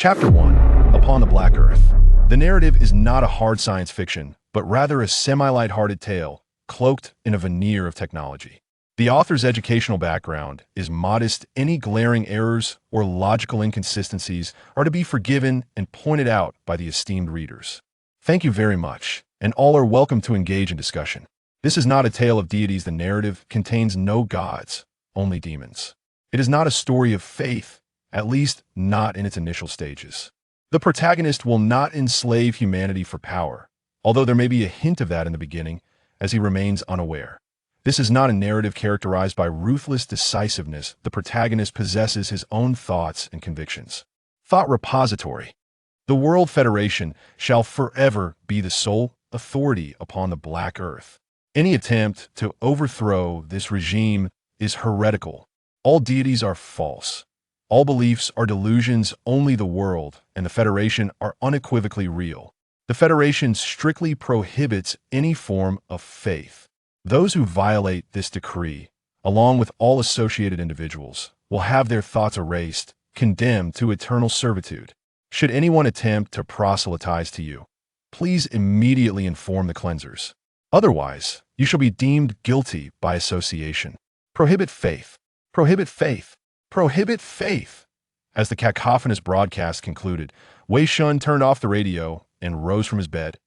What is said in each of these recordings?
Chapter 1. Upon the Black Earth. The narrative is not a hard science fiction, but rather a semi-lighthearted tale, cloaked in a veneer of technology. The author's educational background is modest. Any glaring errors or logical inconsistencies are to be forgiven and pointed out by the esteemed readers. Thank you very much, and all are welcome to engage in discussion. This is not a tale of deities. The narrative contains no gods, only demons. It is not a story of faith, at least not in its initial stages. The protagonist will not enslave humanity for power, although there may be a hint of that in the beginning, as he remains unaware. This is not a narrative characterized by ruthless decisiveness. The protagonist possesses his own thoughts and convictions. Thought repository. The World Federation shall forever be the sole authority upon the Black Earth. Any attempt to overthrow this regime is heretical. All deities are false. All beliefs are delusions. Only the world and the Federation are unequivocally real. The Federation strictly prohibits any form of faith. Those who violate this decree, along with all associated individuals, will have their thoughts erased, condemned to eternal servitude. Should anyone attempt to proselytize to you, please immediately inform the cleansers. Otherwise, you shall be deemed guilty by association. Prohibit faith. Prohibit faith. Prohibit faith. As the cacophonous broadcast concluded, Wei Shen turned off the radio and rose from his bed.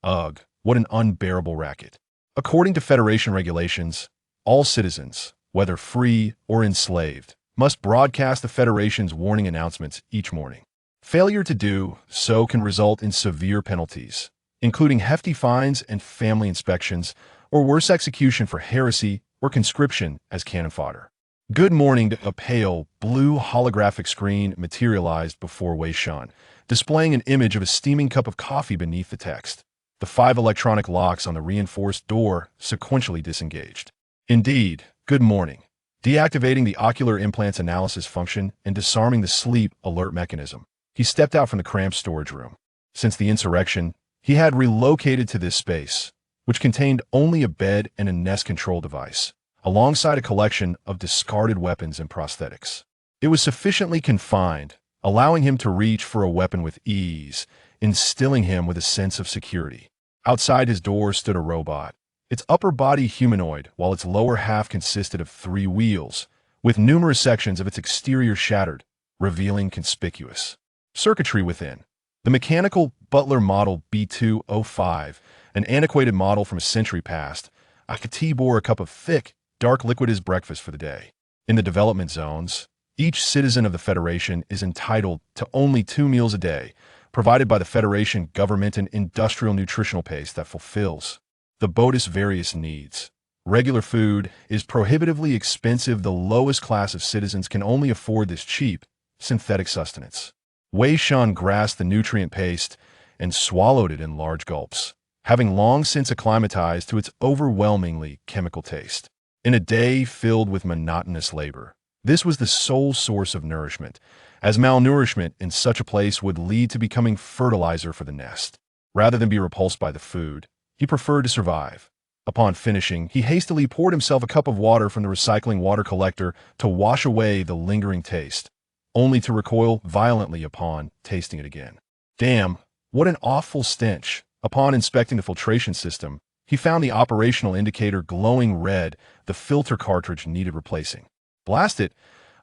Ugh, what an unbearable racket. According to Federation regulations, all citizens, whether free or enslaved, must broadcast the Federation's warning announcements each morning. Failure to do so can result in severe penalties, including hefty fines and family inspections, or worse, execution for heresy or conscription as cannon fodder. Good morning. A pale, blue holographic screen materialized before Wei Shen, displaying an image of a steaming cup of coffee beneath the text. The 5 electronic locks on the reinforced door sequentially disengaged. Indeed, good morning. Deactivating the ocular implant's analysis function and disarming the sleep alert mechanism, he stepped out from the cramped storage room. Since the insurrection, he had relocated to this space, which contained only a bed and a Nest control device, alongside a collection of discarded weapons and prosthetics. It was sufficiently confined, allowing him to reach for a weapon with ease, instilling him with a sense of security. Outside his door stood a robot, its upper body humanoid, while its lower half consisted of 3 wheels, with numerous sections of its exterior shattered, revealing conspicuous circuitry within. The mechanical Butler Model B205, an antiquated model from a century past, Akati bore a cup of thick, dark liquid as breakfast for the day. In the development zones, each citizen of the Federation is entitled to only 2 meals a day, provided by the Federation government, and industrial nutritional paste that fulfills the BOTUS various needs. Regular food is prohibitively expensive. The lowest class of citizens can only afford this cheap, synthetic sustenance. Wei Shen grasped the nutrient paste and swallowed it in large gulps, having long since acclimatized to its overwhelmingly chemical taste. In a day filled with monotonous labor, this was the sole source of nourishment, as malnourishment in such a place would lead to becoming fertilizer for the nest. Rather than be repulsed by the food, he preferred to survive. Upon finishing, he hastily poured himself a cup of water from the recycling water collector to wash away the lingering taste, only to recoil violently upon tasting it again. Damn, what an awful stench. Upon inspecting the filtration system, he found the operational indicator glowing red. The filter cartridge needed replacing. Blast it,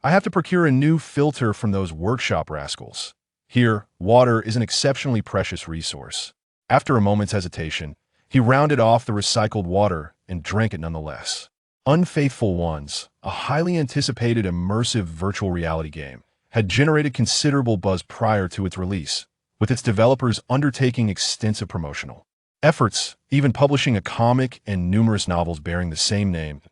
I have to procure a new filter from those workshop rascals. Here, water is an exceptionally precious resource. After a moment's hesitation, he rounded off the recycled water and drank it nonetheless. Unfaithful Ones, a highly anticipated immersive virtual reality game, had generated considerable buzz prior to its release, with its developers undertaking extensive promotional efforts, even publishing a comic and numerous novels bearing the same name.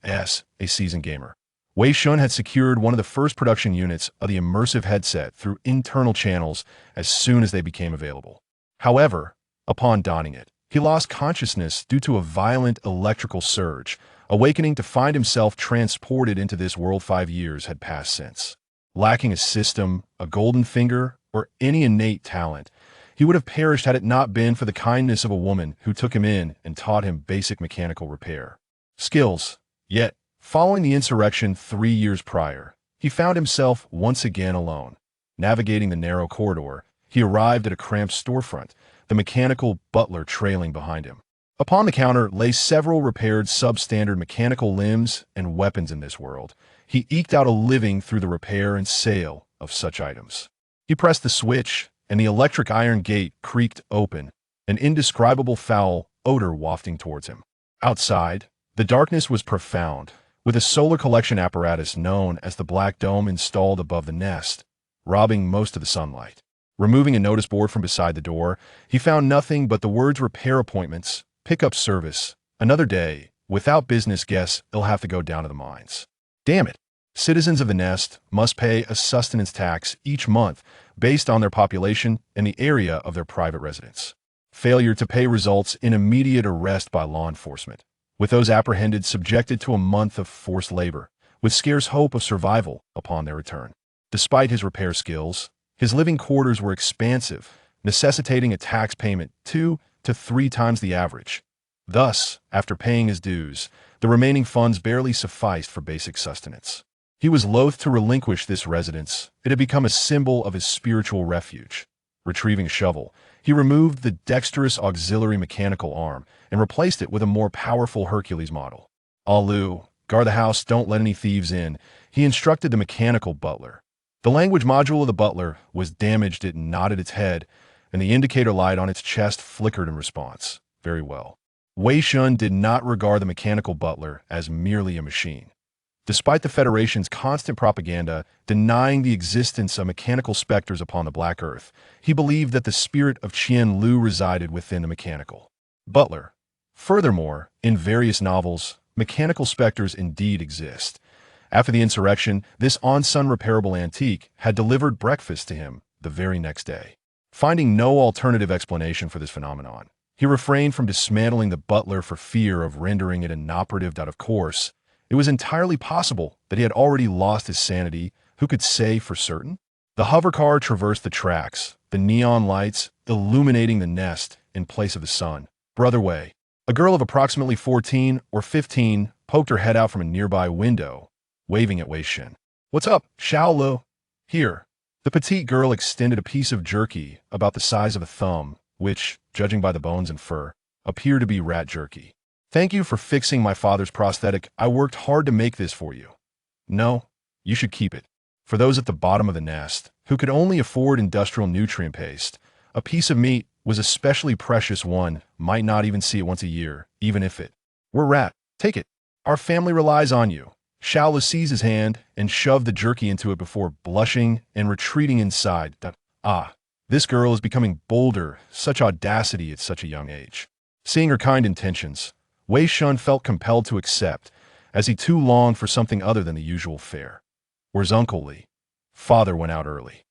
As a seasoned gamer, Wei Shen had secured one of the first production units of the immersive headset through internal channels as soon as they became available. However, upon donning it, he lost consciousness due to a violent electrical surge, awakening to find himself transported into this world. 5 years had passed since. Lacking a system, a golden finger, or any innate talent, he would have perished had it not been for the kindness of a woman who took him in and taught him basic mechanical repair skills. Yet, following the insurrection 3 years prior, he found himself once again alone. Navigating the narrow corridor, he arrived at a cramped storefront, the mechanical butler trailing behind him. Upon the counter lay several repaired substandard mechanical limbs and weapons in this world. He eked out a living through the repair and sale of such items. He pressed the switch, and the electric iron gate creaked open, an indescribable foul odor wafting towards him. Outside, the darkness was profound, with a solar collection apparatus known as the Black Dome installed above the nest, robbing most of the sunlight. Removing a notice board from beside the door, he found nothing but the words repair appointments, pickup service, another day, without business guests, he'll have to go down to the mines. Damn it. Citizens of the nest must pay a sustenance tax each month based on their population and the area of their private residence. Failure to pay results in immediate arrest by law enforcement, with those apprehended subjected to a month of forced labor, with scarce hope of survival upon their return. Despite his repair skills, his living quarters were expansive, necessitating a tax payment 2 to 3 times the average. Thus, after paying his dues, the remaining funds barely sufficed for basic sustenance. He was loath to relinquish this residence. It had become a symbol of his spiritual refuge. Retrieving a shovel, he removed the dexterous auxiliary mechanical arm and replaced it with a more powerful Hercules model. Alu, guard the house, don't let any thieves in, he instructed the mechanical butler. The language module of the butler was damaged. It nodded its head, and the indicator light on its chest flickered in response. Very well. Wei Shen did not regard the mechanical butler as merely a machine. Despite the Federation's constant propaganda denying the existence of mechanical specters upon the Black Earth, he believed that the spirit of Qian Lu resided within the mechanical butler. Furthermore, in various novels, mechanical specters indeed exist. After the insurrection, this on-sun repairable antique had delivered breakfast to him the very next day. Finding no alternative explanation for this phenomenon, he refrained from dismantling the butler for fear of rendering it inoperative. Of course, it was entirely possible that he had already lost his sanity. Who could say for certain? The hovercar traversed the tracks, the neon lights illuminating the nest in place of the sun. Brother Wei, a girl of approximately 14 or 15, poked her head out from a nearby window, waving at Wei Shen. What's up, Xiaolu? Here. The petite girl extended a piece of jerky about the size of a thumb, which, judging by the bones and fur, appeared to be rat jerky. Thank you for fixing my father's prosthetic. I worked hard to make this for you. No, you should keep it. For those at the bottom of the nest, who could only afford industrial nutrient paste, a piece of meat was especially precious. One might not even see it once a year, even if it were rat. Take it. Our family relies on you. Shaola seized his hand and shoved the jerky into it before blushing and retreating inside. This girl is becoming bolder, such audacity at such a young age. Seeing her kind intentions, Wei Shen felt compelled to accept, as he too longed for something other than the usual fare. Where's Uncle Li? Father went out early.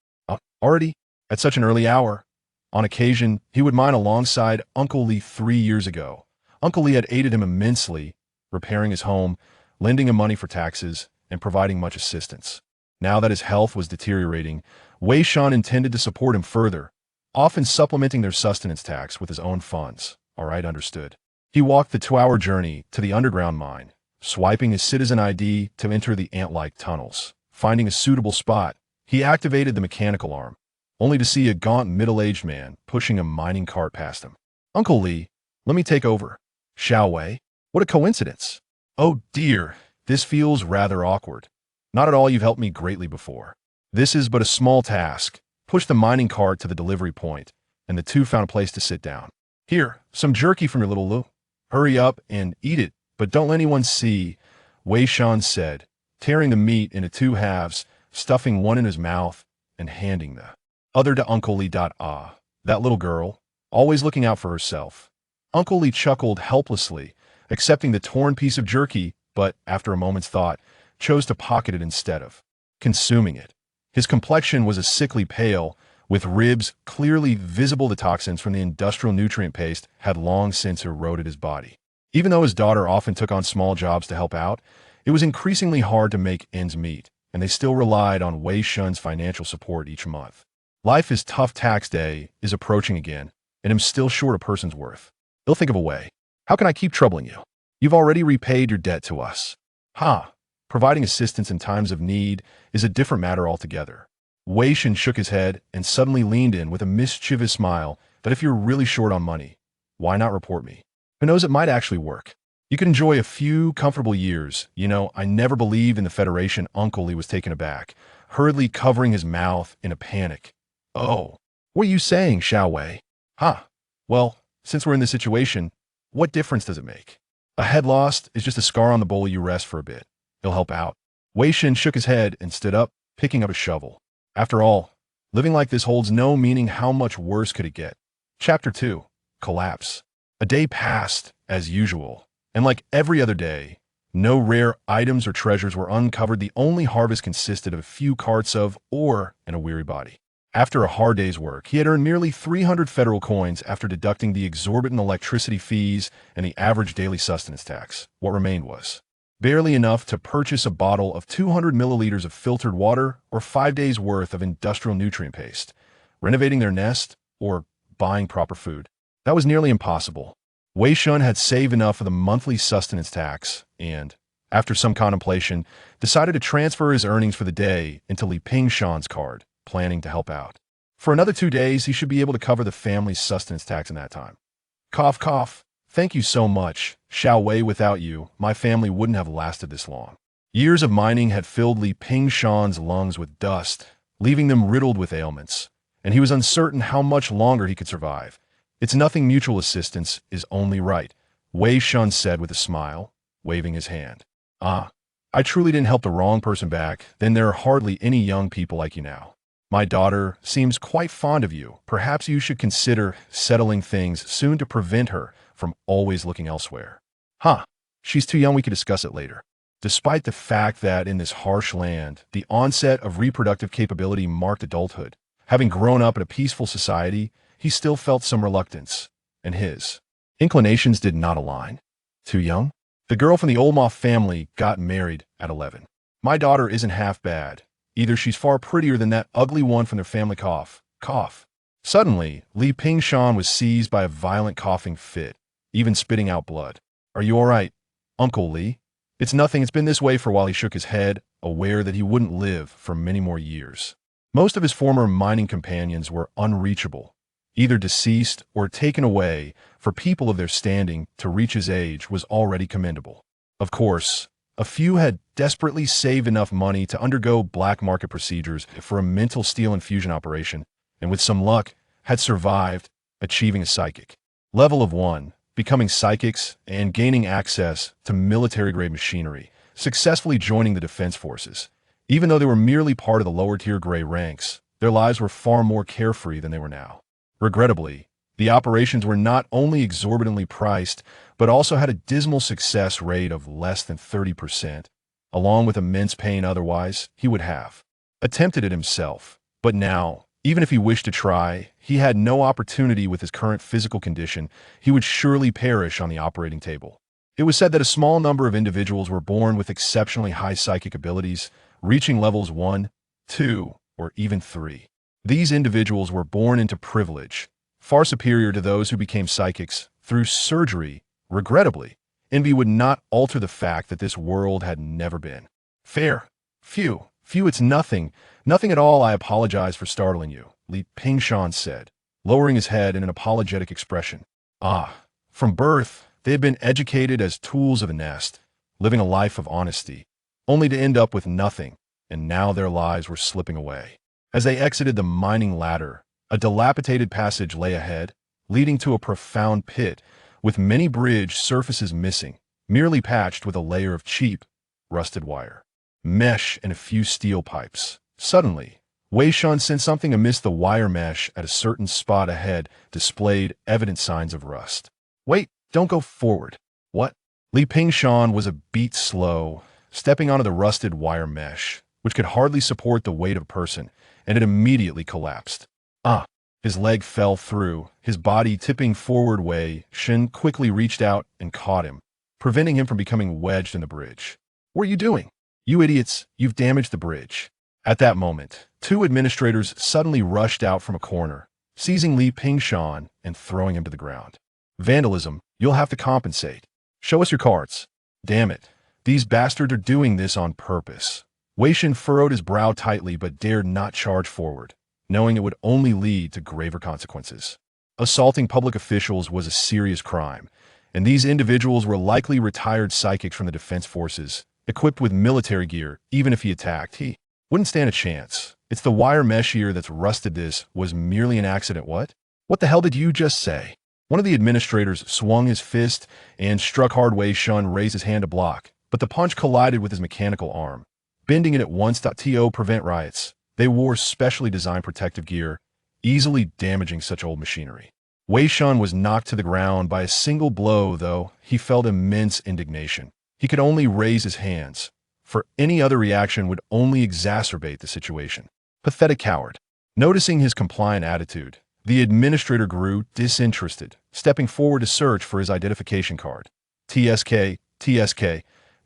Already? At such an early hour? On occasion, he would mine alongside Uncle Li 3 years ago. Uncle Li had aided him immensely, repairing his home, lending him money for taxes, and providing much assistance. Now that his health was deteriorating, Wei Shen intended to support him further, often supplementing their sustenance tax with his own funds. All right, understood. He walked the 2-hour journey to the underground mine, swiping his citizen ID to enter the ant-like tunnels. Finding a suitable spot, he activated the mechanical arm, only to see a gaunt middle-aged man pushing a mining cart past him. Uncle Li, let me take over. Xiao Wei? What a coincidence. Oh dear, this feels rather awkward. Not at all, you've helped me greatly before. This is but a small task. Push the mining cart to the delivery point, and the two found a place to sit down. Here, some jerky from your little Lu. Hurry up and eat it, but don't let anyone see, Wei Shen said, tearing the meat into 2 halves, stuffing one in his mouth, and handing the other to Uncle Li. That little girl, always looking out for herself. Uncle Li chuckled helplessly, accepting the torn piece of jerky, but, after a moment's thought, chose to pocket it instead of consuming it. His complexion was a sickly pale, with ribs clearly visible. The toxins from the industrial nutrient paste had long since eroded his body. Even though his daughter often took on small jobs to help out, it was increasingly hard to make ends meet, and they still relied on Wei Shen's financial support each month. Life is tough. Tax day is approaching again, and I'm still short a person's worth. He'll think of a way. How can I keep troubling you? You've already repaid your debt to us. Providing assistance in times of need is a different matter altogether. Wei Shen shook his head and suddenly leaned in with a mischievous smile that if you're really short on money, why not report me? Who knows, it might actually work. You could enjoy a few comfortable years. You know, I never believed in the Federation. Uncle Lee was taken aback, hurriedly covering his mouth in a panic. Oh, what are you saying, Xiao Wei? Huh. Well, since we're in this situation, what difference does it make? A head lost is just a scar on the bowl. You rest for a bit. It'll help out. Wei Shen shook his head and stood up, picking up a shovel. After all, living like this holds no meaning. How much worse could it get? Chapter 2. Collapse. A day passed, as usual, and like every other day, no rare items or treasures were uncovered. The only harvest consisted of a few carts of ore and a weary body. After a hard day's work, he had earned nearly 300 federal coins after deducting the exorbitant electricity fees and the average daily sustenance tax. What remained was barely enough to purchase a bottle of 200 milliliters of filtered water or 5 days' worth of industrial nutrient paste, renovating their nest, or buying proper food. That was nearly impossible. Wei Shen had saved enough for the monthly sustenance tax and, after some contemplation, decided to transfer his earnings for the day into Li Pingshan's card, planning to help out. For another 2 days, he should be able to cover the family's sustenance tax in that time. Cough, cough. Thank you so much, Xiao Wei. Without you, my family wouldn't have lasted this long. Years of mining had filled Li Pingshan's lungs with dust, leaving them riddled with ailments, and he was uncertain how much longer he could survive. It's nothing. Mutual assistance is only right, Wei Shen said with a smile, waving his hand. Ah, I truly didn't help the wrong person back. Then there are hardly any young people like you now. My daughter seems quite fond of you. Perhaps you should consider settling things soon to prevent her from always looking elsewhere. Huh, she's too young. We could discuss it later. Despite the fact that in this harsh land, the onset of reproductive capability marked adulthood, having grown up in a peaceful society, he still felt some reluctance, and his inclinations did not align. Too young? The girl from the Olmoff family got married at 11. My daughter isn't half bad. Either she's far prettier than that ugly one from their family. Cough, cough. Suddenly, Li Pingshan was seized by a violent coughing fit, even spitting out blood. Are you all right, Uncle Lee? It's nothing. It's been this way for a while. He shook his head, aware that he wouldn't live for many more years. Most of his former mining companions were unreachable, either deceased or taken away. For people of their standing to reach his age was already commendable. Of course, a few had desperately saved enough money to undergo black market procedures for a mental steel infusion operation, and with some luck, had survived, achieving a psychic level of 1, becoming psychics and gaining access to military-grade machinery, successfully joining the defense forces. Even though they were merely part of the lower-tier gray ranks, their lives were far more carefree than they were now. Regrettably, the operations were not only exorbitantly priced, but also had a dismal success rate of less than 30%, along with immense pain. Otherwise, he would have attempted it himself. But now, even if he wished to try, he had no opportunity. With his current physical condition, he would surely perish on the operating table. It was said that a small number of individuals were born with exceptionally high psychic abilities, reaching levels 1, 2, or even 3. These individuals were born into privilege, far superior to those who became psychics through surgery. Regrettably, envy would not alter the fact that this world had never been fair. Few, it's nothing at all. I apologize for startling you, Li Pingshan said, lowering his head in an apologetic expression. From birth, they had been educated as tools of the nest, living a life of honesty, only to end up with nothing, and now their lives were slipping away. As they exited the mining ladder, a dilapidated passage lay ahead, leading to a profound pit, with many bridge surfaces missing, merely patched with a layer of cheap, rusted wire, mesh, and a few steel pipes. Suddenly, Wei Shen sensed something amiss. The wire mesh at a certain spot ahead displayed evident signs of rust. Wait, don't go forward. What? Li Pingshan was a beat slow, stepping onto the rusted wire mesh, which could hardly support the weight of a person, and it immediately collapsed. His leg fell through, his body tipping forward. Wei Shen quickly reached out and caught him, preventing him from becoming wedged in the bridge. What are you doing? You idiots, you've damaged the bridge. At that moment, 2 administrators suddenly rushed out from a corner, seizing Li Pingshan and throwing him to the ground. Vandalism, you'll have to compensate. Show us your cards. Damn it, these bastards are doing this on purpose. Wei Shen furrowed his brow tightly but dared not charge forward, knowing it would only lead to graver consequences. Assaulting public officials was a serious crime, and these individuals were likely retired psychics from the defense forces, equipped with military gear. Even if he attacked, he wouldn't stand a chance. It's the wire mesh ear that's rusted. This was merely an accident. What the hell did you just say? One of the administrators swung his fist and struck hard. Wei Shen raised his hand to block, but the punch collided with his mechanical arm, bending it at once. To prevent riots, they wore specially designed protective gear, easily damaging such old machinery. Wei Shen was knocked to the ground by a single blow, though he felt immense indignation. He could only raise his hands, for any other reaction would only exacerbate the situation. Pathetic coward. Noticing his compliant attitude, the administrator grew disinterested, stepping forward to search for his identification card. TSK,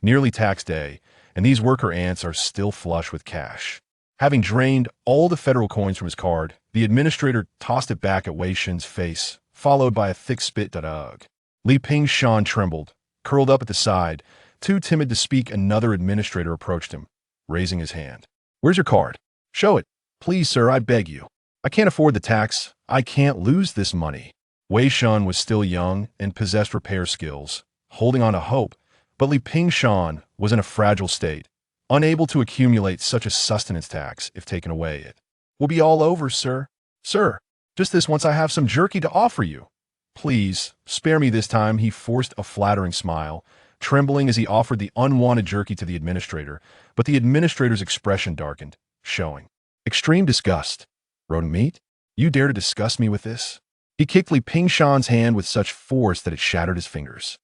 nearly tax day, and these worker ants are still flush with cash. Having drained all the federal coins from his card, the administrator tossed it back at Wei Shen's face, followed by a thick spit. Ugh. Li Pingshan trembled, curled up at the side, too timid to speak. Another administrator approached him, raising his hand. Where's your card? Show it. Please, sir, I beg you. I can't afford the tax. I can't lose this money. Wei Shen was still young and possessed repair skills, holding on to hope, but Li Pingshan was in a fragile state, unable to accumulate such a sustenance tax. If taken away, it will be all over, sir. Sir, just this once. I have some jerky to offer you. Please, spare me this time. He forced a flattering smile, trembling as he offered the unwanted jerky to the administrator, but the administrator's expression darkened, showing extreme disgust. Rodent meat? You dare to disgust me with this? He kicked Li Pingshan's hand with such force that it shattered his fingers.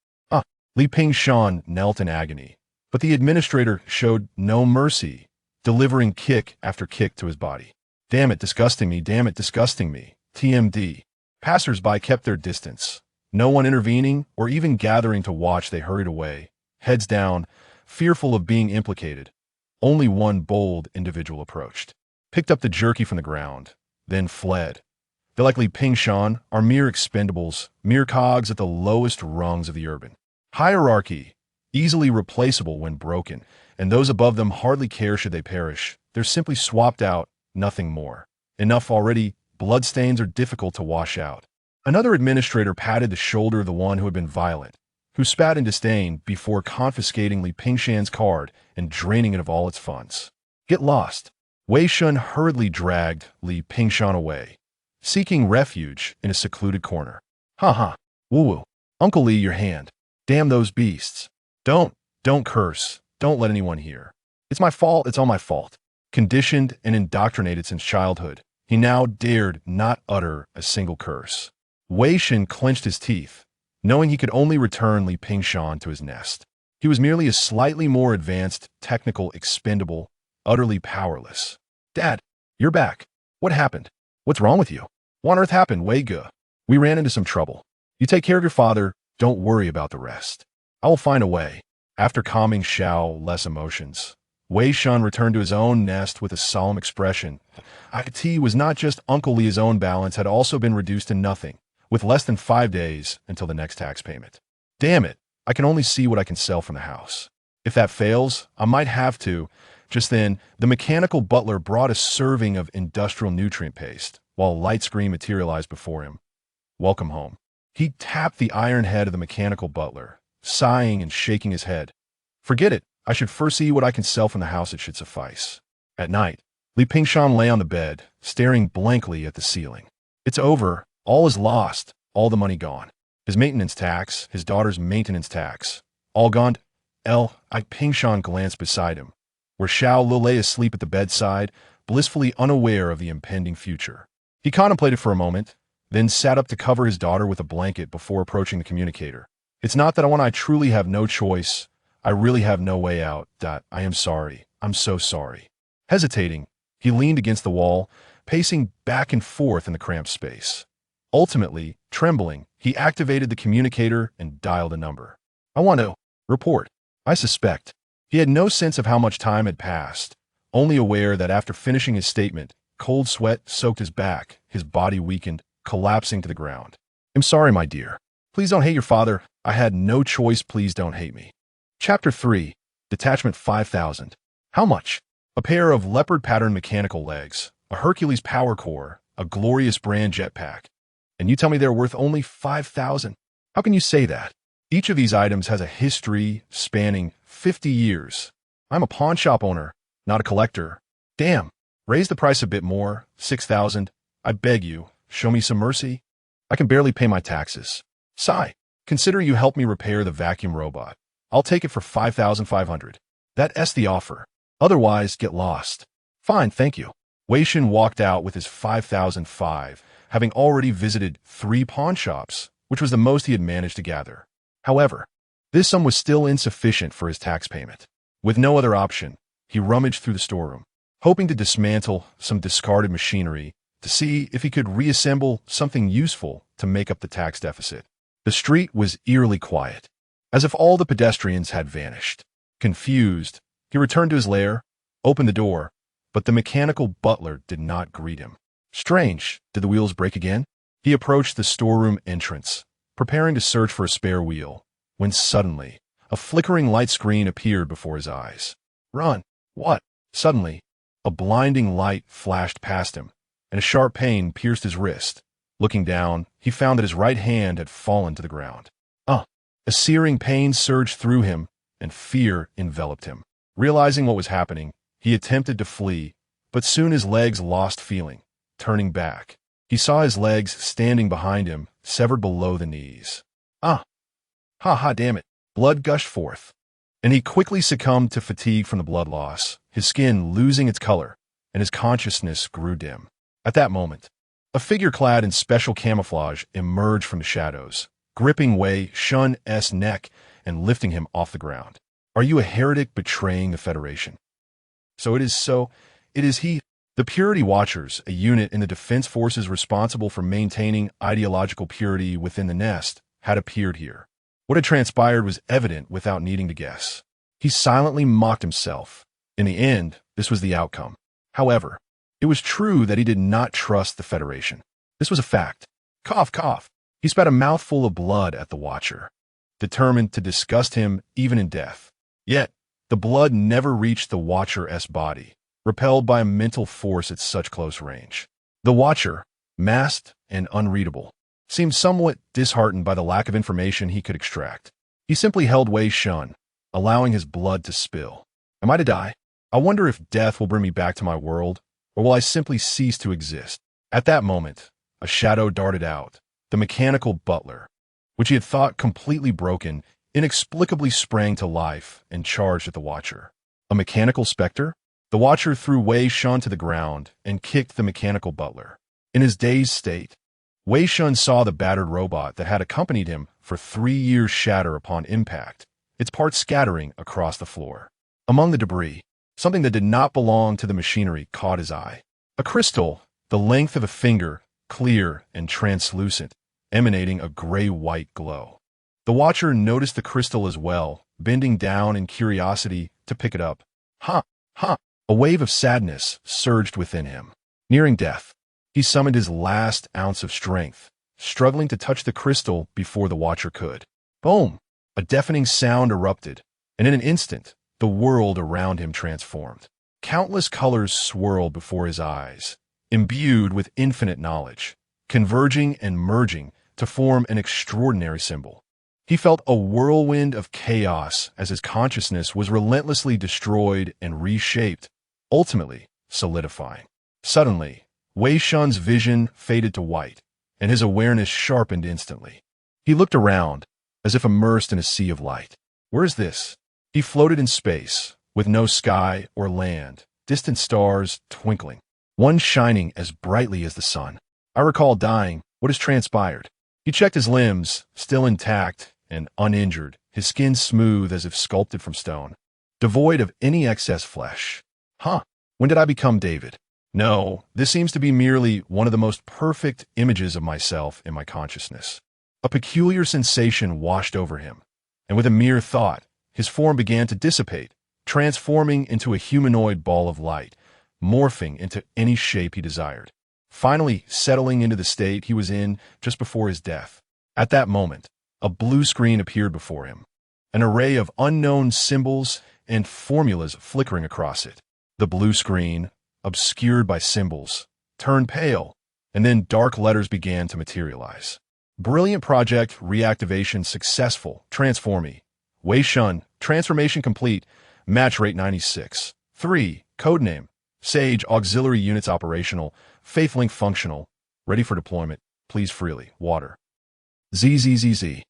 Li Pingshan knelt in agony, but the administrator showed no mercy, delivering kick after kick to his body. Damn it, disgusting me. Damn it, disgusting me. TMD. Passers-by kept their distance. No one intervening or even gathering to watch. They hurried away, heads down, fearful of being implicated. Only one bold individual approached, picked up the jerky from the ground, then fled. They, like Li Pingshan, are mere expendables, mere cogs at the lowest rungs of the urban hierarchy, easily replaceable when broken, and those above them hardly care should they perish. They're simply swapped out, nothing more. Enough already. Bloodstains are difficult to wash out. Another administrator patted the shoulder of the one who had been violent, who spat in disdain before confiscating Li Pingshan's card and draining it of all its funds. Get lost. Wei Shen hurriedly dragged Li Pingshan away, seeking refuge in a secluded corner. Woo-woo. Uncle Li, your hand. Damn those beasts. Don't curse. Don't let anyone hear. It's my fault. It's all my fault. Conditioned and indoctrinated since childhood, he now dared not utter a single curse. Wei Shen clenched his teeth, knowing he could only return Li Pingshan to his nest. He was merely a slightly more advanced, technical, expendable, utterly powerless. Dad, you're back. What happened? What's wrong with you? What on earth happened, Wei Ge? We ran into some trouble. You take care of your father. Don't worry about the rest. I will find a way. After calming Xiao emotions, Wei Shen returned to his own nest with a solemn expression. IT was not just Uncle Li. His own balance had also been reduced to nothing, with less than 5 days until the next tax payment. Damn it, I can only see what I can sell from the house. If that fails, I might have to. Just then, the mechanical butler brought a serving of industrial nutrient paste, while a light screen materialized before him. Welcome home. He tapped the iron head of the mechanical butler, sighing and shaking his head. Forget it. I should first see what I can sell from the house. It should suffice. At night, Li Pingshan lay on the bed, staring blankly at the ceiling. It's over. All is lost. All the money gone. His maintenance tax, his daughter's maintenance tax, all gone. Pingshan glanced beside him, where Xiao Lu lay asleep at the bedside, blissfully unaware of the impending future. He contemplated for a moment, then sat up to cover his daughter with a blanket before approaching the communicator. It's not that I truly have no choice. I really have no way out. I am sorry. I'm so sorry. Hesitating, he leaned against the wall, pacing back and forth in the cramped space. Ultimately, trembling, he activated the communicator and dialed a number. I want to report. I suspect. He had no sense of how much time had passed, only aware that after finishing his statement, cold sweat soaked his back, his body weakened, collapsing to the ground. I'm sorry, my dear. Please don't hate your father. I had no choice. Please don't hate me. Chapter 3, Detachment 5000. How much? A pair of leopard-patterned mechanical legs, a Hercules power core, a glorious brand jetpack. And you tell me they're worth only 5,000? How can you say that? Each of these items has a history spanning 50 years. I'm a pawn shop owner, not a collector. Damn, raise the price a bit more, 6,000. I beg you, show me some mercy. I can barely pay my taxes. Sigh, consider you help me repair the vacuum robot. I'll take it for 5,500. That's the offer. Otherwise, get lost. Fine, thank you. Wei Shen walked out with his 5,005, having already visited 3 pawn shops, which was the most he had managed to gather. However, this sum was still insufficient for his tax payment. With no other option, he rummaged through the storeroom, hoping to dismantle some discarded machinery to see if he could reassemble something useful to make up the tax deficit. The street was eerily quiet, as if all the pedestrians had vanished. Confused, he returned to his lair, opened the door, but the mechanical butler did not greet him. Strange, did the wheels break again? He approached the storeroom entrance, preparing to search for a spare wheel, when suddenly, a flickering light screen appeared before his eyes. Run! What? Suddenly, a blinding light flashed past him, and a sharp pain pierced his wrist. Looking down, he found that his right hand had fallen to the ground. A searing pain surged through him, and fear enveloped him. Realizing what was happening, he attempted to flee, but soon his legs lost feeling. Turning back, he saw his legs standing behind him, severed below the knees. Damn it. Blood gushed forth, and he quickly succumbed to fatigue from the blood loss, his skin losing its color, and his consciousness grew dim. At that moment, a figure clad in special camouflage emerged from the shadows, gripping Wei Shen's neck and lifting him off the ground. Are you a heretic betraying the Federation? So it is he. The Purity Watchers, a unit in the defense forces responsible for maintaining ideological purity within the nest, had appeared here. What had transpired was evident without needing to guess. He silently mocked himself. In the end, this was the outcome. However, it was true that he did not trust the Federation. This was a fact. Cough, cough. He spat a mouthful of blood at the Watcher, determined to disgust him even in death. Yet, the blood never reached the Watcher's body, repelled by a mental force at such close range. The Watcher, masked and unreadable, seemed somewhat disheartened by the lack of information he could extract. He simply held Wei Shen, allowing his blood to spill. Am I to die? I wonder if death will bring me back to my world, or will I simply cease to exist? At that moment, a shadow darted out. The mechanical butler, which he had thought completely broken, inexplicably sprang to life and charged at the Watcher. A mechanical specter? The Watcher threw Wei Shen to the ground and kicked the mechanical butler. In his dazed state, Wei Shen saw the battered robot that had accompanied him for 3 years shatter upon impact, its parts scattering across the floor. Among the debris, something that did not belong to the machinery caught his eye. A crystal, the length of a finger, clear and translucent, emanating a gray-white glow. The Watcher noticed the crystal as well, bending down in curiosity to pick it up. A wave of sadness surged within him. Nearing death, he summoned his last ounce of strength, struggling to touch the crystal before the Watcher could. Boom! A deafening sound erupted, and in an instant, the world around him transformed. Countless colors swirled before his eyes, imbued with infinite knowledge, converging and merging to form an extraordinary symbol. He felt a whirlwind of chaos as his consciousness was relentlessly destroyed and reshaped, ultimately solidifying. Suddenly, Wei Shen's vision faded to white, and his awareness sharpened instantly. He looked around, as if immersed in a sea of light. Where is this? He floated in space, with no sky or land, distant stars twinkling, one shining as brightly as the sun. I recall dying. What has transpired? He checked his limbs, still intact and uninjured, his skin smooth as if sculpted from stone, devoid of any excess flesh. When did I become David? No, this seems to be merely one of the most perfect images of myself in my consciousness. A peculiar sensation washed over him, and with a mere thought, his form began to dissipate, transforming into a humanoid ball of light, morphing into any shape he desired, finally settling into the state he was in just before his death. At that moment, a blue screen appeared before him, an array of unknown symbols and formulas flickering across it. The blue screen, obscured by symbols, turned pale, and then dark letters began to materialize. Brilliant project reactivation successful. Transformee. Wei Shen. Transformation complete. Match rate 96. 3. Codename. Sage. Auxiliary units operational. Faithlink functional. Ready for deployment. Please freely. Water. ZZZZ.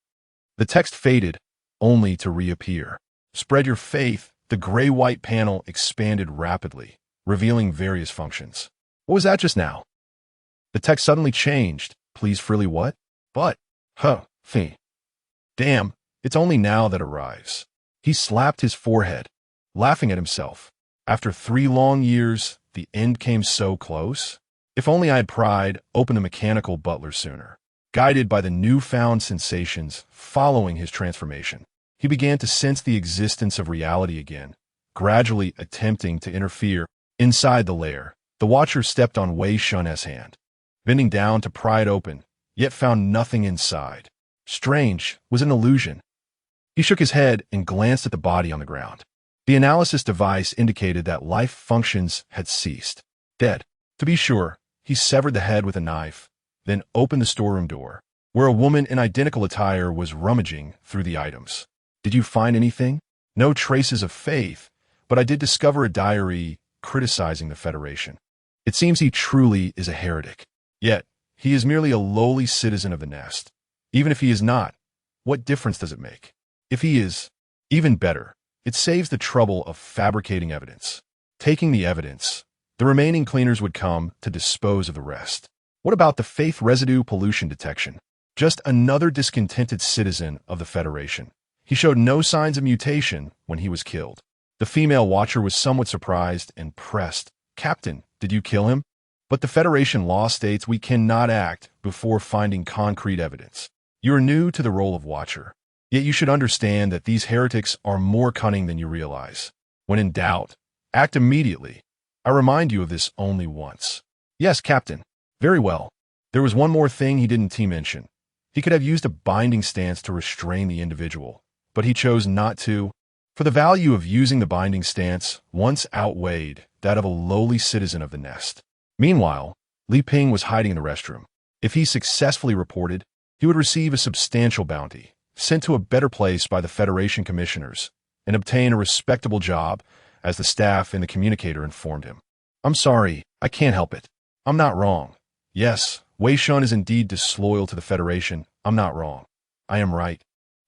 The text faded, only to reappear. Spread your faith. The gray-white panel expanded rapidly, revealing various functions. What was that just now? The text suddenly changed. Please freely what? But, fee. Damn, it's only now that arrives. He slapped his forehead, laughing at himself. After 3 long years, the end came so close. If only I had pried open the mechanical butler sooner. Guided by the newfound sensations following his transformation, he began to sense the existence of reality again, gradually attempting to interfere. Inside the lair, the Watcher stepped on Wei Shen's hand, bending down to pry it open, yet found nothing inside. Strange was an illusion. He shook his head and glanced at the body on the ground. The analysis device indicated that life functions had ceased. Dead. To be sure, he severed the head with a knife, then opened the storeroom door, where a woman in identical attire was rummaging through the items. Did you find anything? No traces of faith, but I did discover a diary criticizing the Federation. It seems he truly is a heretic. Yet, he is merely a lowly citizen of the nest. Even if he is not, what difference does it make? If he is, even better, it saves the trouble of fabricating evidence. Taking the evidence, the remaining cleaners would come to dispose of the rest. What about the faith residue pollution detection? Just another discontented citizen of the Federation. He showed no signs of mutation when he was killed. The female Watcher was somewhat surprised and pressed. Captain, did you kill him? But the Federation law states we cannot act before finding concrete evidence. You are new to the role of Watcher, yet you should understand that these heretics are more cunning than you realize. When in doubt, act immediately. I remind you of this only once. Yes, Captain. Very well. There was one more thing he didn't mention. He could have used a binding stance to restrain the individual, but he chose not to, for the value of using the binding stance once outweighed that of a lowly citizen of the nest. Meanwhile, Li Ping was hiding in the restroom. If he successfully reported, he would receive a substantial bounty, sent to a better place by the Federation commissioners, and obtain a respectable job, as the staff and the communicator informed him. I'm sorry, I can't help it. I'm not wrong. Yes, Wei Shen is indeed disloyal to the Federation. I'm not wrong. I am right.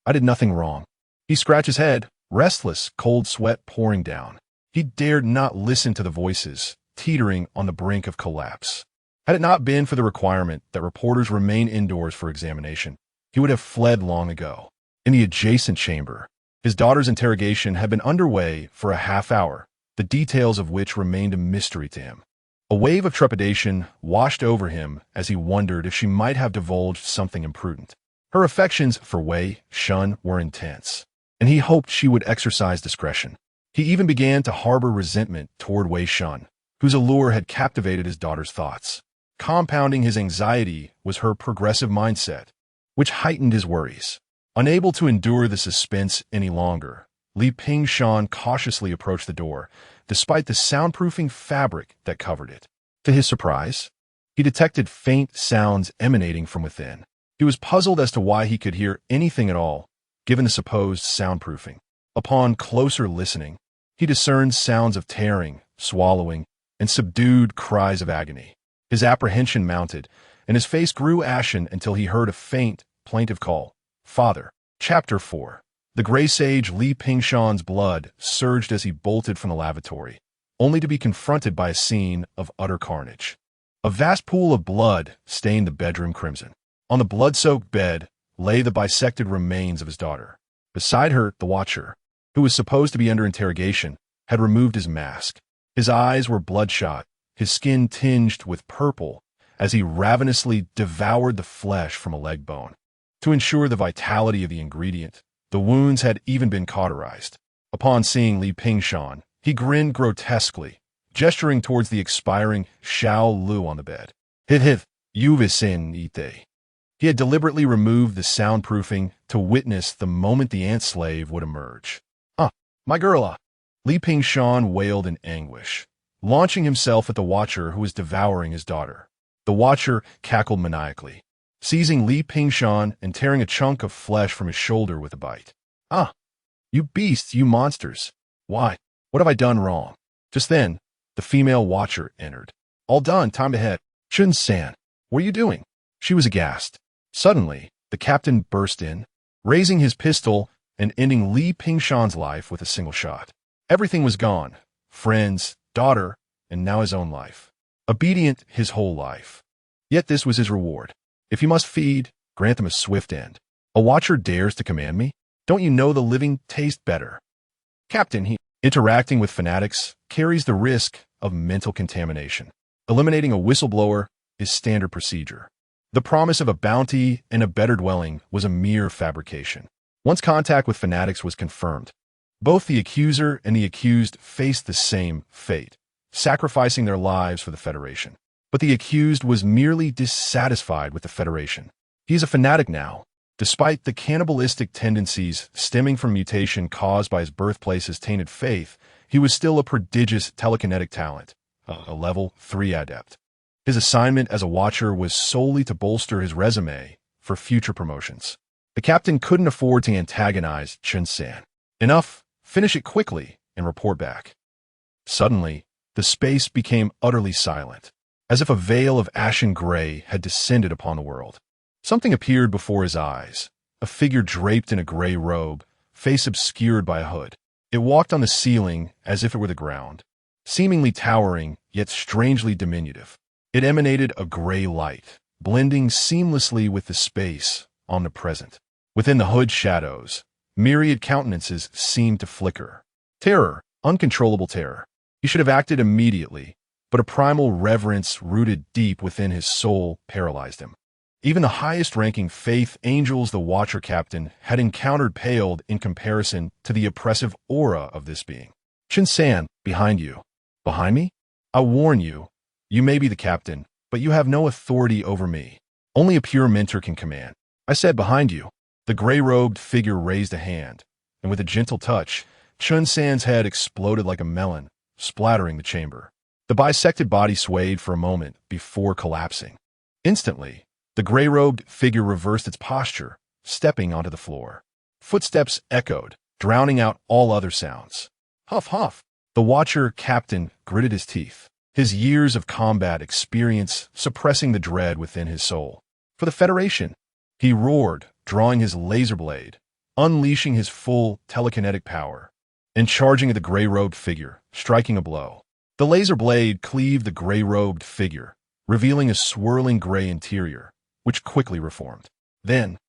I did nothing wrong. He scratched his head, restless, cold sweat pouring down. He dared not listen to the voices, teetering on the brink of collapse. Had it not been for the requirement that reporters remain indoors for examination, he would have fled long ago. In the adjacent chamber, his daughter's interrogation had been underway for a half hour, the details of which remained a mystery to him. A wave of trepidation washed over him as he wondered if she might have divulged something imprudent. Her affections for Wei Shen were intense, and he hoped she would exercise discretion. He even began to harbor resentment toward Wei Shen, whose allure had captivated his daughter's thoughts. Compounding his anxiety was her progressive mindset, which heightened his worries. Unable to endure the suspense any longer, Li Ping Shan cautiously approached the door, despite the soundproofing fabric that covered it. To his surprise, he detected faint sounds emanating from within. He was puzzled as to why he could hear anything at all, given the supposed soundproofing. Upon closer listening, he discerned sounds of tearing, swallowing, and subdued cries of agony. His apprehension mounted, and his face grew ashen until he heard a faint, plaintive call. Father. Chapter 4. The gray sage Li Pingshan's blood surged as he bolted from the lavatory, only to be confronted by a scene of utter carnage. A vast pool of blood stained the bedroom crimson. On the blood-soaked bed lay the bisected remains of his daughter. Beside her, the Watcher, who was supposed to be under interrogation, had removed his mask. His eyes were bloodshot, his skin tinged with purple, as he ravenously devoured the flesh from a leg bone. To ensure the vitality of the ingredient, the wounds had even been cauterized. Upon seeing Li Pingshan, he grinned grotesquely, gesturing towards the expiring Xiao Lu on the bed. Hith, yuvisin ite. He had deliberately removed the soundproofing to witness the moment the ant slave would emerge. My girl. Li Pingshan wailed in anguish, launching himself at the Watcher who was devouring his daughter. The Watcher cackled maniacally, seizing Li Pingshan and tearing a chunk of flesh from his shoulder with a bite. "Ah, you beasts, you monsters! Why, what have I done wrong?" Just then, the female Watcher entered. "All done, time to head." "Chun-san, what are you doing?" She was aghast. Suddenly, the captain burst in, raising his pistol and ending Li Pingshan's life with a single shot. Everything was gone: friends, daughter, and now his own life. Obedient his whole life. Yet this was his reward. If he must feed, grant him a swift end. "A Watcher dares to command me? Don't you know the living taste better?" "Captain, interacting with fanatics carries the risk of mental contamination. Eliminating a whistleblower is standard procedure. The promise of a bounty and a better dwelling was a mere fabrication. Once contact with fanatics was confirmed, both the accuser and the accused faced the same fate, sacrificing their lives for the Federation. But the accused was merely dissatisfied with the Federation. He is a fanatic now. Despite the cannibalistic tendencies stemming from mutation caused by his birthplace's tainted faith, he was still a prodigious telekinetic talent, a level 3 adept. His assignment as a Watcher was solely to bolster his resume for future promotions. The captain couldn't afford to antagonize Chun-san. Enough, finish it quickly and report back. Suddenly, the space became utterly silent, as if a veil of ashen gray had descended upon the world. Something appeared before his eyes, a figure draped in a gray robe, face obscured by a hood. It walked on the ceiling as if it were the ground, seemingly towering, yet strangely diminutive. It emanated a gray light, blending seamlessly with the space, omnipresent. Within the hood shadows, myriad countenances seemed to flicker. Terror, uncontrollable terror. He should have acted immediately, but a primal reverence rooted deep within his soul paralyzed him. Even the highest-ranking faith angels the Watcher captain had encountered paled in comparison to the oppressive aura of this being. "Chun-san, behind you." "Behind me? I warn you, you may be the captain, but you have no authority over me. Only a pure mentor can command." "I said behind you." The gray-robed figure raised a hand, and with a gentle touch, Chun-san's head exploded like a melon, splattering the chamber. The bisected body swayed for a moment before collapsing. Instantly, the gray-robed figure reversed its posture, stepping onto the floor. Footsteps echoed, drowning out all other sounds. Huff, huff. The Watcher captain gritted his teeth, his years of combat experience suppressing the dread within his soul. "For the Federation!" He roared, drawing his laser blade, unleashing his full telekinetic power, and charging at the gray-robed figure, striking a blow. The laser blade cleaved the gray-robed figure, revealing a swirling gray interior, which quickly reformed. Then,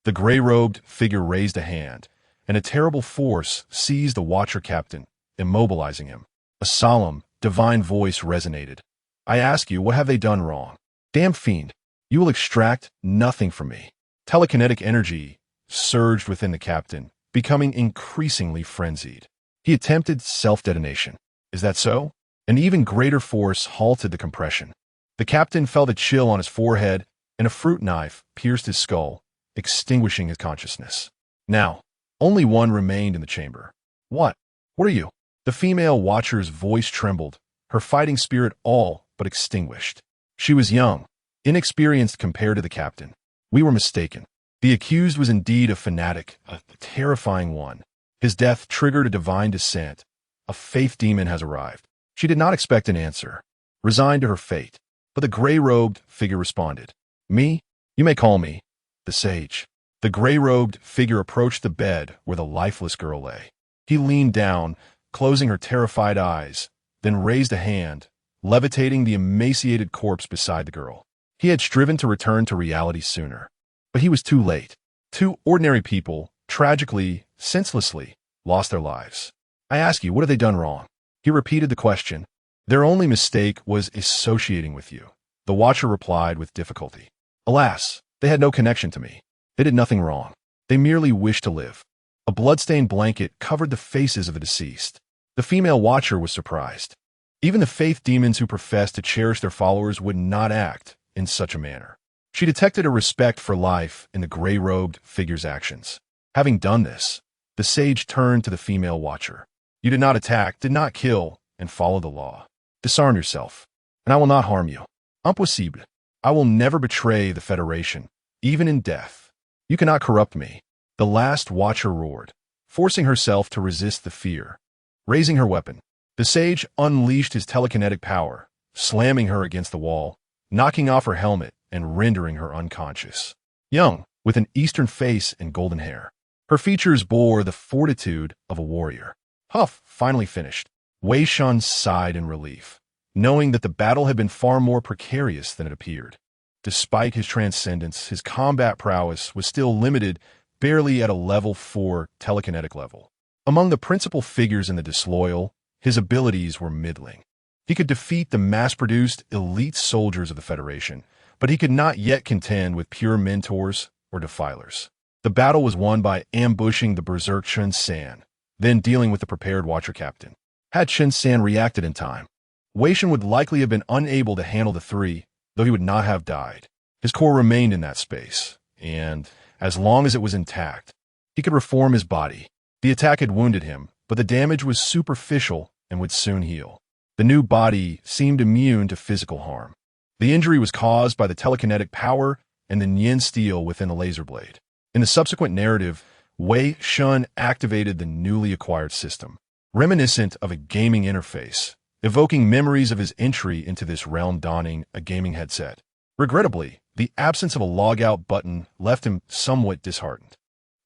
the gray-robed figure raised a hand, and a terrible force seized the Watcher captain, immobilizing him. A solemn, divine voice resonated. "I ask you, what have they done wrong? Damn fiend, you will extract nothing from me." Telekinetic energy surged within the captain, becoming increasingly frenzied. He attempted self-detonation. Is that so? An even greater force halted the compression. The captain felt a chill on his forehead, and a fruit knife pierced his skull, extinguishing his consciousness. Now, only one remained in the chamber. What are you?" The female Watcher's voice trembled, her fighting spirit all but extinguished. She was young, inexperienced compared to the captain. "We were mistaken. The accused was indeed a fanatic, a terrifying one. His death triggered a divine descent. A faith demon has arrived." She did not expect an answer, resigned to her fate. But the gray-robed figure responded. "Me? You may call me the Sage." The gray-robed figure approached the bed where the lifeless girl lay. He leaned down, closing her terrified eyes, then raised a hand, levitating the emaciated corpse beside the girl. He had striven to return to reality sooner, but he was too late. Two ordinary people, tragically, senselessly, lost their lives. "I ask you, what have they done wrong?" He repeated the question. "Their only mistake was associating with you," the Watcher replied with difficulty. "Alas, they had no connection to me. They did nothing wrong. They merely wished to live." A blood-stained blanket covered the faces of the deceased. The female Watcher was surprised. Even the faith demons who professed to cherish their followers would not act in such a manner. She detected a respect for life in the gray-robed figure's actions. Having done this, the Sage turned to the female Watcher. You did not attack, did not kill, and follow the law. Disarm yourself, and I will not harm you. Impossible. I will never betray the Federation, even in death. You cannot corrupt me. The last watcher roared, forcing herself to resist the fear. Raising her weapon, the sage unleashed his telekinetic power, slamming her against the wall, knocking off her helmet and rendering her unconscious. Young, with an Eastern face and golden hair, her features bore the fortitude of a warrior. Huff, finally finished. Wei Shen sighed in relief, knowing that the battle had been far more precarious than it appeared. Despite his transcendence, his combat prowess was still limited barely at a level 4 telekinetic level. Among the principal figures in the disloyal, his abilities were middling. He could defeat the mass-produced elite soldiers of the Federation, but he could not yet contend with pure mentors or defilers. The battle was won by ambushing the berserk Chen San, then dealing with the prepared watcher captain. Had Chen San reacted in time, Wei Shen would likely have been unable to handle the three, though he would not have died. His core remained in that space, and, as long as it was intact, he could reform his body. The attack had wounded him, but the damage was superficial and would soon heal. The new body seemed immune to physical harm. The injury was caused by the telekinetic power and the Nian steel within the laser blade. In the subsequent narrative, Wei Shen activated the newly acquired system, reminiscent of a gaming interface, evoking memories of his entry into this realm donning a gaming headset. Regrettably, the absence of a logout button left him somewhat disheartened.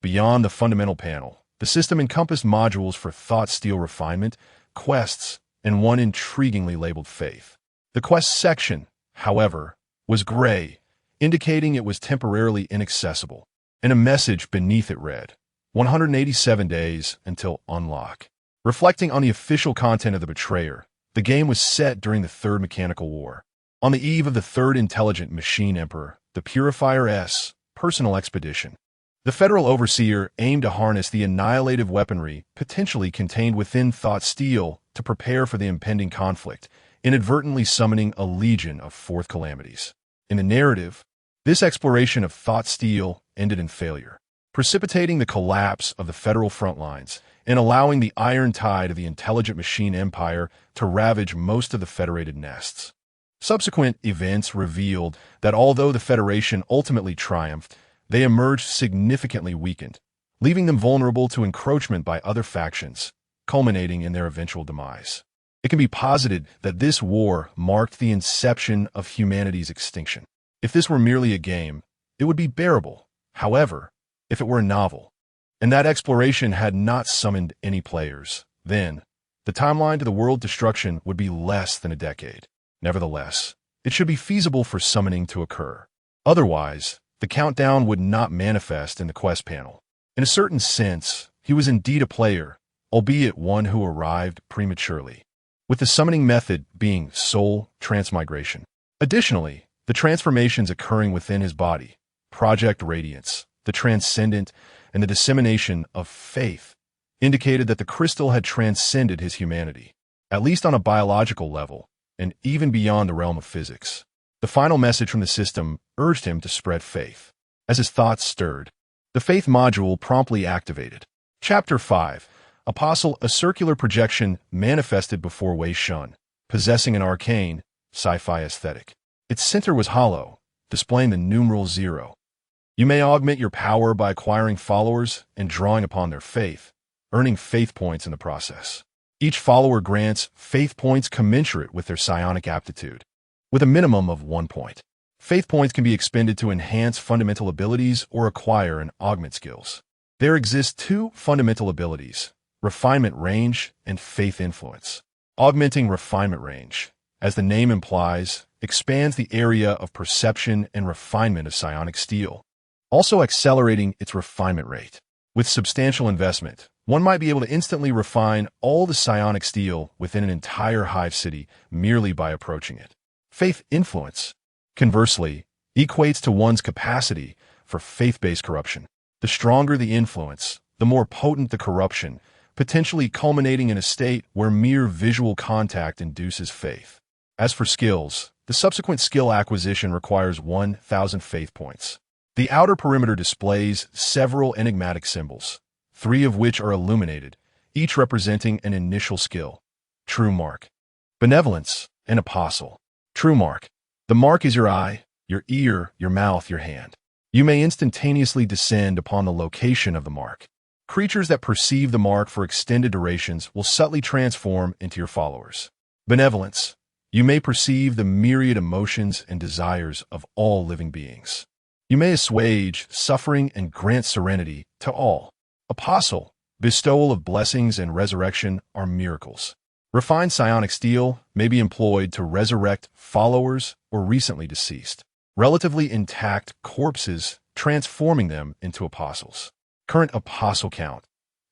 Beyond the fundamental panel, the system encompassed modules for thought steel refinement, quests, and one intriguingly labeled faith. The quest section, however, was gray, indicating it was temporarily inaccessible, and a message beneath it read, 187 days until unlock. Reflecting on the official content of the Betrayer, the game was set during the Third Mechanical War, on the eve of the Third Intelligent Machine Emperor, the Purifier S, personal expedition. The Federal Overseer aimed to harness the annihilative weaponry potentially contained within Thought Steel to prepare for the impending conflict, inadvertently summoning a legion of fourth calamities. In the narrative, this exploration of Thought Steel ended in failure, precipitating the collapse of the Federal front lines and allowing the iron tide of the Intelligent Machine Empire to ravage most of the Federated nests. Subsequent events revealed that although the Federation ultimately triumphed, they emerged significantly weakened, leaving them vulnerable to encroachment by other factions, culminating in their eventual demise. It can be posited that this war marked the inception of humanity's extinction. If this were merely a game, it would be bearable. However, if it were a novel, and that exploration had not summoned any players, then the timeline to the world destruction would be less than a decade. Nevertheless, it should be feasible for summoning to occur. Otherwise, the countdown would not manifest in the quest panel. In a certain sense, he was indeed a player, albeit one who arrived prematurely, with the summoning method being soul transmigration. Additionally, the transformations occurring within his body, Project Radiance, the Transcendent, and the dissemination of faith, indicated that the crystal had transcended his humanity, at least on a biological level, and even beyond the realm of physics. The final message from the system urged him to spread faith. As his thoughts stirred, the faith module promptly activated. Chapter 5. Apostle, a circular projection manifested before Wei Shen, possessing an arcane, sci-fi aesthetic. Its center was hollow, displaying the numeral 0. You may augment your power by acquiring followers and drawing upon their faith, earning faith points in the process. Each follower grants faith points commensurate with their psionic aptitude, with a minimum of 1 point. Faith points can be expended to enhance fundamental abilities or acquire and augment skills. There exist 2 fundamental abilities, refinement range and faith influence. Augmenting refinement range, as the name implies, expands the area of perception and refinement of psionic steel, also accelerating its refinement rate. With substantial investment, one might be able to instantly refine all the psionic steel within an entire hive city merely by approaching it. Faith influence, conversely, equates to one's capacity for faith-based corruption. The stronger the influence, the more potent the corruption, potentially culminating in a state where mere visual contact induces faith. As for skills, the subsequent skill acquisition requires 1,000 faith points. The outer perimeter displays several enigmatic symbols, 3 of which are illuminated, each representing an initial skill. True mark. Benevolence, an apostle. True mark. The mark is your eye, your ear, your mouth, your hand. You may instantaneously descend upon the location of the mark. Creatures that perceive the mark for extended durations will subtly transform into your followers. Benevolence. You may perceive the myriad emotions and desires of all living beings. You may assuage suffering and grant serenity to all. Apostle. Bestowal of blessings and resurrection are miracles. Refined psionic steel may be employed to resurrect followers or recently deceased, relatively intact corpses, transforming them into apostles. Current apostle count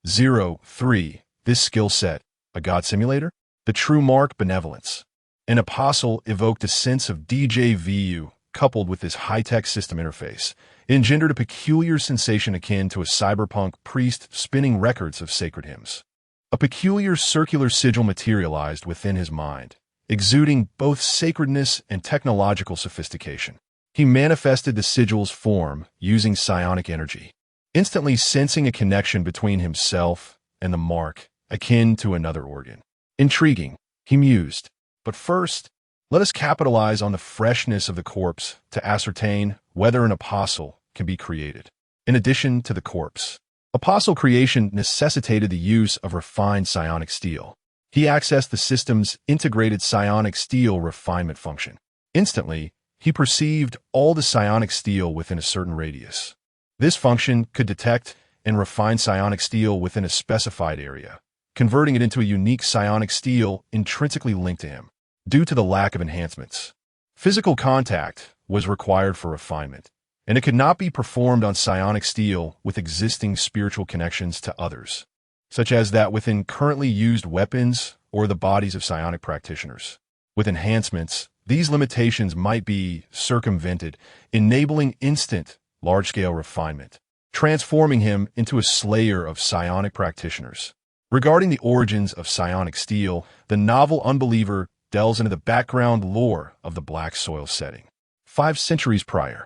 0, 3. This skill set, a god simulator? The true mark, benevolence. An apostle evoked a sense of DJVU coupled with this high-tech system interface. It engendered a peculiar sensation akin to a cyberpunk priest spinning records of sacred hymns. A peculiar circular sigil materialized within his mind, exuding both sacredness and technological sophistication. He manifested the sigil's form using psionic energy, instantly sensing a connection between himself and the mark, akin to another organ. Intriguing, he mused. But first, let us capitalize on the freshness of the corpse to ascertain whether an apostle can be created. In addition to the corpse, apostle creation necessitated the use of refined psionic steel. He accessed the system's integrated psionic steel refinement function. Instantly, he perceived all the psionic steel within a certain radius. This function could detect and refine psionic steel within a specified area, converting it into a unique psionic steel intrinsically linked to him. Due to the lack of enhancements, physical contact was required for refinement, and it could not be performed on psionic steel with existing spiritual connections to others, such as that within currently used weapons or the bodies of psionic practitioners. With enhancements, these limitations might be circumvented, enabling instant, large-scale refinement, transforming him into a slayer of psionic practitioners. Regarding the origins of psionic steel, the novel Unbeliever delves into the background lore of the black soil setting. 5 centuries prior,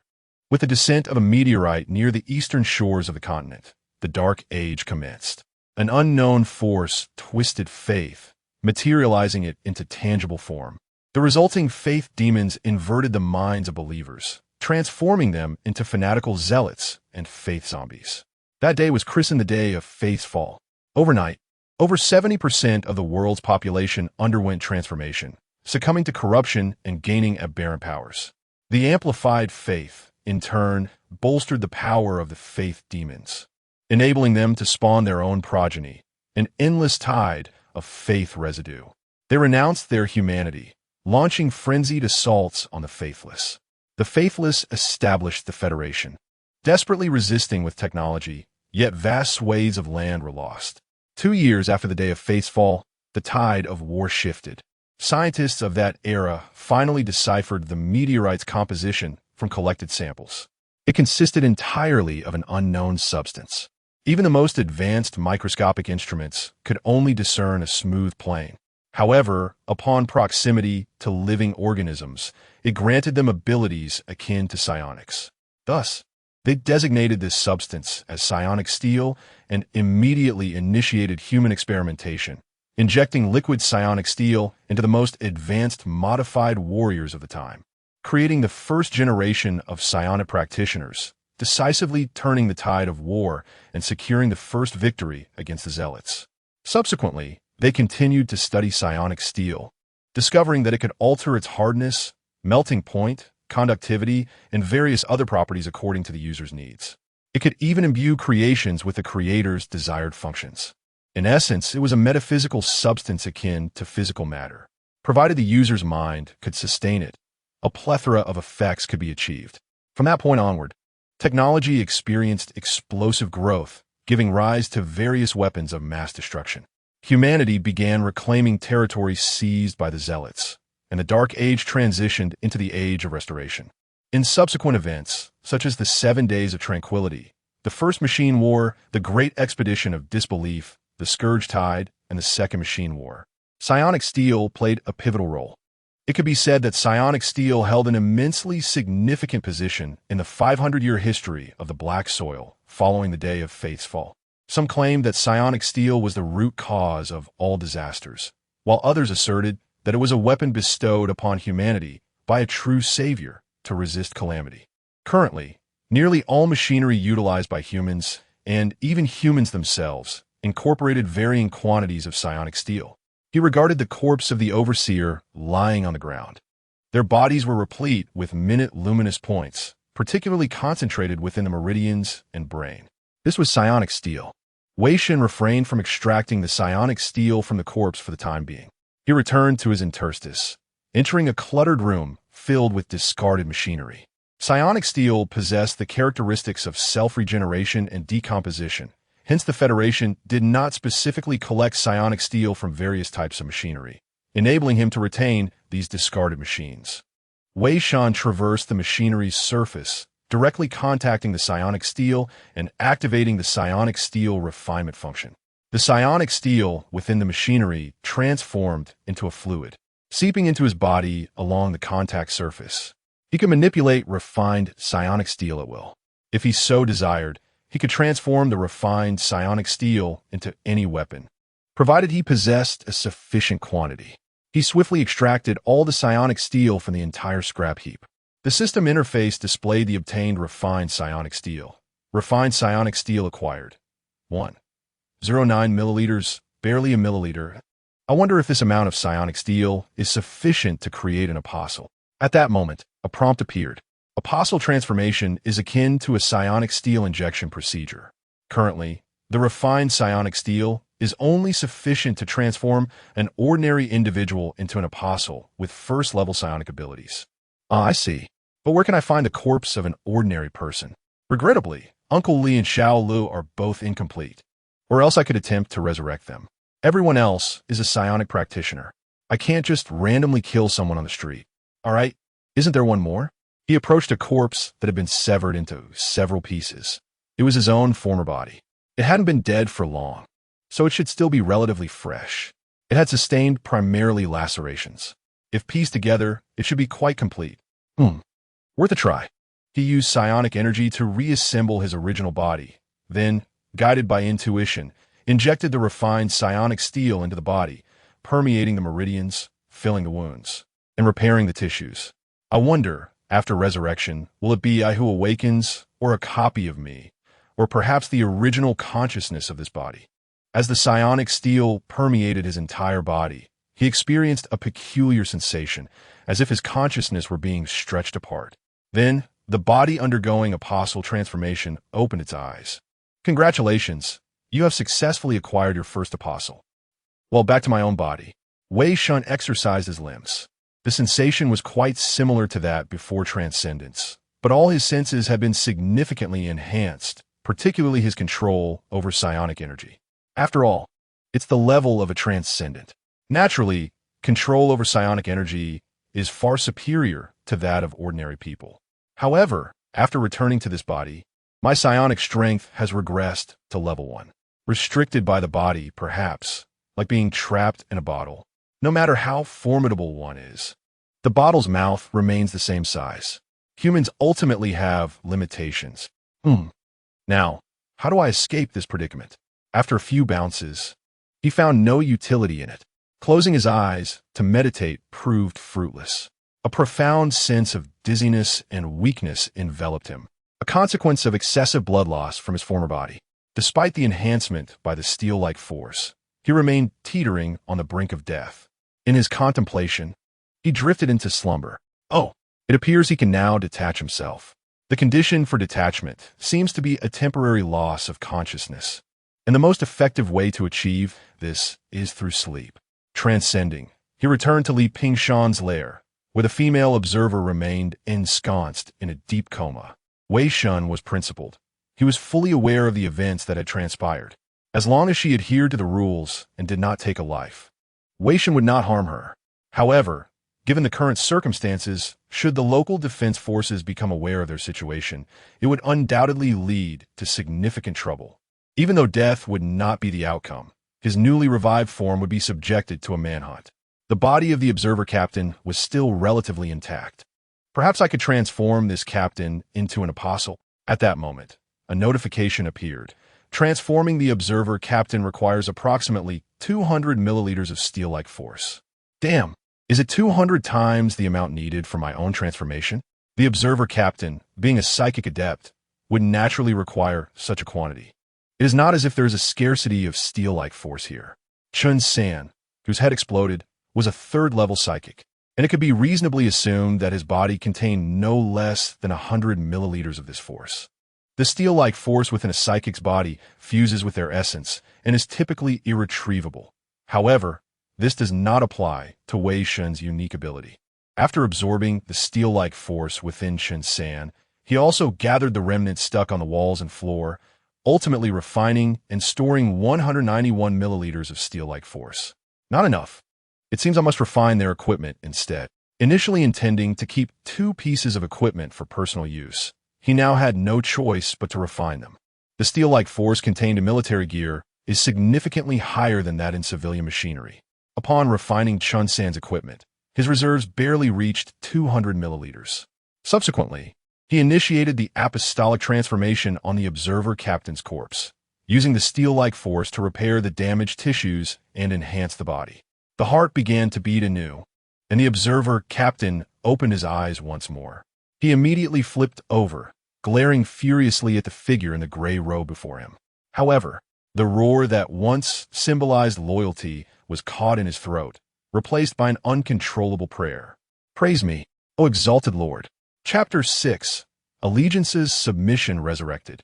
with the descent of a meteorite near the eastern shores of the continent, the Dark Age commenced. An unknown force twisted faith, materializing it into tangible form. The resulting faith demons inverted the minds of believers, transforming them into fanatical zealots and faith zombies. That day was christened the Day of Faith's Fall. Overnight, over 70% of the world's population underwent transformation, succumbing to corruption and gaining aberrant powers. The amplified faith, in turn, bolstered the power of the faith demons, enabling them to spawn their own progeny, an endless tide of faith residue. They renounced their humanity, launching frenzied assaults on the faithless. The faithless established the Federation, desperately resisting with technology, yet vast swathes of land were lost. 2 years after the Day of Faith's Fall, the tide of war shifted. Scientists of that era finally deciphered the meteorite's composition from collected samples. It consisted entirely of an unknown substance. Even the most advanced microscopic instruments could only discern a smooth plane. However, upon proximity to living organisms, it granted them abilities akin to psionics. Thus, they designated this substance as psionic steel and immediately initiated human experimentation, injecting liquid psionic steel into the most advanced modified warriors of the time, creating the first generation of psionic practitioners, decisively turning the tide of war and securing the first victory against the zealots. Subsequently, they continued to study psionic steel, discovering that it could alter its hardness, melting point, conductivity, and various other properties according to the user's needs. It could even imbue creations with the creator's desired functions. In essence, it was a metaphysical substance akin to physical matter. Provided the user's mind could sustain it, a plethora of effects could be achieved. From that point onward, technology experienced explosive growth, giving rise to various weapons of mass destruction. Humanity began reclaiming territory seized by the zealots, and the Dark Age transitioned into the Age of Restoration. In subsequent events, such as the 7 Days of Tranquility, the First Machine War, the Great Expedition of Disbelief, the Scourge Tide, and the Second Machine War, psionic steel played a pivotal role. It could be said that psionic steel held an immensely significant position in the 500-year history of the Black Soil following the Day of Faith's Fall. Some claimed that psionic steel was the root cause of all disasters, while others asserted that it was a weapon bestowed upon humanity by a true savior to resist calamity. Currently, nearly all machinery utilized by humans, and even humans themselves, incorporated varying quantities of psionic steel. He regarded the corpse of the overseer lying on the ground. Their bodies were replete with minute luminous points, particularly concentrated within the meridians and brain. This was psionic steel. Wei Shen refrained from extracting the psionic steel from the corpse for the time being. He returned to his interstice, entering a cluttered room filled with discarded machinery. Psionic steel possessed the characteristics of self-regeneration and decomposition. Hence, the Federation did not specifically collect psionic steel from various types of machinery, enabling him to retain these discarded machines. Wei Shen traversed the machinery's surface, directly contacting the psionic steel and activating the psionic steel refinement function. The psionic steel within the machinery transformed into a fluid, seeping into his body along the contact surface. He could manipulate refined psionic steel at will. If he so desired, he could transform the refined psionic steel into any weapon, provided he possessed a sufficient quantity. He swiftly extracted all the psionic steel from the entire scrap heap. The system interface displayed the obtained refined psionic steel. Refined psionic steel acquired. 1.09 milliliters, barely a milliliter. I wonder if this amount of psionic steel is sufficient to create an apostle. At that moment, a prompt appeared. Apostle transformation is akin to a psionic steel injection procedure. Currently, the refined psionic steel is only sufficient to transform an ordinary individual into an apostle with first-level psionic abilities. I see. But where can I find the corpse of an ordinary person? Regrettably, Uncle Li and Xiao Lu are both incomplete, or else I could attempt to resurrect them. Everyone else is a psionic practitioner. I can't just randomly kill someone on the street. All right, isn't there one more? He approached a corpse that had been severed into several pieces. It was his own former body. It hadn't been dead for long, so it should still be relatively fresh. It had sustained primarily lacerations. If pieced together, it should be quite complete. Worth a try. He used psionic energy to reassemble his original body, then, guided by intuition, injected the refined psionic steel into the body, permeating the meridians, filling the wounds, and repairing the tissues. I wonder, after resurrection, will it be I who awakens, or a copy of me, or perhaps the original consciousness of this body? As the psionic steel permeated his entire body, he experienced a peculiar sensation, as if his consciousness were being stretched apart. Then, the body undergoing apostle transformation opened its eyes. Congratulations, you have successfully acquired your first apostle. Well, back to my own body. Wei Shen exercised his limbs. The sensation was quite similar to that before transcendence, but all his senses had been significantly enhanced, particularly his control over psionic energy. After all, it's the level of a transcendent. Naturally, control over psionic energy is far superior to that of ordinary people. However, after returning to this body, my psionic strength has regressed to level 1. Restricted by the body, perhaps, like being trapped in a bottle. No matter how formidable one is, the bottle's mouth remains the same size. Humans ultimately have limitations. Now, how do I escape this predicament? After a few bounces, he found no utility in it. Closing his eyes to meditate proved fruitless. A profound sense of dizziness and weakness enveloped him, a consequence of excessive blood loss from his former body. Despite the enhancement by the steel-like force, he remained teetering on the brink of death. In his contemplation, he drifted into slumber. Oh, it appears he can now detach himself. The condition for detachment seems to be a temporary loss of consciousness, and the most effective way to achieve this is through sleep. Transcending, he returned to Li Pingshan's lair, where the female observer remained ensconced in a deep coma. Wei Shen was principled. He was fully aware of the events that had transpired. As long as she adhered to the rules and did not take a life, Wei Shen would not harm her. However, given the current circumstances, should the local defense forces become aware of their situation, it would undoubtedly lead to significant trouble. Even though death would not be the outcome, his newly revived form would be subjected to a manhunt. The body of the observer captain was still relatively intact. Perhaps I could transform this captain into an apostle. At that moment, a notification appeared. Transforming the observer captain requires approximately 200 milliliters of steel-like force. Damn, is it 200 times the amount needed for my own transformation? The observer captain, being a psychic adept, would naturally require such a quantity. It is not as if there is a scarcity of steel-like force here. Chun San, whose head exploded, was a third-level psychic, and it could be reasonably assumed that his body contained no less than 100 milliliters of this force. The steel-like force within a psychic's body fuses with their essence and is typically irretrievable. However, this does not apply to Wei Shen's unique ability. After absorbing the steel-like force within Chun San, he also gathered the remnants stuck on the walls and floor, ultimately refining and storing 191 milliliters of steel-like force. Not enough. It seems I must refine their equipment instead. Initially intending to keep 2 pieces of equipment for personal use, he now had no choice but to refine them. The steel-like force contained in military gear is significantly higher than that in civilian machinery. Upon refining Chun San's equipment, his reserves barely reached 200 milliliters. Subsequently, he initiated the apostolic transformation on the observer captain's corpse, using the steel-like force to repair the damaged tissues and enhance the body. The heart began to beat anew, and the observer captain opened his eyes once more. He immediately flipped over, glaring furiously at the figure in the gray robe before him. However, the roar that once symbolized loyalty was caught in his throat, replaced by an uncontrollable prayer. Praise me, O exalted Lord. Chapter 6. Allegiance's Submission Resurrected.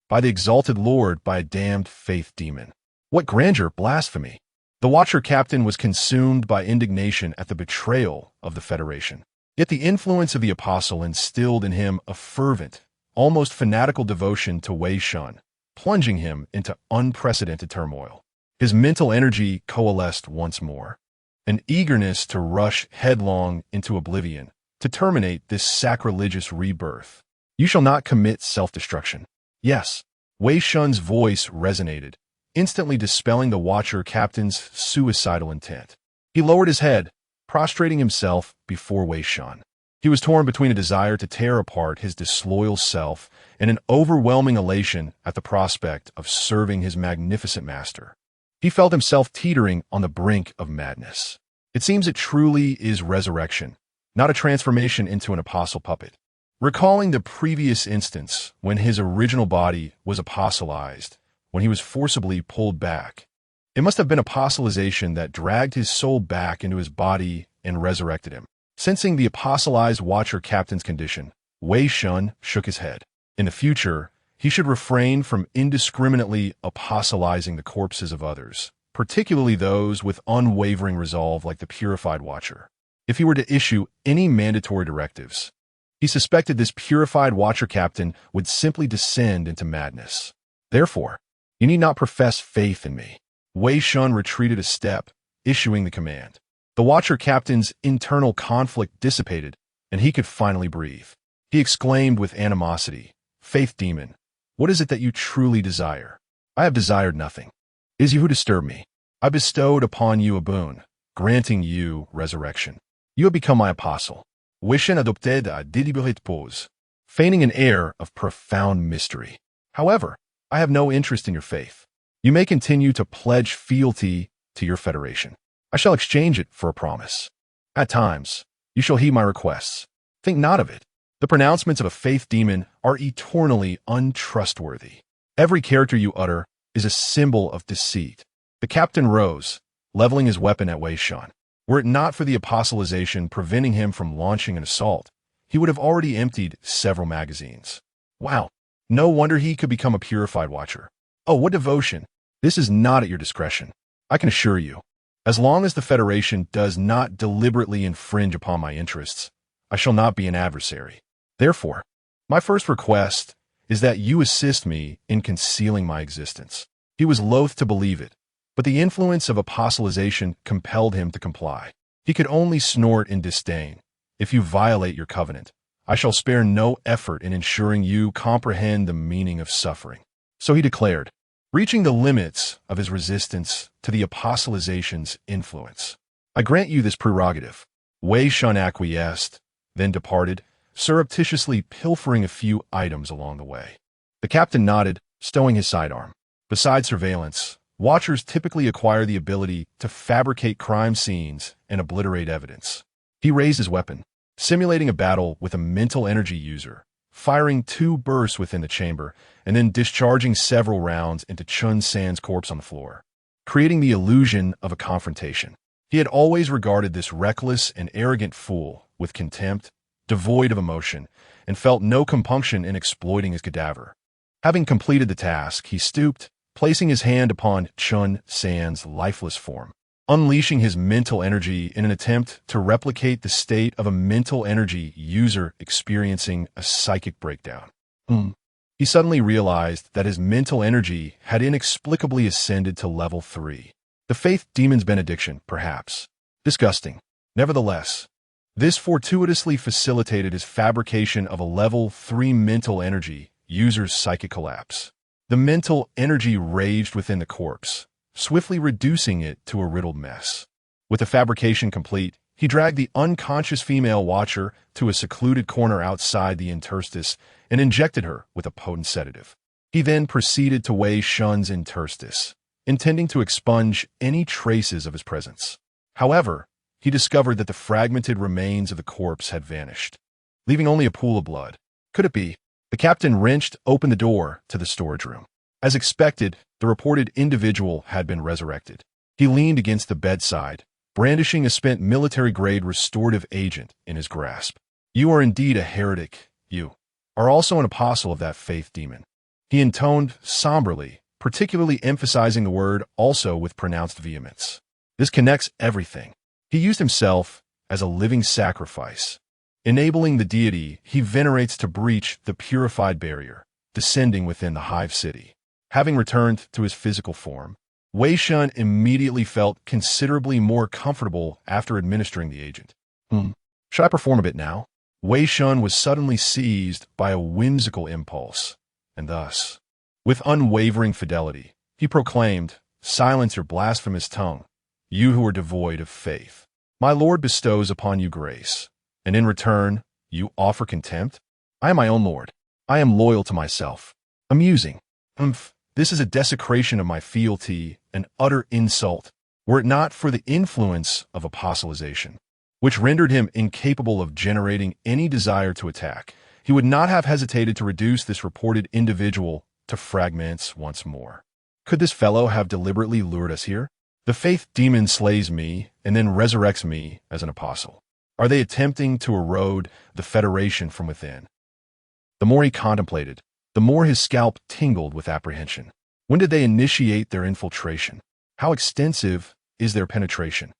By the exalted Lord, by a damned faith demon. What grandeur, blasphemy! The Watcher captain was consumed by indignation at the betrayal of the Federation. Yet the influence of the apostle instilled in him a fervent, almost fanatical devotion to Wei Shen, plunging him into unprecedented turmoil. His mental energy coalesced once more, an eagerness to rush headlong into oblivion, to terminate this sacrilegious rebirth. You shall not commit self-destruction. Yes, Wei Shen's voice resonated, instantly dispelling the Watcher captain's suicidal intent. He lowered his head, prostrating himself before Wei Shen. He was torn between a desire to tear apart his disloyal self and an overwhelming elation at the prospect of serving his magnificent master. He felt himself teetering on the brink of madness. It seems it truly is resurrection, not a transformation into an apostle puppet. Recalling the previous instance when his original body was apostolized, when he was forcibly pulled back, it must have been apostolization that dragged his soul back into his body and resurrected him. Sensing the apostolized Watcher captain's condition, Wei Shen shook his head. In the future, he should refrain from indiscriminately apostolizing the corpses of others, particularly those with unwavering resolve like the purified Watcher. If he were to issue any mandatory directives, he suspected this purified Watcher captain would simply descend into madness. Therefore, you need not profess faith in me. Wei Shen retreated a step, issuing the command. The Watcher captain's internal conflict dissipated, and he could finally breathe. He exclaimed with animosity, Faith demon, what is it that you truly desire? I have desired nothing. It is you who disturb me. I bestowed upon you a boon, granting you resurrection. You have become my apostle. Wei Shen adopted a deliberate pose, feigning an air of profound mystery. However, I have no interest in your faith. You may continue to pledge fealty to your Federation. I shall exchange it for a promise. At times, you shall heed my requests. Think not of it. The pronouncements of a faith demon are eternally untrustworthy. Every character you utter is a symbol of deceit. The captain rose, leveling his weapon at Wei Shen. Were it not for the apostolization preventing him from launching an assault, he would have already emptied several magazines. Wow, no wonder he could become a purified Watcher. Oh, what devotion! This is not at your discretion. I can assure you, as long as the Federation does not deliberately infringe upon my interests, I shall not be an adversary. Therefore, my first request is that you assist me in concealing my existence. He was loath to believe it, but the influence of apostolization compelled him to comply. He could only snort in disdain. If you violate your covenant, I shall spare no effort in ensuring you comprehend the meaning of suffering. So he declared, reaching the limits of his resistance to the apostolization's influence. I grant you this prerogative. Wei Shen acquiesced, then departed, surreptitiously pilfering a few items along the way. The captain nodded, stowing his sidearm. Besides surveillance, watchers typically acquire the ability to fabricate crime scenes and obliterate evidence. He raised his weapon, simulating a battle with a mental energy user, firing 2 bursts within the chamber and then discharging several rounds into Chun San's corpse on the floor, creating the illusion of a confrontation. He had always regarded this reckless and arrogant fool with contempt, devoid of emotion, and felt no compunction in exploiting his cadaver. Having completed the task, he stooped, placing his hand upon Chun San's lifeless form, unleashing his mental energy in an attempt to replicate the state of a mental energy user experiencing a psychic breakdown. He suddenly realized that his mental energy had inexplicably ascended to level 3. The faith demon's benediction, perhaps. Disgusting. Nevertheless, this fortuitously facilitated his fabrication of a level 3 mental energy user's psychic collapse. The mental energy raged within the corpse, swiftly reducing it to a riddled mess. With the fabrication complete, he dragged the unconscious female watcher to a secluded corner outside the interstice and injected her with a potent sedative. He then proceeded to Wei Shen's interstice, intending to expunge any traces of his presence. However, he discovered that the fragmented remains of the corpse had vanished, leaving only a pool of blood. Could it be? The captain wrenched open the door to the storage room. As expected, the reported individual had been resurrected. He leaned against the bedside, brandishing a spent military-grade restorative agent in his grasp. You are indeed a heretic. You are also an apostle of that faith demon. He intoned somberly, particularly emphasizing the word also with pronounced vehemence. This connects everything. He used himself as a living sacrifice, enabling the deity he venerates to breach the purified barrier, descending within the hive city. Having returned to his physical form, Wei Shen immediately felt considerably more comfortable after administering the agent. Should I perform a bit now? Wei Shen was suddenly seized by a whimsical impulse, and thus, with unwavering fidelity, he proclaimed, "Silence your blasphemous tongue, you who are devoid of faith. My Lord bestows upon you grace, and in return, you offer contempt? I am my own Lord. I am loyal to myself." Amusing. This is a desecration of my fealty, an utter insult, were it not for the influence of apostolization, which rendered him incapable of generating any desire to attack. He would not have hesitated to reduce this reported individual to fragments once more. Could this fellow have deliberately lured us here? The faith demon slays me and then resurrects me as an apostle. Are they attempting to erode the Federation from within? The more he contemplated, the more his scalp tingled with apprehension. When did they initiate their infiltration? How extensive is their penetration?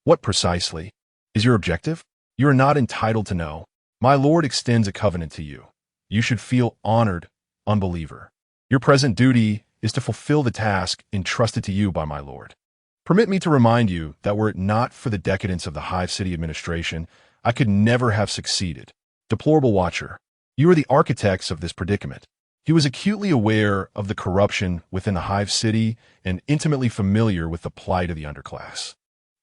What precisely is your objective? You are not entitled to know. My Lord extends a covenant to you. You should feel honored, unbeliever. Your present duty is to fulfill the task entrusted to you by my Lord. Permit me to remind you that were it not for the decadence of the Hive City administration, I could never have succeeded. Deplorable watcher, you are the architects of this predicament. He was acutely aware of the corruption within the Hive City and intimately familiar with the plight of the underclass.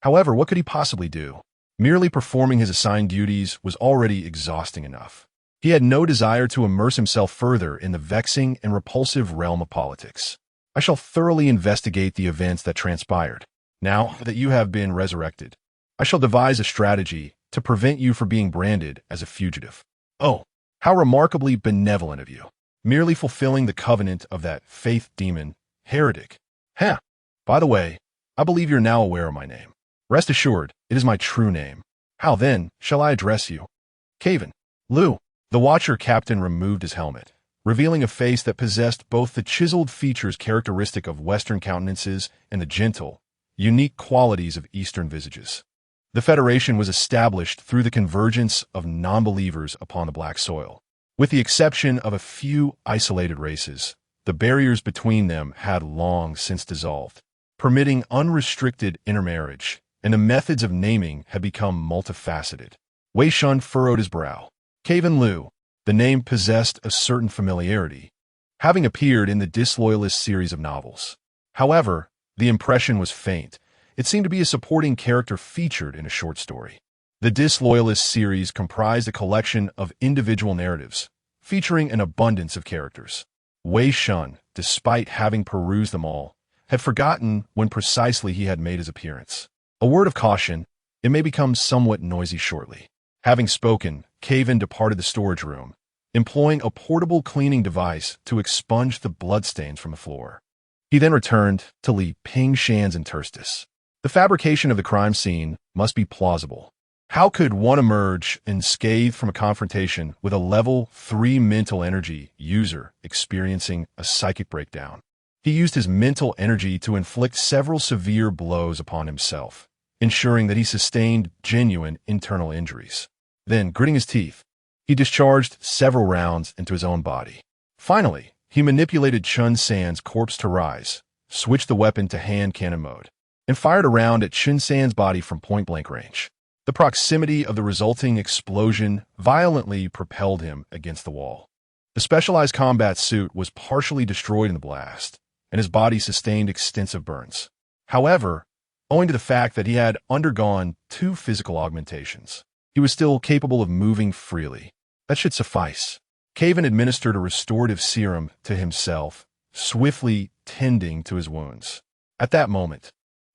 However, what could he possibly do? Merely performing his assigned duties was already exhausting enough. He had no desire to immerse himself further in the vexing and repulsive realm of politics. I shall thoroughly investigate the events that transpired. Now that you have been resurrected, I shall devise a strategy to prevent you from being branded as a fugitive. Oh, how remarkably benevolent of you. Merely fulfilling the covenant of that faith demon, heretic. By the way, I believe you're now aware of my name. Rest assured, it is my true name. How then shall I address you? Caven. Lu. The watcher captain removed his helmet, revealing a face that possessed both the chiseled features characteristic of Western countenances and the gentle, unique qualities of Eastern visages. The Federation was established through the convergence of non-believers upon the black soil. With the exception of a few isolated races, the barriers between them had long since dissolved, permitting unrestricted intermarriage, and the methods of naming had become multifaceted. Wei Shen furrowed his brow. Caven Lu, the name possessed a certain familiarity, having appeared in the Disloyalist series of novels. However, the impression was faint. It seemed to be a supporting character featured in a short story. The Disloyalist series comprised a collection of individual narratives, featuring an abundance of characters. Wei Shen, despite having perused them all, had forgotten when precisely he had made his appearance. A word of caution, it may become somewhat noisy shortly. Having spoken, Caven departed the storage room, employing a portable cleaning device to expunge the bloodstains from the floor. He then returned to Li Pingshan's interstice. The fabrication of the crime scene must be plausible. How could one emerge unscathed from a confrontation with a level 3 mental energy user experiencing a psychic breakdown? He used his mental energy to inflict several severe blows upon himself, ensuring that he sustained genuine internal injuries. Then, gritting his teeth, he discharged several rounds into his own body. Finally, he manipulated Chun San's corpse to rise, switched the weapon to hand cannon mode, and fired a round at Chun San's body from point-blank range. The proximity of the resulting explosion violently propelled him against the wall. The specialized combat suit was partially destroyed in the blast, and his body sustained extensive burns. However, owing to the fact that he had undergone 2 physical augmentations, he was still capable of moving freely. That should suffice. Caven administered a restorative serum to himself, swiftly tending to his wounds. At that moment,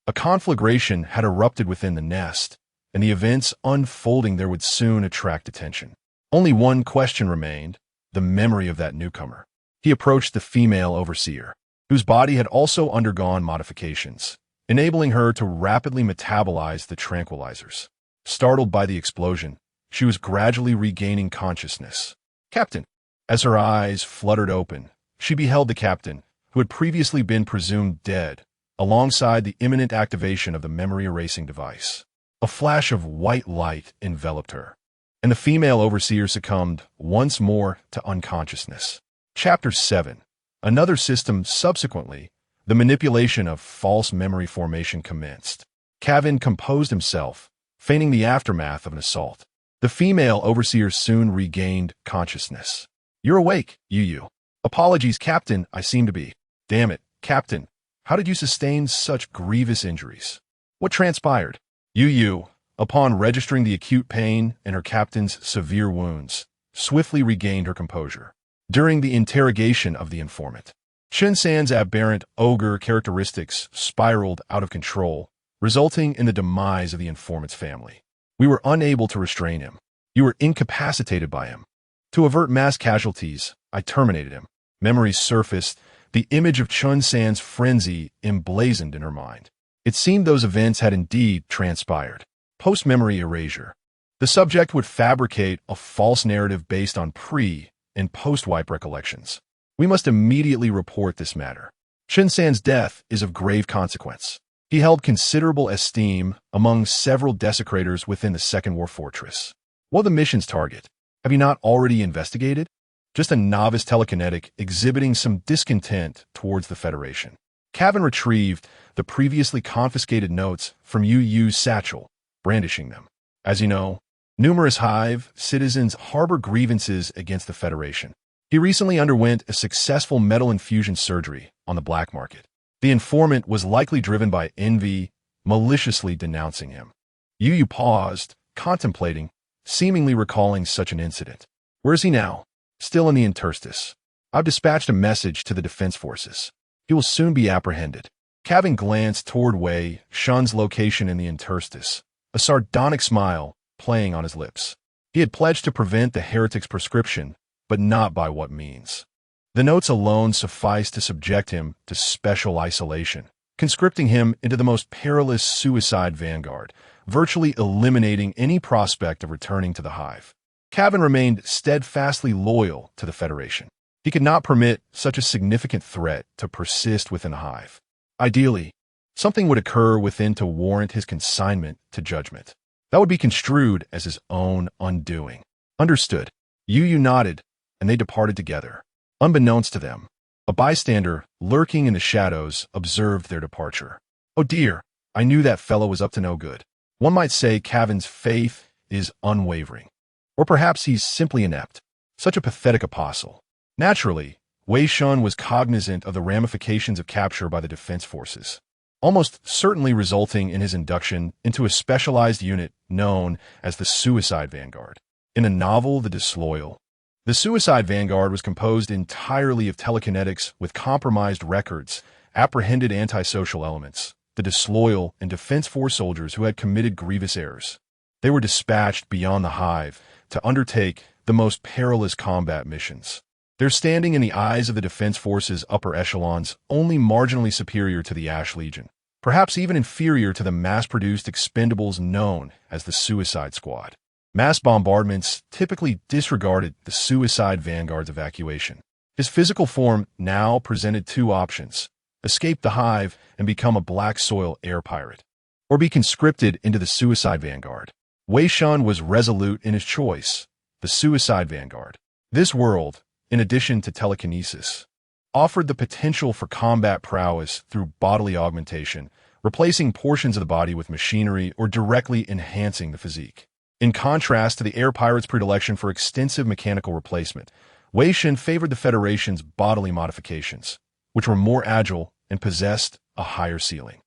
a conflagration had erupted within the nest, and the events unfolding there would soon attract attention. Only one question remained, the memory of that newcomer. He approached the female overseer, whose body had also undergone modifications, enabling her to rapidly metabolize the tranquilizers. Startled by the explosion, she was gradually regaining consciousness. "Captain!" As her eyes fluttered open, she beheld the captain, who had previously been presumed dead, alongside the imminent activation of the memory-erasing device. A flash of white light enveloped her, and the female overseer succumbed once more to unconsciousness. Chapter 7. Another system subsequently, the manipulation of false memory formation commenced. Caven composed himself, feigning the aftermath of an assault. The female overseer soon regained consciousness. "You're awake, Yu. Apologies, Captain, I seem to be." "Damn it, Captain. How did you sustain such grievous injuries?" "What transpired?" Yu, upon registering the acute pain and her captain's severe wounds, swiftly regained her composure. During the interrogation of the informant, Chun San's aberrant ogre characteristics spiraled out of control, resulting in the demise of the informant's family. "We were unable to restrain him. You were incapacitated by him. To avert mass casualties, I terminated him." Memories surfaced, the image of Chun San's frenzy emblazoned in her mind. It seemed those events had indeed transpired. Post-memory erasure. The subject would fabricate a false narrative based on pre- and post-wipe recollections. "We must immediately report this matter. Chun San's death is of grave consequence. He held considerable esteem among several desecrators within the Second War Fortress. What the mission's target? Have you not already investigated?" "Just a novice telekinetic exhibiting some discontent towards the Federation." Caven retrieved the previously confiscated notes from Yu's satchel, brandishing them. "As you know, numerous Hive citizens harbor grievances against the Federation. He recently underwent a successful metal infusion surgery on the black market. The informant was likely driven by envy, maliciously denouncing him." Yu paused, contemplating, seemingly recalling such an incident. "Where is he now?" "Still in the interstice. I've dispatched a message to the defense forces. He will soon be apprehended." Caven glanced toward Wei Shen's location in the interstice, a sardonic smile playing on his lips. He had pledged to prevent the heretic's prescription, but not by what means. The notes alone sufficed to subject him to special isolation, conscripting him into the most perilous suicide vanguard, virtually eliminating any prospect of returning to the Hive. Caven remained steadfastly loyal to the Federation. He could not permit such a significant threat to persist within the Hive. Ideally, something would occur within to warrant his consignment to judgment. That would be construed as his own undoing. "Understood." Yu nodded, and they departed together. Unbeknownst to them, a bystander lurking in the shadows observed their departure. "Oh dear, I knew that fellow was up to no good." One might say Caven's faith is unwavering. Or perhaps he's simply inept. Such a pathetic apostle. Naturally, Wei Shen was cognizant of the ramifications of capture by the defense forces, almost certainly resulting in his induction into a specialized unit known as the Suicide Vanguard. In the novel The Disloyal, The Suicide Vanguard was composed entirely of telekinetics with compromised records, apprehended antisocial elements, the disloyal and Defense Force soldiers who had committed grievous errors. They were dispatched beyond the hive to undertake the most perilous combat missions. Their standing in the eyes of the Defense Force's upper echelons only marginally superior to the Ash Legion, perhaps even inferior to the mass-produced expendables known as the Suicide Squad. Mass bombardments typically disregarded the Suicide Vanguard's evacuation. His physical form now presented two options: escape the hive and become a black soil air pirate, or be conscripted into the Suicide Vanguard. Wei Shen was resolute in his choice: the Suicide Vanguard. This world, in addition to telekinesis, offered the potential for combat prowess through bodily augmentation, replacing portions of the body with machinery or directly enhancing the physique. In contrast to the air pirate's predilection for extensive mechanical replacement, Wei Shen favored the Federation's bodily modifications, which were more agile and possessed a higher ceiling.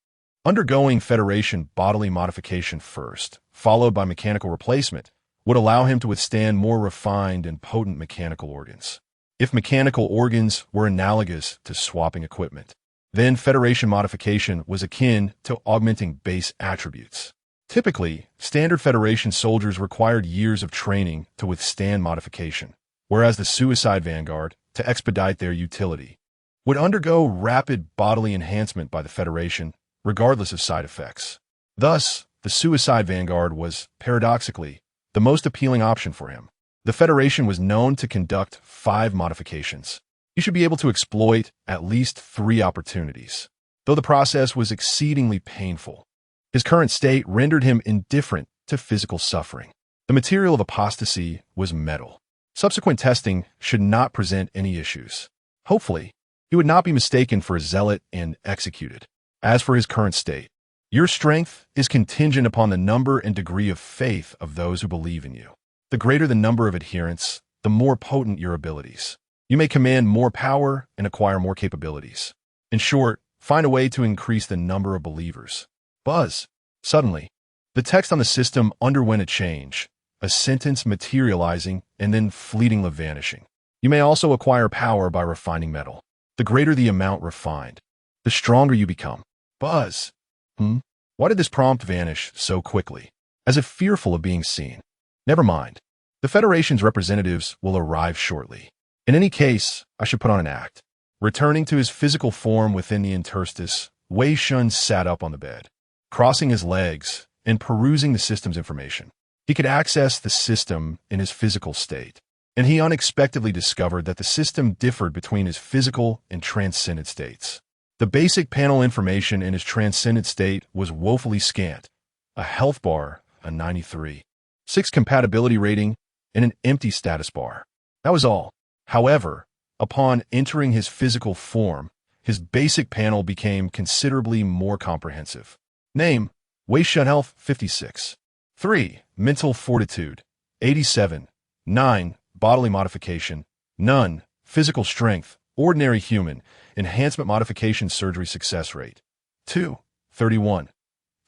Undergoing Federation bodily modification first, followed by mechanical replacement, would allow him to withstand more refined and potent mechanical organs. If mechanical organs were analogous to swapping equipment, then Federation modification was akin to augmenting base attributes. Typically, standard Federation soldiers required years of training to withstand modification, whereas the Suicide Vanguard, to expedite their utility, would undergo rapid bodily enhancement by the Federation, regardless of side effects. Thus, the Suicide Vanguard was, paradoxically, the most appealing option for him. The Federation was known to conduct 5 modifications. You should be able to exploit at least 3 opportunities, though the process was exceedingly painful. His current state rendered him indifferent to physical suffering. The material of apostasy was metal. Subsequent testing should not present any issues. Hopefully, he would not be mistaken for a zealot and executed. As for his current state, your strength is contingent upon the number and degree of faith of those who believe in you. The greater the number of adherents, the more potent your abilities. You may command more power and acquire more capabilities. In short, find a way to increase the number of believers. Buzz. Suddenly, the text on the system underwent a change, a sentence materializing and then fleetingly vanishing. You may also acquire power by refining metal. The greater the amount refined, the stronger you become. Buzz. Why did this prompt vanish so quickly? As if fearful of being seen. Never mind. The Federation's representatives will arrive shortly. In any case, I should put on an act. Returning to his physical form within the interstice, Wei Shen sat up on the bed, crossing his legs and perusing the system's information. He could access the system in his physical state, and he unexpectedly discovered that the system differed between his physical and transcendent states. The basic panel information in his transcendent state was woefully scant: a health bar, a 93, 6 compatibility rating, and an empty status bar. That was all. However, upon entering his physical form, his basic panel became considerably more comprehensive. Name: Wei Shen. Health 56. 3. Mental fortitude 87. 9. Bodily modification none. Physical strength ordinary human. Enhancement modification surgery success rate 2. 31.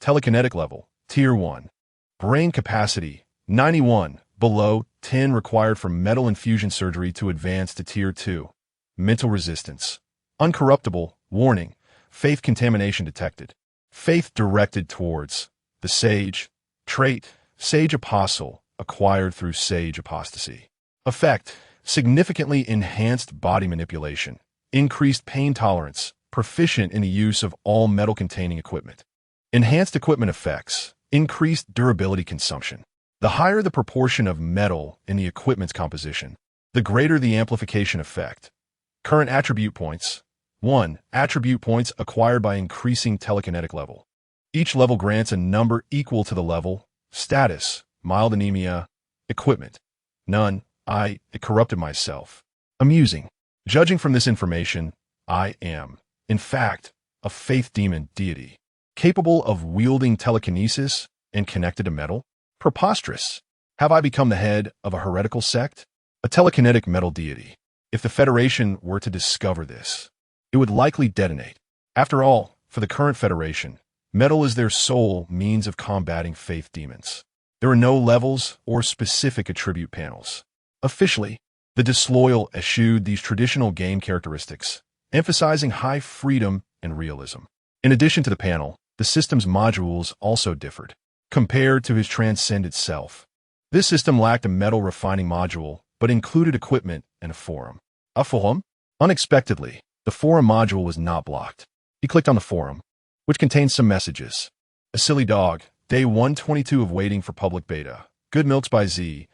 Telekinetic level Tier 1. Brain capacity 91. Below 10 required for metal infusion surgery to advance to Tier 2. Mental resistance uncorruptible. Warning: faith contamination detected. Faith directed towards the Sage. Trait: Sage Apostle, acquired through Sage Apostasy. Effect: significantly enhanced body manipulation, increased pain tolerance, proficient in the use of all metal-containing equipment. Enhanced equipment effects: increased durability consumption. The higher the proportion of metal in the equipment's composition, the greater the amplification effect. Current attribute points: 1. Attribute points acquired by increasing telekinetic level. Each level grants a number equal to the level. Status: mild anemia. Equipment: none. It corrupted myself. Amusing. Judging from this information, I am, in fact, a faith demon deity, capable of wielding telekinesis and connected to metal. Preposterous. Have I become the head of a heretical sect? A telekinetic metal deity. If the Federation were to discover this, it would likely detonate. After all, for the current Federation, metal is their sole means of combating faith demons. There are no levels or specific attribute panels. Officially, The disloyal eschewed these traditional game characteristics, emphasizing high freedom and realism. In addition to the panel, the system's modules also differed, compared to his transcendent self. This system lacked a metal refining module, but included equipment and a forum. A forum? Unexpectedly, the forum module was not blocked. He clicked on the forum, which contained some messages. A silly dog. Day 122 of waiting for public beta. Good Milks by Z.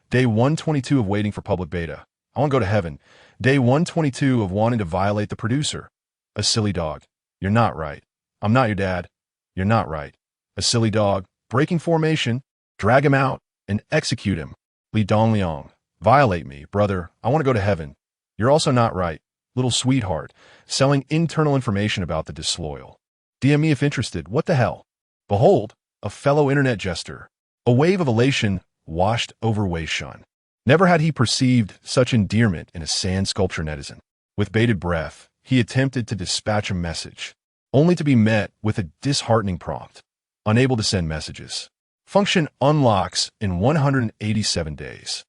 Day 122 of waiting for public beta. I want to go to heaven. Day 122 of wanting to violate the producer. A silly dog. You're not right. I'm not your dad. You're not right. A silly dog. Breaking formation. Drag him out and execute him. Li Dongliang. Violate me, brother. I want to go to heaven. You're also not right. Little sweetheart. Selling internal information about the disloyal. DM me if interested. What the hell? Behold, a fellow internet jester. A wave of elation washed over Wei Shen. Never had he perceived such endearment in a sand sculpture netizen. With bated breath, he attempted to dispatch a message, only to be met with a disheartening prompt. Unable to send messages. Function unlocks in 187 days.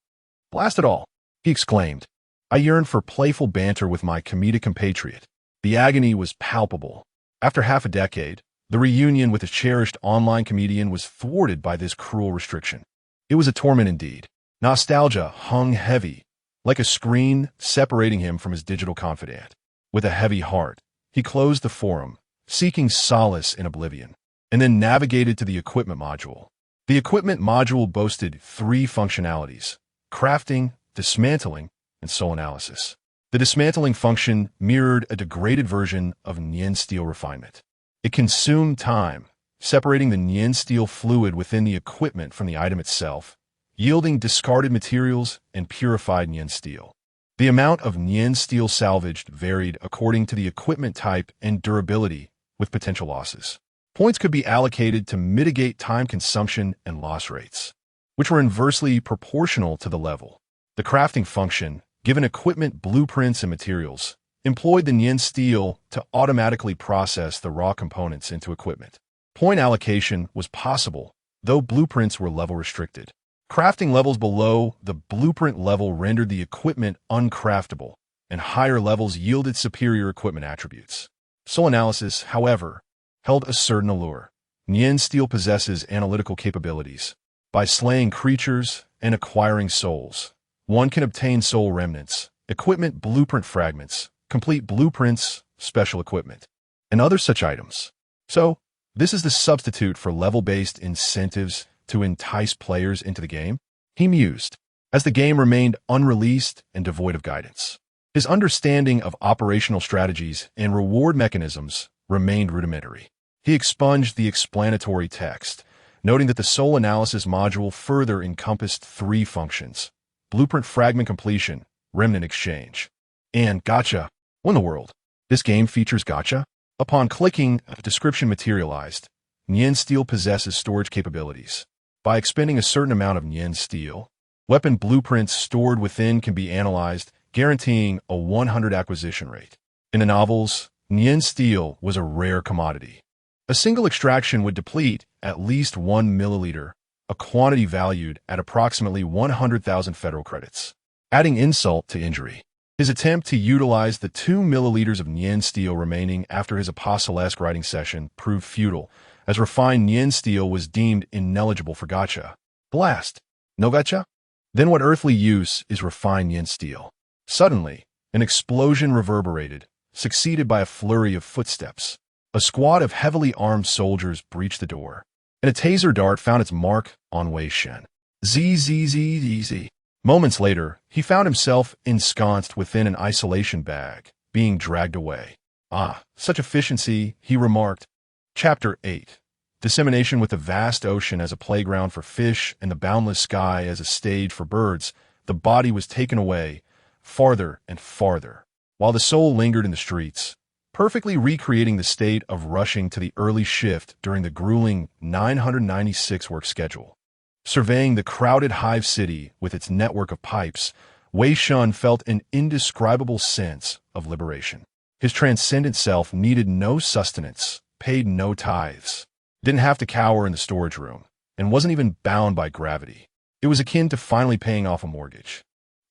Blast it all, he exclaimed. I yearned for playful banter with my comedic compatriot. The agony was palpable. After half a decade, the reunion with his cherished online comedian was thwarted by this cruel restriction. It was a torment indeed. Nostalgia hung heavy, like a screen separating him from his digital confidant. With a heavy heart, he closed the forum, seeking solace in oblivion, and then navigated to the equipment module. The equipment module boasted 3 functionalities: crafting, dismantling, and soul analysis. The dismantling function mirrored a degraded version of Nian steel refinement. It consumed time, separating the Nian steel fluid within the equipment from the item itself, yielding discarded materials and purified Nian steel. The amount of Nian steel salvaged varied according to the equipment type and durability, with potential losses. Points could be allocated to mitigate time consumption and loss rates, which were inversely proportional to the level. The crafting function, given equipment blueprints and materials, employed the Nian steel to automatically process the raw components into equipment. Point allocation was possible, though blueprints were level restricted. Crafting levels below the blueprint level rendered the equipment uncraftable, and higher levels yielded superior equipment attributes. Soul analysis, however, held a certain allure. Nian steel possesses analytical capabilities. By slaying creatures and acquiring souls, one can obtain soul remnants, equipment blueprint fragments, complete blueprints, special equipment, and other such items. So, this is the substitute for level-based incentives to entice players into the game, he mused, as the game remained unreleased and devoid of guidance. His understanding of operational strategies and reward mechanisms remained rudimentary. He expunged the explanatory text, noting that the soul analysis module further encompassed 3 functions: blueprint fragment completion, remnant exchange, and gacha. What in the world? This game features gacha? Upon clicking, a description materialized. Nian steel possesses storage capabilities. By expending a certain amount of Nian steel, weapon blueprints stored within can be analyzed, guaranteeing a 100 acquisition rate. In the novels, Nian steel was a rare commodity. A single extraction would deplete at least 1 milliliter, a quantity valued at approximately 100,000 federal credits. Adding insult to injury, his attempt to utilize the 2 milliliters of Nian steel remaining after his apostolesque writing session proved futile, as refined Nian steel was deemed ineligible for gacha. Blast! No gacha? Then what earthly use is refined Nian steel? Suddenly, an explosion reverberated, succeeded by a flurry of footsteps. A squad of heavily armed soldiers breached the door, and a taser dart found its mark on Wei Shen. Z. Moments later, he found himself ensconced within an isolation bag, being dragged away. Ah, such efficiency, he remarked. Chapter 8. Dissemination. With the vast ocean as a playground for fish and the boundless sky as a stage for birds, the body was taken away, farther and farther, while the soul lingered in the streets, perfectly recreating the state of rushing to the early shift during the grueling 996 work schedule. Surveying the crowded hive city with its network of pipes, Wei Shen felt an indescribable sense of liberation. His transcendent self needed no sustenance, paid no tithes, didn't have to cower in the storage room, and wasn't even bound by gravity. It was akin to finally paying off a mortgage.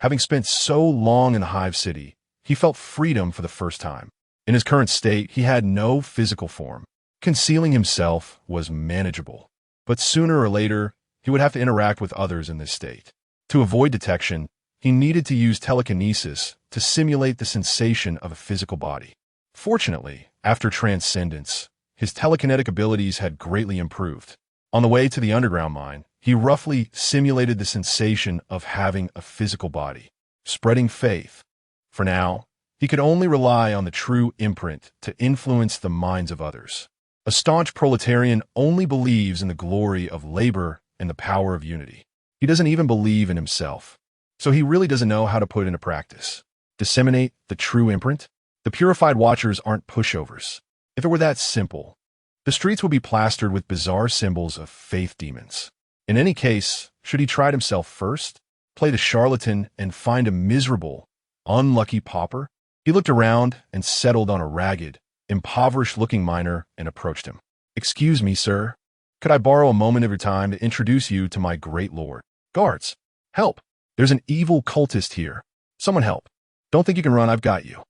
Having spent so long in the Hive City, he felt freedom for the first time. In his current state, he had no physical form. Concealing himself was manageable. But sooner or later, he would have to interact with others in this state. To avoid detection, he needed to use telekinesis to simulate the sensation of a physical body. Fortunately, after transcendence, his telekinetic abilities had greatly improved. On the way to the underground mine, he roughly simulated the sensation of having a physical body, spreading faith. For now, he could only rely on the true imprint to influence the minds of others. A staunch proletarian only believes in the glory of labor and the power of unity. He doesn't even believe in himself, so he really doesn't know how to put it into practice. Disseminate the true imprint? The purified watchers aren't pushovers. If it were that simple, the streets would be plastered with bizarre symbols of faith demons. In any case, should he try it himself first? Play the charlatan and find a miserable, unlucky pauper? He looked around and settled on a ragged, impoverished-looking miner and approached him. "Excuse me, sir. Could I borrow a moment of your time to introduce you to my great lord? Guards, help! There's an evil cultist here. Someone help. Don't think you can run, I've got you."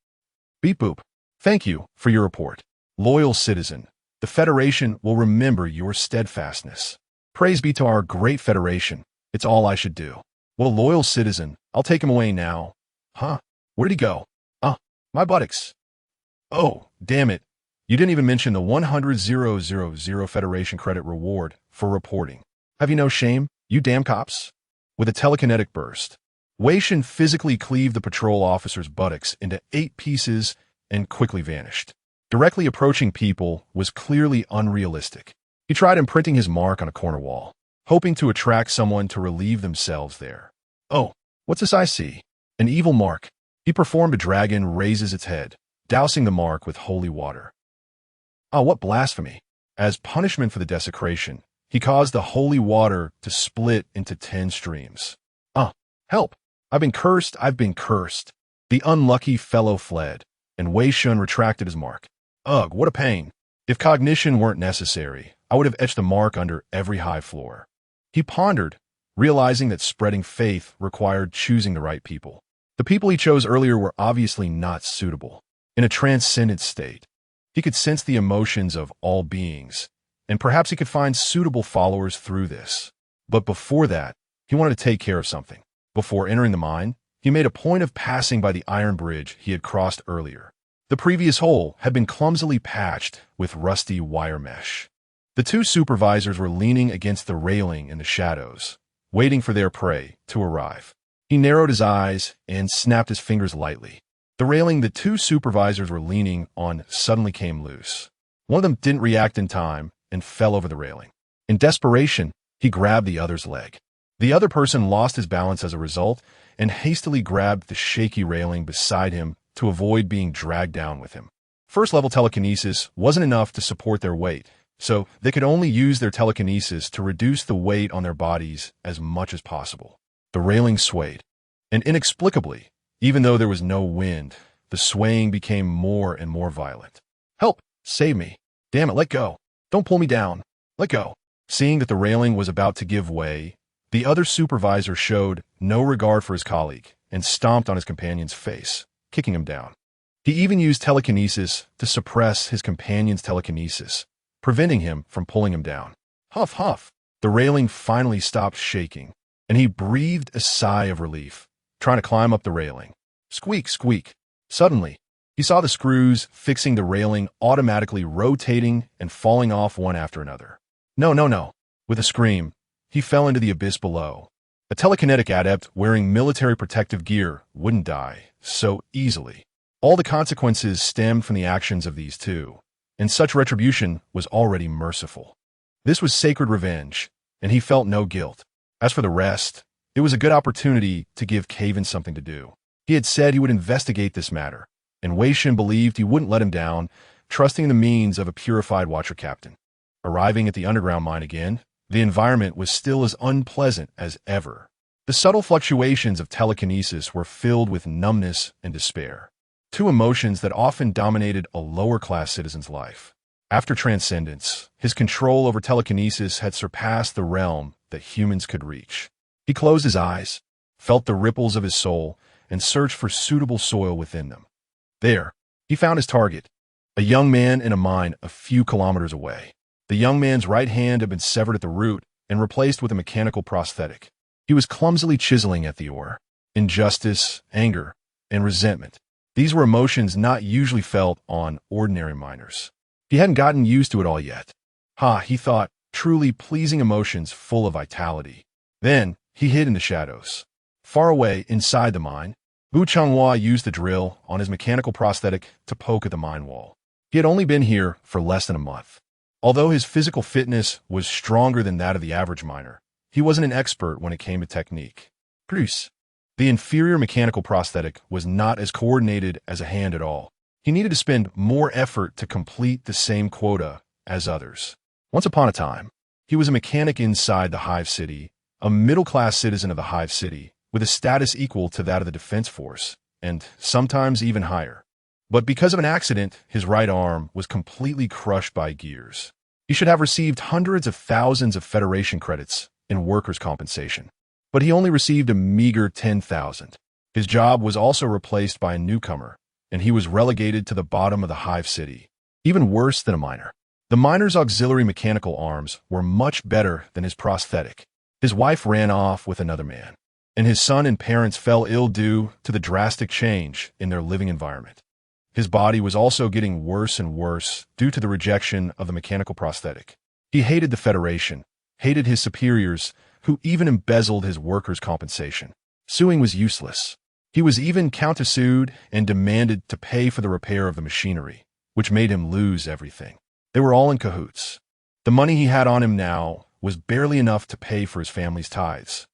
Beep boop. "Thank you for your report. Loyal citizen, the Federation will remember your steadfastness. Praise be to our great Federation. It's all I should do." "Well, loyal citizen, I'll take him away now." "Huh? Where'd he go?" My buttocks." "Oh, damn it. You didn't even mention the 100,000 Federation credit reward for reporting. Have you no shame, you damn cops?" With a telekinetic burst, Wei Shen physically cleaved the patrol officer's buttocks into 8 pieces and quickly vanished. Directly approaching people was clearly unrealistic. He tried imprinting his mark on a corner wall, hoping to attract someone to relieve themselves there. "Oh, what's this I see? An evil mark." He performed a dragon raises its head, dousing the mark with holy water. Oh, what blasphemy! As punishment for the desecration, he caused the holy water to split into 10 streams. Help! I've been cursed, I've been cursed." The unlucky fellow fled, and Wei Shen retracted his mark. Ugh, what a pain. If cognition weren't necessary, I would have etched the mark under every high floor. He pondered, realizing that spreading faith required choosing the right people. The people he chose earlier were obviously not suitable. In a transcendent state, he could sense the emotions of all beings, and perhaps he could find suitable followers through this. But before that, he wanted to take care of something. Before entering the mine, he made a point of passing by the iron bridge he had crossed earlier. The previous hole had been clumsily patched with rusty wire mesh. The 2 supervisors were leaning against the railing in the shadows, waiting for their prey to arrive. He narrowed his eyes and snapped his fingers lightly. The railing the 2 supervisors were leaning on suddenly came loose. One of them didn't react in time and fell over the railing. In desperation, he grabbed the other's leg. The other person lost his balance as a result and hastily grabbed the shaky railing beside him to avoid being dragged down with him. First-level telekinesis wasn't enough to support their weight, so they could only use their telekinesis to reduce the weight on their bodies as much as possible. The railing swayed, and inexplicably, even though there was no wind, the swaying became more and more violent. "Help! Save me! Damn it, let go! Don't pull me down! Let go!" Seeing that the railing was about to give way, the other supervisor showed no regard for his colleague and stomped on his companion's face, kicking him down. He even used telekinesis to suppress his companion's telekinesis, preventing him from pulling him down. Huff, huff! The railing finally stopped shaking, and he breathed a sigh of relief, trying to climb up the railing. Squeak, squeak. Suddenly, he saw the screws fixing the railing automatically rotating and falling off one after another. No, no, no. With a scream, he fell into the abyss below. A telekinetic adept wearing military protective gear wouldn't die so easily. All the consequences stemmed from the actions of these 2, and such retribution was already merciful. This was sacred revenge, and he felt no guilt. As for the rest, it was a good opportunity to give Caven something to do. He had said he would investigate this matter, and Wei Shen believed he wouldn't let him down, trusting in the means of a purified watcher captain. Arriving at the underground mine again, the environment was still as unpleasant as ever. The subtle fluctuations of telekinesis were filled with numbness and despair, 2 emotions that often dominated a lower-class citizen's life. After transcendence, his control over telekinesis had surpassed the realm that humans could reach. He closed his eyes, felt the ripples of his soul, and searched for suitable soil within them. There, he found his target, a young man in a mine a few kilometers away. The young man's right hand had been severed at the root and replaced with a mechanical prosthetic. He was clumsily chiseling at the ore. Injustice, anger, and resentment. These were emotions not usually felt on ordinary miners. He hadn't gotten used to it all yet. He thought, truly pleasing emotions full of vitality. Then, he hid in the shadows. Far away, inside the mine, Bu Changhua used the drill on his mechanical prosthetic to poke at the mine wall. He had only been here for less than a month. Although his physical fitness was stronger than that of the average miner, he wasn't an expert when it came to technique. Plus, the inferior mechanical prosthetic was not as coordinated as a hand at all. He needed to spend more effort to complete the same quota as others. Once upon a time, he was a mechanic inside the Hive City, a middle-class citizen of the Hive City, with a status equal to that of the Defense Force, and sometimes even higher. But because of an accident, his right arm was completely crushed by gears. He should have received hundreds of thousands of Federation credits in workers' compensation, but he only received a meager 10,000. His job was also replaced by a newcomer, and he was relegated to the bottom of the Hive City. Even worse than a miner. The miner's auxiliary mechanical arms were much better than his prosthetic. His wife ran off with another man, and his son and parents fell ill due to the drastic change in their living environment. His body was also getting worse and worse due to the rejection of the mechanical prosthetic. He hated the Federation, hated his superiors, who even embezzled his workers' compensation. Suing was useless. He was even countersued and demanded to pay for the repair of the machinery, which made him lose everything. They were all in cahoots. The money he had on him now was barely enough to pay for his family's tithes.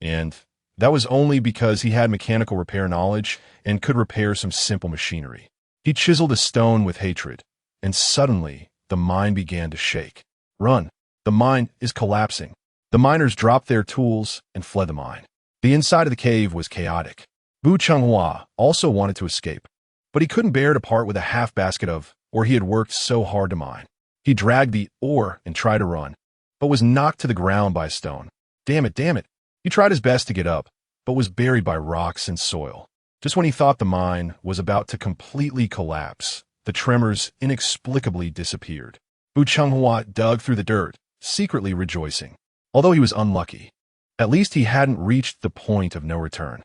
And that was only because he had mechanical repair knowledge and could repair some simple machinery. He chiseled a stone with hatred, and suddenly the mine began to shake. Run! The mine is collapsing. The miners dropped their tools and fled the mine. The inside of the cave was chaotic. Bu Changhua also wanted to escape, but he couldn't bear to part with a half basket of ore he had worked so hard to mine. He dragged the ore and tried to run, but was knocked to the ground by a stone. Damn it. He tried his best to get up, but was buried by rocks and soil. Just when he thought the mine was about to completely collapse, the tremors inexplicably disappeared. Bu Changhua dug through the dirt, secretly rejoicing. Although he was unlucky, at least he hadn't reached the point of no return.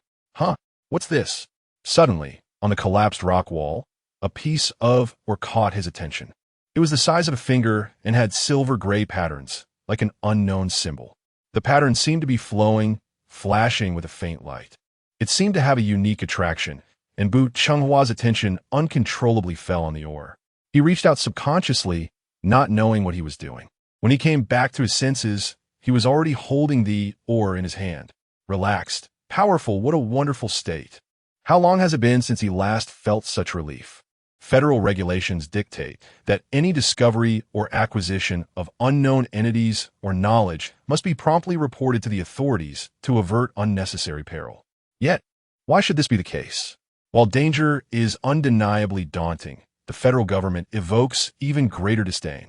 What's this? Suddenly, on the collapsed rock wall, a piece of ore caught his attention. It was the size of a finger and had silver-gray patterns, like an unknown symbol. The pattern seemed to be flashing with a faint light. It seemed to have a unique attraction, and Bu Chenghua's attention uncontrollably fell on the ore. He reached out subconsciously, not knowing what he was doing. When he came back to his senses, he was already holding the ore in his hand. Relaxed, powerful, what a wonderful state. How long has it been since he last felt such relief? Federal regulations dictate that any discovery or acquisition of unknown entities or knowledge must be promptly reported to the authorities to avert unnecessary peril. Yet, why should this be the case? While danger is undeniably daunting, the federal government evokes even greater disdain.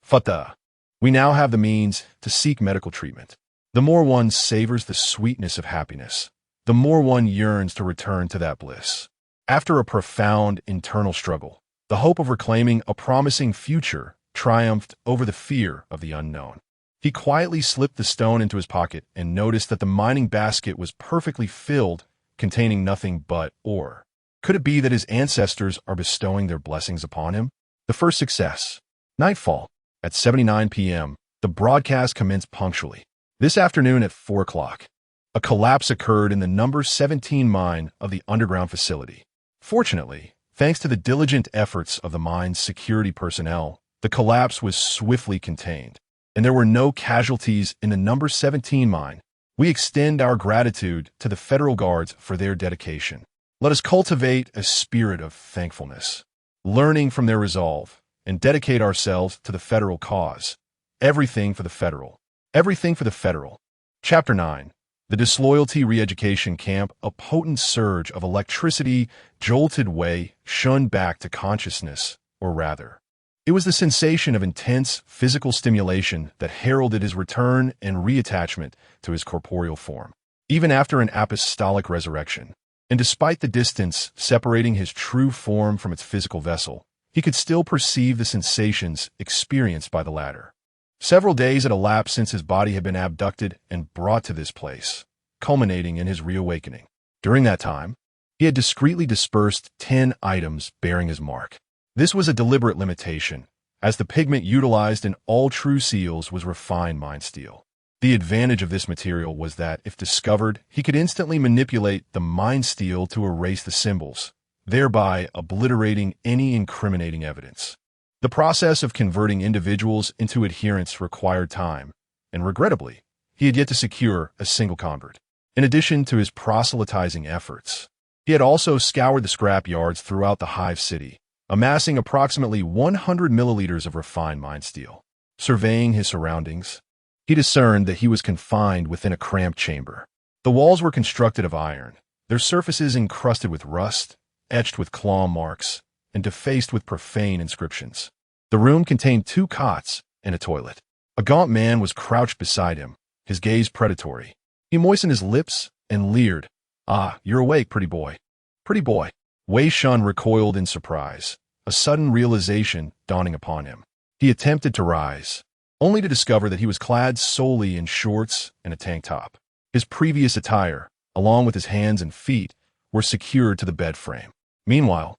Fata. We now have the means to seek medical treatment. The more one savors the sweetness of happiness, the more one yearns to return to that bliss. After a profound internal struggle, the hope of reclaiming a promising future triumphed over the fear of the unknown. He quietly slipped the stone into his pocket and noticed that the mining basket was perfectly filled, containing nothing but ore. Could it be that his ancestors are bestowing their blessings upon him? The first success. Nightfall. At 7:09 p.m., the broadcast commenced punctually. This afternoon at 4 o'clock, a collapse occurred in the number 17 mine of the underground facility. Fortunately, thanks to the diligent efforts of the mine's security personnel, the collapse was swiftly contained, and there were no casualties in the number 17 mine. We extend our gratitude to the federal guards for their dedication. Let us cultivate a spirit of thankfulness, learning from their resolve, and dedicate ourselves to the federal cause. Everything for the federal. Everything for the federal. Chapter 9. The Disloyalty Re-Education Camp. A potent surge of electricity jolted Wei Shen back to consciousness, or rather, it was the sensation of intense physical stimulation that heralded his return and reattachment to his corporeal form. even after an apostolic resurrection. And despite the distance separating his true form from its physical vessel, he could still perceive the sensations experienced by the latter. Several days had elapsed since his body had been abducted and brought to this place, culminating in his reawakening. During that time, he had discreetly dispersed 10 items bearing his mark. This was a deliberate limitation, as the pigment utilized in all true seals was refined mind steel. The advantage of this material was that, if discovered, he could instantly manipulate the mind steel to erase the symbols, thereby obliterating any incriminating evidence. The process of converting individuals into adherents required time, and regrettably, he had yet to secure a single convert. In addition to his proselytizing efforts, he had also scoured the scrap yards throughout the Hive City, amassing approximately 100 milliliters of refined mind steel. Surveying his surroundings, he discerned that he was confined within a cramped chamber. The walls were constructed of iron, their surfaces encrusted with rust, etched with claw marks, and defaced with profane inscriptions. The room contained 2 cots and a toilet. A gaunt man was crouched beside him, his gaze predatory. He moistened his lips and leered. "Ah, you're awake, pretty boy." "Pretty boy." Wei Shen recoiled in surprise, a sudden realization dawning upon him. He attempted to rise, only to discover that he was clad solely in shorts and a tank top. His previous attire, along with his hands and feet, were secured to the bed frame. Meanwhile,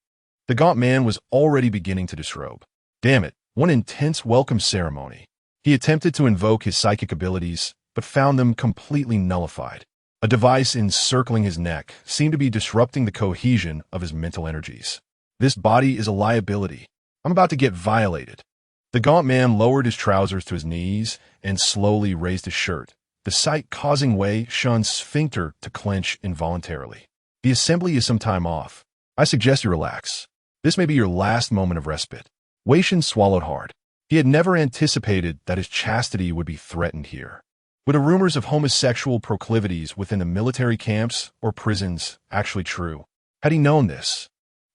the gaunt man was already beginning to disrobe. Damn it, one intense welcome ceremony. He attempted to invoke his psychic abilities, but found them completely nullified. A device encircling his neck seemed to be disrupting the cohesion of his mental energies. This body is a liability. I'm about to get violated. The gaunt man lowered his trousers to his knees and slowly raised his shirt, the sight causing Wei Shen's sphincter to clench involuntarily. The assembly is some time off. I suggest you relax. This may be your last moment of respite. Wei Shen swallowed hard. He had never anticipated that his chastity would be threatened here. Were the rumors of homosexual proclivities within the military camps or prisons actually true? Had he known this,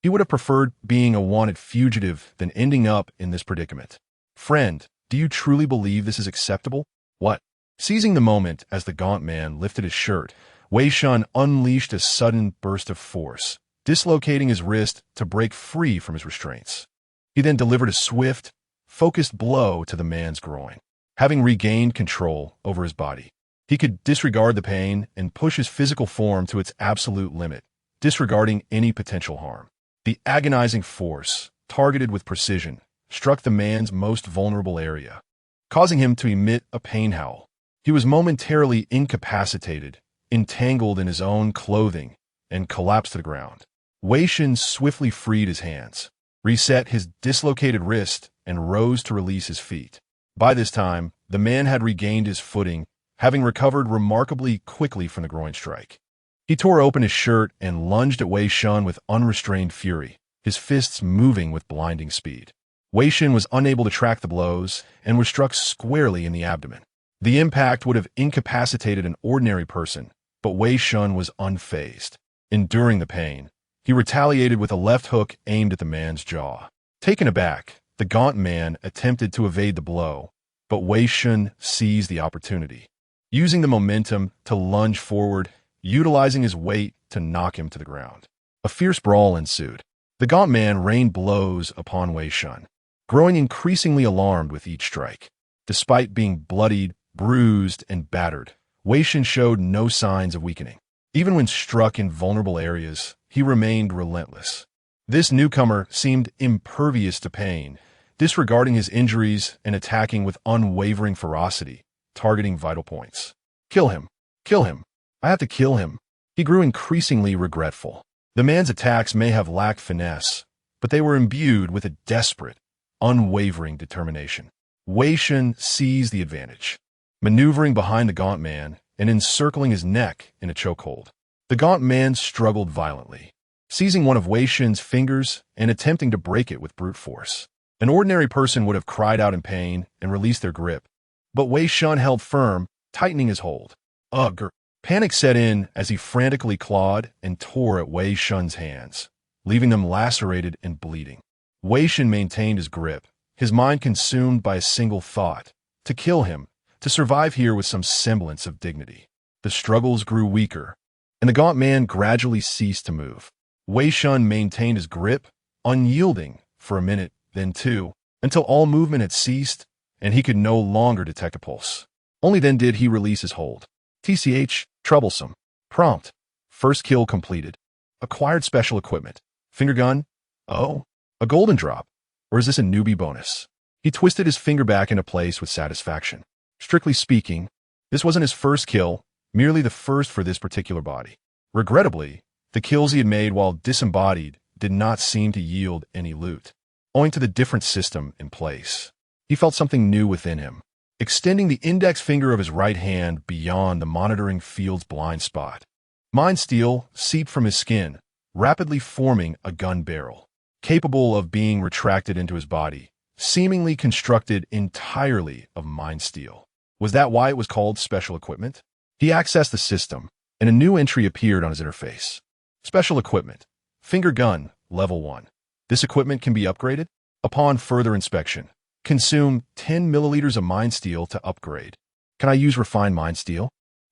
he would have preferred being a wanted fugitive than ending up in this predicament. Friend, do you truly believe this is acceptable? What? Seizing the moment as the gaunt man lifted his shirt, Wei Shen unleashed a sudden burst of force, dislocating his wrist to break free from his restraints. He then delivered a swift, focused blow to the man's groin. Having regained control over his body, he could disregard the pain and push his physical form to its absolute limit, disregarding any potential harm. The agonizing force, targeted with precision, struck the man's most vulnerable area, causing him to emit a pain howl. He was momentarily incapacitated, entangled in his own clothing, and collapsed to the ground. Wei Shen swiftly freed his hands, reset his dislocated wrist, and rose to release his feet. By this time, the man had regained his footing, having recovered remarkably quickly from the groin strike. He tore open his shirt and lunged at Wei Shen with unrestrained fury, his fists moving with blinding speed. Wei Shen was unable to track the blows and was struck squarely in the abdomen. The impact would have incapacitated an ordinary person, but Wei Shen was unfazed. Enduring the pain, he retaliated with a left hook aimed at the man's jaw. Taken aback, the gaunt man attempted to evade the blow, but Wei Shen seized the opportunity, using the momentum to lunge forward, utilizing his weight to knock him to the ground. A fierce brawl ensued. The gaunt man rained blows upon Wei Shen, growing increasingly alarmed with each strike. Despite being bloodied, bruised, and battered, Wei Shen showed no signs of weakening. Even when struck in vulnerable areas, he remained relentless. This newcomer seemed impervious to pain, disregarding his injuries and attacking with unwavering ferocity, targeting vital points. Kill him. Kill him. I have to kill him. He grew increasingly regretful. The man's attacks may have lacked finesse, but they were imbued with a desperate, unwavering determination. Wei Shen seized the advantage, maneuvering behind the gaunt man and encircling his neck in a chokehold. The gaunt man struggled violently, seizing one of Wei Shen's fingers and attempting to break it with brute force. An ordinary person would have cried out in pain and released their grip, but Wei Shen held firm, tightening his hold. Ugh! Panic set in as he frantically clawed and tore at Wei Shen's hands, leaving them lacerated and bleeding. Wei Shen maintained his grip, his mind consumed by a single thought: to kill him, to survive here with some semblance of dignity. The struggles grew weaker, and the gaunt man gradually ceased to move. Wei Shen maintained his grip, unyielding, for a minute, then two, until all movement had ceased, and he could no longer detect a pulse. Only then did he release his hold. TCH, troublesome. Prompt. First kill completed. Acquired special equipment. Finger gun? Oh, a golden drop. Or is this a newbie bonus? He twisted his finger back into place with satisfaction. Strictly speaking, this wasn't his first kill, merely the first for this particular body. Regrettably, the kills he had made while disembodied did not seem to yield any loot, owing to the different system in place. He felt something new within him, extending the index finger of his right hand beyond the monitoring field's blind spot. Mind steel seeped from his skin, rapidly forming a gun barrel, capable of being retracted into his body, seemingly constructed entirely of mind steel. Was that why it was called special equipment? He accessed the system, and a new entry appeared on his interface. Special equipment. Finger gun, level 1. This equipment can be upgraded. Upon further inspection, consume 10 milliliters of mind steel to upgrade. Can I use refined mind steel?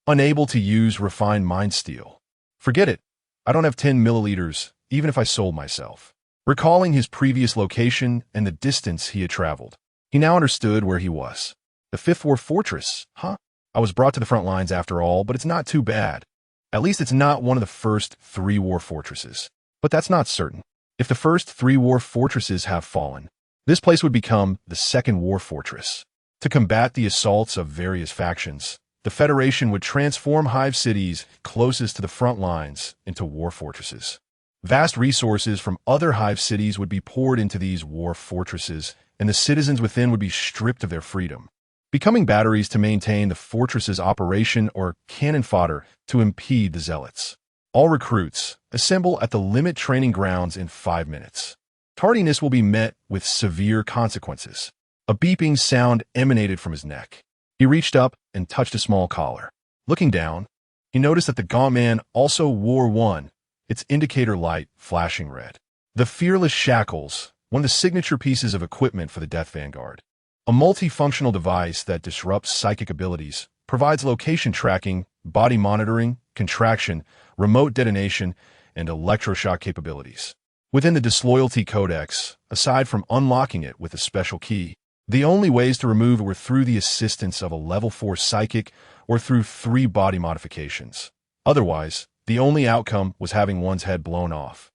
Unable to use refined mind steel. Forget it. I don't have 10 milliliters, even if I sold myself. Recalling his previous location and the distance he had traveled, he now understood where he was. The Fifth War Fortress, huh? I was brought to the front lines after all, but it's not too bad. At least it's not one of the first 3 war fortresses. But that's not certain. If the first 3 war fortresses have fallen, this place would become the second war fortress. To combat the assaults of various factions, the Federation would transform hive cities closest to the front lines into war fortresses. Vast resources from other hive cities would be poured into these war fortresses, and the citizens within would be stripped of their freedom, becoming batteries to maintain the fortress's operation or cannon fodder to impede the zealots. All recruits assemble at the limit training grounds in 5 minutes. Tardiness will be met with severe consequences. A beeping sound emanated from his neck. He reached up and touched a small collar. Looking down, he noticed that the gaunt man also wore one, its indicator light flashing red. The fearless shackles, one of the signature pieces of equipment for the Death Vanguard. A multifunctional device that disrupts psychic abilities, provides location tracking, body monitoring, contraction, remote detonation, and electroshock capabilities. Within the Disloyalty Codex, aside from unlocking it with a special key, the only ways to remove it were through the assistance of a level 4 psychic or through 3 body modifications. Otherwise, the only outcome was having one's head blown off.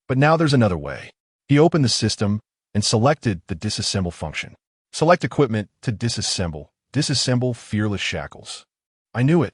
But now there's another way. He opened the system and selected the disassemble function. Select equipment to disassemble. Disassemble fearless shackles. I knew it.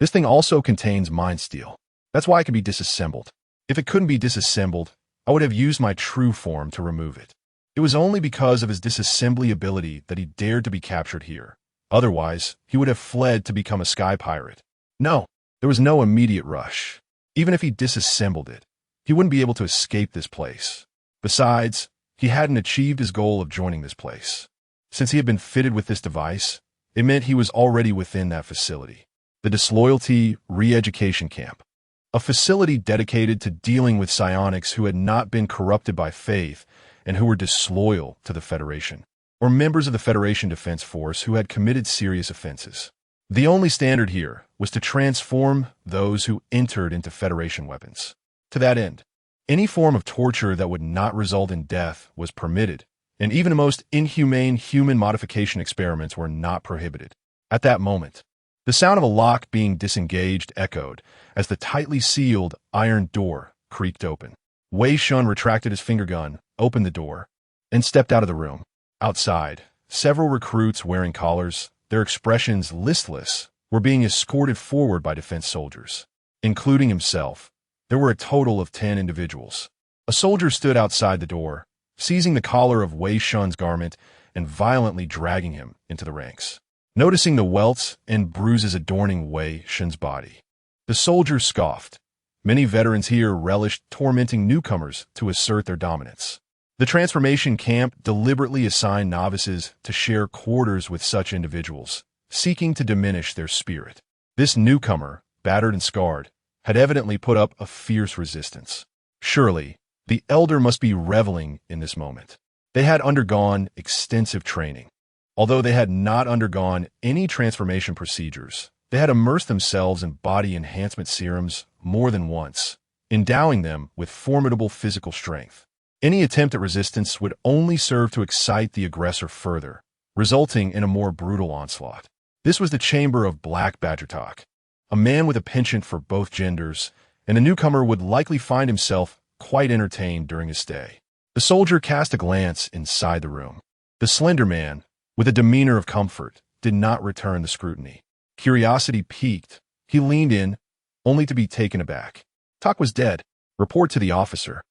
This thing also contains mind steel. That's why it can be disassembled. If it couldn't be disassembled, I would have used my true form to remove it. It was only because of his disassembly ability that he dared to be captured here. Otherwise, he would have fled to become a sky pirate. No, there was no immediate rush. Even if he disassembled it, he wouldn't be able to escape this place. Besides, he hadn't achieved his goal of joining this place. Since he had been fitted with this device, it meant he was already within that facility. The Disloyalty Re-Education Camp. A facility dedicated to dealing with psionics who had not been corrupted by faith and who were disloyal to the Federation, or members of the Federation Defense Force who had committed serious offenses. The only standard here was to transform those who entered into Federation weapons. To that end, any form of torture that would not result in death was permitted, and even the most inhumane human modification experiments were not prohibited. At that moment, the sound of a lock being disengaged echoed as the tightly sealed iron door creaked open. Wei Shen retracted his finger gun, opened the door, and stepped out of the room. Outside, several recruits wearing collars, their expressions listless, were being escorted forward by defense soldiers. Including himself, there were a total of 10 individuals. A soldier stood outside the door, seizing the collar of Wei Shen's garment and violently dragging him into the ranks. Noticing the welts and bruises adorning Wei Shen's body, the soldier scoffed. Many veterans here relished tormenting newcomers to assert their dominance. The transformation camp deliberately assigned novices to share quarters with such individuals, seeking to diminish their spirit. This newcomer, battered and scarred, had evidently put up a fierce resistance. Surely, the elder must be reveling in this moment. They had undergone extensive training. Although they had not undergone any transformation procedures, They had immersed themselves in body enhancement serums more than once, endowing them with formidable physical strength. Any attempt at resistance would only serve to excite the aggressor further, resulting in a more brutal onslaught. This was the chamber of Black Badger Talk, a man with a penchant for both genders, and the newcomer would likely find himself quite entertained during his stay. The soldier cast a glance inside the room. The slender man, with a demeanor of comfort, did not return the scrutiny. Curiosity piqued. He leaned in, only to be taken aback. Talk was dead. Report to the officer.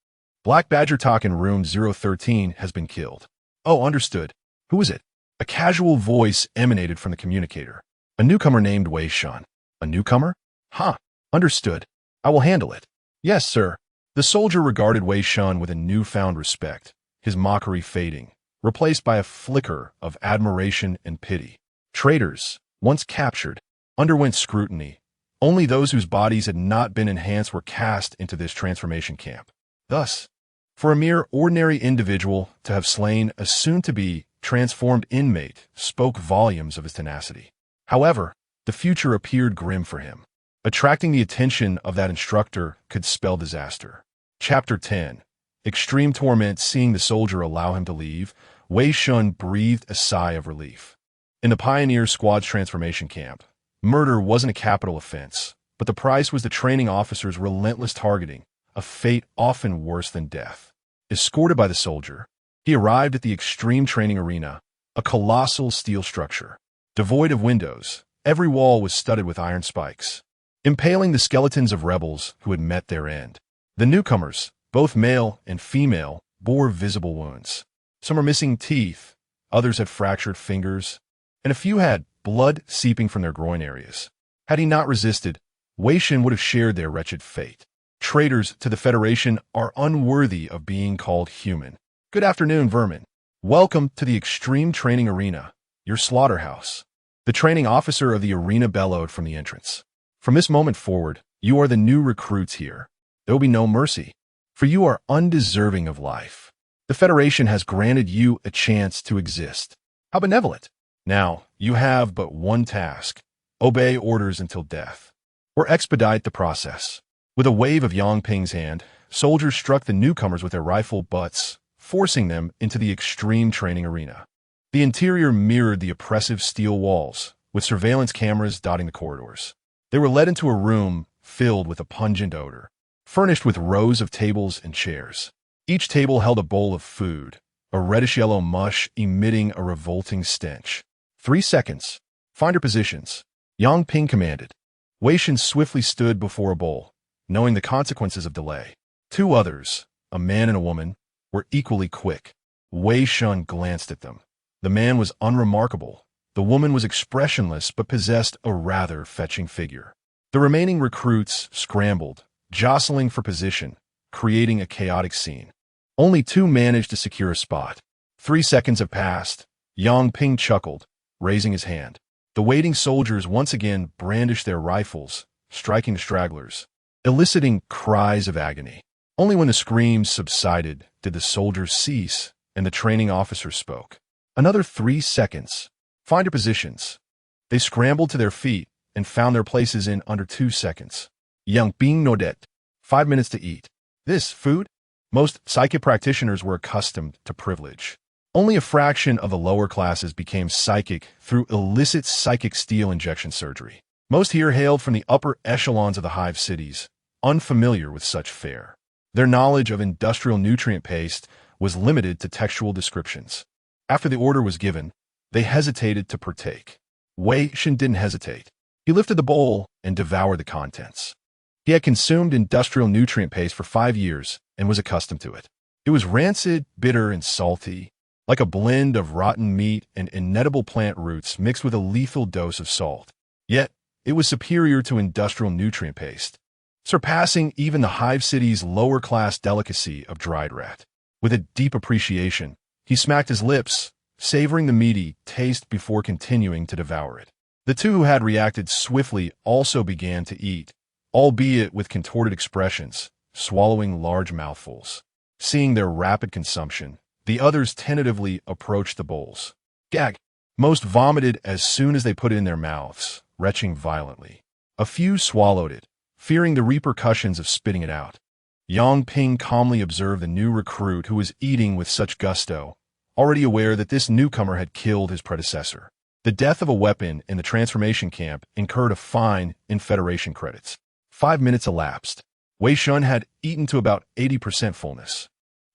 Black Badger Talk in room 013 has been killed. Oh, understood. Who is it? A casual voice emanated from the communicator. A newcomer named Wei Shen. A newcomer? Huh. Understood. I will handle it. Yes, sir. The soldier regarded Wei Shen with a newfound respect, his mockery fading, replaced by a flicker of admiration and pity. Traitors, once captured, underwent scrutiny. Only those whose bodies had not been enhanced were cast into this transformation camp. Thus, for a mere ordinary individual to have slain a soon-to-be transformed inmate spoke volumes of his tenacity. However, the future appeared grim for him. Attracting the attention of that instructor could spell disaster. Chapter 10. Extreme torment. Seeing the soldier allow him to leave, Wei Shen breathed a sigh of relief. In the Pioneer Squad's transformation camp, murder wasn't a capital offense, but the price was the training officer's relentless targeting, a fate often worse than death. Escorted by the soldier, he arrived at the extreme training arena, a colossal steel structure. Devoid of windows, every wall was studded with iron spikes, impaling the skeletons of rebels who had met their end. The newcomers, both male and female, bore visible wounds. Some were missing teeth, others had fractured fingers, and a few had blood seeping from their groin areas. Had he not resisted, Wei Shen would have shared their wretched fate. Traitors to the Federation are unworthy of being called human. Good afternoon, vermin. Welcome to the Extreme Training Arena, your slaughterhouse. The training officer of the arena bellowed from the entrance. From this moment forward, you are the new recruits here. There will be no mercy, for you are undeserving of life. The Federation has granted you a chance to exist. How benevolent. Now, you have but one task. Obey orders until death, or expedite the process. With a wave of Yang Ping's hand, soldiers struck the newcomers with their rifle butts, forcing them into the extreme training arena. The interior mirrored the oppressive steel walls, with surveillance cameras dotting the corridors. They were led into a room filled with a pungent odor, furnished with rows of tables and chairs. Each table held a bowl of food, a reddish-yellow mush emitting a revolting stench. 3 seconds. Find your positions. Yang Ping commanded. Wei Shen swiftly stood before a bowl, knowing the consequences of delay. 2 others, a man and a woman, were equally quick. Wei Shen glanced at them. The man was unremarkable. The woman was expressionless but possessed a rather fetching figure. The remaining recruits scrambled, jostling for position, creating a chaotic scene. Only 2 managed to secure a spot. 3 seconds have passed. Yang Ping chuckled, raising his hand. The waiting soldiers once again brandished their rifles, striking the stragglers, eliciting cries of agony. Only when the screams subsided did the soldiers cease and the training officer spoke. Another 3 seconds. Find your positions. They scrambled to their feet and found their places in under 2 seconds. Yang Ping nodded. 5 minutes to eat. This food? Most psychic practitioners were accustomed to privilege. Only a fraction of the lower classes became psychic through illicit psychic steel injection surgery. Most here hailed from the upper echelons of the hive cities, unfamiliar with such fare. Their knowledge of industrial nutrient paste was limited to textual descriptions. After the order was given, they hesitated to partake. Wei Shen didn't hesitate. He lifted the bowl and devoured the contents. He had consumed industrial nutrient paste for 5 years and was accustomed to it. It was rancid, bitter, and salty, like a blend of rotten meat and inedible plant roots mixed with a lethal dose of salt. Yet, it was superior to industrial nutrient paste, surpassing even the hive city's lower-class delicacy of dried rat. With a deep appreciation, he smacked his lips, savoring the meaty taste before continuing to devour it. The 2 who had reacted swiftly also began to eat, albeit with contorted expressions, swallowing large mouthfuls. Seeing their rapid consumption, the others tentatively approached the bowls. Gag! Most vomited as soon as they put it in their mouths, retching violently. A few swallowed it, fearing the repercussions of spitting it out. Yang Ping calmly observed the new recruit who was eating with such gusto, already aware that this newcomer had killed his predecessor. The death of a weapon in the transformation camp incurred a fine in Federation credits. 5 minutes elapsed. Wei Shen had eaten to about 80% fullness.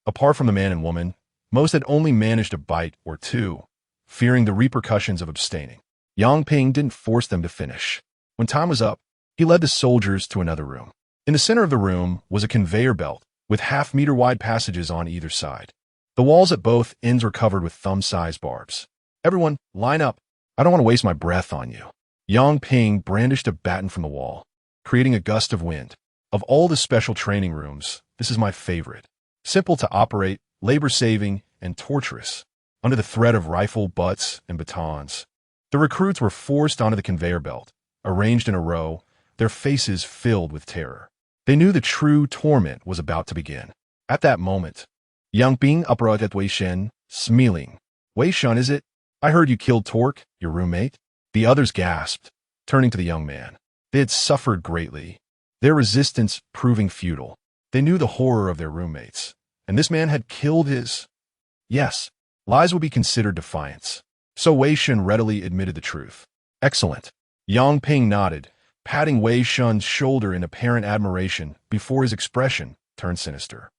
Apart from the man and woman, most had only managed a bite or two, fearing the repercussions of abstaining. Yang Ping didn't force them to finish. When time was up, he led the soldiers to another room. In the center of the room was a conveyor belt with half-meter-wide passages on either side. The walls at both ends were covered with thumb-sized barbs. "Everyone, line up. I don't want to waste my breath on you." Yang Ping brandished a baton from the wall, creating a gust of wind. "Of all the special training rooms, this is my favorite. Simple to operate, labor-saving, and torturous. Under the threat of rifle butts and batons, the recruits were forced onto the conveyor belt, arranged in a row, their faces filled with terror. They knew the true torment was about to begin. At that moment, Yang Ping uprooted at Wei Shen, smiling. "Wei Shen, is it? I heard you killed Torque, your roommate." The others gasped, turning to the young man. They had suffered greatly, their resistance proving futile. They knew the horror of their roommates, and this man had killed his... Yes, lies would be considered defiance. So Wei Shen readily admitted the truth. "Excellent." Yang Ping nodded, patting Wei Shen's shoulder in apparent admiration before his expression turned sinister.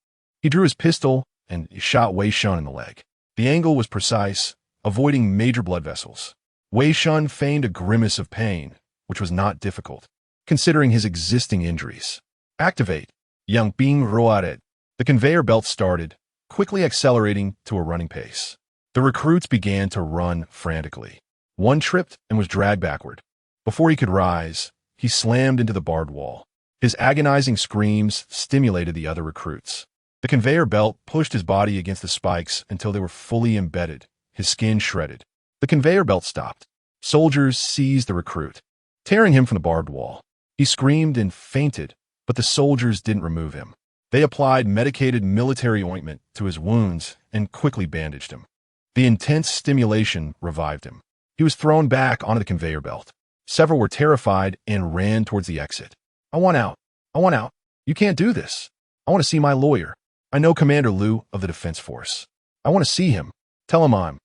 He drew his pistol and shot Wei Shen in the leg. The angle was precise, avoiding major blood vessels. Wei Shen feigned a grimace of pain, which was not difficult, considering his existing injuries. "Activate." Yang Ping roared. The conveyor belt started, quickly accelerating to a running pace. The recruits began to run frantically. One tripped and was dragged backward. Before he could rise, he slammed into the barbed wall. His agonizing screams stimulated the other recruits. The conveyor belt pushed his body against the spikes until they were fully embedded, his skin shredded. The conveyor belt stopped. Soldiers seized the recruit, tearing him from the barbed wall. He screamed and fainted, but the soldiers didn't remove him. They applied medicated military ointment to his wounds and quickly bandaged him. The intense stimulation revived him. He was thrown back onto the conveyor belt. Several were terrified and ran towards the exit. "I want out. I want out. You can't do this. I want to see my lawyer. I know Commander Liu of the Defense Force. I want to see him. Tell him I'm..."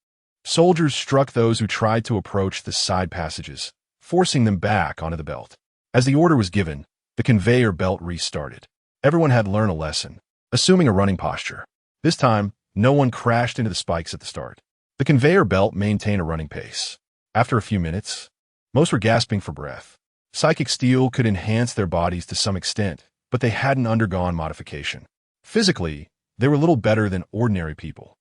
Soldiers struck those who tried to approach the side passages, forcing them back onto the belt. As the order was given, the conveyor belt restarted. Everyone had learned a lesson, assuming a running posture. This time, no one crashed into the spikes at the start. The conveyor belt maintained a running pace. After a few minutes, most were gasping for breath. Psychic steel could enhance their bodies to some extent, but they hadn't undergone modification. Physically, they were little better than ordinary people.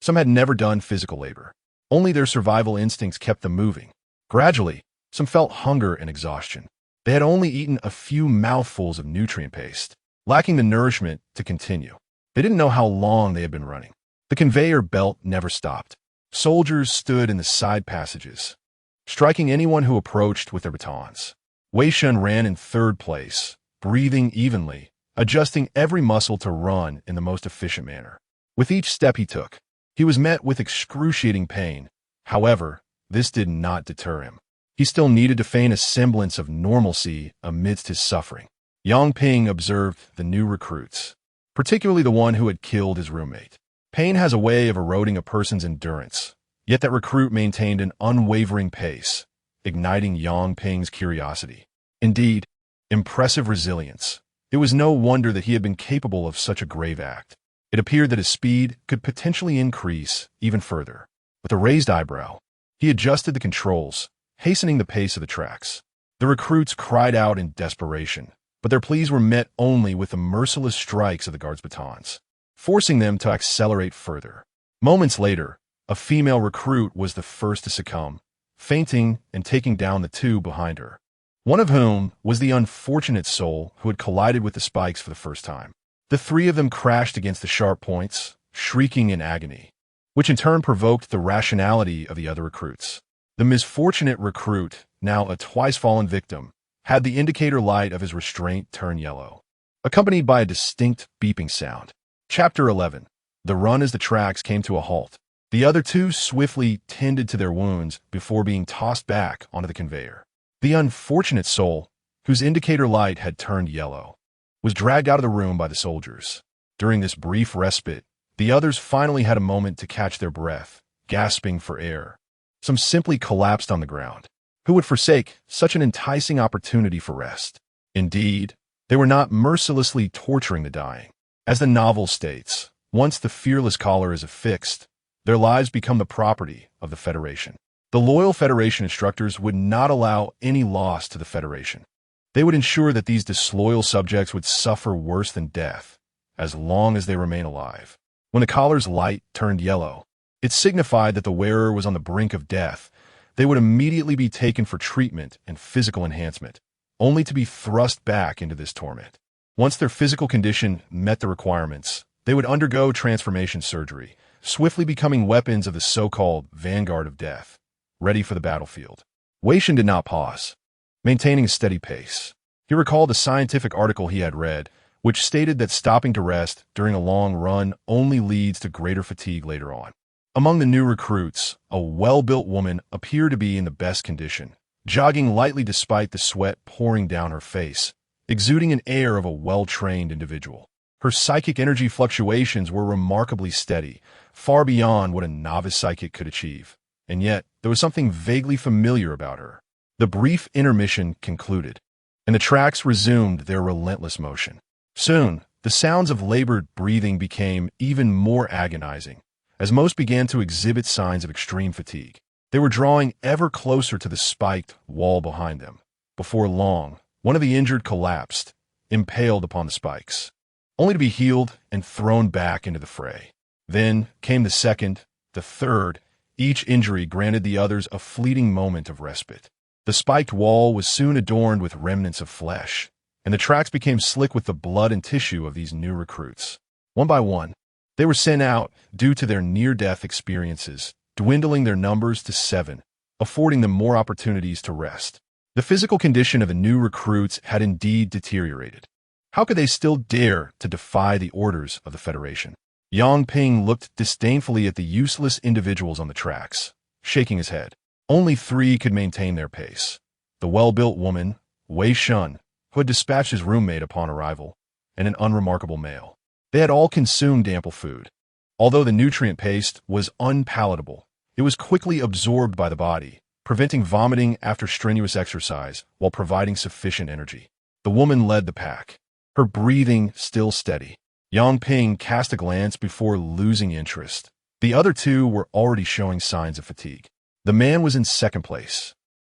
Some had never done physical labor. Only their survival instincts kept them moving. Gradually, some felt hunger and exhaustion. They had only eaten a few mouthfuls of nutrient paste, lacking the nourishment to continue. They didn't know how long they had been running. The conveyor belt never stopped. Soldiers stood in the side passages, striking anyone who approached with their batons. Wei Shen ran in third place, breathing evenly, adjusting every muscle to run in the most efficient manner. With each step he took, he was met with excruciating pain. However, this did not deter him. He still needed to feign a semblance of normalcy amidst his suffering. Yang Ping observed the new recruits, particularly the one who had killed his roommate. Pain has a way of eroding a person's endurance, yet that recruit maintained an unwavering pace, igniting Yang Ping's curiosity. Indeed, impressive resilience. It was no wonder that he had been capable of such a grave act. It appeared that his speed could potentially increase even further. With a raised eyebrow, he adjusted the controls, hastening the pace of the tracks. The recruits cried out in desperation, but their pleas were met only with the merciless strikes of the guards' batons, forcing them to accelerate further. Moments later, a female recruit was the first to succumb, fainting and taking down the two behind her, one of whom was the unfortunate soul who had collided with the spikes for the first time. The three of them crashed against the sharp points, shrieking in agony, which in turn provoked the rationality of the other recruits. The misfortunate recruit, now a twice-fallen victim, had the indicator light of his restraint turn yellow, accompanied by a distinct beeping sound. Chapter 11. The run as the tracks came to a halt. The other two swiftly tended to their wounds before being tossed back onto the conveyor. The unfortunate soul, whose indicator light had turned yellow, was dragged out of the room by the soldiers. During this brief respite, the others finally had a moment to catch their breath, gasping for air. Some simply collapsed on the ground. Who would forsake such an enticing opportunity for rest? Indeed, they were not mercilessly torturing the dying. As the novel states, once the fearless caller is affixed, their lives become the property of the Federation. The loyal Federation instructors would not allow any loss to the Federation. They would ensure that these disloyal subjects would suffer worse than death, as long as they remain alive. When the collar's light turned yellow, it signified that the wearer was on the brink of death. They would immediately be taken for treatment and physical enhancement, only to be thrust back into this torment. Once their physical condition met the requirements, they would undergo transformation surgery, swiftly becoming weapons of the so-called vanguard of death, ready for the battlefield. Wei Shen did not pause, maintaining a steady pace. He recalled a scientific article he had read, which stated that stopping to rest during a long run only leads to greater fatigue later on. Among the new recruits, a well-built woman appeared to be in the best condition, jogging lightly despite the sweat pouring down her face, exuding an air of a well-trained individual. Her psychic energy fluctuations were remarkably steady, far beyond what a novice psychic could achieve. And yet, there was something vaguely familiar about her. The brief intermission concluded, and the tracks resumed their relentless motion. Soon, the sounds of labored breathing became even more agonizing, as most began to exhibit signs of extreme fatigue. They were drawing ever closer to the spiked wall behind them. Before long, one of the injured collapsed, impaled upon the spikes, only to be healed and thrown back into the fray. Then came the second, the third. Each injury granted the others a fleeting moment of respite. The spiked wall was soon adorned with remnants of flesh, and the tracks became slick with the blood and tissue of these new recruits. One by one, they were sent out due to their near-death experiences, dwindling their numbers to 7, affording them more opportunities to rest. The physical condition of the new recruits had indeed deteriorated. How could they still dare to defy the orders of the Federation? Yang Ping looked disdainfully at the useless individuals on the tracks, shaking his head. Only 3 could maintain their pace. The well-built woman, Wei Shen, who had dispatched his roommate upon arrival, and an unremarkable male. They had all consumed ample food. Although the nutrient paste was unpalatable, it was quickly absorbed by the body, preventing vomiting after strenuous exercise while providing sufficient energy. The woman led the pack, her breathing still steady. Yang Ping cast a glance before losing interest. The other 2 were already showing signs of fatigue. The man was in second place,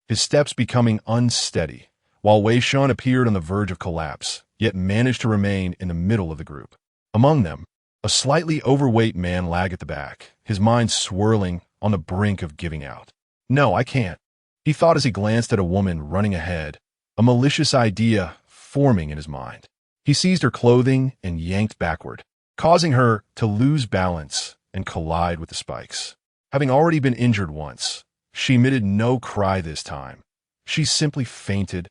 his steps becoming unsteady, while Wei Shen appeared on the verge of collapse, yet managed to remain in the middle of the group. Among them, a slightly overweight man lagged at the back, his mind swirling on the brink of giving out. "No, I can't," he thought as he glanced at a woman running ahead, a malicious idea forming in his mind. He seized her clothing and yanked backward, causing her to lose balance and collide with the spikes. Having already been injured once, she emitted no cry this time. She simply fainted,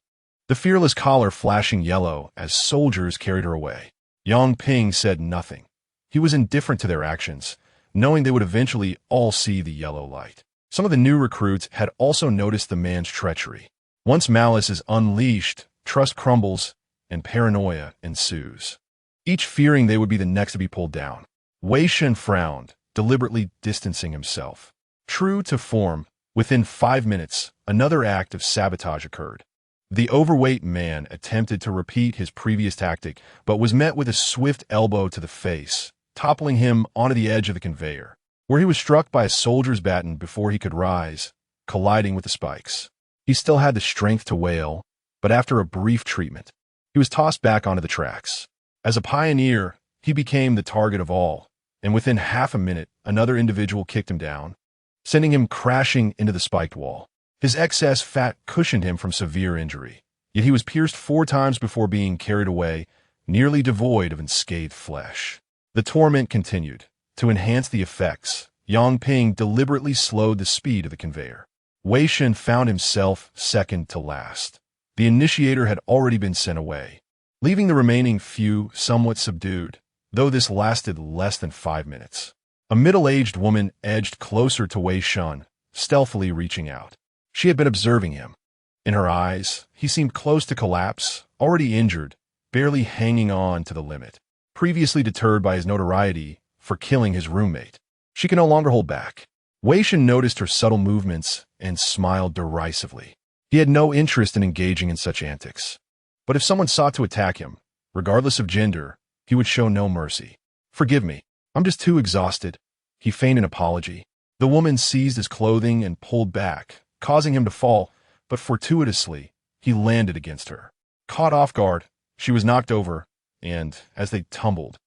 the fearless collar flashing yellow as soldiers carried her away. Yang Ping said nothing. He was indifferent to their actions, knowing they would eventually all see the yellow light. Some of the new recruits had also noticed the man's treachery. Once malice is unleashed, trust crumbles, and paranoia ensues, each fearing they would be the next to be pulled down. Wei Shen frowned, deliberately distancing himself. True to form, within 5 minutes, another act of sabotage occurred. The overweight man attempted to repeat his previous tactic, but was met with a swift elbow to the face, toppling him onto the edge of the conveyor, where he was struck by a soldier's baton before he could rise, colliding with the spikes. He still had the strength to wail, but after a brief treatment, he was tossed back onto the tracks. As a pioneer, he became the target of all, and within half a minute, another individual kicked him down, sending him crashing into the spiked wall. His excess fat cushioned him from severe injury, yet he was pierced 4 times before being carried away, nearly devoid of unscathed flesh. The torment continued. To enhance the effects, Yang Ping deliberately slowed the speed of the conveyor. Wei Shen found himself second to last. The initiator had already been sent away, leaving the remaining few somewhat subdued, though this lasted less than 5 minutes. A middle-aged woman edged closer to Wei Shen, stealthily reaching out. She had been observing him, In her eyes, he seemed close to collapse, already injured, barely hanging on to the limit. Previously deterred by his notoriety for killing his roommate, she could no longer hold back. Wei Shen noticed her subtle movements and smiled derisively. He had no interest in engaging in such antics. But if someone sought to attack him, regardless of gender, he would show no mercy. "Forgive me, I'm just too exhausted." He feigned an apology. The woman seized his clothing and pulled back, causing him to fall, but fortuitously, he landed against her. Caught off guard, she was knocked over, and, as they tumbled,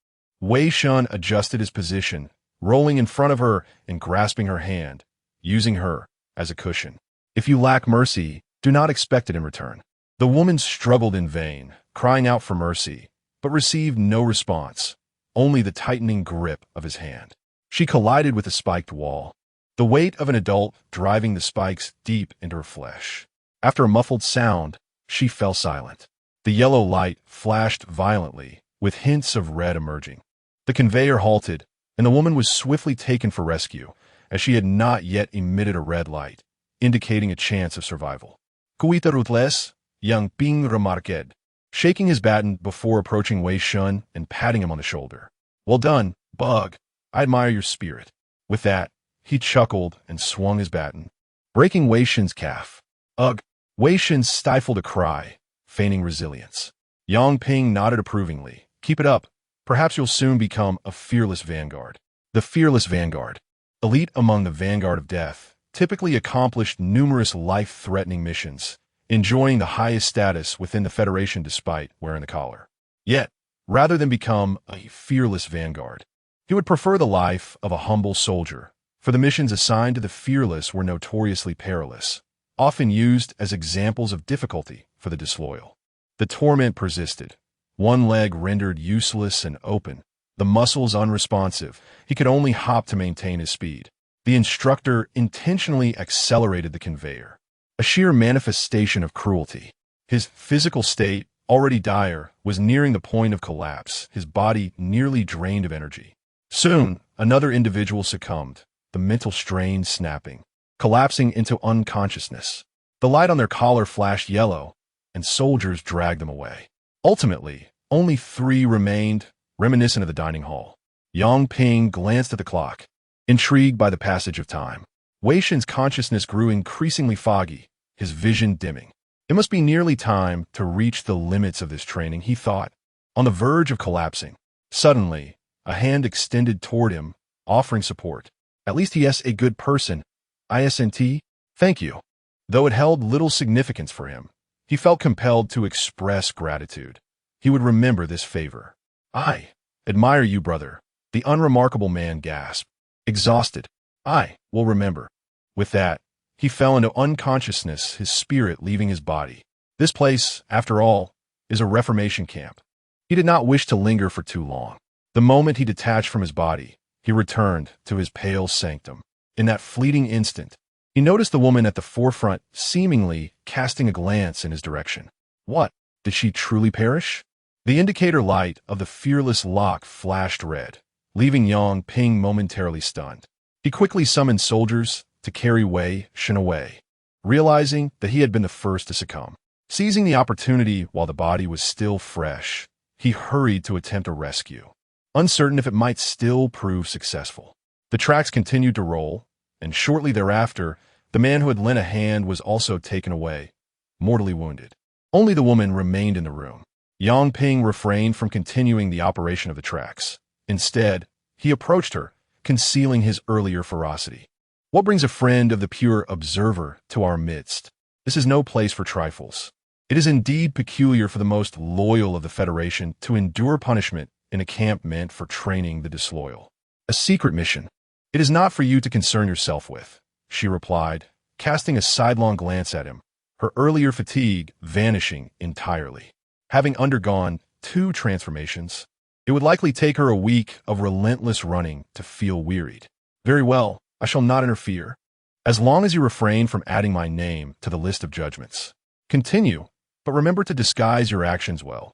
Wei Shen adjusted his position, rolling in front of her and grasping her hand, using her as a cushion. "If you lack mercy, do not expect it in return." The woman struggled in vain, crying out for mercy, but received no response, only the tightening grip of his hand. She collided with the spiked wall, the weight of an adult driving the spikes deep into her flesh. After a muffled sound, she fell silent. The yellow light flashed violently, with hints of red emerging. The conveyor halted, and the woman was swiftly taken for rescue, as she had not yet emitted a red light, indicating a chance of survival. "Cuita ruthless," young Ping remarqued, shaking his baton before approaching Wei Shen and patting him on the shoulder. "Well done, Bug. I admire your spirit." With that, he chuckled and swung his baton, breaking Wei Shen's calf. "Ugh!" Wei Shen stifled a cry, feigning resilience. Yang Ping nodded approvingly. "Keep it up. Perhaps you'll soon become a fearless vanguard." The fearless vanguard, elite among the vanguard of death, typically accomplished numerous life-threatening missions, enjoying the highest status within the Federation despite wearing the collar. Yet, rather than become a fearless vanguard, he would prefer the life of a humble soldier, for the missions assigned to the fearless were notoriously perilous, often used as examples of difficulty for the disloyal. The torment persisted, one leg rendered useless and open, the muscles unresponsive. He could only hop to maintain his speed. The instructor intentionally accelerated the conveyor, a sheer manifestation of cruelty. His physical state, already dire, was nearing the point of collapse, his body nearly drained of energy. Soon, another individual succumbed, the mental strain snapping, collapsing into unconsciousness. The light on their collar flashed yellow, and soldiers dragged them away. Ultimately, only 3 remained, reminiscent of the dining hall. Yang Ping glanced at the clock, intrigued by the passage of time. Wei Shen's consciousness grew increasingly foggy, his vision dimming. It must be nearly time to reach the limits of this training, he thought, on the verge of collapsing. Suddenly, a hand extended toward him, offering support. "At least he is a good person. ISNT, thank you." Though it held little significance for him, he felt compelled to express gratitude. He would remember this favor. "I admire you, brother," the unremarkable man gasped. Exhausted. "I will remember." With that, he fell into unconsciousness, his spirit leaving his body. This place, after all, is a Reformation camp. He did not wish to linger for too long. The moment he detached from his body, he returned to his pale sanctum. In that fleeting instant, he noticed the woman at the forefront seemingly casting a glance in his direction. What? Did she truly perish? The indicator light of the fearless lock flashed red, leaving Yang Ping momentarily stunned. He quickly summoned soldiers to carry Wei Shen away, realizing that he had been the first to succumb. Seizing the opportunity while the body was still fresh, he hurried to attempt a rescue, uncertain if it might still prove successful. The tracks continued to roll, and shortly thereafter, the man who had lent a hand was also taken away, mortally wounded. Only the woman remained in the room. Yang Ping refrained from continuing the operation of the tracks. Instead, he approached her, concealing his earlier ferocity. "What brings a friend of the pure observer to our midst? This is no place for trifles. It is indeed peculiar for the most loyal of the Federation to endure punishment in a camp meant for training the disloyal. A secret mission. It is not for you to concern yourself with," she replied, casting a sidelong glance at him, her earlier fatigue vanishing entirely. Having undergone 2 transformations, it would likely take her a week of relentless running to feel wearied. "Very well, I shall not interfere, as long as you refrain from adding my name to the list of judgments. Continue, but remember to disguise your actions well.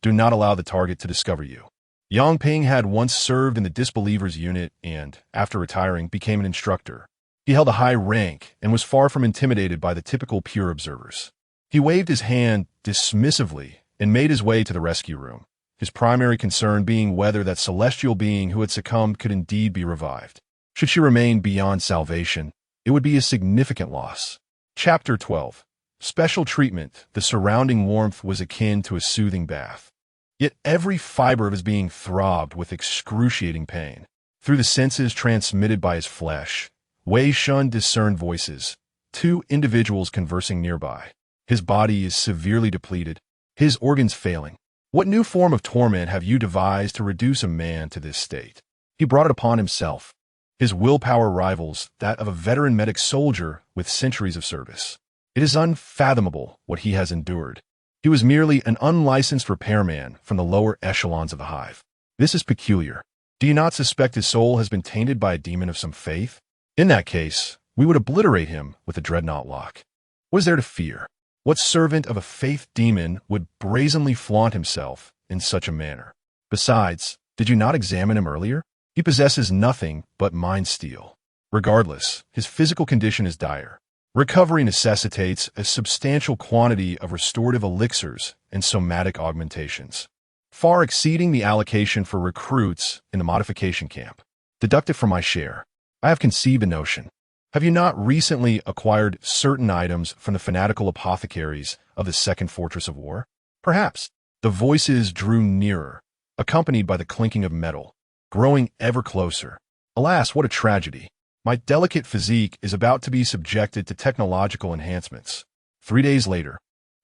Do not allow the target to discover you." Yang Ping had once served in the Disbelievers unit and, after retiring, became an instructor. He held a high rank and was far from intimidated by the typical pure observers. He waved his hand dismissively and made his way to the rescue room, his primary concern being whether that celestial being who had succumbed could indeed be revived. Should she remain beyond salvation, it would be a significant loss. Chapter 12. Special treatment. The surrounding warmth was akin to a soothing bath. Yet every fiber of his being throbbed with excruciating pain. Through the senses transmitted by his flesh, Wei Shen discerned voices, two individuals conversing nearby. His body is severely depleted, his organs failing. What new form of torment have you devised to reduce a man to this state? He brought it upon himself. His willpower rivals that of a veteran medic soldier with centuries of service. It is unfathomable what he has endured. He was merely an unlicensed repairman from the lower echelons of the hive. This is peculiar. Do you not suspect his soul has been tainted by a demon of some faith? In that case, we would obliterate him with a dreadnought lock. What is there to fear? What servant of a faith demon would brazenly flaunt himself in such a manner? Besides, did you not examine him earlier? He possesses nothing but mind steel. Regardless, his physical condition is dire. Recovery necessitates a substantial quantity of restorative elixirs and somatic augmentations, far exceeding the allocation for recruits in the modification camp. Deducted from my share, I have conceived a notion. Have you not recently acquired certain items from the fanatical apothecaries of the Second Fortress of War? Perhaps. The voices drew nearer, accompanied by the clinking of metal, growing ever closer. Alas, what a tragedy. My delicate physique is about to be subjected to technological enhancements. 3 days later,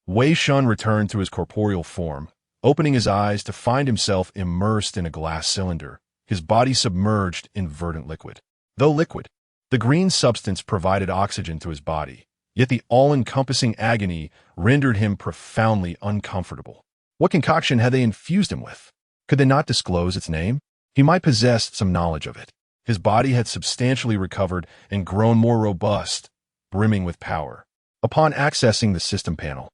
Wei Shen returned to his corporeal form, opening his eyes to find himself immersed in a glass cylinder, his body submerged in verdant liquid. Though liquid, the green substance provided oxygen to his body, yet the all-encompassing agony rendered him profoundly uncomfortable. What concoction had they infused him with? Could they not disclose its name? He might possess some knowledge of it. His body had substantially recovered and grown more robust, brimming with power. Upon accessing the system panel,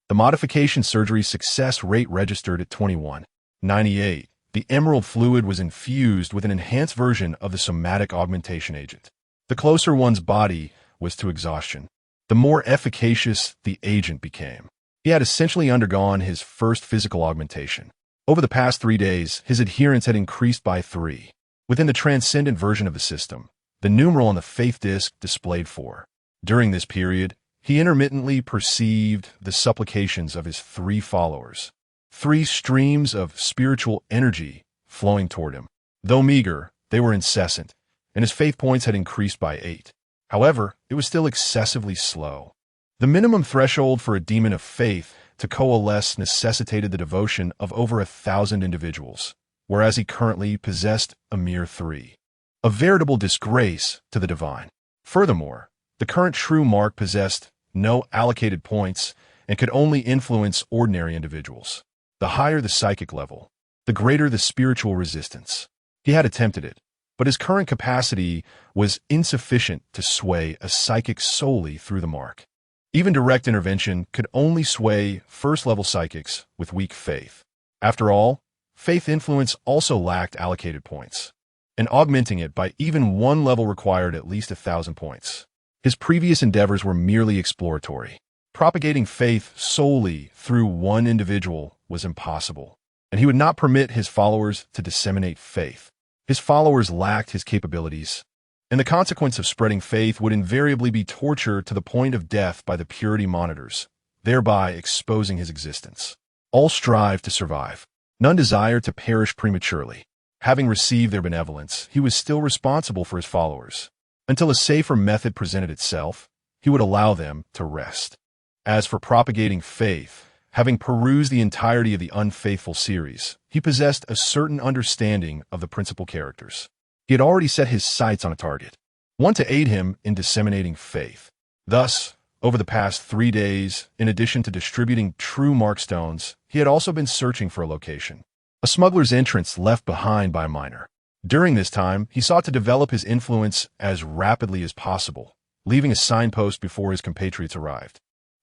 the modification surgery success rate registered at 21.98. The emerald fluid was infused with an enhanced version of the somatic augmentation agent. The closer one's body was to exhaustion, the more efficacious the agent became. He had essentially undergone his first physical augmentation. Over the past 3 days, his adherence had increased by 3. Within the transcendent version of the system, the numeral on the faith disk displayed 4. During this period, he intermittently perceived the supplications of his 3 followers. 3 streams of spiritual energy flowing toward him. Though meager, they were incessant, and his faith points had increased by 8. However, it was still excessively slow. The minimum threshold for a demon of faith to coalesce necessitated the devotion of over 1,000 individuals, whereas he currently possessed a mere 3. A veritable disgrace to the divine. Furthermore, the current true mark possessed no allocated points and could only influence ordinary individuals. The higher the psychic level, the greater the spiritual resistance. He had attempted it, but his current capacity was insufficient to sway a psychic solely through the mark. Even direct intervention could only sway first-level psychics with weak faith. After all, faith influence also lacked allocated points, and augmenting it by even 1 level required at least 1,000 points. His previous endeavors were merely exploratory. Propagating faith solely through one individual was impossible, and he would not permit his followers to disseminate faith. His followers lacked his capabilities, and the consequence of spreading faith would invariably be torture to the point of death by the purity monitors, thereby exposing his existence. All strive to survive. None desire to perish prematurely. Having received their benevolence, he was still responsible for his followers. Until a safer method presented itself, he would allow them to rest. As for propagating faith, having perused the entirety of the Unfaithful series, he possessed a certain understanding of the principal characters. He had already set his sights on a target, one to aid him in disseminating faith. Thus, over the past 3 days, in addition to distributing true markstones, he had also been searching for a location, a smuggler's entrance left behind by a miner. During this time, he sought to develop his influence as rapidly as possible, leaving a signpost before his compatriots arrived.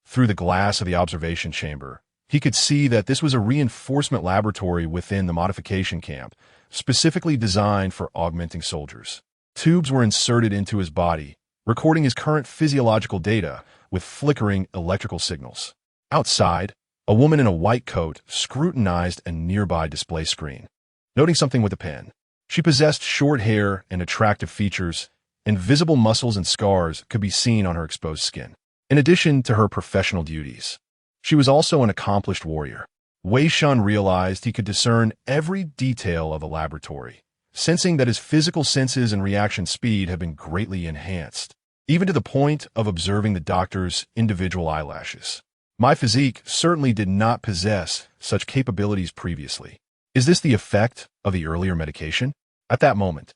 Through the glass of the observation chamber, he could see that this was a reinforcement laboratory within the modification camp, specifically designed for augmenting soldiers. Tubes were inserted into his body, recording his current physiological data with flickering electrical signals. Outside, a woman in a white coat scrutinized a nearby display screen, noting something with a pen. She possessed short hair and attractive features, and visible muscles and scars could be seen on her exposed skin. In addition to her professional duties, she was also an accomplished warrior. Wei Shen realized he could discern every detail of the laboratory, sensing that his physical senses and reaction speed had been greatly enhanced, even to the point of observing the doctor's individual eyelashes. My physique certainly did not possess such capabilities previously. Is this the effect of the earlier medication? At that moment,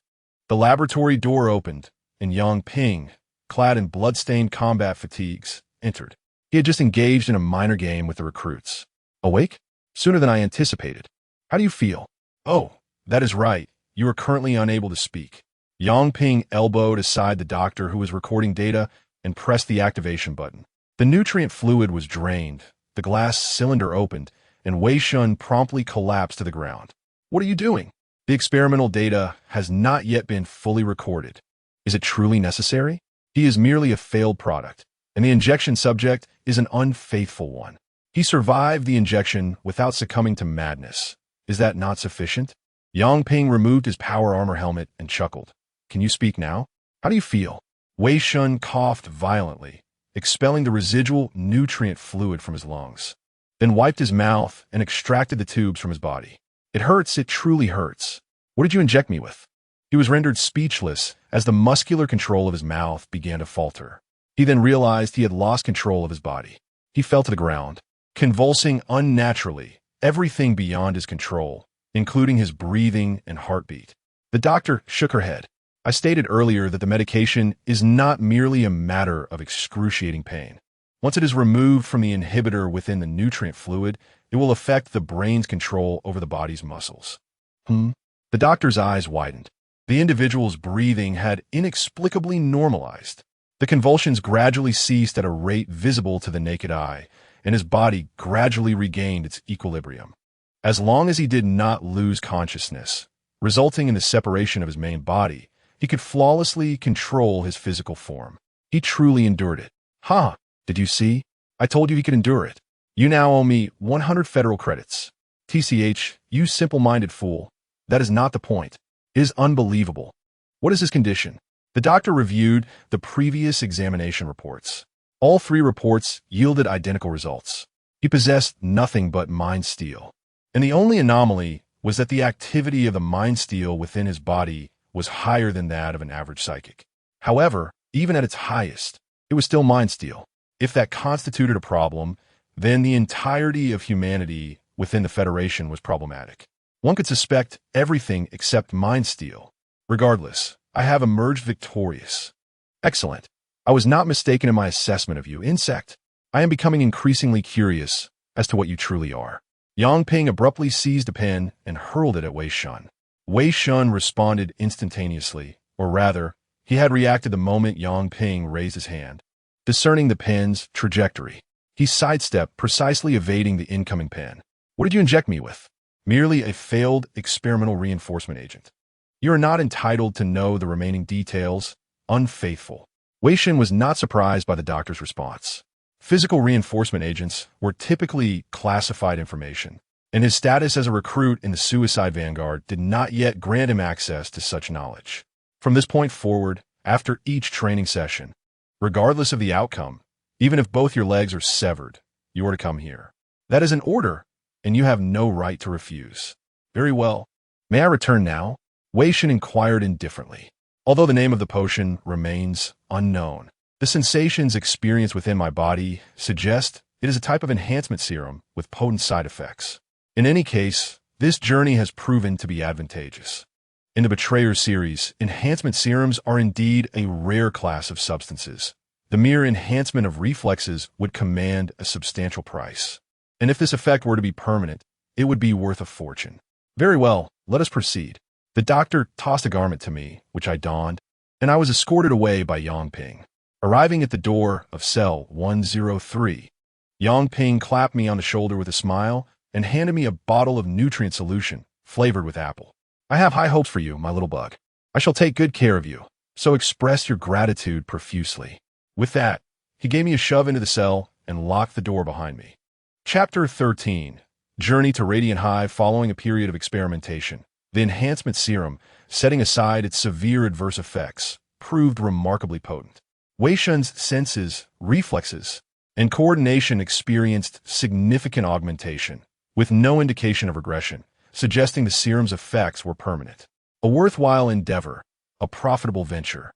the laboratory door opened, and Yang Ping, clad in blood-stained combat fatigues, entered. He had just engaged in a minor game with the recruits. Awake? Sooner than I anticipated. How do you feel? Oh, that is right. You are currently unable to speak. Yang Ping elbowed aside the doctor who was recording data and pressed the activation button. The nutrient fluid was drained, the glass cylinder opened, and Wei Shen promptly collapsed to the ground. What are you doing? The experimental data has not yet been fully recorded. Is it truly necessary? He is merely a failed product, and the injection subject is an unfaithful one. He survived the injection without succumbing to madness. Is that not sufficient? Yang Ping removed his power armor helmet and chuckled. Can you speak now? How do you feel? Wei Shen coughed violently, expelling the residual nutrient fluid from his lungs, then wiped his mouth and extracted the tubes from his body. It hurts, it truly hurts. What did you inject me with? He was rendered speechless as the muscular control of his mouth began to falter. He then realized he had lost control of his body. He fell to the ground, convulsing unnaturally, everything beyond his control, including his breathing and heartbeat. The doctor shook her head. I stated earlier that the medication is not merely a matter of excruciating pain. Once it is removed from the inhibitor within the nutrient fluid, it will affect the brain's control over the body's muscles. The doctor's eyes widened. The individual's breathing had inexplicably normalized. The convulsions gradually ceased at a rate visible to the naked eye, and his body gradually regained its equilibrium. As long as he did not lose consciousness, resulting in the separation of his main body, he could flawlessly control his physical form. He truly endured it. Ha! Did you see? I told you he could endure it. You now owe me 100 federal credits. TCH, you simple-minded fool. That is not the point. It is unbelievable. What is his condition? The doctor reviewed the previous examination reports. All 3 reports yielded identical results. He possessed nothing but mind steel. And the only anomaly was that the activity of the mind steel within his body was higher than that of an average psychic. However, even at its highest, it was still mind steel. If that constituted a problem, then the entirety of humanity within the Federation was problematic. One could suspect everything except mind steel. Regardless, I have emerged victorious. Excellent. I was not mistaken in my assessment of you, insect. I am becoming increasingly curious as to what you truly are. Yang Ping abruptly seized a pen and hurled it at Wei Shen. Wei Shen responded instantaneously, or rather, he had reacted the moment Yang Ping raised his hand. Discerning the pen's trajectory, he sidestepped, precisely evading the incoming pen. What did you inject me with? Merely a failed experimental reinforcement agent. You are not entitled to know the remaining details. Unfaithful. Wei Shen was not surprised by the doctor's response. Physical reinforcement agents were typically classified information, and his status as a recruit in the suicide vanguard did not yet grant him access to such knowledge. From this point forward, after each training session, regardless of the outcome, even if both your legs are severed, you are to come here. That is an order, and you have no right to refuse. Very well. May I return now? Wei Shen inquired indifferently. Although the name of the potion remains unknown, the sensations experienced within my body suggest it is a type of enhancement serum with potent side effects. In any case, this journey has proven to be advantageous. In the Betrayer series, enhancement serums are indeed a rare class of substances. The mere enhancement of reflexes would command a substantial price. And if this effect were to be permanent, it would be worth a fortune. Very well, let us proceed. The doctor tossed a garment to me, which I donned, and I was escorted away by Yang Ping. Arriving at the door of cell 103, Yang Ping clapped me on the shoulder with a smile and handed me a bottle of nutrient solution flavored with apple. I have high hopes for you, my little bug. I shall take good care of you, so express your gratitude profusely. With that, he gave me a shove into the cell and locked the door behind me. Chapter 13. Journey to Radiant High following a period of experimentation. The enhancement serum, setting aside its severe adverse effects, proved remarkably potent. Wei Shen's senses, reflexes, and coordination experienced significant augmentation, with no indication of regression, suggesting the serum's effects were permanent. A worthwhile endeavor, a profitable venture,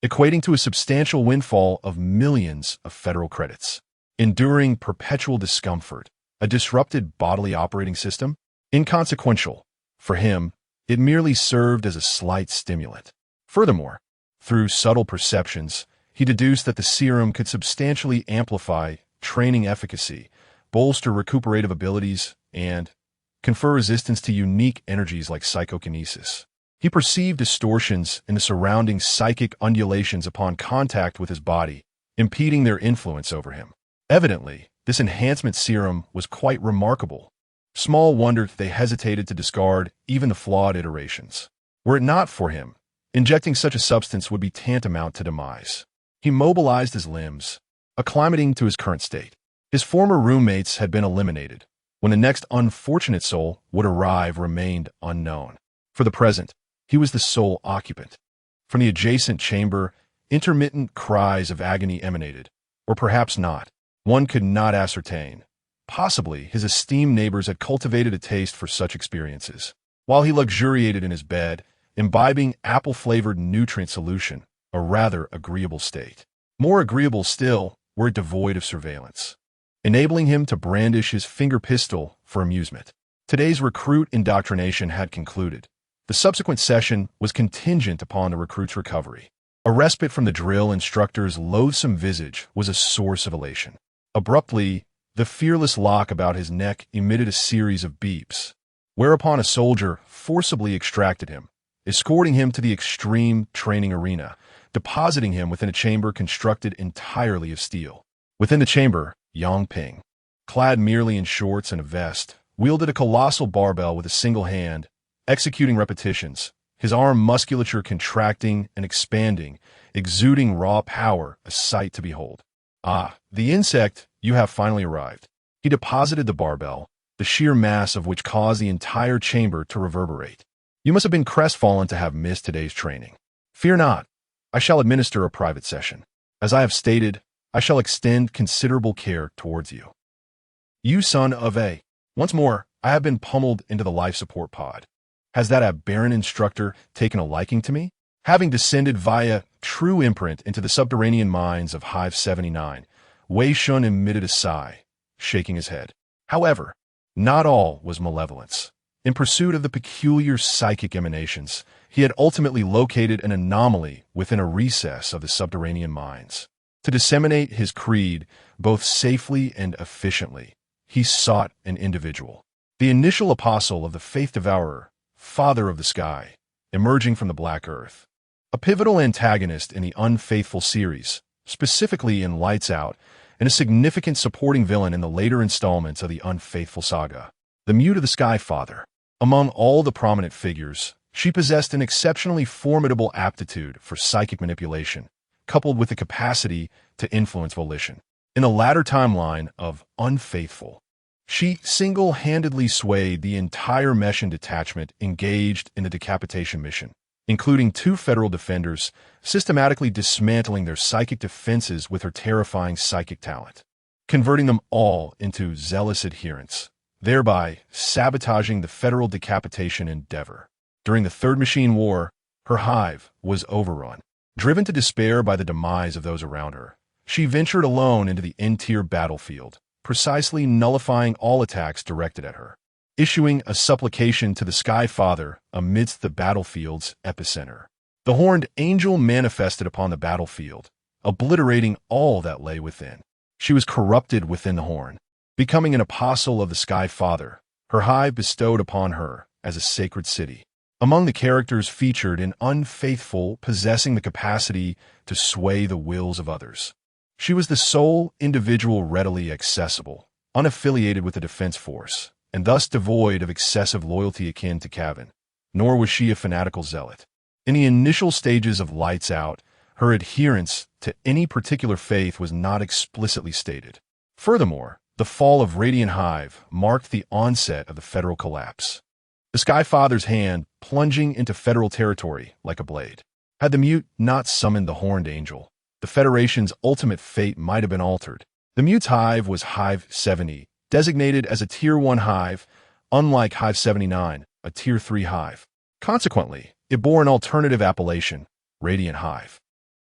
equating to a substantial windfall of millions of federal credits. Enduring perpetual discomfort, a disrupted bodily operating system? Inconsequential. For him, it merely served as a slight stimulant. Furthermore, through subtle perceptions, he deduced that the serum could substantially amplify training efficacy, bolster recuperative abilities, and confer resistance to unique energies like psychokinesis. He perceived distortions in the surrounding psychic undulations upon contact with his body, impeding their influence over him. Evidently, this enhancement serum was quite remarkable. Small wonder they hesitated to discard even the flawed iterations. Were it not for him, injecting such a substance would be tantamount to demise. He mobilized his limbs, acclimating to his current state. His former roommates had been eliminated. When the next unfortunate soul would arrive remained unknown. For the present, he was the sole occupant. From the adjacent chamber, intermittent cries of agony emanated, or perhaps not. One could not ascertain. Possibly his esteemed neighbors had cultivated a taste for such experiences. While he luxuriated in his bed, imbibing apple-flavored nutrient solution, a rather agreeable state. More agreeable still, were it devoid of surveillance, enabling him to brandish his finger pistol for amusement. Today's recruit indoctrination had concluded. The subsequent session was contingent upon the recruit's recovery. A respite from the drill instructor's loathsome visage was a source of elation. Abruptly, the fearless lock about his neck emitted a series of beeps, whereupon a soldier forcibly extracted him, escorting him to the extreme training arena, depositing him within a chamber constructed entirely of steel. Within the chamber, Yang Ping, clad merely in shorts and a vest, wielded a colossal barbell with a single hand, executing repetitions, his arm musculature contracting and expanding, exuding raw power, a sight to behold. Ah, the insect, you have finally arrived. He deposited the barbell, the sheer mass of which caused the entire chamber to reverberate. You must have been crestfallen to have missed today's training. Fear not. I shall administer a private session. As I have stated, I shall extend considerable care towards you. You son of a... Once more, I have been pummeled into the life support pod. Has that aberrant instructor taken a liking to me? Having descended via true imprint into the subterranean mines of Hive 79, Wei Shen emitted a sigh, shaking his head. However, not all was malevolence. In pursuit of the peculiar psychic emanations, he had ultimately located an anomaly within a recess of the subterranean mines. To disseminate his creed both safely and efficiently, he sought an individual. The initial apostle of the Faith Devourer, Father of the Sky, emerging from the Black Earth. A pivotal antagonist in the Unfaithful series, specifically in Lights Out, and a significant supporting villain in the later installments of the Unfaithful saga. The Mute of the Sky Father. Among all the prominent figures, she possessed an exceptionally formidable aptitude for psychic manipulation, coupled with the capacity to influence volition. In the latter timeline of Unfaithful, she single-handedly swayed the entire Meshen detachment engaged in the decapitation mission, including 2 federal defenders, systematically dismantling their psychic defenses with her terrifying psychic talent, converting them all into zealous adherents, thereby sabotaging the federal decapitation endeavor. During the Third Machine War, her hive was overrun. Driven to despair by the demise of those around her, she ventured alone into the N-tier battlefield, precisely nullifying all attacks directed at her, issuing a supplication to the Sky Father amidst the battlefield's epicenter. The horned angel manifested upon the battlefield, obliterating all that lay within. She was corrupted within the horn, becoming an apostle of the Sky Father, her hive bestowed upon her as a sacred city. Among the characters featured in Unfaithful possessing the capacity to sway the wills of others, she was the sole individual readily accessible, unaffiliated with the defense force, and thus devoid of excessive loyalty akin to Kavin, nor was she a fanatical zealot. In the initial stages of Lights Out, her adherence to any particular faith was not explicitly stated. Furthermore, The fall of Radiant Hive marked the onset of the Federal collapse. The Skyfather's hand plunging into Federal territory like a blade. Had the mute not summoned the Horned Angel, the Federation's ultimate fate might have been altered. The mute's hive was Hive 70, designated as a Tier 1 hive, unlike Hive 79, a Tier 3 hive. Consequently, it bore an alternative appellation, Radiant Hive.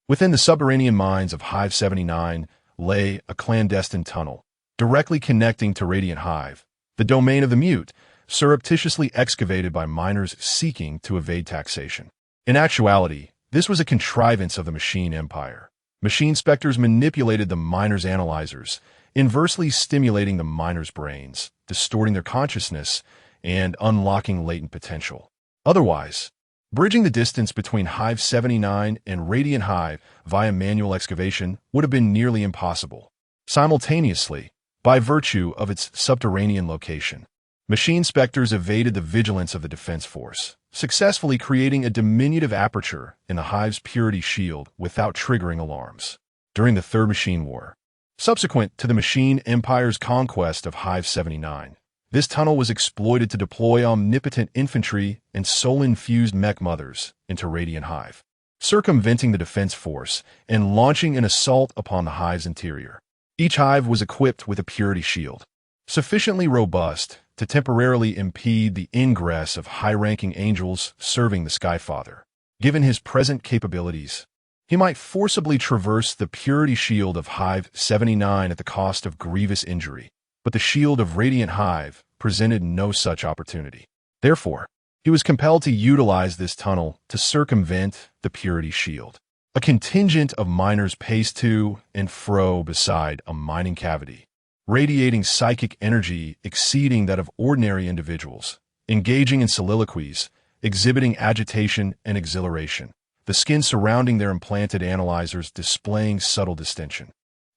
Within the subterranean mines of Hive 79 lay a clandestine tunnel, directly connecting to Radiant Hive, the domain of the mute, surreptitiously excavated by miners seeking to evade taxation. In actuality, this was a contrivance of the Machine Empire. Machine specters manipulated the miners' analyzers, inversely stimulating the miners' brains, distorting their consciousness, and unlocking latent potential. Otherwise, bridging the distance between Hive 79 and Radiant Hive via manual excavation would have been nearly impossible. Simultaneously, by virtue of its subterranean location, Machine specters evaded the vigilance of the defense force, successfully creating a diminutive aperture in the Hive's purity shield without triggering alarms. During the Third Machine War, subsequent to the Machine Empire's conquest of Hive 79, this tunnel was exploited to deploy omnipotent infantry and soul-infused mech mothers into Radiant Hive, circumventing the defense force and launching an assault upon the Hive's interior. Each hive was equipped with a purity shield, sufficiently robust to temporarily impede the ingress of high-ranking angels serving the Skyfather. Given his present capabilities, he might forcibly traverse the purity shield of Hive 79 at the cost of grievous injury, but the shield of Radiant Hive presented no such opportunity. Therefore, he was compelled to utilize this tunnel to circumvent the purity shield. A contingent of miners paced to and fro beside a mining cavity, radiating psychic energy exceeding that of ordinary individuals, engaging in soliloquies, exhibiting agitation and exhilaration, the skin surrounding their implanted analyzers displaying subtle distinction.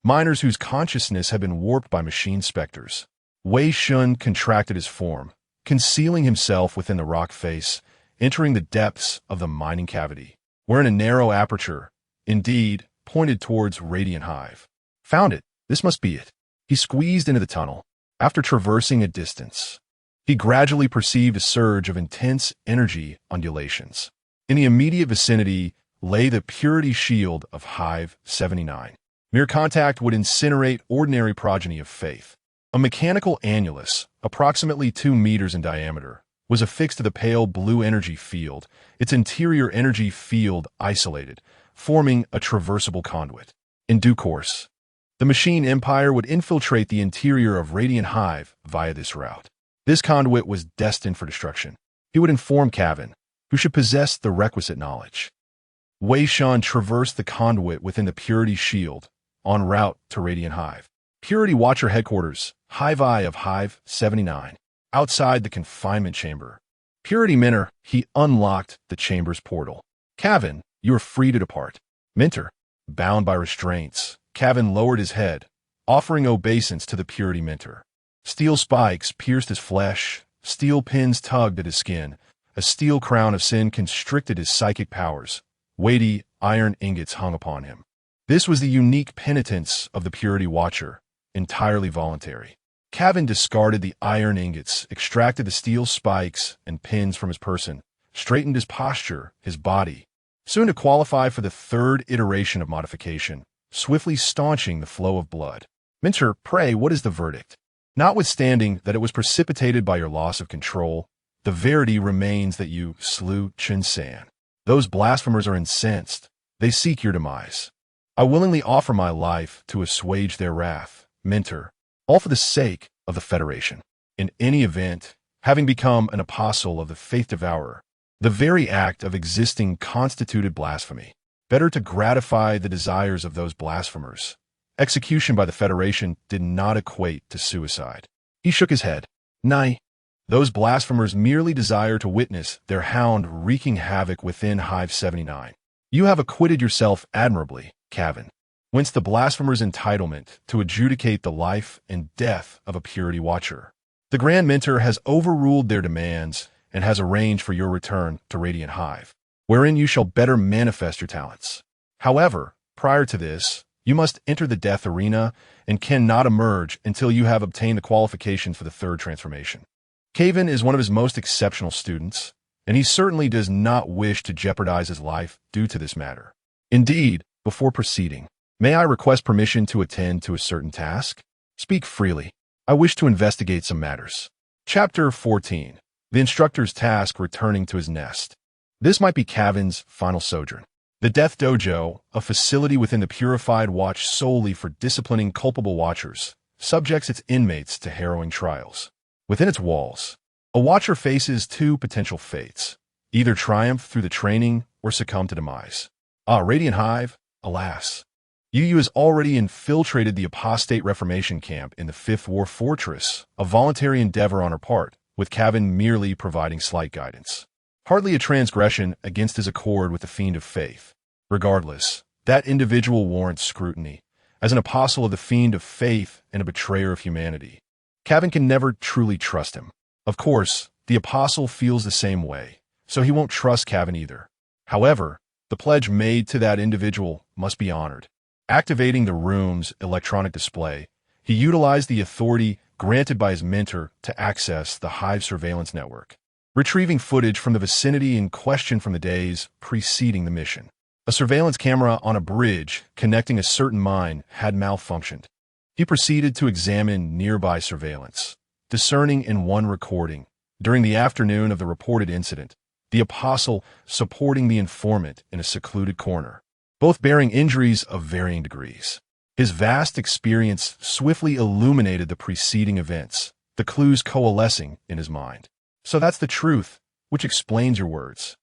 Miners whose consciousness had been warped by machine specters. Wei Shen contracted his form, concealing himself within the rock face, entering the depths of the mining cavity, wherein a narrow aperture, indeed, pointed towards Radiant Hive. Found it. This must be it. He squeezed into the tunnel. After traversing a distance, he gradually perceived a surge of intense energy undulations. In the immediate vicinity lay the purity shield of Hive 79. Mere contact would incinerate ordinary progeny of faith. A mechanical annulus, approximately 2 meters in diameter, was affixed to the pale blue energy field, its interior energy field isolated, forming a traversable conduit. In due course, the Machine Empire would infiltrate the interior of Radiant Hive via this route. This conduit was destined for destruction. He would inform Cavan, who should possess the requisite knowledge. Wei Shen traversed the conduit within the Purity Shield, en route to Radiant Hive. Purity Watcher Headquarters, Hive Eye of Hive 79. Outside the confinement chamber, Purity Minter, he unlocked the chamber's portal. Cavan, you are free to depart. Minter, bound by restraints, Cavan lowered his head, offering obeisance to the Purity Minter. Steel spikes pierced his flesh, steel pins tugged at his skin, a steel crown of sin constricted his psychic powers, weighty iron ingots hung upon him. This was the unique penitence of the Purity Watcher, entirely voluntary. Cavan discarded the iron ingots, extracted the steel spikes and pins from his person, straightened his posture, his body, soon to qualify for the third iteration of modification, swiftly staunching the flow of blood. Minter, pray, what is the verdict? Notwithstanding that it was precipitated by your loss of control, the verity remains that you slew Chen San. Those blasphemers are incensed. They seek your demise. I willingly offer my life to assuage their wrath, Minter, all for the sake of the Federation. In any event, having become an apostle of the faith devourer, the very act of existing constituted blasphemy. Better to gratify the desires of those blasphemers. Execution by the Federation did not equate to suicide. He shook his head. Nay, those blasphemers merely desire to witness their hound wreaking havoc within Hive 79. You have acquitted yourself admirably, Cavan, whence the blasphemers' entitlement to adjudicate the life and death of a Purity Watcher. The Grand Minter has overruled their demands and has arranged for your return to Radiant Hive, wherein you shall better manifest your talents. However, prior to this, You must enter the death arena and cannot emerge until you have obtained the qualifications for the third transformation. Caven is one of his most exceptional students, and he certainly does not wish to jeopardize his life due to this matter. Indeed, before proceeding, may I request permission to attend to a certain task? Speak freely. I wish to investigate some matters. Chapter 14. The instructor's task returning to his nest. This might be Caven's final sojourn. The Death Dojo, a facility within the Purified Watch solely for disciplining culpable watchers, subjects its inmates to harrowing trials. Within its walls, a watcher faces two potential fates, either triumph through the training or succumb to demise. Radiant Hive, alas. UU has already infiltrated the apostate Reformation camp in the Fifth War Fortress, a voluntary endeavor on her part, with Caven merely providing slight guidance. Hardly a transgression against his accord with the Fiend of Faith. Regardless, that individual warrants scrutiny, as an apostle of the Fiend of Faith and a betrayer of humanity. Caven can never truly trust him. Of course, the apostle feels the same way, so he won't trust Caven either. However, the pledge made to that individual must be honored. Activating the room's electronic display, he utilized the authority granted by his mentor to access the Hive surveillance network, retrieving footage from the vicinity in question from the days preceding the mission. A surveillance camera on a bridge connecting a certain mine had malfunctioned. He proceeded to examine nearby surveillance, discerning in one recording, during the afternoon of the reported incident, the apostle supporting the informant in a secluded corner, both bearing injuries of varying degrees. His vast experience swiftly illuminated the preceding events, the clues coalescing in his mind. So that's the truth, which explains your words.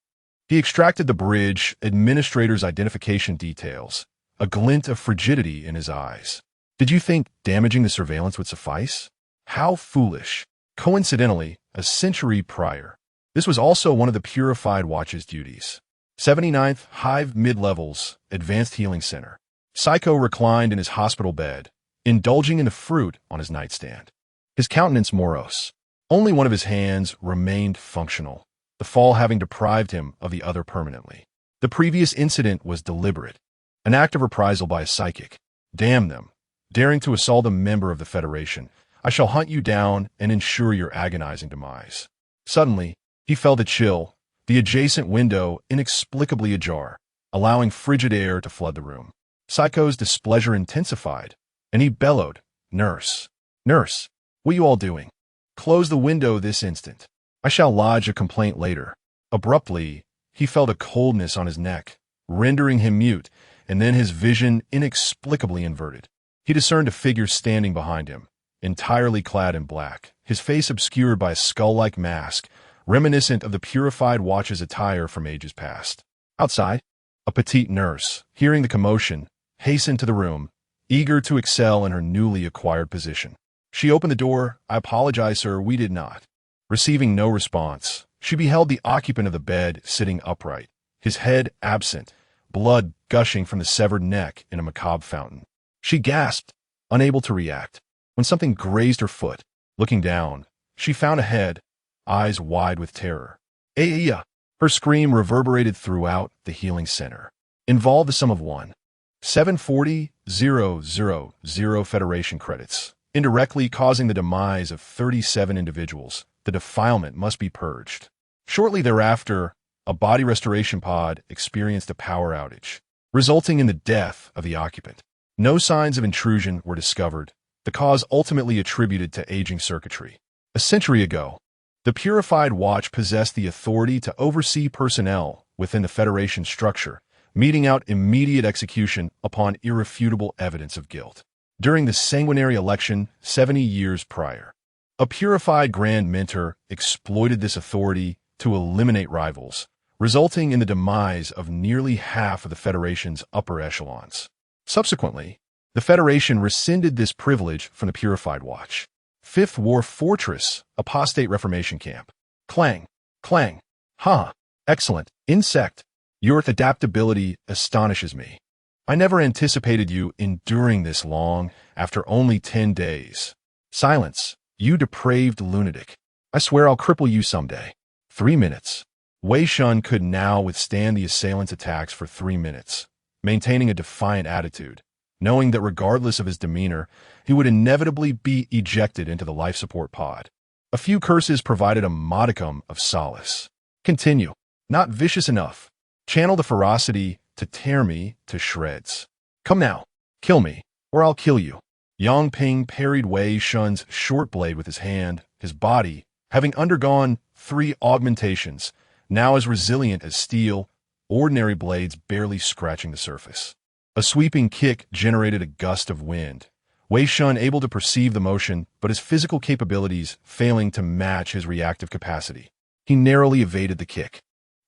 He extracted the bridge administrator's identification details, a glint of frigidity in his eyes. Did you think damaging the surveillance would suffice? How foolish. Coincidentally, a century prior, this was also one of the Purified Watch's duties. 79th Hive Mid-Levels Advanced Healing Center. Psycho reclined in his hospital bed, indulging in the fruit on his nightstand. His countenance morose. Only one of his hands remained functional, the fall having deprived him of the other permanently. The previous incident was deliberate, an act of reprisal by a psychic. Damn them. Daring to assault a member of the Federation, I shall hunt you down and ensure your agonizing demise. Suddenly, he felt a chill, the adjacent window inexplicably ajar, allowing frigid air to flood the room. Psycho's displeasure intensified, and he bellowed, "Nurse! Nurse! What you all doing? Close the window this instant. I shall lodge a complaint later." Abruptly, he felt a coldness on his neck, rendering him mute, and then his vision inexplicably inverted. He discerned a figure standing behind him, entirely clad in black, his face obscured by a skull-like mask, reminiscent of the Purified Watch's attire from ages past. Outside, a petite nurse, hearing the commotion, hastened to the room, eager to excel in her newly acquired position. She opened the door. "I apologize, sir, we did not." Receiving no response, she beheld the occupant of the bed sitting upright, his head absent, blood gushing from the severed neck in a macabre fountain. She gasped, unable to react, when something grazed her foot. Looking down, she found a head, eyes wide with terror. "Aya!" Her scream reverberated throughout the healing center. Involved the sum of 1,740,000 Federation credits, indirectly causing the demise of 37 individuals. The defilement must be purged. Shortly thereafter, a body restoration pod experienced a power outage, resulting in the death of the occupant. No signs of intrusion were discovered, the cause ultimately attributed to aging circuitry. A century ago, the Purified Watch possessed the authority to oversee personnel within the Federation structure, meting out immediate execution upon irrefutable evidence of guilt. During the sanguinary election 70 years prior, a Purified Grand Mentor exploited this authority to eliminate rivals, resulting in the demise of nearly half of the Federation's upper echelons. Subsequently, the Federation rescinded this privilege from the Purified Watch. Fifth War Fortress, apostate Reformation camp. Clang, clang. Ha! Excellent. Insect. Your adaptability astonishes me. I never anticipated you enduring this long after only 10 days. Silence, you depraved lunatic. I swear I'll cripple you someday. 3 minutes. Wei Shen could now withstand the assailant's attacks for 3 minutes, maintaining a defiant attitude, knowing that regardless of his demeanor, he would inevitably be ejected into the life support pod. A few curses provided a modicum of solace. Continue. Not vicious enough. Channel the ferocity to tear me to shreds. Come now. Kill me, or I'll kill you. Yang Ping parried Wei Shen's short blade with his hand, his body, having undergone 3 augmentations, now as resilient as steel, ordinary blades barely scratching the surface. A sweeping kick generated a gust of wind. Wei Shen able to perceive the motion, but his physical capabilities failing to match his reactive capacity. He narrowly evaded the kick,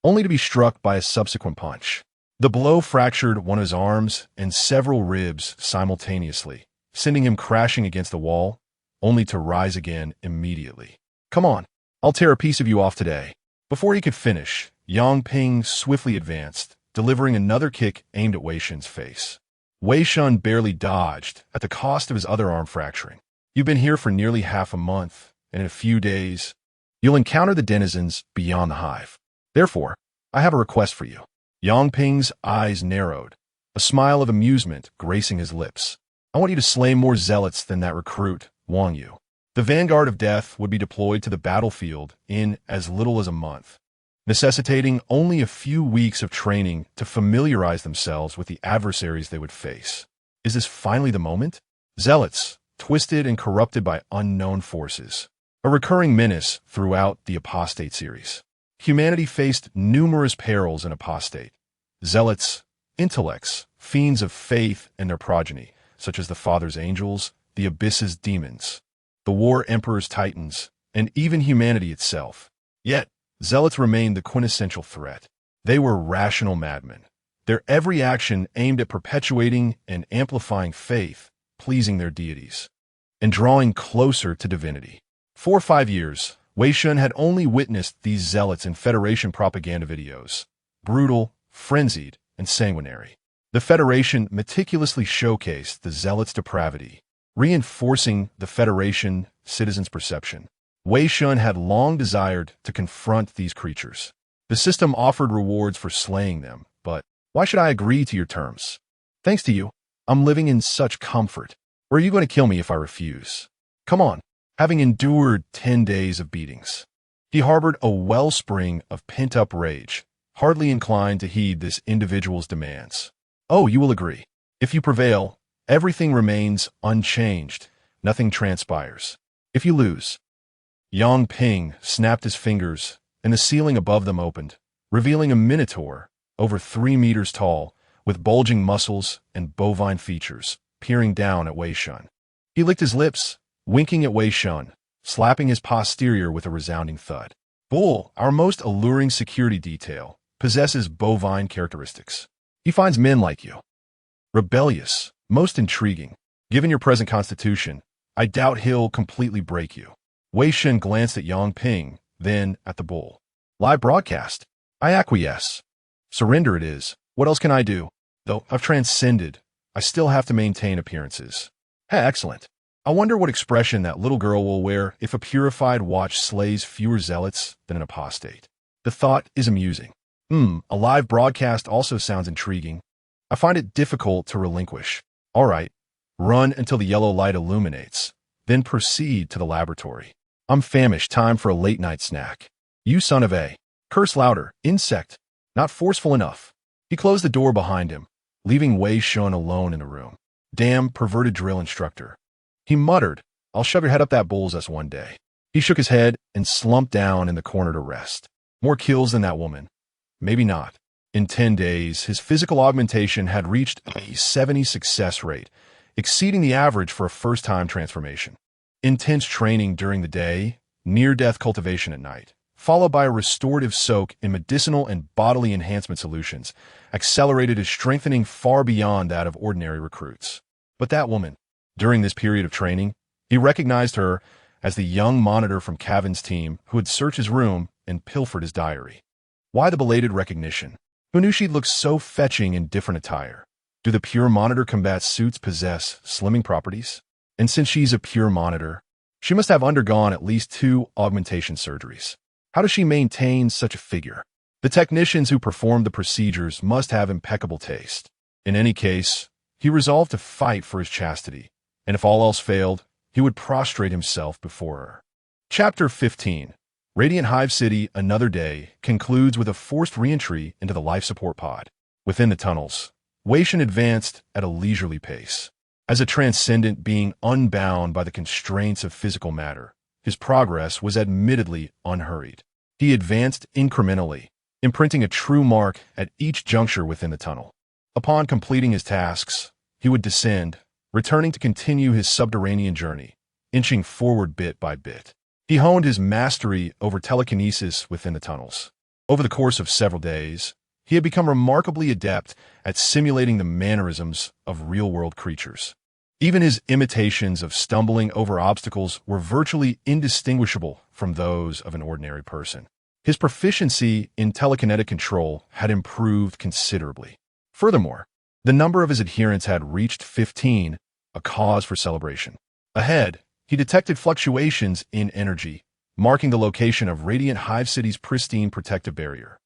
only to be struck by a subsequent punch. The blow fractured one of his arms and several ribs simultaneously, sending him crashing against the wall, only to rise again immediately. Come on, I'll tear a piece of you off today. Before he could finish, Yang Ping swiftly advanced, delivering another kick aimed at Wei Shen's face. Wei Shen barely dodged, at the cost of his other arm fracturing. You've been here for nearly half a month, and in a few days, you'll encounter the denizens beyond the hive. Therefore, I have a request for you. Yang Ping's eyes narrowed, a smile of amusement gracing his lips. I want you to slay more zealots than that recruit, Wang Yu. The vanguard of death would be deployed to the battlefield in as little as a month, necessitating only a few weeks of training to familiarize themselves with the adversaries they would face. Is this finally the moment? Zealots, twisted and corrupted by unknown forces. A recurring menace throughout the Apostate series. Humanity faced numerous perils in Apostate. Zealots, intellects, fiends of faith and their progeny, such as the Father's angels, the Abyss's demons, the War Emperor's titans, and even humanity itself. Yet, zealots remained the quintessential threat. They were rational madmen, their every action aimed at perpetuating and amplifying faith, pleasing their deities, and drawing closer to divinity. 4 or 5 years, Wei Shen had only witnessed these zealots in Federation propaganda videos, brutal, frenzied, and sanguinary. The Federation meticulously showcased the zealots' depravity, reinforcing the Federation citizens' perception. Wei Shen had long desired to confront these creatures. The system offered rewards for slaying them, but why should I agree to your terms? Thanks to you, I'm living in such comfort. Or are you going to kill me if I refuse? Come on. Having endured 10 days of beatings, he harbored a wellspring of pent-up rage, hardly inclined to heed this individual's demands. Oh, you will agree. If you prevail, everything remains unchanged. Nothing transpires. If you lose, Yang Ping snapped his fingers, and the ceiling above them opened, revealing a minotaur, over 3 meters tall, with bulging muscles and bovine features, peering down at Wei Shen. He licked his lips, winking at Wei Shen, slapping his posterior with a resounding thud. Bull, our most alluring security detail, possesses bovine characteristics. He finds men like you rebellious, most intriguing. Given your present constitution, I doubt he'll completely break you. Wei Shen glanced at Yang Ping, then at the bull. Live broadcast. I acquiesce. Surrender it is. What else can I do? Though I've transcended, I still have to maintain appearances. Hey, excellent. I wonder what expression that little girl will wear if a purified watch slays fewer zealots than an apostate. The thought is amusing. A live broadcast also sounds intriguing. I find it difficult to relinquish. All right, run until the yellow light illuminates, then proceed to the laboratory. I'm famished, time for a late-night snack. You son of a. Curse louder, insect. Not forceful enough. He closed the door behind him, leaving Wei Shen alone in the room. Damn perverted drill instructor. He muttered, I'll shove your head up that bull's ass one day. He shook his head and slumped down in the corner to rest. More kills than that woman. Maybe not. In 10 days, his physical augmentation had reached a 70 success rate, exceeding the average for a first-time transformation. Intense training during the day, near-death cultivation at night, followed by a restorative soak in medicinal and bodily enhancement solutions, accelerated his strengthening far beyond that of ordinary recruits. But that woman, during this period of training, he recognized her as the young monitor from Cavan's team who had searched his room and pilfered his diary. Why the belated recognition? Who knew she'd look so fetching in different attire? Do the pure monitor combat suits possess slimming properties? And since she's a pure monitor, she must have undergone at least 2 augmentation surgeries. How does she maintain such a figure? The technicians who performed the procedures must have impeccable taste. In any case, He resolved to fight for his chastity, and if all else failed, he would prostrate himself before her. Chapter 15. Radiant Hive City, Another Day, concludes with a forced re-entry into the life support pod. Within the tunnels, Wei Shen advanced at a leisurely pace. As a transcendent being unbound by the constraints of physical matter, his progress was admittedly unhurried. He advanced incrementally, imprinting a true mark at each juncture within the tunnel. Upon completing his tasks, he would descend, returning to continue his subterranean journey, inching forward bit by bit. He honed his mastery over telekinesis within the tunnels. Over the course of several days, he had become remarkably adept at simulating the mannerisms of real-world creatures. Even his imitations of stumbling over obstacles were virtually indistinguishable from those of an ordinary person. His proficiency in telekinetic control had improved considerably. Furthermore, the number of his adherents had reached 15, a cause for celebration. Ahead, he detected fluctuations in energy, marking the location of Radiant Hive City's pristine protective barrier.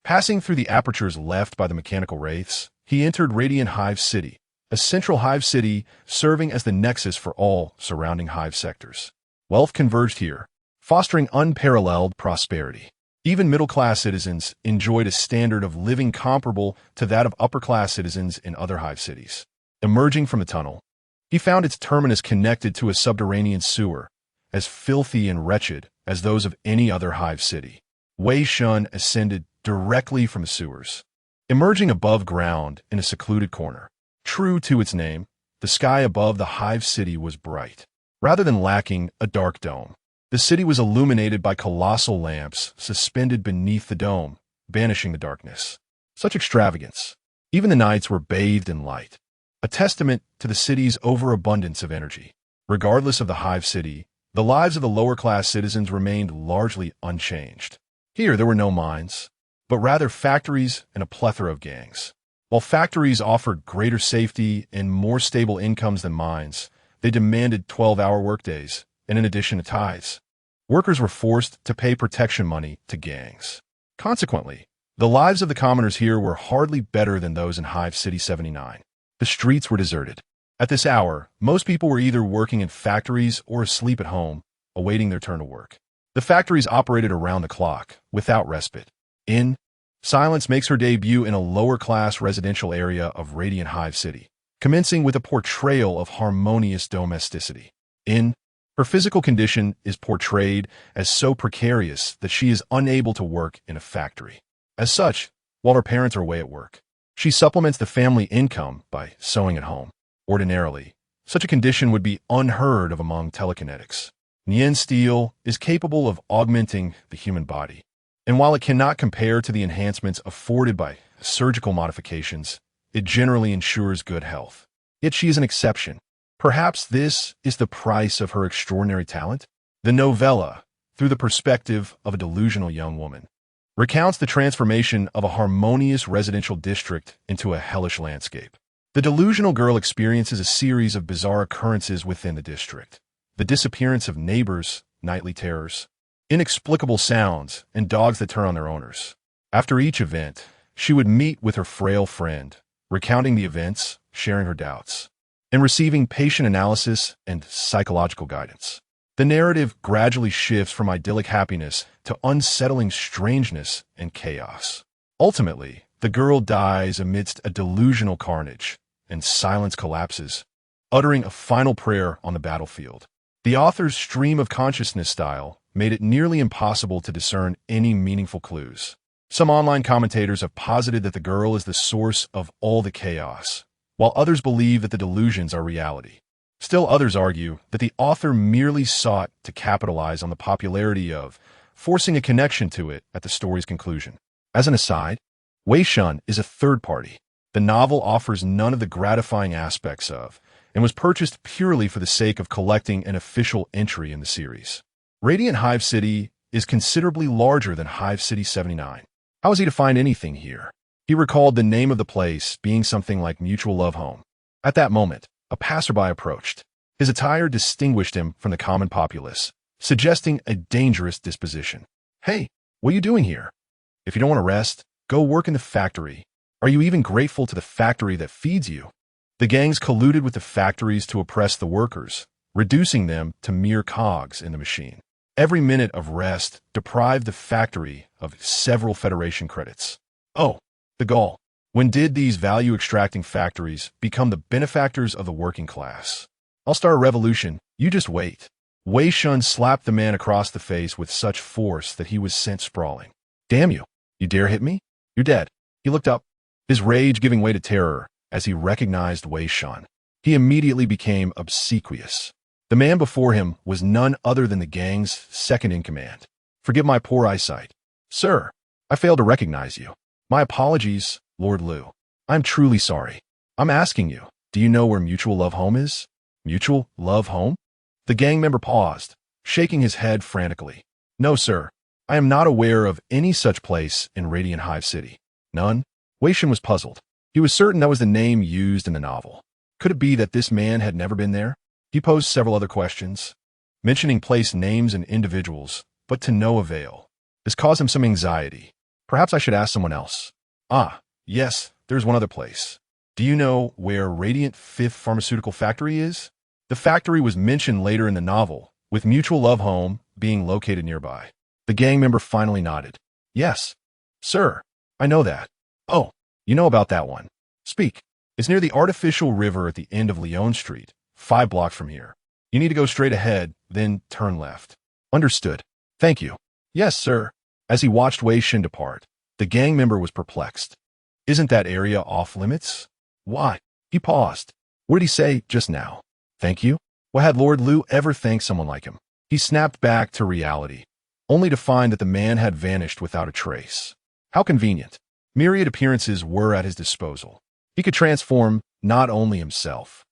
Passing through the apertures left by the mechanical wraiths, he entered Radiant Hive City, a central hive city serving as the nexus for all surrounding hive sectors. Wealth converged here, fostering unparalleled prosperity. Even middle-class citizens enjoyed a standard of living comparable to that of upper-class citizens in other hive cities. Emerging from the tunnel, he found its terminus connected to a subterranean sewer, as filthy and wretched as those of any other hive city. Wei Shen ascended directly from the sewers. Emerging above ground in a secluded corner, true to its name, the sky above the hive city was bright. Rather than lacking a dark dome, the city was illuminated by colossal lamps suspended beneath the dome, banishing the darkness. Such extravagance! Even the nights were bathed in light, a testament to the city's overabundance of energy. Regardless of the hive city, the lives of the lower-class citizens remained largely unchanged. Here there were no mines, but rather factories and a plethora of gangs. While factories offered greater safety and more stable incomes than mines, they demanded 12-hour workdays, and in addition to tithes, workers were forced to pay protection money to gangs. Consequently, the lives of the commoners here were hardly better than those in Hive City 79. The streets were deserted. At this hour, most people were either working in factories or asleep at home, awaiting their turn to work. The factories operated around the clock, without respite. Silence makes her debut in a lower-class residential area of Radiant Hive City, commencing with a portrayal of harmonious domesticity. Her physical condition is portrayed as so precarious that she is unable to work in a factory. As such, while her parents are away at work, she supplements the family income by sewing at home. Ordinarily, such a condition would be unheard of among telekinetics. Nian steel is capable of augmenting the human body, and while it cannot compare to the enhancements afforded by surgical modifications, it generally ensures good health. Yet she is an exception. Perhaps this is the price of her extraordinary talent? The novella, through the perspective of a delusional young woman, recounts the transformation of a harmonious residential district into a hellish landscape. The delusional girl experiences a series of bizarre occurrences within the district. The disappearance of neighbors, nightly terrors, inexplicable sounds, and dogs that turn on their owners. After each event, she would meet with her frail friend, recounting the events, sharing her doubts, and receiving patient analysis and psychological guidance. The narrative gradually shifts from idyllic happiness to unsettling strangeness and chaos. Ultimately, the girl dies amidst a delusional carnage, and silence collapses, uttering a final prayer on the battlefield. The author's stream of consciousness style made it nearly impossible to discern any meaningful clues. Some online commentators have posited that the girl is the source of all the chaos, while others believe that the delusions are reality. Still others argue that the author merely sought to capitalize on the popularity of, forcing a connection to it at the story's conclusion. As an aside, Wei Shen is a third party. The novel offers none of the gratifying aspects of, and was purchased purely for the sake of collecting an official entry in the series. Radiant Hive City is considerably larger than Hive City 79. How was he to find anything here? He recalled the name of the place being something like Mutual Love Home. At that moment, a passerby approached. His attire distinguished him from the common populace, suggesting a dangerous disposition. "Hey, what are you doing here? If you don't want to rest, go work in the factory. Are you even grateful to the factory that feeds you?" The gangs colluded with the factories to oppress the workers, reducing them to mere cogs in the machine. Every minute of rest deprived the factory of several Federation credits. Oh, the gall. When did these value-extracting factories become the benefactors of the working class? I'll start a revolution. You just wait. Wei Shen slapped the man across the face with such force that he was sent sprawling. Damn you. You dare hit me? You're dead. He looked up, his rage giving way to terror as he recognized Wei Shen. He immediately became obsequious. The man before him was none other than the gang's second-in-command. Forgive my poor eyesight. Sir, I failed to recognize you. My apologies, Lord Liu. I'm truly sorry. I'm asking you, do you know where Mutual Love Home is? Mutual Love Home? The gang member paused, shaking his head frantically. No, sir. I am not aware of any such place in Radiant Hive City. None? Wei Shen was puzzled. He was certain that was the name used in the novel. Could it be that this man had never been there? He posed several other questions, mentioning place names and individuals, but to no avail. This caused him some anxiety. Perhaps I should ask someone else. Ah, yes, there's one other place. Do you know where Radiant Fifth Pharmaceutical Factory is? The factory was mentioned later in the novel, with Mutual Love Home being located nearby. The gang member finally nodded. Yes, sir, I know that. Oh, you know about that one. Speak. It's near the artificial river at the end of Lyon Street, 5 blocks from here. You need to go straight ahead, then turn left. Understood. Thank you. Yes, sir. As he watched Wei Shen depart, the gang member was perplexed. Isn't that area off limits? Why? He paused. What did he say just now? Thank you? Why had Lord Liu ever thanked someone like him? He snapped back to reality, only to find that the man had vanished without a trace. How convenient. Myriad appearances were at his disposal. He could transform not only himself,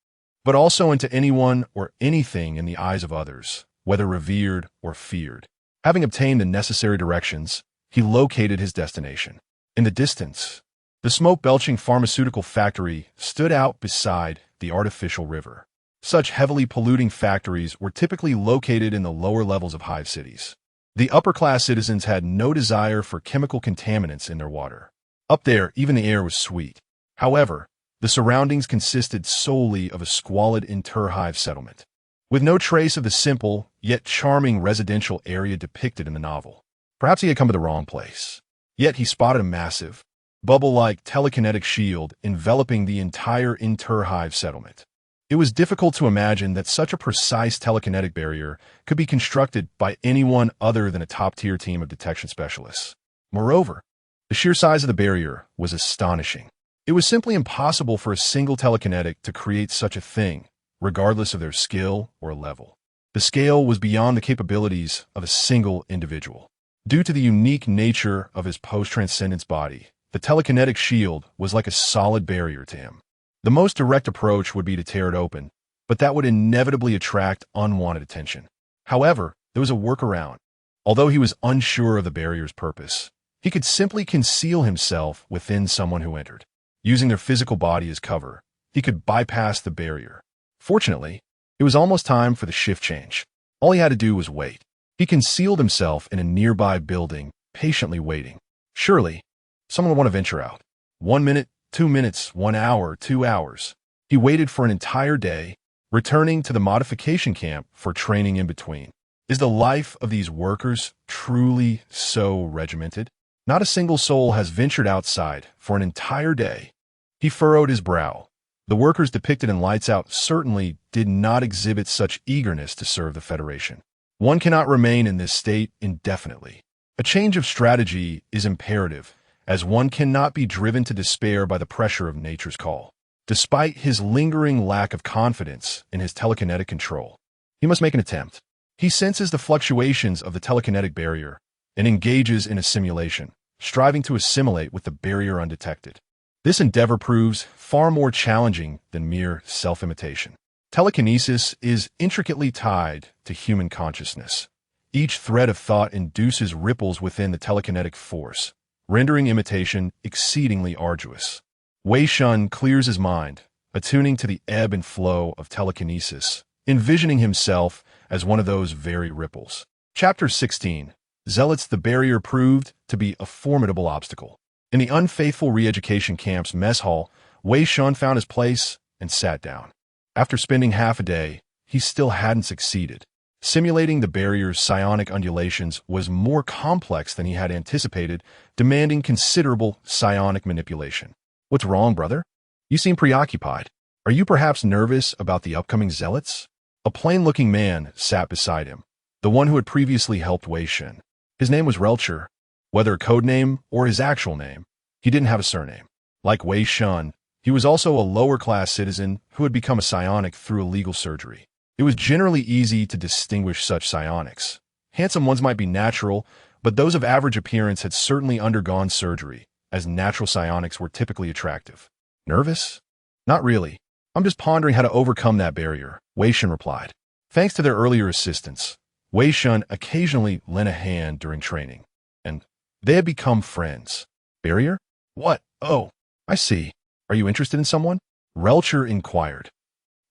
but also into anyone or anything in the eyes of others, whether revered or feared. Having obtained the necessary directions, he located his destination. In the distance, the smoke-belching pharmaceutical factory stood out beside the artificial river. Such heavily polluting factories were typically located in the lower levels of hive cities. The upper-class citizens had no desire for chemical contaminants in their water. Up there, even the air was sweet. However, the surroundings consisted solely of a squalid inter-hive settlement, with no trace of the simple, yet charming residential area depicted in the novel. Perhaps he had come to the wrong place. Yet he spotted a massive, bubble-like telekinetic shield enveloping the entire inter-hive settlement. It was difficult to imagine that such a precise telekinetic barrier could be constructed by anyone other than a top-tier team of detection specialists. Moreover, the sheer size of the barrier was astonishing. It was simply impossible for a single telekinetic to create such a thing, regardless of their skill or level. The scale was beyond the capabilities of a single individual. Due to the unique nature of his post-transcendence body, the telekinetic shield was like a solid barrier to him. The most direct approach would be to tear it open, but that would inevitably attract unwanted attention. However, there was a workaround. Although he was unsure of the barrier's purpose, he could simply conceal himself within someone who entered. Using their physical body as cover, he could bypass the barrier. Fortunately, it was almost time for the shift change. All he had to do was wait. He concealed himself in a nearby building, patiently waiting. Surely, someone would want to venture out. 1 minute, 2 minutes, 1 hour, 2 hours. He waited for an entire day, returning to the modification camp for training in between. Is the life of these workers truly so regimented? Not a single soul has ventured outside for an entire day. He furrowed his brow. The workers depicted in Lights Out certainly did not exhibit such eagerness to serve the Federation. One cannot remain in this state indefinitely. A change of strategy is imperative, as one cannot be driven to despair by the pressure of nature's call. Despite his lingering lack of confidence in his telekinetic control, he must make an attempt. He senses the fluctuations of the telekinetic barrier and engages in a simulation, striving to assimilate with the barrier undetected. This endeavor proves far more challenging than mere self-imitation. Telekinesis is intricately tied to human consciousness. Each thread of thought induces ripples within the telekinetic force, rendering imitation exceedingly arduous. Wei Shen clears his mind, attuning to the ebb and flow of telekinesis, envisioning himself as one of those very ripples. Chapter 16. Zealots. The barrier proved to be a formidable obstacle. In the unfaithful re-education camp's mess hall, Wei Shen found his place and sat down. After spending half a day, he still hadn't succeeded. Simulating the barrier's psionic undulations was more complex than he had anticipated, demanding considerable psionic manipulation. "What's wrong, brother? You seem preoccupied. Are you perhaps nervous about the upcoming zealots?" A plain-looking man sat beside him, the one who had previously helped Wei Shen. His name was Relcher. Whether a code name or his actual name, he didn't have a surname. Like Wei Shen, he was also a lower-class citizen who had become a psionic through illegal surgery. It was generally easy to distinguish such psionics. Handsome ones might be natural, but those of average appearance had certainly undergone surgery, as natural psionics were typically attractive. "Nervous? Not really. I'm just pondering how to overcome that barrier," Wei Shen replied. Thanks to their earlier assistance, Wei Shen occasionally lent a hand during training, and they had become friends. "Barrier? What? Oh, I see. Are you interested in someone?" Relcher inquired.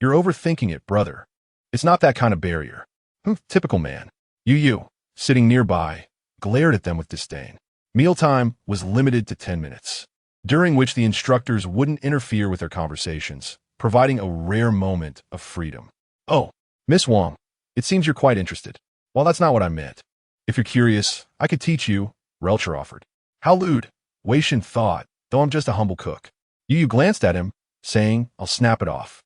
"You're overthinking it, brother. It's not that kind of barrier." Typical man. Yu, sitting nearby, glared at them with disdain. Mealtime was limited to 10 minutes, during which the instructors wouldn't interfere with their conversations, providing a rare moment of freedom. "Oh, Miss Wang, it seems you're quite interested." "Well, that's not what I meant. If you're curious, I could teach you," Relcher offered. "How lewd," Wei Shen thought, "though I'm just a humble cook." Yu glanced at him, saying, "I'll snap it off."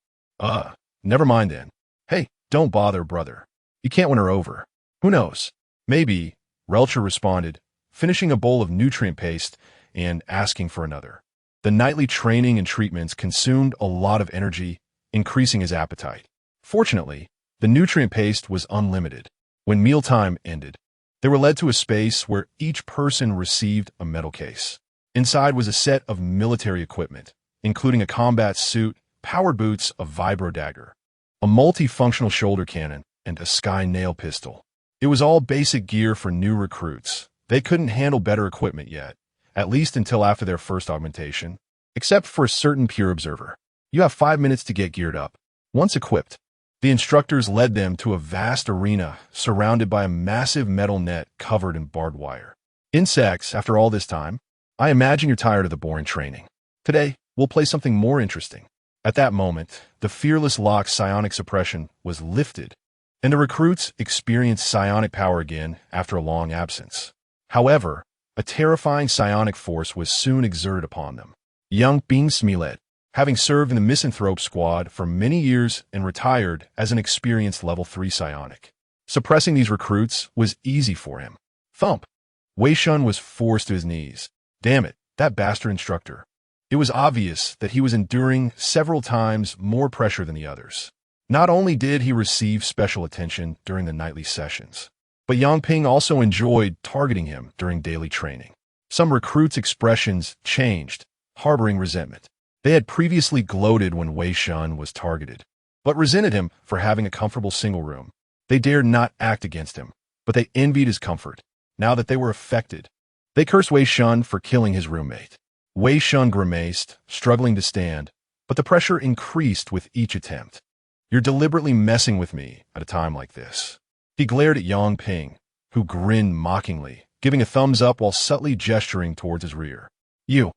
Never mind then." "Hey, don't bother, brother. You can't win her over." "Who knows? Maybe," Relcher responded, finishing a bowl of nutrient paste and asking for another. The nightly training and treatments consumed a lot of energy, increasing his appetite. Fortunately, the nutrient paste was unlimited. When mealtime ended, they were led to a space where each person received a metal case. Inside was a set of military equipment, including a combat suit, powered boots, a vibro dagger, a multifunctional shoulder cannon, and a sky nail pistol. It was all basic gear for new recruits. They couldn't handle better equipment yet, at least until after their first augmentation, except for a certain pure observer. "You have 5 minutes to get geared up." Once equipped, the instructors led them to a vast arena surrounded by a massive metal net covered in barbed wire. "Insects, after all this time, I imagine you're tired of the boring training. Today, we'll play something more interesting." At that moment, the fearless lock's psionic suppression was lifted, and the recruits experienced psionic power again after a long absence. However, a terrifying psionic force was soon exerted upon them. Young Bing Smilet, having served in the Misanthrope Squad for many years and retired as an experienced level 3 psionic. Suppressing these recruits was easy for him. Thump! Wei Shen was forced to his knees. Damn it, that bastard instructor. It was obvious that he was enduring several times more pressure than the others. Not only did he receive special attention during the nightly sessions, but Yang Ping also enjoyed targeting him during daily training. Some recruits' expressions changed, harboring resentment. They had previously gloated when Wei Shen was targeted, but resented him for having a comfortable single room. They dared not act against him, but they envied his comfort. Now that they were affected, they cursed Wei Shen for killing his roommate. Wei Shen grimaced, struggling to stand, but the pressure increased with each attempt. "You're deliberately messing with me at a time like this." He glared at Yang Ping, who grinned mockingly, giving a thumbs up while subtly gesturing towards his rear. "You."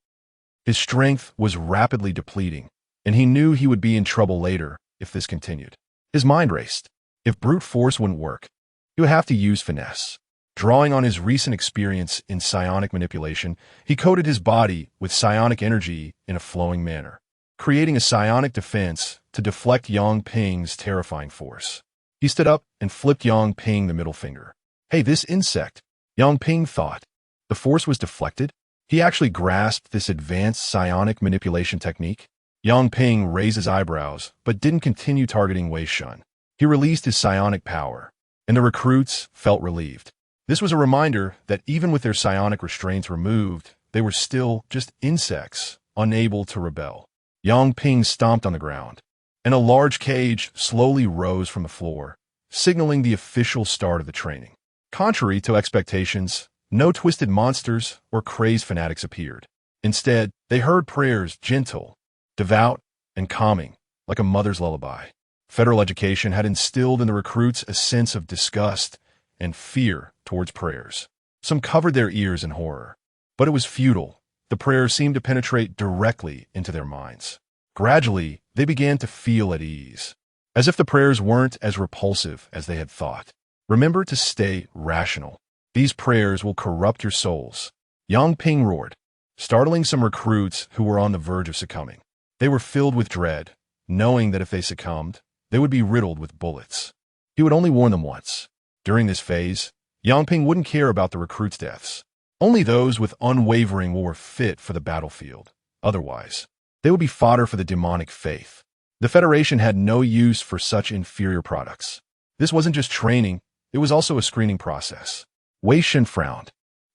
His strength was rapidly depleting, and he knew he would be in trouble later if this continued. His mind raced. If brute force wouldn't work, he would have to use finesse. Drawing on his recent experience in psionic manipulation, he coated his body with psionic energy in a flowing manner, creating a psionic defense to deflect Yang Ping's terrifying force. He stood up and flipped Yang Ping the middle finger. "Hey, this insect," Yang Ping thought. The force was deflected? He actually grasped this advanced psionic manipulation technique? Yang Ping raised his eyebrows, but didn't continue targeting Wei Shen. He released his psionic power, and the recruits felt relieved. This was a reminder that even with their psionic restraints removed, they were still just insects, unable to rebel. Yang Ping stomped on the ground, and a large cage slowly rose from the floor, signaling the official start of the training. Contrary to expectations, no twisted monsters or crazed fanatics appeared. Instead, they heard prayers gentle, devout, and calming, like a mother's lullaby. Federal education had instilled in the recruits a sense of disgust and fear towards prayers. Some covered their ears in horror, but it was futile. The prayers seemed to penetrate directly into their minds. Gradually, they began to feel at ease, as if the prayers weren't as repulsive as they had thought. Remember to stay rational. These prayers will corrupt your souls. Yang Ping roared, startling some recruits who were on the verge of succumbing. They were filled with dread, knowing that if they succumbed, they would be riddled with bullets. He would only warn them once. During this phase, Yang Ping wouldn't care about the recruits' deaths. Only those with unwavering will were fit for the battlefield. Otherwise, they would be fodder for the demonic faith. The Federation had no use for such inferior products. This wasn't just training, it was also a screening process. Wei Shen frowned.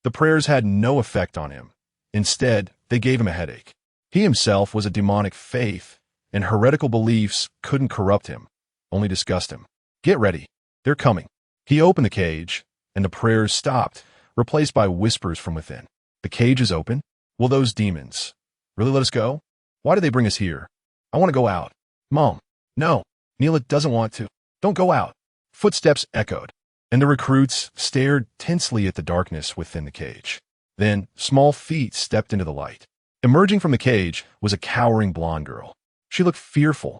The prayers had no effect on him. Instead, they gave him a headache. He himself was a demonic faith, and heretical beliefs couldn't corrupt him, only disgust him. Get ready. They're coming. He opened the cage, and the prayers stopped, replaced by whispers from within. The cage is open? Will those demons really let us go? Why did they bring us here? I want to go out. Mom. No. Neela doesn't want to. Don't go out. Footsteps echoed, and the recruits stared tensely at the darkness within the cage. Then, small feet stepped into the light. Emerging from the cage was a cowering blonde girl. She looked fearful,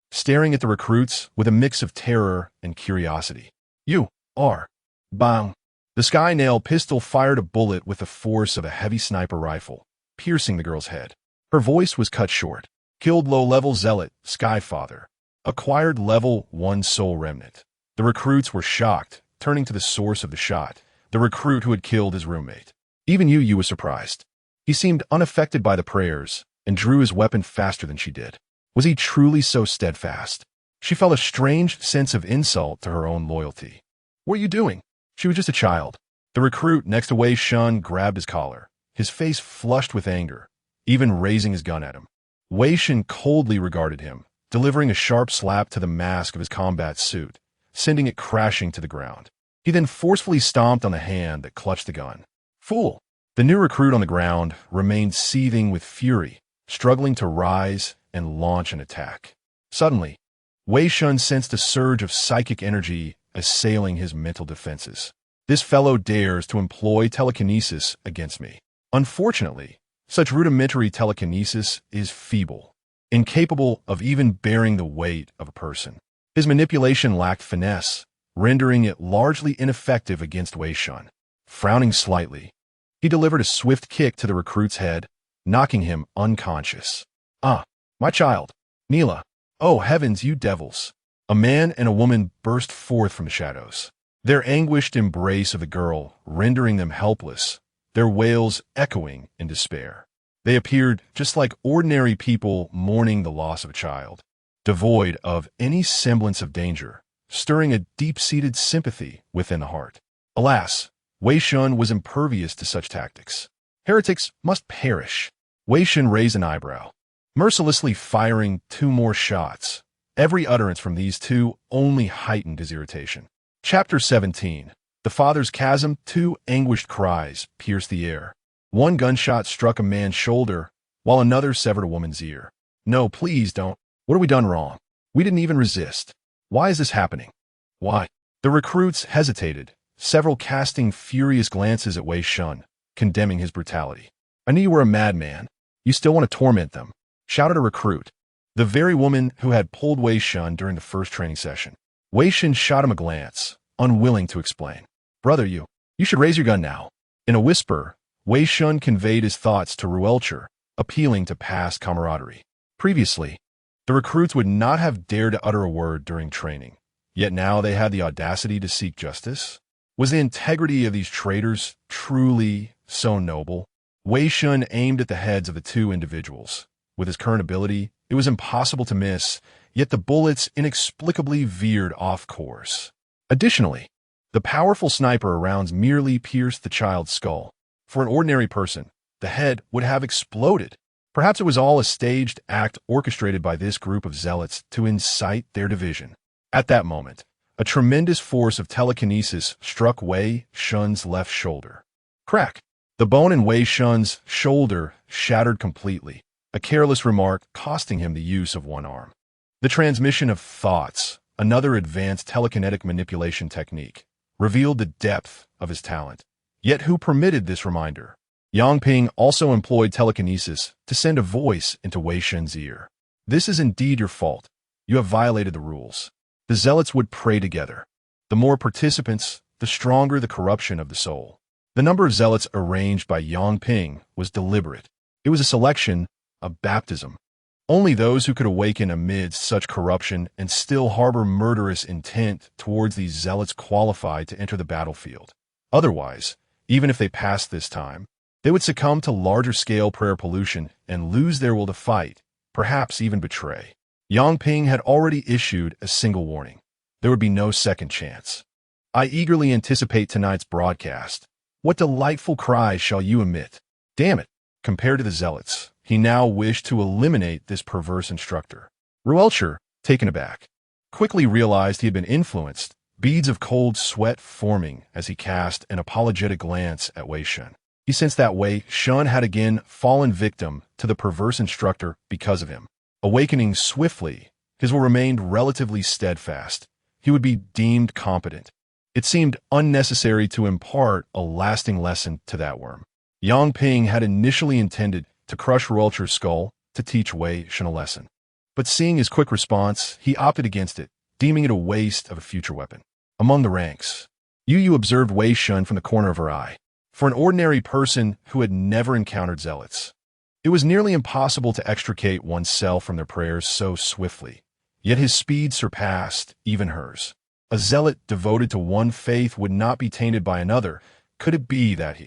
staring at the recruits with a mix of terror and curiosity. You are. Bang. The Sky-Nail pistol fired a bullet with the force of a heavy sniper rifle, piercing the girl's head. Her voice was cut short. Killed low-level zealot, Skyfather. Acquired level 1 soul remnant. The recruits were shocked, turning to the source of the shot, the recruit who had killed his roommate. Even Yu was surprised. He seemed unaffected by the prayers and drew his weapon faster than she did. Was he truly so steadfast? She felt a strange sense of insult to her own loyalty. What are you doing? She was just a child. The recruit next to Wei Shen grabbed his collar, his face flushed with anger, even raising his gun at him. Wei Shen coldly regarded him, delivering a sharp slap to the mask of his combat suit, sending it crashing to the ground. He then forcefully stomped on the hand that clutched the gun. Fool! The new recruit on the ground remained seething with fury, struggling to rise and launch an attack. Suddenly, Wei Shen sensed a surge of psychic energy assailing his mental defenses. This fellow dares to employ telekinesis against me. Unfortunately, such rudimentary telekinesis is feeble, incapable of even bearing the weight of a person. His manipulation lacked finesse, rendering it largely ineffective against Wei Shen. Frowning slightly, he delivered a swift kick to the recruit's head, knocking him unconscious. Ah, my child. Neela. Oh heavens, you devils. A man and a woman burst forth from the shadows, their anguished embrace of the girl rendering them helpless, their wails echoing in despair. They appeared just like ordinary people mourning the loss of a child, devoid of any semblance of danger, stirring a deep-seated sympathy within the heart. Alas, Wei Shen was impervious to such tactics. Heretics must perish. Wei Shen raised an eyebrow, mercilessly firing 2 more shots. Every utterance from these two only heightened his irritation. Chapter 17. The Father's Chasm. 2 anguished cries pierced the air. One gunshot struck a man's shoulder, while another severed a woman's ear. No, please don't. What have we done wrong? We didn't even resist. Why is this happening? Why? The recruits hesitated, several casting furious glances at Wei Shen, condemning his brutality. I knew you were a madman. You still want to torment them, shouted a recruit, the very woman who had pulled Wei Shen during the first training session. Wei Shen shot him a glance, unwilling to explain. Brother, you should raise your gun now. In a whisper, Wei Shen conveyed his thoughts to Ruelcher, appealing to past camaraderie. Previously, the recruits would not have dared to utter a word during training, yet now they had the audacity to seek justice. Was the integrity of these traitors truly so noble? Wei Shen aimed at the heads of the 2 individuals. With his current ability, it was impossible to miss, yet the bullets inexplicably veered off course. Additionally, the powerful sniper rounds merely pierced the child's skull. For an ordinary person, the head would have exploded. Perhaps it was all a staged act orchestrated by this group of zealots to incite their division. At that moment, a tremendous force of telekinesis struck Wei Shen's left shoulder. Crack! The bone in Wei Shen's shoulder shattered completely, a careless remark costing him the use of one arm. The transmission of thoughts, another advanced telekinetic manipulation technique, revealed the depth of his talent. Yet who permitted this reminder? Yang Ping also employed telekinesis to send a voice into Wei Shen's ear. This is indeed your fault. You have violated the rules. The zealots would pray together. The more participants, the stronger the corruption of the soul. The number of zealots arranged by Yang Ping was deliberate. It was a selection, a baptism. Only those who could awaken amidst such corruption and still harbor murderous intent towards these zealots qualified to enter the battlefield. Otherwise, even if they passed this time, they would succumb to larger-scale prayer pollution and lose their will to fight, perhaps even betray. Yang Ping had already issued a single warning. There would be no second chance. I eagerly anticipate tonight's broadcast. What delightful cries shall you emit? Damn it! Compared to the zealots, he now wished to eliminate this perverse instructor. Ruelcher, taken aback, quickly realized he had been influenced, beads of cold sweat forming as he cast an apologetic glance at Wei Shen. He sensed that Wei Shen had again fallen victim to the perverse instructor because of him. Awakening swiftly, his will remained relatively steadfast. He would be deemed competent. It seemed unnecessary to impart a lasting lesson to that worm. Yang Ping had initially intended to crush Ruelcher's skull to teach Wei Shen a lesson. But seeing his quick response, he opted against it, deeming it a waste of a future weapon. Among the ranks, Yu observed Wei Shen from the corner of her eye. For an ordinary person who had never encountered zealots, it was nearly impossible to extricate oneself from their prayers so swiftly. Yet his speed surpassed even hers. A zealot devoted to one faith would not be tainted by another. Could it be that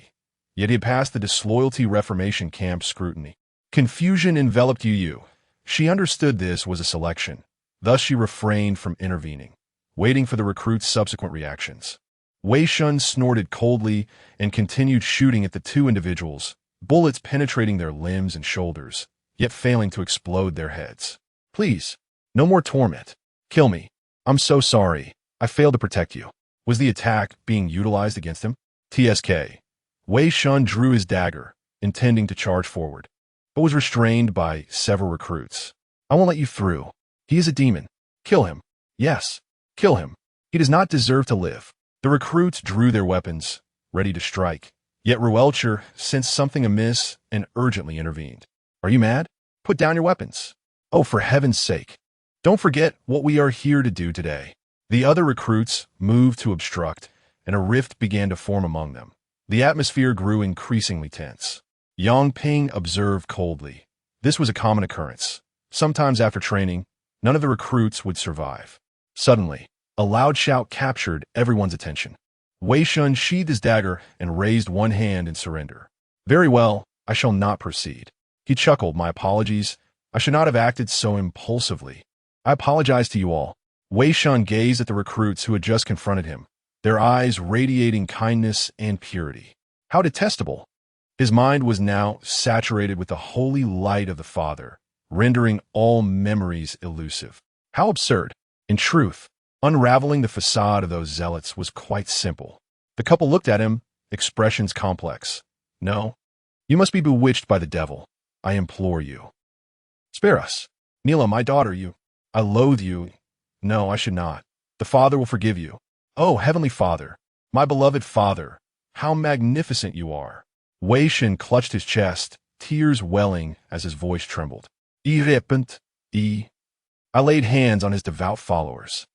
Yet he had passed the disloyalty Reformation camp scrutiny. Confusion enveloped Yu. She understood this was a selection. Thus she refrained from intervening, waiting for the recruit's subsequent reactions. Wei Shen snorted coldly and continued shooting at the two individuals, bullets penetrating their limbs and shoulders, yet failing to explode their heads. Please, no more torment. Kill me. I'm so sorry. I failed to protect you. Was the attack being utilized against him? TSK. Wei Shen drew his dagger, intending to charge forward, but was restrained by several recruits. I won't let you through. He is a demon. Kill him. Yes, kill him. He does not deserve to live. The recruits drew their weapons, ready to strike. Yet Ruelcher sensed something amiss and urgently intervened. Are you mad? Put down your weapons. Oh, for heaven's sake. Don't forget what we are here to do today. The other recruits moved to obstruct, and a rift began to form among them. The atmosphere grew increasingly tense. Yang Ping observed coldly. This was a common occurrence. Sometimes after training, none of the recruits would survive. Suddenly, a loud shout captured everyone's attention. Wei Shen sheathed his dagger and raised one hand in surrender. Very well, I shall not proceed. He chuckled. My apologies. I should not have acted so impulsively. I apologize to you all. Wei Shen gazed at the recruits who had just confronted him, their eyes radiating kindness and purity. How detestable! His mind was now saturated with the holy light of the Father, rendering all memories elusive. How absurd! In truth, unraveling the facade of those zealots was quite simple. The couple looked at him, expressions complex. No, you must be bewitched by the devil. I implore you. Spare us. Neela, my daughter, I loathe you. No, I should not. The Father will forgive you. Oh, Heavenly Father, my beloved Father, how magnificent you are. Wei Shen clutched his chest, tears welling as his voice trembled. I laid hands on his devout followers.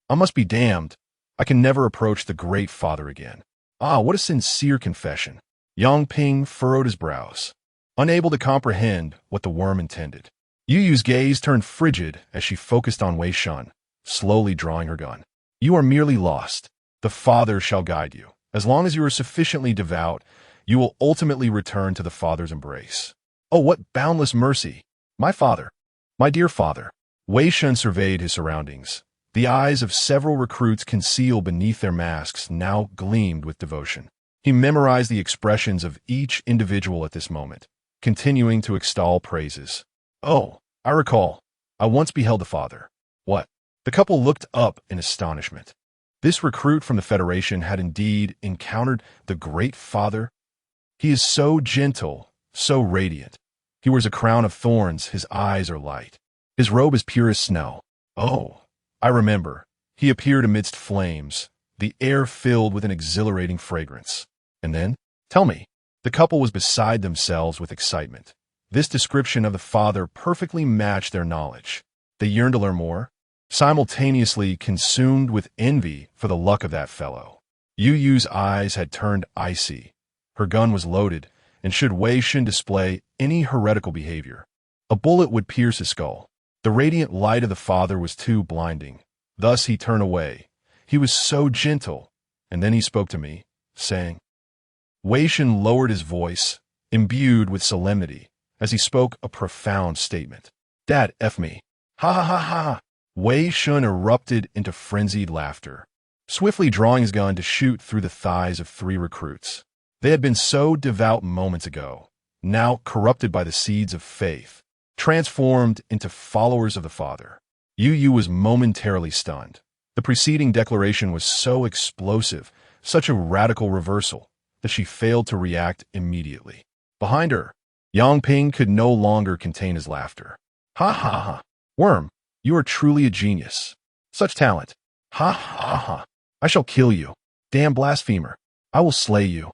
I must be damned. I can never approach the great Father again. Ah, what a sincere confession. Yang Ping furrowed his brows, unable to comprehend what the worm intended. Yu's gaze turned frigid as she focused on Wei Shen, slowly drawing her gun. You are merely lost. The Father shall guide you. As long as you are sufficiently devout, you will ultimately return to the Father's embrace. Oh, what boundless mercy! My Father, my dear Father. Wei Shen surveyed his surroundings. The eyes of several recruits concealed beneath their masks now gleamed with devotion. He memorized the expressions of each individual at this moment, continuing to extol praises. Oh, I recall. I once beheld the Father. What? The couple looked up in astonishment. This recruit from the Federation had indeed encountered the great Father. He is so gentle, so radiant. He wears a crown of thorns, his eyes are light. His robe is pure as snow. Oh, I remember. He appeared amidst flames, the air filled with an exhilarating fragrance. And then, tell me. The couple was beside themselves with excitement. This description of the father perfectly matched their knowledge. They yearned to learn more, simultaneously consumed with envy for the luck of that fellow. Yu's eyes had turned icy. Her gun was loaded, and should Wei Shen display any heretical behavior, a bullet would pierce his skull. The radiant light of the father was too blinding. Thus he turned away. He was so gentle, and then he spoke to me, saying, Wei Shen lowered his voice, imbued with solemnity, as he spoke a profound statement. Dad, F me. Ha ha ha ha. Wei Shen erupted into frenzied laughter, swiftly drawing his gun to shoot through the thighs of 3 recruits. They had been so devout moments ago, now corrupted by the seeds of faith, transformed into followers of the Father. Yu was momentarily stunned. The preceding declaration was so explosive, such a radical reversal, that she failed to react immediately. Behind her, Yangping could no longer contain his laughter. Ha ha ha. Worm, you are truly a genius. Such talent. Ha ha ha. I shall kill you. Damn blasphemer. I will slay you.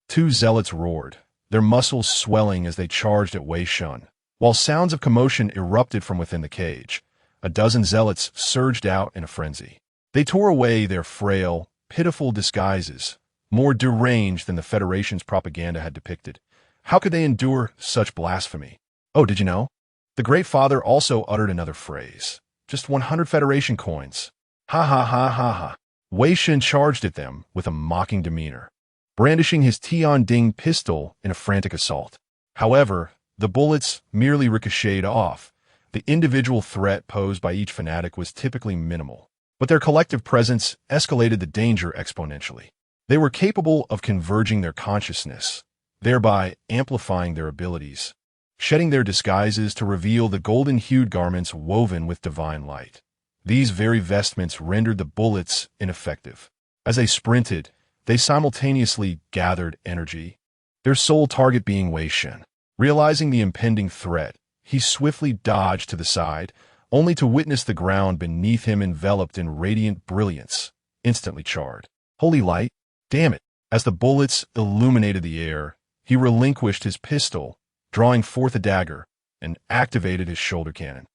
2 zealots roared, their muscles swelling as they charged at Wei Shen. While sounds of commotion erupted from within the cage, a dozen zealots surged out in a frenzy. They tore away their frail, pitiful disguises, more deranged than the Federation's propaganda had depicted. How could they endure such blasphemy? Oh, did you know? The Great Father also uttered another phrase. Just 100 Federation coins. Ha ha ha ha ha. Wei Shen charged at them with a mocking demeanor, brandishing his Tianding pistol in a frantic assault. However, the bullets merely ricocheted off. The individual threat posed by each fanatic was typically minimal, but their collective presence escalated the danger exponentially. They were capable of converging their consciousness, thereby amplifying their abilities, shedding their disguises to reveal the golden-hued garments woven with divine light. These very vestments rendered the bullets ineffective. As they sprinted, they simultaneously gathered energy, their sole target being Wei Shen. Realizing the impending threat, he swiftly dodged to the side, only to witness the ground beneath him enveloped in radiant brilliance, instantly charred. Holy light! Damn it! As the bullets illuminated the air, he relinquished his pistol, drawing forth a dagger, and activated his shoulder cannon,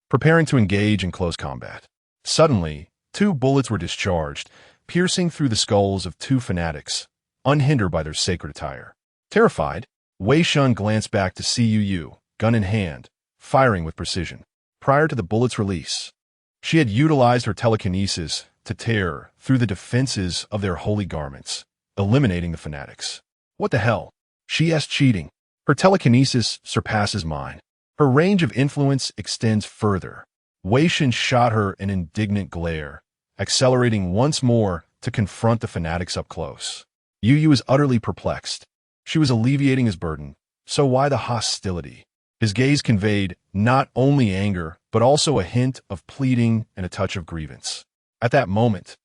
preparing to engage in close combat. Suddenly, 2 bullets were discharged, piercing through the skulls of 2 fanatics, unhindered by their sacred attire. Terrified, Wei Shen glanced back to see Yu, gun in hand, firing with precision. Prior to the bullet's release, she had utilized her telekinesis to tear through the defenses of their holy garments, eliminating the fanatics. What the hell? She asked, cheating. Her telekinesis surpasses mine. Her range of influence extends further. Wei Shen shot her an indignant glare, accelerating once more to confront the fanatics up close. Yu was utterly perplexed. She was alleviating his burden, so why the hostility? His gaze conveyed not only anger, but also a hint of pleading and a touch of grievance. At that moment,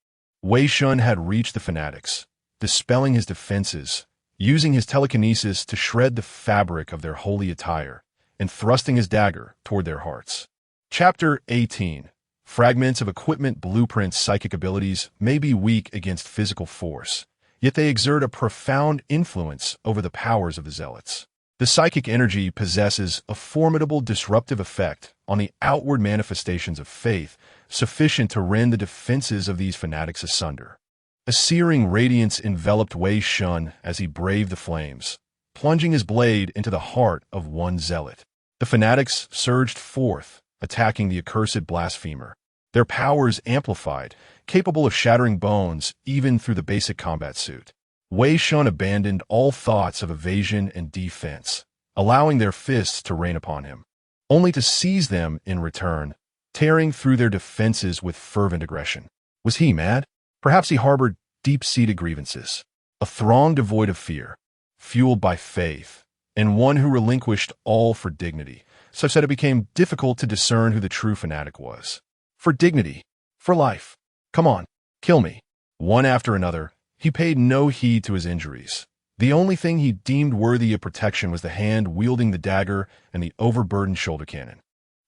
Wei Shen had reached the fanatics, dispelling his defenses, using his telekinesis to shred the fabric of their holy attire, and thrusting his dagger toward their hearts. Chapter 18. Fragments of equipment blueprints. Psychic abilities may be weak against physical force, yet they exert a profound influence over the powers of the zealots. The psychic energy possesses a formidable disruptive effect on the outward manifestations of faith, sufficient to rend the defenses of these fanatics asunder. A searing radiance enveloped Wei Shen as he braved the flames, plunging his blade into the heart of one zealot. The fanatics surged forth, attacking the accursed blasphemer, their powers amplified, capable of shattering bones even through the basic combat suit. Wei Shen abandoned all thoughts of evasion and defense, allowing their fists to rain upon him, only to seize them in return, tearing through their defenses with fervent aggression. Was he mad? Perhaps he harbored deep-seated grievances. A throng devoid of fear, fueled by faith, and one who relinquished all for dignity, such that it became difficult to discern who the true fanatic was. For dignity, for life. Come on, kill me. One after another, he paid no heed to his injuries. The only thing he deemed worthy of protection was the hand wielding the dagger and the overburdened shoulder cannon.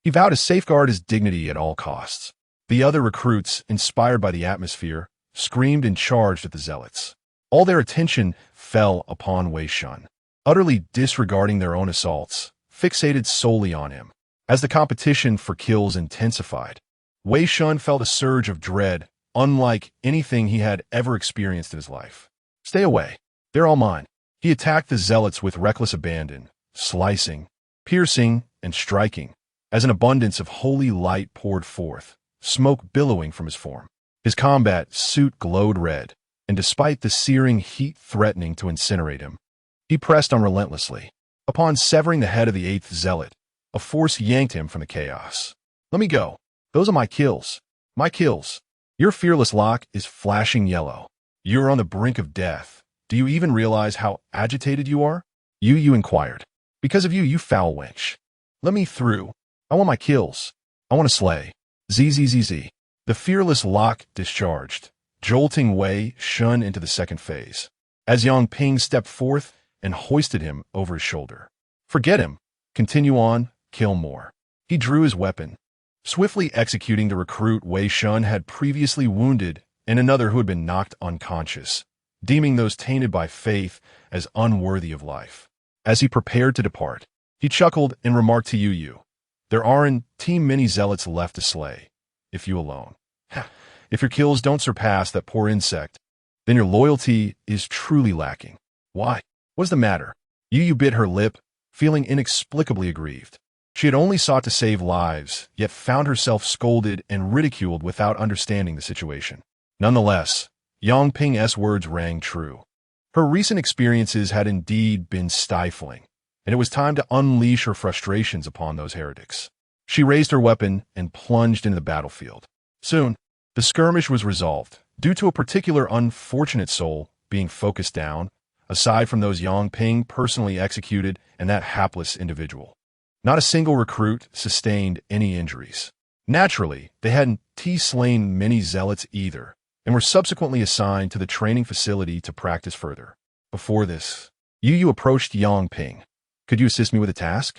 He vowed to safeguard his dignity at all costs. The other recruits, inspired by the atmosphere, screamed and charged at the zealots. All their attention fell upon Wei Shen. Utterly disregarding their own assaults, fixated solely on him. As the competition for kills intensified, Wei Shen felt a surge of dread, unlike anything he had ever experienced in his life. Stay away. They're all mine. He attacked the zealots with reckless abandon, slicing, piercing, and striking, as an abundance of holy light poured forth, smoke billowing from his form. His combat suit glowed red, and despite the searing heat threatening to incinerate him, he pressed on relentlessly. Upon severing the head of the eighth zealot, a force yanked him from the chaos. Let me go. Those are my kills. My kills. Your fearless lock is flashing yellow. You're on the brink of death. Do you even realize how agitated you are? You inquired. Because of you, you foul wench. Let me through. I want my kills. I want to slay. Zzz. The fearless lock discharged, jolting Wei Shen into the second phase, as Yang Ping stepped forth and hoisted him over his shoulder. Forget him. Continue on. Kill more. He drew his weapon, swiftly executing the recruit Wei Shen had previously wounded and another who had been knocked unconscious, deeming those tainted by faith as unworthy of life. As he prepared to depart, he chuckled and remarked to Yu, there aren't many zealots left to slay, if you alone. If your kills don't surpass that poor insect, then your loyalty is truly lacking. Why? What's the matter? Yu bit her lip, feeling inexplicably aggrieved. She had only sought to save lives, yet found herself scolded and ridiculed without understanding the situation. Nonetheless, Yang Ping's words rang true. Her recent experiences had indeed been stifling, and it was time to unleash her frustrations upon those heretics. She raised her weapon and plunged into the battlefield. Soon, the skirmish was resolved, due to a particular unfortunate soul being focused down, aside from those Yang Ping personally executed and that hapless individual. Not a single recruit sustained any injuries. Naturally, they hadn't slain many zealots either, and were subsequently assigned to the training facility to practice further. Before this, Yu approached Yang Ping. Could you assist me with a task?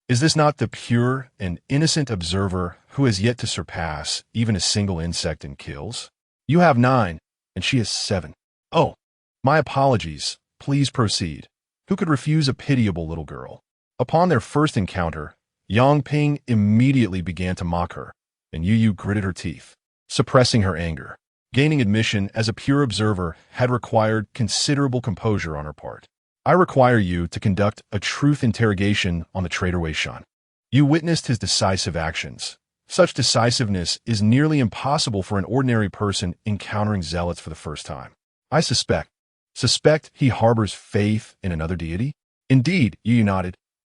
Is this not the pure and innocent observer who has yet to surpass even a single insect in kills? You have 9, and she has 7. Oh, my apologies. Please proceed. Who could refuse a pitiable little girl? Upon their first encounter, Yang Ping immediately began to mock her, and Yu gritted her teeth, suppressing her anger. Gaining admission as a pure observer had required considerable composure on her part. I require you to conduct a truth interrogation on the traitor Wei Shen. You witnessed his decisive actions. Such decisiveness is nearly impossible for an ordinary person encountering zealots for the first time. I suspect he harbors faith in another deity? Indeed, Yu nodded.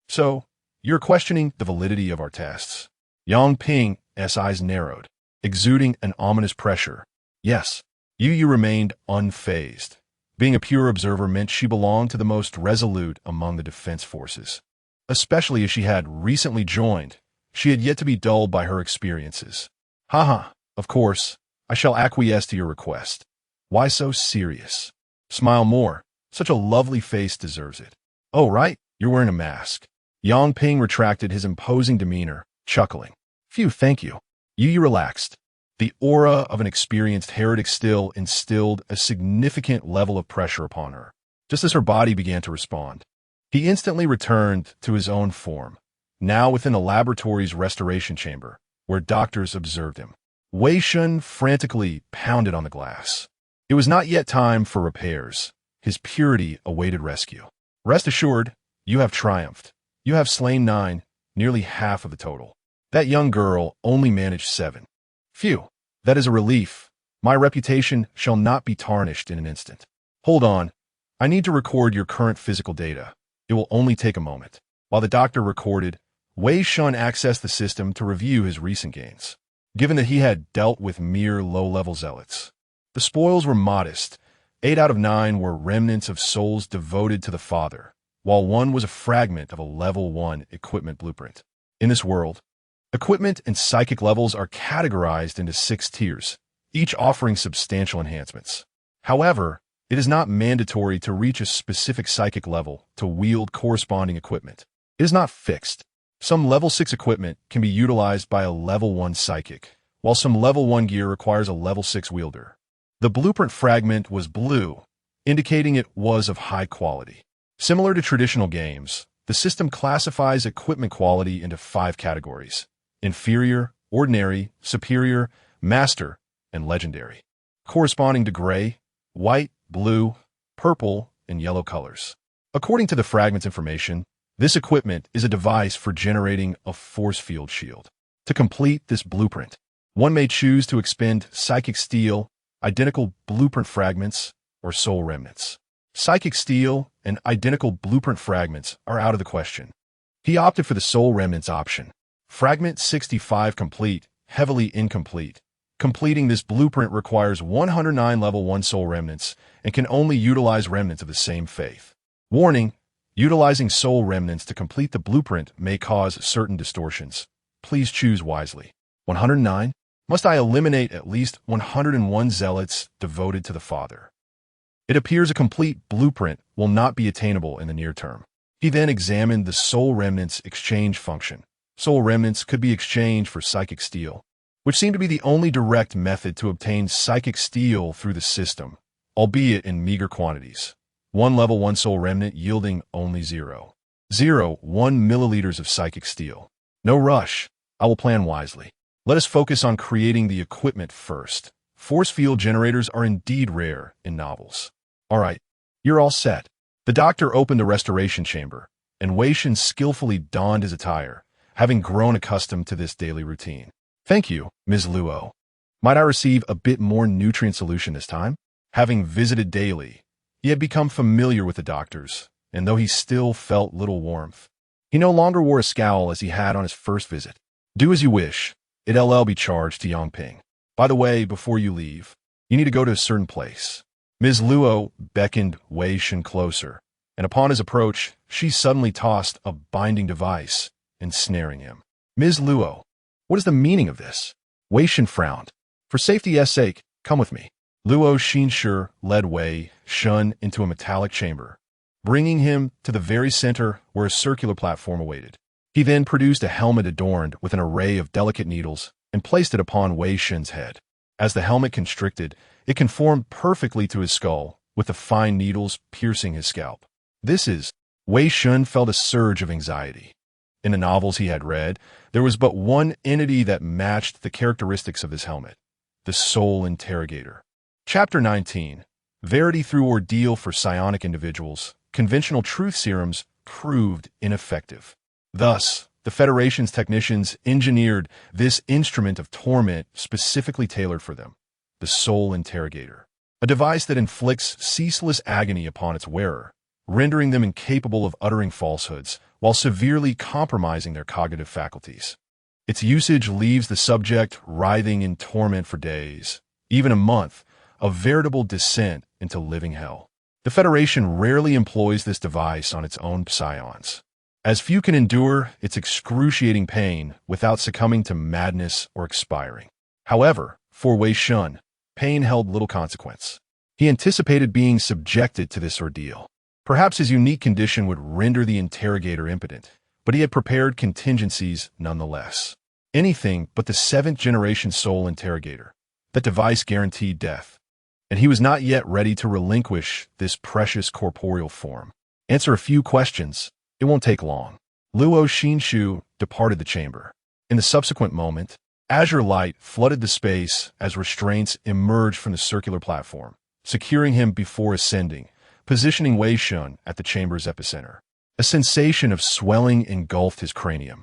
So, you're questioning the validity of our tests. Yang Ping's eyes narrowed, exuding an ominous pressure. Yes, Yu remained unfazed. Being a pure observer meant she belonged to the most resolute among the defense forces. Especially as she had recently joined, she had yet to be dulled by her experiences. Of course, I shall acquiesce to your request. Why so serious? Smile more. Such a lovely face deserves it. Oh, right, you're wearing a mask. Yang Ping retracted his imposing demeanor, chuckling. Phew, thank you. Yu relaxed. The aura of an experienced heretic still instilled a significant level of pressure upon her, just as her body began to respond. He instantly returned to his own form, now within the laboratory's restoration chamber, where doctors observed him. Wei Shen frantically pounded on the glass. It was not yet time for repairs. His purity awaited rescue. Rest assured, you have triumphed. You have slain 9, nearly half of the total. That young girl only managed 7. Phew, that is a relief. My reputation shall not be tarnished in an instant. Hold on. I need to record your current physical data. It will only take a moment. While the doctor recorded, Wei Shen accessed the system to review his recent gains. Given that he had dealt with mere low-level zealots, the spoils were modest. 8 out of 9 were remnants of souls devoted to the Father, while 1 was a fragment of a level 1 equipment blueprint. In this world, equipment and psychic levels are categorized into 6 tiers, each offering substantial enhancements. However, it is not mandatory to reach a specific psychic level to wield corresponding equipment. It is not fixed. Some level 6 equipment can be utilized by a level 1 psychic, while some level 1 gear requires a level 6 wielder. The blueprint fragment was blue, indicating it was of high quality. Similar to traditional games, The system classifies equipment quality into 5 categories: inferior, ordinary, superior, master, and legendary, corresponding to gray, white, blue, purple, and yellow colors. According to the fragment's information, this equipment is a device for generating a force field shield. To complete this blueprint, one may choose to expend psychic steel, identical blueprint fragments, or soul remnants. Psychic steel and identical blueprint fragments are out of the question. He opted for the soul remnants option. Fragment 65 complete, heavily incomplete. Completing this blueprint requires 109 level 1 soul remnants and can only utilize remnants of the same faith. Warning: utilizing soul remnants to complete the blueprint may cause certain distortions. Please choose wisely. 109. Must I eliminate at least 101 zealots devoted to the Father? It appears a complete blueprint will not be attainable in the near term. He then examined the soul remnants exchange function. Soul remnants could be exchanged for psychic steel, which seemed to be the only direct method to obtain psychic steel through the system, albeit in meager quantities. One level 1 soul remnant yielding only 0.01 milliliters of psychic steel. No rush. I will plan wisely. Let us focus on creating the equipment first. Force field generators are indeed rare in novels. All right, you're all set. The doctor opened a restoration chamber, and Wei Shen skillfully donned his attire, having grown accustomed to this daily routine. Thank you, Ms. Luo. Might I receive a bit more nutrient solution this time? Having visited daily, he had become familiar with the doctors, and though he still felt little warmth, he no longer wore a scowl as he had on his first visit. Do as you wish. It'll be charged to Yongping. By the way, before you leave, you need to go to a certain place. Ms. Luo beckoned Wei Shen closer, and upon his approach, she suddenly tossed a binding device, ensnaring him. Ms. Luo, what is the meaning of this? Wei Shen frowned. For safety's sake, come with me. Luo Xinshu led Wei Shen into a metallic chamber, bringing him to the very center where a circular platform awaited. He then produced a helmet adorned with an array of delicate needles and placed it upon Wei Shen's head. As the helmet constricted, it conformed perfectly to his skull, with the fine needles piercing his scalp. Wei Shen felt a surge of anxiety. In the novels he had read, there was but one entity that matched the characteristics of his helmet: the Soul Interrogator. Chapter 19. Verity through ordeal for psionic individuals. Conventional truth serums proved ineffective. Thus, the Federation's technicians engineered this instrument of torment specifically tailored for them: the Soul Interrogator, a device that inflicts ceaseless agony upon its wearer, rendering them incapable of uttering falsehoods while severely compromising their cognitive faculties. Its usage leaves the subject writhing in torment for days, even a month, a veritable descent into living hell. The Federation rarely employs this device on its own psions, as few can endure its excruciating pain without succumbing to madness or expiring. However, for Wei Shen, pain held little consequence. He anticipated being subjected to this ordeal. Perhaps his unique condition would render the interrogator impotent, but he had prepared contingencies nonetheless. Anything but the 7th-generation Soul Interrogator. That device guaranteed death, and he was not yet ready to relinquish this precious corporeal form. Answer a few questions. It won't take long. Luo Xinshu departed the chamber. In the subsequent moment, azure light flooded the space as restraints emerged from the circular platform, securing him before ascending, positioning Wei Shen at the chamber's epicenter. A sensation of swelling engulfed his cranium,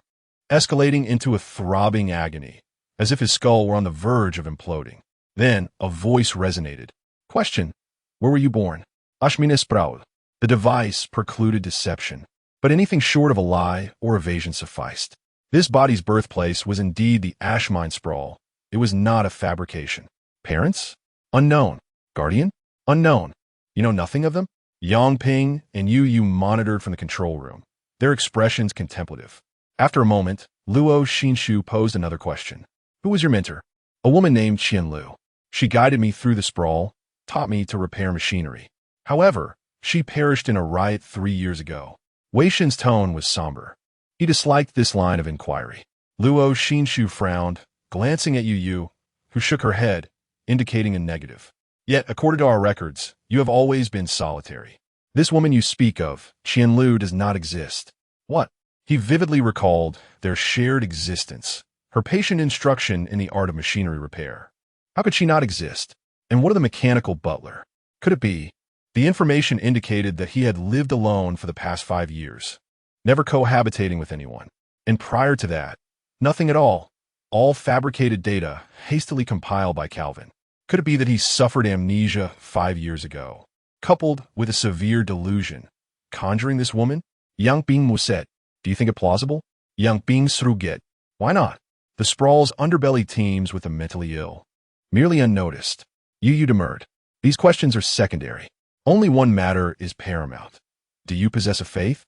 escalating into a throbbing agony, as if his skull were on the verge of imploding. Then a voice resonated. Question: where were you born? Ashminis Braud. The device precluded deception, but anything short of a lie or evasion sufficed. This body's birthplace was indeed the Ashmine Sprawl. It was not a fabrication. Parents? Unknown. Guardian? Unknown. You know nothing of them? Yongping and you monitored from the control room, their expressions contemplative. After a moment, Luo Xinshu posed another question. Who was your mentor? A woman named Qianlu. She guided me through the sprawl, taught me to repair machinery. However, she perished in a riot 3 years ago. Wei Shen's tone was somber. He disliked this line of inquiry. Luo Xinshu frowned, glancing at Yu, who shook her head, indicating a negative. Yet, according to our records, you have always been solitary. This woman you speak of, Qianlu, does not exist. What? He vividly recalled their shared existence, her patient instruction in the art of machinery repair. How could she not exist? And what of the mechanical butler? Could it be? The information indicated that he had lived alone for the past 5 years, never cohabitating with anyone. And prior to that, nothing at all fabricated data hastily compiled by Calvin. Could it be that he suffered amnesia 5 years ago, coupled with a severe delusion, conjuring this woman? Yang Bing Muset. Do you think it plausible? Yang Bing Sruget. Why not? The sprawl's underbelly teems with the mentally ill. Merely unnoticed. Yu demurred. These questions are secondary. Only one matter is paramount. Do you possess a faith?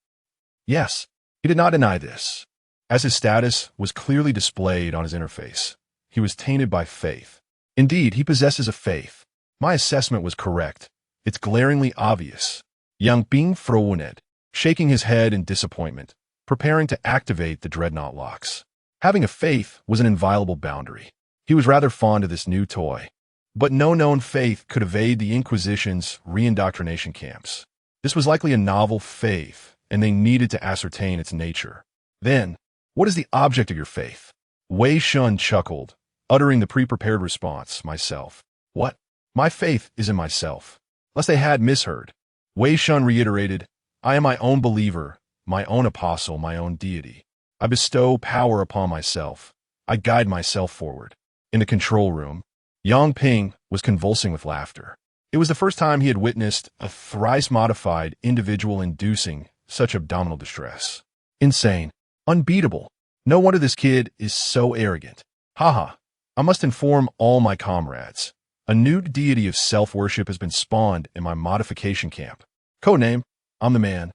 Yes. He did not deny this, as his status was clearly displayed on his interface. He was tainted by faith. Indeed, he possesses a faith. My assessment was correct. It's glaringly obvious. Yang Bing Frowned, shaking his head in disappointment, preparing to activate the dreadnought locks. Having a faith was an inviolable boundary. He was rather fond of this new toy. But no known faith could evade the Inquisition's reindoctrination camps. This was likely a novel faith, and they needed to ascertain its nature. Then, what is the object of your faith? Wei Shen chuckled, uttering the pre-prepared response, myself. What? My faith is in myself. Lest they had misheard. Wei Shen reiterated, I am my own believer, my own apostle, my own deity. I bestow power upon myself. I guide myself forward. In the control room, Yang Ping was convulsing with laughter. It was the first time he had witnessed a thrice-modified individual inducing such abdominal distress. Insane. Unbeatable. No wonder this kid is so arrogant. Haha. I must inform all my comrades. A new deity of self-worship has been spawned in my modification camp. Codename, I'm the man.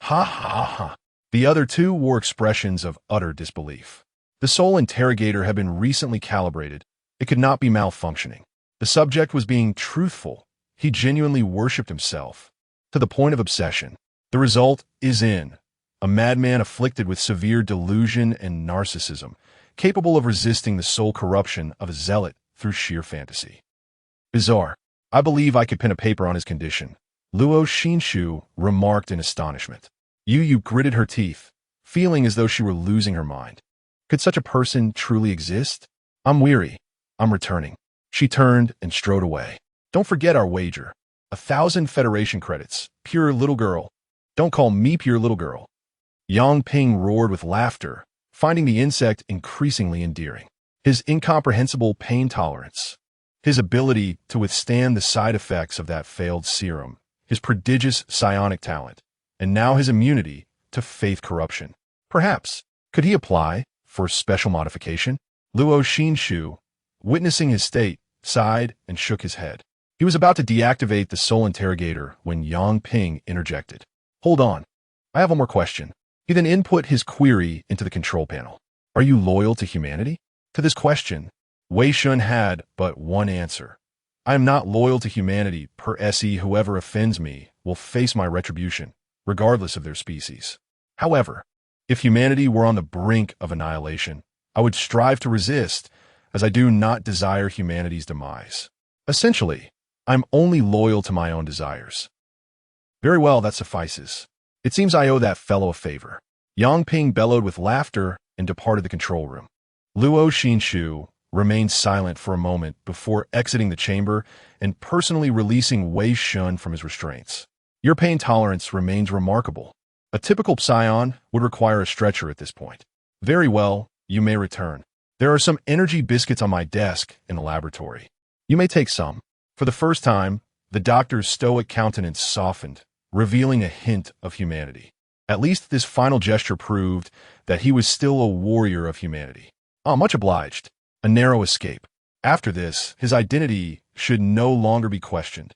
Ha ha ha. The other two wore expressions of utter disbelief. The soul interrogator had been recently calibrated. It could not be malfunctioning. The subject was being truthful. He genuinely worshipped himself, to the point of obsession. The result is in a madman afflicted with severe delusion and narcissism, capable of resisting the soul corruption of a zealot through sheer fantasy. Bizarre. I believe I could pen a paper on his condition, Luo Xinshu remarked in astonishment. Yu gritted her teeth, feeling as though she were losing her mind. Could such a person truly exist? I'm weary. I'm returning. She turned and strode away. Don't forget our wager. 1,000 Federation credits. Pure little girl. Don't call me pure little girl. Yang Ping roared with laughter, finding the insect increasingly endearing. His incomprehensible pain tolerance, his ability to withstand the side effects of that failed serum, his prodigious psionic talent, and now his immunity to faith corruption. Perhaps, could he apply for special modification? Luo Xinshu, witnessing his state, sighed and shook his head. He was about to deactivate the soul interrogator when Yang Ping interjected. Hold on. I have one more question. He then input his query into the control panel. Are you loyal to humanity? To this question, Wei Shen had but one answer. I am not loyal to humanity per se. Whoever offends me will face my retribution, regardless of their species. However, if humanity were on the brink of annihilation, I would strive to resist, as I do not desire humanity's demise. Essentially, I'm only loyal to my own desires. Very well, that suffices. It seems I owe that fellow a favor. Yang Ping bellowed with laughter and departed the control room. Luo Xinshu remained silent for a moment before exiting the chamber and personally releasing Wei Shen from his restraints. Your pain tolerance remains remarkable. A typical psion would require a stretcher at this point. Very well, you may return. There are some energy biscuits on my desk in the laboratory. You may take some. For the first time, the doctor's stoic countenance softened, revealing a hint of humanity. At least this final gesture proved that he was still a warrior of humanity. Oh, much obliged. A narrow escape. After this, his identity should no longer be questioned.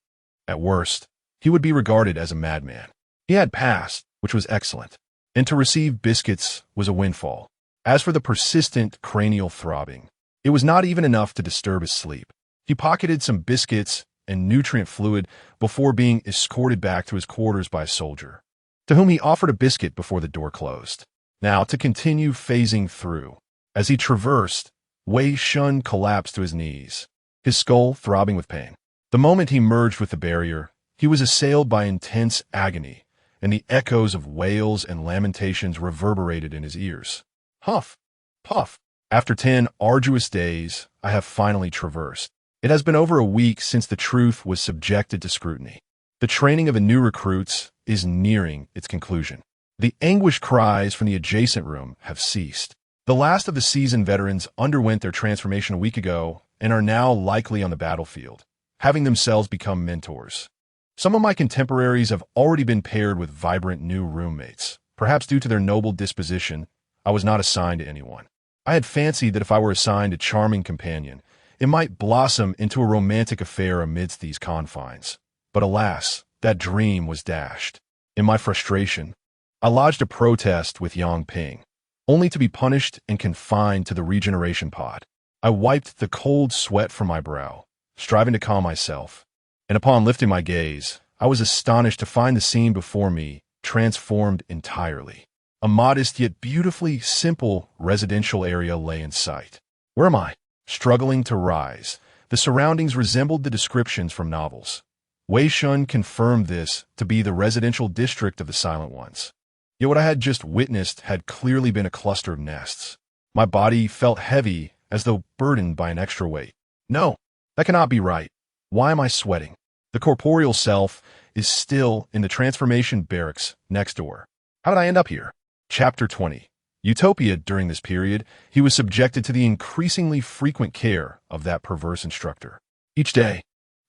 At worst, he would be regarded as a madman. He had passed, which was excellent, and to receive biscuits was a windfall. As for the persistent cranial throbbing, it was not even enough to disturb his sleep. He pocketed some biscuits and nutrient fluid before being escorted back to his quarters by a soldier, to whom he offered a biscuit before the door closed. Now, to continue phasing through. As he traversed, Wei Shen collapsed to his knees, his skull throbbing with pain. The moment he merged with the barrier, he was assailed by intense agony, and the echoes of wails and lamentations reverberated in his ears. Huff, puff. After 10 arduous days, I have finally traversed. It has been over a week since the truth was subjected to scrutiny. The training of the new recruits is nearing its conclusion. The anguished cries from the adjacent room have ceased. The last of the seasoned veterans underwent their transformation a week ago and are now likely on the battlefield, having themselves become mentors. Some of my contemporaries have already been paired with vibrant new roommates. Perhaps due to their noble disposition, I was not assigned to anyone. I had fancied that if I were assigned a charming companion, it might blossom into a romantic affair amidst these confines. But alas, that dream was dashed. In my frustration, I lodged a protest with Yang Ping, only to be punished and confined to the regeneration pod. I wiped the cold sweat from my brow, striving to calm myself, and upon lifting my gaze, I was astonished to find the scene before me transformed entirely. A modest yet beautifully simple residential area lay in sight. Where am I? Struggling to rise, the surroundings resembled the descriptions from novels. Wei Shen confirmed this to be the residential district of the Silent Ones. Yet what I had just witnessed had clearly been a cluster of nests. My body felt heavy, as though burdened by an extra weight. No, that cannot be right. Why am I sweating? The corporeal self is still in the transformation barracks next door. How did I end up here? Chapter 20. Utopia. During this period, he was subjected to the increasingly frequent care of that perverse instructor. Each day,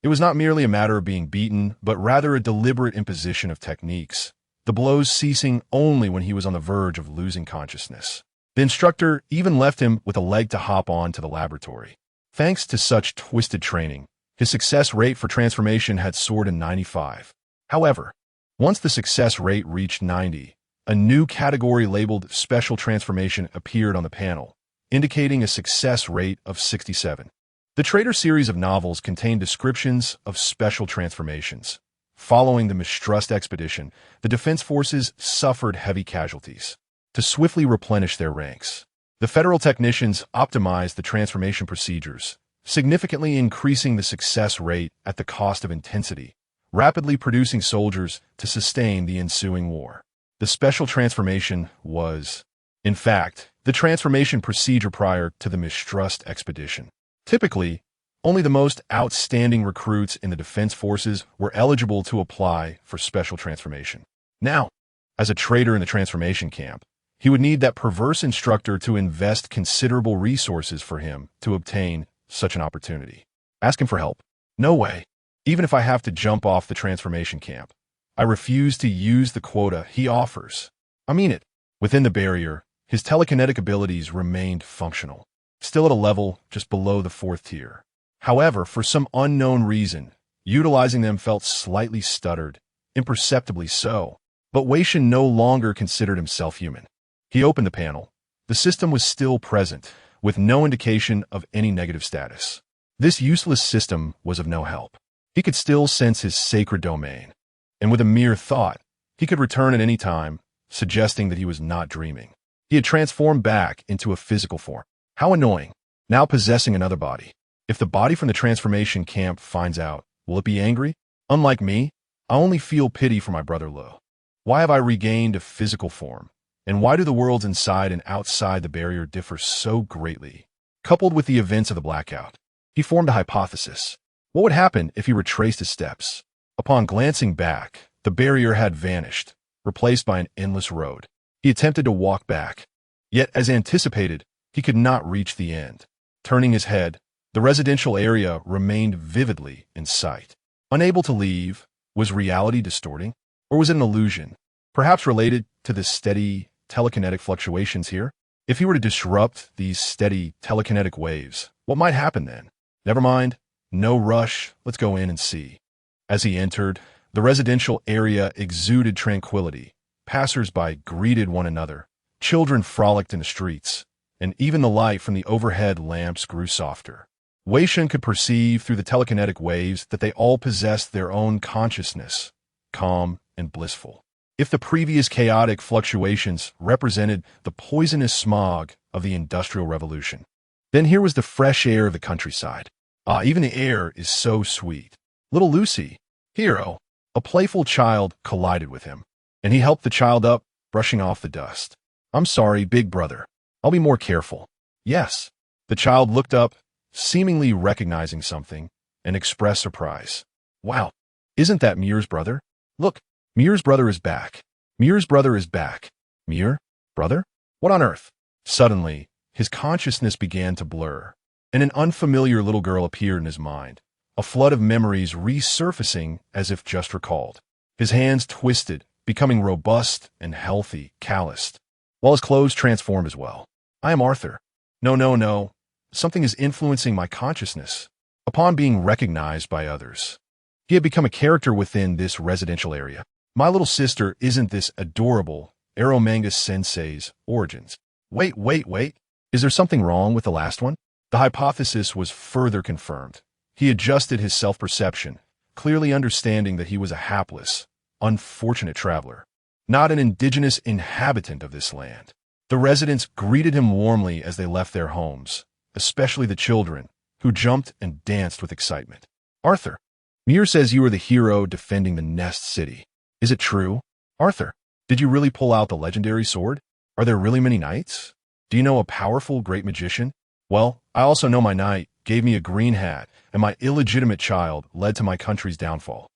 it was not merely a matter of being beaten, but rather a deliberate imposition of techniques, the blows ceasing only when he was on the verge of losing consciousness. The instructor even left him with a leg to hop on to the laboratory. Thanks to such twisted training, his success rate for transformation had soared to 95. However, once the success rate reached 90, a new category labeled Special Transformation appeared on the panel, indicating a success rate of 67. The Traitor series of novels contained descriptions of special transformations. Following the mistrust expedition, the defense forces suffered heavy casualties. To swiftly replenish their ranks, the federal technicians optimized the transformation procedures, significantly increasing the success rate at the cost of intensity, rapidly producing soldiers to sustain the ensuing war. The special transformation was, in fact, the transformation procedure prior to the mistrust expedition. Typically, only the most outstanding recruits in the defense forces were eligible to apply for special transformation. Now, as a traitor in the transformation camp, he would need that perverse instructor to invest considerable resources for him to obtain such an opportunity. Ask him for help. No way. Even if I have to jump off the transformation camp, I refuse to use the quota he offers. I mean it. Within the barrier, his telekinetic abilities remained functional, still at a level just below the 4th tier. However, for some unknown reason, utilizing them felt slightly stuttered, imperceptibly so. But Wei Shen no longer considered himself human. He opened the panel. The system was still present, with no indication of any negative status. This useless system was of no help. He could still sense his sacred domain, and with a mere thought, he could return at any time, suggesting that he was not dreaming. He had transformed back into a physical form. How annoying, now possessing another body. If the body from the transformation camp finds out, will it be angry? Unlike me, I only feel pity for my brother Lo. Why have I regained a physical form? And why do the worlds inside and outside the barrier differ so greatly? Coupled with the events of the blackout, he formed a hypothesis. What would happen if he retraced his steps? Upon glancing back, the barrier had vanished, replaced by an endless road. He attempted to walk back, yet as anticipated, he could not reach the end. Turning his head, the residential area remained vividly in sight. Unable to leave, was reality distorting? Or was it an illusion, perhaps related to the steady telekinetic fluctuations here? If he were to disrupt these steady telekinetic waves, what might happen then? Never mind, no rush, let's go in and see. As he entered, the residential area exuded tranquility. Passers-by greeted one another, children frolicked in the streets, and even the light from the overhead lamps grew softer. Wei Shen could perceive through the telekinetic waves that they all possessed their own consciousness, calm and blissful. If the previous chaotic fluctuations represented the poisonous smog of the Industrial Revolution, then here was the fresh air of the countryside. Even the air is so sweet. Little Lucy, hero, a playful child, collided with him. and he helped the child up, brushing off the dust. I'm sorry, big brother. I'll be more careful. Yes. The child looked up, seemingly recognizing something, and expressed surprise. Wow, isn't that Muir's brother? Look, Muir's brother is back. Muir's brother is back. Muir? Brother? What on earth? Suddenly, his consciousness began to blur, and an unfamiliar little girl appeared in his mind, a flood of memories resurfacing as if just recalled. His hands twisted, becoming robust and healthy, calloused, while his clothes transformed as well. I am Arthur. No, no, no. Something is influencing my consciousness. Upon being recognized by others, he had become a character within this residential area. My little sister isn't this adorable Aromanga sensei's origins. Wait. Is there something wrong with the last one? The hypothesis was further confirmed. He adjusted his self-perception, clearly understanding that he was a hapless, unfortunate traveler, not an indigenous inhabitant of this land. The residents greeted him warmly as they left their homes, especially the children, who jumped and danced with excitement. Arthur, Muir says you are the hero defending the Nest City. Is it true? Arthur, did you really pull out the legendary sword? Are there really many knights? Do you know a powerful great magician? Well, I also know my knight gave me a green hat, and my illegitimate child led to my country's downfall.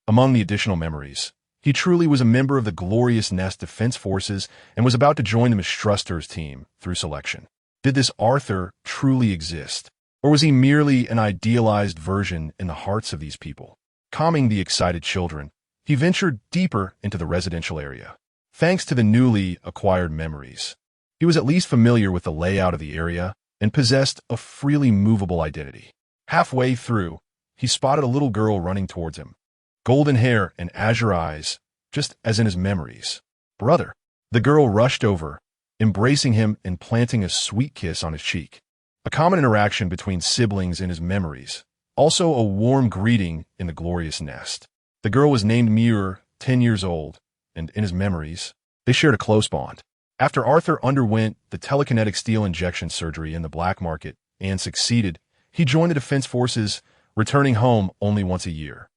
Among the additional memories, he truly was a member of the glorious Nest Defense Forces and was about to join the Mistrusters team through selection. Did this Arthur truly exist? Or was he merely an idealized version in the hearts of these people? Calming the excited children, he ventured deeper into the residential area. Thanks to the newly acquired memories, he was at least familiar with the layout of the area and possessed a freely movable identity. Halfway through, he spotted a little girl running towards him. Golden hair and azure eyes, just as in his memories. Brother. The girl rushed over, embracing him and planting a sweet kiss on his cheek. A common interaction between siblings in his memories, also a warm greeting in the glorious nest. The girl was named Muir, 10 years old, and in his memories, they shared a close bond. After Arthur underwent the telekinetic steel injection surgery in the black market and succeeded, he joined the Defense Forces, returning home only once a year.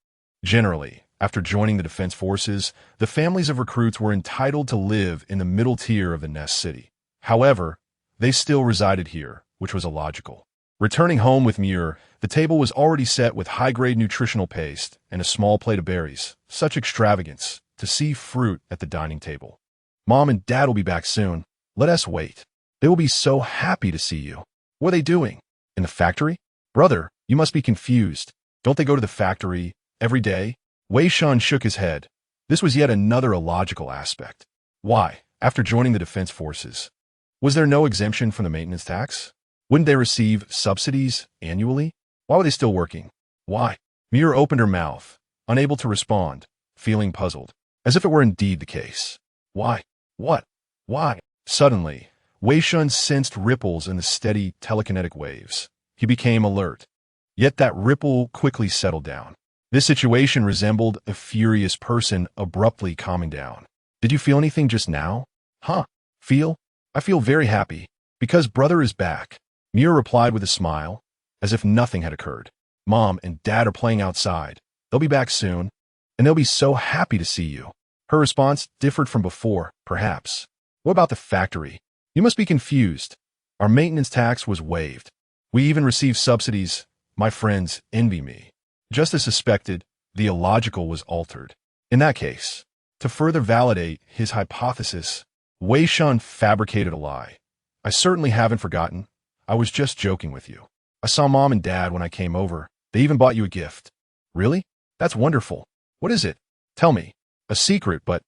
Generally, after joining the Defense Forces, the families of recruits were entitled to live in the middle tier of the Nest City. However, they still resided here, which was illogical. Returning home with Muir, the table was already set with high-grade nutritional paste and a small plate of berries. Such extravagance to see fruit at the dining table. Mom and Dad will be back soon. Let us wait. They will be so happy to see you. What are they doing? In the factory? Brother, you must be confused. Don't they go to the factory every day? Wei Shen shook his head. This was yet another illogical aspect. Why, after joining the Defense Forces, was there no exemption from the maintenance tax? Wouldn't they receive subsidies annually? Why were they still working? Why? Muir opened her mouth, unable to respond, feeling puzzled, as if it were indeed the case. Why? What? Why? Suddenly, Wei Shen sensed ripples in the steady telekinetic waves. He became alert. Yet that ripple quickly settled down. This situation resembled a furious person abruptly calming down. Did you feel anything just now? Huh? Feel? I feel very happy, because brother is back. Muir replied with a smile, as if nothing had occurred. Mom and Dad are playing outside. They'll be back soon, and they'll be so happy to see you. Her response differed from before, perhaps. What about the factory? You must be confused. Our maintenance tax was waived. We even received subsidies. My friends envy me. Just as suspected, the illogical was altered. In that case, to further validate his hypothesis, Wei Shen fabricated a lie. I certainly haven't forgotten. I was just joking with you. I saw Mom and Dad when I came over. They even bought you a gift. Really? That's wonderful. What is it? Tell me. A secret, but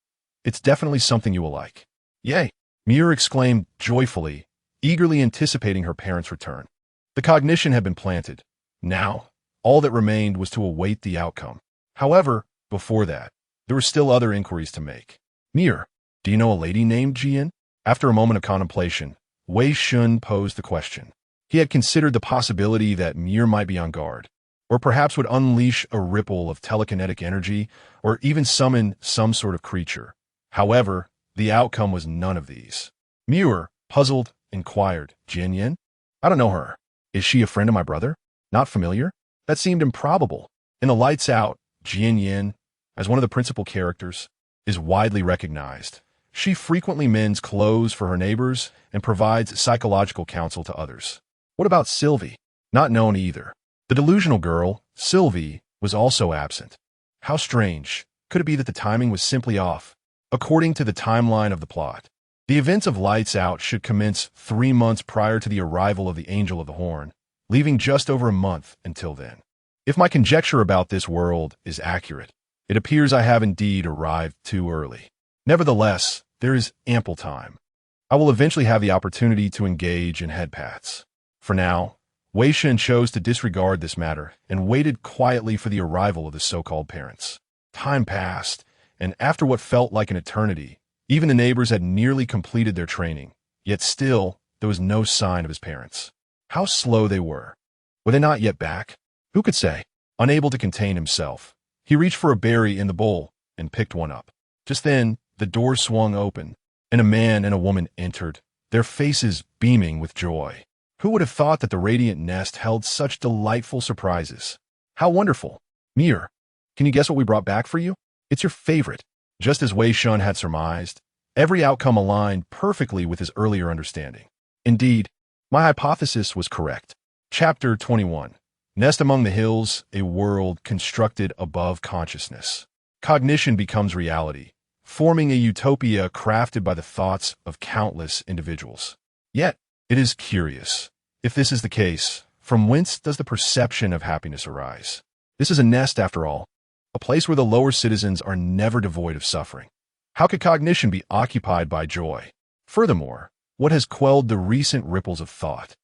it's definitely something you will like. Yay! Muir exclaimed joyfully, eagerly anticipating her parents' return. The cognition had been planted. Now, all that remained was to await the outcome. However, before that, there were still other inquiries to make. Muir, do you know a lady named Jian? After a moment of contemplation, Wei Shen posed the question. He had considered the possibility that Muir might be on guard, or perhaps would unleash a ripple of telekinetic energy, or even summon some sort of creature. However, the outcome was none of these. Muir, puzzled, inquired, Jian Yin? I don't know her. Is she a friend of my brother? Not familiar? That seemed improbable. In the Lights Out, Jian Yin, as one of the principal characters, is widely recognized. She frequently mends clothes for her neighbors and provides psychological counsel to others. What about Sylvie? Not known either. The delusional girl, Sylvie, was also absent. How strange. Could it be that the timing was simply off? According to the timeline of the plot, the events of Lights Out should commence 3 months prior to the arrival of the Angel of the Horn, leaving just over a month until then. If my conjecture about this world is accurate, it appears I have indeed arrived too early. Nevertheless, there is ample time. I will eventually have the opportunity to engage in headpaths. For now, Wei Shen chose to disregard this matter and waited quietly for the arrival of the so-called parents. Time passed, and after what felt like an eternity, even the neighbors had nearly completed their training, yet still there was no sign of his parents. How slow they were. Were they not yet back? Who could say? Unable to contain himself, he reached for a berry in the bowl and picked one up. Just then, the door swung open, and a man and a woman entered, their faces beaming with joy. Who would have thought that the radiant nest held such delightful surprises? How wonderful! Mir, can you guess what we brought back for you? It's your favorite. Just as Wei Shen had surmised, every outcome aligned perfectly with his earlier understanding. Indeed, my hypothesis was correct. Chapter 21. Nest among the hills, a world constructed above consciousness. Cognition becomes reality, forming a utopia crafted by the thoughts of countless individuals. Yet, it is curious. If this is the case, from whence does the perception of happiness arise? This is a nest, after all, a place where the lower citizens are never devoid of suffering. How could cognition be occupied by joy? Furthermore, what has quelled the recent ripples of thought?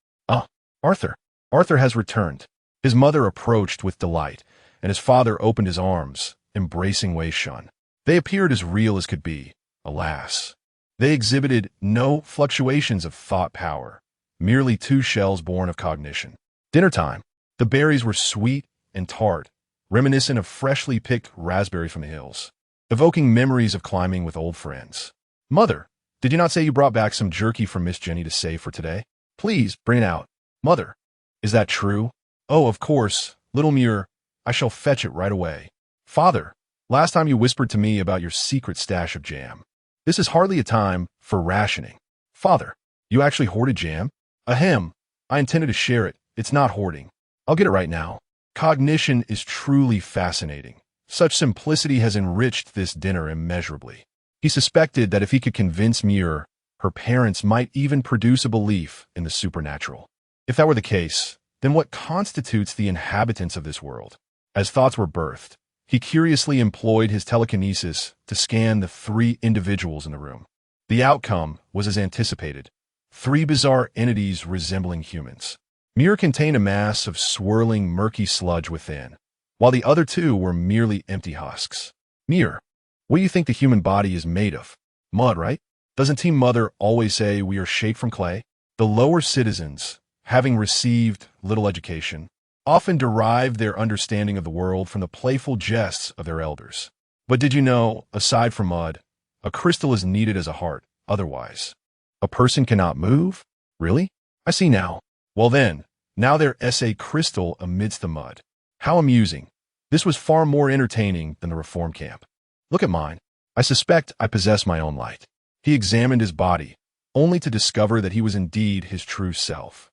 Arthur. Arthur has returned. His mother approached with delight, and his father opened his arms, embracing Wei Shen. They appeared as real as could be. Alas, they exhibited no fluctuations of thought power, merely two shells born of cognition. Dinner time. The berries were sweet and tart, reminiscent of freshly picked raspberry from the hills, evoking memories of climbing with old friends. Mother, did you not say you brought back some jerky for Miss Jenny to save for today? Please, bring it out. Mother, is that true? Oh, of course, little Muir, I shall fetch it right away. Father, last time you whispered to me about your secret stash of jam. This is hardly a time for rationing. Father, you actually hoarded jam? Ahem, I intended to share it. It's not hoarding. I'll get it right now. Cognition is truly fascinating. Such simplicity has enriched this dinner immeasurably. He suspected that if he could convince Muir, her parents might even produce a belief in the supernatural. If that were the case, then what constitutes the inhabitants of this world? As thoughts were birthed, he curiously employed his telekinesis to scan the 3 individuals in the room. The outcome was as anticipated. 3 bizarre entities resembling humans. Muir contained a mass of swirling, murky sludge within, while the other 2 were merely empty husks. Muir, what do you think the human body is made of? Mud, right? Doesn't Team Mother always say we are shaped from clay? The lower citizens, having received little education, often derive their understanding of the world from the playful jests of their elders. But did you know, aside from mud, a crystal is needed as a heart, otherwise a person cannot move? Really? I see now. Well then, now there is a crystal amidst the mud. How amusing. This was far more entertaining than the reform camp. Look at mine. I suspect I possess my own light. He examined his body, only to discover that he was indeed his true self.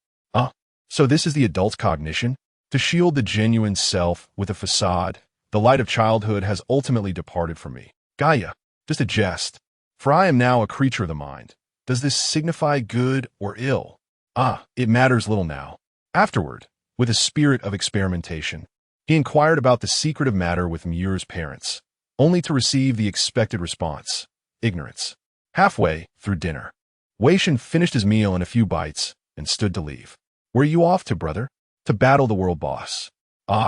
So this is the adult's cognition? To shield the genuine self with a facade, the light of childhood has ultimately departed from me. Gaia, just a jest. For I am now a creature of the mind. Does this signify good or ill? It matters little now. Afterward, with a spirit of experimentation, he inquired about the secret of matter with Muir's parents, only to receive the expected response: ignorance. Halfway through dinner, Wei Shen finished his meal in a few bites and stood to leave. Where are you off to, brother? To battle the world boss.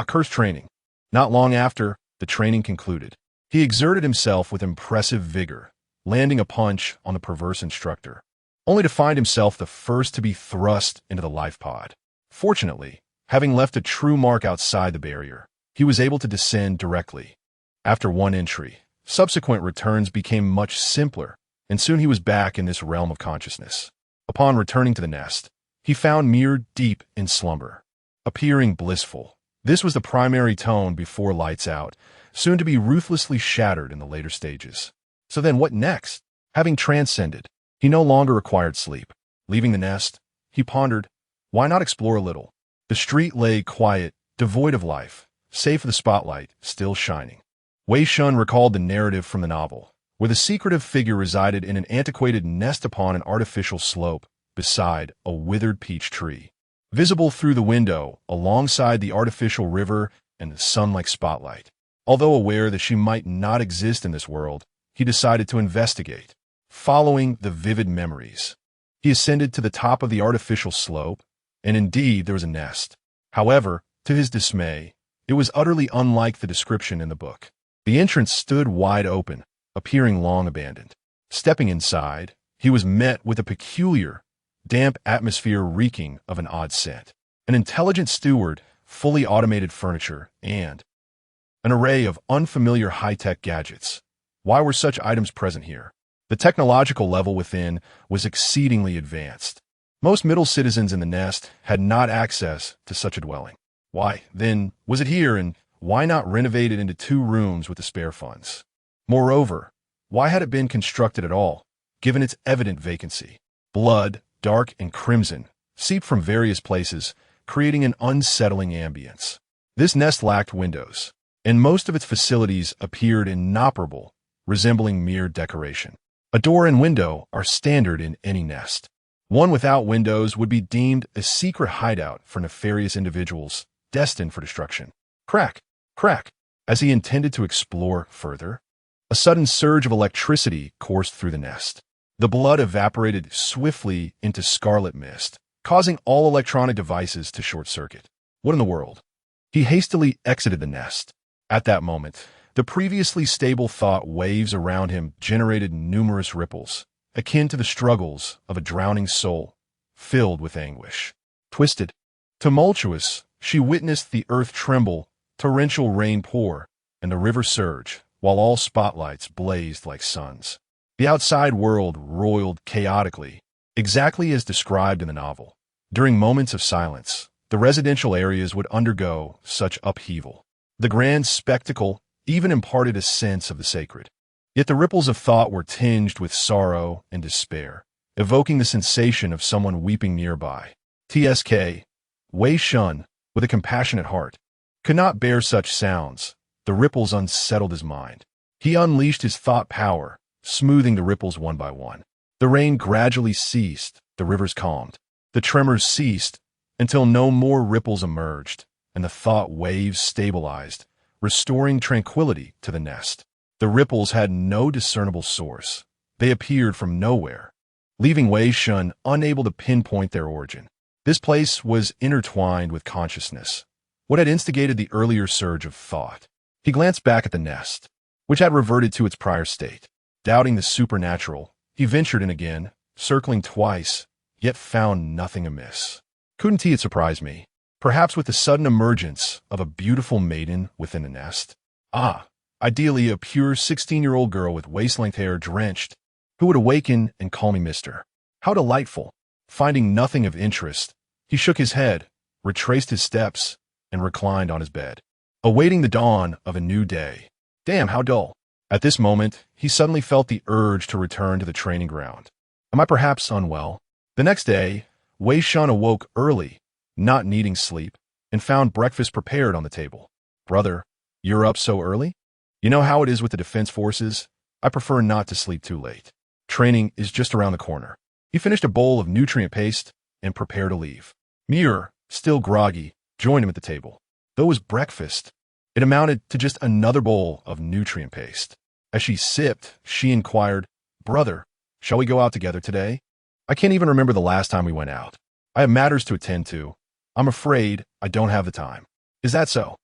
Cursed training. Not long after, the training concluded. He exerted himself with impressive vigor, landing a punch on the perverse instructor, only to find himself the first to be thrust into the life pod. Fortunately, having left a true mark outside the barrier, he was able to descend directly. After one entry, subsequent returns became much simpler, and soon he was back in this realm of consciousness. Upon returning to the nest, he found Muir deep in slumber, appearing blissful. This was the primary tone before Lights Out, soon to be ruthlessly shattered in the later stages. So then what next? Having transcended, he no longer required sleep. Leaving the nest, he pondered, why not explore a little? The street lay quiet, devoid of life, save for the spotlight still shining. Wei Shen recalled the narrative from the novel, where the secretive figure resided in an antiquated nest upon an artificial slope beside a withered peach tree. Visible through the window, alongside the artificial river and the sun-like spotlight. Although aware that she might not exist in this world, he decided to investigate. Following the vivid memories, he ascended to the top of the artificial slope, and indeed there was a nest. However, to his dismay, it was utterly unlike the description in the book. The entrance stood wide open, appearing long abandoned. Stepping inside, he was met with a peculiar, damp atmosphere reeking of an odd scent. An intelligent steward, fully automated furniture, and an array of unfamiliar high-tech gadgets. Why were such items present here? The technological level within was exceedingly advanced. Most middle citizens in the nest had not access to such a dwelling. Why, then, was it here, and why not renovate it into 2 rooms with the spare funds? Moreover, why had it been constructed at all, given its evident vacancy? Blood, dark and crimson, seeped from various places, creating an unsettling ambience. This nest lacked windows, and most of its facilities appeared inoperable, resembling mere decoration. A door and window are standard in any nest. One without windows would be deemed a secret hideout for nefarious individuals destined for destruction. Crack, crack. As he intended to explore further, a sudden surge of electricity coursed through the nest. The blood evaporated swiftly into scarlet mist, causing all electronic devices to short-circuit. What in the world? He hastily exited the nest. At that moment, the previously stable thought waves around him generated numerous ripples, akin to the struggles of a drowning soul, filled with anguish. Twisted, tumultuous, she witnessed the earth tremble, torrential rain pour, and the river surge, while all spotlights blazed like suns. The outside world roiled chaotically, exactly as described in the novel. During moments of silence, the residential areas would undergo such upheaval. The grand spectacle even imparted a sense of the sacred. Yet the ripples of thought were tinged with sorrow and despair, evoking the sensation of someone weeping nearby. TSK, Wei Shen, with a compassionate heart, could not bear such sounds. The ripples unsettled his mind. He unleashed his thought power, smoothing the ripples one by one. The rain gradually ceased, the rivers calmed. The tremors ceased, until no more ripples emerged, and the thought waves stabilized, restoring tranquility to the nest. The ripples had no discernible source. They appeared from nowhere, leaving Wei Shen unable to pinpoint their origin. This place was intertwined with consciousness, what had instigated the earlier surge of thought. He glanced back at the nest, which had reverted to its prior state. Doubting the supernatural, he ventured in again, circling twice, yet found nothing amiss. Couldn't he have surprised me? Perhaps with the sudden emergence of a beautiful maiden within the nest? Ideally a pure 16-year-old girl with waist-length hair drenched, who would awaken and call me mister. How delightful! Finding nothing of interest, he shook his head, retraced his steps, and reclined on his bed, awaiting the dawn of a new day. Damn, how dull. At this moment, he suddenly felt the urge to return to the training ground. Am I perhaps unwell? The next day, Wei Shen awoke early, not needing sleep, and found breakfast prepared on the table. Brother, you're up so early? You know how it is with the defense forces? I prefer not to sleep too late. Training is just around the corner. He finished a bowl of nutrient paste and prepared to leave. Muir, still groggy, joined him at the table. Though it was breakfast, it amounted to just another bowl of nutrient paste. As she sipped, she inquired, Brother, shall we go out together today? I can't even remember the last time we went out. I have matters to attend to. I'm afraid I don't have the time. Is that so?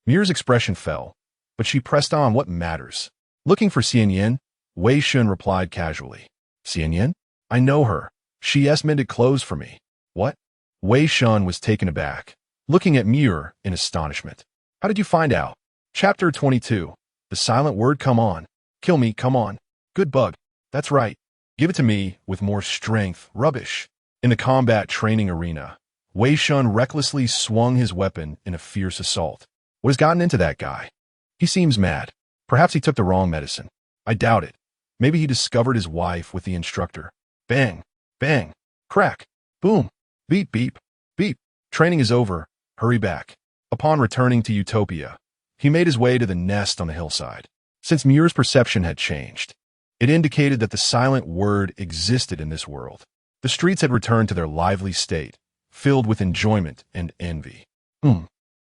Muir's expression fell, but she pressed on. What matters? Looking for Xian Yin, Wei Shen replied casually. Xian Yin? I know her. She mended clothes for me. What? Wei Shen was taken aback, looking at Muir in astonishment. How did you find out? Chapter 22. The silent word. Come on. Kill me, come on. Good bug. That's right. Give it to me with more strength. Rubbish. In the combat training arena, Wei Shen recklessly swung his weapon in a fierce assault. What has gotten into that guy? He seems mad. Perhaps he took the wrong medicine. I doubt it. Maybe he discovered his wife with the instructor. Bang, bang, crack, boom, beep, beep, beep. Training is over. Hurry back. Upon returning to Utopia, he made his way to the nest on the hillside. Since Muir's perception had changed, it indicated that the silent word existed in this world. The streets had returned to their lively state, filled with enjoyment and envy.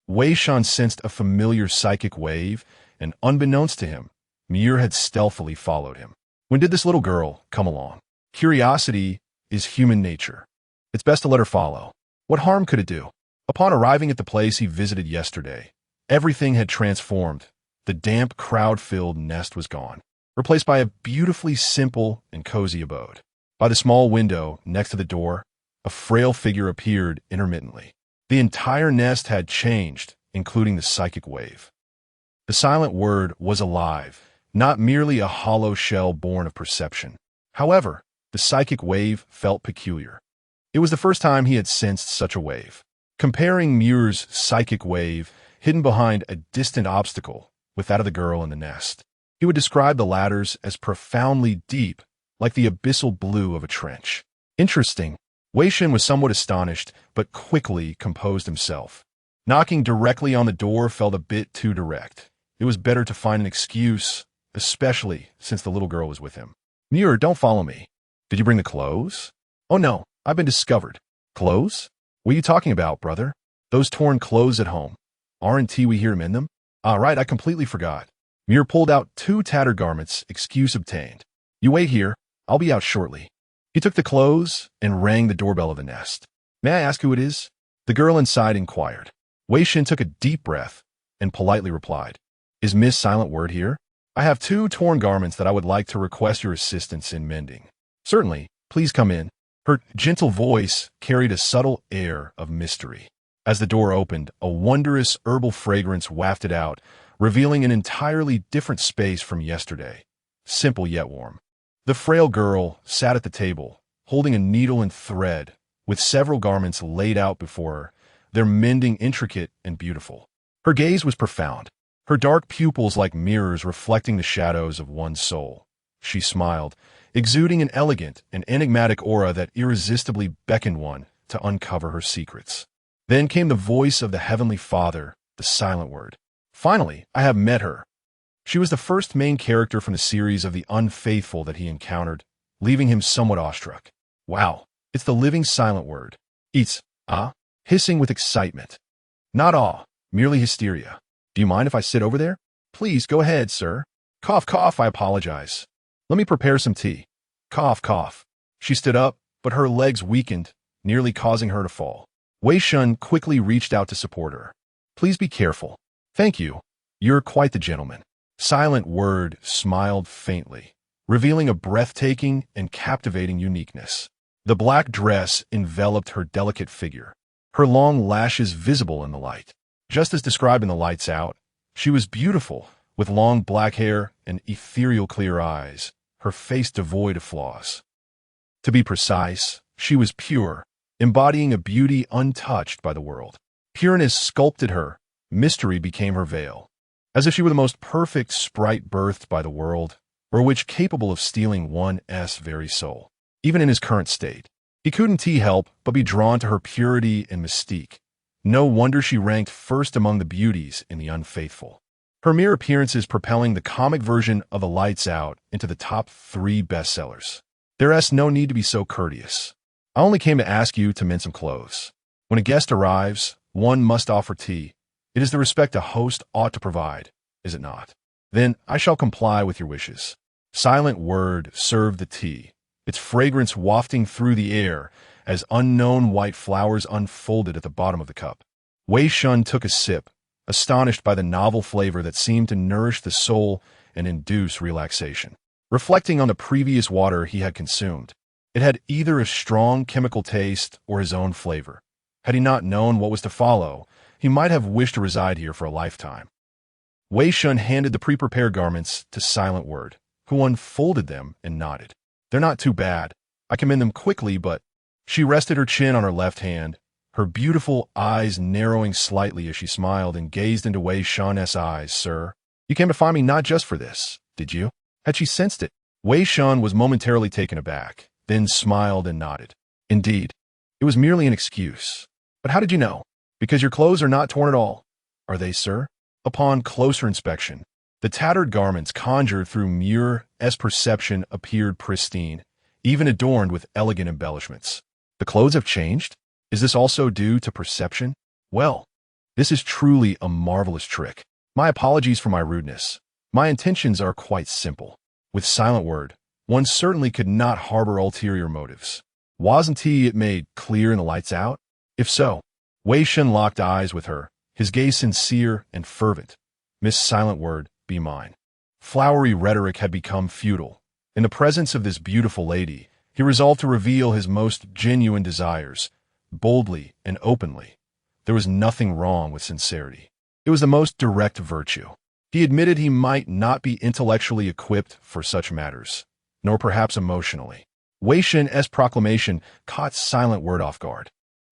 Wei Shen sensed a familiar psychic wave, and unbeknownst to him, Muir had stealthily followed him. When did this little girl come along? Curiosity is human nature. It's best to let her follow. What harm could it do? Upon arriving at the place he visited yesterday, everything had transformed. The damp, crowd-filled nest was gone, replaced by a beautifully simple and cozy abode. By the small window next to the door, a frail figure appeared intermittently. The entire nest had changed, including the psychic wave. The silent word was alive, not merely a hollow shell born of perception. However, the psychic wave felt peculiar. It was the first time he had sensed such a wave. Comparing Muir's psychic wave, hidden behind a distant obstacle, with that of the girl in the nest, he would describe the latter's as profoundly deep, like the abyssal blue of a trench. Interesting. Wei Shen was somewhat astonished, but quickly composed himself. Knocking directly on the door felt a bit too direct. It was better to find an excuse, especially since the little girl was with him. Muir, don't follow me. Did you bring the clothes? Oh no, I've been discovered. Clothes? What are you talking about, brother? Those torn clothes at home. Aren't we here to mend them? Ah, right, I completely forgot. Muir pulled out 2 tattered garments, excuse obtained. You wait here, I'll be out shortly. He took the clothes and rang the doorbell of the nest. May I ask who it is? The girl inside inquired. Wei Shen took a deep breath and politely replied, Is Miss Silent Word here? I have 2 torn garments that I would like to request your assistance in mending. Certainly, please come in. Her gentle voice carried a subtle air of mystery. As the door opened, a wondrous herbal fragrance wafted out, revealing an entirely different space from yesterday, simple yet warm. The frail girl sat at the table, holding a needle and thread, with several garments laid out before her, their mending intricate and beautiful. Her gaze was profound, her dark pupils like mirrors reflecting the shadows of one's soul. She smiled, exuding an elegant and enigmatic aura that irresistibly beckoned one to uncover her secrets. Then came the voice of the Heavenly Father, the Silent Word. Finally, I have met her. She was the first main character from the series of the unfaithful that he encountered, leaving him somewhat awestruck. Wow, it's the living Silent Word. Eats, hissing with excitement. Not awe, merely hysteria. Do you mind if I sit over there? Please, go ahead, sir. Cough, cough, I apologize. Let me prepare some tea. Cough, cough. She stood up, but her legs weakened, nearly causing her to fall. Wei Shen quickly reached out to support her. Please be careful. Thank you. You're quite the gentleman. Silent Word smiled faintly, revealing a breathtaking and captivating uniqueness. The black dress enveloped her delicate figure, her long lashes visible in the light. Just as described in the Lights Out, she was beautiful, with long black hair and ethereal clear eyes, her face devoid of flaws. To be precise, she was pure, embodying a beauty untouched by the world. Pureness sculpted her, mystery became her veil. As if she were the most perfect sprite birthed by the world, or a witch capable of stealing one's very soul. Even in his current state, he couldn't help but be drawn to her purity and mystique. No wonder she ranked first among the beauties in the unfaithful. Her mere appearance is propelling the comic version of The Lights Out into the top 3 bestsellers. There's no need to be so courteous. I only came to ask you to mend some clothes. When a guest arrives, one must offer tea. It is the respect a host ought to provide, is it not? Then I shall comply with your wishes. Silent Word served the tea, its fragrance wafting through the air as unknown white flowers unfolded at the bottom of the cup. Wei Shen took a sip, astonished by the novel flavor that seemed to nourish the soul and induce relaxation. Reflecting on the previous water he had consumed, it had either a strong chemical taste or his own flavor. Had he not known what was to follow, he might have wished to reside here for a lifetime. Wei Shen handed the pre-prepared garments to Silent Word, who unfolded them and nodded. They're not too bad. I can mend them quickly, but... She rested her chin on her left hand, her beautiful eyes narrowing slightly as she smiled and gazed into Wei Shen's eyes. Sir, you came to find me not just for this, did you? Had she sensed it? Wei Shen was momentarily taken aback, then smiled and nodded. Indeed, it was merely an excuse. But how did you know? Because your clothes are not torn at all. Are they, sir? Upon closer inspection, the tattered garments conjured through Muir's perception appeared pristine, even adorned with elegant embellishments. The clothes have changed? Is this also due to perception? Well, this is truly a marvelous trick. My apologies for my rudeness. My intentions are quite simple. With silent word, one certainly could not harbor ulterior motives. Wasn't he it made clear in the lights out? If so, Wei Shen locked eyes with her, his gaze sincere and fervent. Miss Silent Word, be mine. Flowery rhetoric had become futile. In the presence of this beautiful lady, he resolved to reveal his most genuine desires, boldly and openly. There was nothing wrong with sincerity. It was the most direct virtue. He admitted he might not be intellectually equipped for such matters, nor perhaps emotionally. Wei Shen's proclamation caught Silent Word off guard.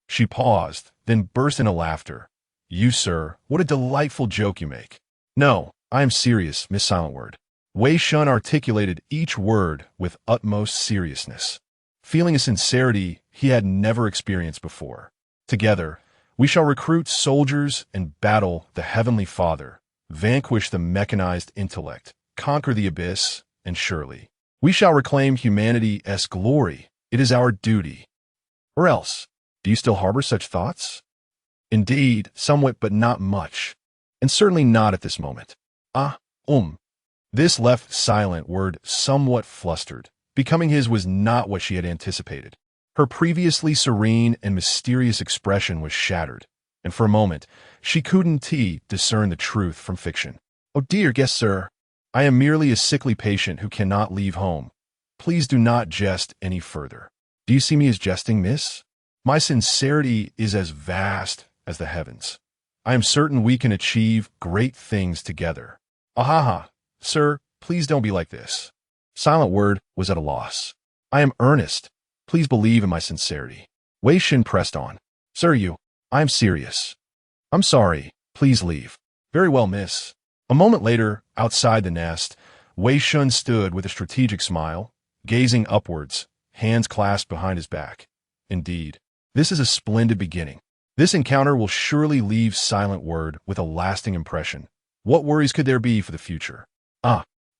She paused, then burst into laughter. You, sir, what a delightful joke you make. No, I am serious, Miss Silent Word. Wei Shen articulated each word with utmost seriousness, feeling a sincerity he had never experienced before. Together, we shall recruit soldiers and battle the Heavenly Father, vanquish the mechanized intellect, conquer the abyss, and surely we shall reclaim humanity's glory. It is our duty. Or else, do you still harbor such thoughts? Indeed, somewhat but not much, and certainly not at this moment. This left Silent Word somewhat flustered. Becoming his was not what she had anticipated. Her previously serene and mysterious expression was shattered, and for a moment, she couldn't discern the truth from fiction. Oh dear, yes, sir. I am merely a sickly patient who cannot leave home. Please do not jest any further. Do you see me as jesting, miss? My sincerity is as vast as the heavens. I am certain we can achieve great things together. Ahaha, sir, please don't be like this. Silent Word was at a loss. I am earnest. Please believe in my sincerity. Wei Shen pressed on. Sir, I am serious. I'm sorry. Please leave. Very well, miss. A moment later, outside the nest, Wei Shen stood with a strategic smile, gazing upwards, hands clasped behind his back. Indeed, this is a splendid beginning. This encounter will surely leave Silent Word with a lasting impression. What worries could there be for the future?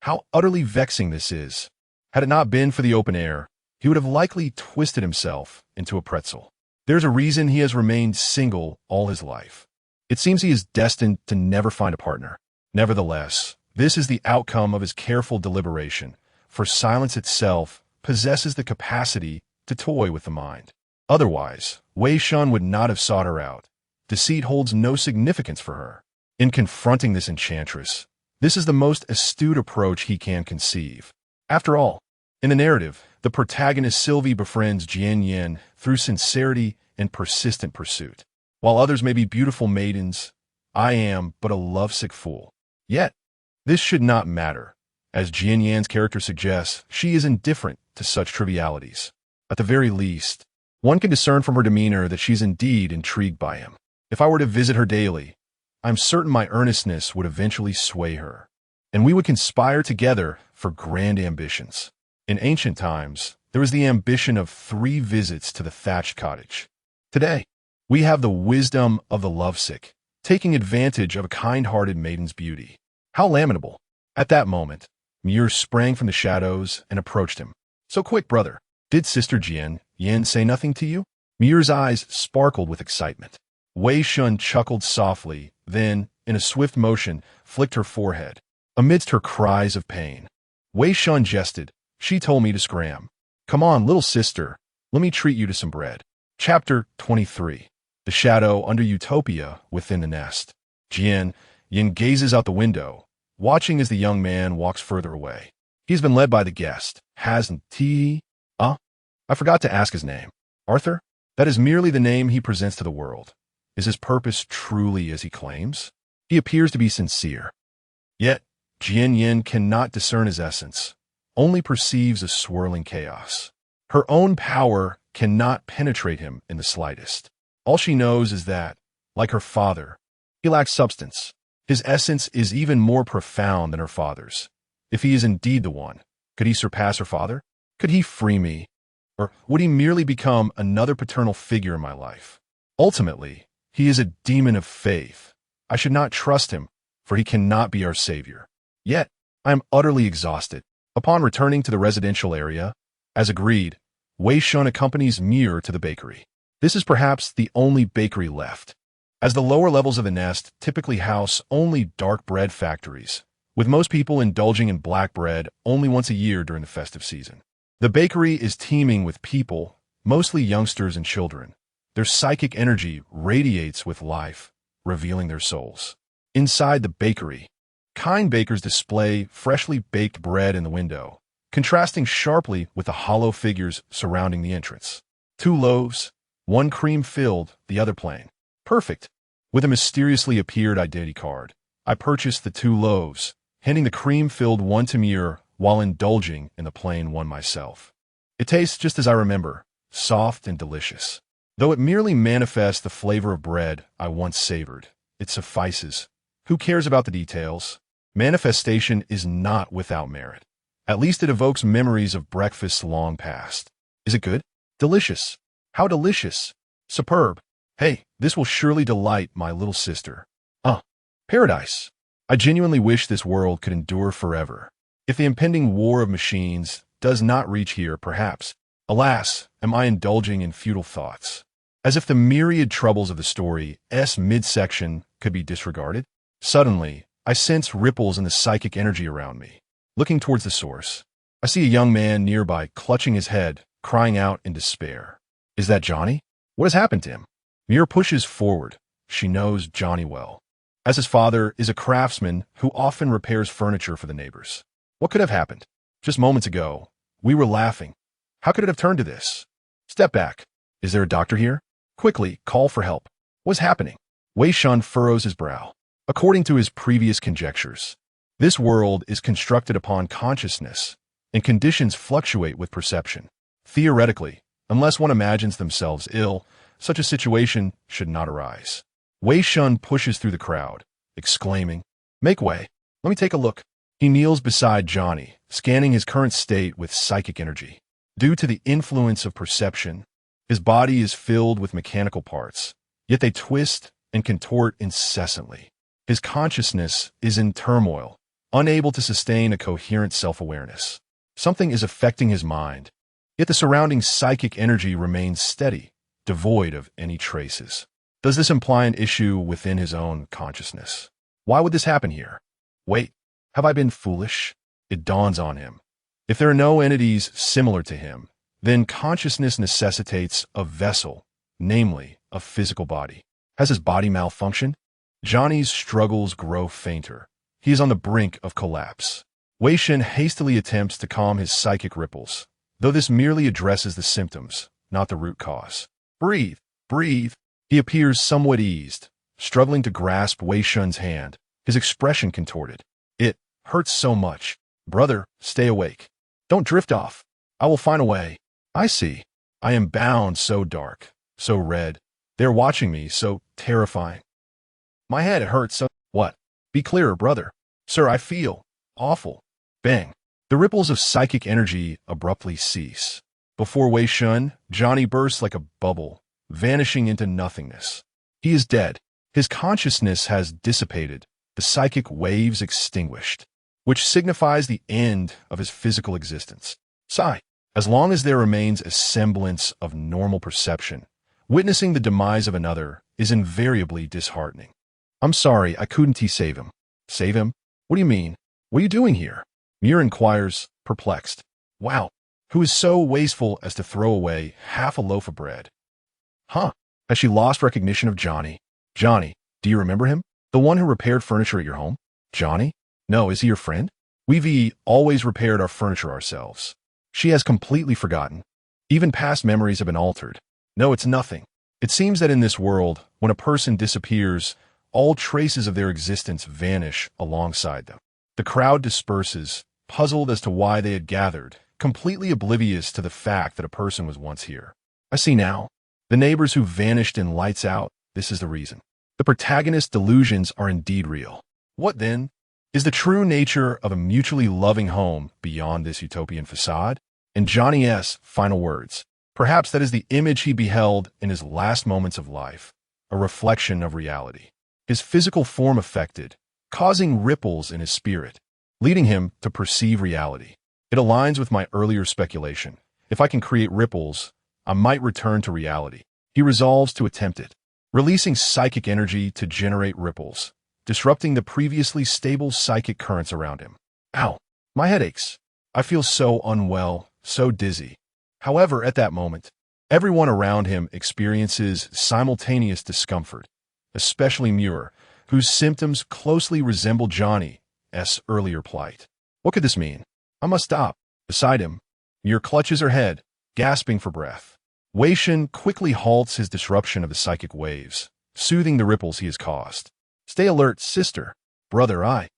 How utterly vexing this is. Had it not been for the open air, he would have likely twisted himself into a pretzel. There's a reason he has remained single all his life. It seems he is destined to never find a partner. Nevertheless, this is the outcome of his careful deliberation, for silence itself possesses the capacity to toy with the mind. Otherwise, Wei Shen would not have sought her out. Deceit holds no significance for her. In confronting this enchantress, this is the most astute approach he can conceive. After all, in the narrative, the protagonist Sylvie befriends Jian Yin through sincerity and persistent pursuit. While others may be beautiful maidens, I am but a lovesick fool. Yet, this should not matter. As Jian Yan's character suggests, she is indifferent to such trivialities. At the very least, one can discern from her demeanor that she's indeed intrigued by him. If I were to visit her daily, I'm certain my earnestness would eventually sway her, and we would conspire together for grand ambitions. In ancient times, there was the ambition of 3 visits to the thatched cottage. Today, we have the wisdom of the lovesick, taking advantage of a kind-hearted maiden's beauty. How lamentable. At that moment, Muir sprang from the shadows and approached him. So quick, brother. Did Sister Jian Yin say nothing to you? Muir's eyes sparkled with excitement. Wei Shen chuckled softly, then, in a swift motion, flicked her forehead. Amidst her cries of pain, Wei Shen jested. She told me to scram. Come on, little sister. Let me treat you to some bread. Chapter 23. The Shadow Under Utopia Within the Nest. Jian Yin gazes out the window, watching as the young man walks further away. He's been led by the guest, hasn't he? I forgot to ask his name. Arthur? That is merely the name he presents to the world. Is his purpose truly as he claims? He appears to be sincere. Yet, Jian Yin cannot discern his essence, only perceives a swirling chaos. Her own power cannot penetrate him in the slightest. All she knows is that, like her father, he lacks substance. His essence is even more profound than her father's. If he is indeed the one, Could he surpass her father? Could he free me? Or would he merely become another paternal figure in my life? Ultimately, he is a demon of faith. I should not trust him, for he cannot be our savior. Yet, I am utterly exhausted. Upon returning to the residential area, as agreed, Wei Shen accompanies Muir to the bakery. This is perhaps the only bakery left, as the lower levels of the nest typically house only dark bread factories, with most people indulging in black bread only once a year during the festive season. The bakery is teeming with people, mostly youngsters and children. Their psychic energy radiates with life, revealing their souls. Inside the bakery, kind bakers display freshly baked bread in the window, contrasting sharply with the hollow figures surrounding the entrance. 2 loaves, one cream-filled, the other plain. Perfect. With a mysteriously appeared identity card, I purchased the 2 loaves, handing the cream-filled one to Muir while indulging in the plain one myself. It tastes just as I remember, soft and delicious. Though it merely manifests the flavor of bread I once savored, it suffices. Who cares about the details? Manifestation is not without merit. At least it evokes memories of breakfasts long past. Is it good? Delicious. How delicious. Superb. Hey, this will surely delight my little sister. Paradise. I genuinely wish this world could endure forever. If the impending war of machines does not reach here, perhaps, alas, am I indulging in futile thoughts. As if the myriad troubles of the story's midsection could be disregarded. Suddenly, I sense ripples in the psychic energy around me. Looking towards the source, I see a young man nearby clutching his head, crying out in despair. Is that Johnny? What has happened to him? Muir pushes forward. She knows Johnny well, as his father is a craftsman who often repairs furniture for the neighbors. What could have happened? Just moments ago, we were laughing. How could it have turned to this? Step back. Is there a doctor here? Quickly, call for help. What's happening? Wei Shen furrows his brow. According to his previous conjectures, this world is constructed upon consciousness, and conditions fluctuate with perception. Theoretically, unless one imagines themselves ill, such a situation should not arise. Wei Shen pushes through the crowd, exclaiming, "Make way. Let me take a look." He kneels beside Johnny, scanning his current state with psychic energy. Due to the influence of perception, his body is filled with mechanical parts, yet they twist and contort incessantly. His consciousness is in turmoil, unable to sustain a coherent self-awareness. Something is affecting his mind, yet the surrounding psychic energy remains steady, devoid of any traces. Does this imply an issue within his own consciousness? Why would this happen here? Wait, have I been foolish? It dawns on him. If there are no entities similar to him, then consciousness necessitates a vessel, namely, a physical body. Has his body malfunctioned? Johnny's struggles grow fainter. He is on the brink of collapse. Wei Shen hastily attempts to calm his psychic ripples, though this merely addresses the symptoms, not the root cause. Breathe, breathe. He appears somewhat eased, struggling to grasp Wei Shen's hand, his expression contorted. It hurts so much. Brother, stay awake. Don't drift off. I will find a way. I see. I am bound so dark, so red. They are watching me, so terrifying. My head hurts so— What? Be clearer, brother. Sir, I feel awful. Bang. The ripples of psychic energy abruptly cease. Before Wei Shen, Johnny bursts like a bubble, vanishing into nothingness. He is dead. His consciousness has dissipated, the psychic waves extinguished, which signifies the end of his physical existence. Sigh. As long as there remains a semblance of normal perception, witnessing the demise of another is invariably disheartening. I'm sorry, I couldn't save him. Save him? What do you mean? What are you doing here? Muir inquires, perplexed. Wow, who is so wasteful as to throw away half a loaf of bread? Huh? Has she lost recognition of Johnny? Johnny, do you remember him? The one who repaired furniture at your home? Johnny? No, is he your friend? We've always repaired our furniture ourselves. She has completely forgotten. Even past memories have been altered. No, it's nothing. It seems that in this world, when a person disappears, all traces of their existence vanish alongside them. The crowd disperses, puzzled as to why they had gathered, completely oblivious to the fact that a person was once here. I see now. The neighbors who vanished in lights out, this is the reason. The protagonist's delusions are indeed real. What then? Is the true nature of a mutually loving home beyond this utopian facade? In Johnny S.'s final words, perhaps that is the image he beheld in his last moments of life, a reflection of reality. His physical form affected, causing ripples in his spirit, leading him to perceive reality. It aligns with my earlier speculation. If I can create ripples, I might return to reality. He resolves to attempt it, releasing psychic energy to generate ripples, disrupting the previously stable psychic currents around him. Ow! My head aches. I feel so unwell, so dizzy. However, at that moment, everyone around him experiences simultaneous discomfort, especially Muir, whose symptoms closely resemble Johnny's earlier plight. What could this mean? I must stop. Beside him, Muir clutches her head, gasping for breath. Wei Shen quickly halts his disruption of the psychic waves, soothing the ripples he has caused. Stay alert, sister. Brother, why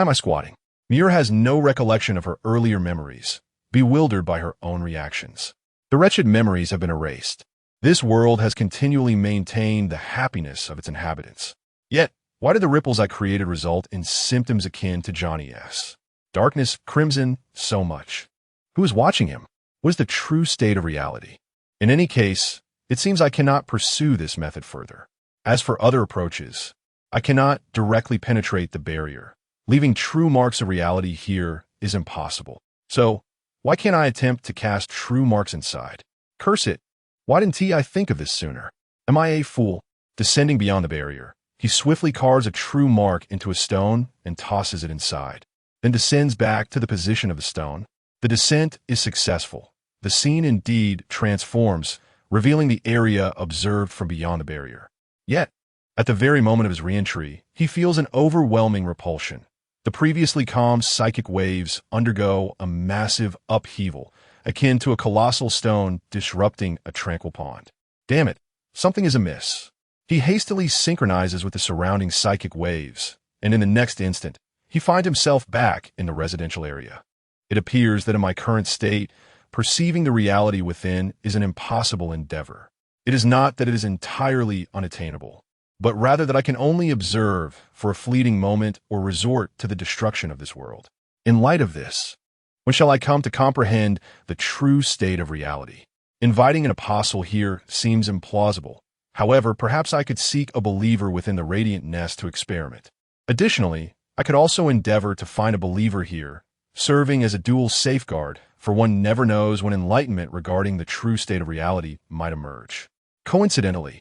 am I squatting? Muir has no recollection of her earlier memories, bewildered by her own reactions. The wretched memories have been erased. This world has continually maintained the happiness of its inhabitants. Yet, why did the ripples I created result in symptoms akin to Johnny's? Darkness, crimson, so much. Who is watching him? What is the true state of reality? In any case, it seems I cannot pursue this method further. As for other approaches, I cannot directly penetrate the barrier. Leaving true marks of reality here is impossible. So, why can't I attempt to cast true marks inside? Curse it! Why didn't I think of this sooner? Am I a fool? Descending beyond the barrier, he swiftly carves a true mark into a stone and tosses it inside, then descends back to the position of the stone. The descent is successful. The scene indeed transforms, revealing the area observed from beyond the barrier. Yet, at the very moment of his re-entry, he feels an overwhelming repulsion. The previously calm psychic waves undergo a massive upheaval, akin to a colossal stone disrupting a tranquil pond. Damn it, something is amiss. He hastily synchronizes with the surrounding psychic waves, and in the next instant, he finds himself back in the residential area. It appears that in my current state, perceiving the reality within is an impossible endeavor. It is not that it is entirely unattainable, but rather that I can only observe for a fleeting moment or resort to the destruction of this world. In light of this, when shall I come to comprehend the true state of reality? Inviting an apostle here seems implausible. However, perhaps I could seek a believer within the radiant nest to experiment. Additionally, I could also endeavor to find a believer here, serving as a dual safeguard, for one never knows when enlightenment regarding the true state of reality might emerge. Coincidentally,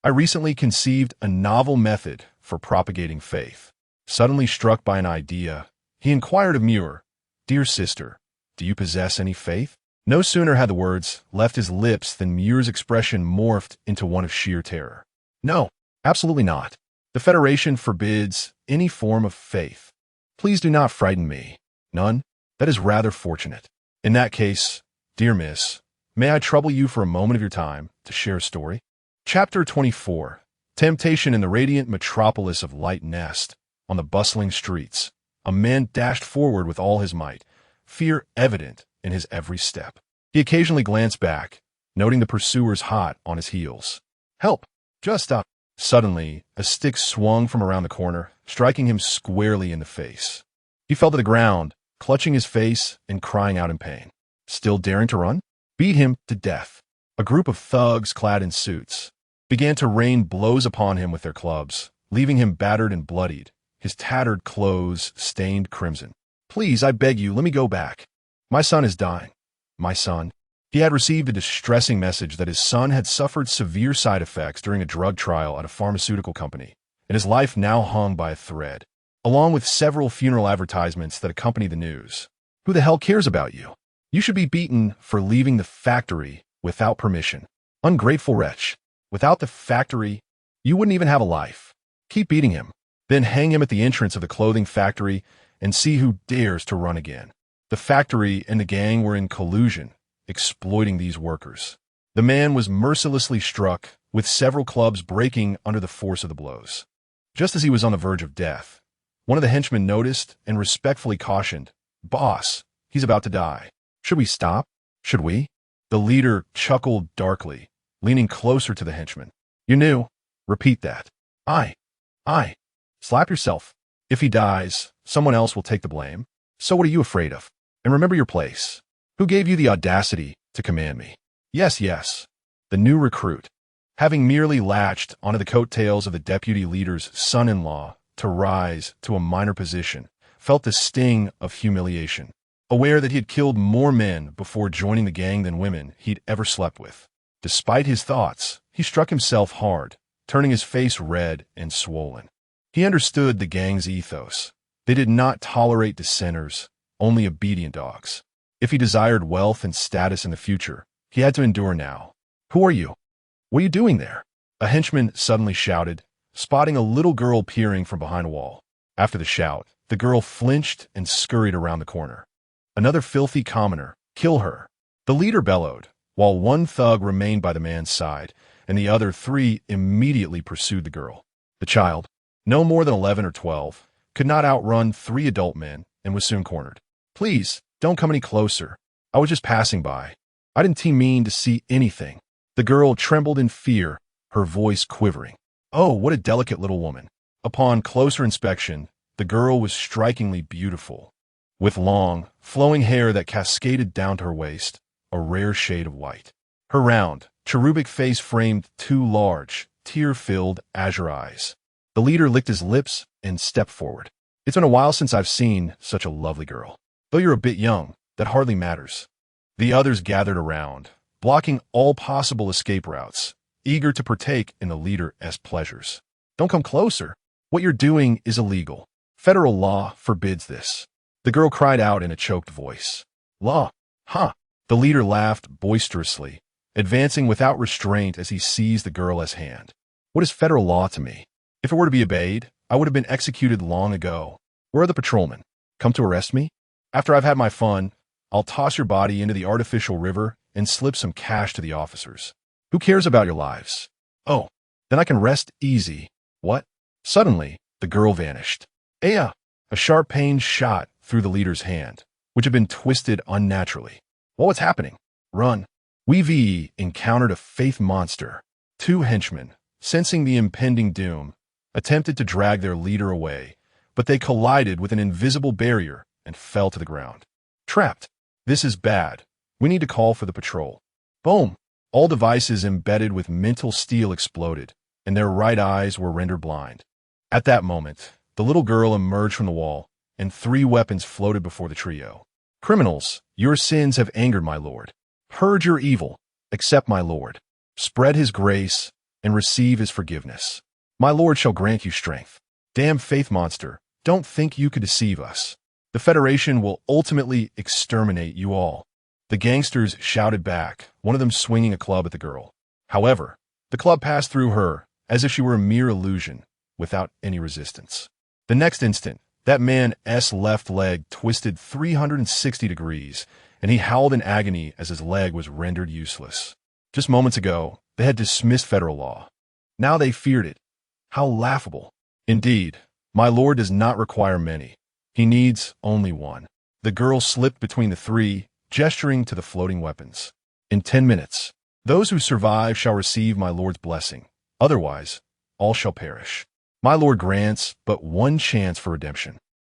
I recently conceived a novel method for propagating faith. Suddenly struck by an idea, he inquired of Muir, "Dear sister, do you possess any faith?" No sooner had the words left his lips than Muir's expression morphed into one of sheer terror. "No, absolutely not. The Federation forbids any form of faith. Please do not frighten me. None? That is rather fortunate. In that case, dear miss, may I trouble you for a moment of your time to share a story?" Chapter 24. Temptation in the radiant metropolis of Light Nest. On the bustling streets, a man dashed forward with all his might, fear evident in his every step. He occasionally glanced back, noting the pursuers hot on his heels. "Help! Just stop!" Suddenly, a stick swung from around the corner, striking him squarely in the face. He fell to the ground, clutching his face and crying out in pain. Still daring to run? Beat him to death. A group of thugs clad in suits began to rain blows upon him with their clubs, leaving him battered and bloodied, his tattered clothes stained crimson. "Please, I beg you, let me go back. My son is dying." My son? He had received a distressing message that his son had suffered severe side effects during a drug trial at a pharmaceutical company, and his life now hung by a thread, along with several funeral advertisements that accompany the news. Who the hell cares about you? You should be beaten for leaving the factory without permission. Ungrateful wretch. Without the factory, you wouldn't even have a life. Keep beating him. Then hang him at the entrance of the clothing factory and see who dares to run again. The factory and the gang were in collusion, exploiting these workers. The man was mercilessly struck, with several clubs breaking under the force of the blows. Just as he was on the verge of death, one of the henchmen noticed and respectfully cautioned, "Boss, he's about to die. Should we stop? Should we?" The leader chuckled darkly, leaning closer to the henchman. "You knew? Repeat that." I. Slap yourself. If he dies, someone else will take the blame. So what are you afraid of? And remember your place. Who gave you the audacity to command me? Yes, yes. The new recruit, having merely latched onto the coattails of the deputy leader's son-in-law to rise to a minor position, felt the sting of humiliation, aware that he had killed more men before joining the gang than women he'd ever slept with. Despite his thoughts, he struck himself hard, turning his face red and swollen. He understood the gang's ethos. They did not tolerate dissenters, only obedient dogs. If he desired wealth and status in the future, he had to endure now. Who are you? What are you doing there? A henchman suddenly shouted, spotting a little girl peering from behind a wall. After the shout, the girl flinched and scurried around the corner. Another filthy commoner. Kill her. The leader bellowed, while one thug remained by the man's side, and the other three immediately pursued the girl. The child, no more than 11 or 12, could not outrun 3 adult men and was soon cornered. Please, don't come any closer. I was just passing by. I didn't mean to see anything. The girl trembled in fear, her voice quivering. Oh, what a delicate little woman. Upon closer inspection, the girl was strikingly beautiful, with long, flowing hair that cascaded down to her waist, a rare shade of white. Her round, cherubic face framed 2 large, tear-filled azure eyes. The leader licked his lips and stepped forward. It's been a while since I've seen such a lovely girl. Though you're a bit young, that hardly matters. The others gathered around, blocking all possible escape routes, eager to partake in the leader's pleasures. Don't come closer. What you're doing is illegal. Federal law forbids this. The girl cried out in a choked voice. Law? Huh? The leader laughed boisterously, advancing without restraint as he seized the girl's hand. What is federal law to me? If it were to be obeyed, I would have been executed long ago. Where are the patrolmen? Come to arrest me? After I've had my fun, I'll toss your body into the artificial river and slip some cash to the officers. Who cares about your lives? Oh, then I can rest easy. What? Suddenly, the girl vanished. Aya! A sharp pain shot through the leader's hand, which had been twisted unnaturally. What's happening? Run. We encountered a faith monster. 2 henchmen, sensing the impending doom, attempted to drag their leader away, but they collided with an invisible barrier and fell to the ground. Trapped. This is bad. We need to call for the patrol. Boom! All devices embedded with mental steel exploded, and their right eyes were rendered blind. At that moment, the little girl emerged from the wall, and 3 weapons floated before the trio. Criminals, your sins have angered my lord. Purge your evil. Accept my lord. Spread his grace, and receive his forgiveness. My lord shall grant you strength. Damn faith monster, don't think you could deceive us. The Federation will ultimately exterminate you all. The gangsters shouted back, one of them swinging a club at the girl. However, the club passed through her, as if she were a mere illusion, without any resistance. The next instant, that man's left leg twisted 360 degrees, and he howled in agony as his leg was rendered useless. Just moments ago, they had dismissed federal law. Now they feared it. How laughable. Indeed, my lord does not require many. He needs only one. The girl slipped between the 3, gesturing to the floating weapons. In 10 minutes, those who survive shall receive my lord's blessing. Otherwise, all shall perish. My lord grants but one chance for redemption.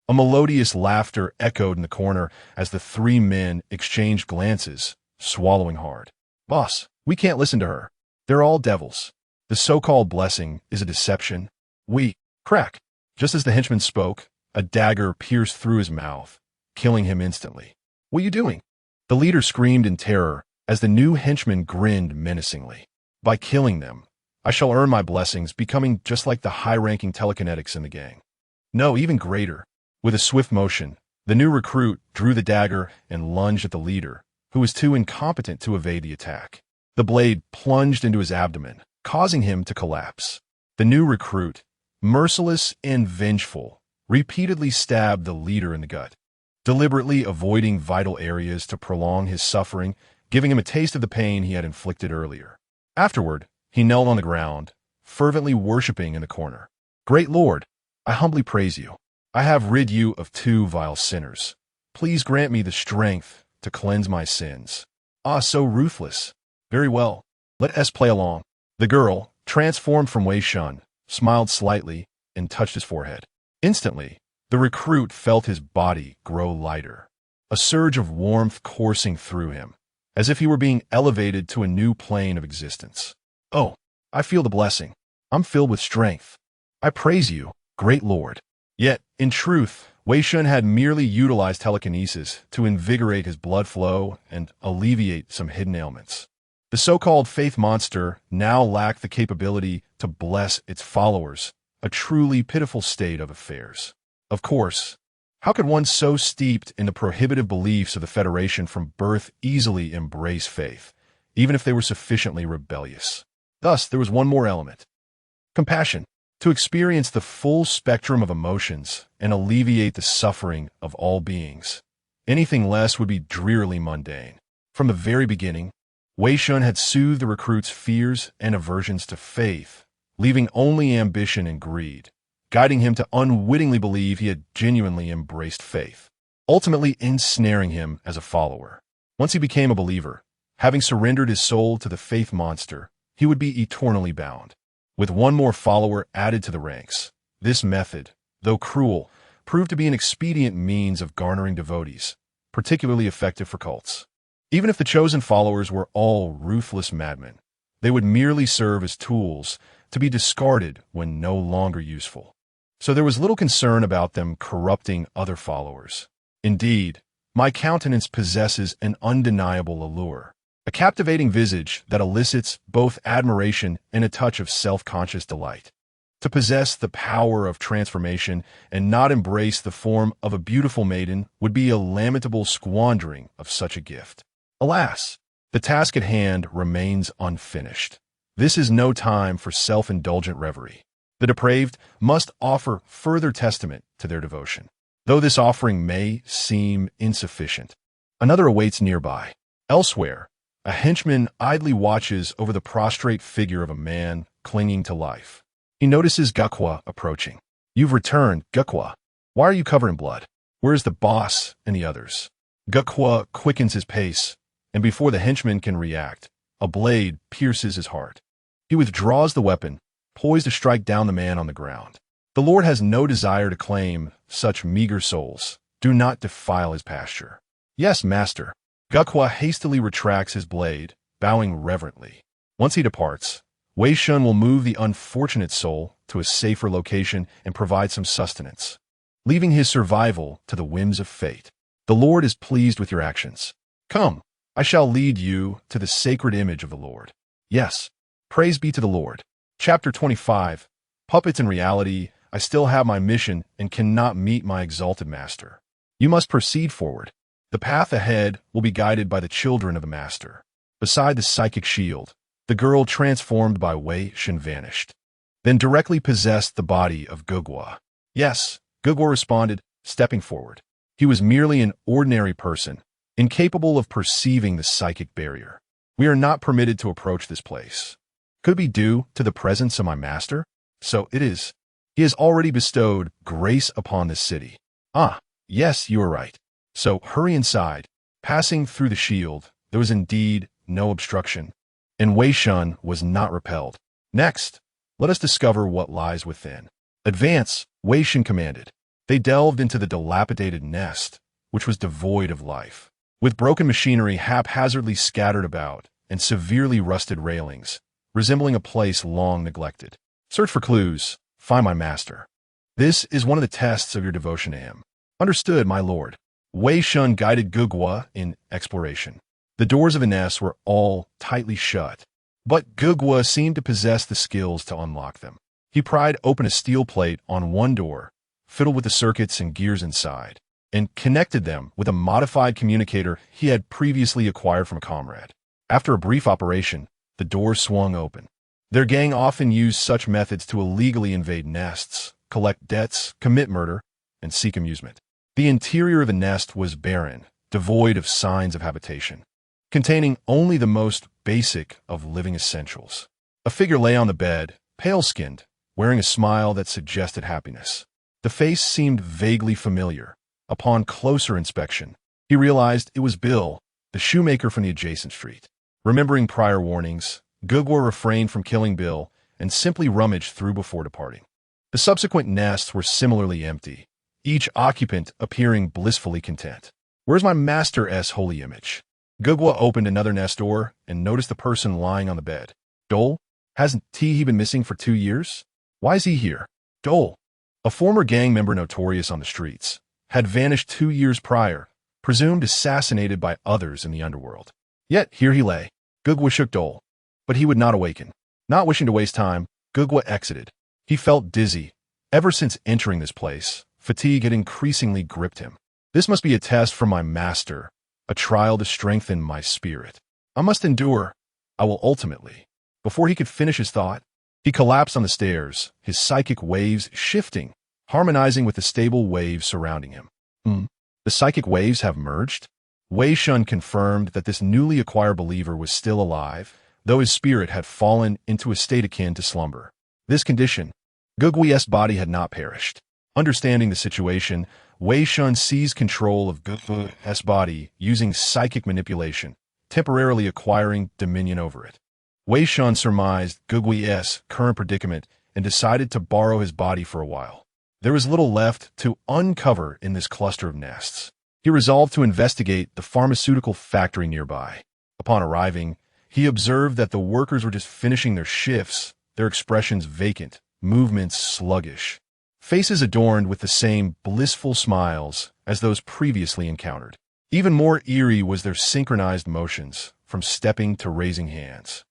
A melodious laughter echoed in the corner as the 3 men exchanged glances, swallowing hard. Boss, we can't listen to her. They're all devils. The so-called blessing is a deception. Crack. Just as the henchman spoke, a dagger pierced through his mouth, killing him instantly. What are you doing? The leader screamed in terror as the new henchman grinned menacingly. By killing them, I shall earn my blessings, becoming just like the high-ranking telekinetics in the gang. No, even greater. With a swift motion, the new recruit drew the dagger and lunged at the leader, who was too incompetent to evade the attack. The blade plunged into his abdomen, causing him to collapse. The new recruit, merciless and vengeful, repeatedly stabbed the leader in the gut, deliberately avoiding vital areas to prolong his suffering, giving him a taste of the pain he had inflicted earlier. Afterward, he knelt on the ground, fervently worshipping in the corner. Great Lord, I humbly praise you. I have rid you of 2 vile sinners. Please grant me the strength to cleanse my sins. Ah, so ruthless. Very well. Let us play along. The girl, transformed from Wei Shen, smiled slightly and touched his forehead. Instantly, the recruit felt his body grow lighter, a surge of warmth coursing through him, as if he were being elevated to a new plane of existence. Oh, I feel the blessing. I'm filled with strength. I praise you, great Lord. Yet, in truth, Wei Shen had merely utilized telekinesis to invigorate his blood flow and alleviate some hidden ailments. The so-called faith monster now lacked the capability to bless its followers, a truly pitiful state of affairs. Of course, how could one so steeped in the prohibitive beliefs of the Federation from birth easily embrace faith, even if they were sufficiently rebellious? Thus, there was one more element. Compassion. To experience the full spectrum of emotions and alleviate the suffering of all beings. Anything less would be drearily mundane. From the very beginning, Wei Shen had soothed the recruit's fears and aversions to faith, leaving only ambition and greed, guiding him to unwittingly believe he had genuinely embraced faith, ultimately ensnaring him as a follower. Once he became a believer, having surrendered his soul to the faith monster, he would be eternally bound. With one more follower added to the ranks, this method, though cruel, proved to be an expedient means of garnering devotees, particularly effective for cults. Even if the chosen followers were all ruthless madmen, they would merely serve as tools to be discarded when no longer useful. So there was little concern about them corrupting other followers. Indeed, my countenance possesses an undeniable allure, a captivating visage that elicits both admiration and a touch of self-conscious delight. To possess the power of transformation and not embrace the form of a beautiful maiden would be a lamentable squandering of such a gift. Alas, the task at hand remains unfinished. This is no time for self-indulgent reverie. The depraved must offer further testament to their devotion. Though this offering may seem insufficient, another awaits nearby. Elsewhere, a henchman idly watches over the prostrate figure of a man clinging to life. He notices Gukwa approaching. You've returned, Gukwa. Why are you covered in blood? Where is the boss and the others? Gukwa quickens his pace, and before the henchman can react, a blade pierces his heart. He withdraws the weapon, poised to strike down the man on the ground. The Lord has no desire to claim such meager souls. Do not defile his pasture. Yes, master. Gukwa hastily retracts his blade, bowing reverently. Once he departs, Wei Shen will move the unfortunate soul to a safer location and provide some sustenance, leaving his survival to the whims of fate. The Lord is pleased with your actions. Come, I shall lead you to the sacred image of the Lord. Yes, praise be to the Lord. Chapter 25. Puppets in reality, I still have my mission and cannot meet my exalted master. You must proceed forward. The path ahead will be guided by the children of the master. Beside the psychic shield, the girl transformed by Wei Shen vanished, then directly possessed the body of Gugwa. Yes, Gugwa responded, stepping forward. He was merely an ordinary person, incapable of perceiving the psychic barrier. We are not permitted to approach this place. Could it be due to the presence of my master? So it is. He has already bestowed grace upon this city. Ah, yes, you are right. So hurry inside. Passing through the shield, there was indeed no obstruction, and Wei Shen was not repelled. Next, let us discover what lies within. Advance, Wei Shen commanded. They delved into the dilapidated nest, which was devoid of life. With broken machinery haphazardly scattered about and severely rusted railings, resembling a place long neglected. Search for clues. Find my master. This is one of the tests of your devotion to him. Understood, my lord. Wei Shen guided Gugwa in exploration. The doors of the nest were all tightly shut, but Gugwa seemed to possess the skills to unlock them. He pried open a steel plate on one door, fiddled with the circuits and gears inside, and connected them with a modified communicator he had previously acquired from a comrade. After a brief operation, the door swung open. Their gang often used such methods to illegally invade nests, collect debts, commit murder, and seek amusement. The interior of the nest was barren, devoid of signs of habitation, containing only the most basic of living essentials. A figure lay on the bed, pale-skinned, wearing a smile that suggested happiness. The face seemed vaguely familiar. Upon closer inspection, he realized it was Bill, the shoemaker from the adjacent street. Remembering prior warnings, Gugwa refrained from killing Bill and simply rummaged through before departing. The subsequent nests were similarly empty, each occupant appearing blissfully content. "Where's my master's holy image?" Gugwa opened another nest door and noticed the person lying on the bed. "Dole? Hasn't he been missing for 2 years? Why is he here?" Dole, a former gang member notorious on the streets, had vanished 2 years prior, presumed assassinated by others in the underworld. Yet here he lay. Gugwa shook Dole, but he would not awaken. Not wishing to waste time, Gugwa exited. He felt dizzy. Ever since entering this place, fatigue had increasingly gripped him. "This must be a test from my master, a trial to strengthen my spirit. I must endure. I will ultimately." Before he could finish his thought, he collapsed on the stairs, his psychic waves shifting, harmonizing with the stable waves surrounding him. The psychic waves have merged? Wei Shen confirmed that this newly acquired believer was still alive, though his spirit had fallen into a state akin to slumber. This condition, Gugwi's body had not perished. Understanding the situation, Wei Shen seized control of Gugwi's body using psychic manipulation, temporarily acquiring dominion over it. Wei Shen surmised Gugwi's current predicament and decided to borrow his body for a while. There was little left to uncover in this cluster of nests. He resolved to investigate the pharmaceutical factory nearby. Upon arriving, he observed that the workers were just finishing their shifts, their expressions vacant, movements sluggish, faces adorned with the same blissful smiles as those previously encountered. Even more eerie was their synchronized motions, from stepping to raising hands,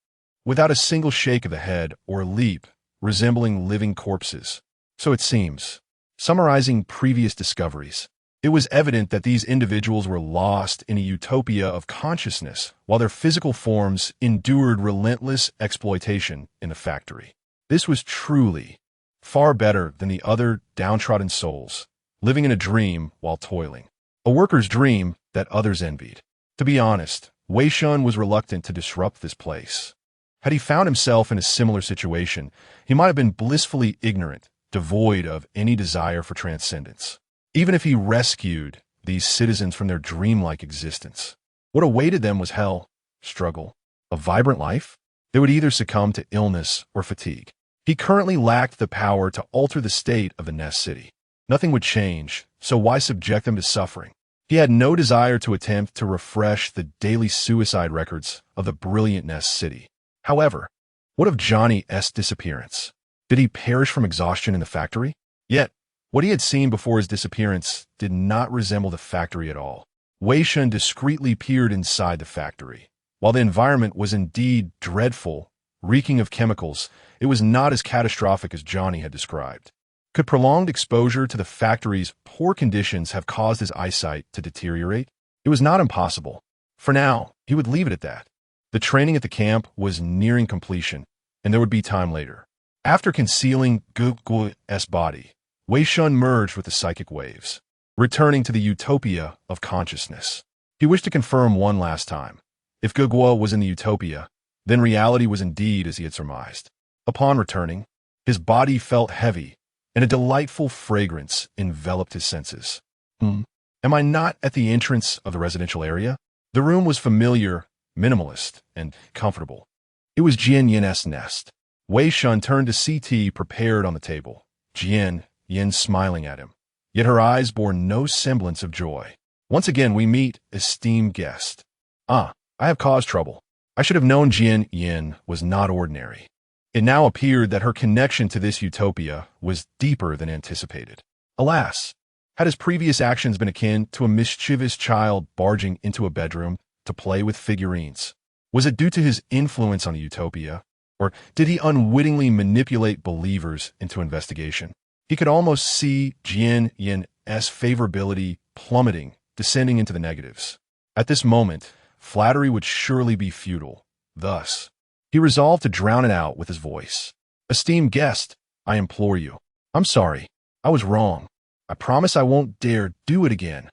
without a single shake of the head or leap, resembling living corpses. So it seems. Summarizing previous discoveries, it was evident that these individuals were lost in a utopia of consciousness while their physical forms endured relentless exploitation in the factory. This was truly far better than the other downtrodden souls, living in a dream while toiling. A worker's dream that others envied. To be honest, Wei Shen was reluctant to disrupt this place. Had he found himself in a similar situation, he might have been blissfully ignorant, devoid of any desire for transcendence. Even if he rescued these citizens from their dreamlike existence, what awaited them was hell, struggle, a vibrant life. They would either succumb to illness or fatigue. He currently lacked the power to alter the state of the Nest City. Nothing would change, so why subject them to suffering? He had no desire to attempt to refresh the daily suicide records of the brilliant Nest City. However, what of Johnny's disappearance? Did he perish from exhaustion in the factory? Yet, what he had seen before his disappearance did not resemble the factory at all. Wei Shen discreetly peered inside the factory. While the environment was indeed dreadful, reeking of chemicals, it was not as catastrophic as Johnny had described. Could prolonged exposure to the factory's poor conditions have caused his eyesight to deteriorate? It was not impossible. For now, he would leave it at that. The training at the camp was nearing completion, and there would be time later. After concealing Gugwi's body, Wei Shen merged with the psychic waves, returning to the utopia of consciousness. He wished to confirm one last time. If Gugwa was in the utopia, then reality was indeed as he had surmised. Upon returning, his body felt heavy, and a delightful fragrance enveloped his senses. Am I not at the entrance of the residential area? The room was familiar, minimalist, and comfortable. It was Jian Yin's nest. Wei Shen turned to see tea prepared on the table. Yin smiling at him. Yet her eyes bore no semblance of joy. "Once again we meet, esteemed guest. I have caused trouble. I should have known Jian Yin was not ordinary." It now appeared that her connection to this utopia was deeper than anticipated. Alas, had his previous actions been akin to a mischievous child barging into a bedroom to play with figurines? Was it due to his influence on the utopia, or did he unwittingly manipulate believers into investigation? He could almost see Jian Yin's favorability plummeting, descending into the negatives. At this moment, flattery would surely be futile. Thus, he resolved to drown it out with his voice. "Esteemed guest, I implore you. I'm sorry. I was wrong. I promise I won't dare do it again."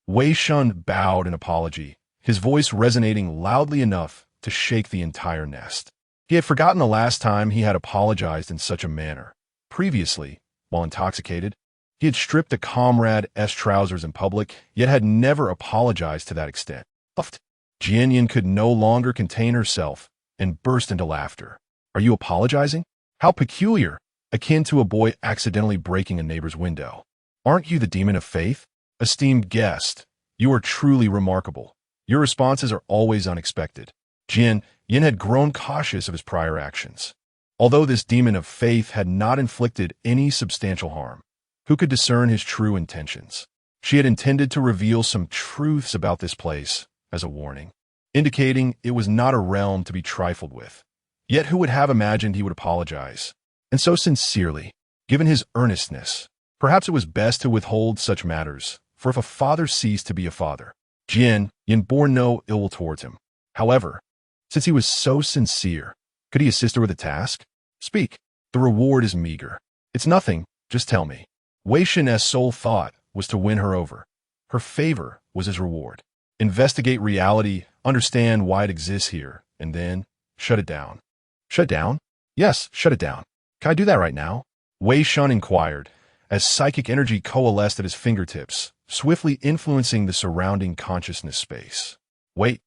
Wei Shen bowed in apology, his voice resonating loudly enough to shake the entire nest. He had forgotten the last time he had apologized in such a manner. Previously, while intoxicated, he had stripped a comrade's trousers in public, yet had never apologized to that extent. Jian Yin could no longer contain herself and burst into laughter. "Are you apologizing? How peculiar! akin to a boy accidentally breaking a neighbor's window. Aren't you the demon of faith? Esteemed guest, you are truly remarkable. Your responses are always unexpected. Yin had grown cautious of his prior actions. Although this demon of faith had not inflicted any substantial harm, who could discern his true intentions? She had intended to reveal some truths about this place as a warning, indicating it was not a realm to be trifled with. Yet who would have imagined he would apologize? And so sincerely, given his earnestness. Perhaps it was best to withhold such matters, for if a father ceased to be a father, Yin bore no ill will towards him. However, since he was so sincere, could he assist her with a task? Speak. The reward is meager. It's nothing, just tell me. Wei Shen's sole thought was to win her over. Her favor was his reward. Investigate reality, understand why it exists here, and then shut it down. Shut down? Yes, shut it down. Can I do that right now? Wei Shen inquired, as psychic energy coalesced at his fingertips, swiftly influencing the surrounding consciousness space. Wait,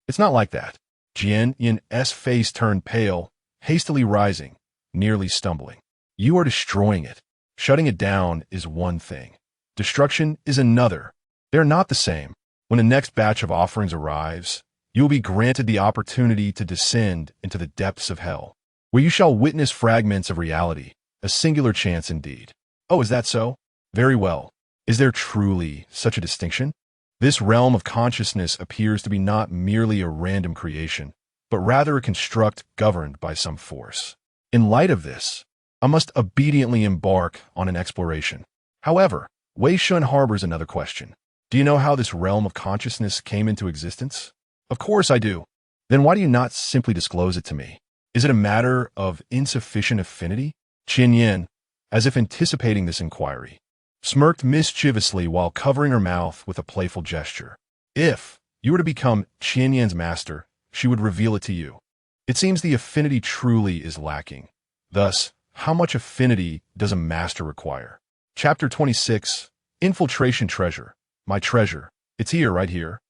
it's not like that. Yin's face turned pale, hastily rising, nearly stumbling. You are destroying it. Shutting it down is one thing. Destruction is another. They're not the same. When the next batch of offerings arrives, you will be granted the opportunity to descend into the depths of hell, where you shall witness fragments of reality, a singular chance indeed. Oh, is that so? Very well. Is there truly such a distinction? This realm of consciousness appears to be not merely a random creation, but rather a construct governed by some force. In light of this, I must obediently embark on an exploration. However, Wei Shen harbors another question. Do you know how this realm of consciousness came into existence? Of course I do. Then why do you not simply disclose it to me? Is it a matter of insufficient affinity? Qin Yin, as if anticipating this inquiry, smirked mischievously while covering her mouth with a playful gesture. If you were to become Qin Yin's master, she would reveal it to you. It seems the affinity truly is lacking. Thus, how much affinity does a master require? Chapter 26, Infiltration Treasure. My treasure. It's here, right here.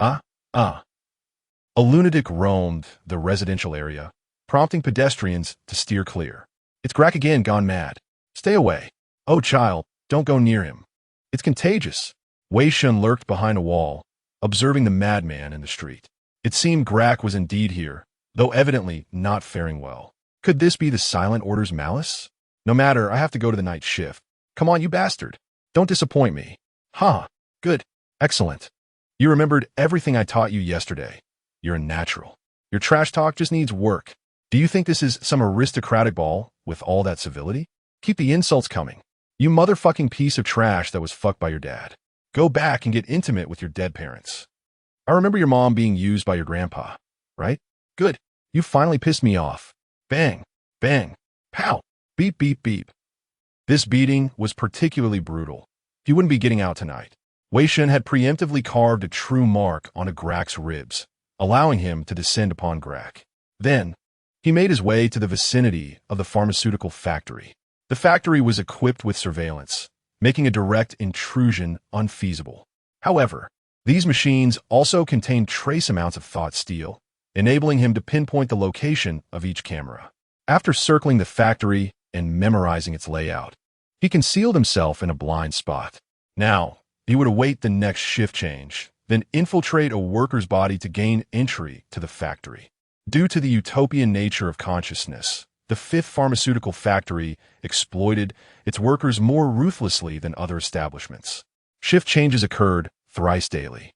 A lunatic roamed the residential area, prompting pedestrians to steer clear. It's Grack again gone mad. Stay away. Oh, child, don't go near him. It's contagious. Wei Shen lurked behind a wall, observing the madman in the street. It seemed Grack was indeed here, though evidently not faring well. Could this be the Silent Order's malice? No matter, I have to go to the night shift. Come on, you bastard. Don't disappoint me. Good. Excellent. You remembered everything I taught you yesterday. You're a natural. Your trash talk just needs work. Do you think this is some aristocratic ball with all that civility? Keep the insults coming. You motherfucking piece of trash that was fucked by your dad. Go back and get intimate with your dead parents. I remember your mom being used by your grandpa, right? Good. You finally pissed me off. Bang, bang, pow, beep, beep, beep. This beating was particularly brutal. He wouldn't be getting out tonight. Wei Shen had preemptively carved a true mark onto Grack's ribs, allowing him to descend upon Grack. Then, he made his way to the vicinity of the pharmaceutical factory. The factory was equipped with surveillance, making a direct intrusion unfeasible. However, these machines also contained trace amounts of thought steel, enabling him to pinpoint the location of each camera. After circling the factory and memorizing its layout, he concealed himself in a blind spot. Now, he would await the next shift change, then infiltrate a worker's body to gain entry to the factory. Due to the utopian nature of consciousness, the fifth pharmaceutical factory exploited its workers more ruthlessly than other establishments. Shift changes occurred thrice daily,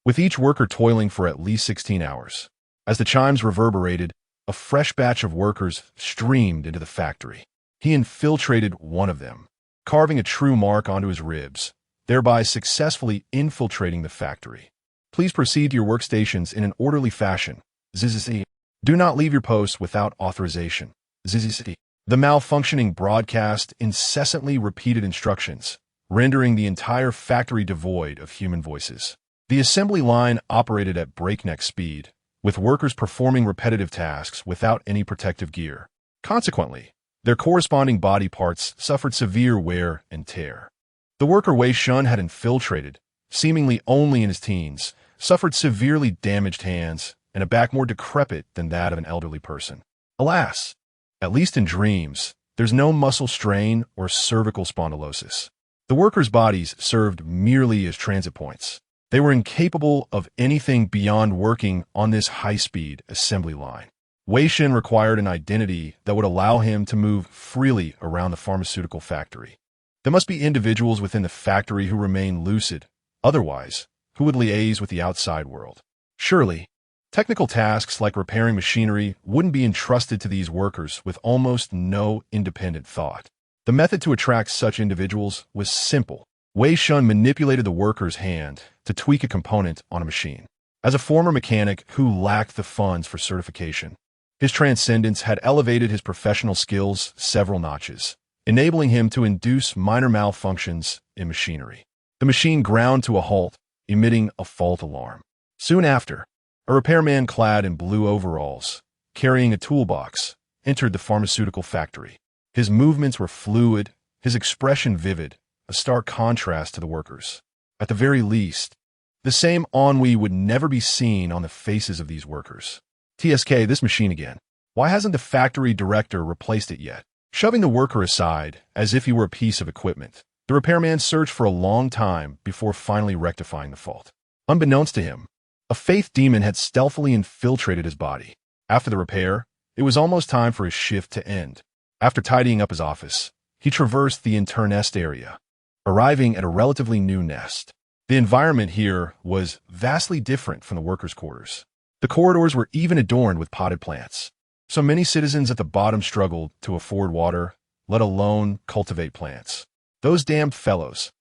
with each worker toiling for at least 16 hours. As the chimes reverberated, a fresh batch of workers streamed into the factory. He infiltrated one of them, carving a true mark onto his ribs, thereby successfully infiltrating the factory. Please proceed to your workstations in an orderly fashion. ZZZ. Do not leave your post without authorization. ZZZ. The malfunctioning broadcast incessantly repeated instructions, rendering the entire factory devoid of human voices. The assembly line operated at breakneck speed, with workers performing repetitive tasks without any protective gear. Consequently, their corresponding body parts suffered severe wear and tear. The worker Wei Shen had infiltrated, seemingly only in his teens, suffered severely damaged hands and a back more decrepit than that of an elderly person. Alas, at least in dreams, There's no muscle strain or cervical spondylosis. The workers' bodies served merely as transit points. They were incapable of anything beyond working on this high-speed assembly line. Wei Shen required an identity that would allow him to move freely around the pharmaceutical factory. There must be individuals within the factory who remain lucid. Otherwise, who would liaise with the outside world? Surely, technical tasks like repairing machinery wouldn't be entrusted to these workers with almost no independent thought. The method to attract such individuals was simple. Wei Shen manipulated the worker's hand to tweak a component on a machine. As a former mechanic who lacked the funds for certification, his transcendence had elevated his professional skills several notches, enabling him to induce minor malfunctions in machinery. The machine ground to a halt, emitting a fault alarm. Soon after, a repairman clad in blue overalls, carrying a toolbox, entered the pharmaceutical factory. His movements were fluid, his expression vivid, a stark contrast to the workers. At the very least, the same ennui would never be seen on the faces of these workers. TSK, this machine again. Why hasn't the factory director replaced it yet? Shoving the worker aside, as if he were a piece of equipment, the repairman searched for a long time before finally rectifying the fault. Unbeknownst to him, a faith demon had stealthily infiltrated his body. After the repair, it was almost time for his shift to end. After tidying up his office, he traversed the internest area, arriving at a relatively new nest. The environment here was vastly different from the workers' quarters. The corridors were even adorned with potted plants. So many citizens at the bottom struggled to afford water, let alone cultivate plants. Those damned fellows,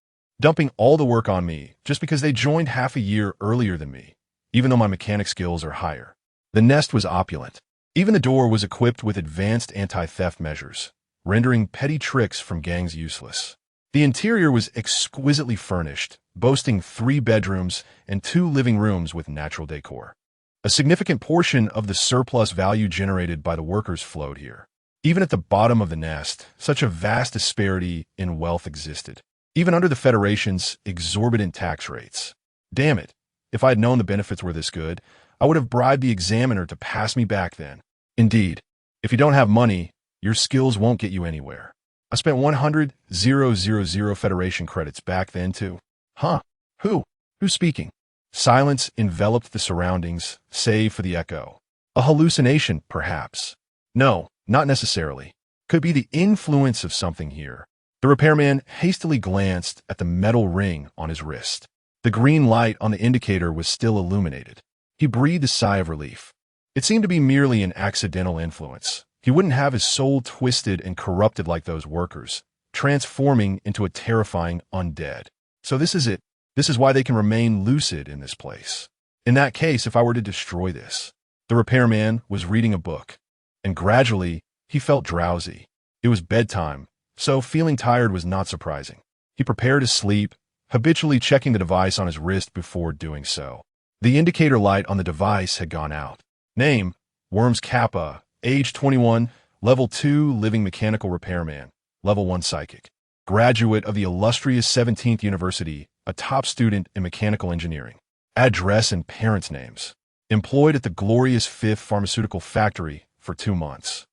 dumping all the work on me just because they joined half a year earlier than me, even though my mechanic skills are higher. The nest was opulent. Even the door was equipped with advanced anti-theft measures, rendering petty tricks from gangs useless. The interior was exquisitely furnished, boasting 3 bedrooms and 2 living rooms with natural decor. A significant portion of the surplus value generated by the workers flowed here. Even at the bottom of the nest, such a vast disparity in wealth existed, even under the Federation's exorbitant tax rates. Damn it, if I had known the benefits were this good, I would have bribed the examiner to pass me back then. Indeed, if you don't have money, your skills won't get you anywhere. I spent 100,000 Federation credits back then too. Huh? Who's speaking? Silence enveloped the surroundings, save for the echo. A hallucination, perhaps. No, not necessarily. Could be the influence of something here. The repairman hastily glanced at the metal ring on his wrist. The green light on the indicator was still illuminated. He breathed a sigh of relief. It seemed to be merely an accidental influence. He wouldn't have his soul twisted and corrupted like those workers, transforming into a terrifying undead. So this is it. This is why they can remain lucid in this place. In that case, if I were to destroy this, the repairman was reading a book, and gradually he felt drowsy. It was bedtime, so feeling tired was not surprising. He prepared to sleep, habitually checking the device on his wrist before doing so. The indicator light on the device had gone out. Name, Worms Kappa, age 21, level 2 living mechanical repairman, level 1 psychic. Graduate of the illustrious 17th University, a top student in mechanical engineering. Address and parents' names. Employed at the glorious 5th Pharmaceutical Factory for 2 months.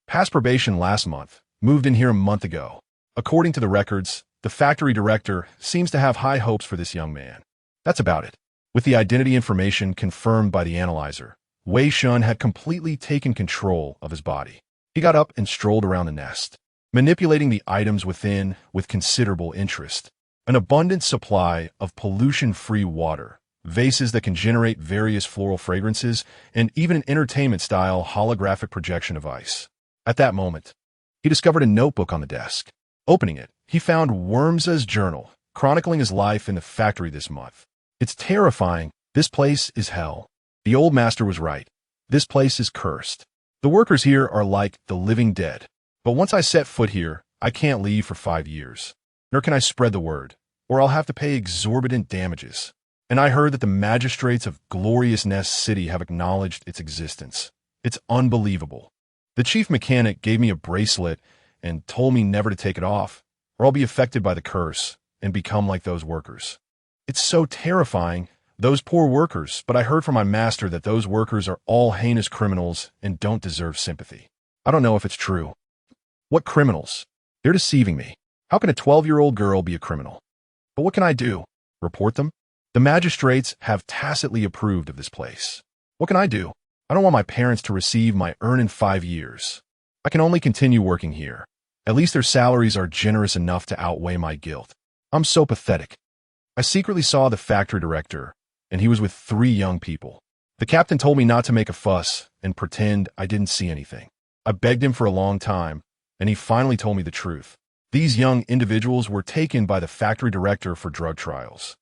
Passed probation last month, moved in here a month ago. According to the records, the factory director seems to have high hopes for this young man. That's about it. With the identity information confirmed by the analyzer, Wei Shen had completely taken control of his body. He got up and strolled around the nest, manipulating the items within with considerable interest. An abundant supply of pollution-free water, vases that can generate various floral fragrances, and even an entertainment-style holographic projection of ice. At that moment, he discovered a notebook on the desk. Opening it, he found Worms's journal, chronicling his life in the factory this month. It's terrifying. This place is hell. The old master was right. This place is cursed. The workers here are like the living dead. But once I set foot here, I can't leave for 5 years. Nor can I spread the word, or I'll have to pay exorbitant damages. And I heard that the magistrates of Glorious Nest City have acknowledged its existence. It's unbelievable. The chief mechanic gave me a bracelet and told me never to take it off, or I'll be affected by the curse and become like those workers. It's so terrifying, those poor workers, but I heard from my master that those workers are all heinous criminals and don't deserve sympathy. I don't know if it's true. What criminals? They're deceiving me. How can a 12-year-old girl be a criminal? But what can I do? Report them? The magistrates have tacitly approved of this place. What can I do? I don't want my parents to receive my earn in 5 years. I can only continue working here. At least their salaries are generous enough to outweigh my guilt. I'm so pathetic. I secretly saw the factory director, and he was with 3 young people. The captain told me not to make a fuss and pretend I didn't see anything. I begged him for a long time, and he finally told me the truth. These young individuals were taken by the factory director for drug trials,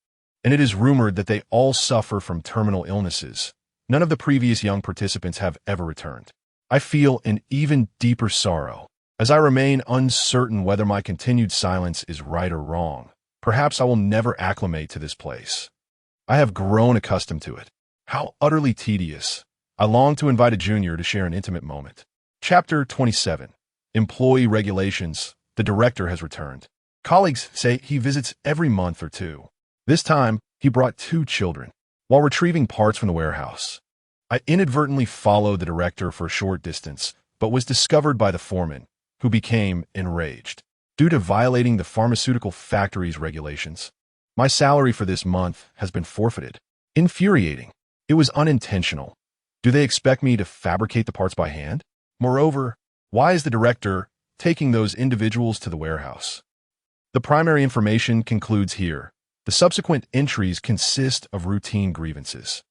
and it is rumored that they all suffer from terminal illnesses. None of the previous young participants have ever returned. I feel an even deeper sorrow, as I remain uncertain whether my continued silence is right or wrong. Perhaps I will never acclimate to this place. I have grown accustomed to it. How utterly tedious. I long to invite a junior to share an intimate moment. Chapter 27. Employee Regulations. The director has returned. Colleagues say he visits every month or 2. This time, he brought 2 children. While retrieving parts from the warehouse, I inadvertently followed the director for a short distance, but was discovered by the foreman, who became enraged. Due to violating the pharmaceutical factory's regulations, my salary for this month has been forfeited. Infuriating. It was unintentional. Do they expect me to fabricate the parts by hand? Moreover, why is the director taking those individuals to the warehouse? The primary information concludes here. The subsequent entries consist of routine grievances.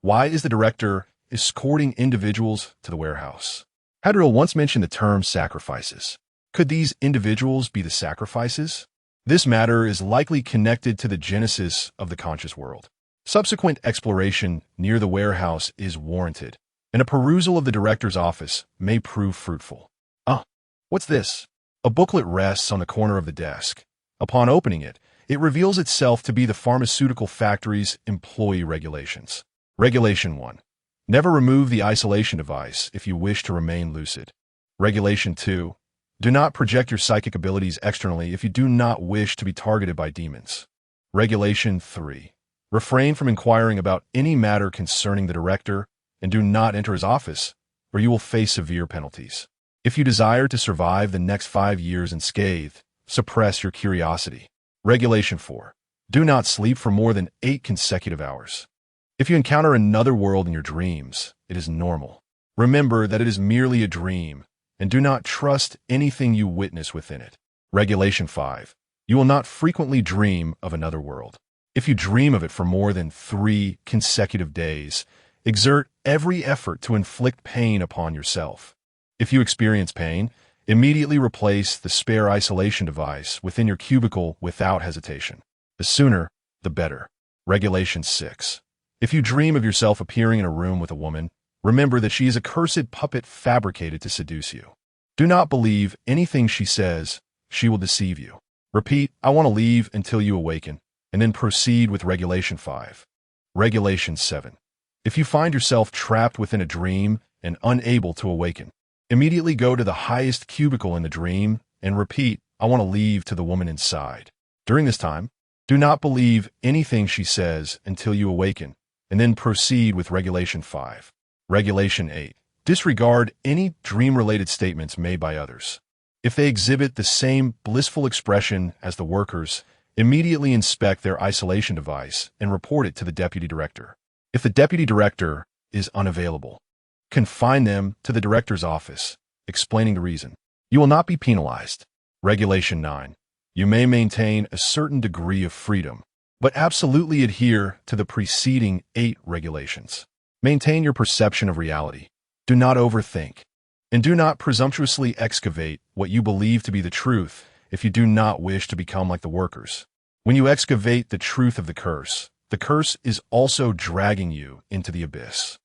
Why is the director escorting individuals to the warehouse? Hadriel once mentioned the term sacrifices. Could these individuals be the sacrifices? This matter is likely connected to the genesis of the conscious world. Subsequent exploration near the warehouse is warranted, and a perusal of the director's office may prove fruitful. What's this? A booklet rests on the corner of the desk. Upon opening it, it reveals itself to be the pharmaceutical factory's employee regulations. Regulation 1. Never remove the isolation device if you wish to remain lucid. Regulation 2. Do not project your psychic abilities externally if you do not wish to be targeted by demons. Regulation 3. Refrain from inquiring about any matter concerning the director and do not enter his office, or you will face severe penalties. If you desire to survive the next 5 years unscathed, suppress your curiosity. Regulation 4. Do not sleep for more than 8 consecutive hours. If you encounter another world in your dreams, it is normal. Remember that it is merely a dream, and do not trust anything you witness within it. Regulation 5. You will not frequently dream of another world. If you dream of it for more than 3 consecutive days, exert every effort to inflict pain upon yourself. If you experience pain, immediately replace the spare isolation device within your cubicle without hesitation. The sooner, the better. Regulation 6. If you dream of yourself appearing in a room with a woman, remember that she is a cursed puppet fabricated to seduce you. Do not believe anything she says. She will deceive you. Repeat, I want to leave until you awaken, and then proceed with Regulation 5. Regulation 7. If you find yourself trapped within a dream and unable to awaken, immediately go to the highest cubicle in the dream and repeat, I want to leave to the woman inside. During this time, do not believe anything she says until you awaken, and then proceed with Regulation 5. Regulation 8. Disregard any dream-related statements made by others. If they exhibit the same blissful expression as the workers, immediately inspect their isolation device and report it to the deputy director. If the deputy director is unavailable, confine them to the director's office, explaining the reason. You will not be penalized. Regulation 9. You may maintain a certain degree of freedom, but absolutely adhere to the preceding 8 regulations. Maintain your perception of reality. Do not overthink, and do not presumptuously excavate what you believe to be the truth if you do not wish to become like the workers. When you excavate the truth of the curse is also dragging you into the abyss.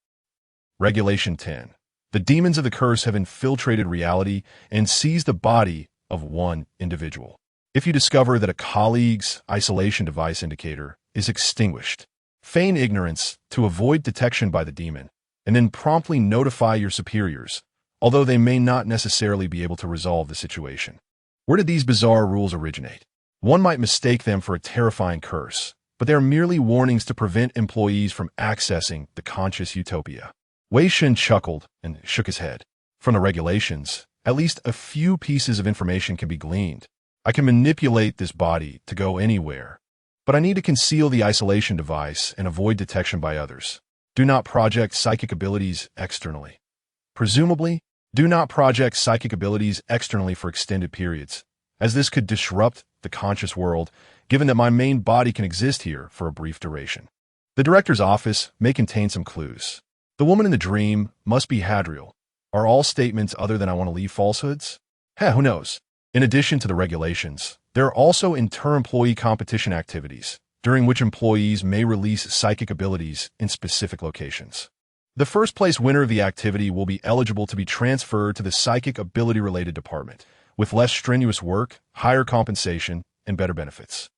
Regulation 10. The demons of the curse have infiltrated reality and seized the body of one individual. If you discover that a colleague's isolation device indicator is extinguished, feign ignorance to avoid detection by the demon, and then promptly notify your superiors, although they may not necessarily be able to resolve the situation. Where did these bizarre rules originate? One might mistake them for a terrifying curse, but they are merely warnings to prevent employees from accessing the conscious utopia. Wei Shen chuckled and shook his head. From the regulations, at least a few pieces of information can be gleaned. I can manipulate this body to go anywhere, but I need to conceal the isolation device and avoid detection by others. Do not project psychic abilities externally. Presumably, do not project psychic abilities externally for extended periods, as this could disrupt the conscious world, given that my main body can exist here for a brief duration. The director's office may contain some clues. The woman in the dream must be Hadriel. Are all statements other than I want to leave falsehoods? Who knows? In addition to the regulations, there are also inter-employee competition activities, during which employees may release psychic abilities in specific locations. The first-place winner of the activity will be eligible to be transferred to the psychic ability-related department, with less strenuous work, higher compensation, and better benefits.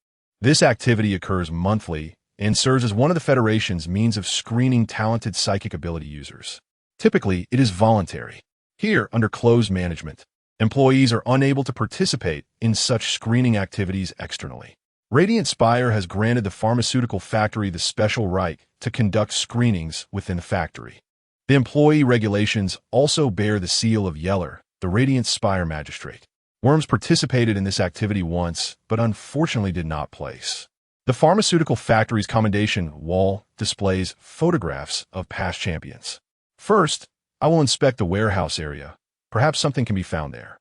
This activity occurs monthly and serves as one of the Federation's means of screening talented psychic ability users. Typically, it is voluntary. Here, under closed management, employees are unable to participate in such screening activities externally. Radiant Spire has granted the pharmaceutical factory the special right to conduct screenings within the factory. The employee regulations also bear the seal of Yeller, the Radiant Spire magistrate. Worms participated in this activity once, but unfortunately did not place. The pharmaceutical factory's commendation wall displays photographs of past champions. First, I will inspect the warehouse area. Perhaps something can be found there.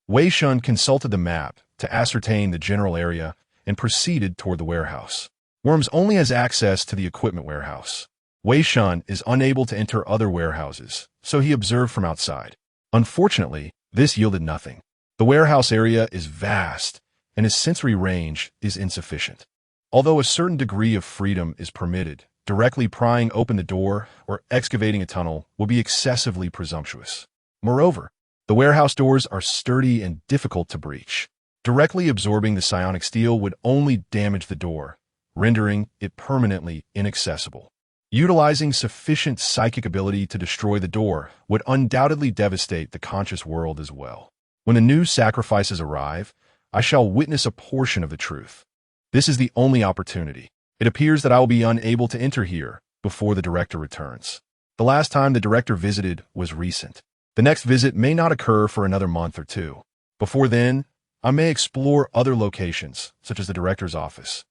Wei Shen consulted the map to ascertain the general area and proceeded toward the warehouse. Worms only has access to the equipment warehouse. Wei Shen is unable to enter other warehouses, so he observed from outside. Unfortunately, this yielded nothing. The warehouse area is vast, and his sensory range is insufficient. Although a certain degree of freedom is permitted, directly prying open the door or excavating a tunnel will be excessively presumptuous. Moreover, the warehouse doors are sturdy and difficult to breach. Directly absorbing the psionic steel would only damage the door, rendering it permanently inaccessible. Utilizing sufficient psychic ability to destroy the door would undoubtedly devastate the conscious world as well. When the new sacrifices arrive, I shall witness a portion of the truth. This is the only opportunity. It appears that I will be unable to enter here before the director returns. The last time the director visited was recent. The next visit may not occur for another month or two. Before then, I may explore other locations, such as the director's office.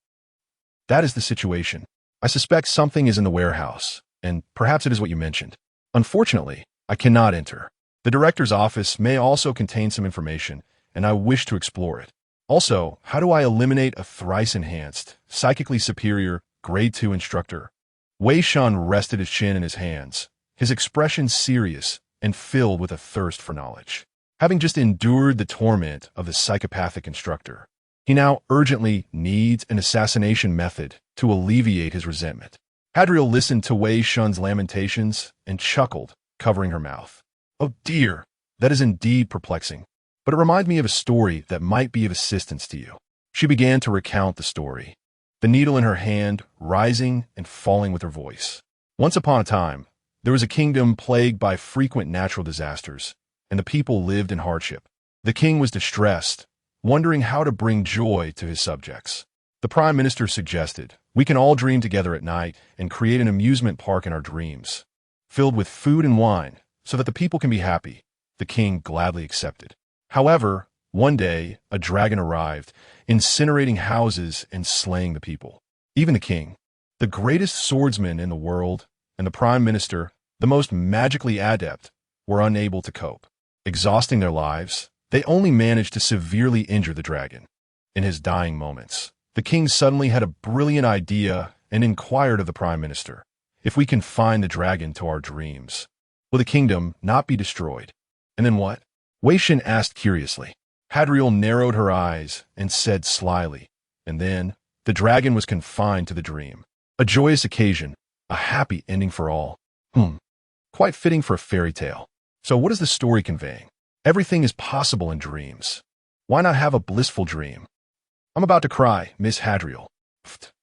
That is the situation. I suspect something is in the warehouse, and perhaps it is what you mentioned. Unfortunately, I cannot enter. The director's office may also contain some information, and I wish to explore it. Also, how do I eliminate a thrice-enhanced, psychically superior, Grade 2 instructor? Wei Shen rested his chin in his hands, his expression serious and filled with a thirst for knowledge. Having just endured the torment of the psychopathic instructor, he now urgently needs an assassination method to alleviate his resentment. Hadriel listened to Wei Shen's lamentations and chuckled, covering her mouth. Oh dear, that is indeed perplexing. But it reminds me of a story that might be of assistance to you. She began to recount the story, the needle in her hand rising and falling with her voice. Once upon a time, there was a kingdom plagued by frequent natural disasters, and the people lived in hardship. The king was distressed, wondering how to bring joy to his subjects. The prime minister suggested, we can all dream together at night and create an amusement park in our dreams, filled with food and wine, so that the people can be happy. The king gladly accepted. However, one day, a dragon arrived, incinerating houses and slaying the people. Even the king, the greatest swordsman in the world, and the prime minister, the most magically adept, were unable to cope. Exhausting their lives, they only managed to severely injure the dragon. In his dying moments, the king suddenly had a brilliant idea and inquired of the prime minister, if we can find the dragon to our dreams, will the kingdom not be destroyed? And then what? Wei Shen asked curiously. Hadriel narrowed her eyes and said slyly, and then the dragon was confined to the dream. A joyous occasion, a happy ending for all. Quite fitting for a fairy tale. So what is the story conveying? Everything is possible in dreams. Why not have a blissful dream? I'm about to cry, Miss Hadriel.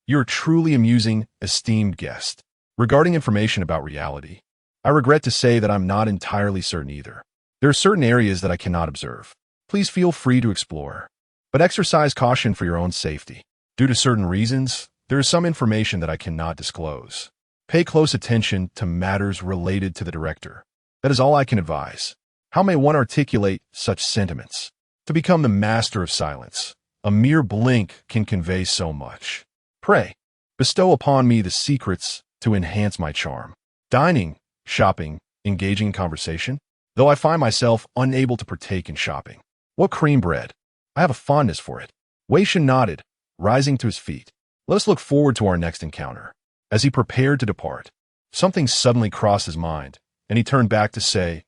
You're a truly amusing, esteemed guest. Regarding information about reality, I regret to say that I'm not entirely certain either. There are certain areas that I cannot observe. Please feel free to explore, but exercise caution for your own safety. Due to certain reasons, there is some information that I cannot disclose. Pay close attention to matters related to the director. That is all I can advise. How may one articulate such sentiments? To become the master of silence, a mere blink can convey so much. Pray, bestow upon me the secrets to enhance my charm. Dining, shopping, engaging in conversation, though I find myself unable to partake in shopping. What cream bread? I have a fondness for it. Wei Shen nodded, rising to his feet. Let us look forward to our next encounter. As he prepared to depart, something suddenly crossed his mind, and he turned back to say,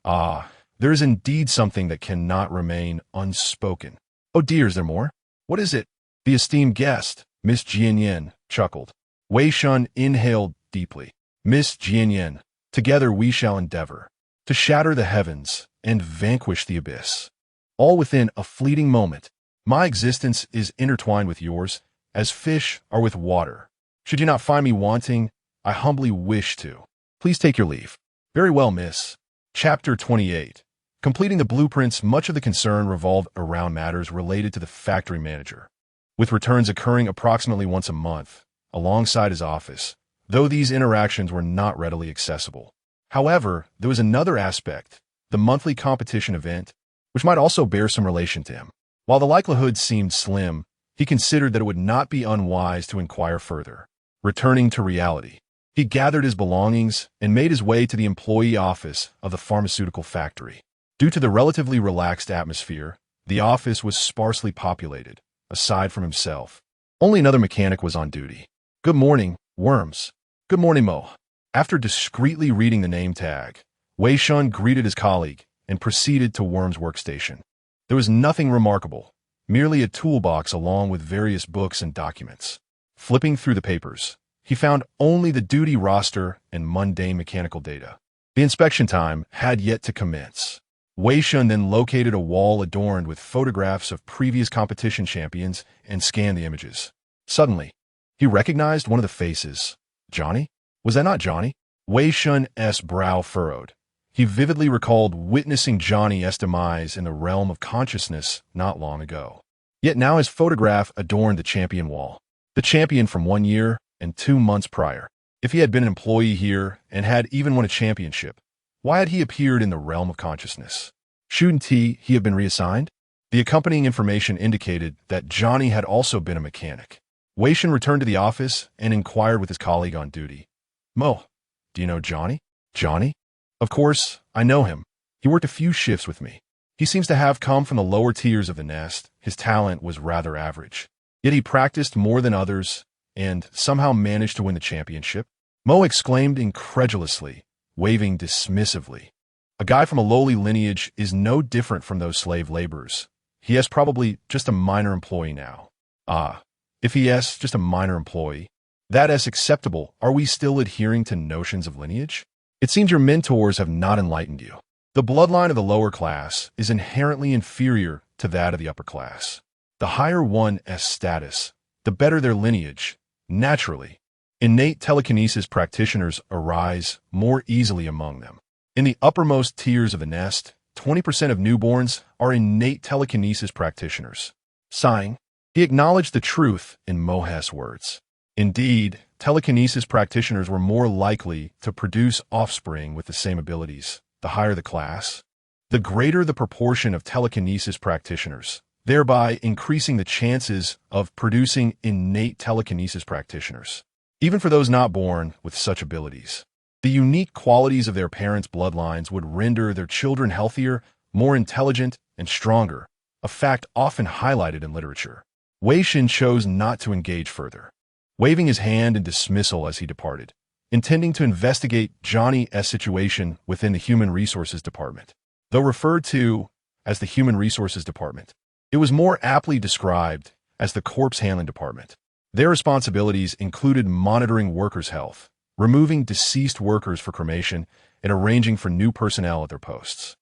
"Ah, there is indeed something that cannot remain unspoken." "Oh dear, is there more? What is it?" The esteemed guest, Miss Jianyan, chuckled. Wei Shen inhaled deeply. "Miss Jianyan, together we shall endeavor to shatter the heavens and vanquish the abyss. All within a fleeting moment. My existence is intertwined with yours, as fish are with water. Should you not find me wanting, I humbly wish to. Please take your leave." "Very well, miss." Chapter 28. Completing the blueprints, much of the concern revolved around matters related to the factory manager, with returns occurring approximately once a month, alongside his office, though these interactions were not readily accessible. However, there was another aspect, the monthly competition event, which might also bear some relation to him. While the likelihood seemed slim, he considered that it would not be unwise to inquire further. Returning to reality, he gathered his belongings and made his way to the employee office of the pharmaceutical factory. Due to the relatively relaxed atmosphere, the office was sparsely populated, aside from himself. Only another mechanic was on duty. "Good morning, Worms." "Good morning, Mo." After discreetly reading the name tag, Wei Shen greeted his colleague and proceeded to Worm's workstation. There was nothing remarkable, merely a toolbox along with various books and documents. Flipping through the papers, he found only the duty roster and mundane mechanical data. The inspection time had yet to commence. Wei Shen then located a wall adorned with photographs of previous competition champions and scanned the images. Suddenly, he recognized one of the faces. Johnny? Was that not Johnny? Wei Shen's brow furrowed. He vividly recalled witnessing Johnny's demise in the realm of consciousness not long ago. Yet now his photograph adorned the champion wall. The champion from 1 year and 2 months prior. If he had been an employee here and had even won a championship, why had he appeared in the realm of consciousness? Shouldn't he have been reassigned? The accompanying information indicated that Johnny had also been a mechanic. Wei Shen returned to the office and inquired with his colleague on duty. "Mo, do you know Johnny?" "Johnny? Of course, I know him. He worked a few shifts with me. He seems to have come from the lower tiers of the nest. His talent was rather average. Yet he practiced more than others and somehow managed to win the championship." Mo exclaimed incredulously, waving dismissively. "A guy from a lowly lineage is no different from those slave laborers. He is probably just a minor employee now." "Ah, if he is just a minor employee, that is acceptable. Are we still adhering to notions of lineage? It seems your mentors have not enlightened you. The bloodline of the lower class is inherently inferior to that of the upper class. The higher one's status, the better their lineage. Naturally, innate telekinesis practitioners arise more easily among them. In the uppermost tiers of the nest, 20% of newborns are innate telekinesis practitioners." Sighing, he acknowledged the truth in Moh's words. Indeed, telekinesis practitioners were more likely to produce offspring with the same abilities. The higher the class, the greater the proportion of telekinesis practitioners, thereby increasing the chances of producing innate telekinesis practitioners, even for those not born with such abilities. The unique qualities of their parents' bloodlines would render their children healthier, more intelligent, and stronger, a fact often highlighted in literature. Wei Shen chose not to engage further, waving his hand in dismissal as he departed, intending to investigate Johnny's situation within the Human Resources Department. Though referred to as the Human Resources Department, it was more aptly described as the Corpse Handling Department. Their responsibilities included monitoring workers' health, removing deceased workers for cremation, and arranging for new personnel at their posts.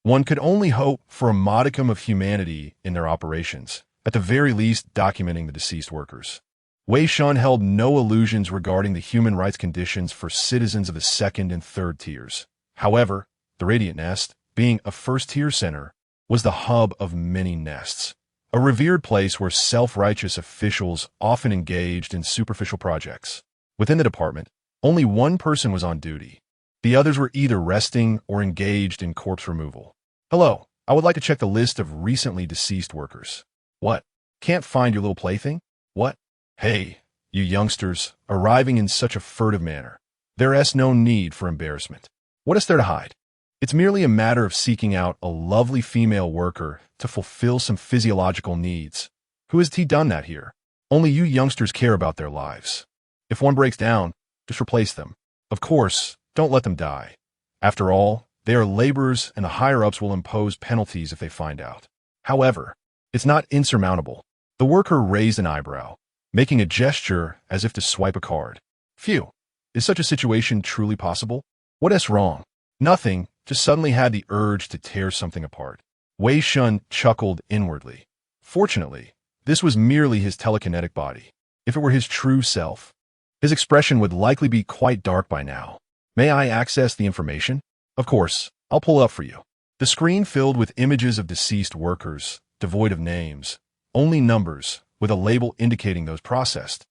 One could only hope for a modicum of humanity in their operations, at the very least documenting the deceased workers. Wei Shen held no illusions regarding the human rights conditions for citizens of the second and third tiers. However, the Radiant Nest, being a first-tier center, was the hub of many nests, a revered place where self-righteous officials often engaged in superficial projects. Within the department, only one person was on duty. The others were either resting or engaged in corpse removal. Hello, I would like to check the list of recently deceased workers. What? Can't find your little plaything? What? Hey, you youngsters, arriving in such a furtive manner. There's no need for embarrassment. What is there to hide? It's merely a matter of seeking out a lovely female worker to fulfill some physiological needs. Who has he done that here? Only you youngsters care about their lives. If one breaks down, just replace them. Of course, don't let them die. After all, they are laborers and the higher-ups will impose penalties if they find out. However, it's not insurmountable. The worker raised an eyebrow, making a gesture as if to swipe a card. Phew. Is such a situation truly possible? What is wrong? Nothing, just suddenly had the urge to tear something apart. Wei Shen chuckled inwardly. Fortunately, this was merely his telekinetic body. If it were his true self, his expression would likely be quite dark by now. May I access the information? Of course, I'll pull it up for you. The screen filled with images of deceased workers, devoid of names, only numbers, with a label indicating those processed.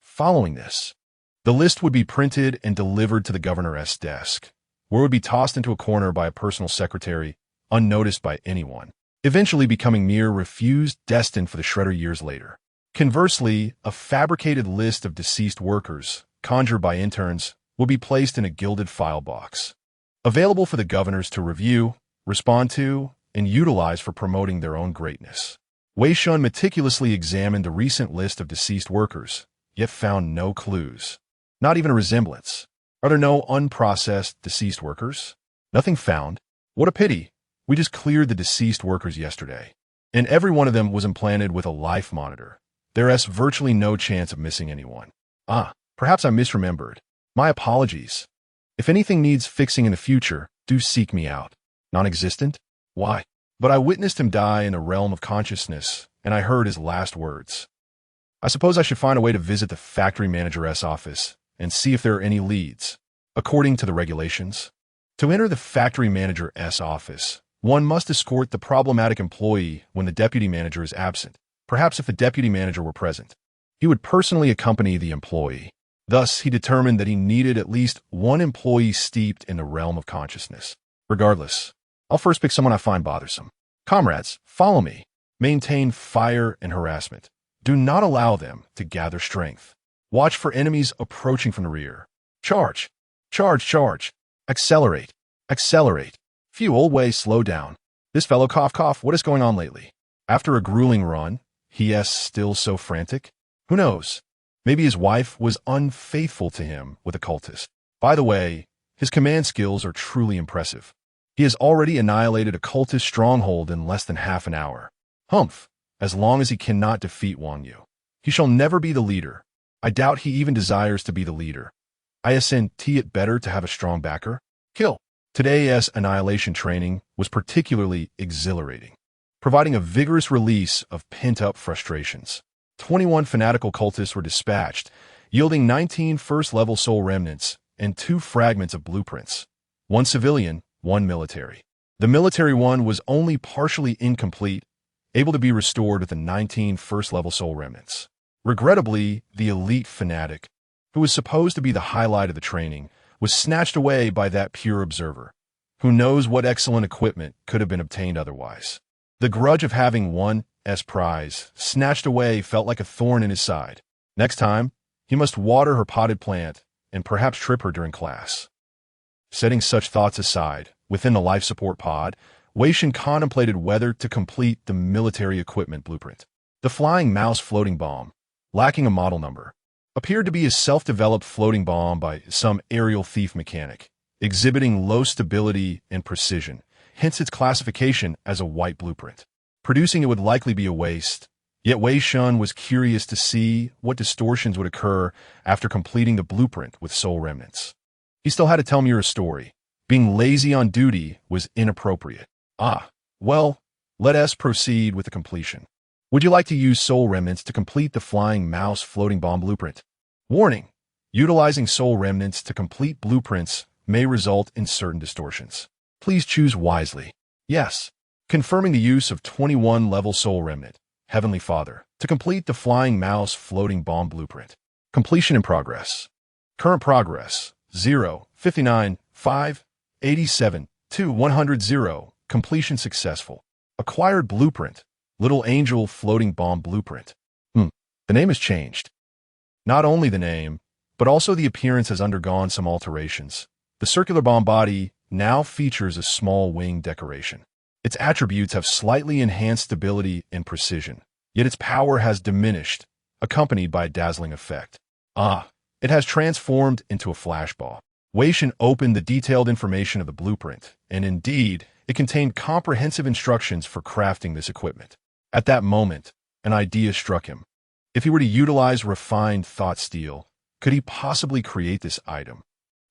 Following this, the list would be printed and delivered to the governor's desk, where it would be tossed into a corner by a personal secretary, unnoticed by anyone, eventually becoming mere refuse destined for the shredder years later. Conversely, a fabricated list of deceased workers, conjured by interns, will be placed in a gilded file box, available for the governors to review, respond to, and utilize for promoting their own greatness. Wei Shen meticulously examined the recent list of deceased workers, yet found no clues. Not even a resemblance. Are there no unprocessed deceased workers? Nothing found. What a pity. We just cleared the deceased workers yesterday, and every one of them was implanted with a life monitor. There's virtually no chance of missing anyone. Perhaps I misremembered. My apologies. If anything needs fixing in the future, do seek me out. Non-existent? Why? But I witnessed him die in the realm of consciousness, and I heard his last words. I suppose I should find a way to visit the factory manager's office and see if there are any leads. According to the regulations, to enter the factory manager's office, one must escort the problematic employee when the deputy manager is absent. Perhaps if the deputy manager were present, he would personally accompany the employee. Thus, he determined that he needed at least one employee steeped in the realm of consciousness. Regardless, I'll first pick someone I find bothersome. Comrades, follow me. Maintain fire and harassment. Do not allow them to gather strength. Watch for enemies approaching from the rear. Charge. Charge. Accelerate. Phew, old Wei, slow down. This fellow cough, what is going on lately? After a grueling run, he is still so frantic? Who knows? Maybe his wife was unfaithful to him with a cultist. By the way, his command skills are truly impressive. He has already annihilated a cultist stronghold in less than half an hour. Humph, as long as he cannot defeat Wang Yu, he shall never be the leader. I doubt he even desires to be the leader. Isn't it better to have a strong backer? Kill. Today's annihilation training was particularly exhilarating, providing a vigorous release of pent-up frustrations. 21 fanatical cultists were dispatched, yielding 19 first-level soul remnants and 2 fragments of blueprints. 1 civilian, 1 military. The military one was only partially incomplete, able to be restored with the 19 first-level soul remnants. Regrettably, the elite fanatic, who was supposed to be the highlight of the training, was snatched away by that pure observer. Who knows what excellent equipment could have been obtained otherwise. The grudge of having one's prize snatched away felt like a thorn in his side. Next time, he must water her potted plant and perhaps trip her during class. Setting such thoughts aside, within the life support pod, Wei Shen contemplated whether to complete the military equipment blueprint. The flying mouse floating bomb, lacking a model number, appeared to be a self-developed floating bomb by some aerial thief mechanic, exhibiting low stability and precision, hence its classification as a white blueprint. Producing it would likely be a waste, yet Wei Shen was curious to see what distortions would occur after completing the blueprint with soul remnants. He still had to tell me your story. Being lazy on duty was inappropriate. Well, let us proceed with the completion. Would you like to use soul remnants to complete the flying mouse floating bomb blueprint? Warning: utilizing soul remnants to complete blueprints may result in certain distortions. Please choose wisely. Yes. Confirming the use of 21 level soul remnant, Heavenly Father, to complete the flying mouse floating bomb blueprint. Completion in progress. Current progress, 0. 59, 5, 87, 2, 100, 0. Completion successful. Acquired blueprint. Little Angel Floating Bomb Blueprint. The name has changed. Not only the name, but also the appearance has undergone some alterations. The circular bomb body now features a small wing decoration. Its attributes have slightly enhanced stability and precision, yet its power has diminished, accompanied by a dazzling effect. It has transformed into a flashball. Wei Shen opened the detailed information of the blueprint, and indeed, it contained comprehensive instructions for crafting this equipment. At that moment, an idea struck him. If he were to utilize refined thought steel, could he possibly create this item?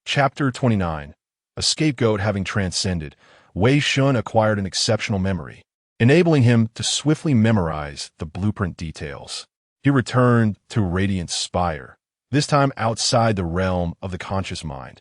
Chapter 29. A scapegoat having transcended, Wei Shen acquired an exceptional memory, enabling him to swiftly memorize the blueprint details. He returned to Radiant Spire, this time outside the realm of the conscious mind,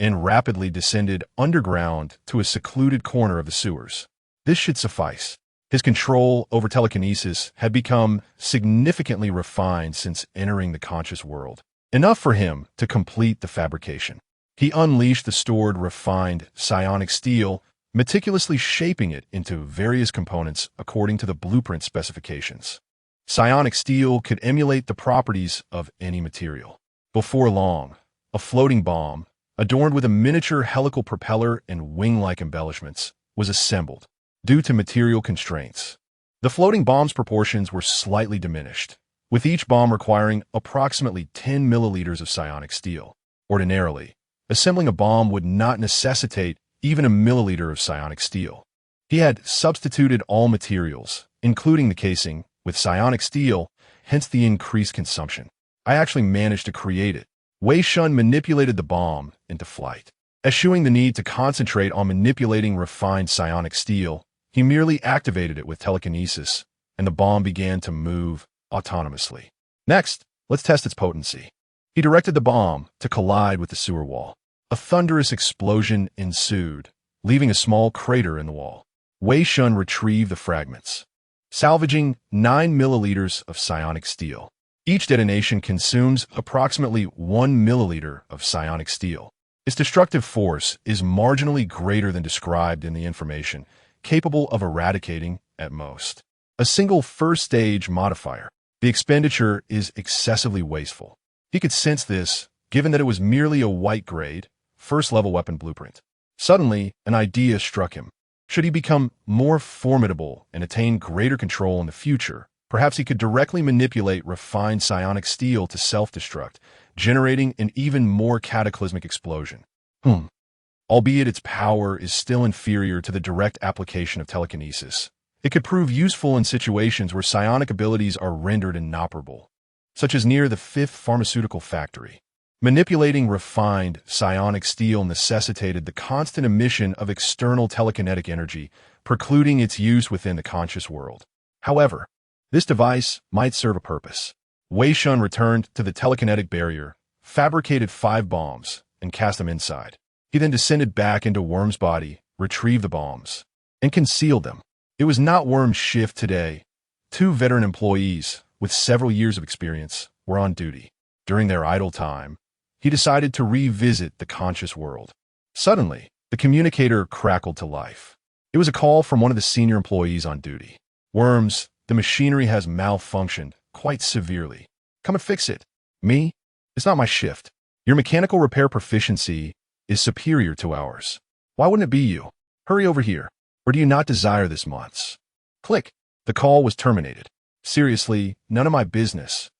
and rapidly descended underground to a secluded corner of the sewers. This should suffice. His control over telekinesis had become significantly refined since entering the conscious world, enough for him to complete the fabrication. He unleashed the stored refined psionic steel, meticulously shaping it into various components according to the blueprint specifications. Psionic steel could emulate the properties of any material. Before long, a floating bomb, adorned with a miniature helical propeller and wing-like embellishments, was assembled. Due to material constraints, the floating bomb's proportions were slightly diminished, with each bomb requiring approximately 10 milliliters of psionic steel. Ordinarily, assembling a bomb would not necessitate even a milliliter of psionic steel. He had substituted all materials, including the casing, with psionic steel, hence the increased consumption. I actually managed to create it. Wei Shen manipulated the bomb into flight. Eschewing the need to concentrate on manipulating refined psionic steel, he merely activated it with telekinesis, and the bomb began to move autonomously. Next, let's test its potency. He directed the bomb to collide with the sewer wall. A thunderous explosion ensued, leaving a small crater in the wall. Wei Shen retrieved the fragments, salvaging 9 milliliters of psionic steel. Each detonation consumes approximately 1 milliliter of psionic steel. Its destructive force is marginally greater than described in the information, capable of eradicating, at most, a single first-stage modifier. The expenditure is excessively wasteful. He could sense this, given that it was merely a white-grade, first-level weapon blueprint. Suddenly, an idea struck him. Should he become more formidable and attain greater control in the future, perhaps he could directly manipulate refined psionic steel to self-destruct, generating an even more cataclysmic explosion. Albeit its power is still inferior to the direct application of telekinesis, it could prove useful in situations where psionic abilities are rendered inoperable, such as near the fifth pharmaceutical factory. Manipulating refined psionic steel necessitated the constant emission of external telekinetic energy, precluding its use within the conscious world. However, this device might serve a purpose. Wei Shen returned to the telekinetic barrier, fabricated 5 bombs, and cast them inside. He then descended back into Worm's body, retrieved the bombs, and concealed them. It was not Worm's shift today. 2 veteran employees, with several years of experience, were on duty. During their idle time, he decided to revisit the conscious world. Suddenly, the communicator crackled to life. It was a call from one of the senior employees on duty. Worms, the machinery has malfunctioned quite severely. Come and fix it. Me? It's not my shift. Your mechanical repair proficiency is superior to ours. Why wouldn't it be you? Hurry over here. Or do you not desire this once? Click. The call was terminated. Seriously, none of my business.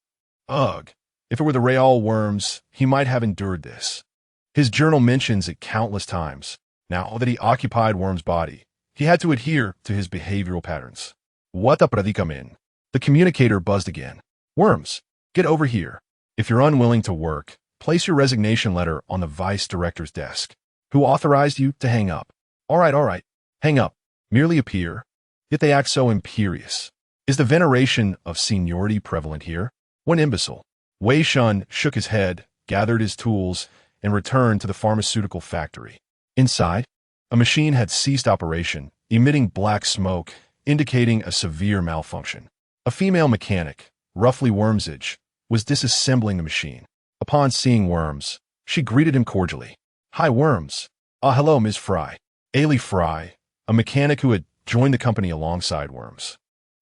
Ugh. If it were the Real Worms, he might have endured this. His journal mentions it countless times. Now that he occupied Worm's body, he had to adhere to his behavioral patterns. What a predicament. The communicator buzzed again. Worms, get over here. If you're unwilling to work, place your resignation letter on the vice director's desk. Who authorized you to hang up? All right. Hang up. Merely appear. Yet they act so imperious. Is the veneration of seniority prevalent here? One imbecile. Wei Shen shook his head, gathered his tools, and returned to the pharmaceutical factory. Inside, a machine had ceased operation, emitting black smoke, indicating a severe malfunction. A female mechanic, roughly Worm's age, was disassembling the machine. Upon seeing Worms, she greeted him cordially. Hi, Worms. Hello, Ms. Fry. Ailey Fry, a mechanic who had joined the company alongside Worms,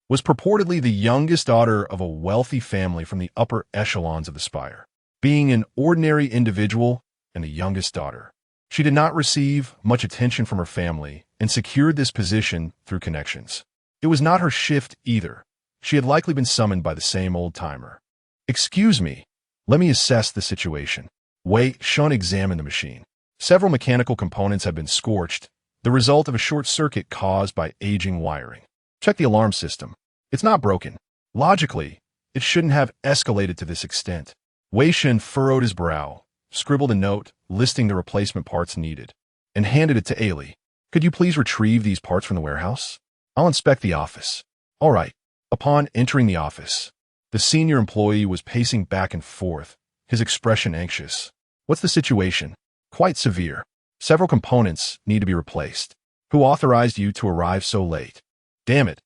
was purportedly the youngest daughter of a wealthy family from the upper echelons of the Spire. Being an ordinary individual and the youngest daughter, she did not receive much attention from her family and secured this position through connections. It was not her shift either. She had likely been summoned by the same old-timer. Excuse me, let me assess the situation. Wei Shen examined the machine. Several mechanical components had been scorched, the result of a short circuit caused by aging wiring. Check the alarm system. It's not broken. Logically, it shouldn't have escalated to this extent. Wei Shen furrowed his brow, scribbled a note listing the replacement parts needed, and handed it to Ailey. Could you please retrieve these parts from the warehouse? I'll inspect the office. All right. Upon entering the office, the senior employee was pacing back and forth, his expression anxious. What's the situation? Quite severe. Several components need to be replaced. Who authorized you to arrive so late? Damn it.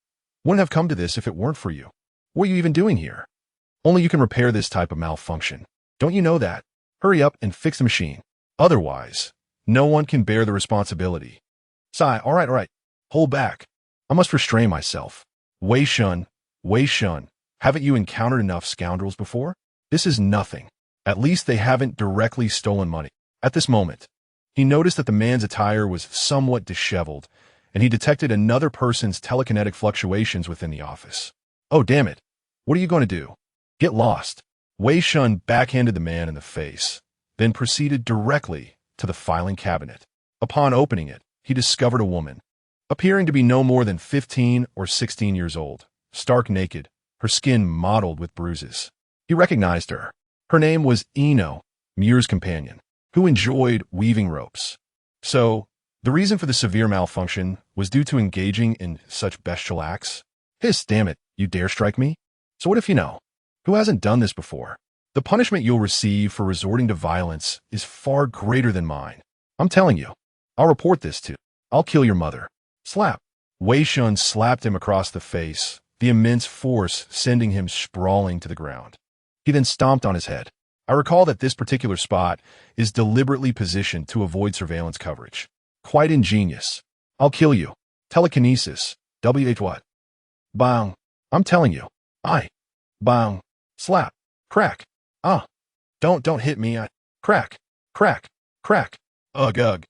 Wouldn't have come to this if it weren't for you. What are you even doing here? Only you can repair this type of malfunction. Don't you know that? Hurry up and fix the machine. Otherwise, no one can bear the responsibility. Sigh, all right. Hold back. I must restrain myself. Wei Shen, haven't you encountered enough scoundrels before? This is nothing. At least they haven't directly stolen money. At this moment, he noticed that the man's attire was somewhat disheveled, and he detected another person's telekinetic fluctuations within the office. Oh, damn it. What are you going to do? Get lost. Wei Shen backhanded the man in the face, then proceeded directly to the filing cabinet. Upon opening it, he discovered a woman, appearing to be no more than 15 or 16 years old, stark naked, her skin mottled with bruises. He recognized her. Her name was Eno, Muir's companion, who enjoyed weaving ropes. So, the reason for the severe malfunction was due to engaging in such bestial acts? Hiss, damn it, you dare strike me? So what if you know? Who hasn't done this before? The punishment you'll receive for resorting to violence is far greater than mine. I'm telling you. I'll report this to. I'll kill your mother. Slap. Wei Shen slapped him across the face, the immense force sending him sprawling to the ground. He then stomped on his head. I recall that this particular spot is deliberately positioned to avoid surveillance coverage. Quite ingenious. I'll kill you. Telekinesis. WH what? Bang. I'm telling you. Bang. Slap. Crack. Don't hit me. Crack. Ugh.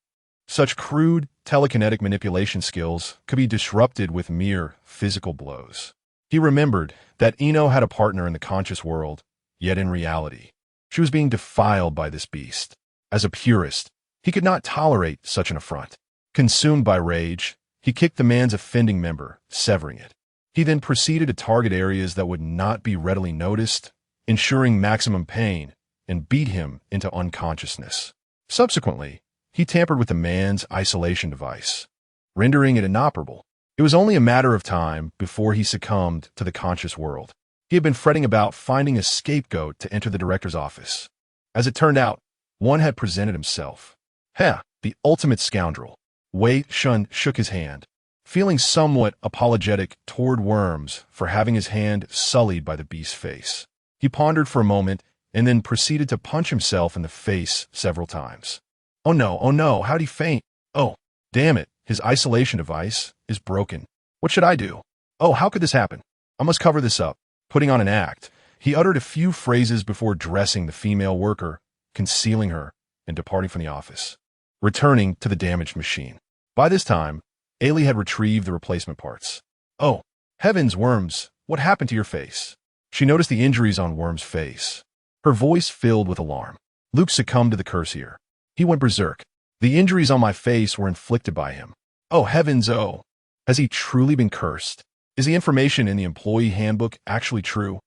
Such crude telekinetic manipulation skills could be disrupted with mere physical blows. He remembered that Eno had a partner in the conscious world, yet in reality, she was being defiled by this beast. As a purist, he could not tolerate such an affront. Consumed by rage, he kicked the man's offending member, severing it. He then proceeded to target areas that would not be readily noticed, ensuring maximum pain, and beat him into unconsciousness. Subsequently, he tampered with the man's isolation device, rendering it inoperable. It was only a matter of time before he succumbed to the conscious world. He had been fretting about finding a scapegoat to enter the director's office. As it turned out, one had presented himself. The ultimate scoundrel. Wei Shen shook his hand, feeling somewhat apologetic toward Worms for having his hand sullied by the beast's face. He pondered for a moment and then proceeded to punch himself in the face several times. Oh no, how'd he faint? Oh, damn it, his isolation device is broken. What should I do? Oh, how could this happen? I must cover this up. Putting on an act, he uttered a few phrases before dressing the female worker, concealing her, and departing from the office, returning to the damaged machine. By this time, Ailey had retrieved the replacement parts. Oh, heavens, Worms, what happened to your face? She noticed the injuries on Worm's face. Her voice filled with alarm. Luke succumbed to the curse here. He went berserk. The injuries on my face were inflicted by him. Oh, heavens, oh. Has he truly been cursed? Is the information in the employee handbook actually true?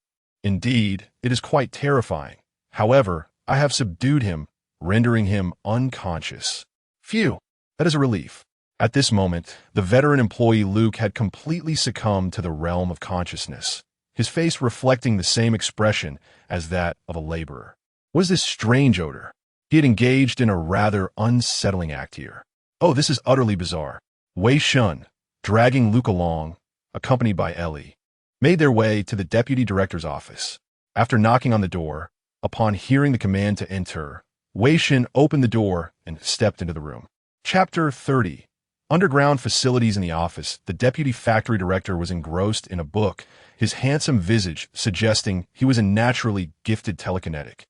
Indeed, it is quite terrifying. However, I have subdued him, rendering him unconscious. Phew, that is a relief. At this moment, the veteran employee Luke had completely succumbed to the realm of consciousness, his face reflecting the same expression as that of a laborer. What is this strange odor? He had engaged in a rather unsettling act here. Oh, this is utterly bizarre. Wei Shen, dragging Luke along, accompanied by Ellie, made their way to the deputy director's office. After knocking on the door, upon hearing the command to enter, Wei Shen opened the door and stepped into the room. Chapter 30. Underground facilities in the office. The deputy factory director was engrossed in a book, his handsome visage suggesting he was a naturally gifted telekinetic.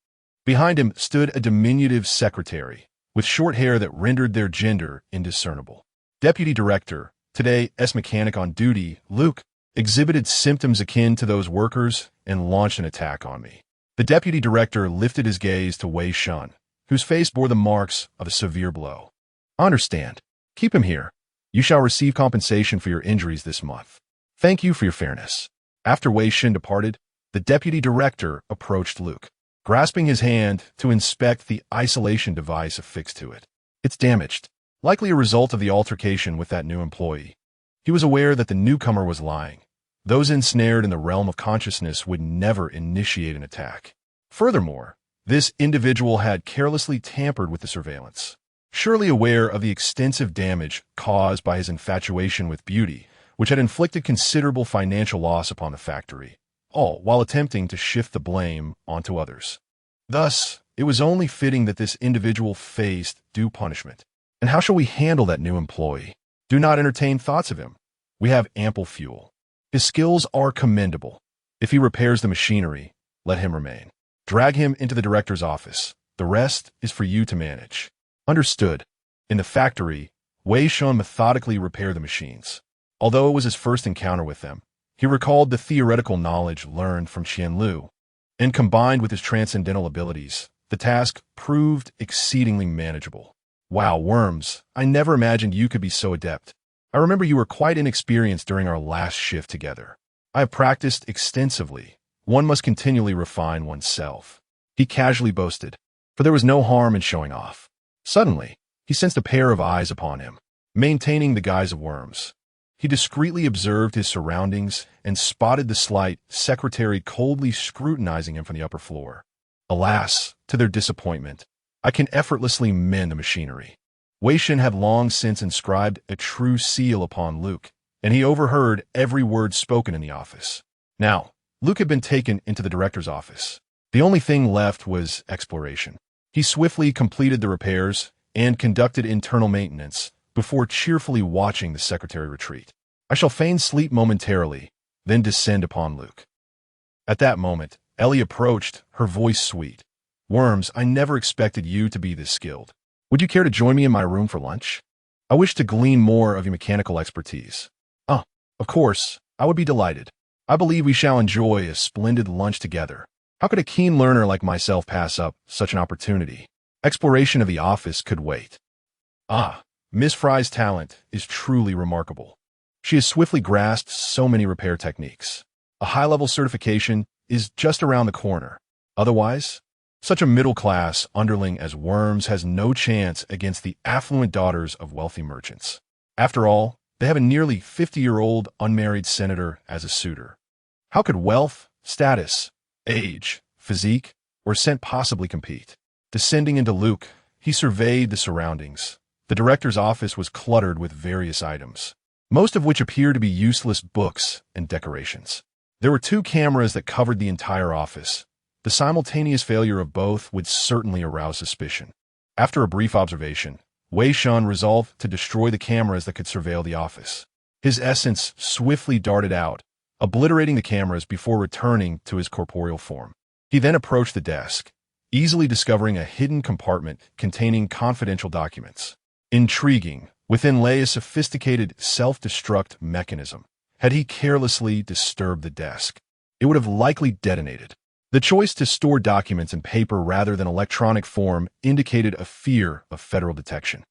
Behind him stood a diminutive secretary, with short hair that rendered their gender indiscernible. Deputy director, today S-mechanic on duty, Luke, exhibited symptoms akin to those workers and launched an attack on me. The deputy director lifted his gaze to Wei Shen, whose face bore the marks of a severe blow. Understand. Keep him here. You shall receive compensation for your injuries this month. Thank you for your fairness. After Wei Shen departed, the deputy director approached Luke, grasping his hand to inspect the isolation device affixed to it. It's damaged, likely a result of the altercation with that new employee. He was aware that the newcomer was lying. Those ensnared in the realm of consciousness would never initiate an attack. Furthermore, this individual had carelessly tampered with the surveillance, surely aware of the extensive damage caused by his infatuation with beauty, which had inflicted considerable financial loss upon the factory, all while attempting to shift the blame onto others. Thus, it was only fitting that this individual faced due punishment. And how shall we handle that new employee? Do not entertain thoughts of him. We have ample fuel. His skills are commendable. If he repairs the machinery, let him remain. Drag him into the director's office. The rest is for you to manage. Understood. In the factory, Wei Shen methodically repaired the machines. Although it was his first encounter with them, he recalled the theoretical knowledge learned from Qianlu, and combined with his transcendental abilities, the task proved exceedingly manageable. Wow, Worms, I never imagined you could be so adept. I remember you were quite inexperienced during our last shift together. I have practiced extensively. One must continually refine oneself. He casually boasted, for there was no harm in showing off. Suddenly, he sensed a pair of eyes upon him, maintaining the guise of Worms. He discreetly observed his surroundings and spotted the slight secretary coldly scrutinizing him from the upper floor. Alas, to their disappointment, I can effortlessly mend the machinery. Wei Shen had long since inscribed a true seal upon Luke, and he overheard every word spoken in the office. Now, Luke had been taken into the director's office. The only thing left was exploration. He swiftly completed the repairs and conducted internal maintenance before cheerfully watching the secretary retreat. I shall feign sleep momentarily, then descend upon Luke. At that moment, Ellie approached, her voice sweet. Worms, I never expected you to be this skilled. Would you care to join me in my room for lunch? I wish to glean more of your mechanical expertise. Of course, I would be delighted. I believe we shall enjoy a splendid lunch together. How could a keen learner like myself pass up such an opportunity? Exploration of the office could wait. Miss Fry's talent is truly remarkable. She has swiftly grasped so many repair techniques. A high-level certification is just around the corner. Otherwise, such a middle-class underling as Worms has no chance against the affluent daughters of wealthy merchants. After all, they have a nearly 50-year-old unmarried senator as a suitor. How could wealth, status, age, physique, or scent possibly compete? Descending into Luke, he surveyed the surroundings. The director's office was cluttered with various items, most of which appeared to be useless books and decorations. There were 2 cameras that covered the entire office. The simultaneous failure of both would certainly arouse suspicion. After a brief observation, Wei Shen resolved to destroy the cameras that could surveil the office. His essence swiftly darted out, obliterating the cameras before returning to his corporeal form. He then approached the desk, easily discovering a hidden compartment containing confidential documents. Intriguing, within lay a sophisticated self-destruct mechanism. Had he carelessly disturbed the desk, it would have likely detonated. The choice to store documents in paper rather than electronic form indicated a fear of federal detection.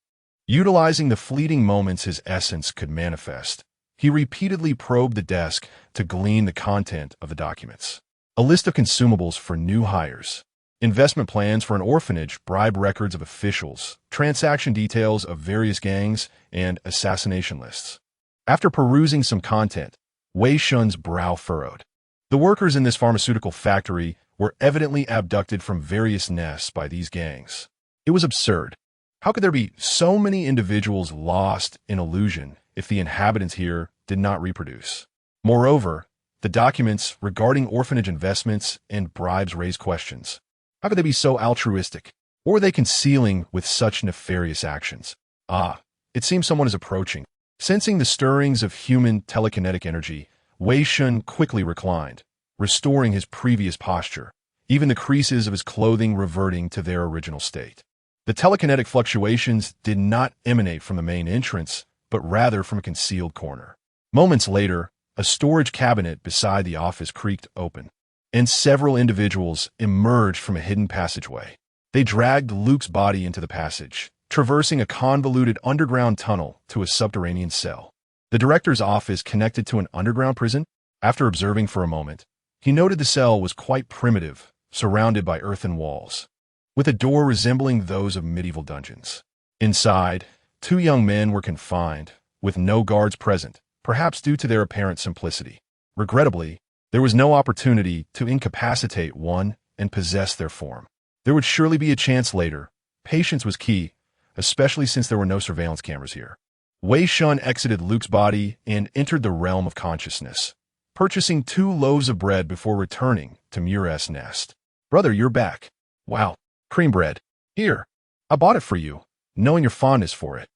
Utilizing the fleeting moments his essence could manifest, he repeatedly probed the desk to glean the content of the documents. A list of consumables for new hires, investment plans for an orphanage, bribe records of officials, transaction details of various gangs, and assassination lists. After perusing some content, Wei Shen's brow furrowed. The workers in this pharmaceutical factory were evidently abducted from various nests by these gangs. It was absurd. How could there be so many individuals lost in illusion if the inhabitants here did not reproduce? Moreover, the documents regarding orphanage investments and bribes raise questions. How could they be so altruistic? Or were they concealing with such nefarious actions? Ah, it seems someone is approaching. Sensing the stirrings of human telekinetic energy, Wei Shen quickly reclined, restoring his previous posture, even the creases of his clothing reverting to their original state. The telekinetic fluctuations did not emanate from the main entrance, but rather from a concealed corner. Moments later, a storage cabinet beside the office creaked open, and several individuals emerged from a hidden passageway. They dragged Luke's body into the passage, traversing a convoluted underground tunnel to a subterranean cell. The director's office connected to an underground prison. After observing for a moment, he noted the cell was quite primitive, surrounded by earthen walls, with a door resembling those of medieval dungeons. Inside, two young men were confined, with no guards present, perhaps due to their apparent simplicity. Regrettably, there was no opportunity to incapacitate one and possess their form. There would surely be a chance later. Patience was key, especially since there were no surveillance cameras here. Wei Shen exited Luke's body and entered the realm of consciousness, purchasing 2 loaves of bread before returning to Mure's nest. "Brother, you're back. Wow, cream bread. Here, I bought it for you, knowing your fondness for it.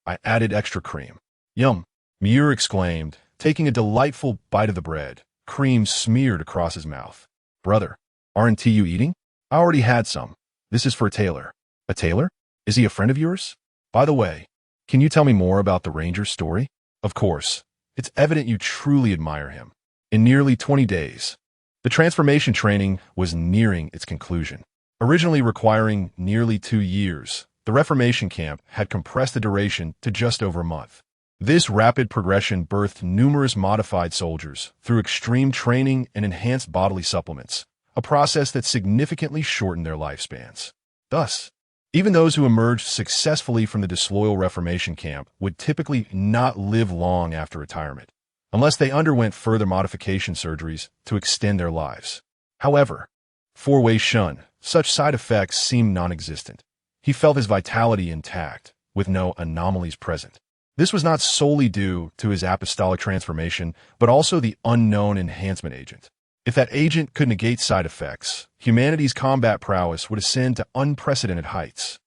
I added extra cream." "Yum," Mure exclaimed, taking a delightful bite of the bread, cream smeared across his mouth. "Brother, aren't you eating? I already had some. This is for a tailor." "A tailor? Is he a friend of yours? By the way, can you tell me more about the ranger's story?" "Of course. It's evident you truly admire him." In nearly 20 days, the transformation training was nearing its conclusion. Originally requiring nearly 2 years, the Reformation camp had compressed the duration to just over a month. This rapid progression birthed numerous modified soldiers through extreme training and enhanced bodily supplements, a process that significantly shortened their lifespans. Thus, even those who emerged successfully from the disloyal Reformation camp would typically not live long after retirement, unless they underwent further modification surgeries to extend their lives. However, for Wei Shen, such side effects seemed non-existent. He felt his vitality intact, with no anomalies present. This was not solely due to his apostolic transformation, but also the unknown enhancement agent. If that agent could negate side effects, humanity's combat prowess would ascend to unprecedented heights.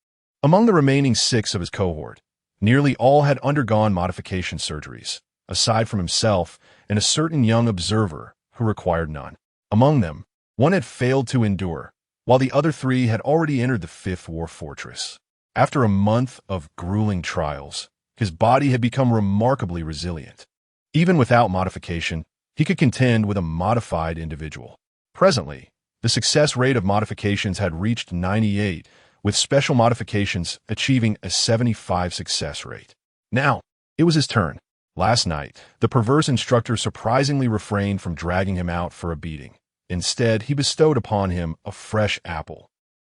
Among the remaining 6 of his cohort, nearly all had undergone modification surgeries, aside from himself and a certain young observer who required none. Among them, one had failed to endure, while the other 3 had already entered the 5th War Fortress. After a month of grueling trials, his body had become remarkably resilient. Even without modification, he could contend with a modified individual. Presently, the success rate of modifications had reached 98, with special modifications achieving a 75 success rate. Now, it was his turn. Last night, the perverse instructor surprisingly refrained from dragging him out for a beating. Instead, he bestowed upon him a fresh apple,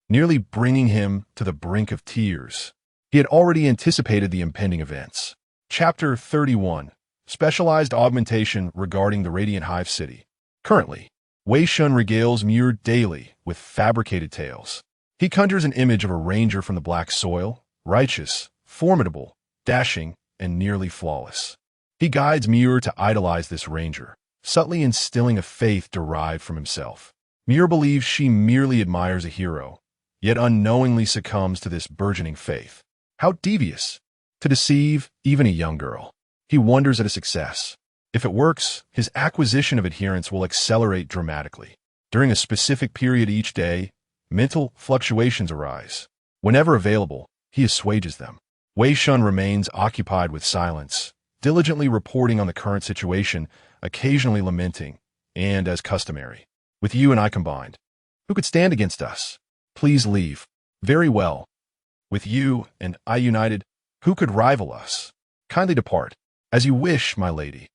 nearly bringing him to the brink of tears. He had already anticipated the impending events. Chapter 31. Specialized augmentation regarding the Radiant Hive City. Currently, Wei Shen regales Mure daily with fabricated tales. He conjures an image of a ranger from the black soil, righteous, formidable, dashing, and nearly flawless. He guides Mure to idolize this ranger, subtly instilling a faith derived from himself. Mure believes she merely admires a hero, yet unknowingly succumbs to this burgeoning faith. How devious! To deceive even a young girl. He wonders at his success. If it works, his acquisition of adherents will accelerate dramatically. During a specific period each day, mental fluctuations arise. Whenever available, he assuages them. Wei Shen remains occupied with silence, diligently reporting on the current situation, occasionally lamenting, and, as customary, "With you and I combined, who could stand against us? Please leave." "Very well. With you and I united, who could rival us? Kindly depart." "As you wish, my lady."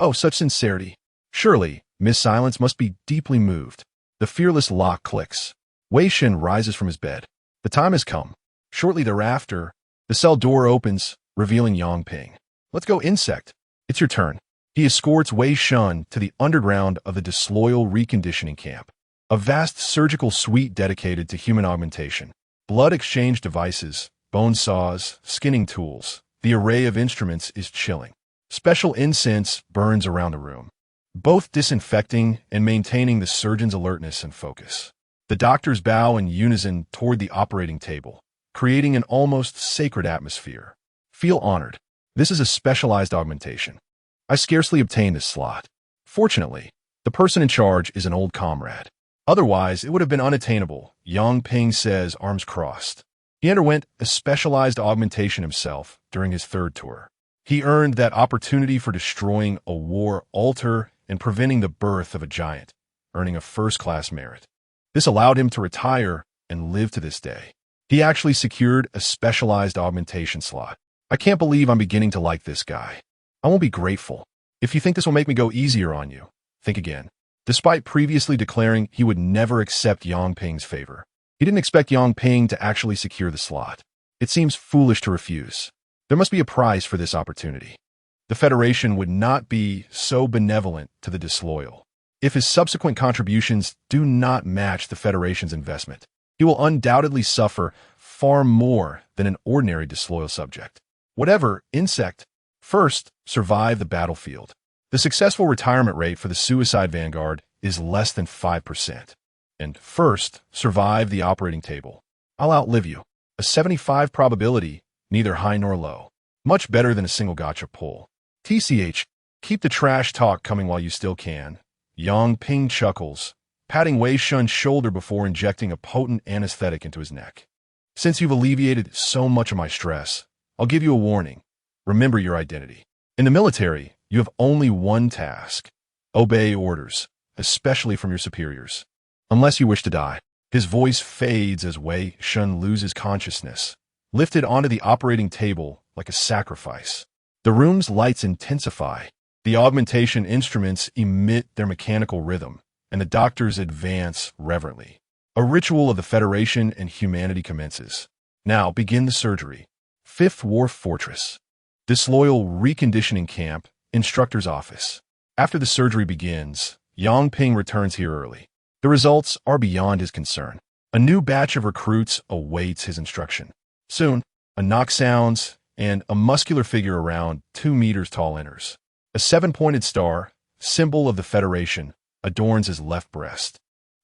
"Oh, such sincerity." Surely, Miss Silence must be deeply moved. The fearless lock clicks. Wei Shen rises from his bed. The time has come. Shortly thereafter, the cell door opens, revealing Yongping. "Let's go, insect. It's your turn." He escorts Wei Shen to the underground of the disloyal reconditioning camp, a vast surgical suite dedicated to human augmentation. Blood exchange devices, bone saws, skinning tools. The array of instruments is chilling. Special incense burns around the room, both disinfecting and maintaining the surgeon's alertness and focus. The doctors bow in unison toward the operating table, creating an almost sacred atmosphere. Feel honored. This is a specialized augmentation. I scarcely obtained this slot. Fortunately, the person in charge is an old comrade. Otherwise, it would have been unattainable, Yang Ping says, arms crossed. He underwent a specialized augmentation himself during his third tour. He earned that opportunity for destroying a war altar and preventing the birth of a giant, earning a first-class merit. This allowed him to retire and live to this day. He actually secured a specialized augmentation slot. I can't believe I'm beginning to like this guy. I won't be grateful. If you think this will make me go easier on you, think again. Despite previously declaring he would never accept Yang Ping's favor, he didn't expect Yang Ping to actually secure the slot. It seems foolish to refuse. There must be a prize for this opportunity. The Federation would not be so benevolent to the disloyal. If his subsequent contributions do not match the Federation's investment, he will undoubtedly suffer far more than an ordinary disloyal subject. Whatever, insect, first, survive the battlefield. The successful retirement rate for the suicide vanguard is less than 5%. And first, survive the operating table. I'll outlive you. A 75 probability, neither high nor low. Much better than a single gotcha pull. TCH, keep the trash talk coming while you still can. Yang Ping chuckles, patting Wei Shen's shoulder before injecting a potent anesthetic into his neck. Since you've alleviated so much of my stress, I'll give you a warning. Remember your identity. In the military, you have only one task. Obey orders, especially from your superiors. Unless you wish to die. His voice fades as Wei Shen loses consciousness, lifted onto the operating table like a sacrifice. The room's lights intensify. The augmentation instruments emit their mechanical rhythm, and the doctors advance reverently. A ritual of the Federation and humanity commences. Now begin the surgery. 5th Wharf Fortress. Disloyal reconditioning camp, instructor's office. After the surgery begins, Yang Ping returns here early. The results are beyond his concern. A new batch of recruits awaits his instruction. Soon, a knock sounds, and a muscular figure around 2 meters tall enters. A 7-pointed star, symbol of the Federation, adorns his left breast,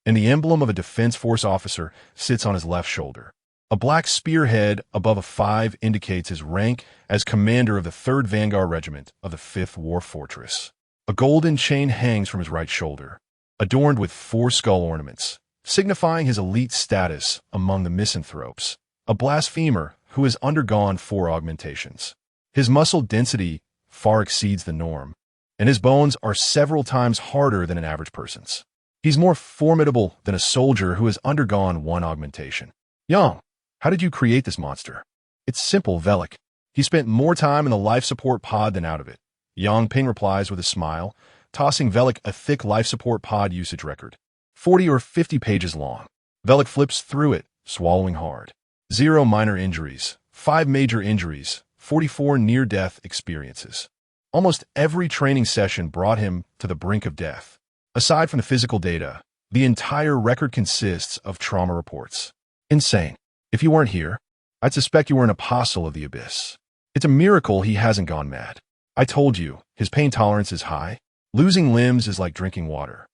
and the emblem of a Defense Force officer sits on his left shoulder. A black spearhead above a 5 indicates his rank as commander of the 3rd Vanguard Regiment of the 5th Wharf Fortress. A golden chain hangs from his right shoulder, adorned with 4 skull ornaments, signifying his elite status among the misanthropes, a blasphemer who has undergone 4 augmentations. His muscle density far exceeds the norm, and his bones are several times harder than an average person's. He's more formidable than a soldier who has undergone 1 augmentation. Yang, how did you create this monster? It's simple, Velik. He spent more time in the life support pod than out of it. Yang Ping replies with a smile, tossing Velik a thick life support pod usage record. 40 or 50 pages long. Velik flips through it, swallowing hard. 0 minor injuries, 5 major injuries, 44 near-death experiences. Almost every training session brought him to the brink of death. Aside from the physical data, the entire record consists of trauma reports. Insane. If you weren't here, I'd suspect you were an apostle of the abyss. It's a miracle he hasn't gone mad. I told you, his pain tolerance is high. Losing limbs is like drinking water.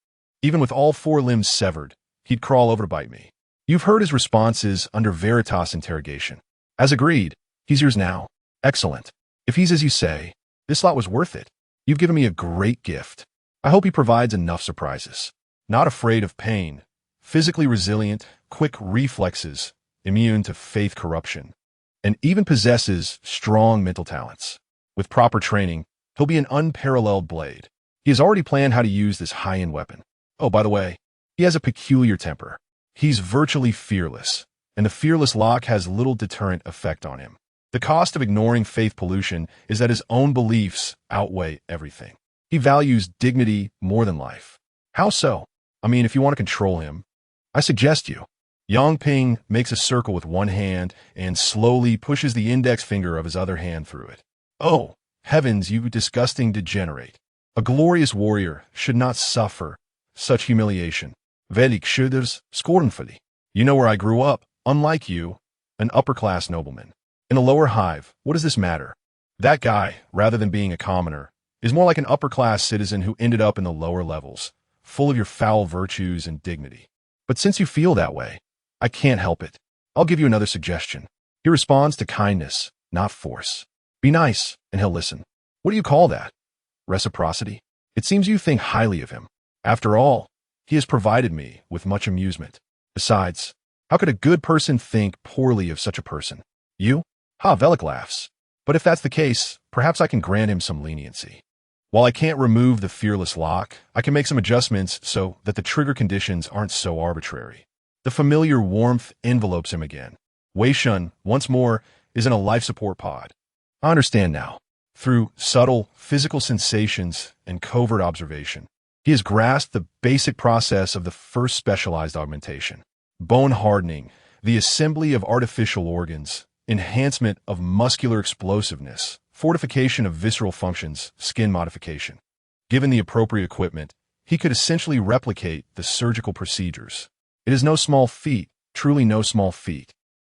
Even with all 4 limbs severed, he'd crawl over to bite me. You've heard his responses under Veritas interrogation. As agreed, he's yours now. Excellent. If he's as you say, this lot was worth it. You've given me a great gift. I hope he provides enough surprises. Not afraid of pain, physically resilient, quick reflexes, immune to faith corruption, and even possesses strong mental talents. With proper training, he'll be an unparalleled blade. He has already planned how to use this high-end weapon. Oh, by the way, he has a peculiar temper. He's virtually fearless, and the fearless lock has little deterrent effect on him. The cost of ignoring faith pollution is that his own beliefs outweigh everything. He values dignity more than life. How so? I mean, if you want to control him, I suggest you. Yang Ping makes a circle with one hand and slowly pushes the index finger of his other hand through it. Oh, heavens, you disgusting degenerate. A glorious warrior should not suffer such humiliation. Velik sköders scornfully. You know where I grew up, unlike you, an upper-class nobleman. In a lower hive, what does this matter? That guy, rather than being a commoner, is more like an upper-class citizen who ended up in the lower levels, full of your foul virtues and dignity. But since you feel that way, I can't help it. I'll give you another suggestion. He responds to kindness, not force. Be nice, and he'll listen. What do you call that? Reciprocity? It seems you think highly of him. After all, he has provided me with much amusement. Besides, how could a good person think poorly of such a person? You? Ha, Velik laughs. But if that's the case, perhaps I can grant him some leniency. While I can't remove the fearless lock, I can make some adjustments so that the trigger conditions aren't so arbitrary. The familiar warmth envelopes him again. Wei Shen, once more, is in a life support pod. I understand now. Through subtle physical sensations and covert observation, he has grasped the basic process of the first specialized augmentation. Bone hardening, the assembly of artificial organs, enhancement of muscular explosiveness, fortification of visceral functions, skin modification. Given the appropriate equipment, he could essentially replicate the surgical procedures. It is no small feat, truly no small feat.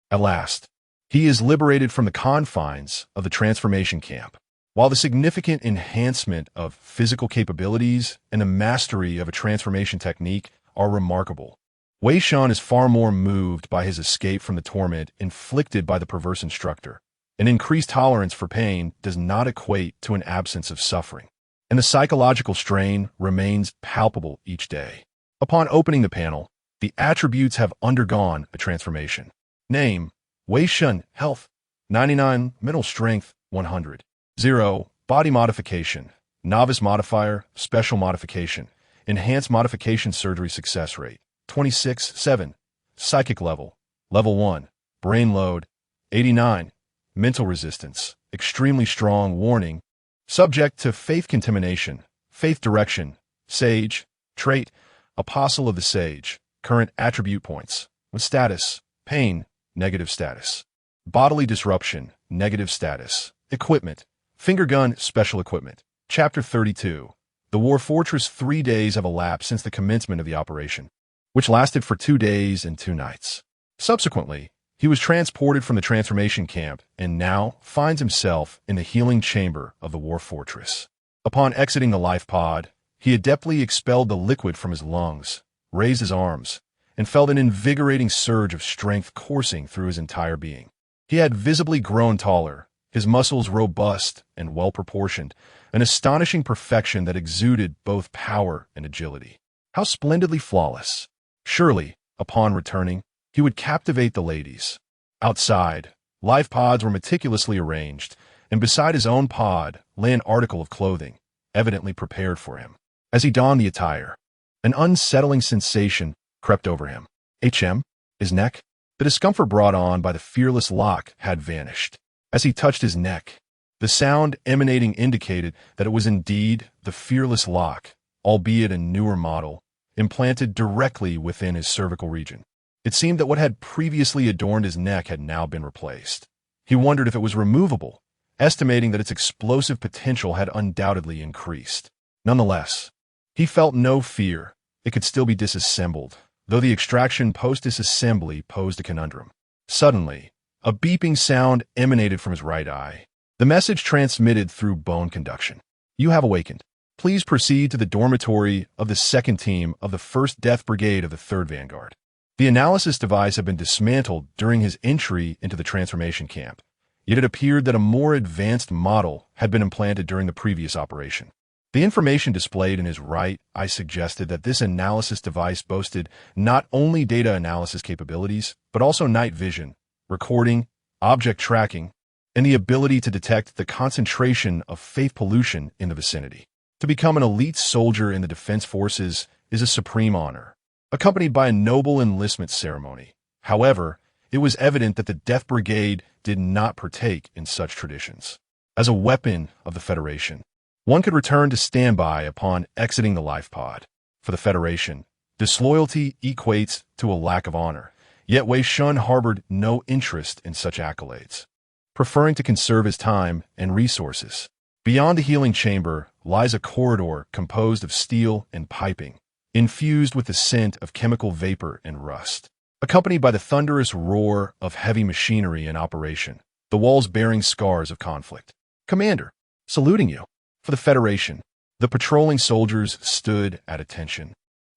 At last, he is liberated from the confines of the transformation camp. While the significant enhancement of physical capabilities and the mastery of a transformation technique are remarkable, Wei Shen is far more moved by his escape from the torment inflicted by the perverse instructor. An increased tolerance for pain does not equate to an absence of suffering, and the psychological strain remains palpable each day. Upon opening the panel, the attributes have undergone a transformation. Name: Wei Shen, health, 99, mental strength, 100. 0. Body modification, novice modifier, special modification, enhanced modification surgery success rate, 26, 7. Psychic level, level 1. Brain load, 89. Mental resistance, extremely strong warning, subject to faith contamination, faith direction, sage, trait, apostle of the sage, current attribute points, with status, pain, negative status, bodily disruption, negative status, equipment, finger gun, special equipment. Chapter 32. The War Fortress. 3 days have elapsed since the commencement of the operation, which lasted for 2 days and 2 nights. Subsequently, he was transported from the transformation camp and now finds himself in the healing chamber of the War Fortress. Upon exiting the life pod, he adeptly expelled the liquid from his lungs, raised his arms, and felt an invigorating surge of strength coursing through his entire being. He had visibly grown taller, his muscles robust and well-proportioned, an astonishing perfection that exuded both power and agility. How splendidly flawless! Surely, upon returning, he would captivate the ladies. Outside, life pods were meticulously arranged, and beside his own pod lay an article of clothing, evidently prepared for him. As he donned the attire, an unsettling sensation crept over him. His neck? The discomfort brought on by the fearless lock had vanished. As he touched his neck, the sound emanating indicated that it was indeed the fearless lock, albeit a newer model, implanted directly within his cervical region. It seemed that what had previously adorned his neck had now been replaced. He wondered if it was removable, estimating that its explosive potential had undoubtedly increased. Nonetheless, he felt no fear. It could still be disassembled, though the extraction post-disassembly posed a conundrum. Suddenly, a beeping sound emanated from his right eye. The message transmitted through bone conduction. You have awakened. Please proceed to the dormitory of the 2nd team of the 1st Death Brigade of the 3rd Vanguard. The analysis device had been dismantled during his entry into the transformation camp, yet it appeared that a more advanced model had been implanted during the previous operation. The information displayed in his right eye suggested that this analysis device boasted not only data analysis capabilities, but also night vision, recording, object tracking, and the ability to detect the concentration of faith pollution in the vicinity. To become an elite soldier in the defense forces is a supreme honor, accompanied by a noble enlistment ceremony. However, it was evident that the Death Brigade did not partake in such traditions. As a weapon of the Federation, one could return to standby upon exiting the life pod. For the Federation, disloyalty equates to a lack of honor, yet Wei Shen harbored no interest in such accolades, preferring to conserve his time and resources. Beyond the healing chamber lies a corridor composed of steel and piping, infused with the scent of chemical vapor and rust, accompanied by the thunderous roar of heavy machinery in operation, the walls bearing scars of conflict. Commander, saluting you. For the Federation, the patrolling soldiers stood at attention,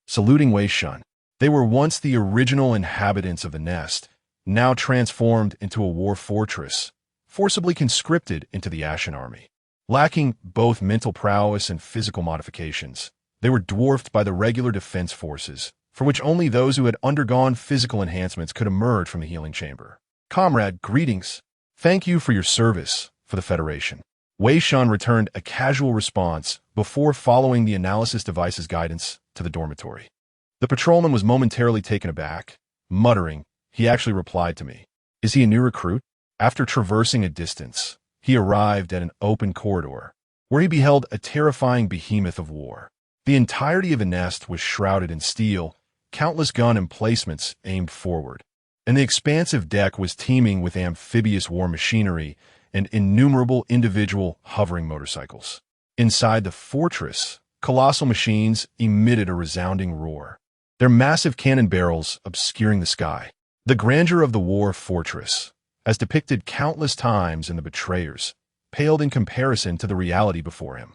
saluting Wei Shen. They were once the original inhabitants of the nest, now transformed into a war fortress, forcibly conscripted into the Ashen Army. Lacking both mental prowess and physical modifications, they were dwarfed by the regular defense forces, for which only those who had undergone physical enhancements could emerge from the healing chamber. Comrade, greetings. Thank you for your service for the Federation. Wei Shen returned a casual response before following the analysis device's guidance to the dormitory. The patrolman was momentarily taken aback, muttering, he actually replied to me. Is he a new recruit? After traversing a distance, he arrived at an open corridor, where he beheld a terrifying behemoth of war. The entirety of the nest was shrouded in steel, countless gun emplacements aimed forward, and the expansive deck was teeming with amphibious war machinery and innumerable individual hovering motorcycles. Inside the fortress, colossal machines emitted a resounding roar, their massive cannon barrels obscuring the sky. The grandeur of the war fortress, as depicted countless times in The Betrayers, paled in comparison to the reality before him.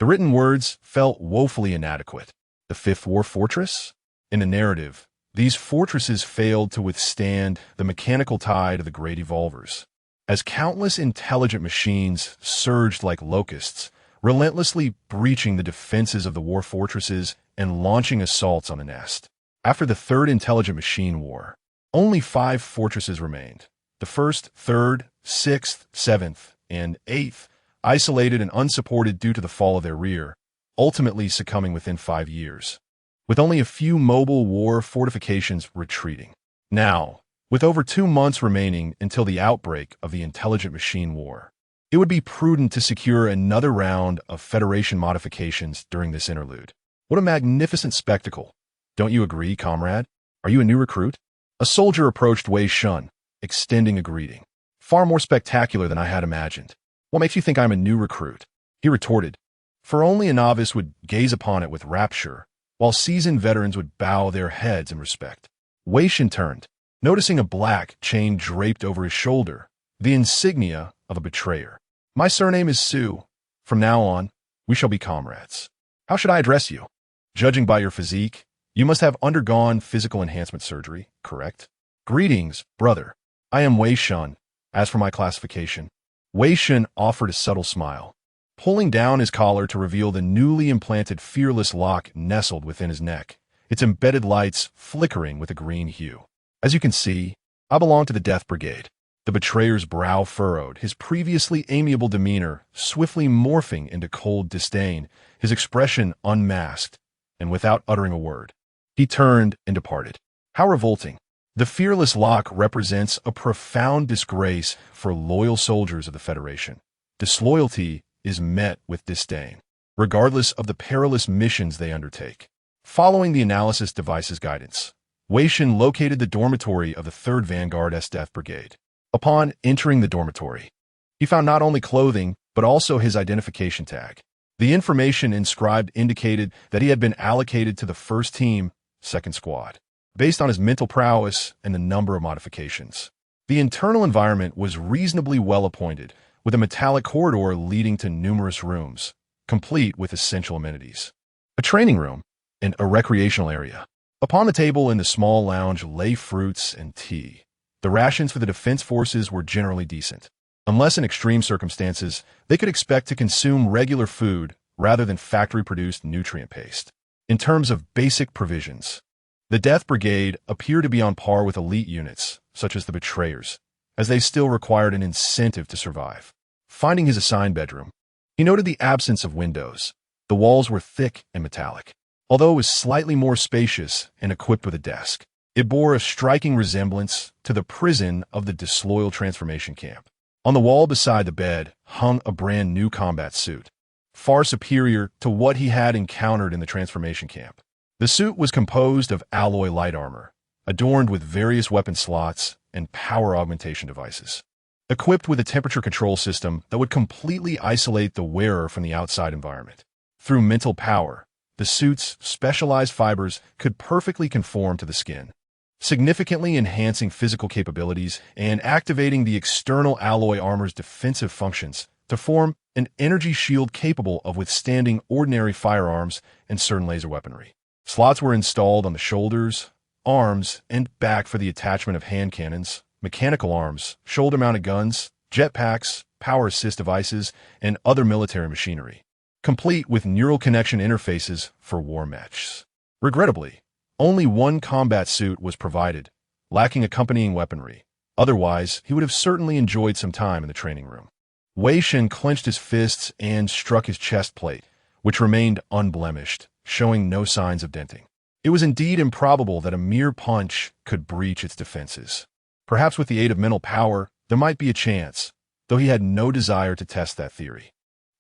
The written words felt woefully inadequate. The Fifth War Fortress? In the narrative, these fortresses failed to withstand the mechanical tide of the great evolvers, as countless intelligent machines surged like locusts, relentlessly breaching the defenses of the war fortresses and launching assaults on the nest. After the Third Intelligent Machine War, only 5 fortresses remained. The 1st, 3rd, 6th, 7th, and 8th, isolated and unsupported due to the fall of their rear, ultimately succumbing within 5 years, with only a few mobile war fortifications retreating. Now, with over 2 months remaining until the outbreak of the Intelligent Machine War, it would be prudent to secure another round of Federation modifications during this interlude. What a magnificent spectacle! Don't you agree, comrade? Are you a new recruit? A soldier approached Wei Shen, extending a greeting. Far more spectacular than I had imagined. What makes you think I'm a new recruit? He retorted, for only a novice would gaze upon it with rapture, while seasoned veterans would bow their heads in respect. Wei Shen turned, noticing a black chain draped over his shoulder, the insignia of a betrayer. My surname is Sue. From now on, we shall be comrades. How should I address you? Judging by your physique, you must have undergone physical enhancement surgery, correct? Greetings, brother. I am Wei Shen. As for my classification, Wei Shen offered a subtle smile, pulling down his collar to reveal the newly implanted fearless lock nestled within his neck, its embedded lights flickering with a green hue. As you can see, I belong to the Death Brigade. The betrayer's brow furrowed, his previously amiable demeanor swiftly morphing into cold disdain, his expression unmasked, and without uttering a word, he turned and departed. How revolting. The fearless lock represents a profound disgrace for loyal soldiers of the Federation. Disloyalty is met with disdain, regardless of the perilous missions they undertake. Following the analysis device's guidance, Wei Shen located the dormitory of the 3rd Vanguard Death Brigade. Upon entering the dormitory, he found not only clothing, but also his identification tag. The information inscribed indicated that he had been allocated to the 1st Team, 2nd Squad, based on his mental prowess and the number of modifications. The internal environment was reasonably well appointed, with a metallic corridor leading to numerous rooms, complete with essential amenities. A training room and a recreational area. Upon the table in the small lounge lay fruits and tea. The rations for the defense forces were generally decent. Unless in extreme circumstances, they could expect to consume regular food rather than factory-produced nutrient paste. In terms of basic provisions, the Death Brigade appeared to be on par with elite units, such as the Betrayers, as they still required an incentive to survive. Finding his assigned bedroom, he noted the absence of windows. The walls were thick and metallic. Although it was slightly more spacious and equipped with a desk, it bore a striking resemblance to the prison of the disloyal transformation camp. On the wall beside the bed hung a brand new combat suit, far superior to what he had encountered in the transformation camp. The suit was composed of alloy light armor, adorned with various weapon slots and power augmentation devices, equipped with a temperature control system that would completely isolate the wearer from the outside environment. Through mental power, the suit's specialized fibers could perfectly conform to the skin, significantly enhancing physical capabilities and activating the external alloy armor's defensive functions to form an energy shield capable of withstanding ordinary firearms and certain laser weaponry. Slots were installed on the shoulders, arms, and back for the attachment of hand cannons, mechanical arms, shoulder-mounted guns, jetpacks, power assist devices, and other military machinery, complete with neural connection interfaces for war matches. Regrettably, only one combat suit was provided, lacking accompanying weaponry. Otherwise, he would have certainly enjoyed some time in the training room. Wei Shen clenched his fists and struck his chest plate, which remained unblemished, showing no signs of denting. It was indeed improbable that a mere punch could breach its defenses. Perhaps with the aid of mental power, there might be a chance, though he had no desire to test that theory.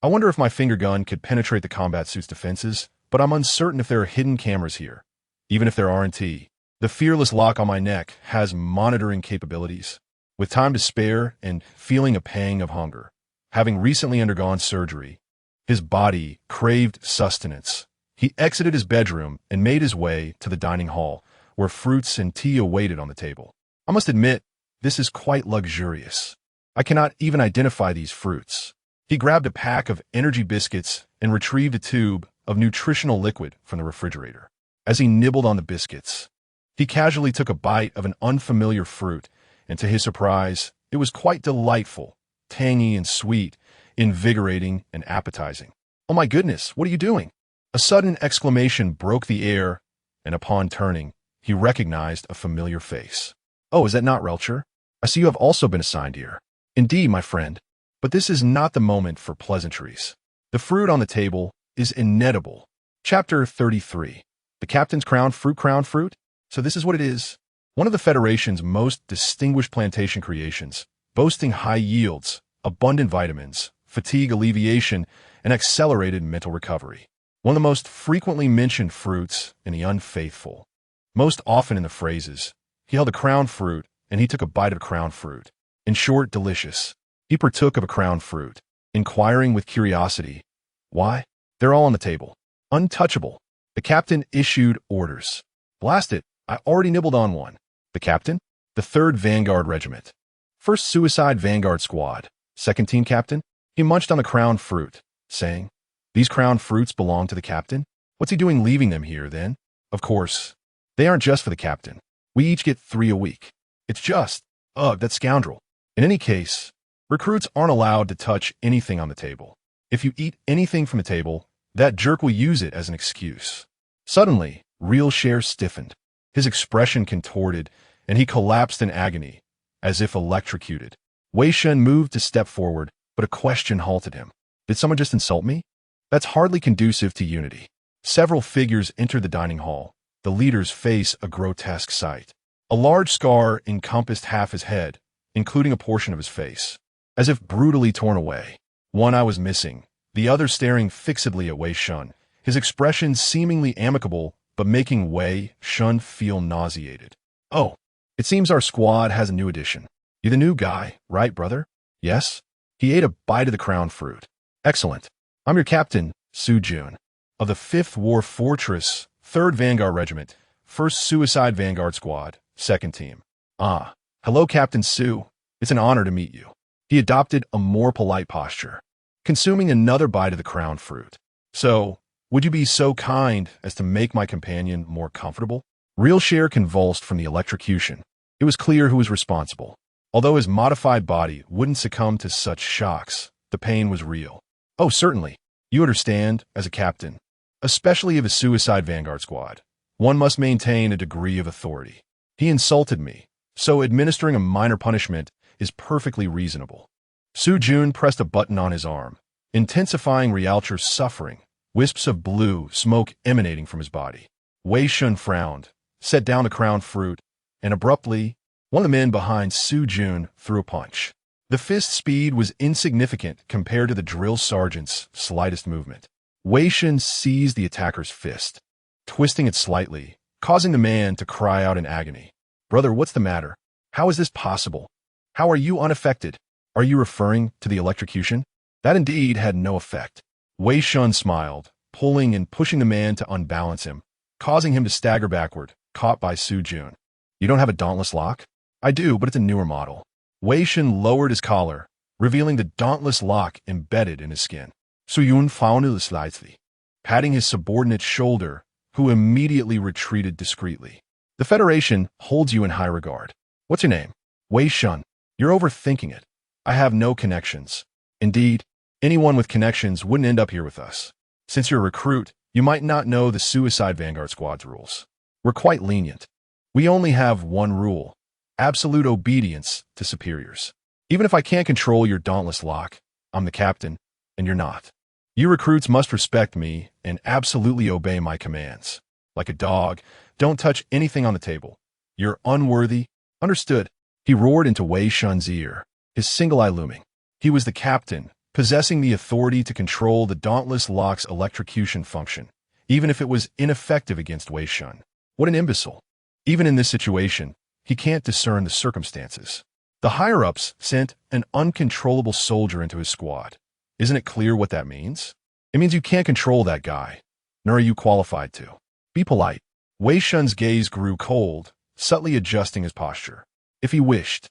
I wonder if my finger gun could penetrate the combat suit's defenses, but I'm uncertain if there are hidden cameras here. Even if there aren't, the fearless lock on my neck has monitoring capabilities. With time to spare and feeling a pang of hunger, having recently undergone surgery, his body craved sustenance. He exited his bedroom and made his way to the dining hall, where fruits and tea awaited on the table. I must admit, this is quite luxurious. I cannot even identify these fruits. He grabbed a pack of energy biscuits and retrieved a tube of nutritional liquid from the refrigerator. As he nibbled on the biscuits, he casually took a bite of an unfamiliar fruit, and to his surprise, it was quite delightful, tangy and sweet, invigorating and appetizing. "Oh my goodness, what are you doing?" A sudden exclamation broke the air, and upon turning, he recognized a familiar face. "Oh, is that not Relcher? I see you have also been assigned here." "Indeed, my friend. But this is not the moment for pleasantries. The fruit on the table is inedible." Chapter 33. The Captain's Crown Fruit? So this is what it is. One of the Federation's most distinguished plantation creations, boasting high yields, abundant vitamins, fatigue alleviation, and accelerated mental recovery. One of the most frequently mentioned fruits in the unfaithful. Most often in the phrases, he held a crown fruit and he took a bite of a crown fruit. In short, delicious. He partook of a crown fruit, inquiring with curiosity, "Why? They're all on the table. Untouchable." The captain issued orders. "Blast it, I already nibbled on one." The captain? "The 3rd Vanguard Regiment. 1st Suicide Vanguard Squad. 2nd Team Captain." He munched on the crown fruit, saying, "These crown fruits belong to the captain? What's he doing leaving them here, then?" "Of course. They aren't just for the captain. We each get 3 a week." "It's just, ugh, that scoundrel." "In any case, recruits aren't allowed to touch anything on the table. If you eat anything from the table, that jerk will use it as an excuse." Suddenly, Real Share stiffened. His expression contorted, and he collapsed in agony, as if electrocuted. Wei Shen moved to step forward, but a question halted him. "Did someone just insult me?" That's hardly conducive to unity. Several figures entered the dining hall, the leader's face a grotesque sight. A large scar encompassed half his head, including a portion of his face, as if brutally torn away. One eye was missing, the other staring fixedly at Wei Shen, his expression seemingly amicable, but making Wei Shen feel nauseated. "Oh, it seems our squad has a new addition. You're the new guy, right, brother?" "Yes." He ate a bite of the crown fruit. "Excellent. I'm your captain, Su Jun, of the 5th War Fortress, 3rd Vanguard Regiment, 1st Suicide Vanguard Squad, 2nd Team." "Ah, hello, Captain Su. It's an honor to meet you." He adopted a more polite posture, consuming another bite of the crown fruit. "So, would you be so kind as to make my companion more comfortable?" Real Share convulsed from the electrocution. It was clear who was responsible. Although his modified body wouldn't succumb to such shocks, the pain was real. "Oh, certainly. You understand, as a captain, especially of a Suicide Vanguard Squad, one must maintain a degree of authority. He insulted me, so administering a minor punishment is perfectly reasonable." Su Jun pressed a button on his arm, intensifying Rialcher's suffering, wisps of blue smoke emanating from his body. Wei Shen frowned, set down the crown fruit, and abruptly, one of the men behind Su Jun threw a punch. The fist speed was insignificant compared to the drill sergeant's slightest movement. Wei Shen seized the attacker's fist, twisting it slightly, causing the man to cry out in agony. "Brother, what's the matter? How is this possible? How are you unaffected? Are you referring to the electrocution?" That indeed had no effect. Wei Shen smiled, pulling and pushing the man to unbalance him, causing him to stagger backward, caught by Su Jun. "You don't have a dauntless lock?" "I do, but it's a newer model." Wei Shen lowered his collar, revealing the dauntless lock embedded in his skin. Su Yun found it slightly, patting his subordinate's shoulder, who immediately retreated discreetly. The Federation holds you in high regard. What's your name? Wei Shen. You're overthinking it. I have no connections. Indeed, anyone with connections wouldn't end up here with us. Since you're a recruit, you might not know the Suicide Vanguard Squad's rules. We're quite lenient. We only have one rule: absolute obedience to superiors. Even if I can't control your dauntless lock, I'm the captain, and you're not. You recruits must respect me and absolutely obey my commands. Like a dog, don't touch anything on the table. You're unworthy. Understood? He roared into Wei Shen's ear, his single eye looming. He was the captain, possessing the authority to control the dauntless lock's electrocution function, even if it was ineffective against Wei Shen. What an imbecile. Even in this situation, he can't discern the circumstances. The higher-ups sent an uncontrollable soldier into his squad. Isn't it clear what that means? It means you can't control that guy, nor are you qualified to. Be polite. Wei Shen's gaze grew cold, subtly adjusting his posture. If he wished,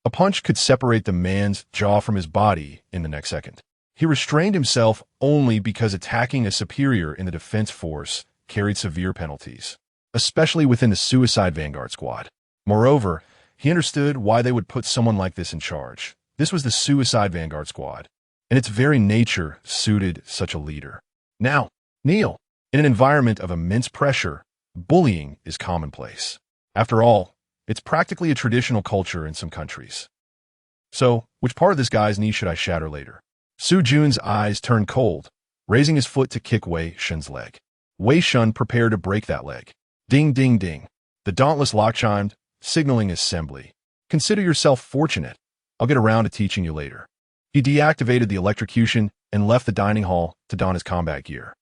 a punch could separate the man's jaw from his body in the next second. He restrained himself only because attacking a superior in the defense force carried severe penalties, especially within the Suicide Vanguard Squad. Moreover, he understood why they would put someone like this in charge. This was the Suicide Vanguard Squad, and its very nature suited such a leader. Now, kneel. In an environment of immense pressure, bullying is commonplace. After all, it's practically a traditional culture in some countries. So, which part of this guy's knee should I shatter later? Su Jun's eyes turned cold, raising his foot to kick Wei Shen's leg. Wei Shen prepared to break that leg. Ding, ding, ding. The dauntless lock chimed, signaling assembly. Consider yourself fortunate. I'll get around to teaching you later. He deactivated the electrocution and left the dining hall to don his combat gear.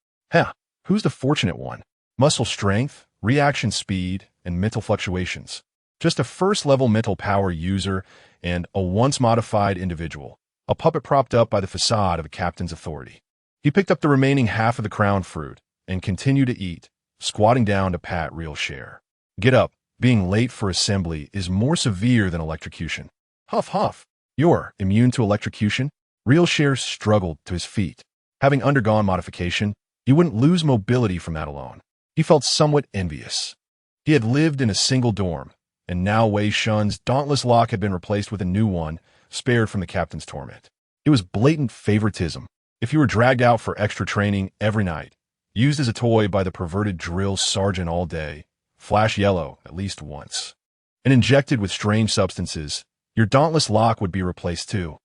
Who's the fortunate one? Muscle strength, reaction speed, and mental fluctuations. Just a first-level mental power user and a once-modified individual, a puppet propped up by the facade of a captain's authority. He picked up the remaining half of the crown fruit and continued to eat, squatting down to pat Real Share. Get up. Being late for assembly is more severe than electrocution. Huff, huff. You're immune to electrocution? Real Share struggled to his feet. Having undergone modification, he wouldn't lose mobility from that alone. He felt somewhat envious. He had lived in a single dorm, and now Wei Shen's dauntless lock had been replaced with a new one, spared from the captain's torment. It was blatant favoritism. If you were dragged out for extra training every night, used as a toy by the perverted drill sergeant all day, flash yellow at least once, and injected with strange substances, your dauntless lock would be replaced too.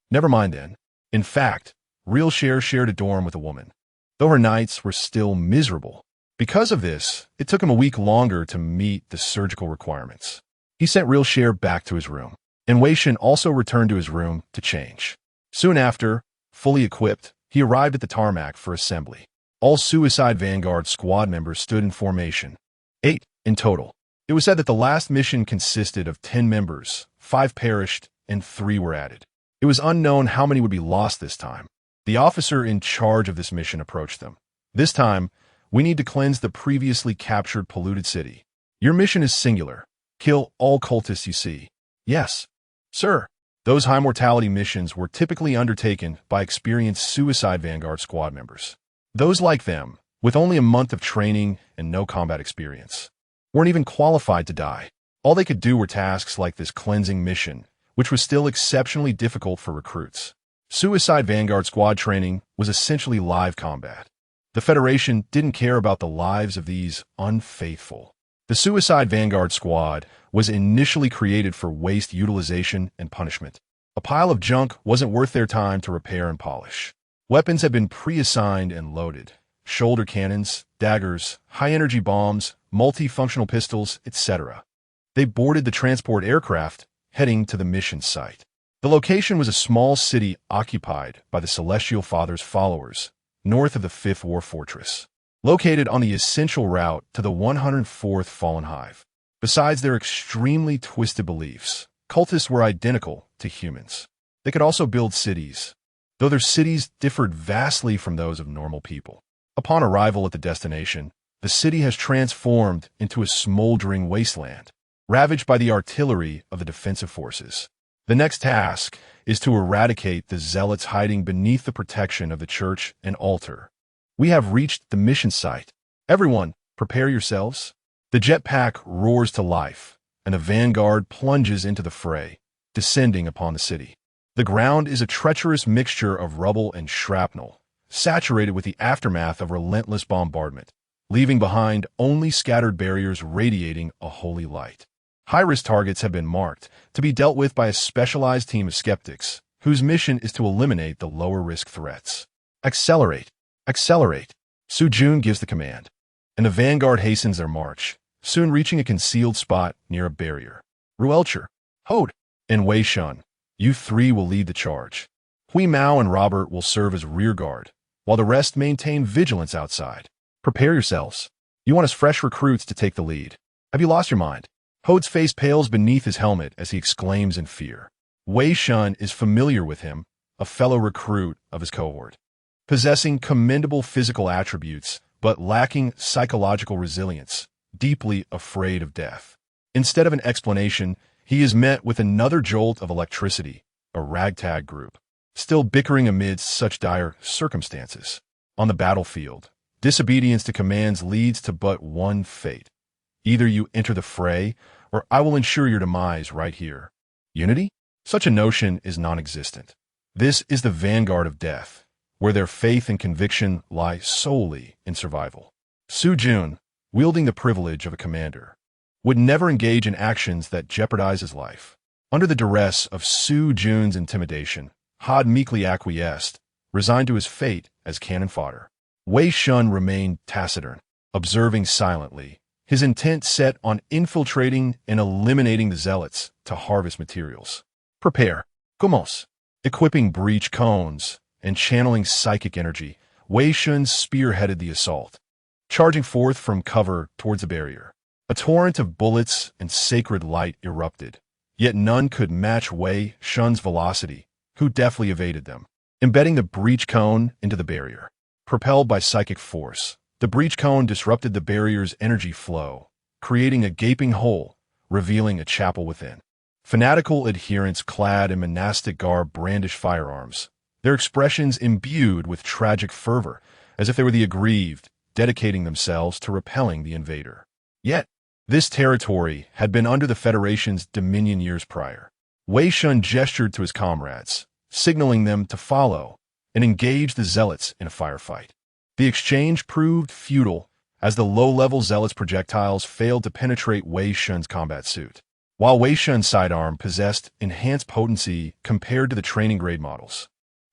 Never mind then. In fact, Real Share shared a dorm with a woman, though her nights were still miserable. Because of this, it took him a week longer to meet the surgical requirements. He sent Real Share back to his room, and Wei Shen also returned to his room to change. Soon after, fully equipped, he arrived at the tarmac for assembly. All Suicide Vanguard squad members stood in formation. 8 in total. It was said that the last mission consisted of 10 members, 5 perished, and 3 were added. It was unknown how many would be lost this time. The officer in charge of this mission approached them. This time, we need to cleanse the previously captured polluted city. Your mission is singular. Kill all cultists you see. Yes, sir. Those high mortality missions were typically undertaken by experienced Suicide Vanguard squad members. Those like them, with only a month of training and no combat experience, weren't even qualified to die. All they could do were tasks like this cleansing mission, which was still exceptionally difficult for recruits. Suicide Vanguard squad training was essentially live combat. The Federation didn't care about the lives of these unfaithful. The Suicide Vanguard squad was initially created for waste utilization and punishment. A pile of junk wasn't worth their time to repair and polish. Weapons had been pre-assigned and loaded. Shoulder cannons, daggers, high-energy bombs, multifunctional pistols, etc. They boarded the transport aircraft, heading to the mission site. The location was a small city occupied by the Celestial Father's followers, north of the 5th War Fortress, located on the essential route to the 104th Fallen Hive. Besides their extremely twisted beliefs, cultists were identical to humans. They could also build cities, though their cities differed vastly from those of normal people. Upon arrival at the destination, the city has transformed into a smoldering wasteland, ravaged by the artillery of the defensive forces. The next task is to eradicate the zealots hiding beneath the protection of the church and altar. We have reached the mission site. Everyone, prepare yourselves. The jetpack roars to life, and the vanguard plunges into the fray, descending upon the city. The ground is a treacherous mixture of rubble and shrapnel, saturated with the aftermath of relentless bombardment, leaving behind only scattered barriers radiating a holy light. High-risk targets have been marked, to be dealt with by a specialized team of skeptics, whose mission is to eliminate the lower-risk threats. Accelerate! Accelerate! Su Jun gives the command, and the vanguard hastens their march, soon reaching a concealed spot near a barrier. Ruelcher, Hode, and Wei Shen, you three will lead the charge. Hui Mao and Robert will serve as rear guard, while the rest maintain vigilance outside. Prepare yourselves. You want us fresh recruits to take the lead. Have you lost your mind? Hode's face pales beneath his helmet as he exclaims in fear. Wei Shen is familiar with him, a fellow recruit of his cohort. Possessing commendable physical attributes, but lacking psychological resilience, deeply afraid of death. Instead of an explanation, he is met with another jolt of electricity, a ragtag group, still bickering amidst such dire circumstances. On the battlefield, disobedience to commands leads to but one fate. Either you enter the fray, or I will ensure your demise right here. Unity? Such a notion is non-existent. This is the vanguard of death, where their faith and conviction lie solely in survival. Su Jun, wielding the privilege of a commander, would never engage in actions that jeopardize his life. Under the duress of Su Jun's intimidation, Hod meekly acquiesced, resigned to his fate as cannon fodder. Wei Shen remained taciturn, observing silently, his intent set on infiltrating and eliminating the zealots to harvest materials. Prepare. Commence. Equipping breach cones and channeling psychic energy, Wei Shen spearheaded the assault, charging forth from cover towards the barrier. A torrent of bullets and sacred light erupted, yet none could match Wei Shen's velocity, who deftly evaded them, embedding the breach cone into the barrier. Propelled by psychic force, the breach cone disrupted the barrier's energy flow, creating a gaping hole, revealing a chapel within. Fanatical adherents clad in monastic garb brandished firearms, their expressions imbued with tragic fervor, as if they were the aggrieved, dedicating themselves to repelling the invader. Yet, this territory had been under the Federation's dominion years prior. Wei Shen gestured to his comrades, signaling them to follow and engage the zealots in a firefight. The exchange proved futile, as the low-level zealots' projectiles failed to penetrate Wei Shen's combat suit, while Wei Shen's sidearm possessed enhanced potency compared to the training-grade models.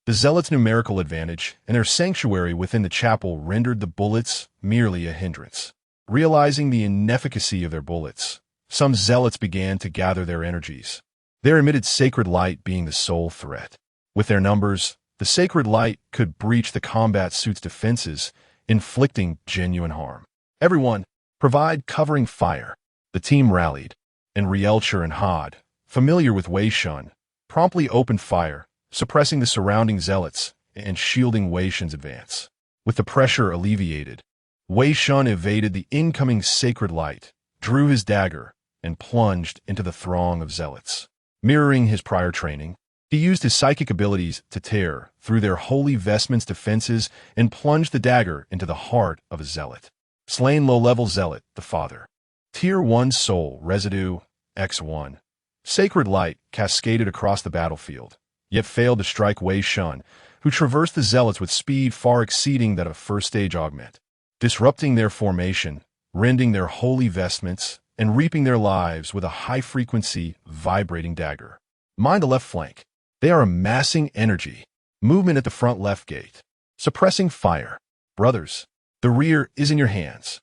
The zealots' numerical advantage and their sanctuary within the chapel rendered the bullets merely a hindrance. Realizing the inefficacy of their bullets, some zealots began to gather their energies, their emitted sacred light being the sole threat. With their numbers, the sacred light could breach the combat suit's defenses, inflicting genuine harm. Everyone, provide covering fire. The team rallied, and Rielcher and Hod, familiar with Wei Shen, promptly opened fire, suppressing the surrounding zealots and shielding Wei Shen's advance. With the pressure alleviated, Wei Shen evaded the incoming sacred light, drew his dagger, and plunged into the throng of zealots. Mirroring his prior training, he used his psychic abilities to tear through their holy vestments' defenses and plunged the dagger into the heart of a zealot. Slain low-level zealot, the father. Tier 1 soul, residue, X1. Sacred light cascaded across the battlefield, yet failed to strike Wei Shen, who traversed the zealots with speed far exceeding that of first-stage augment, disrupting their formation, rending their holy vestments, and reaping their lives with a high-frequency, vibrating dagger. Mind the left flank. They are amassing energy. Movement at the front left gate. Suppressing fire. Brothers, the rear is in your hands.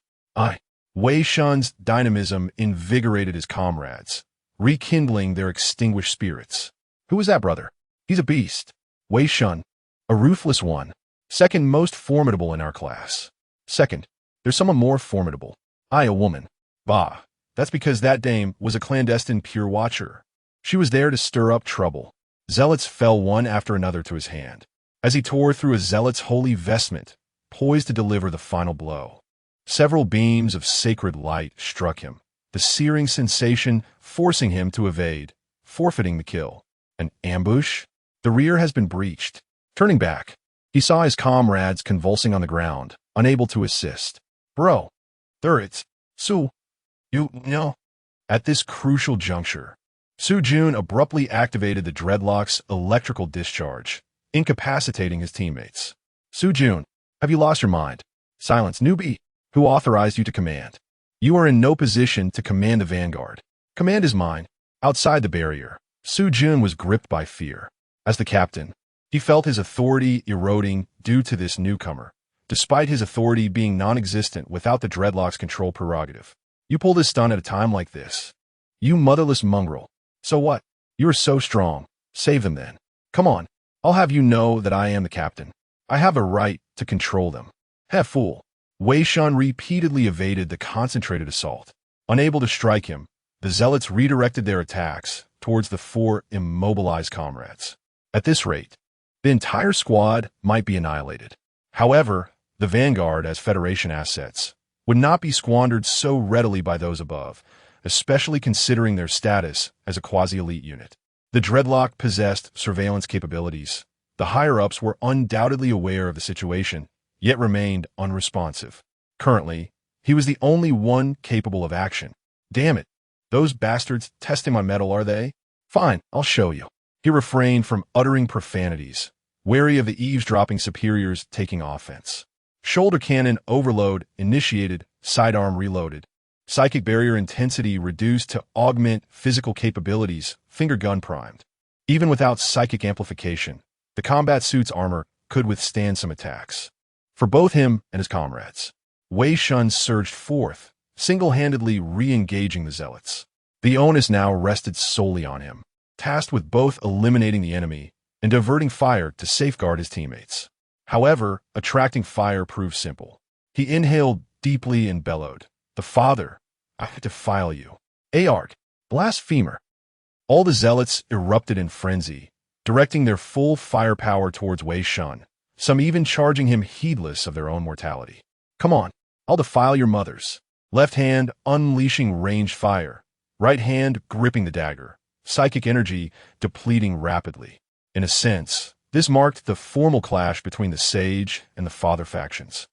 Wei Shen's dynamism invigorated his comrades, rekindling their extinguished spirits. Who is that, brother? He's a beast. Wei Shen, a ruthless one. Second most formidable in our class. Second, there's someone more formidable. A woman. Bah, that's because that dame was a clandestine pure watcher. She was there to stir up trouble. Zealots fell one after another to his hand, as he tore through a zealot's holy vestment, poised to deliver the final blow. Several beams of sacred light struck him, the searing sensation forcing him to evade, forfeiting the kill. An ambush? The rear has been breached. Turning back, he saw his comrades convulsing on the ground, unable to assist. Bro, turrets, Su, You know, at this crucial juncture, Su Jun abruptly activated the dreadlock's electrical discharge, incapacitating his teammates. Su Jun, have you lost your mind? Silence, newbie. Who authorized you to command? You are in no position to command the vanguard. Command is mine. Outside the barrier, Su Jun was gripped by fear. As the captain, he felt his authority eroding due to this newcomer, despite his authority being non-existent without the dreadlock's control prerogative. You pull this stunt at a time like this. You motherless mongrel. So what? You are so strong. Save them then. Come on. I'll have you know that I am the captain. I have a right to control them. Heh, fool. Wei Shen repeatedly evaded the concentrated assault. Unable to strike him, the zealots redirected their attacks towards the four immobilized comrades. At this rate, the entire squad might be annihilated. However, the vanguard as Federation assets would not be squandered so readily by those above, especially considering their status as a quasi-elite unit. The Dreadlock possessed surveillance capabilities. The higher-ups were undoubtedly aware of the situation, yet remained unresponsive. Currently, he was the only one capable of action. Damn it, those bastards testing my mettle, are they? Fine, I'll show you. He refrained from uttering profanities, wary of the eavesdropping superiors taking offense. Shoulder cannon overload initiated, sidearm reloaded. Psychic barrier intensity reduced to augment physical capabilities, finger gun primed. Even without psychic amplification, the combat suit's armor could withstand some attacks. For both him and his comrades, Wei Shen surged forth, single-handedly re-engaging the zealots. The onus now rested solely on him, tasked with both eliminating the enemy and diverting fire to safeguard his teammates. However, attracting fire proved simple. He inhaled deeply and bellowed, "The Father, I defile you. Aarg, blasphemer." All the zealots erupted in frenzy, directing their full firepower towards Wei Shen, some even charging him heedless of their own mortality. "Come on, I'll defile your mothers." Left hand unleashing ranged fire, right hand gripping the dagger, psychic energy depleting rapidly. In a sense, this marked the formal clash between the Sage and the Father factions.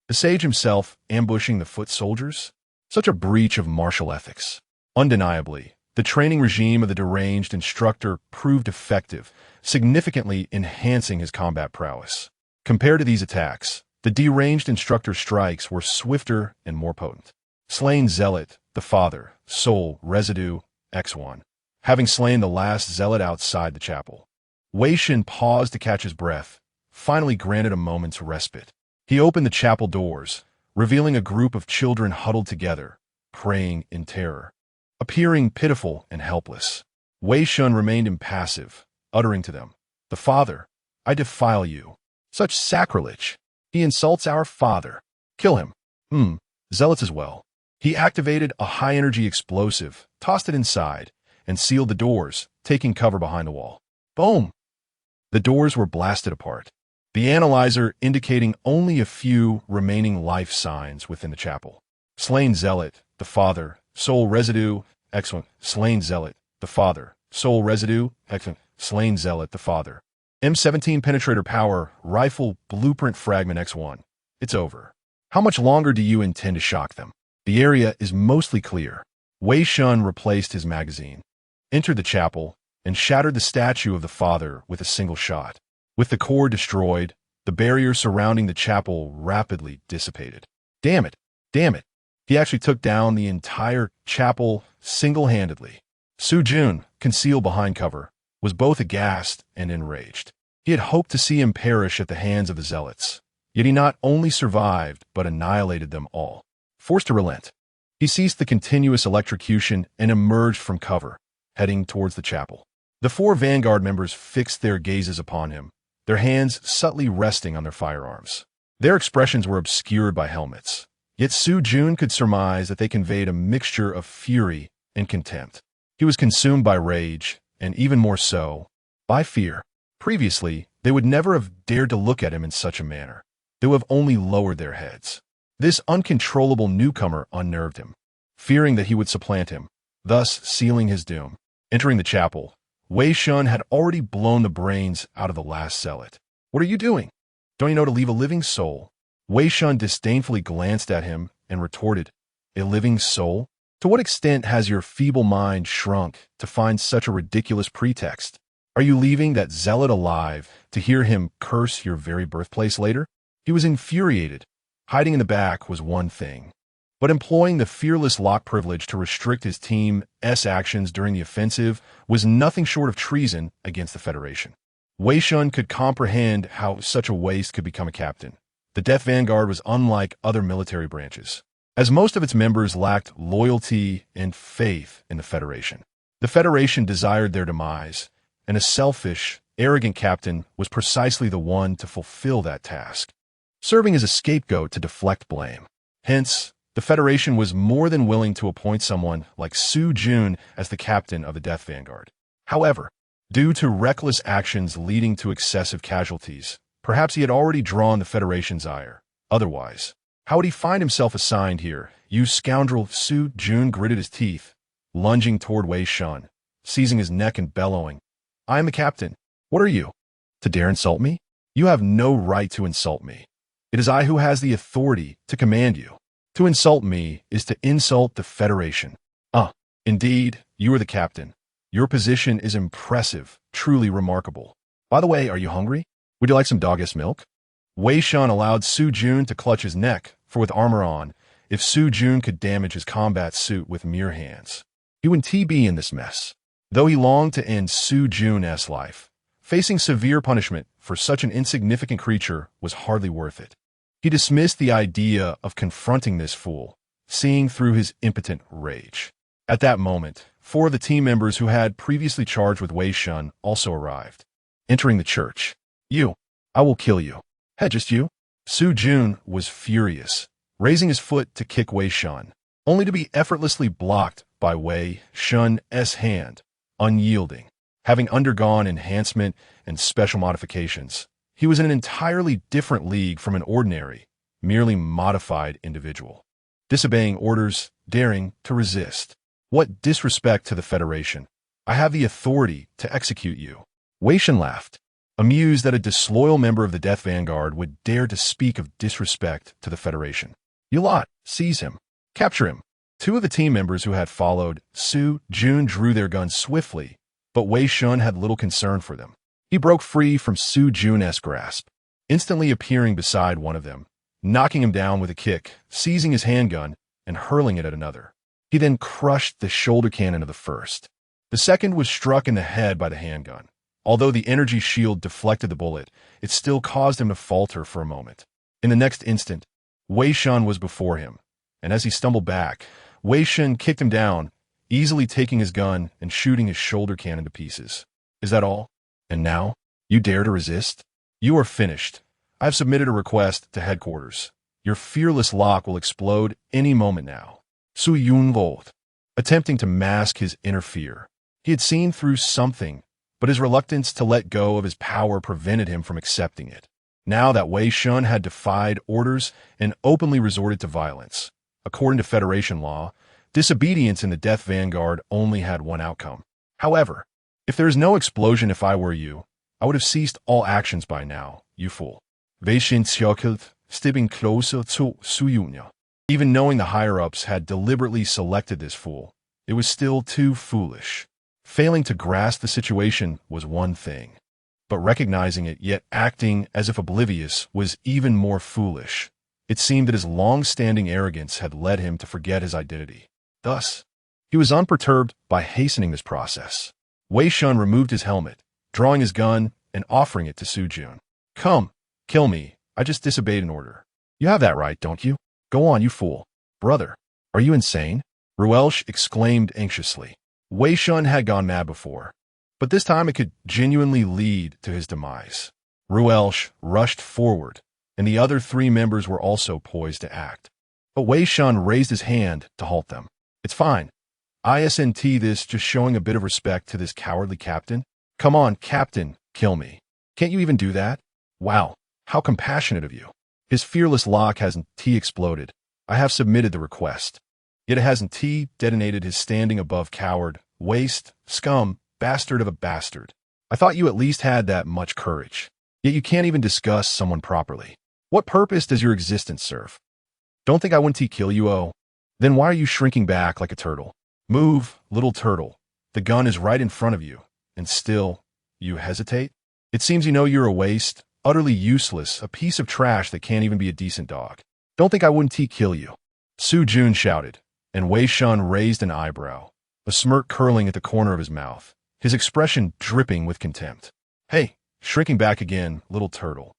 The Sage himself ambushing the foot soldiers? Such a breach of martial ethics. Undeniably, the training regime of the deranged instructor proved effective, significantly enhancing his combat prowess. Compared to these attacks, the deranged instructor's strikes were swifter and more potent. Slain Zealot, the Father, Soul, Residue, X1. Having slain the last Zealot outside the chapel, Wei Shen paused to catch his breath, finally granted a moment's respite. He opened the chapel doors, revealing a group of children huddled together, praying in terror. Appearing pitiful and helpless, Wei Shen remained impassive, uttering to them, "The Father, I defile you. Such sacrilege. He insults our Father. Kill him." Zealots as well. He activated a high-energy explosive, tossed it inside, and sealed the doors, taking cover behind the wall. Boom! The doors were blasted apart, the analyzer indicating only a few remaining life signs within the chapel. Slain Zealot, the Father, Soul Residue, excellent. Slain Zealot, the Father, Soul Residue, excellent. Slain Zealot, the Father. M17 Penetrator Power, Rifle, Blueprint Fragment X1. It's over. How much longer do you intend to shock them? The area is mostly clear. Wei Shen replaced his magazine, entered the chapel, and shattered the statue of the Father with a single shot. With the core destroyed, the barrier surrounding the chapel rapidly dissipated. Damn it! Damn it! He actually took down the entire chapel single-handedly. Su Jun, concealed behind cover, was both aghast and enraged. He had hoped to see him perish at the hands of the zealots, yet he not only survived but annihilated them all. Forced to relent, he ceased the continuous electrocution and emerged from cover, heading towards the chapel. The four vanguard members fixed their gazes upon him, their hands subtly resting on their firearms. Their expressions were obscured by helmets, yet Su Jun could surmise that they conveyed a mixture of fury and contempt. He was consumed by rage, and even more so, by fear. Previously, they would never have dared to look at him in such a manner. They would have only lowered their heads. This uncontrollable newcomer unnerved him, fearing that he would supplant him, thus sealing his doom. Entering the chapel, Wei Shen had already blown the brains out of the last zealot. "What are you doing? Don't you know to leave a living soul?" Wei Shen disdainfully glanced at him and retorted, "A living soul? To what extent has your feeble mind shrunk to find such a ridiculous pretext? Are you leaving that zealot alive to hear him curse your very birthplace later? He was infuriated. Hiding in the back was one thing, but employing the fearless lock privilege to restrict his team's actions during the offensive was nothing short of treason against the Federation. Wei Shen could comprehend how such a waste could become a captain. The Death Vanguard was unlike other military branches, as most of its members lacked loyalty and faith in the Federation. The Federation desired their demise, and a selfish, arrogant captain was precisely the one to fulfill that task, serving as a scapegoat to deflect blame. Hence, the Federation was more than willing to appoint someone like Su Jun as the captain of the Death Vanguard. However, due to reckless actions leading to excessive casualties, perhaps he had already drawn the Federation's ire. Otherwise, how would he find himself assigned here? You scoundrel! Su Jun gritted his teeth, lunging toward Wei Shen, seizing his neck and bellowing, "I am the captain. What are you? To dare insult me? You have no right to insult me. It is I who has the authority to command you. To insult me is to insult the Federation." Indeed, you are the captain. Your position is impressive, truly remarkable. By the way, are you hungry? Would you like some dog's milk? Wei Shen allowed Su Jun to clutch his neck, for with armor on, if Su Jun could damage his combat suit with mere hands, he wouldn't be in this mess. Though he longed to end Su Jun's life, facing severe punishment for such an insignificant creature was hardly worth it. He dismissed the idea of confronting this fool, seeing through his impotent rage. At that moment, 4 of the team members who had previously charged with Wei Shen also arrived, entering the church. "You! I will kill you." "Hey, just you?" Su Jun was furious, raising his foot to kick Wei Shen, only to be effortlessly blocked by Wei Shen's hand, unyielding. Having undergone enhancement and special modifications, he was in an entirely different league from an ordinary, merely modified individual. Disobeying orders, daring to resist. What disrespect to the Federation. I have the authority to execute you. Wei Shen laughed, amused that a disloyal member of the Death Vanguard would dare to speak of disrespect to the Federation. "You lot, seize him. Capture him." 2 of the team members who had followed Su Jun drew their guns swiftly, but Wei Shen had little concern for them. He broke free from Su Jun's grasp, instantly appearing beside one of them, knocking him down with a kick, seizing his handgun, and hurling it at another. He then crushed the shoulder cannon of the first. The second was struck in the head by the handgun. Although the energy shield deflected the bullet, it still caused him to falter for a moment. In the next instant, Wei Shen was before him, and as he stumbled back, Wei Shen kicked him down, easily taking his gun and shooting his shoulder cannon to pieces. "Is that all? And now, you dare to resist? You are finished. I have submitted a request to headquarters. Your fearless lock will explode any moment now." Su Yun rolled, attempting to mask his inner fear. He had seen through something, but his reluctance to let go of his power prevented him from accepting it. Now that Wei Shen had defied orders and openly resorted to violence, according to Federation law, disobedience in the Death Vanguard only had one outcome. However, if there is no explosion if I were you, I would have ceased all actions by now, you fool. Wei Shen chuckled, stepping closer to Su Yun. Even knowing the higher-ups had deliberately selected this fool, it was still too foolish. Failing to grasp the situation was one thing, but recognizing it yet acting as if oblivious was even more foolish. It seemed that his long-standing arrogance had led him to forget his identity. Thus, he was unperturbed by hastening this process. Wei Shen removed his helmet, drawing his gun and offering it to Su Jun. "Come, kill me. I just disobeyed an order." "You have that right, don't you? Go on, you fool." "Brother, are you insane?" Ruelsh exclaimed anxiously. Wei Shen had gone mad before, but this time it could genuinely lead to his demise. Ruelsh rushed forward, and the other 3 members were also poised to act. But Wei Shen raised his hand to halt them. "It's fine. Isn't this just showing a bit of respect to this cowardly captain? Come on, captain, kill me. Can't you even do that? Wow, how compassionate of you." His fearless lock hasn't exploded. I have submitted the request. Yet it hasn't detonated his standing above coward, waste, scum, bastard of a bastard. I thought you at least had that much courage. Yet you can't even discuss someone properly. What purpose does your existence serve? Don't think I wouldn't kill you, oh. Then why are you shrinking back like a turtle? Move, little turtle. The gun is right in front of you, and still, you hesitate? It seems you know you're a waste, utterly useless, a piece of trash that can't even be a decent dog. Don't think I wouldn't kill you. Su Jun shouted, and Wei Shen raised an eyebrow, a smirk curling at the corner of his mouth, his expression dripping with contempt. Hey, shrinking back again, little turtle.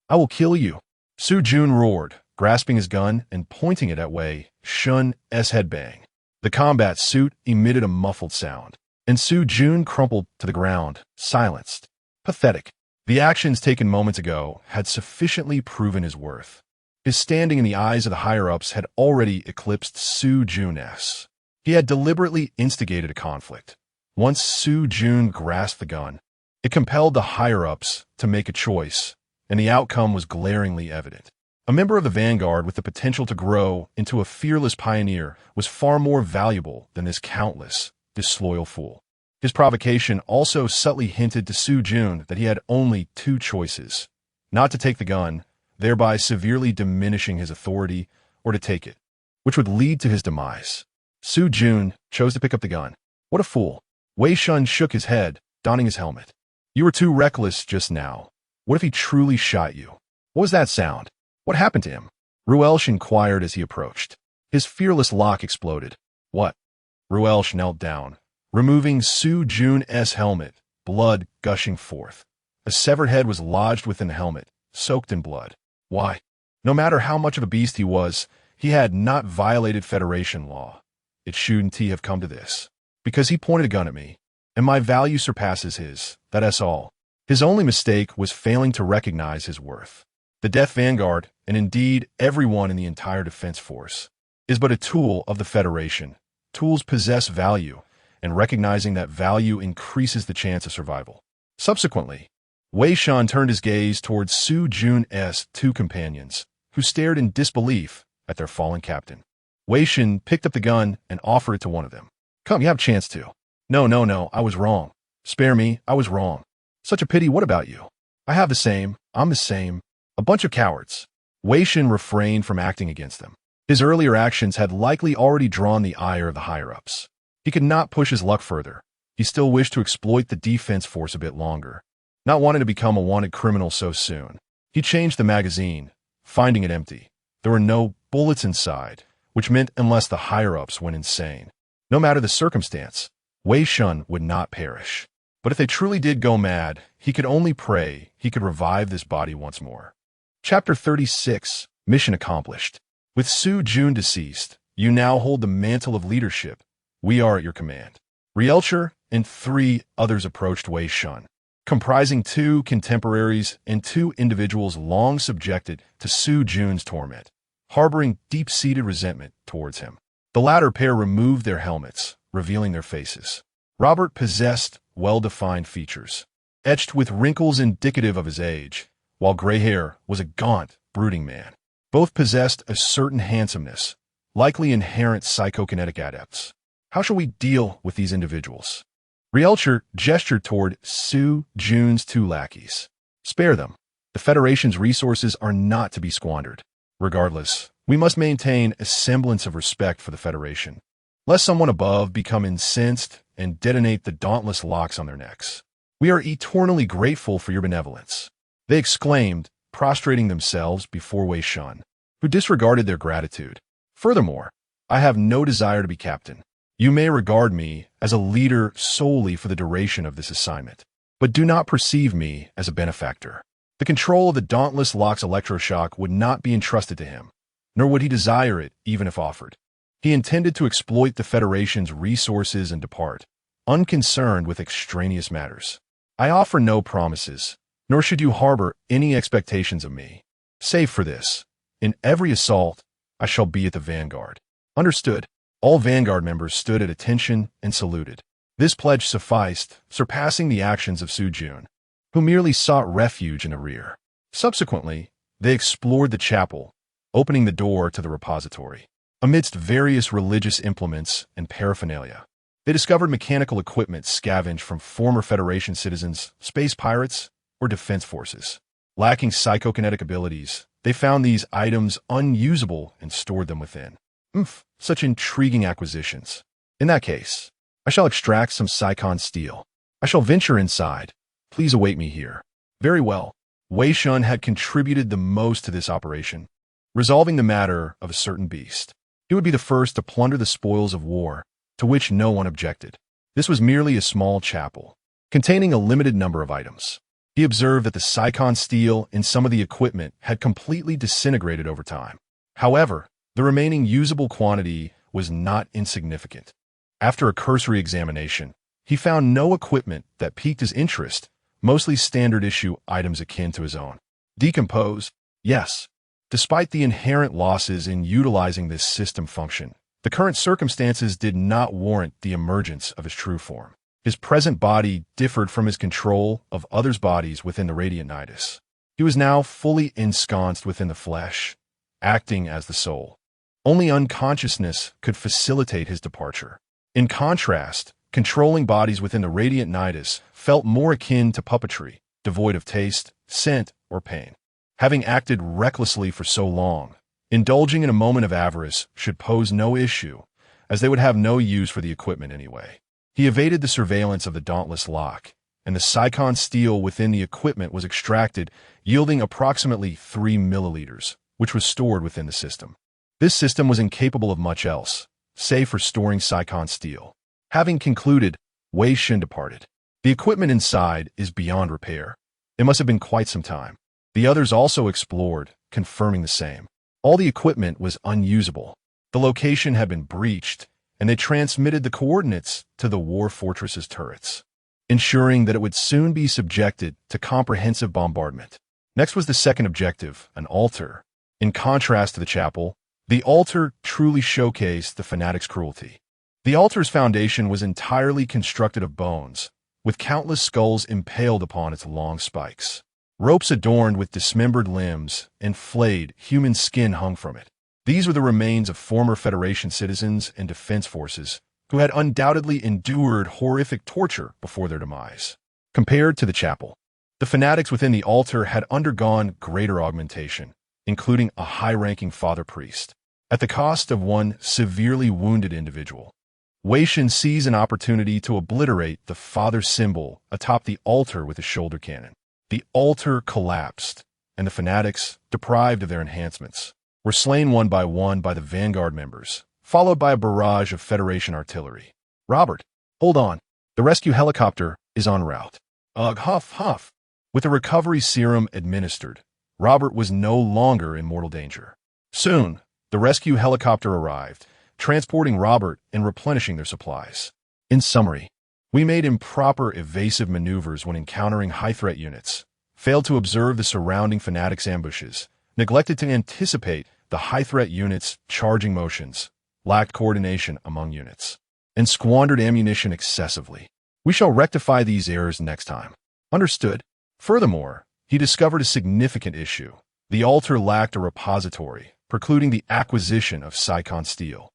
I will kill you. Su Jun roared, grasping his gun and pointing it at Wei Shen's headbang. The combat suit emitted a muffled sound, and Su Jun crumpled to the ground, silenced. Pathetic. The actions taken moments ago had sufficiently proven his worth. His standing in the eyes of the higher-ups had already eclipsed Su Jun's. He had deliberately instigated a conflict. Once Su Jun grasped the gun, it compelled the higher-ups to make a choice, and the outcome was glaringly evident. A member of the vanguard with the potential to grow into a fearless pioneer was far more valuable than this countless, disloyal fool. His provocation also subtly hinted to Su Jun that he had only two choices: not to take the gun, thereby severely diminishing his authority, or to take it, which would lead to his demise. Su Jun chose to pick up the gun. What a fool. Wei Shen shook his head, donning his helmet. You were too reckless just now. What if he truly shot you? What was that sound? What happened to him? Ruelsh inquired as he approached. His fearless lock exploded. What? Ruelsh knelt down, removing Su Jun's helmet, blood gushing forth. A severed head was lodged within the helmet, soaked in blood. Why? No matter how much of a beast he was, he had not violated Federation law. It shouldn't he have come to this? Because he pointed a gun at me, and my value surpasses his, that's all. His only mistake was failing to recognize his worth. The Death Vanguard, and indeed everyone in the entire defense force, is but a tool of the Federation. Tools possess value, and recognizing that value increases the chance of survival. Subsequently, Wei Shen turned his gaze towards Su Jun's two companions, who stared in disbelief at their fallen captain. Wei Shen picked up the gun and offered it to one of them. Come, you have a chance to. No, I was wrong. Spare me, I was wrong. Such a pity, what about you? I have the same, I'm the same. A bunch of cowards. Wei Shen refrained from acting against them. His earlier actions had likely already drawn the ire of the higher-ups. He could not push his luck further. He still wished to exploit the defense force a bit longer, not wanting to become a wanted criminal so soon. He changed the magazine, finding it empty. There were no bullets inside, which meant unless the higher-ups went insane, no matter the circumstance, Wei Shen would not perish. But if they truly did go mad, he could only pray he could revive this body once more. Chapter 36, Mission Accomplished. With Su Jun deceased, you now hold the mantle of leadership. We are at your command. Rielcher and 3 others approached Wei Shen, comprising 2 contemporaries and 2 individuals long subjected to Su Jun's torment, harboring deep-seated resentment towards him. The latter pair removed their helmets, revealing their faces. Robert possessed well-defined features, etched with wrinkles indicative of his age, while gray hair was a gaunt, brooding man. Both possessed a certain handsomeness, likely inherent psychokinetic adepts. How shall we deal with these individuals? Rielcher gestured toward Su Jun's 2 lackeys. Spare them. The Federation's resources are not to be squandered. Regardless, we must maintain a semblance of respect for the Federation, lest someone above become incensed and detonate the dauntless locks on their necks. We are eternally grateful for your benevolence, they exclaimed, prostrating themselves before Wei Shen, who disregarded their gratitude. Furthermore, I have no desire to be captain. You may regard me as a leader solely for the duration of this assignment, but do not perceive me as a benefactor. The control of the dauntless Locke's electroshock would not be entrusted to him, nor would he desire it even if offered. He intended to exploit the Federation's resources and depart, unconcerned with extraneous matters. I offer no promises, nor should you harbor any expectations of me. Save for this, in every assault, I shall be at the vanguard. Understood. All Vanguard members stood at attention and saluted. This pledge sufficed, surpassing the actions of Su Jun, who merely sought refuge in the rear. Subsequently, they explored the chapel, opening the door to the repository. Amidst various religious implements and paraphernalia, they discovered mechanical equipment scavenged from former Federation citizens, space pirates, or defense forces. Lacking psychokinetic abilities, they found these items unusable and stored them within. Such intriguing acquisitions. In that case, I shall extract some Psychon steel. I shall venture inside. Please await me here. Very well. Wei Shen had contributed the most to this operation, resolving the matter of a certain beast. He would be the first to plunder the spoils of war, to which no one objected. This was merely a small chapel, containing a limited number of items. He observed that the Psychon steel in some of the equipment had completely disintegrated over time. However, the remaining usable quantity was not insignificant. After a cursory examination, he found no equipment that piqued his interest, mostly standard-issue items akin to his own. Decomposed? Yes. Despite the inherent losses in utilizing this system function, the current circumstances did not warrant the emergence of his true form. His present body differed from his control of others' bodies within the Radiant Nidus. He was now fully ensconced within the flesh, acting as the soul. Only unconsciousness could facilitate his departure. In contrast, controlling bodies within the Radiant Nidus felt more akin to puppetry, devoid of taste, scent, or pain. Having acted recklessly for so long, indulging in a moment of avarice should pose no issue, as they would have no use for the equipment anyway. He evaded the surveillance of the dauntless lock, and the Psychon steel within the equipment was extracted, yielding approximately 3 milliliters, which was stored within the system. This system was incapable of much else, save for storing Psychon steel. Having concluded, Wei Shen departed. The equipment inside is beyond repair. It must have been quite some time. The others also explored, confirming the same. All the equipment was unusable. The location had been breached, and they transmitted the coordinates to the war fortress's turrets, ensuring that it would soon be subjected to comprehensive bombardment. Next was the second objective, an altar. In contrast to the chapel, the altar truly showcased the fanatic's cruelty. The altar's foundation was entirely constructed of bones, with countless skulls impaled upon its long spikes. Ropes adorned with dismembered limbs and flayed human skin hung from it. These were the remains of former Federation citizens and defense forces who had undoubtedly endured horrific torture before their demise. Compared to the chapel, the fanatics within the altar had undergone greater augmentation, including a high-ranking father priest, at the cost of one severely wounded individual. Wei Shen seized an opportunity to obliterate the father symbol atop the altar with a shoulder cannon. The altar collapsed, and the fanatics, deprived of their enhancements, were slain one by the Vanguard members, followed by a barrage of Federation artillery. Robert, hold on. The rescue helicopter is en route. Huff, huff. With the recovery serum administered, Robert was no longer in mortal danger. Soon, the rescue helicopter arrived, transporting Robert and replenishing their supplies. In summary, we made improper evasive maneuvers when encountering high-threat units, failed to observe the surrounding fanatics' ambushes, neglected to anticipate the high-threat units' charging motions, lacked coordination among units, and squandered ammunition excessively. We shall rectify these errors next time. Understood. Furthermore, he discovered a significant issue. The altar lacked a repository, precluding the acquisition of Psychon steel.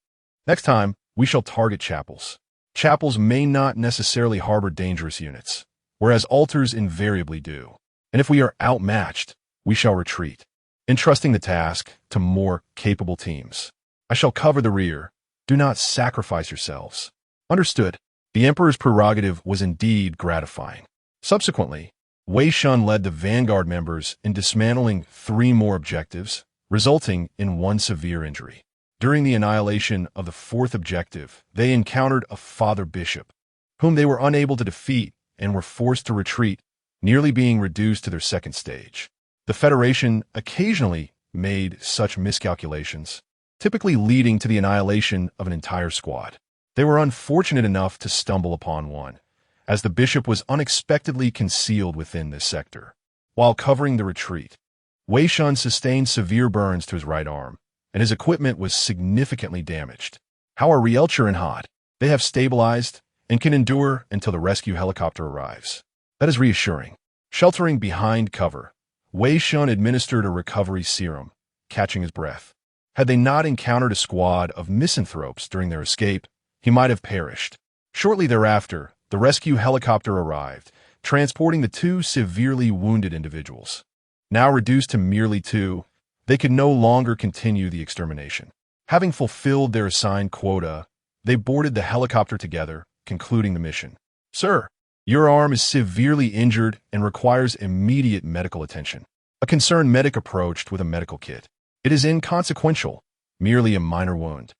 Next time, we shall target chapels. Chapels may not necessarily harbor dangerous units, whereas altars invariably do. And if we are outmatched, we shall retreat, entrusting the task to more capable teams. I shall cover the rear. Do not sacrifice yourselves. Understood. The Emperor's prerogative was indeed gratifying. Subsequently, Wei Shen led the Vanguard members in dismantling 3 more objectives, resulting in 1 severe injury. During the annihilation of the 4th objective, they encountered a Father Bishop, whom they were unable to defeat and were forced to retreat, nearly being reduced to their 2nd stage. The Federation occasionally made such miscalculations, typically leading to the annihilation of an entire squad. They were unfortunate enough to stumble upon one, as the bishop was unexpectedly concealed within this sector. While covering the retreat, Wei Shen sustained severe burns to his right arm, and his equipment was significantly damaged. How are Rielcher and Hod? They have stabilized and can endure until the rescue helicopter arrives. That is reassuring. Sheltering behind cover, Wei Shen administered a recovery serum, catching his breath. Had they not encountered a squad of misanthropes during their escape, he might have perished. Shortly thereafter, the rescue helicopter arrived, transporting the 2 severely wounded individuals. Now reduced to merely 2, they could no longer continue the extermination. Having fulfilled their assigned quota, they boarded the helicopter together, concluding the mission. "Sir, your arm is severely injured and requires immediate medical attention." A concerned medic approached with a medical kit. "It is inconsequential, merely a minor wound.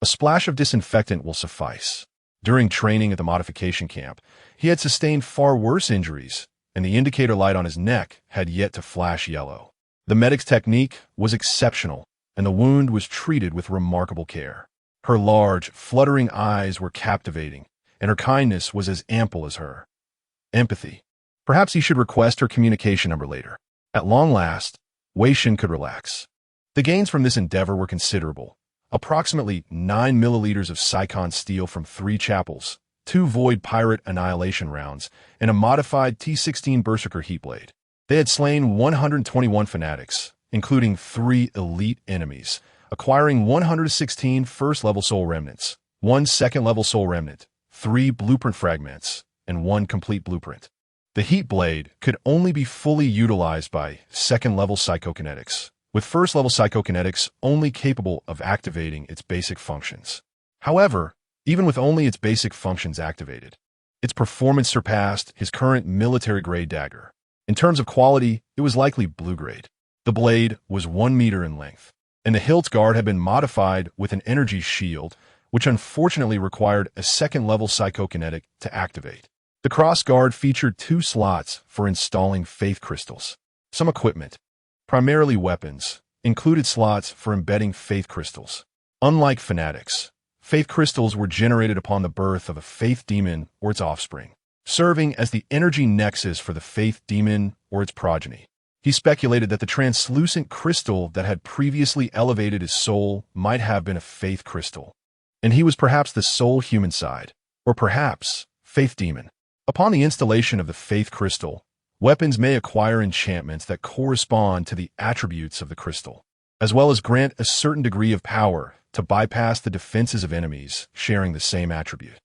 A splash of disinfectant will suffice." During training at the modification camp, he had sustained far worse injuries, and the indicator light on his neck had yet to flash yellow. The medic's technique was exceptional, and the wound was treated with remarkable care. Her large, fluttering eyes were captivating, and her kindness was as ample as her empathy. Perhaps he should request her communication number later. At long last, Wei Shen could relax. The gains from this endeavor were considerable. Approximately 9 milliliters of Psychon steel from 3 chapels, 2 Void Pirate Annihilation rounds, and a modified T-16 Berserker Heatblade. They had slain 121 fanatics, including 3 elite enemies, acquiring 116 first-level soul remnants, 1 second-level soul remnant, 3 blueprint fragments, and 1 complete blueprint. The Heatblade could only be fully utilized by second-level psychokinetics, with first-level psychokinetics only capable of activating its basic functions. However, even with only its basic functions activated, its performance surpassed his current military-grade dagger. In terms of quality, it was likely blue-grade. The blade was 1 meter in length, and the hilt guard had been modified with an energy shield, which unfortunately required a second-level psychokinetic to activate. The cross guard featured 2 slots for installing faith crystals. Some equipment, primarily weapons, included slots for embedding faith crystals. Unlike fanatics, faith crystals were generated upon the birth of a faith demon or its offspring, serving as the energy nexus for the faith demon or its progeny. He speculated that the translucent crystal that had previously elevated his soul might have been a faith crystal, and he was perhaps the sole human side, or perhaps faith demon. Upon the installation of the faith crystal, weapons may acquire enchantments that correspond to the attributes of the crystal, as well as grant a certain degree of power to bypass the defenses of enemies sharing the same attribute.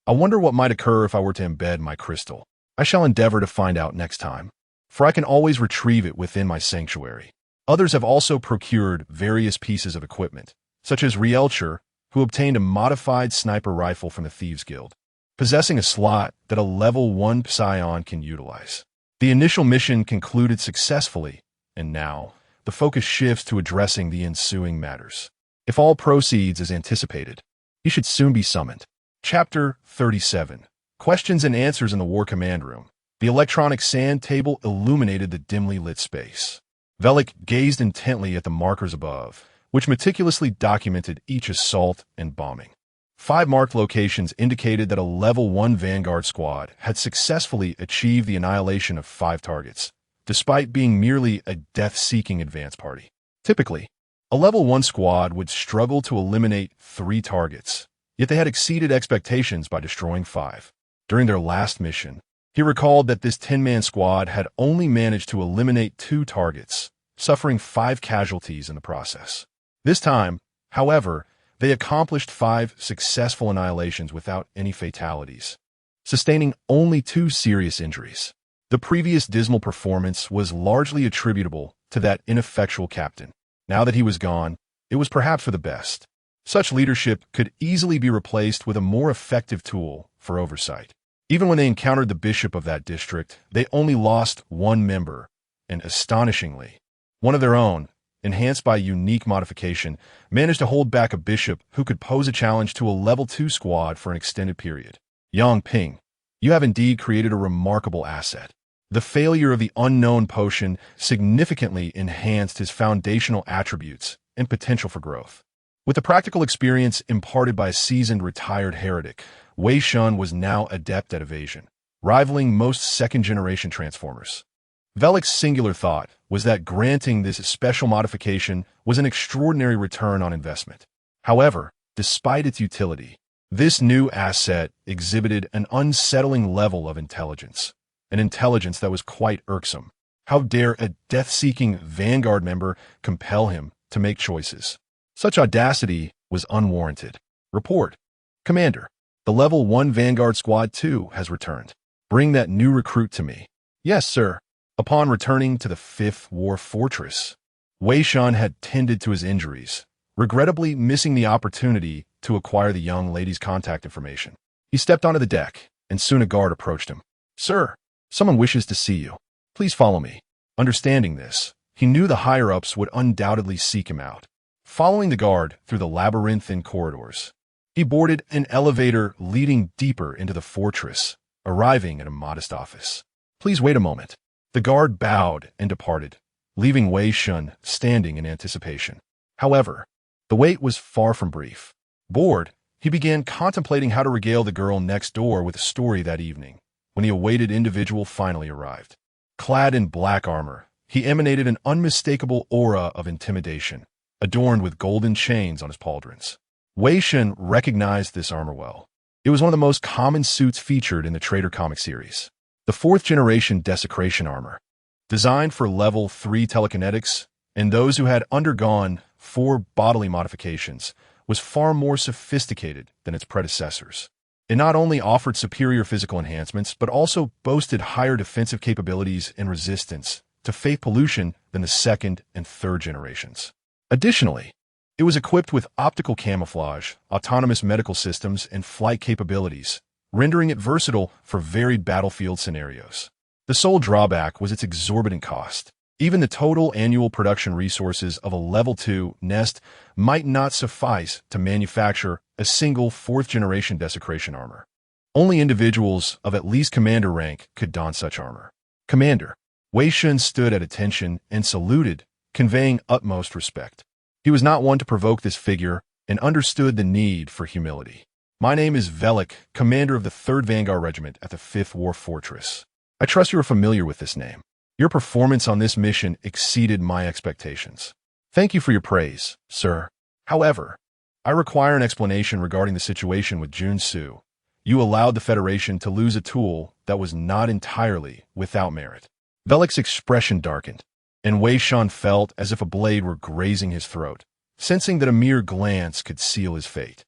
I wonder what might occur if I were to embed my crystal. I shall endeavor to find out next time, for I can always retrieve it within my sanctuary. Others have also procured various pieces of equipment, such as Rielcher, who obtained a modified sniper rifle from the Thieves Guild, possessing a slot that a level 1 Psion can utilize. The initial mission concluded successfully, and now the focus shifts to addressing the ensuing matters. If all proceeds as anticipated, he should soon be summoned. Chapter 37. Questions and Answers in the War Command Room. The electronic sand table illuminated the dimly lit space. Velik gazed intently at the markers above, which meticulously documented each assault and bombing. 5 marked locations indicated that a level 1 Vanguard squad had successfully achieved the annihilation of 5 targets, despite being merely a death-seeking advance party. Typically, a level 1 squad would struggle to eliminate 3 targets, yet they had exceeded expectations by destroying 5. During their last mission, he recalled that this 10-man squad had only managed to eliminate 2 targets, suffering 5 casualties in the process. This time, however, they accomplished 5 successful annihilations without any fatalities, sustaining only 2 serious injuries. The previous dismal performance was largely attributable to that ineffectual captain. Now that he was gone, it was perhaps for the best. Such leadership could easily be replaced with a more effective tool for oversight. Even when they encountered the bishop of that district, they only lost 1 member, and astonishingly, one of their own, enhanced by unique modification, managed to hold back a bishop who could pose a challenge to a level 2 squad for an extended period. Yang Ping, you have indeed created a remarkable asset. The failure of the unknown potion significantly enhanced his foundational attributes and potential for growth. With the practical experience imparted by a seasoned retired heretic, Wei Shen was now adept at evasion, rivaling most second-generation transformers. Velik's singular thought was that granting this special modification was an extraordinary return on investment. However, despite its utility, this new asset exhibited an unsettling level of intelligence, an intelligence that was quite irksome. How dare a death-seeking Vanguard member compel him to make choices? Such audacity was unwarranted. Report. Commander, the level 1 Vanguard Squad 2 has returned. Bring that new recruit to me. Yes, sir. Upon returning to the 5th War Fortress, Wei Shen had tended to his injuries, regrettably missing the opportunity to acquire the young lady's contact information. He stepped onto the deck, and soon a guard approached him. "Sir, someone wishes to see you. Please follow me." Understanding this, he knew the higher-ups would undoubtedly seek him out. Following the guard through the labyrinthine corridors, he boarded an elevator leading deeper into the fortress, arriving at a modest office. "Please wait a moment." The guard bowed and departed, leaving Wei Shen standing in anticipation. However, the wait was far from brief. Bored, he began contemplating how to regale the girl next door with a story that evening, when the awaited individual finally arrived. Clad in black armor, he emanated an unmistakable aura of intimidation, adorned with golden chains on his pauldrons. Wei Shen recognized this armor well. It was one of the most common suits featured in the Trader comic series. The 4th-generation desecration armor, designed for level 3 telekinetics and those who had undergone 4 bodily modifications, was far more sophisticated than its predecessors. It not only offered superior physical enhancements, but also boasted higher defensive capabilities and resistance to faith pollution than the 2nd and 3rd generations. Additionally, it was equipped with optical camouflage, autonomous medical systems, and flight capabilities, rendering it versatile for varied battlefield scenarios. The sole drawback was its exorbitant cost. Even the total annual production resources of a level 2 nest might not suffice to manufacture a single 4th-generation desecration armor. Only individuals of at least commander rank could don such armor. "Commander." Wei Shen stood at attention and saluted, conveying utmost respect. He was not one to provoke this figure and understood the need for humility. "My name is Velik, commander of the 3rd Vanguard Regiment at the 5th War Fortress. I trust you are familiar with this name. Your performance on this mission exceeded my expectations. Thank you for your praise, sir. However, I require an explanation regarding the situation with ensue. You allowed the Federation to lose a tool that was not entirely without merit." Velik's expression darkened, and Wei Shen felt as if a blade were grazing his throat, sensing that a mere glance could seal his fate.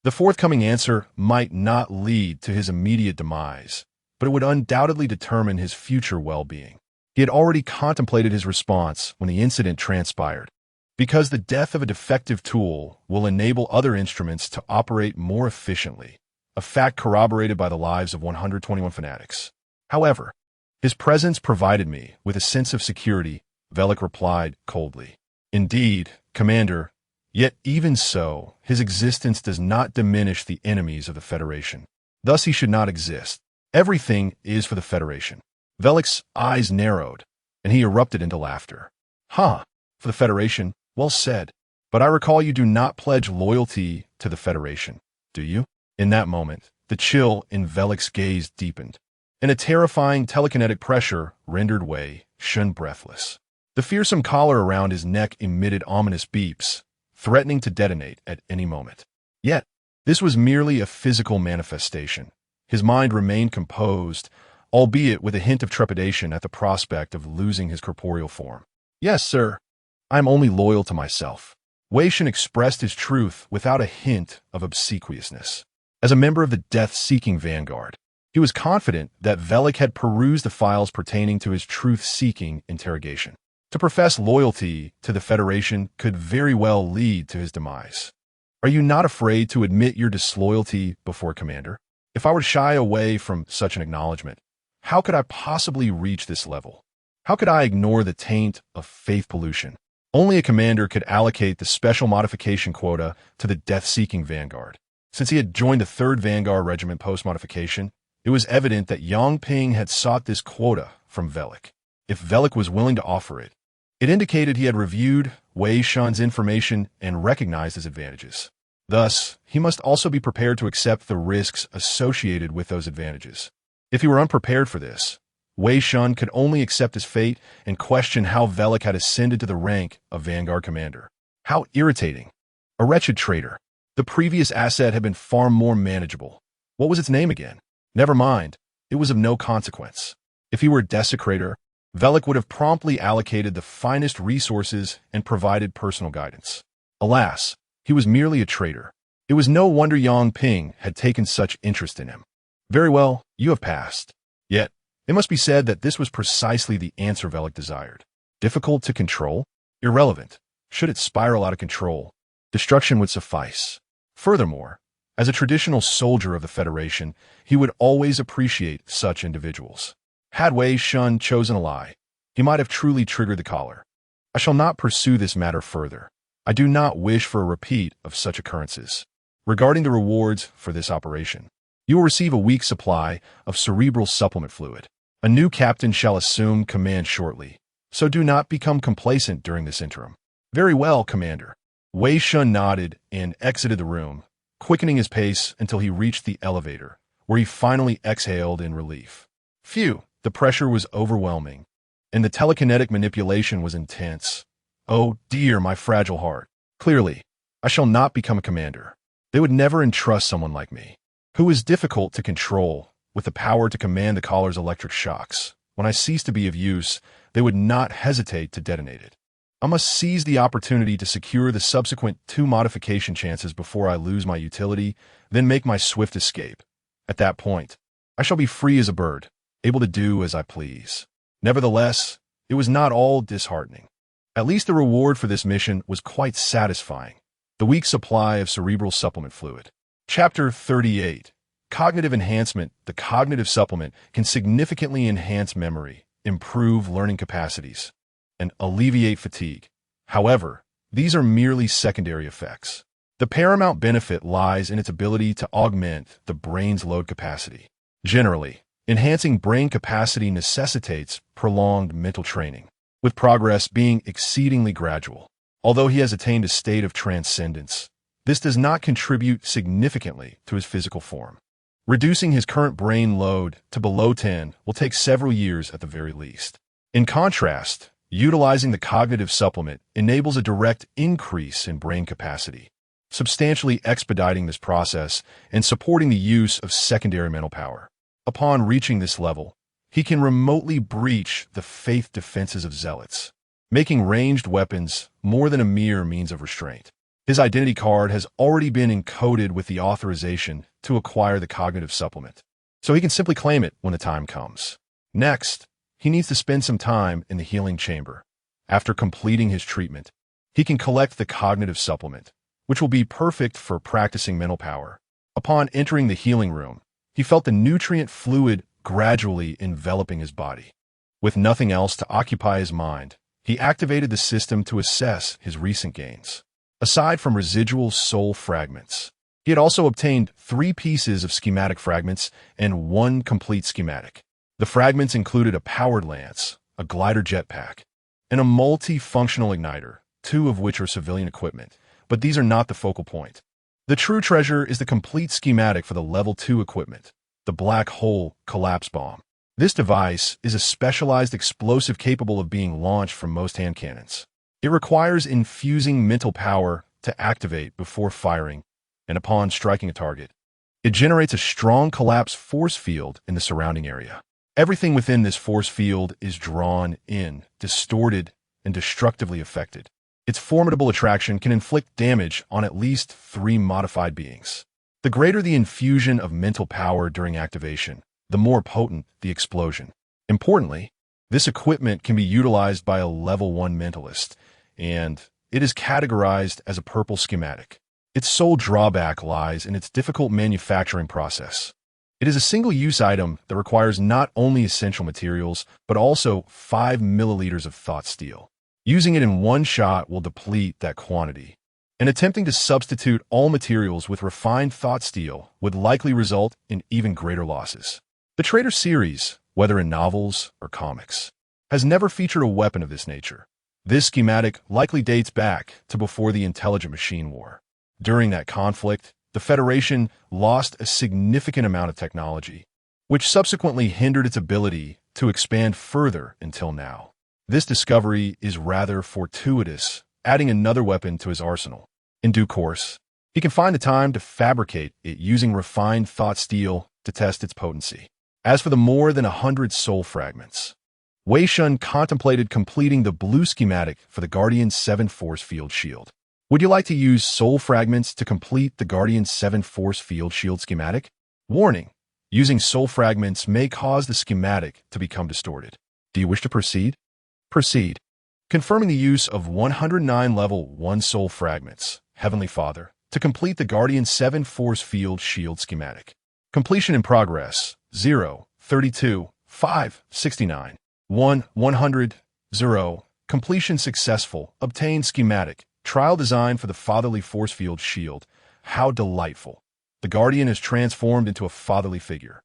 The forthcoming answer might not lead to his immediate demise, but it would undoubtedly determine his future well-being. He had already contemplated his response when the incident transpired, because the death of a defective tool will enable other instruments to operate more efficiently, a fact corroborated by the lives of 121 fanatics. However, his presence provided me with a sense of security, Velik replied coldly. "Indeed, Commander, yet even so, his existence does not diminish the enemies of the Federation. Thus he should not exist. Everything is for the Federation." Velik's eyes narrowed, and he erupted into laughter. "Huh, for the Federation, well said. But I recall you do not pledge loyalty to the Federation, do you?" In that moment, the chill in Velik's gaze deepened, and a terrifying telekinetic pressure rendered Wei Shen breathless. The fearsome collar around his neck emitted ominous beeps, threatening to detonate at any moment. Yet, this was merely a physical manifestation. His mind remained composed, albeit with a hint of trepidation at the prospect of losing his corporeal form. "Yes, sir. I am only loyal to myself." Wei Shen expressed his truth without a hint of obsequiousness. As a member of the death-seeking vanguard, he was confident that Velik had perused the files pertaining to his truth-seeking interrogation. To profess loyalty to the Federation could very well lead to his demise. "Are you not afraid to admit your disloyalty before Commander? If I were to shy away from such an acknowledgement, how could I possibly reach this level? How could I ignore the taint of faith pollution? Only a commander could allocate the special modification quota to the death-seeking vanguard. Since he had joined the 3rd Vanguard Regiment post-modification, it was evident that Yang Ping had sought this quota from Velik. If Velik was willing to offer it, it indicated he had reviewed Wei Shen's information and recognized his advantages. Thus, he must also be prepared to accept the risks associated with those advantages. If he were unprepared for this, Wei Shen could only accept his fate and question how Velik had ascended to the rank of Vanguard Commander. How irritating. A wretched traitor. The previous asset had been far more manageable. What was its name again? Never mind. It was of no consequence. If he were a desecrator, Velik would have promptly allocated the finest resources and provided personal guidance. Alas, he was merely a traitor. It was no wonder Yang Ping had taken such interest in him. "Very well, you have passed." Yet, it must be said that this was precisely the answer Velik desired. Difficult to control? Irrelevant. Should it spiral out of control, Destruction would suffice. Furthermore, as a traditional soldier of the Federation, he would always appreciate such individuals. Had Wei Shen chosen a lie, he might have truly triggered the collar. I shall not pursue this matter further. I do not wish for a repeat of such occurrences. Regarding the rewards for this operation, you will receive a week's supply of cerebral supplement fluid. A new captain shall assume command shortly, so do not become complacent during this interim. Very well, Commander. Wei Shen nodded and exited the room, quickening his pace until he reached the elevator, where he finally exhaled in relief. Phew, the pressure was overwhelming, and the telekinetic manipulation was intense. Oh dear, my fragile heart. Clearly, I shall not become a commander. They would never entrust someone like me, who is difficult to control, with the power to command the collar's electric shocks. When I cease to be of use, they would not hesitate to detonate it. I must seize the opportunity to secure the subsequent 2 modification chances before I lose my utility, then make my swift escape. At that point, I shall be free as a bird, able to do as I please. Nevertheless, it was not all disheartening. At least the reward for this mission was quite satisfying. The week's supply of cerebral supplement fluid. Chapter 38. Cognitive Enhancement. The cognitive supplement can significantly enhance memory, improve learning capacities, and alleviate fatigue. However, these are merely secondary effects. The paramount benefit lies in its ability to augment the brain's load capacity. Generally, enhancing brain capacity necessitates prolonged mental training, with progress being exceedingly gradual. Although he has attained a state of transcendence, this does not contribute significantly to his physical form. Reducing his current brain load to below 10 will take several years at the very least. In contrast, utilizing the cognitive supplement enables a direct increase in brain capacity, substantially expediting this process and supporting the use of secondary mental power. Upon reaching this level, he can remotely breach the faith defenses of zealots, making ranged weapons more than a mere means of restraint. His identity card has already been encoded with the authorization to acquire the cognitive supplement, so he can simply claim it when the time comes. Next, he needs to spend some time in the healing chamber. After completing his treatment, he can collect the cognitive supplement, which will be perfect for practicing mental power. Upon entering the healing room, he felt the nutrient fluid gradually enveloping his body. With nothing else to occupy his mind, he activated the system to assess his recent gains. Aside from residual soul fragments, he had also obtained 3 pieces of schematic fragments and 1 complete schematic. The fragments included a powered lance, a glider jetpack, and a multi-functional igniter, 2 of which are civilian equipment, but these are not the focal point. The true treasure is the complete schematic for the Level 2 equipment, the Black Hole Collapse Bomb. This device is a specialized explosive capable of being launched from most hand cannons. It requires infusing mental power to activate before firing, and upon striking a target, it generates a strong collapse force field in the surrounding area. Everything within this force field is drawn in, distorted, and destructively affected. Its formidable attraction can inflict damage on at least 3 modified beings. The greater the infusion of mental power during activation, the more potent the explosion. Importantly, this equipment can be utilized by a Level 1 mentalist, and it is categorized as a purple schematic. Its sole drawback lies in its difficult manufacturing process. It is a single-use item that requires not only essential materials, but also 5 milliliters of thought steel. Using it in one shot will deplete that quantity, and attempting to substitute all materials with refined thought steel would likely result in even greater losses. The Traitor series, whether in novels or comics, has never featured a weapon of this nature. This schematic likely dates back to before the Intelligent Machine War. During that conflict, the Federation lost a significant amount of technology, which subsequently hindered its ability to expand further until now. This discovery is rather fortuitous, adding another weapon to his arsenal. In due course, he can find the time to fabricate it using refined thought steel to test its potency. As for the more than 100 soul fragments, Wei Shen contemplated completing the blue schematic for the Guardian 7 force field shield. Would you like to use soul fragments to complete the Guardian 7 force field shield schematic? Warning: using soul fragments may cause the schematic to become distorted. Do you wish to proceed? Proceed. Confirming the use of 109 level 1 soul fragments, Heavenly Father, to complete the Guardian 7 Force Field Shield schematic. Completion in progress, 0, 32, 5, 69, 1, 100, 0. Completion successful. Obtained schematic. Trial design for the fatherly force field shield. How delightful. The Guardian is transformed into a fatherly figure.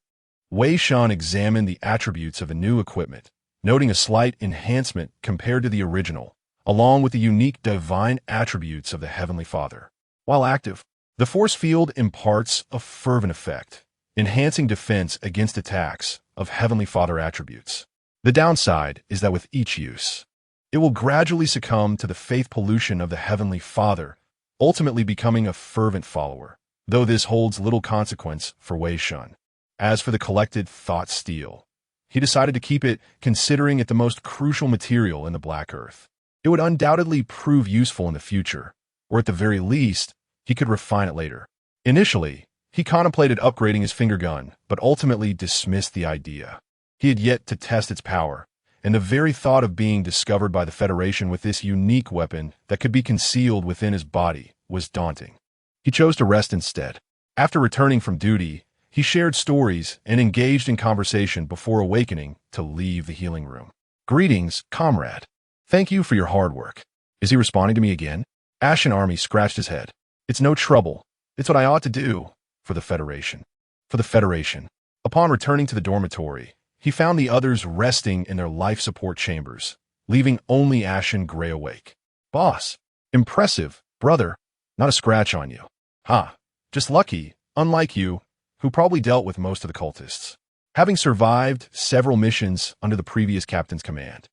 Wei Shen examined the attributes of the new equipment, noting a slight enhancement compared to the original, along with the unique divine attributes of the Heavenly Father. While active, the force field imparts a fervent effect, enhancing defense against attacks of Heavenly Father attributes. The downside is that with each use, it will gradually succumb to the faith pollution of the Heavenly Father, ultimately becoming a fervent follower, though this holds little consequence for Wei Shen. As for the collected thought steel, he decided to keep it, considering it the most crucial material in the Black Earth. It would undoubtedly prove useful in the future, or at the very least, he could refine it later. Initially, he contemplated upgrading his finger gun, but ultimately dismissed the idea. He had yet to test its power, and the very thought of being discovered by the Federation with this unique weapon that could be concealed within his body was daunting. He chose to rest instead. After returning from duty, he shared stories and engaged in conversation before awakening to leave the healing room. "Greetings, comrade. Thank you for your hard work." Is he responding to me again? Ashen Army scratched his head. "It's no trouble. It's what I ought to do for the Federation." For the Federation. Upon returning to the dormitory, he found the others resting in their life support chambers, leaving only Ashen Gray awake. "Boss, impressive, brother. Not a scratch on you." "Ha, just lucky, unlike you, who probably dealt with most of the cultists." Having survived several missions under the previous captain's command,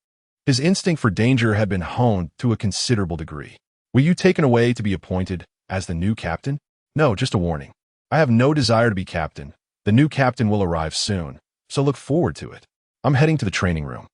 his instinct for danger had been honed to a considerable degree. "Were you taken away to be appointed as the new captain?" "No, just a warning. I have no desire to be captain. The new captain will arrive soon, so look forward to it. I'm heading to the training room."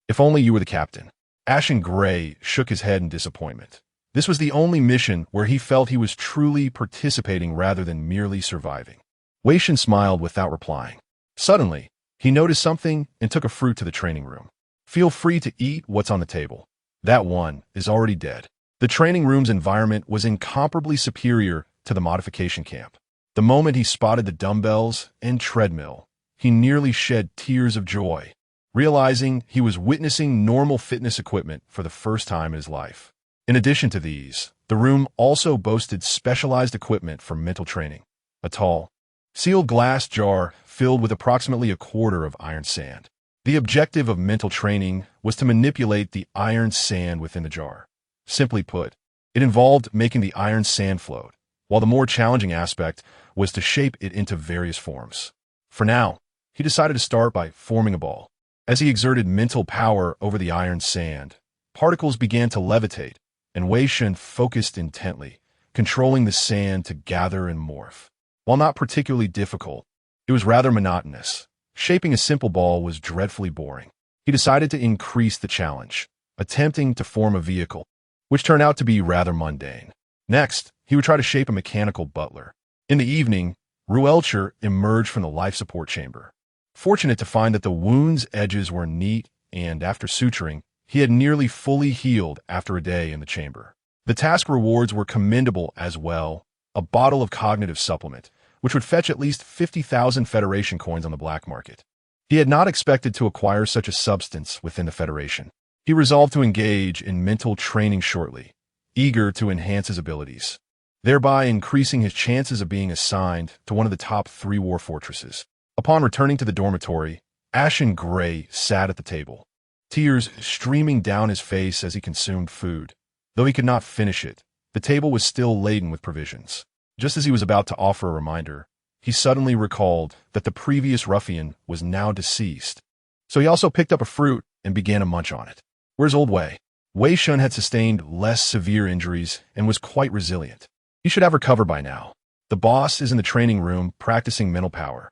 If only you were the captain." Ashen Gray shook his head in disappointment. This was the only mission where he felt he was truly participating rather than merely surviving. Wei Shen smiled without replying. Suddenly, he noticed something and took a fruit to the training room. "Feel free to eat what's on the table. That one is already dead." The training room's environment was incomparably superior to the modification camp. The moment he spotted the dumbbells and treadmill, he nearly shed tears of joy, realizing he was witnessing normal fitness equipment for the first time in his life. In addition to these, the room also boasted specialized equipment for mental training. A tall, sealed glass jar filled with approximately a quarter of iron sand. The objective of mental training was to manipulate the iron sand within the jar. Simply put, it involved making the iron sand float, while the more challenging aspect was to shape it into various forms. For now, he decided to start by forming a ball. As he exerted mental power over the iron sand, particles began to levitate, and Wei Shen focused intently, controlling the sand to gather and morph. While not particularly difficult, it was rather monotonous. Shaping a simple ball was dreadfully boring. He decided to increase the challenge, attempting to form a vehicle, which turned out to be rather mundane. Next, he would try to shape a mechanical butler. In the evening, Ruelcher emerged from the life support chamber. Fortunate to find that the wound's edges were neat and, after suturing, he had nearly fully healed after a day in the chamber. The task rewards were commendable as well. A bottle of cognitive supplement, which would fetch at least 50,000 Federation coins on the black market. He had not expected to acquire such a substance within the Federation. He resolved to engage in mental training shortly, eager to enhance his abilities, thereby increasing his chances of being assigned to one of the top 3 war fortresses. Upon returning to the dormitory, Ashen Gray sat at the table, tears streaming down his face as he consumed food. Though he could not finish it, the table was still laden with provisions. Just as he was about to offer a reminder, he suddenly recalled that the previous ruffian was now deceased. So he also picked up a fruit and began to munch on it. "Where's old Wei?" Wei Shen had sustained less severe injuries and was quite resilient. He should have recovered by now. The boss is in the training room practicing mental power.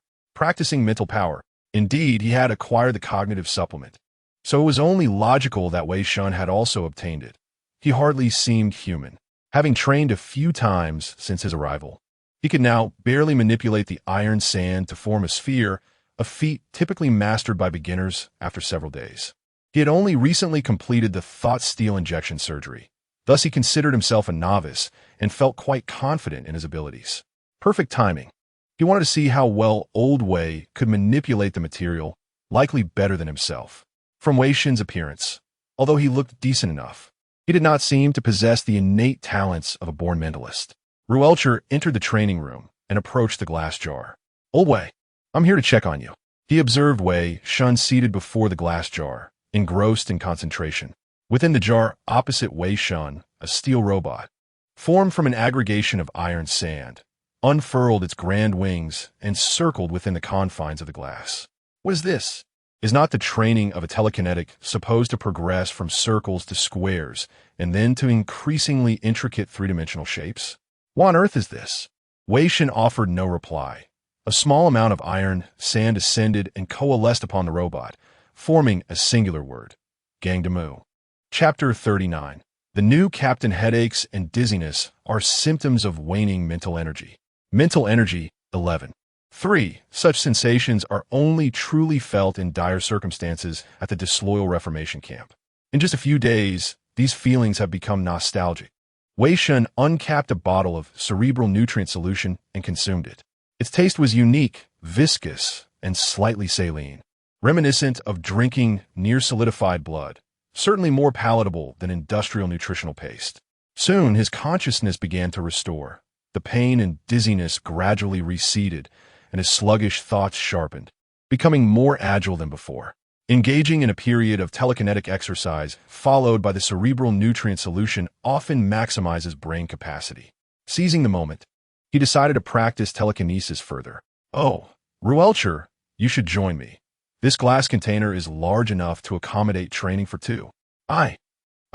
Indeed, he had acquired the cognitive supplement, so it was only logical that Wei Shen had also obtained it. He hardly seemed human. Having trained a few times since his arrival, he could now barely manipulate the iron sand to form a sphere, a feat typically mastered by beginners after several days. He had only recently completed the thought steel injection surgery. Thus he considered himself a novice and felt quite confident in his abilities. Perfect timing. He wanted to see how well Old Wei could manipulate the material, likely better than himself. From Wei Shen's appearance, although he looked decent enough, he did not seem to possess the innate talents of a born mentalist. Ruelcher entered the training room and approached the glass jar. "Old Wei, I'm here to check on you." He observed Wei Shen seated before the glass jar, engrossed in concentration. Within the jar, opposite Wei Shen, a steel robot, formed from an aggregation of iron sand, unfurled its grand wings and circled within the confines of the glass. What is this? Is not the training of a telekinetic supposed to progress from circles to squares and then to increasingly intricate three-dimensional shapes? What on earth is this? Wei Shen offered no reply. A small amount of iron sand ascended and coalesced upon the robot, forming a singular word: Gangdamu. Chapter 39. The new captain headaches and dizziness are symptoms of waning mental energy. Mental energy 11. 3. Such sensations are only truly felt in dire circumstances at the disloyal Reformation camp. In just a few days, these feelings have become nostalgic. Wei Shen uncapped a bottle of cerebral nutrient solution and consumed it. Its taste was unique, viscous, and slightly saline, reminiscent of drinking near-solidified blood, certainly more palatable than industrial nutritional paste. Soon, his consciousness began to restore. The pain and dizziness gradually receded, and his sluggish thoughts sharpened, becoming more agile than before. Engaging in a period of telekinetic exercise, followed by the cerebral nutrient solution, often maximizes brain capacity. Seizing the moment, he decided to practice telekinesis further. "Oh, Ruelcher, you should join me. This glass container is large enough to accommodate training for two." I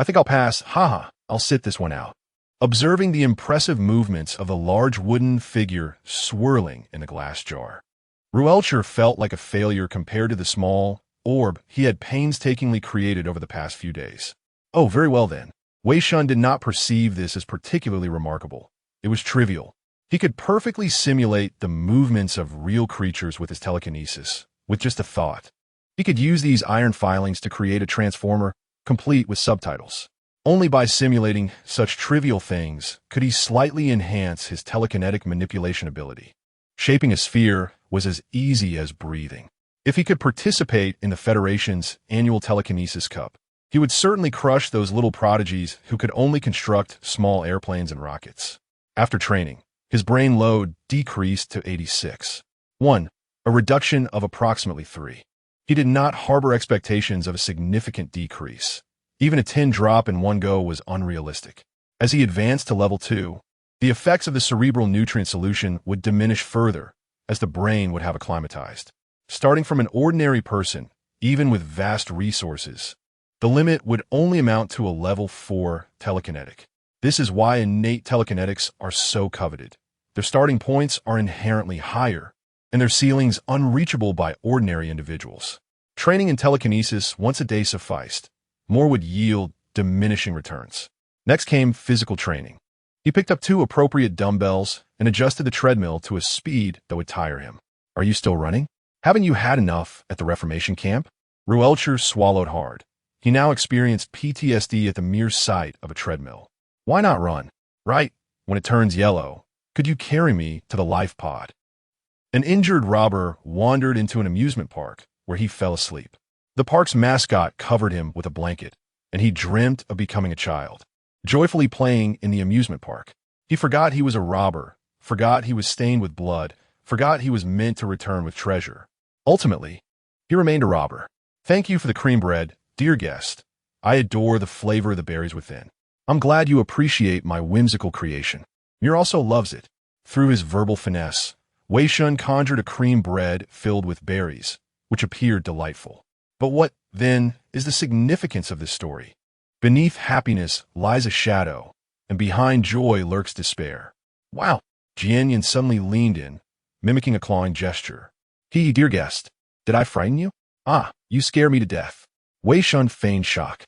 think I'll pass. Haha, I'll sit this one out." Observing the impressive movements of the large wooden figure swirling in the glass jar, Ruelcher felt like a failure compared to the small orb he had painstakingly created over the past few days. "Oh, very well then." Wei Shen did not perceive this as particularly remarkable. It was trivial. He could perfectly simulate the movements of real creatures with his telekinesis, with just a thought. He could use these iron filings to create a transformer, complete with subtitles. Only by simulating such trivial things could he slightly enhance his telekinetic manipulation ability. Shaping a sphere was as easy as breathing. If he could participate in the Federation's annual Telekinesis Cup, he would certainly crush those little prodigies who could only construct small airplanes and rockets. After training, his brain load decreased to 86. 1. A reduction of approximately 3. He did not harbor expectations of a significant decrease. Even a 10 drop in one go was unrealistic. As he advanced to level 2, the effects of the cerebral nutrient solution would diminish further, as the brain would have acclimatized. Starting from an ordinary person, even with vast resources, the limit would only amount to a level 4 telekinetic. This is why innate telekinetics are so coveted. Their starting points are inherently higher, and their ceilings unreachable by ordinary individuals. Training in telekinesis once a day sufficed. More would yield diminishing returns. Next came physical training. He picked up 2 appropriate dumbbells and adjusted the treadmill to a speed that would tire him. "Are you still running? Haven't you had enough at the Reformation camp?" Ruelcher swallowed hard. He now experienced PTSD at the mere sight of a treadmill. "Why not run? Right, when it turns yellow. Could you carry me to the life pod?" An injured robber wandered into an amusement park where he fell asleep. The park's mascot covered him with a blanket, and he dreamt of becoming a child, joyfully playing in the amusement park. He forgot he was a robber, forgot he was stained with blood, forgot he was meant to return with treasure. Ultimately, he remained a robber. "Thank you for the cream bread, dear guest. I adore the flavor of the berries within. I'm glad you appreciate my whimsical creation. Muir also loves it." Through his verbal finesse, Wei Shen conjured a cream bread filled with berries, which appeared delightful. But what, then, is the significance of this story? Beneath happiness lies a shadow, and behind joy lurks despair. "Wow!" Jianyan suddenly leaned in, mimicking a clawing gesture. "Dear guest, did I frighten you?" "Ah, you scare me to death." Wei Shen feigned shock.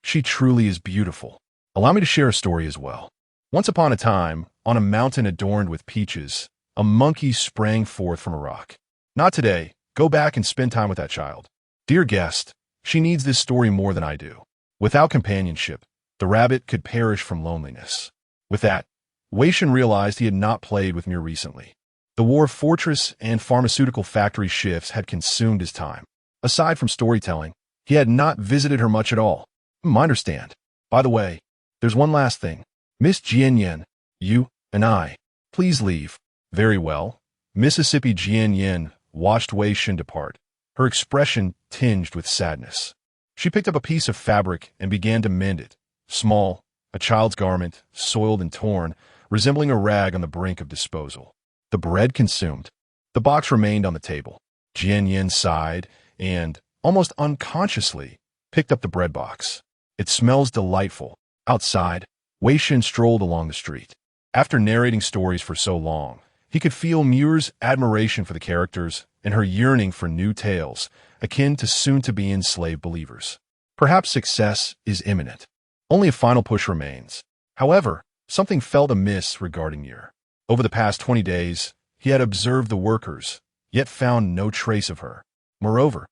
She truly is beautiful. Allow me to share a story as well. Once upon a time, on a mountain adorned with peaches, a monkey sprang forth from a rock. "Not today. Go back and spend time with that child." "Dear guest, she needs this story more than I do. Without companionship, the rabbit could perish from loneliness." With that, Wei Shen realized he had not played with Mir recently. The war fortress and pharmaceutical factory shifts had consumed his time. Aside from storytelling, he had not visited her much at all. I understand. By the way, there's one last thing. Miss Jianyan, you and I. Please leave. Very well. Mississippi Jianyan watched Wei Shen depart, her expression tinged with sadness. She picked up a piece of fabric and began to mend it. Small, a child's garment, soiled and torn, resembling a rag on the brink of disposal. The bread consumed. The box remained on the table. Jianyan sighed and, almost unconsciously, picked up the bread box. It smells delightful. Outside, Wei Shen strolled along the street. After narrating stories for so long, he could feel Muir's admiration for the characters and her yearning for new tales, akin to soon-to-be enslaved believers. Perhaps success is imminent. Only a final push remains. However, something felt amiss regarding Muir. Over the past 20 days, he had observed the workers, yet found no trace of her. Moreover,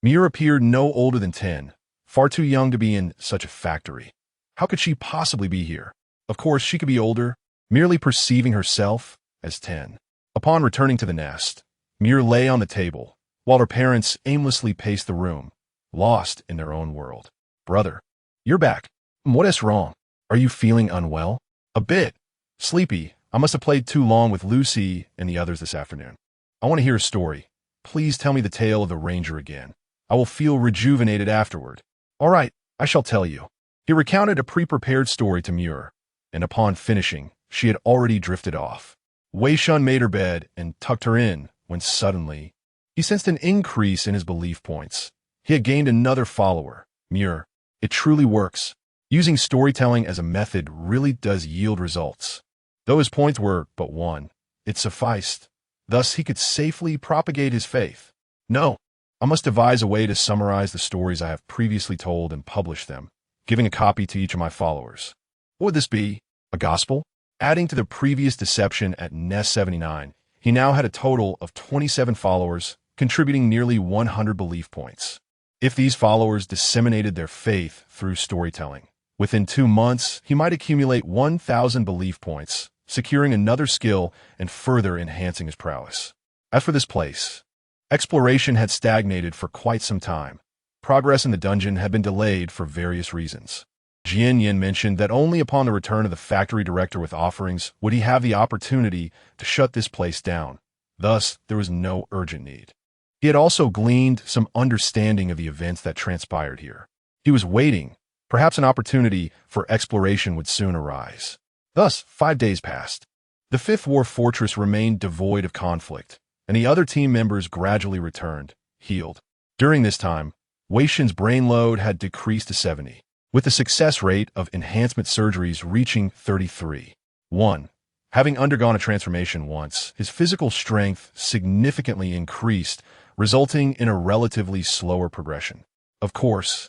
Muir appeared no older than 10, far too young to be in such a factory. How could she possibly be here? Of course, she could be older, merely perceiving herself as 10. Upon returning to the nest, Muir lay on the table, while her parents aimlessly paced the room, lost in their own world. Brother, you're back. What is wrong? Are you feeling unwell? A bit. Sleepy. I must have played too long with Lucy and the others this afternoon. I want to hear a story. Please tell me the tale of the ranger again. I will feel rejuvenated afterward. All right, I shall tell you. He recounted a pre-prepared story to Muir, and upon finishing, she had already drifted off. Wei Shen made her bed and tucked her in when suddenly he sensed an increase in his belief points. He had gained another follower. Muir, it truly works. Using storytelling as a method really does yield results. Though his points were but one, it sufficed. Thus he could safely propagate his faith. No, I must devise a way to summarize the stories I have previously told and publish them, giving a copy to each of my followers. What would this be? A gospel? Adding to the previous deception at Nest 79, he now had a total of 27 followers, contributing nearly 100 belief points. If these followers disseminated their faith through storytelling, within 2 months, he might accumulate 1,000 belief points, securing another skill and further enhancing his prowess. As for this place, exploration had stagnated for quite some time. Progress in the dungeon had been delayed for various reasons. Jianyan mentioned that only upon the return of the factory director with offerings would he have the opportunity to shut this place down. Thus, there was no urgent need. He had also gleaned some understanding of the events that transpired here. He was waiting. Perhaps an opportunity for exploration would soon arise. Thus, 5 days passed. The Fifth War Fortress remained devoid of conflict, and the other team members gradually returned, healed. During this time, Wei Shen's brain load had decreased to 70, with the success rate of enhancement surgeries reaching 33. 1. Having undergone a transformation once, his physical strength significantly increased, resulting in a relatively slower progression. Of course,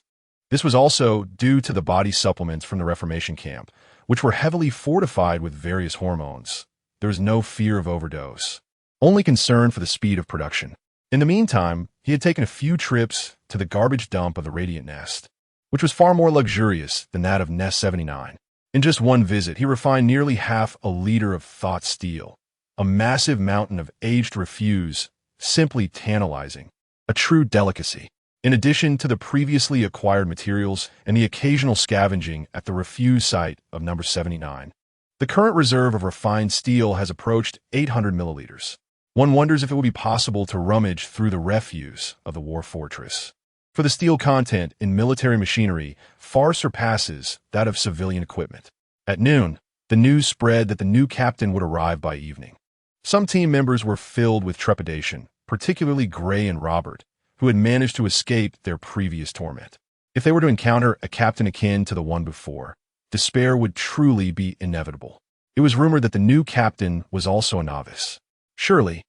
this was also due to the body supplements from the Reformation camp, which were heavily fortified with various hormones. There was no fear of overdose, only concern for the speed of production. In the meantime, he had taken a few trips to the garbage dump of the Radiant Nest, which was far more luxurious than that of Nest 79. In just one visit, he refined nearly half a liter of thought steel, a massive mountain of aged refuse, simply tantalizing, a true delicacy. In addition to the previously acquired materials and the occasional scavenging at the refuse site of number 79, the current reserve of refined steel has approached 800 milliliters. One wonders if it would be possible to rummage through the refuse of the war fortress. For the steel content in military machinery far surpasses that of civilian equipment. At noon, the news spread that the new captain would arrive by evening. Some team members were filled with trepidation, particularly Gray and Robert, who had managed to escape their previous torment. If they were to encounter a captain akin to the one before, despair would truly be inevitable. It was rumored that the new captain was also a novice. Surely,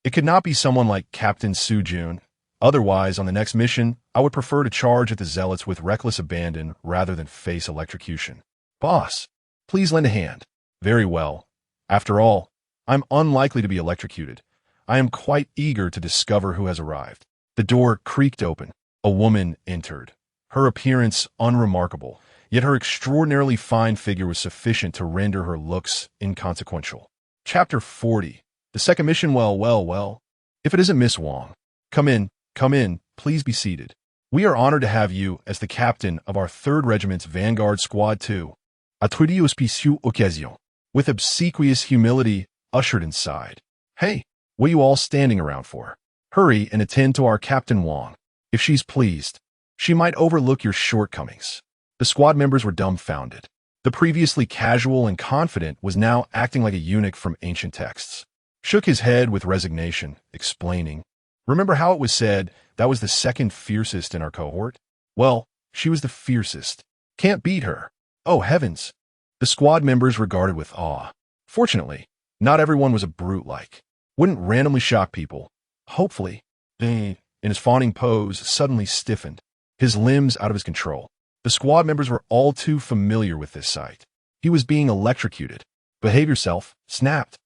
it could not be someone like Captain Sujun. Otherwise, on the next mission, I would prefer to charge at the zealots with reckless abandon rather than face electrocution. Boss, please lend a hand. Very well. After all, I'm unlikely to be electrocuted. I am quite eager to discover who has arrived. The door creaked open. A woman entered, her appearance unremarkable, Yet her extraordinarily fine figure was sufficient to render her looks inconsequential. Chapter 40. The second mission. Well. If it isn't Miss Wang. Come in, please be seated. We are honored to have you as the captain of our 3rd Regiment's Vanguard Squad 2. A toute auspicieuse occasion. With obsequious humility, ushered inside. Hey, what are you all standing around for? Hurry and attend to our Captain Wang. If she's pleased, she might overlook your shortcomings. The squad members were dumbfounded. The previously casual and confident was now acting like a eunuch from ancient texts. Shook his head with resignation, explaining, "Remember how it was said that was the 2nd fiercest in our cohort? Well, she was the fiercest. Can't beat her. Oh, heavens." The squad members regarded with awe. Fortunately, not everyone was a brute like. Wouldn't randomly shock people. Hopefully. In his fawning pose, suddenly stiffened, his limbs out of his control. The squad members were all too familiar with this sight. He was being electrocuted. "Behave yourself," snapped.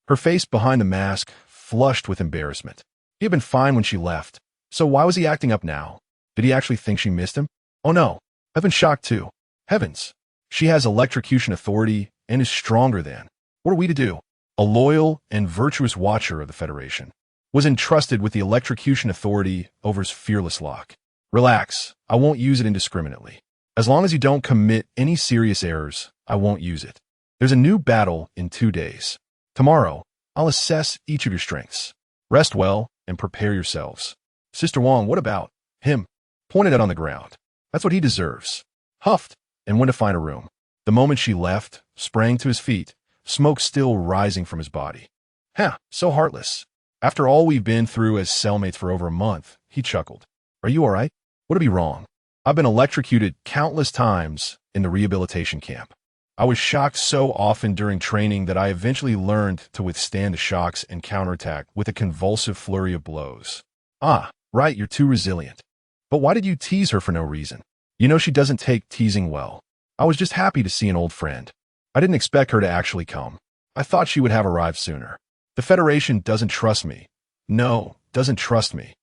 Her face behind the mask flushed with embarrassment. He had been fine when she left, so why was he acting up now? Did he actually think she missed him? Oh no, I've been shocked too. Heavens. She has electrocution authority and is stronger than. What are we to do? A loyal and virtuous watcher of the Federation was entrusted with the electrocution authority over his fearless lock. Relax, I won't use it indiscriminately. As long as you don't commit any serious errors, I won't use it. There's a new battle in 2 days. Tomorrow, I'll assess each of your strengths. Rest well and prepare yourselves. Sister Wang, what about him? Pointed out on the ground. That's what he deserves. Huffed and went to find a room. The moment she left, sprang to his feet, smoke still rising from his body. So heartless. After all we've been through as cellmates for over a month, he chuckled. Are you all right? What'd be wrong? I've been electrocuted countless times in the rehabilitation camp. I was shocked so often during training that I eventually learned to withstand the shocks and counterattack with a convulsive flurry of blows. Ah, right, you're too resilient. But why did you tease her for no reason? You know she doesn't take teasing well. I was just happy to see an old friend. I didn't expect her to actually come. I thought she would have arrived sooner. The Federation doesn't trust me. No, doesn't trust me.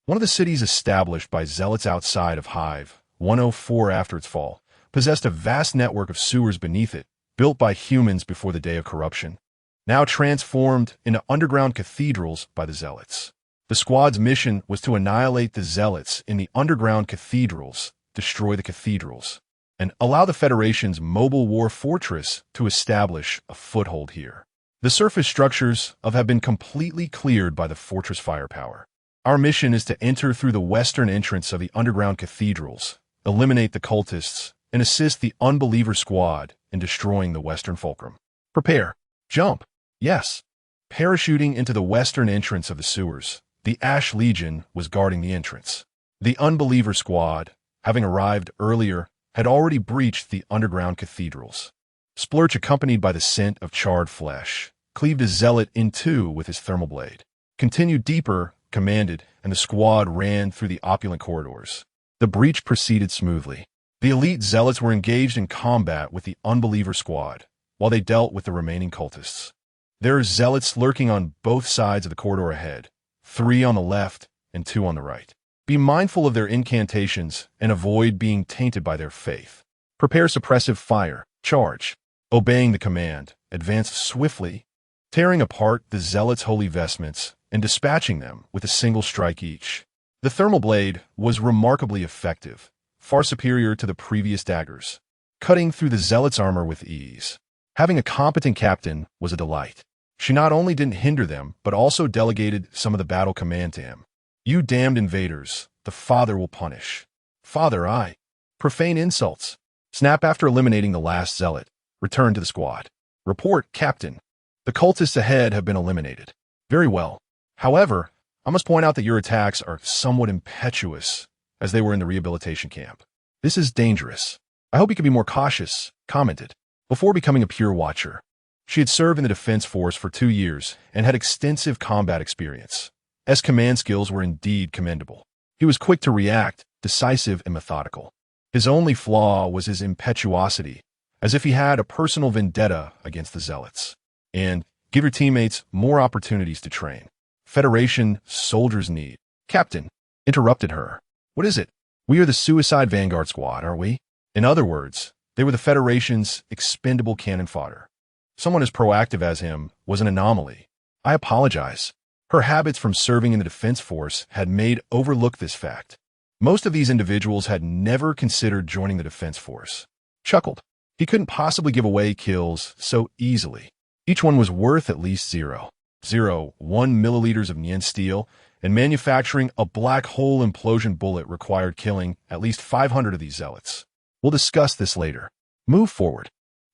One of the cities established by zealots outside of Hive, 104 after its fall, possessed a vast network of sewers beneath it, built by humans before the day of corruption, now transformed into underground cathedrals by the zealots. The squad's mission was to annihilate the zealots in the underground cathedrals, destroy the cathedrals, and allow the Federation's mobile war fortress to establish a foothold here. The surface structures have been completely cleared by the fortress firepower. Our mission is to enter through the western entrance of the underground cathedrals, eliminate the cultists, and assist the Unbeliever Squad in destroying the Western Fulcrum. Prepare. Jump. Yes. Parachuting into the western entrance of the sewers, the Ash Legion was guarding the entrance. The Unbeliever Squad, having arrived earlier, had already breached the underground cathedrals. Splurch, accompanied by the scent of charred flesh, cleaved a zealot in two with his thermal blade. Continued deeper, commanded, and the squad ran through the opulent corridors. The breach proceeded smoothly. The elite zealots were engaged in combat with the Unbeliever Squad, while they dealt with the remaining cultists. There are zealots lurking on both sides of the corridor ahead, 3 on the left and 2 on the right. Be mindful of their incantations and avoid being tainted by their faith. Prepare suppressive fire. Charge. Obeying the command, advance swiftly, tearing apart the zealots' holy vestments and dispatching them with a single strike each. The thermal blade was remarkably effective, far superior to the previous daggers, cutting through the zealots' armor with ease. Having a competent captain was a delight. She not only didn't hinder them, but also delegated some of the battle command to him. You damned invaders, the Father will punish. Father, I. Profane insults. Snap after eliminating the last zealot. Return to the squad. Report, Captain. The cultists ahead have been eliminated. Very well. However, I must point out that your attacks are somewhat impetuous, as they were in the rehabilitation camp. This is dangerous. I hope you can be more cautious, commented. Before becoming a pure watcher, she had served in the defense force for 2 years and had extensive combat experience. S command skills were indeed commendable. He was quick to react, decisive and methodical. His only flaw was his impetuosity, as if he had a personal vendetta against the zealots. And give your teammates more opportunities to train. Federation soldiers need. Captain interrupted her. What is it? We are the Suicide Vanguard Squad, aren't we? In other words, They were the Federation's expendable cannon fodder. Someone as proactive as him was an anomaly. I apologize. Her habits from serving in the defense force had made overlook this fact. Most of these individuals had never considered joining the defense force. Chuckled. He couldn't possibly give away kills so easily. Each one was worth at least 0.01 milliliters of Nian steel, and manufacturing a black hole implosion bullet required killing at least 500 of these zealots. We'll discuss this later. Move forward.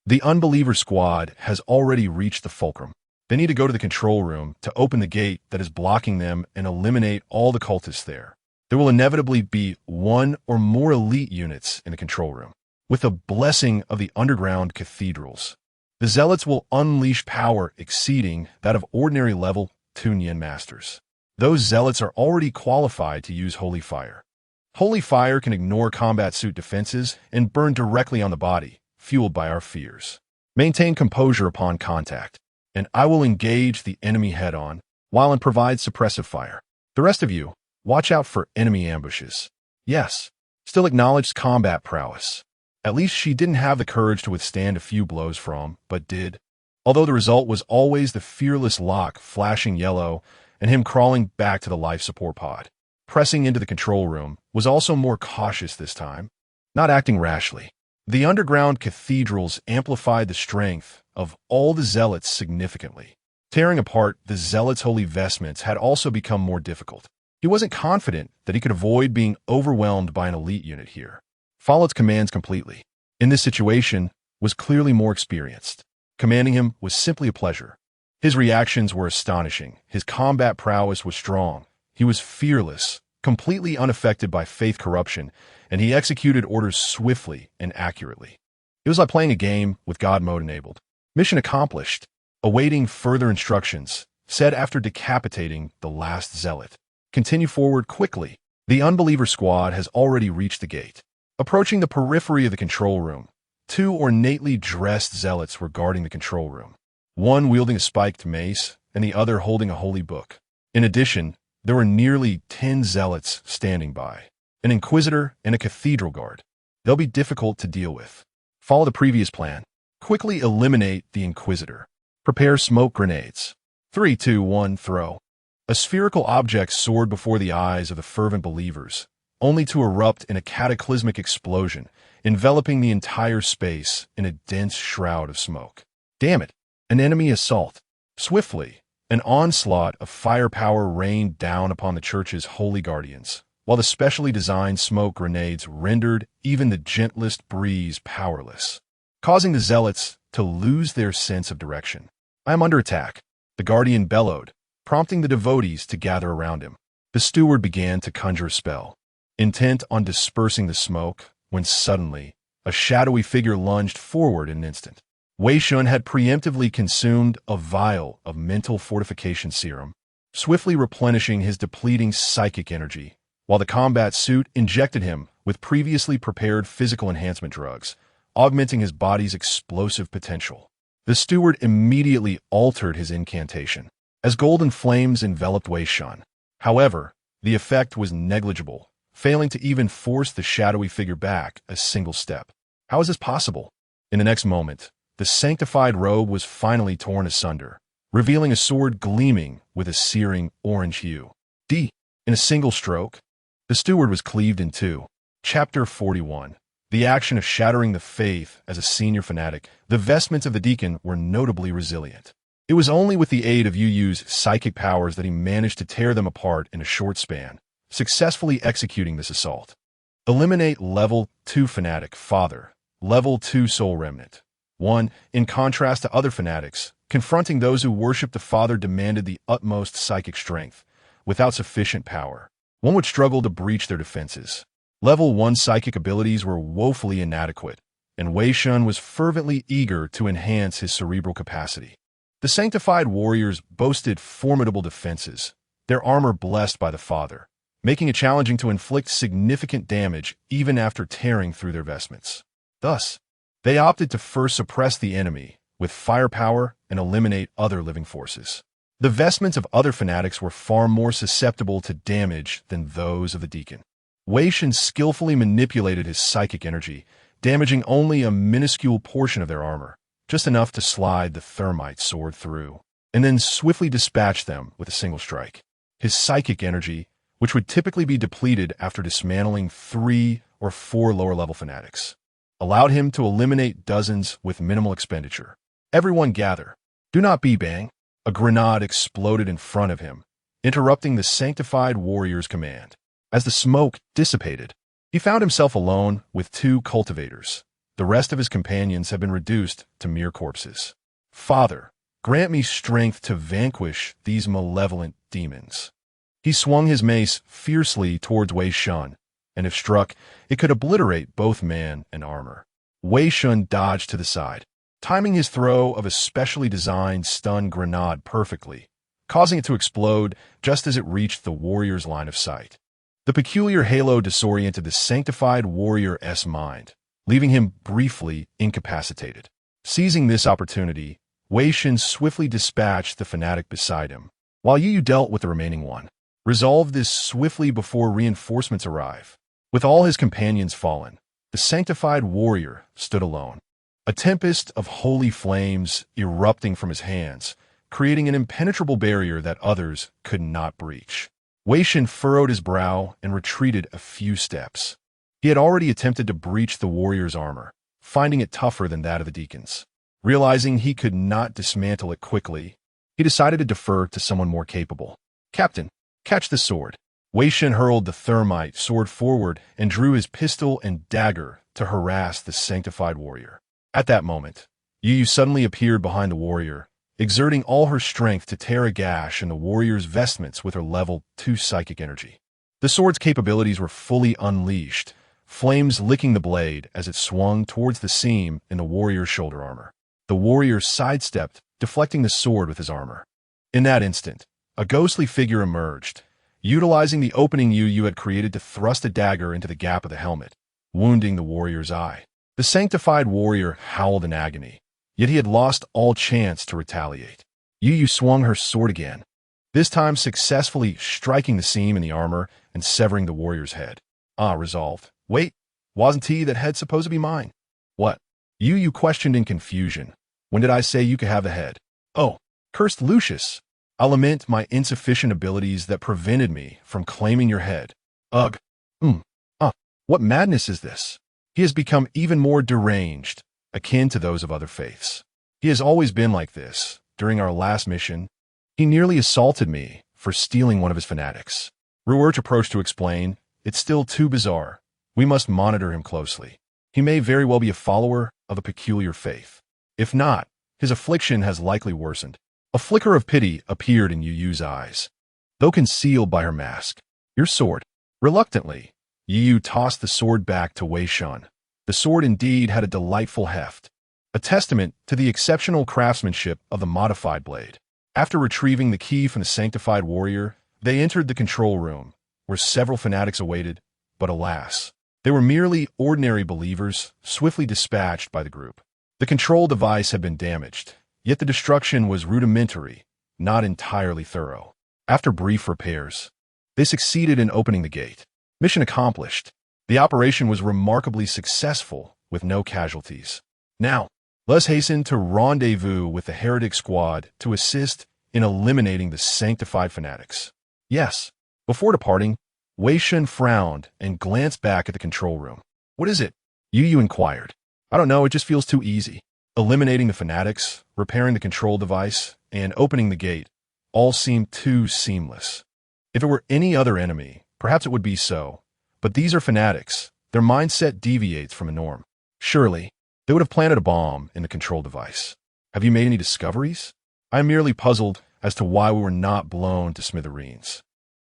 The Unbeliever squad has already reached the fulcrum. They need to go to the control room to open the gate that is blocking them and eliminate all the cultists there. There will inevitably be one or more elite units in the control room. With the blessing of the underground cathedrals, the zealots will unleash power exceeding that of ordinary level 2 Nian masters. Those zealots are already qualified to use holy fire. Holy fire can ignore combat suit defenses and burn directly on the body, fueled by our fears. Maintain composure upon contact, and I will engage the enemy head-on while and provide suppressive fire. The rest of you, watch out for enemy ambushes. Yes, still acknowledged combat prowess. At least she didn't have the courage to withstand a few blows from, but did. Although the result was always the fearless lock flashing yellow and him crawling back to the life support pod. Pressing into the control room was also more cautious this time, not acting rashly. The underground cathedrals amplified the strength of all the zealots significantly. Tearing apart the zealots' holy vestments had also become more difficult. He wasn't confident that he could avoid being overwhelmed by an elite unit here. Followed commands completely. In this situation, was clearly more experienced. Commanding him was simply a pleasure. His reactions were astonishing. His combat prowess was strong. He was fearless, completely unaffected by faith corruption, and he executed orders swiftly and accurately. It was like playing a game with God mode enabled. Mission accomplished. Awaiting further instructions, said after decapitating the last zealot. Continue forward quickly. The Unbeliever squad has already reached the gate. Approaching the periphery of the control room, 2 ornately dressed zealots were guarding the control room, one wielding a spiked mace and the other holding a holy book. In addition, there were nearly 10 zealots standing by, an inquisitor and a cathedral guard. They'll be difficult to deal with. Follow the previous plan. Quickly eliminate the inquisitor. Prepare smoke grenades. 3, 2, 1, throw. A spherical object soared before the eyes of the fervent believers, only to erupt in a cataclysmic explosion, enveloping the entire space in a dense shroud of smoke. Damn it! An enemy assault. Swiftly, an onslaught of firepower rained down upon the church's holy guardians, while the specially designed smoke grenades rendered even the gentlest breeze powerless, causing the zealots to lose their sense of direction. I am under attack, the guardian bellowed, prompting the devotees to gather around him. The steward began to conjure a spell, intent on dispersing the smoke, when suddenly, a shadowy figure lunged forward in an instant. Wei Shen had preemptively consumed a vial of mental fortification serum, swiftly replenishing his depleting psychic energy, while the combat suit injected him with previously prepared physical enhancement drugs, augmenting his body's explosive potential. The steward immediately altered his incantation, as golden flames enveloped Wei Shen. However, the effect was negligible, failing to even force the shadowy figure back a single step. How is this possible? In the next moment, the sanctified robe was finally torn asunder, revealing a sword gleaming with a searing orange hue. In a single stroke, the steward was cleaved in two. Chapter 41. The action of shattering the faith as a senior fanatic. The vestments of the deacon were notably resilient. It was only with the aid of Yu's psychic powers that he managed to tear them apart in a short span, successfully executing this assault. Eliminate Level 2 Fanatic, Father. Level 2 Soul Remnant. 1. In contrast to other fanatics, confronting those who worshiped the Father demanded the utmost psychic strength. Without sufficient power, one would struggle to breach their defenses. Level 1 psychic abilities were woefully inadequate, and Wei Shen was fervently eager to enhance his cerebral capacity. The sanctified warriors boasted formidable defenses, their armor blessed by the Father, making it challenging to inflict significant damage even after tearing through their vestments. Thus, they opted to first suppress the enemy with firepower and eliminate other living forces. The vestments of other fanatics were far more susceptible to damage than those of the deacon. Wei Shen skillfully manipulated his psychic energy, damaging only a minuscule portion of their armor, just enough to slide the thermite sword through, and then swiftly dispatch them with a single strike. His psychic energy, which would typically be depleted after dismantling 3 or 4 lower-level fanatics, allowed him to eliminate dozens with minimal expenditure. Everyone gather. Do not be bang. A grenade exploded in front of him, interrupting the sanctified warrior's command. As the smoke dissipated, he found himself alone with 2 cultivators. The rest of his companions had been reduced to mere corpses. Father, grant me strength to vanquish these malevolent demons. He swung his mace fiercely towards Wei Shen, and if struck, it could obliterate both man and armor. Wei Shen dodged to the side, timing his throw of a specially designed stun grenade perfectly, causing it to explode just as it reached the warrior's line of sight. The peculiar halo disoriented the sanctified warrior's mind, leaving him briefly incapacitated. Seizing this opportunity, Wei Shen swiftly dispatched the fanatic beside him, while Yu dealt with the remaining one. Resolve this swiftly before reinforcements arrive. With all his companions fallen, the sanctified warrior stood alone. A tempest of holy flames erupting from his hands, creating an impenetrable barrier that others could not breach. Wei Shen furrowed his brow and retreated a few steps. He had already attempted to breach the warrior's armor, finding it tougher than that of the deacons. Realizing he could not dismantle it quickly, he decided to defer to someone more capable. Captain, catch the sword. Wei Shen hurled the thermite sword forward and drew his pistol and dagger to harass the sanctified warrior. At that moment, Yu suddenly appeared behind the warrior, exerting all her strength to tear a gash in the warrior's vestments with her level 2 psychic energy. The sword's capabilities were fully unleashed, flames licking the blade as it swung towards the seam in the warrior's shoulder armor. The warrior sidestepped, deflecting the sword with his armor. In that instant, a ghostly figure emerged, utilizing the opening Yu had created to thrust a dagger into the gap of the helmet, wounding the warrior's eye. The sanctified warrior howled in agony, yet he had lost all chance to retaliate. Yu swung her sword again, this time successfully striking the seam in the armor and severing the warrior's head. Resolved. Wait, wasn't that head supposed to be mine? What? Yu questioned in confusion. When did I say you could have the head? Oh, cursed Lucius. I lament my insufficient abilities that prevented me from claiming your head. Ugh. What madness is this? He has become even more deranged, akin to those of other faiths. He has always been like this. During our last mission, he nearly assaulted me for stealing one of his fanatics. Ruurch approached to explain, it's still too bizarre. We must monitor him closely. He may very well be a follower of a peculiar faith. If not, his affliction has likely worsened. A flicker of pity appeared in Yu's eyes, though concealed by her mask. Your sword. Reluctantly, Yu tossed the sword back to Wei Shen. The sword indeed had a delightful heft, a testament to the exceptional craftsmanship of the modified blade. After retrieving the key from the sanctified warrior, they entered the control room, where several fanatics awaited, but alas, they were merely ordinary believers, swiftly dispatched by the group. The control device had been damaged, yet the destruction was rudimentary, not entirely thorough. After brief repairs, they succeeded in opening the gate. Mission accomplished. The operation was remarkably successful, with no casualties. Now, let's hasten to rendezvous with the heretic squad to assist in eliminating the sanctified fanatics. Yes. Before departing, Wei Shen frowned and glanced back at the control room. What is it? Yu inquired. I don't know, it just feels too easy. Eliminating the fanatics, repairing the control device, and opening the gate all seemed too seamless. If it were any other enemy, perhaps it would be so. But these are fanatics. Their mindset deviates from a norm. Surely, they would have planted a bomb in the control device. Have you made any discoveries? I am merely puzzled as to why we were not blown to smithereens.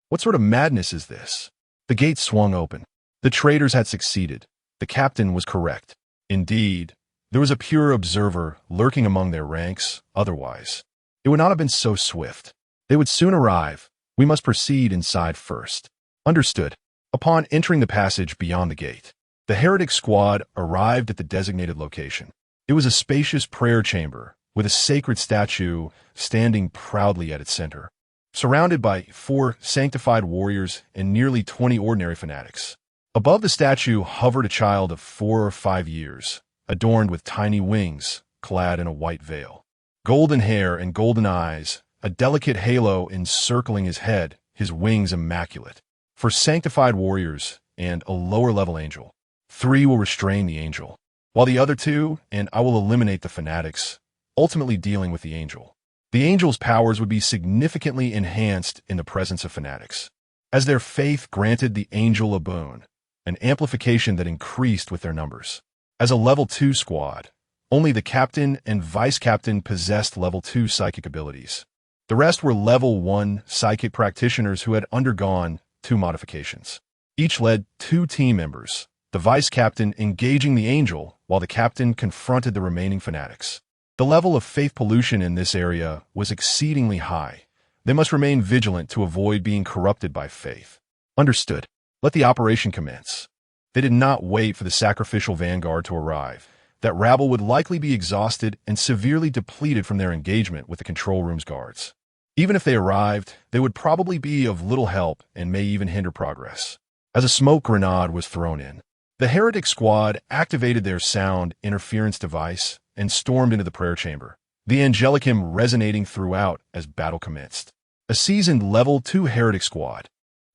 What sort of madness is this? The gate swung open. The traitors had succeeded. The captain was correct. Indeed, there was a pure observer lurking among their ranks. Otherwise, it would not have been so swift. They would soon arrive. We must proceed inside first. Understood. Upon entering the passage beyond the gate, the heretic squad arrived at the designated location. It was a spacious prayer chamber with a sacred statue standing proudly at its center, surrounded by 4 sanctified warriors and nearly 20 ordinary fanatics. Above the statue hovered a child of 4 or 5 years, adorned with tiny wings, clad in a white veil. Golden hair and golden eyes, a delicate halo encircling his head, his wings immaculate. For sanctified warriors and a lower-level angel, 3 will restrain the angel, while the other 2, and I will eliminate the fanatics, ultimately dealing with the angel. The angel's powers would be significantly enhanced in the presence of fanatics, as their faith granted the angel a boon, an amplification that increased with their numbers. As a level 2 squad, only the captain and vice captain possessed level 2 psychic abilities. The rest were level 1 psychic practitioners who had undergone 2 modifications. Each led 2 team members, the vice captain engaging the angel while the captain confronted the remaining fanatics. The level of faith pollution in this area was exceedingly high. They must remain vigilant to avoid being corrupted by faith. Understood. Let the operation commence. They did not wait for the sacrificial vanguard to arrive. That rabble would likely be exhausted and severely depleted from their engagement with the control room's guards. Even if they arrived, they would probably be of little help and may even hinder progress. As a smoke grenade was thrown in, the heretic squad activated their sound interference device and stormed into the prayer chamber, the angelicum resonating throughout as battle commenced. A seasoned level 2 heretic squad,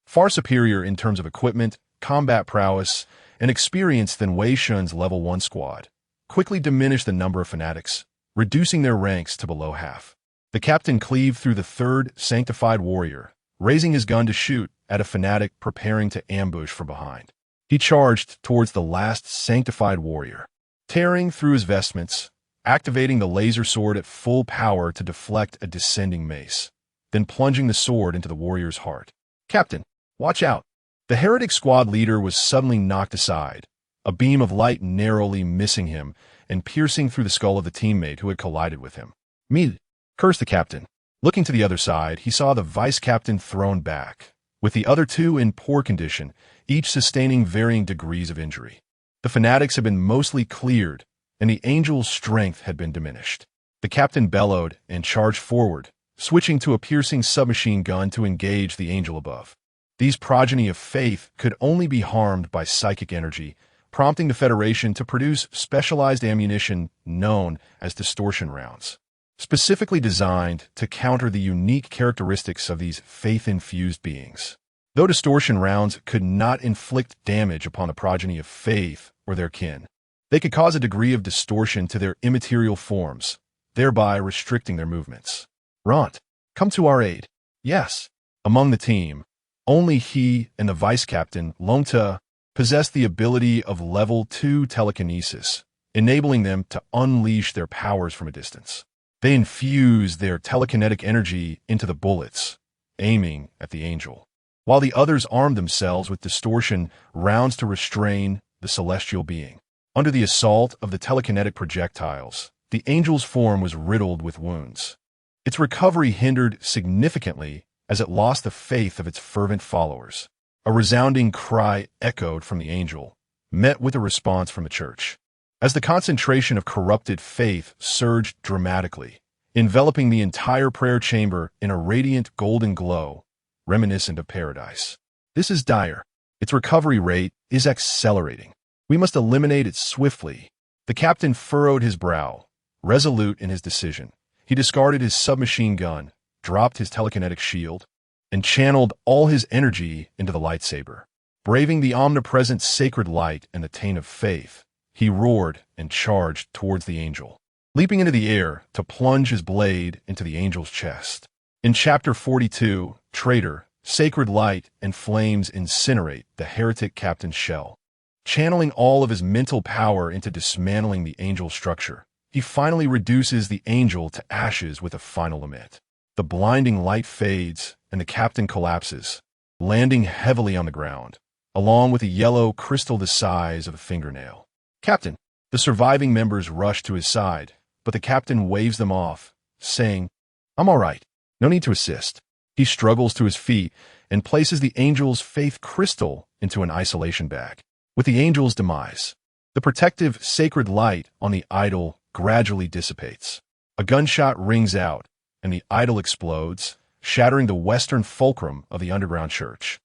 far superior in terms of equipment, combat prowess, and experience than Wei Shen's level 1 squad, quickly diminished the number of fanatics, reducing their ranks to below half. The captain cleaved through the 3rd sanctified warrior, raising his gun to shoot at a fanatic preparing to ambush from behind. He charged towards the last sanctified warrior, tearing through his vestments, activating the laser sword at full power to deflect a descending mace, then plunging the sword into the warrior's heart. "Captain, watch out!" The heretic squad leader was suddenly knocked aside, a beam of light narrowly missing him and piercing through the skull of the teammate who had collided with him. "Me!" cursed the captain. Looking to the other side, he saw the vice captain thrown back, with the other 2 in poor condition, each sustaining varying degrees of injury. The fanatics had been mostly cleared, and the angel's strength had been diminished. The captain bellowed and charged forward, switching to a piercing submachine gun to engage the angel above. These progeny of faith could only be harmed by psychic energy, prompting the Federation to produce specialized ammunition known as distortion rounds, specifically designed to counter the unique characteristics of these faith-infused beings. Though distortion rounds could not inflict damage upon the progeny of faith or their kin, they could cause a degree of distortion to their immaterial forms, thereby restricting their movements. "Ront, come to our aid." "Yes." Among the team, only he and the vice captain, Longta, possessed the ability of level 2 telekinesis, enabling them to unleash their powers from a distance. They infused their telekinetic energy into the bullets, aiming at the angel, while the others armed themselves with distortion rounds to restrain the celestial being. Under the assault of the telekinetic projectiles, the angel's form was riddled with wounds. Its recovery hindered significantly as it lost the faith of its fervent followers. A resounding cry echoed from the angel, met with a response from the church, as the concentration of corrupted faith surged dramatically, enveloping the entire prayer chamber in a radiant golden glow, reminiscent of paradise. "This is dire. Its recovery rate is accelerating. We must eliminate it swiftly." The captain furrowed his brow, resolute in his decision. He discarded his submachine gun, dropped his telekinetic shield, and channeled all his energy into the lightsaber. Braving the omnipresent sacred light and the taint of faith, he roared and charged towards the angel, leaping into the air to plunge his blade into the angel's chest. In Chapter 42, Traitor, sacred light and flames incinerate the heretic captain's shell. Channeling all of his mental power into dismantling the angel's structure, he finally reduces the angel to ashes with a final lament. The blinding light fades, and the captain collapses, landing heavily on the ground, along with a yellow crystal the size of a fingernail. "Captain!" The surviving members rush to his side, but the captain waves them off, saying, "I'm all right. No need to assist." He struggles to his feet and places the angel's faith crystal into an isolation bag. With the angel's demise, the protective sacred light on the idol gradually dissipates. A gunshot rings out, and the idol explodes, shattering the western fulcrum of the underground church.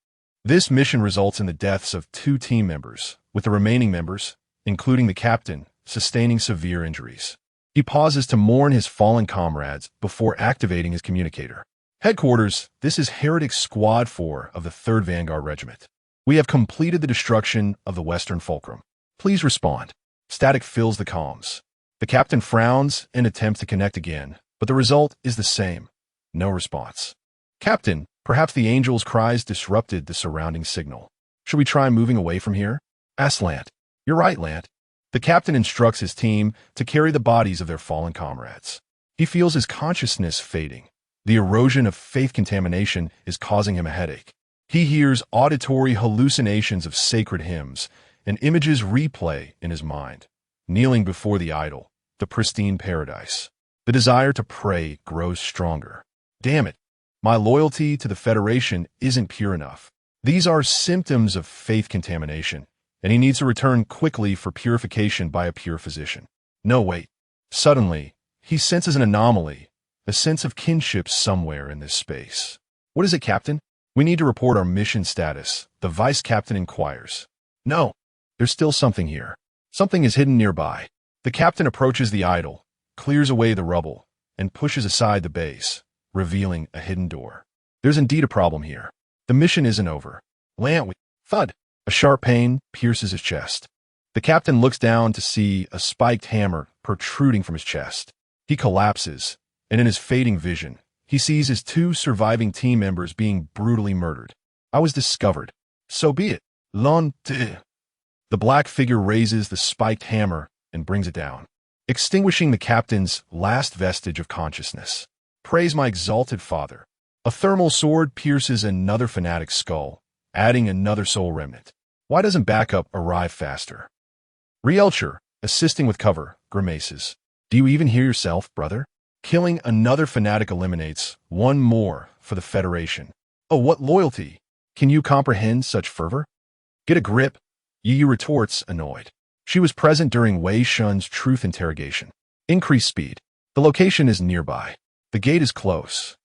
This mission results in the deaths of 2 team members, with the remaining members, including the captain, sustaining severe injuries. He pauses to mourn his fallen comrades before activating his communicator. Headquarters, this is Heretic Squad 4 of the 3rd Vanguard Regiment. We have completed the destruction of the Western Fulcrum. Please respond. Static fills the comms. The captain frowns and attempts to connect again, but the result is the same. No response. Captain, perhaps the angel's cries disrupted the surrounding signal. Should we try moving away from here? Asks Lant. You're right, Lant. The captain instructs his team to carry the bodies of their fallen comrades. He feels his consciousness fading. The erosion of faith contamination is causing him a headache. He hears auditory hallucinations of sacred hymns, and images replay in his mind. Kneeling before the idol, the pristine paradise. The desire to pray grows stronger. Damn it, my loyalty to the Federation isn't pure enough. These are symptoms of faith contamination, and he needs to return quickly for purification by a pure physician. No, wait. Suddenly, he senses an anomaly, a sense of kinship somewhere in this space. What is it, Captain? We need to report our mission status, the Vice Captain inquires. No, there's still something here. Something is hidden nearby. The captain approaches the idol, clears away the rubble, and pushes aside the base, revealing a hidden door. There's indeed a problem here. The mission isn't over. Thud. A sharp pain pierces his chest. The captain looks down to see a spiked hammer protruding from his chest. He collapses, and in his fading vision, he sees his 2 surviving team members being brutally murdered. I was discovered. So be it. The black figure raises the spiked hammer and brings it down, extinguishing the captain's last vestige of consciousness. Praise my exalted father. A thermal sword pierces another fanatic's skull, adding another soul remnant. Why doesn't backup arrive faster? Rielcher, assisting with cover, grimaces. Do you even hear yourself, brother? Killing another fanatic eliminates 1 more for the Federation. Oh, what loyalty! Can you comprehend such fervor? Get a grip, Yi retorts, annoyed. She was present during Wei Shen's truth interrogation. Increase speed. The location is nearby. The gate is close,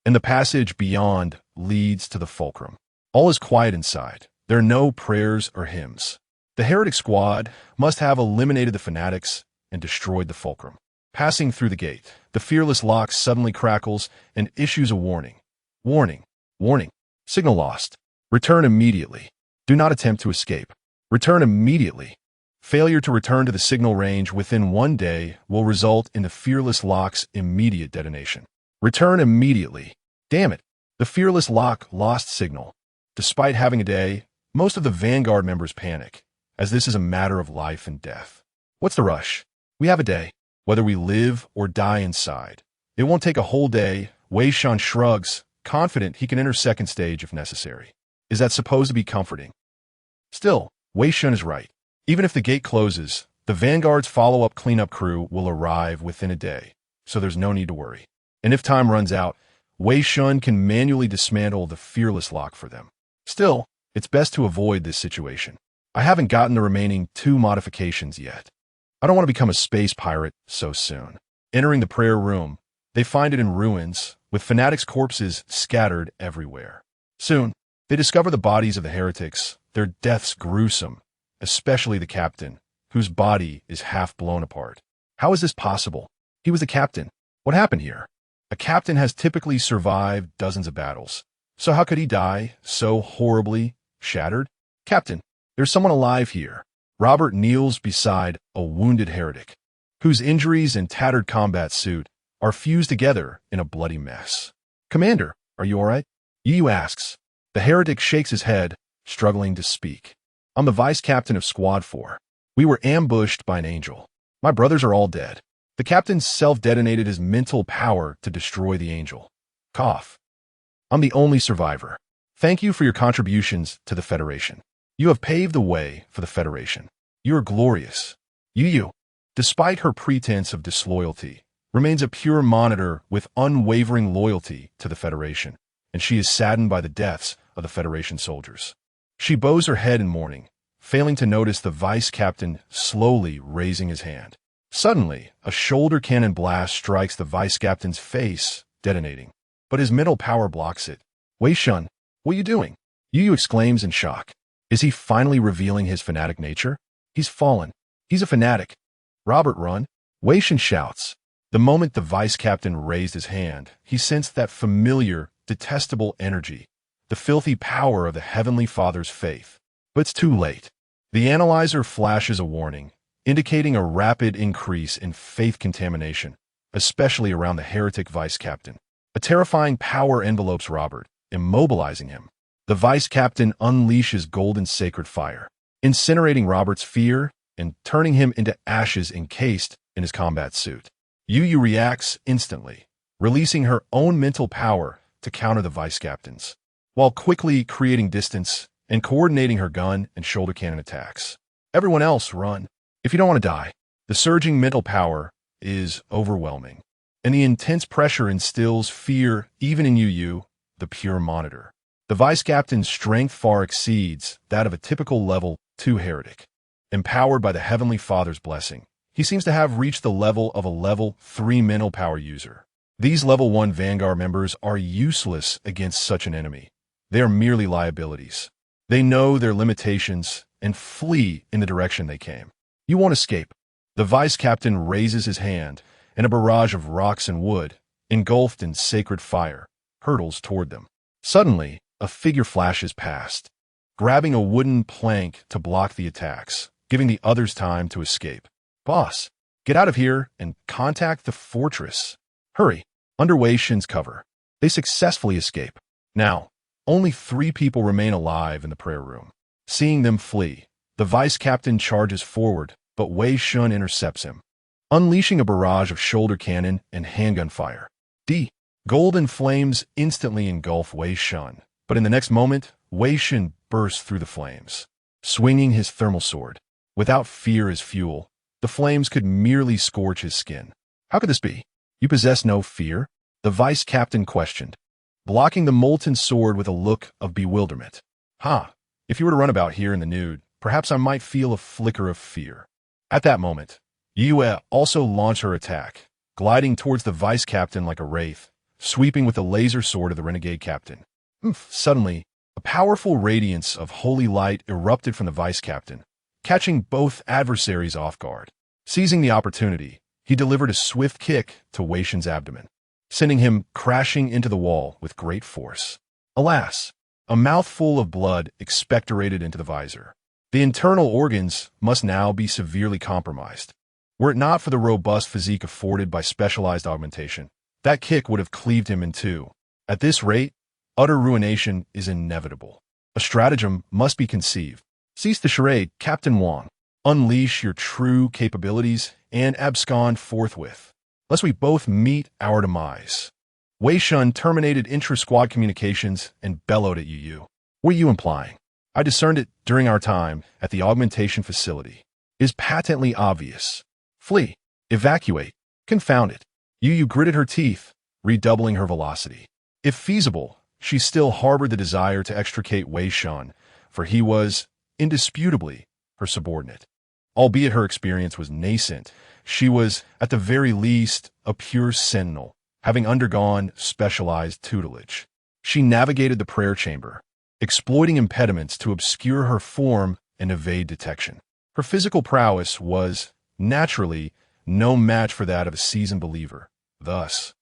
and the passage beyond leads to the fulcrum. All is quiet inside. There are no prayers or hymns. The Heretic Squad must have eliminated the fanatics and destroyed the fulcrum. Passing through the gate, the fearless lock suddenly crackles and issues a warning. Warning. Warning. Signal lost. Return immediately. Do not attempt to escape. Return immediately. Failure to return to the signal range within 1 day will result in the fearless lock's immediate detonation. Return immediately. Damn it. The fearless lock lost signal. Despite having a day, most of the Vanguard members panic, as this is a matter of life and death. What's the rush? We have a day. Whether we live or die inside. It won't take a whole day. Wei Shen shrugs, confident he can enter 2nd stage if necessary. Is that supposed to be comforting? Still, Wei Shen is right. Even if the gate closes, the Vanguard's follow-up cleanup crew will arrive within a day, so there's no need to worry. And if time runs out, Wei Shen can manually dismantle the fearless lock for them. Still, it's best to avoid this situation. I haven't gotten the remaining 2 modifications yet. I don't want to become a space pirate so soon. Entering the prayer room, they find it in ruins, with fanatics' corpses scattered everywhere. Soon, they discover the bodies of the heretics, their deaths gruesome, especially the captain, whose body is half blown apart. How is this possible? He was the captain. What happened here? A captain has typically survived dozens of battles. So how could he die so horribly shattered? Captain, there's someone alive here. Robert kneels beside a wounded heretic, whose injuries and tattered combat suit are fused together in a bloody mess. Commander, are you all right? Yu asks. The heretic shakes his head, struggling to speak. I'm the vice captain of Squad 4. We were ambushed by an angel. My brothers are all dead. The captain self-detonated his mental power to destroy the angel. Cough. I'm the only survivor. Thank you for your contributions to the Federation. You have paved the way for the Federation. You are glorious. Yu, despite her pretense of disloyalty, remains a pure monitor with unwavering loyalty to the Federation, and she is saddened by the deaths of the Federation soldiers. She bows her head in mourning, failing to notice the vice captain slowly raising his hand. Suddenly, a shoulder cannon blast strikes the vice captain's face, detonating. But his mental power blocks it. Wei Shen, what are you doing? Yu exclaims in shock. Is he finally revealing his fanatic nature? He's fallen. He's a fanatic. Robert, run. Wei Shen shouts. The moment the vice captain raised his hand, he sensed that familiar, detestable energy, the filthy power of the Heavenly Father's faith. But it's too late. The analyzer flashes a warning, indicating a rapid increase in faith contamination, especially around the heretic vice captain. A terrifying power envelopes Robert, immobilizing him. The vice captain unleashes golden sacred fire, incinerating Robert's fear and turning him into ashes encased in his combat suit. Yu reacts instantly, releasing her own mental power to counter the vice captain's, while quickly creating distance and coordinating her gun and shoulder cannon attacks. Everyone else, run. If you don't want to die. The surging mental power is overwhelming, and the intense pressure instills fear even in Yu, the pure monitor. The vice captain's strength far exceeds that of a typical level 2 heretic. Empowered by the Heavenly Father's blessing, he seems to have reached the level of a level 3 mental power user. These level 1 Vanguard members are useless against such an enemy. They are merely liabilities. They know their limitations and flee in the direction they came. You won't escape. The vice captain raises his hand, and a barrage of rocks and wood, engulfed in sacred fire, hurtles toward them. Suddenly, a figure flashes past, grabbing a wooden plank to block the attacks, giving the others time to escape. Boss, get out of here and contact the fortress. Hurry, under Wei Shen's cover. They successfully escape. Now, only 3 people remain alive in the prayer room. Seeing them flee, the vice captain charges forward, but Wei Shen intercepts him, unleashing a barrage of shoulder cannon and handgun fire. Golden flames instantly engulf Wei Shen, but in the next moment, Wei Shen bursts through the flames, swinging his thermal sword. Without fear as fuel, the flames could merely scorch his skin. How could this be? You possess no fear? The vice captain questioned, blocking the molten sword with a look of bewilderment. If you were to run about here in the nude, perhaps I might feel a flicker of fear. At that moment, Yue also launched her attack, gliding towards the vice captain like a wraith, sweeping with the laser sword of the renegade captain. Suddenly, a powerful radiance of holy light erupted from the vice captain, catching both adversaries off guard. Seizing the opportunity, he delivered a swift kick to Wei Shen's abdomen, sending him crashing into the wall with great force. Alas, a mouthful of blood expectorated into the visor. The internal organs must now be severely compromised. Were it not for the robust physique afforded by specialized augmentation, that kick would have cleaved him in two. At this rate, utter ruination is inevitable. A stratagem must be conceived. Cease the charade, Captain Wang. Unleash your true capabilities and abscond forthwith, lest we both meet our demise. Wei Shen terminated intra-squad communications and bellowed at Yu. What are you implying? I discerned it during our time at the augmentation facility. It is patently obvious. Flee. Evacuate. Confound it. Yu gritted her teeth, redoubling her velocity. If feasible, she still harbored the desire to extricate Wei Shen, for he was, indisputably, her subordinate. Albeit her experience was nascent, she was, at the very least, a pure sentinel, having undergone specialized tutelage. She navigated the prayer chamber, exploiting impediments to obscure her form and evade detection. Her physical prowess was, naturally, no match for that of a seasoned believer. Thus,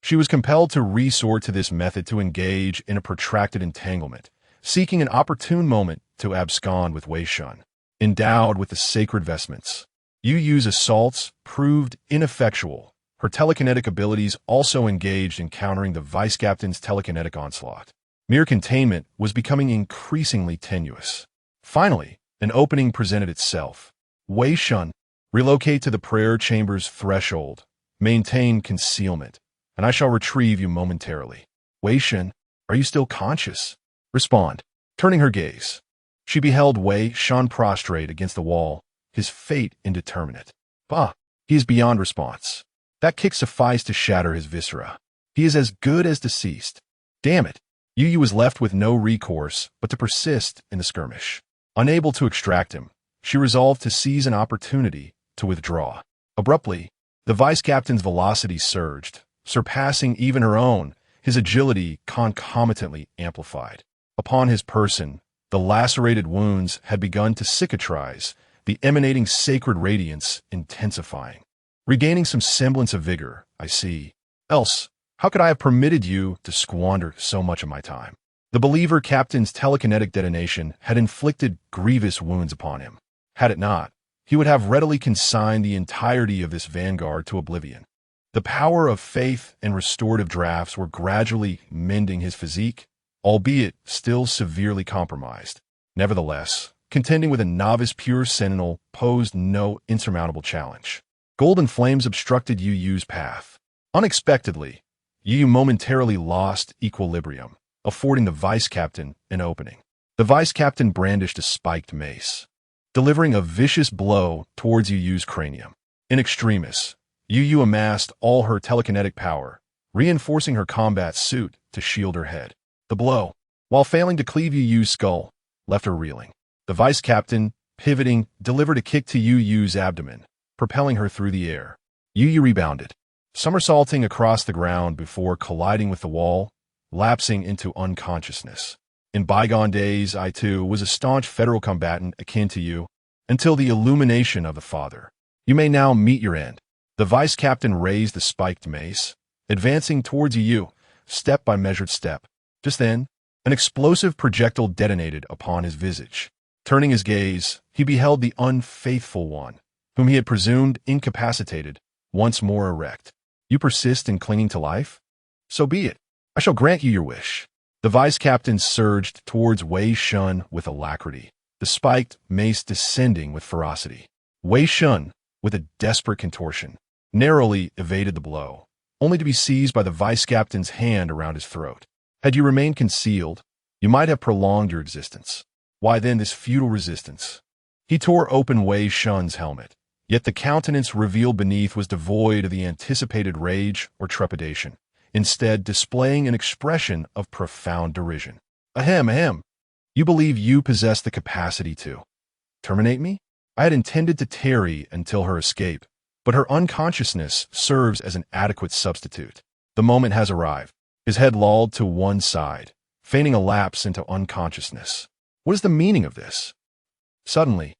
she was compelled to resort to this method to engage in a protracted entanglement, seeking an opportune moment to abscond with Wei Shen. Endowed with the sacred vestments, Yu's assaults proved ineffectual. Her telekinetic abilities also engaged in countering the vice captain's telekinetic onslaught. Mere containment was becoming increasingly tenuous. Finally, an opening presented itself. Wei Shen, relocate to the prayer chamber's threshold. Maintain concealment, and I shall retrieve you momentarily. Wei Shen, are you still conscious? Respond. Turning her gaze, she beheld Wei Shen prostrate against the wall, his fate indeterminate. He is beyond response. That kick sufficed to shatter his viscera. He is as good as deceased. Damn it. Yu was left with no recourse but to persist in the skirmish. Unable to extract him, she resolved to seize an opportunity to withdraw. Abruptly, the vice captain's velocity surged, surpassing even her own, his agility concomitantly amplified. Upon his person, the lacerated wounds had begun to cicatrize, the emanating sacred radiance intensifying. Regaining some semblance of vigor, I see. Else, how could I have permitted you to squander so much of my time? The believer captain's telekinetic detonation had inflicted grievous wounds upon him. Had it not, he would have readily consigned the entirety of this vanguard to oblivion. The power of faith and restorative drafts were gradually mending his physique, albeit still severely compromised. Nevertheless, contending with a novice pure sentinel posed no insurmountable challenge. Golden flames obstructed Yu Yu's path. Unexpectedly, Yu Yu momentarily lost equilibrium, affording the vice captain an opening. The vice captain brandished a spiked mace, delivering a vicious blow towards Yu Yu's cranium. In extremis, Yu Yu amassed all her telekinetic power, reinforcing her combat suit to shield her head. The blow, while failing to cleave Yu Yu's skull, left her reeling. The vice captain, pivoting, delivered a kick to Yu Yu's abdomen, propelling her through the air. Yu Yu rebounded, somersaulting across the ground before colliding with the wall, lapsing into unconsciousness. In bygone days, I too was a staunch federal combatant akin to you, until the illumination of the Father. You may now meet your end. The vice captain raised the spiked mace, advancing towards Yu Yu, step by measured step. Just then, an explosive projectile detonated upon his visage. Turning his gaze, he beheld the unfaithful one, whom he had presumed incapacitated, once more erect. You persist in clinging to life? So be it. I shall grant you your wish. The vice captain surged towards Wei Shen with alacrity, the spiked mace descending with ferocity. Wei Shen, with a desperate contortion, narrowly evaded the blow, only to be seized by the vice captain's hand around his throat. Had you remained concealed, you might have prolonged your existence. Why then this futile resistance? He tore open Wei Shen's helmet, yet the countenance revealed beneath was devoid of the anticipated rage or trepidation, instead displaying an expression of profound derision. Ahem. You believe you possess the capacity to terminate me? I had intended to tarry until her escape, but her unconsciousness serves as an adequate substitute. The moment has arrived. His head lolled to one side, feigning a lapse into unconsciousness. What is the meaning of this? Suddenly,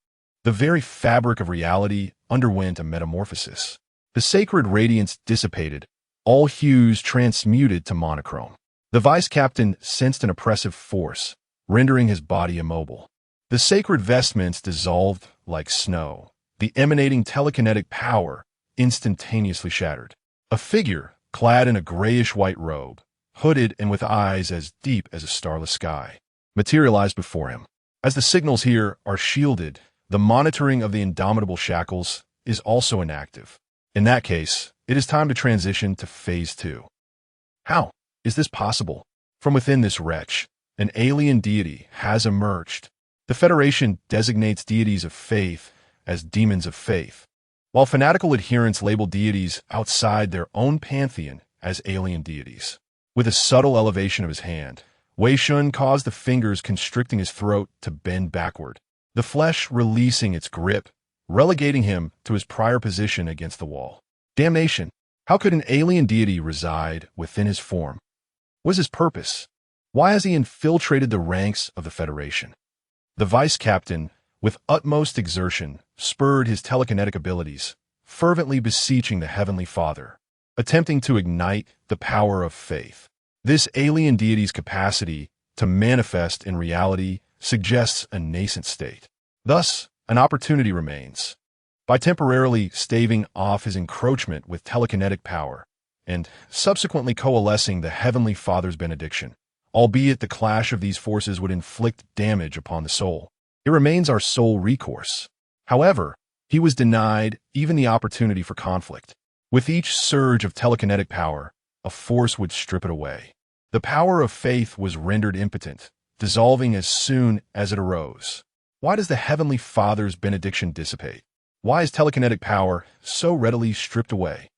the very fabric of reality underwent a metamorphosis. The sacred radiance dissipated, all hues transmuted to monochrome. The vice captain sensed an oppressive force, rendering his body immobile. The sacred vestments dissolved like snow, the emanating telekinetic power instantaneously shattered. A figure, clad in a grayish-white robe, hooded and with eyes as deep as a starless sky, materialized before him. As the signals here are shielded, the monitoring of the indomitable shackles is also inactive. In that case, it is time to transition to Phase 2. How is this possible? From within this wretch, an alien deity has emerged. The Federation designates deities of faith as demons of faith, while fanatical adherents label deities outside their own pantheon as alien deities. With a subtle elevation of his hand, Wei Shen caused the fingers constricting his throat to bend backward, the flesh releasing its grip, relegating him to his prior position against the wall. Damnation! How could an alien deity reside within his form? What is his purpose? Why has he infiltrated the ranks of the Federation? The vice captain, with utmost exertion, spurred his telekinetic abilities, fervently beseeching the Heavenly Father, attempting to ignite the power of faith. This alien deity's capacity to manifest in reality suggests a nascent state. Thus, an opportunity remains. By temporarily staving off his encroachment with telekinetic power, and subsequently coalescing the Heavenly Father's benediction, albeit the clash of these forces would inflict damage upon the soul, it remains our sole recourse. However, he was denied even the opportunity for conflict. With each surge of telekinetic power, a force would strip it away. The power of faith was rendered impotent, dissolving as soon as it arose. Why does the Heavenly Father's benediction dissipate? Why is telekinetic power so readily stripped away?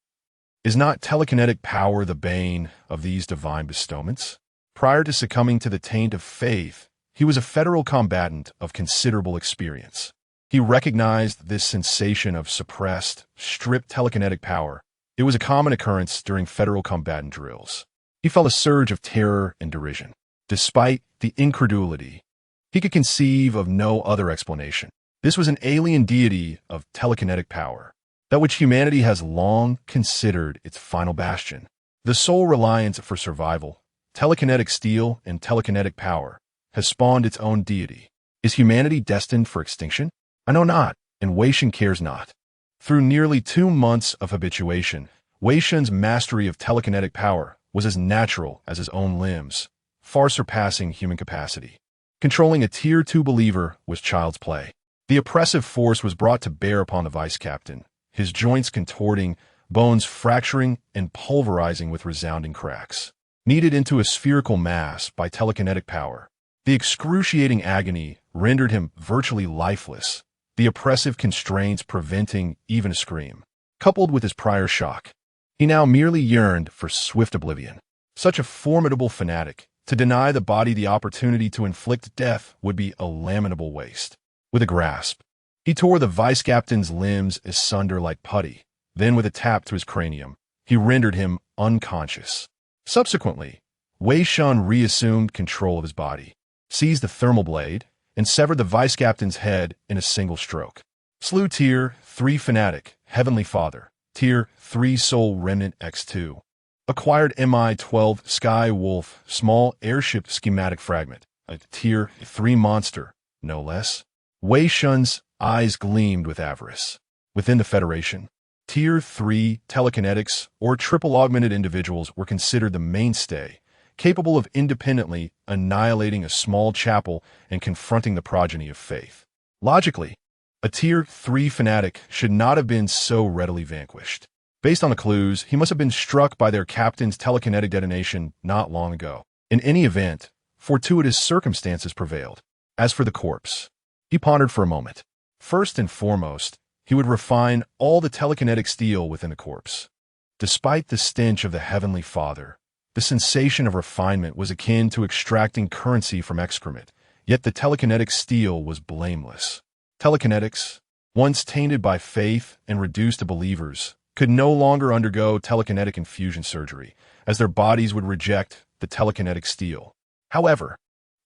Is not telekinetic power the bane of these divine bestowments? Prior to succumbing to the taint of faith, he was a federal combatant of considerable experience. He recognized this sensation of suppressed, stripped telekinetic power. It was a common occurrence during federal combatant drills. He felt a surge of terror and derision. despite the incredulity. He could conceive of no other explanation. This was an alien deity of telekinetic power, that which humanity has long considered its final bastion. The sole reliance for survival, telekinetic steel and telekinetic power, has spawned its own deity. Is humanity destined for extinction? I know not, and Wei Shen cares not. Through nearly 2 months of habituation, Wei Shen's mastery of telekinetic power was as natural as his own limbs, far surpassing human capacity. Controlling a Tier 2 believer was child's play. The oppressive force was brought to bear upon the vice-captain, his joints contorting, bones fracturing and pulverizing with resounding cracks. Kneaded into a spherical mass by telekinetic power, the excruciating agony rendered him virtually lifeless, the oppressive constraints preventing even a scream. Coupled with his prior shock, he now merely yearned for swift oblivion. Such a formidable fanatic, to deny the body the opportunity to inflict death would be a lamentable waste. With a grasp, he tore the vice-captain's limbs asunder like putty. Then with a tap to his cranium, he rendered him unconscious. Subsequently, Wei Shen reassumed control of his body, seized the thermal blade, and severed the vice-captain's head in a single stroke. Slew Tier 3 fanatic, Heavenly Father, Tier 3 Soul Remnant X2. Acquired Mi-12 Sky Wolf small airship schematic fragment, a Tier 3 monster, no less. Wei Shen's eyes gleamed with avarice. Within the Federation, Tier 3 telekinetics or triple-augmented individuals were considered the mainstay, capable of independently annihilating a small chapel and confronting the progeny of faith. Logically, a Tier 3 fanatic should not have been so readily vanquished. Based on the clues, he must have been struck by their captain's telekinetic detonation not long ago. In any event, fortuitous circumstances prevailed. As for the corpse, he pondered for a moment. First and foremost, he would refine all the telekinetic steel within the corpse. Despite the stench of the Heavenly Father, the sensation of refinement was akin to extracting currency from excrement, yet the telekinetic steel was blameless. Telekinetics, once tainted by faith and reduced to believers, could no longer undergo telekinetic infusion surgery, as their bodies would reject the telekinetic steel. However,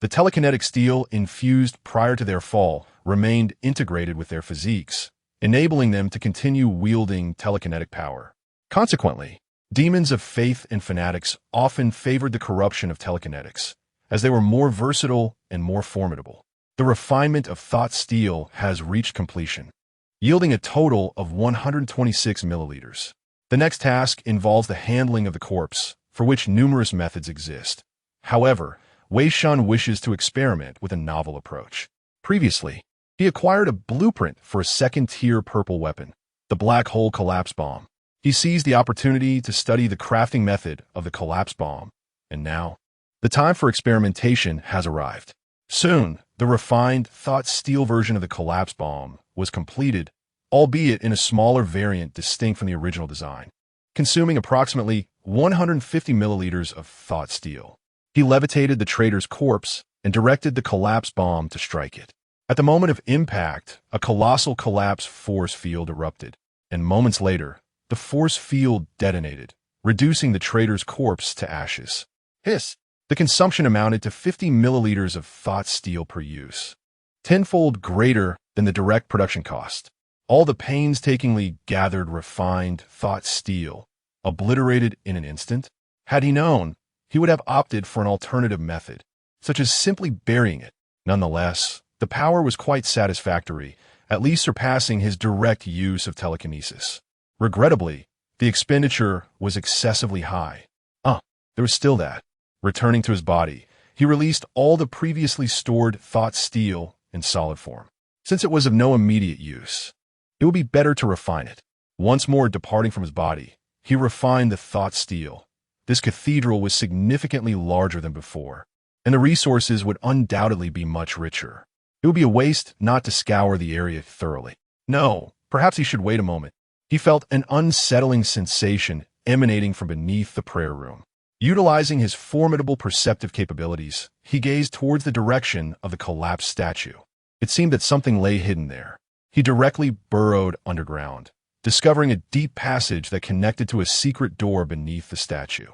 the telekinetic steel infused prior to their fall remained integrated with their physiques, enabling them to continue wielding telekinetic power. Consequently, demons of faith and fanatics often favored the corruption of telekinetics, as they were more versatile and more formidable. The refinement of thought steel has reached completion, yielding a total of 126 milliliters. The next task involves the handling of the corpse, for which numerous methods exist. However, Wei Shen wishes to experiment with a novel approach. Previously, he acquired a blueprint for a second-tier purple weapon, the Black Hole Collapse Bomb. He seized the opportunity to study the crafting method of the collapse bomb, and now, the time for experimentation has arrived. Soon, the refined, thought-steel version of the collapse bomb was completed, albeit in a smaller variant distinct from the original design, consuming approximately 150 milliliters of thought steel. He levitated the traitor's corpse and directed the collapse bomb to strike it. At the moment of impact, a colossal collapse force field erupted, and moments later, the force field detonated, reducing the traitor's corpse to ashes. Hiss! The consumption amounted to 50 milliliters of thought steel per use, tenfold greater than the direct production cost. All the painstakingly gathered refined thought steel, obliterated in an instant. Had he known, he would have opted for an alternative method, such as simply burying it. Nonetheless, the power was quite satisfactory, at least surpassing his direct use of telekinesis. Regrettably, the expenditure was excessively high. There was still that. Returning to his body, he released all the previously stored thought steel in solid form. Since it was of no immediate use, it would be better to refine it. Once more departing from his body, he refined the thought steel. This cathedral was significantly larger than before, and the resources would undoubtedly be much richer. It would be a waste not to scour the area thoroughly. No, perhaps he should wait a moment. He felt an unsettling sensation emanating from beneath the prayer room. Utilizing his formidable perceptive capabilities, he gazed towards the direction of the collapsed statue. It seemed that something lay hidden there. He directly burrowed underground, discovering a deep passage that connected to a secret door beneath the statue.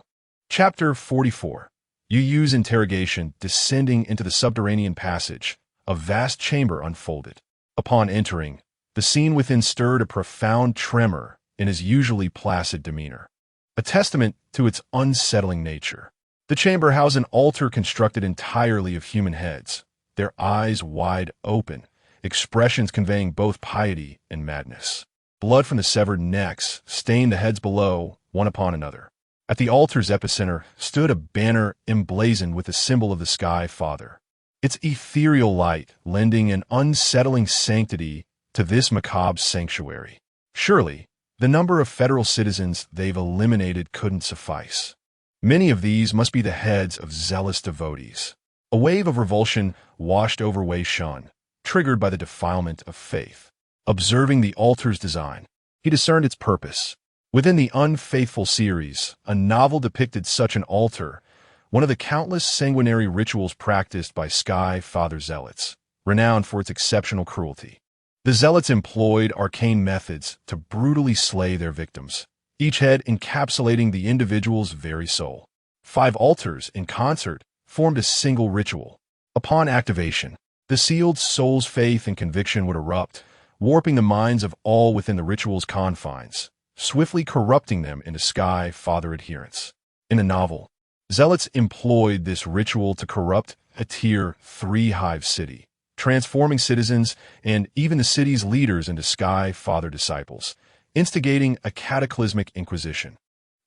Chapter 44. You use interrogation descending into the subterranean passage, a vast chamber unfolded. Upon entering, the scene within stirred a profound tremor in his usually placid demeanor, a testament to its unsettling nature. The chamber housed an altar constructed entirely of human heads, their eyes wide open, expressions conveying both piety and madness. Blood from the severed necks stained the heads below, one upon another. At the altar's epicenter stood a banner emblazoned with the symbol of the Sky Father, its ethereal light lending an unsettling sanctity to this macabre sanctuary. Surely, the number of federal citizens they've eliminated couldn't suffice. Many of these must be the heads of zealous devotees. A wave of revulsion washed over Wei Shen, triggered by the defilement of faith. Observing the altar's design, he discerned its purpose. Within the Unfaithful series, a novel depicted such an altar, one of the countless sanguinary rituals practiced by Sky Father zealots, renowned for its exceptional cruelty. The zealots employed arcane methods to brutally slay their victims, each head encapsulating the individual's very soul. 5 altars, in concert, formed a single ritual. Upon activation, the sealed soul's faith and conviction would erupt, warping the minds of all within the ritual's confines, swiftly corrupting them into Sky Father adherents. In the novel, zealots employed this ritual to corrupt a Tier 3 hive city, transforming citizens and even the city's leaders into Sky Father disciples, instigating a cataclysmic inquisition.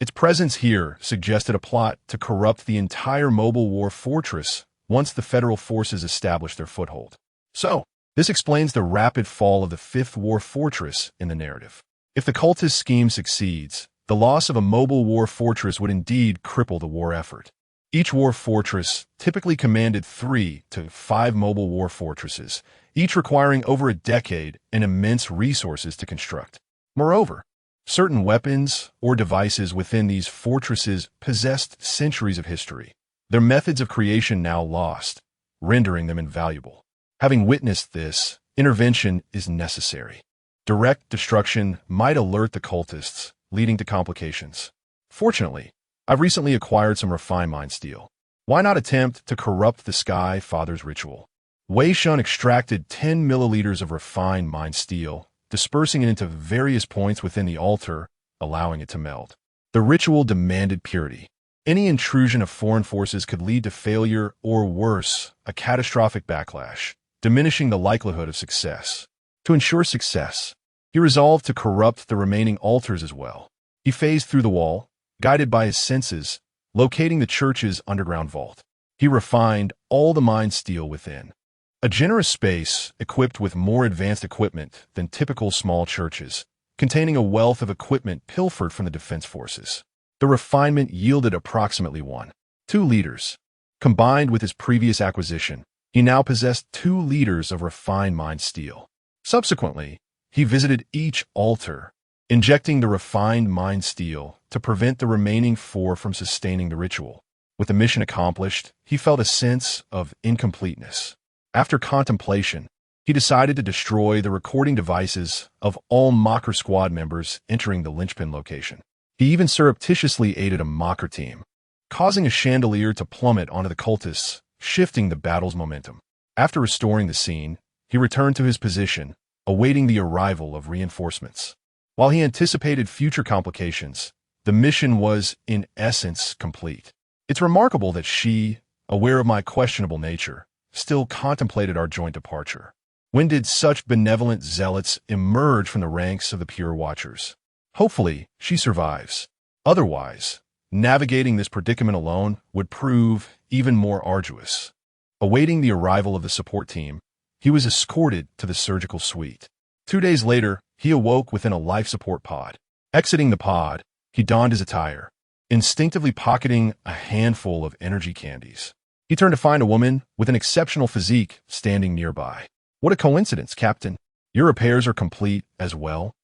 Its presence here suggested a plot to corrupt the entire mobile war fortress once the federal forces established their foothold. So, this explains the rapid fall of the 5th war fortress in the narrative. If the cultist scheme succeeds, the loss of a mobile war fortress would indeed cripple the war effort. Each war fortress typically commanded 3 to 5 mobile war fortresses, each requiring over a decade and immense resources to construct. Moreover, certain weapons or devices within these fortresses possessed centuries of history, their methods of creation now lost, rendering them invaluable. Having witnessed this, intervention is necessary. Direct destruction might alert the cultists, leading to complications. Fortunately, I've recently acquired some refined mind steel. Why not attempt to corrupt the Sky Father's ritual? Wei Shen extracted 10 milliliters of refined mind steel, dispersing it into various points within the altar, allowing it to melt. The ritual demanded purity. Any intrusion of foreign forces could lead to failure or worse, a catastrophic backlash, diminishing the likelihood of success. To ensure success, he resolved to corrupt the remaining altars as well. He phased through the wall, guided by his senses, locating the church's underground vault. He refined all the mind steel within. A generous space equipped with more advanced equipment than typical small churches, containing a wealth of equipment pilfered from the defense forces. The refinement yielded approximately 1.2 liters. Combined with his previous acquisition, he now possessed 2 liters of refined mind steel. Subsequently, he visited each altar, injecting the refined mind steel to prevent the remaining 4 from sustaining the ritual. With the mission accomplished, he felt a sense of incompleteness. After contemplation, he decided to destroy the recording devices of all Mocker Squad members entering the linchpin location. He even surreptitiously aided a Mocker team, causing a chandelier to plummet onto the cultists, shifting the battle's momentum. After restoring the scene, he returned to his position, awaiting the arrival of reinforcements. While he anticipated future complications, the mission was, in essence, complete. It's remarkable that she, aware of my questionable nature, still contemplated our joint departure. When did such benevolent zealots emerge from the ranks of the Pure Watchers? Hopefully, she survives. Otherwise, navigating this predicament alone would prove even more arduous. Awaiting the arrival of the support team, he was escorted to the surgical suite. 2 days later, he awoke within a life support pod. Exiting the pod, he donned his attire, instinctively pocketing a handful of energy candies. He turned to find a woman with an exceptional physique standing nearby. What a coincidence, Captain. Your repairs are complete as well.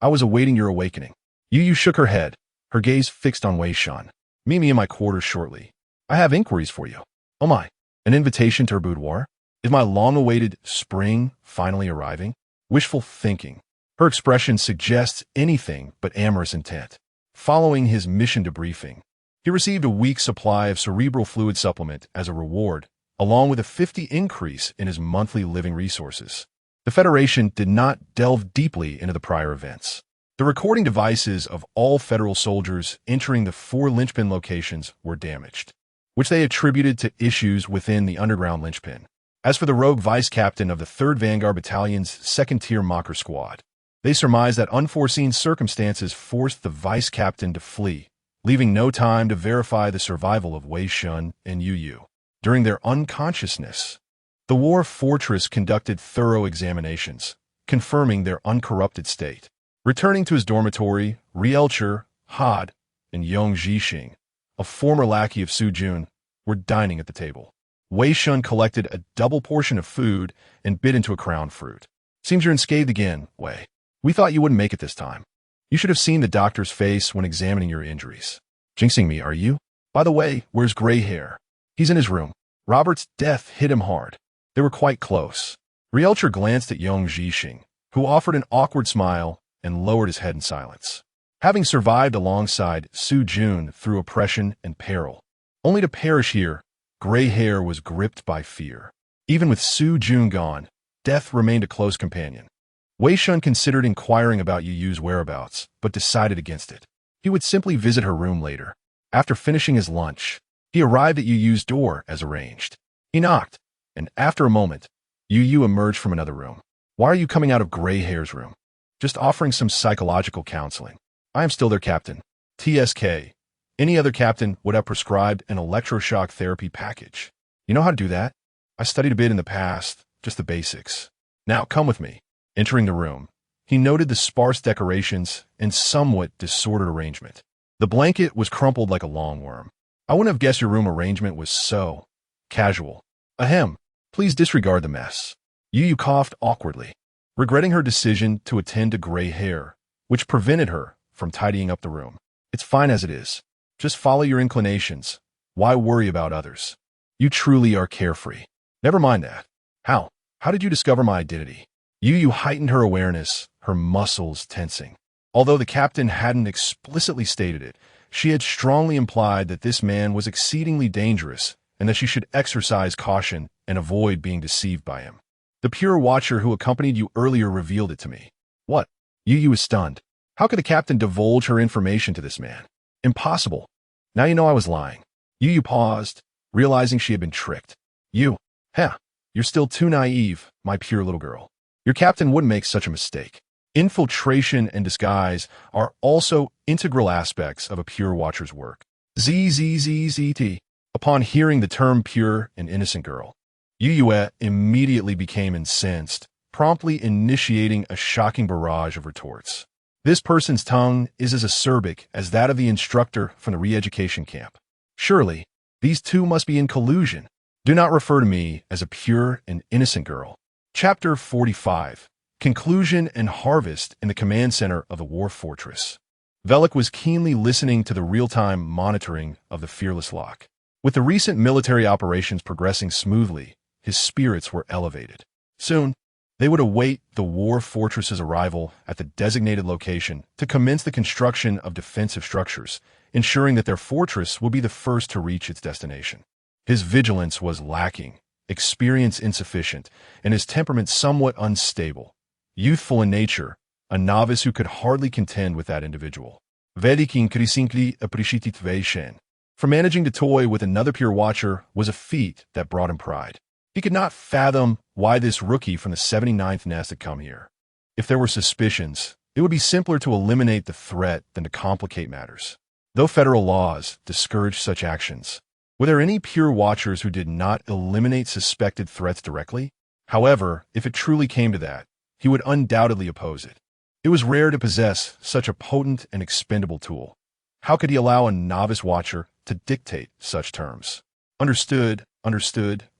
I was awaiting your awakening. Yu shook her head, her gaze fixed on Wei Shen. Meet me in my quarters shortly. I have inquiries for you. Oh my, an invitation to her boudoir? Is my long-awaited spring finally arriving? Wishful thinking. Her expression suggests anything but amorous intent. Following his mission debriefing, He received a week's supply of cerebral fluid supplement as a reward, along with a 50 increase in his monthly living resources. The Federation did not delve deeply into the prior events. The recording devices of all federal soldiers entering the 4 linchpin locations were damaged, which they attributed to issues within the underground linchpin. As for the rogue vice captain of the 3rd Vanguard Battalion's 2nd-tier Mocker Squad, they surmised that unforeseen circumstances forced the vice captain to flee, leaving no time to verify the survival of Wei Shen and Yu. During their unconsciousness, the War Fortress conducted thorough examinations, confirming their uncorrupted state. Returning to his dormitory, Rielcher, Had, and Yong Zhixing, a former lackey of Su Jun, were dining at the table. Wei Shen collected a double portion of food and bit into a crown fruit. Seems you're unscathed again, Wei. We thought you wouldn't make it this time. You should have seen the doctor's face when examining your injuries. Jinxing me, are you? By the way, where's Gray Hair? He's in his room. Robert's death hit him hard. They were quite close. Rielcher glanced at Yong Zhixing, who offered an awkward smile and lowered his head in silence. Having survived alongside Su Jun through oppression and peril, only to perish here, Gray Hair was gripped by fear. Even with Su Jun gone, death remained a close companion. Wei Shen considered inquiring about Yu's whereabouts, but decided against it. He would simply visit her room later. After finishing his lunch, he arrived at Yu's door as arranged. He knocked, and after a moment, Yu emerged from another room. Why are you coming out of Gray Hair's room? Just offering some psychological counseling. I am still their captain. TSK. Any other captain would have prescribed an electroshock therapy package. You know how to do that? I studied a bit in the past, just the basics. Now come with me. Entering the room, he noted the sparse decorations and somewhat disordered arrangement. The blanket was crumpled like a longworm. I wouldn't have guessed your room arrangement was so casual. Ahem. Please disregard the mess. Yu coughed awkwardly, regretting her decision to attend to Gray Hair, which prevented her from tidying up the room. It's fine as it is. Just follow your inclinations. Why worry about others? You truly are carefree. Never mind that. How? How did you discover my identity? Yu heightened her awareness, her muscles tensing. Although the captain hadn't explicitly stated it, she had strongly implied that this man was exceedingly dangerous and that she should exercise caution and avoid being deceived by him. The pure watcher who accompanied you earlier revealed it to me. What? Yu was stunned. How could the captain divulge her information to this man? Impossible. Now you know I was lying. Yu paused, realizing she had been tricked. You're still too naive, my pure little girl. Your captain wouldn't make such a mistake. Infiltration and disguise are also integral aspects of a pure watcher's work. ZZZZT. Upon hearing the term pure and innocent girl, Yu immediately became incensed, promptly initiating a shocking barrage of retorts. This person's tongue is as acerbic as that of the instructor from the re-education camp. Surely, these two must be in collusion. Do not refer to me as a pure and innocent girl. Chapter 45. Conclusion and Harvest in the Command Center of the War Fortress. Velik was keenly listening to the real-time monitoring of the Fearless Lock. With the recent military operations progressing smoothly, his spirits were elevated. Soon, they would await the War Fortress's arrival at the designated location to commence the construction of defensive structures, ensuring that their fortress will be the first to reach its destination. His vigilance was lacking, experience insufficient, and his temperament somewhat unstable. Youthful in nature, a novice who could hardly contend with that individual. Vedikin krisinkli aprishitit Wei Shen. For managing to toy with another pure watcher was a feat that brought him pride. He could not fathom why this rookie from the 79th nest had come here. If there were suspicions, it would be simpler to eliminate the threat than to complicate matters. Though federal laws discouraged such actions, were there any pure watchers who did not eliminate suspected threats directly? However, if it truly came to that, he would undoubtedly oppose it. It was rare to possess such a potent and expendable tool. How could he allow a novice watcher to dictate such terms? Understood,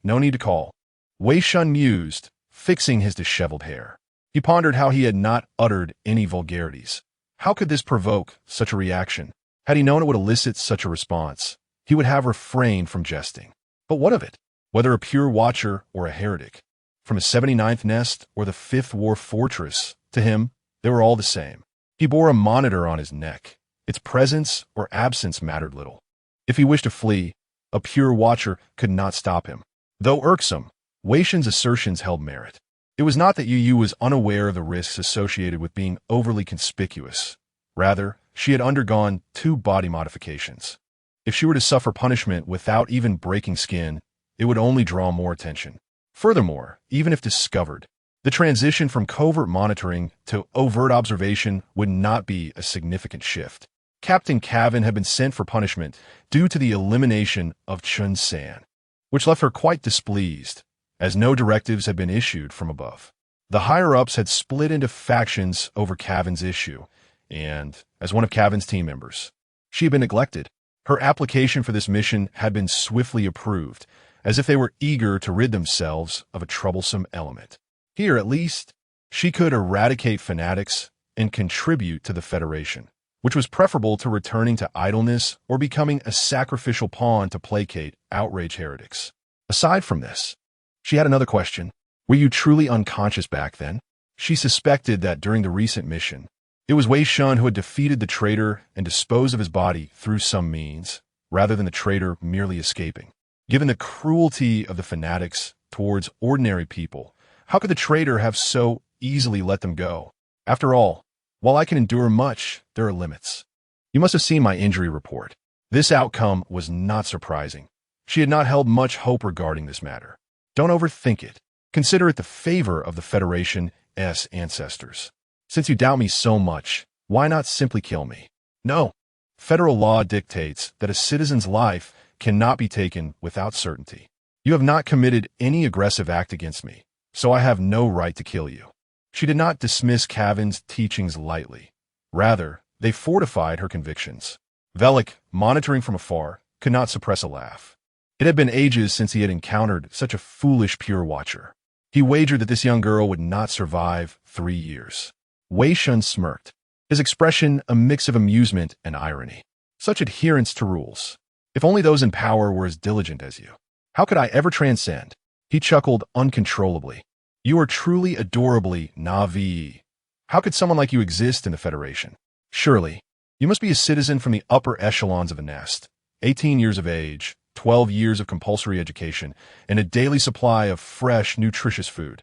no need to call. Wei Shen mused, fixing his disheveled hair. He pondered how he had not uttered any vulgarities. How could this provoke such a reaction? Had he known it would elicit such a response, he would have refrained from jesting. But what of it? Whether a pure watcher or a heretic, from a 79th nest or the 5th War Fortress, to him, they were all the same. He bore a monitor on his neck. Its presence or absence mattered little. If he wished to flee, a pure watcher could not stop him. Though irksome, Wei Shen's assertions held merit. It was not that Yu was unaware of the risks associated with being overly conspicuous. Rather, she had undergone 2 body modifications. If she were to suffer punishment without even breaking skin, it would only draw more attention. Furthermore, even if discovered, the transition from covert monitoring to overt observation would not be a significant shift. Captain Cavan had been sent for punishment due to the elimination of Chun San, which left her quite displeased, as no directives had been issued from above. The higher-ups had split into factions over Cavan's issue, and, as one of Cavan's team members, she had been neglected. Her application for this mission had been swiftly approved, as if they were eager to rid themselves of a troublesome element. Here, at least, she could eradicate fanatics and contribute to the Federation, which was preferable to returning to idleness or becoming a sacrificial pawn to placate outraged heretics. Aside from this, she had another question. Were you truly unconscious back then? She suspected that during the recent mission, it was Wei Shen who had defeated the traitor and disposed of his body through some means, rather than the traitor merely escaping. Given the cruelty of the fanatics towards ordinary people, how could the traitor have so easily let them go? After all, while I can endure much, there are limits. You must have seen my injury report. This outcome was not surprising. She had not held much hope regarding this matter. Don't overthink it. Consider it the favor of the Federation's ancestors. Since you doubt me so much, why not simply kill me? No. Federal law dictates that a citizen's life cannot be taken without certainty. You have not committed any aggressive act against me, so I have no right to kill you. She did not dismiss Cavan's teachings lightly. Rather, they fortified her convictions. Velik, monitoring from afar, could not suppress a laugh. It had been ages since he had encountered such a foolish pure watcher. He wagered that this young girl would not survive 3 years. Wei Shen smirked, his expression a mix of amusement and irony. Such adherence to rules. If only those in power were as diligent as you. How could I ever transcend? He chuckled uncontrollably. You are truly adorably naive. How could someone like you exist in the Federation? Surely, you must be a citizen from the upper echelons of a nest, 18 years of age, 12 years of compulsory education, and a daily supply of fresh, nutritious food.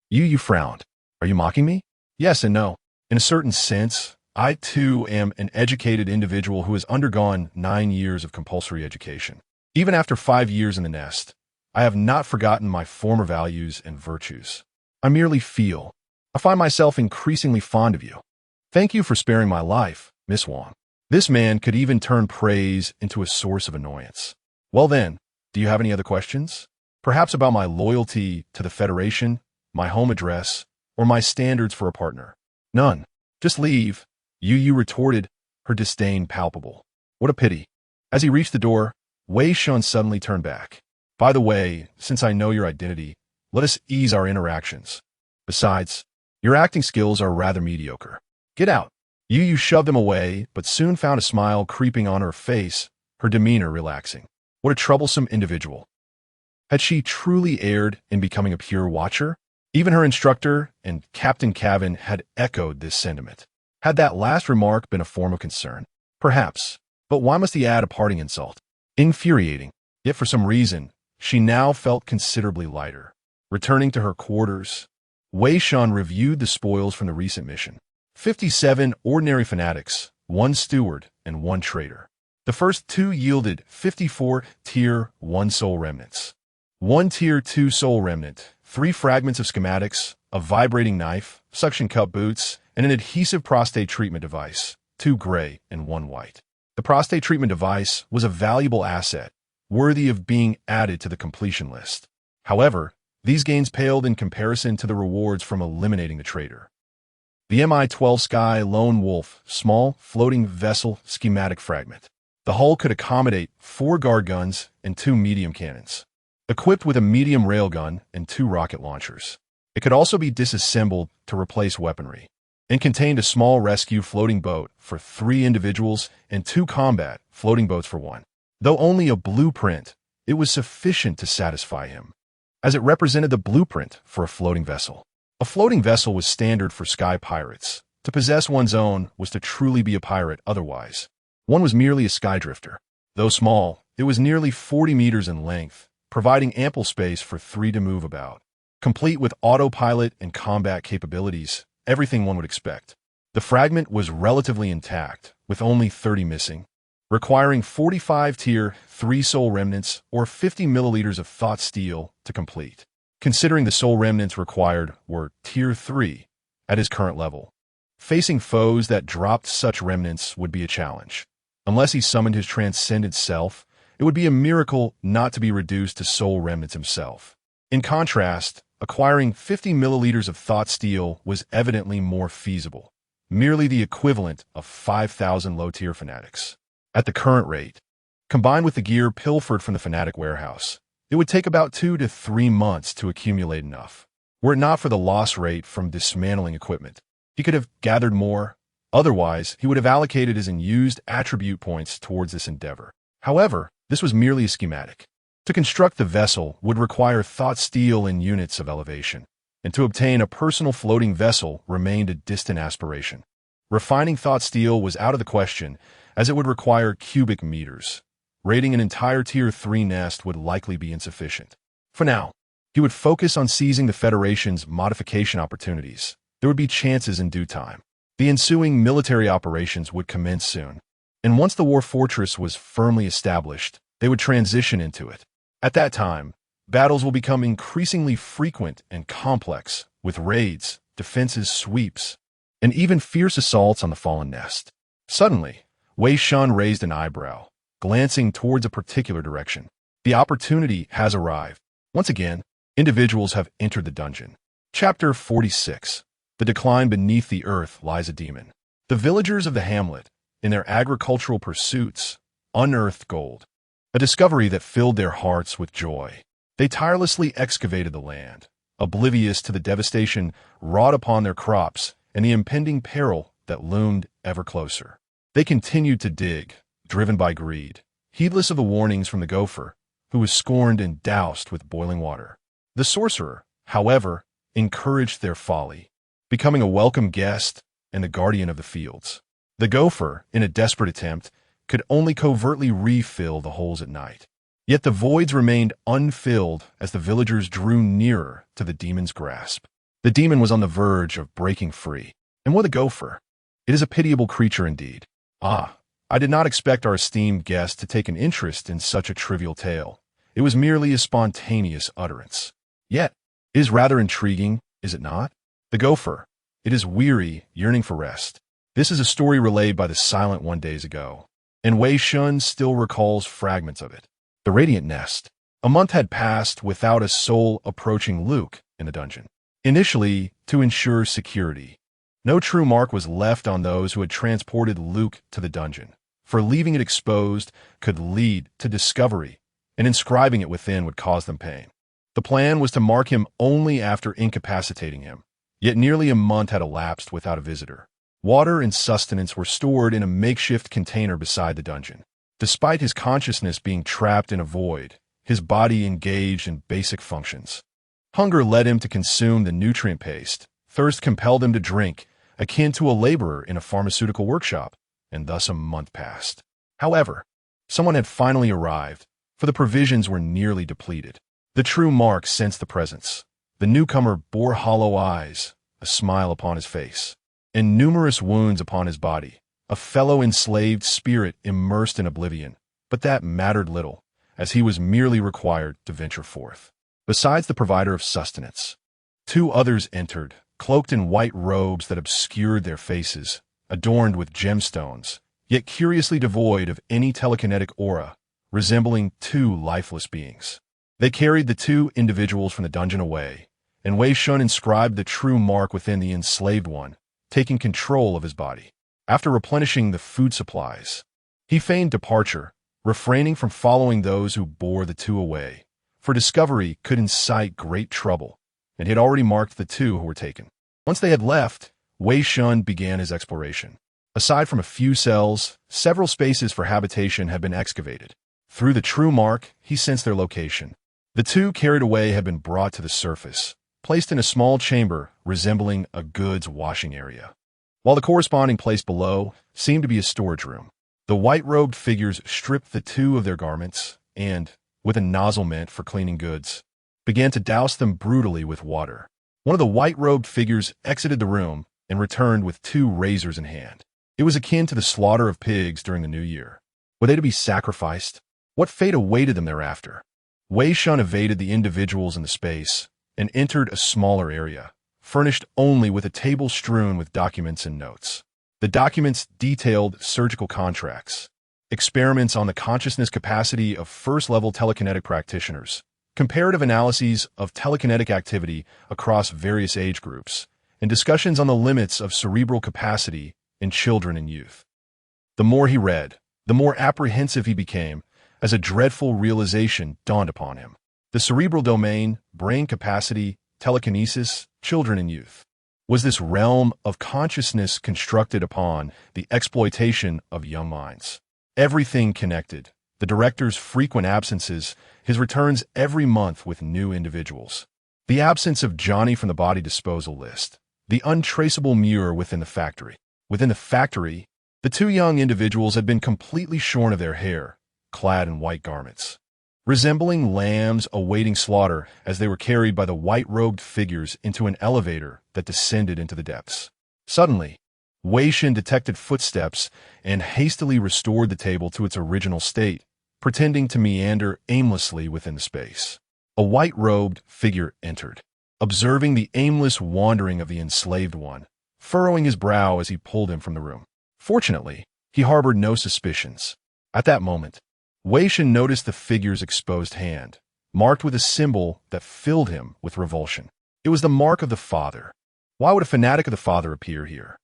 You frowned. Are you mocking me? Yes and no. In a certain sense, I too am an educated individual who has undergone 9 years of compulsory education. Even after 5 years in the nest, I have not forgotten my former values and virtues. I merely feel. I find myself increasingly fond of you. Thank you for sparing my life, Miss Wang. This man could even turn praise into a source of annoyance. Well then, do you have any other questions? Perhaps about my loyalty to the Federation, my home address, or my standards for a partner? None. Just leave. Yu retorted, her disdain palpable. What a pity. As he reached the door, Wei Shen suddenly turned back. By the way, since I know your identity, let us ease our interactions. Besides, your acting skills are rather mediocre. Get out. Yu shoved him away, but soon found a smile creeping on her face, her demeanor relaxing. What a troublesome individual. Had she truly erred in becoming a pure watcher? Even her instructor and Captain Cavan had echoed this sentiment. Had that last remark been a form of concern? Perhaps. But why must he add a parting insult? Infuriating. Yet for some reason, she now felt considerably lighter. Returning to her quarters, Wei Shen reviewed the spoils from the recent mission. 57 ordinary fanatics, 1 steward, and 1 traitor. The first 2 yielded 54 Tier 1 soul remnants. 1 Tier 2 soul remnant, 3 fragments of schematics, a vibrating knife, suction cup boots, and an adhesive prostate treatment device, 2 gray and 1 white. The prostate treatment device was a valuable asset, worthy of being added to the completion list. However, these gains paled in comparison to the rewards from eliminating the traitor. The Mi-12 Sky Lone Wolf, small, floating vessel schematic fragment. The hull could accommodate 4 guard guns and 2 medium cannons, equipped with a medium railgun and 2 rocket launchers. It could also be disassembled to replace weaponry, and contained a small rescue floating boat for 3 individuals and 2 combat floating boats for 1. Though only a blueprint, it was sufficient to satisfy him, as it represented the blueprint for a floating vessel. A floating vessel was standard for sky pirates. To possess one's own was to truly be a pirate otherwise. One was merely a skydrifter. Though small, it was nearly 40 meters in length, providing ample space for three to move about. Complete with autopilot and combat capabilities, everything one would expect. The fragment was relatively intact, with only 30 missing, requiring 45 Tier 3 soul remnants or 50 milliliters of thought steel to complete. Considering the soul remnants required were Tier 3 at his current level, facing foes that dropped such remnants would be a challenge. Unless he summoned his transcendent self, it would be a miracle not to be reduced to soul remnants himself. In contrast, acquiring 50 milliliters of thought steel was evidently more feasible, merely the equivalent of 5,000 low-tier fanatics. At the current rate, combined with the gear pilfered from the fanatic warehouse, it would take about 2 to 3 months to accumulate enough. Were it not for the loss rate from dismantling equipment, he could have gathered more. Otherwise, he would have allocated his unused attribute points towards this endeavor. However, this was merely a schematic. To construct the vessel would require thought steel in units of elevation, and to obtain a personal floating vessel remained a distant aspiration. Refining thought steel was out of the question, as it would require cubic meters. Raiding an entire Tier 3 nest would likely be insufficient. For now, he would focus on seizing the Federation's modification opportunities. There would be chances in due time. The ensuing military operations would commence soon, and once the war fortress was firmly established, they would transition into it. At that time, battles will become increasingly frequent and complex, with raids, defenses, sweeps, and even fierce assaults on the fallen nest. Suddenly, Wei Shen raised an eyebrow, glancing towards a particular direction. The opportunity has arrived. Once again, individuals have entered the dungeon. Chapter 46. The decline beneath the earth lies a demon. The villagers of the hamlet, in their agricultural pursuits, unearthed gold, a discovery that filled their hearts with joy. They tirelessly excavated the land, oblivious to the devastation wrought upon their crops and the impending peril that loomed ever closer. They continued to dig, driven by greed, heedless of the warnings from the gopher, who was scorned and doused with boiling water. The sorcerer, however, encouraged their folly, becoming a welcome guest and the guardian of the fields. The gopher, in a desperate attempt, could only covertly refill the holes at night. Yet the voids remained unfilled as the villagers drew nearer to the demon's grasp. The demon was on the verge of breaking free. And what a gopher! It is a pitiable creature indeed. Ah, I did not expect our esteemed guest to take an interest in such a trivial tale. It was merely a spontaneous utterance. Yet, it is rather intriguing, is it not? The gopher. It is weary, yearning for rest. This is a story relayed by the Silent One days ago, and Wei Shen still recalls fragments of it. The Radiant Nest. A month had passed without a soul approaching Luke in the dungeon. Initially, to ensure security, no true mark was left on those who had transported Luke to the dungeon, for leaving it exposed could lead to discovery, and inscribing it within would cause them pain. The plan was to mark him only after incapacitating him, yet nearly a month had elapsed without a visitor. Water and sustenance were stored in a makeshift container beside the dungeon. Despite his consciousness being trapped in a void, his body engaged in basic functions. Hunger led him to consume the nutrient paste. Thirst compelled him to drink, akin to a laborer in a pharmaceutical workshop, and thus a month passed. However, someone had finally arrived, for the provisions were nearly depleted. The true mark sensed the presence. The newcomer bore hollow eyes, a smile upon his face, and numerous wounds upon his body. A fellow enslaved spirit immersed in oblivion, but that mattered little, as he was merely required to venture forth. Besides the provider of sustenance, 2 others entered, cloaked in white robes that obscured their faces, adorned with gemstones, yet curiously devoid of any telekinetic aura, resembling 2 lifeless beings. They carried the 2 individuals from the dungeon away, and Wei Shen inscribed the true mark within the enslaved one, taking control of his body. After replenishing the food supplies, he feigned departure, refraining from following those who bore the 2 away, for discovery could incite great trouble, and he had already marked the 2 who were taken. Once they had left, Wei Shen began his exploration. Aside from a few cells, several spaces for habitation had been excavated. Through the true mark, he sensed their location. The 2 carried away had been brought to the surface, placed in a small chamber resembling a goods washing area, while the corresponding place below seemed to be a storage room. The white-robed figures stripped the two of their garments and, with a nozzle meant for cleaning goods, began to douse them brutally with water. One of the white-robed figures exited the room and returned with two razors in hand. It was akin to the slaughter of pigs during the New Year. Were they to be sacrificed? What fate awaited them thereafter? Wei Shen evaded the individuals in the space and entered a smaller area, furnished only with a table strewn with documents and notes. The documents detailed surgical contracts, experiments on the consciousness capacity of first-level telekinetic practitioners, comparative analyses of telekinetic activity across various age groups, and discussions on the limits of cerebral capacity in children and youth. The more he read, the more apprehensive he became as a dreadful realization dawned upon him. The cerebral domain, brain capacity, telekinesis, children and youth. Was this realm of consciousness constructed upon the exploitation of young minds? Everything connected. The director's frequent absences, his returns every month with new individuals. The absence of Johnny from the body disposal list. The untraceable mirror within the factory. Within the factory, the two young individuals had been completely shorn of their hair, clad in white garments, resembling lambs awaiting slaughter as they were carried by the white-robed figures into an elevator that descended into the depths. Suddenly, Wei Shen detected footsteps and hastily restored the table to its original state, pretending to meander aimlessly within the space. A white-robed figure entered, observing the aimless wandering of the enslaved one, furrowing his brow as he pulled him from the room. Fortunately, he harbored no suspicions. At that moment, Wei Shen noticed the figure's exposed hand, marked with a symbol that filled him with revulsion. It was the mark of the Father. Why would a fanatic of the Father appear here?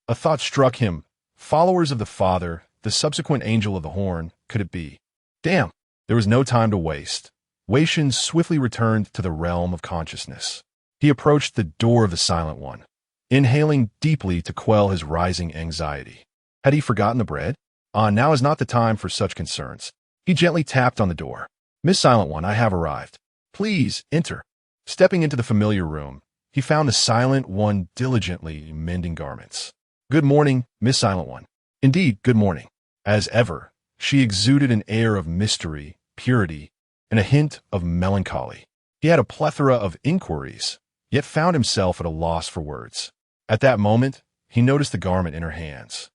A thought struck him. Followers of the Father, the subsequent angel of the horn, could it be? Damn! There was no time to waste. Wei Shen swiftly returned to the realm of consciousness. He approached the door of the Silent One, inhaling deeply to quell his rising anxiety. Had he forgotten the bread? Now is not the time for such concerns. He gently tapped on the door. Miss Silent One, I have arrived. Please, enter. Stepping into the familiar room, he found the Silent One diligently mending garments. Good morning, Miss Silent One. Indeed, good morning. As ever, she exuded an air of mystery, purity, and a hint of melancholy. He had a plethora of inquiries, yet found himself at a loss for words. At that moment, he noticed the garment in her hands.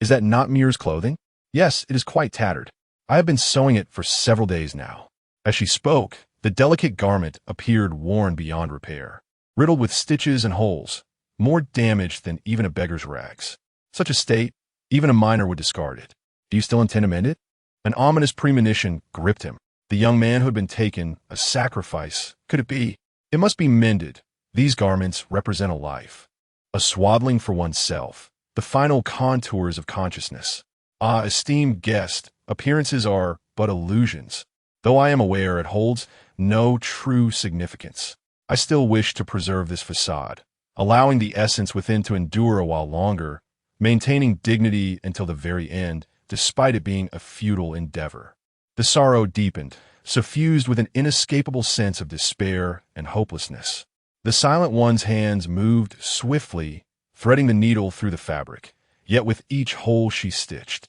Is that not Muir's clothing? Yes, it is quite tattered. I have been sewing it for several days now. As she spoke, the delicate garment appeared worn beyond repair, riddled with stitches and holes, more damaged than even a beggar's rags. Such a state, even a miner would discard it. Do you still intend to mend it? An ominous premonition gripped him. The young man who had been taken, a sacrifice, could it be? It must be mended. These garments represent a life, a swaddling for oneself, the final contours of consciousness. Esteemed guest, appearances are but illusions. Though I am aware it holds no true significance, I still wish to preserve this facade, allowing the essence within to endure a while longer, maintaining dignity until the very end, despite it being a futile endeavor. The sorrow deepened, suffused with an inescapable sense of despair and hopelessness. The Silent One's hands moved swiftly, threading the needle through the fabric, yet with each hole she stitched,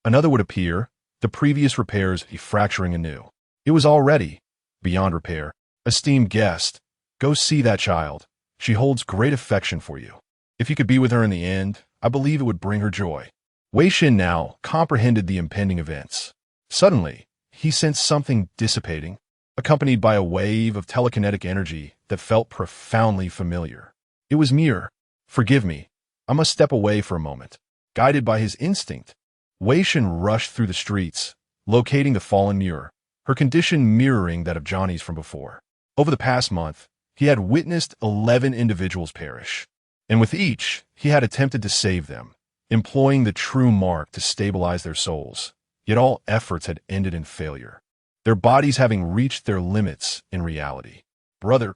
another would appear, the previous repairs fracturing anew. It was already beyond repair. Esteemed guest, go see that child. She holds great affection for you. If you could be with her in the end, I believe it would bring her joy. Wei Shen now comprehended the impending events. Suddenly, he sensed something dissipating, accompanied by a wave of telekinetic energy that felt profoundly familiar. It was Muir. Forgive me, I must step away for a moment. Guided by his instinct, Wei Shen rushed through the streets, locating the fallen Muir, her condition mirroring that of Johnny's from before. Over the past month, he had witnessed 11 individuals perish, and with each, he had attempted to save them, employing the true mark to stabilize their souls. Yet all efforts had ended in failure, their bodies having reached their limits in reality. Brother,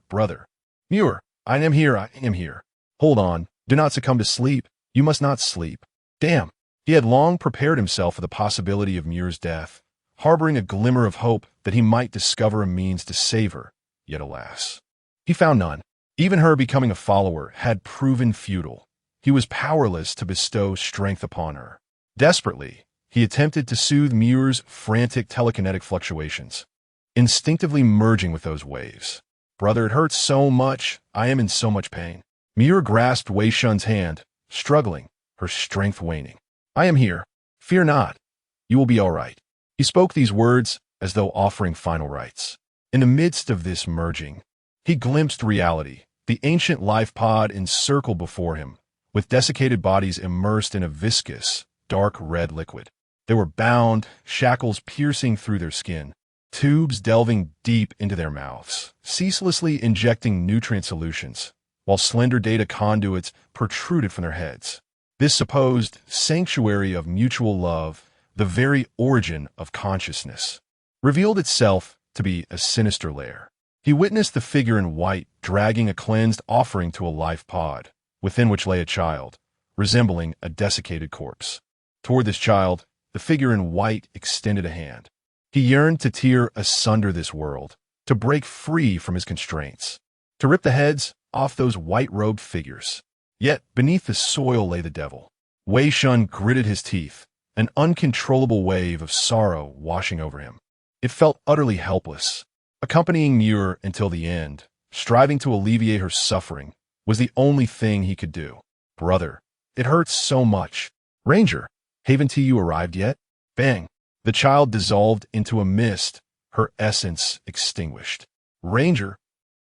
Muir, I am here. Hold on, do not succumb to sleep. You must not sleep. Damn. He had long prepared himself for the possibility of Muir's death, harboring a glimmer of hope that he might discover a means to save her, yet alas, he found none. Even her becoming a follower had proven futile. He was powerless to bestow strength upon her. Desperately, He attempted to soothe Muir's frantic telekinetic fluctuations, instinctively merging with those waves. Brother, it hurts so much. I am in so much pain. Muir grasped Wei Shen's hand, struggling, her strength waning. I am here. Fear not. You will be all right. He spoke these words as though offering final rites. In the midst of this merging, he glimpsed reality, the ancient life pod encircled before him, with desiccated bodies immersed in a viscous, dark red liquid. They were bound, shackles piercing through their skin, tubes delving deep into their mouths, ceaselessly injecting nutrient solutions, while slender data conduits protruded from their heads. This supposed sanctuary of mutual love, the very origin of consciousness, revealed itself to be a sinister lair. He witnessed the figure in white dragging a cleansed offering to a life pod, within which lay a child, resembling a desiccated corpse. Toward this child, the figure in white extended a hand. He yearned to tear asunder this world, to break free from his constraints, to rip the heads off those white-robed figures. Yet beneath the soil lay the devil. Wei Shen gritted his teeth, an uncontrollable wave of sorrow washing over him. It felt utterly helpless. Accompanying Muir until the end, striving to alleviate her suffering, was the only thing he could do. Brother, it hurts so much. Ranger, haven't you arrived yet? Bang! The child dissolved into a mist, her essence extinguished. Ranger!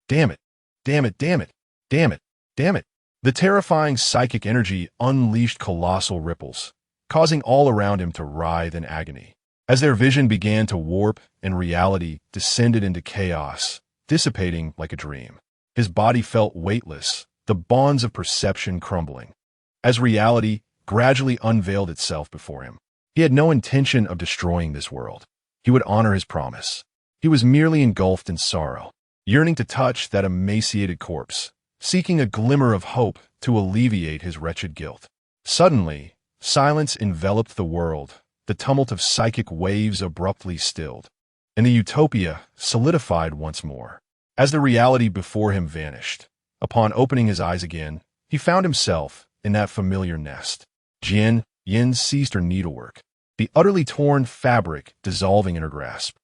Damn it! Damn it! Damn it! Damn it! Damn it! The terrifying psychic energy unleashed colossal ripples, causing all around him to writhe in agony. As their vision began to warp and reality descended into chaos, dissipating like a dream. His body felt weightless, the bonds of perception crumbling. As reality gradually unveiled itself before him, he had no intention of destroying this world. He would honor his promise. He was merely engulfed in sorrow, yearning to touch that emaciated corpse, seeking a glimmer of hope to alleviate his wretched guilt. Suddenly, silence enveloped the world, the tumult of psychic waves abruptly stilled, and the utopia solidified once more. As the reality before him vanished, upon opening his eyes again, he found himself in that familiar nest. Yin ceased her needlework, the utterly torn fabric dissolving in her grasp.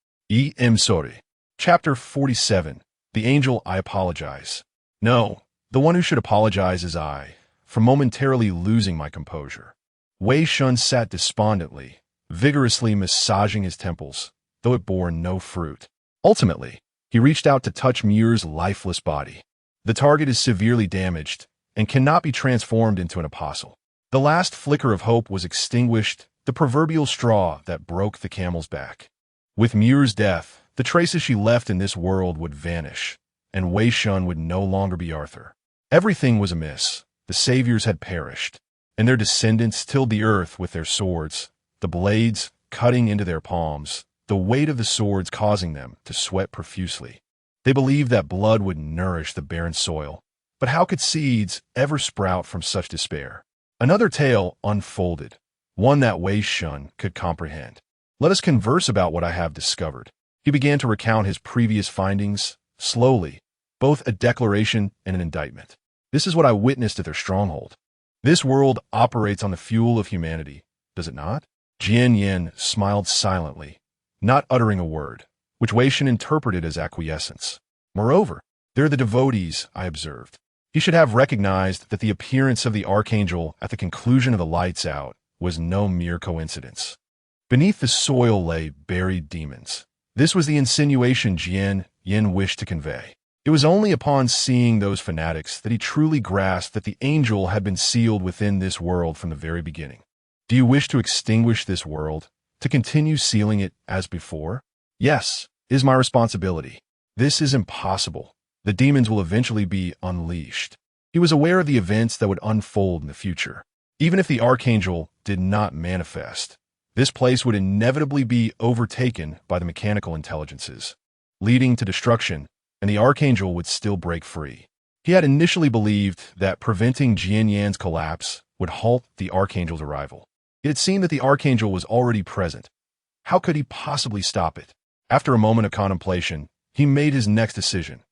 Sorry. Chapter 47. The Angel, I Apologize. No, the one who should apologize is I, for momentarily losing my composure. Wei Shen sat despondently, vigorously massaging his temples, though it bore no fruit. Ultimately, he reached out to touch Muir's lifeless body. The target is severely damaged and cannot be transformed into an apostle. The last flicker of hope was extinguished, the proverbial straw that broke the camel's back. With Muir's death, the traces she left in this world would vanish, and Wei Shen would no longer be Arthur. Everything was amiss. The saviors had perished, and their descendants tilled the earth with their swords, the blades cutting into their palms, the weight of the swords causing them to sweat profusely. They believed that blood would nourish the barren soil, but how could seeds ever sprout from such despair? Another tale unfolded, one that Wei Shen could comprehend. Let us converse about what I have discovered. He began to recount his previous findings, slowly, both a declaration and an indictment. This is what I witnessed at their stronghold. This world operates on the fuel of humanity, does it not? Jian Yin smiled silently, not uttering a word, which Wei Shen interpreted as acquiescence. Moreover, there are the devotees, I observed. He should have recognized that the appearance of the archangel at the conclusion of the lights out was no mere coincidence. Beneath the soil lay buried demons. This was the insinuation Jian Yin wished to convey. It was only upon seeing those fanatics that he truly grasped that the angel had been sealed within this world from the very beginning. Do you wish to extinguish this world, to continue sealing it as before? Yes, it is my responsibility. This is impossible. The demons will eventually be unleashed. He was aware of the events that would unfold in the future. Even if the archangel did not manifest, this place would inevitably be overtaken by the mechanical intelligences, leading to destruction, and the archangel would still break free. He had initially believed that preventing Jian Yan's collapse would halt the archangel's arrival. It seemed that the archangel was already present. How could he possibly stop it? After a moment of contemplation, he made his next decision.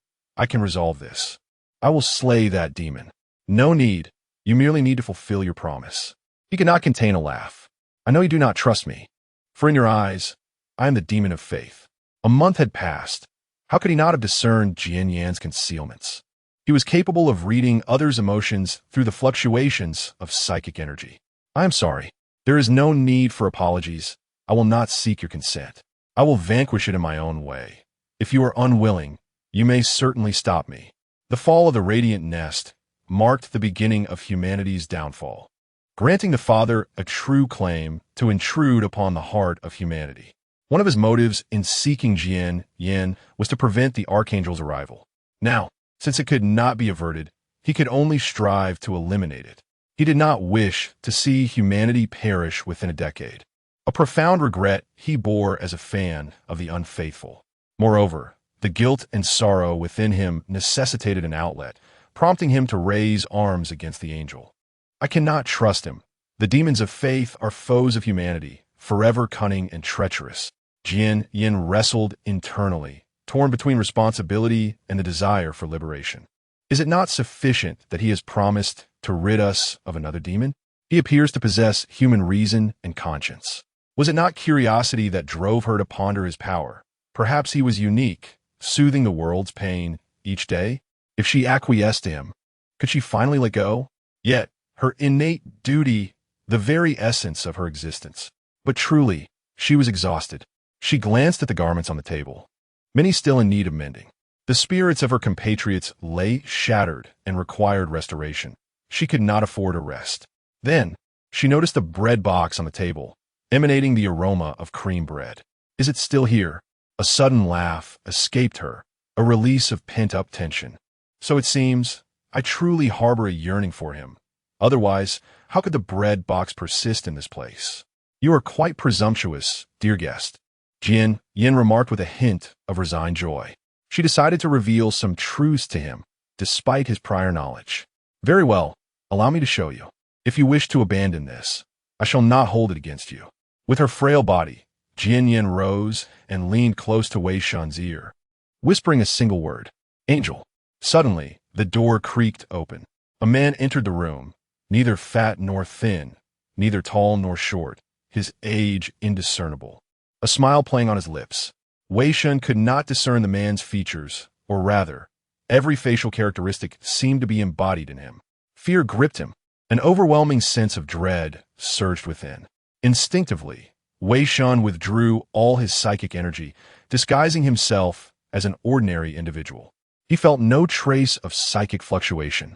I can resolve this. I will slay that demon. No need. You merely need to fulfill your promise. He could not contain a laugh. I know you do not trust me, for in your eyes, I am the demon of faith. A month had passed. How could he not have discerned Jian Yan's concealments? He was capable of reading others' emotions through the fluctuations of psychic energy. I am sorry. There is no need for apologies. I will not seek your consent. I will vanquish it in my own way. If you are unwilling, you may certainly stop me. The fall of the radiant nest marked the beginning of humanity's downfall, granting the Father a true claim to intrude upon the heart of humanity. One of his motives in seeking Jian Yan was to prevent the Archangel's arrival. Now, since it could not be averted, he could only strive to eliminate it. He did not wish to see humanity perish within a decade, a profound regret he bore as a fan of the unfaithful. Moreover, the guilt and sorrow within him necessitated an outlet, prompting him to raise arms against the angel. I cannot trust him. The demons of faith are foes of humanity, forever cunning and treacherous. Jian Yan wrestled internally, torn between responsibility and the desire for liberation. Is it not sufficient that he has promised to rid us of another demon? He appears to possess human reason and conscience. Was it not curiosity that drove her to ponder his power? Perhaps he was unique, soothing the world's pain each day? If she acquiesced to him, could she finally let go? Yet, her innate duty, the very essence of her existence. But truly, she was exhausted. She glanced at the garments on the table, many still in need of mending. The spirits of her compatriots lay shattered and required restoration. She could not afford a rest. Then, she noticed a bread box on the table, emanating the aroma of cream bread. Is it still here? A sudden laugh escaped her, a release of pent-up tension. So it seems, I truly harbor a yearning for him. Otherwise, how could the bread box persist in this place? You are quite presumptuous, dear guest, Jian Yan remarked with a hint of resigned joy. She decided to reveal some truths to him, despite his prior knowledge. Very well, allow me to show you. If you wish to abandon this, I shall not hold it against you. With her frail body, Jian Yan rose and leaned close to Wei Shen's ear, whispering a single word, Angel. Suddenly, the door creaked open. A man entered the room, neither fat nor thin, neither tall nor short, his age indiscernible. A smile playing on his lips. Wei Shen could not discern the man's features, or rather, every facial characteristic seemed to be embodied in him. Fear gripped him. An overwhelming sense of dread surged within. Instinctively, Wei Shen withdrew all his psychic energy, disguising himself as an ordinary individual. He felt no trace of psychic fluctuation,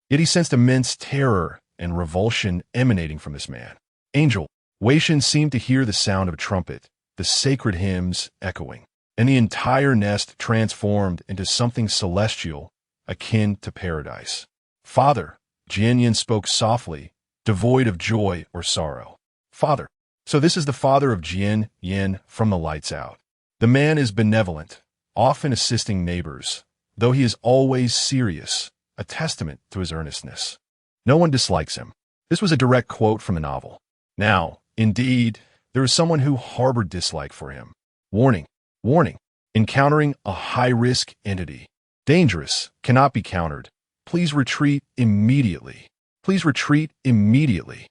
yet he sensed immense terror and revulsion emanating from this man. Angel. Wei Shen seemed to hear the sound of a trumpet, the sacred hymns echoing, and the entire nest transformed into something celestial, akin to paradise. Father, Jian Yan spoke softly, devoid of joy or sorrow. Father. So this is the father of Jian Yan from the lights out. The man is benevolent, often assisting neighbors, though he is always serious, a testament to his earnestness. No one dislikes him. This was a direct quote from the novel. Now, indeed, there is someone who harbored dislike for him. Warning, warning, encountering a high-risk entity. Dangerous, cannot be countered. Please retreat immediately. Please retreat immediately.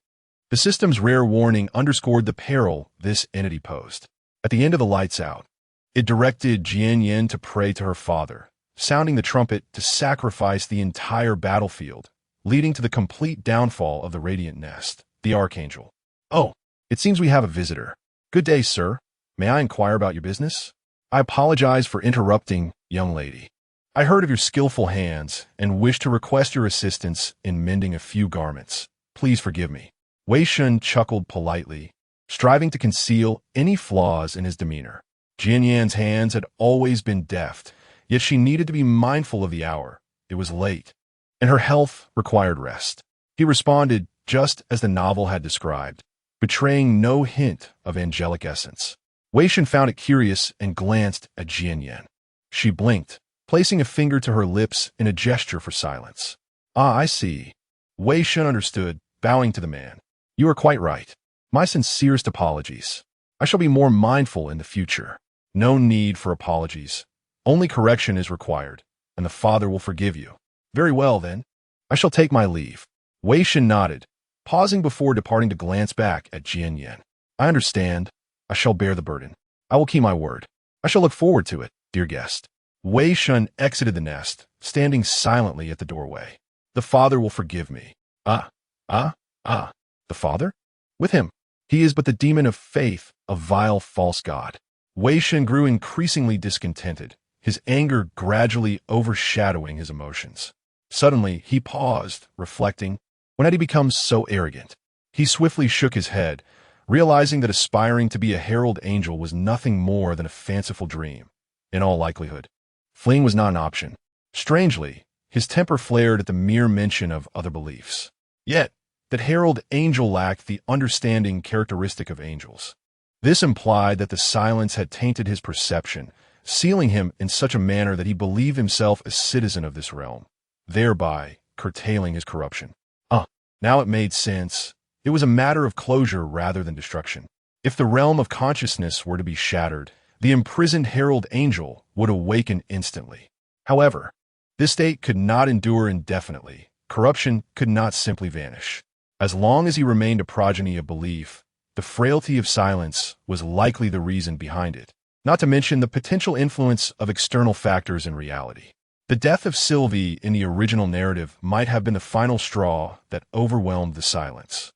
The system's rare warning underscored the peril this entity posed. At the end of the lights out, it directed Jian Yan to pray to her father, sounding the trumpet to sacrifice the entire battlefield, leading to the complete downfall of the Radiant Nest, the Archangel. Oh, it seems we have a visitor. Good day, sir. May I inquire about your business? I apologize for interrupting, young lady. I heard of your skillful hands and wish to request your assistance in mending a few garments. Please forgive me. Wei Shen chuckled politely, striving to conceal any flaws in his demeanor. Jian Yan's hands had always been deft, yet she needed to be mindful of the hour. It was late, and her health required rest. He responded just as the novel had described, betraying no hint of angelic essence. Wei Shen found it curious and glanced at Jian Yan. She blinked, placing a finger to her lips in a gesture for silence. Ah, I see. Wei Shen understood, bowing to the man. You are quite right. My sincerest apologies. I shall be more mindful in the future. No need for apologies. Only correction is required, and the Father will forgive you. Very well, then. I shall take my leave. Wei Shen nodded, pausing before departing to glance back at Jian Yan. I understand. I shall bear the burden. I will keep my word. I shall look forward to it, dear guest. Wei Shen exited the nest, standing silently at the doorway. The father will forgive me. The father? With him. He is but the demon of faith, a vile false god. Wei Shen grew increasingly discontented, his anger gradually overshadowing his emotions. Suddenly, he paused, reflecting. When had he become so arrogant? He swiftly shook his head, realizing that aspiring to be a herald angel was nothing more than a fanciful dream. In all likelihood, fleeing was not an option. Strangely, his temper flared at the mere mention of other beliefs. Yet, that herald angel lacked the understanding characteristic of angels. This implied that the silence had tainted his perception, sealing him in such a manner that he believed himself a citizen of this realm, thereby curtailing his corruption. Now it made sense. It was a matter of closure rather than destruction. If the realm of consciousness were to be shattered, the imprisoned herald angel would awaken instantly. However, this state could not endure indefinitely. Corruption could not simply vanish. As long as he remained a progeny of belief, the frailty of silence was likely the reason behind it, not to mention the potential influence of external factors in reality. The death of Sylvie in the original narrative might have been the final straw that overwhelmed the silence,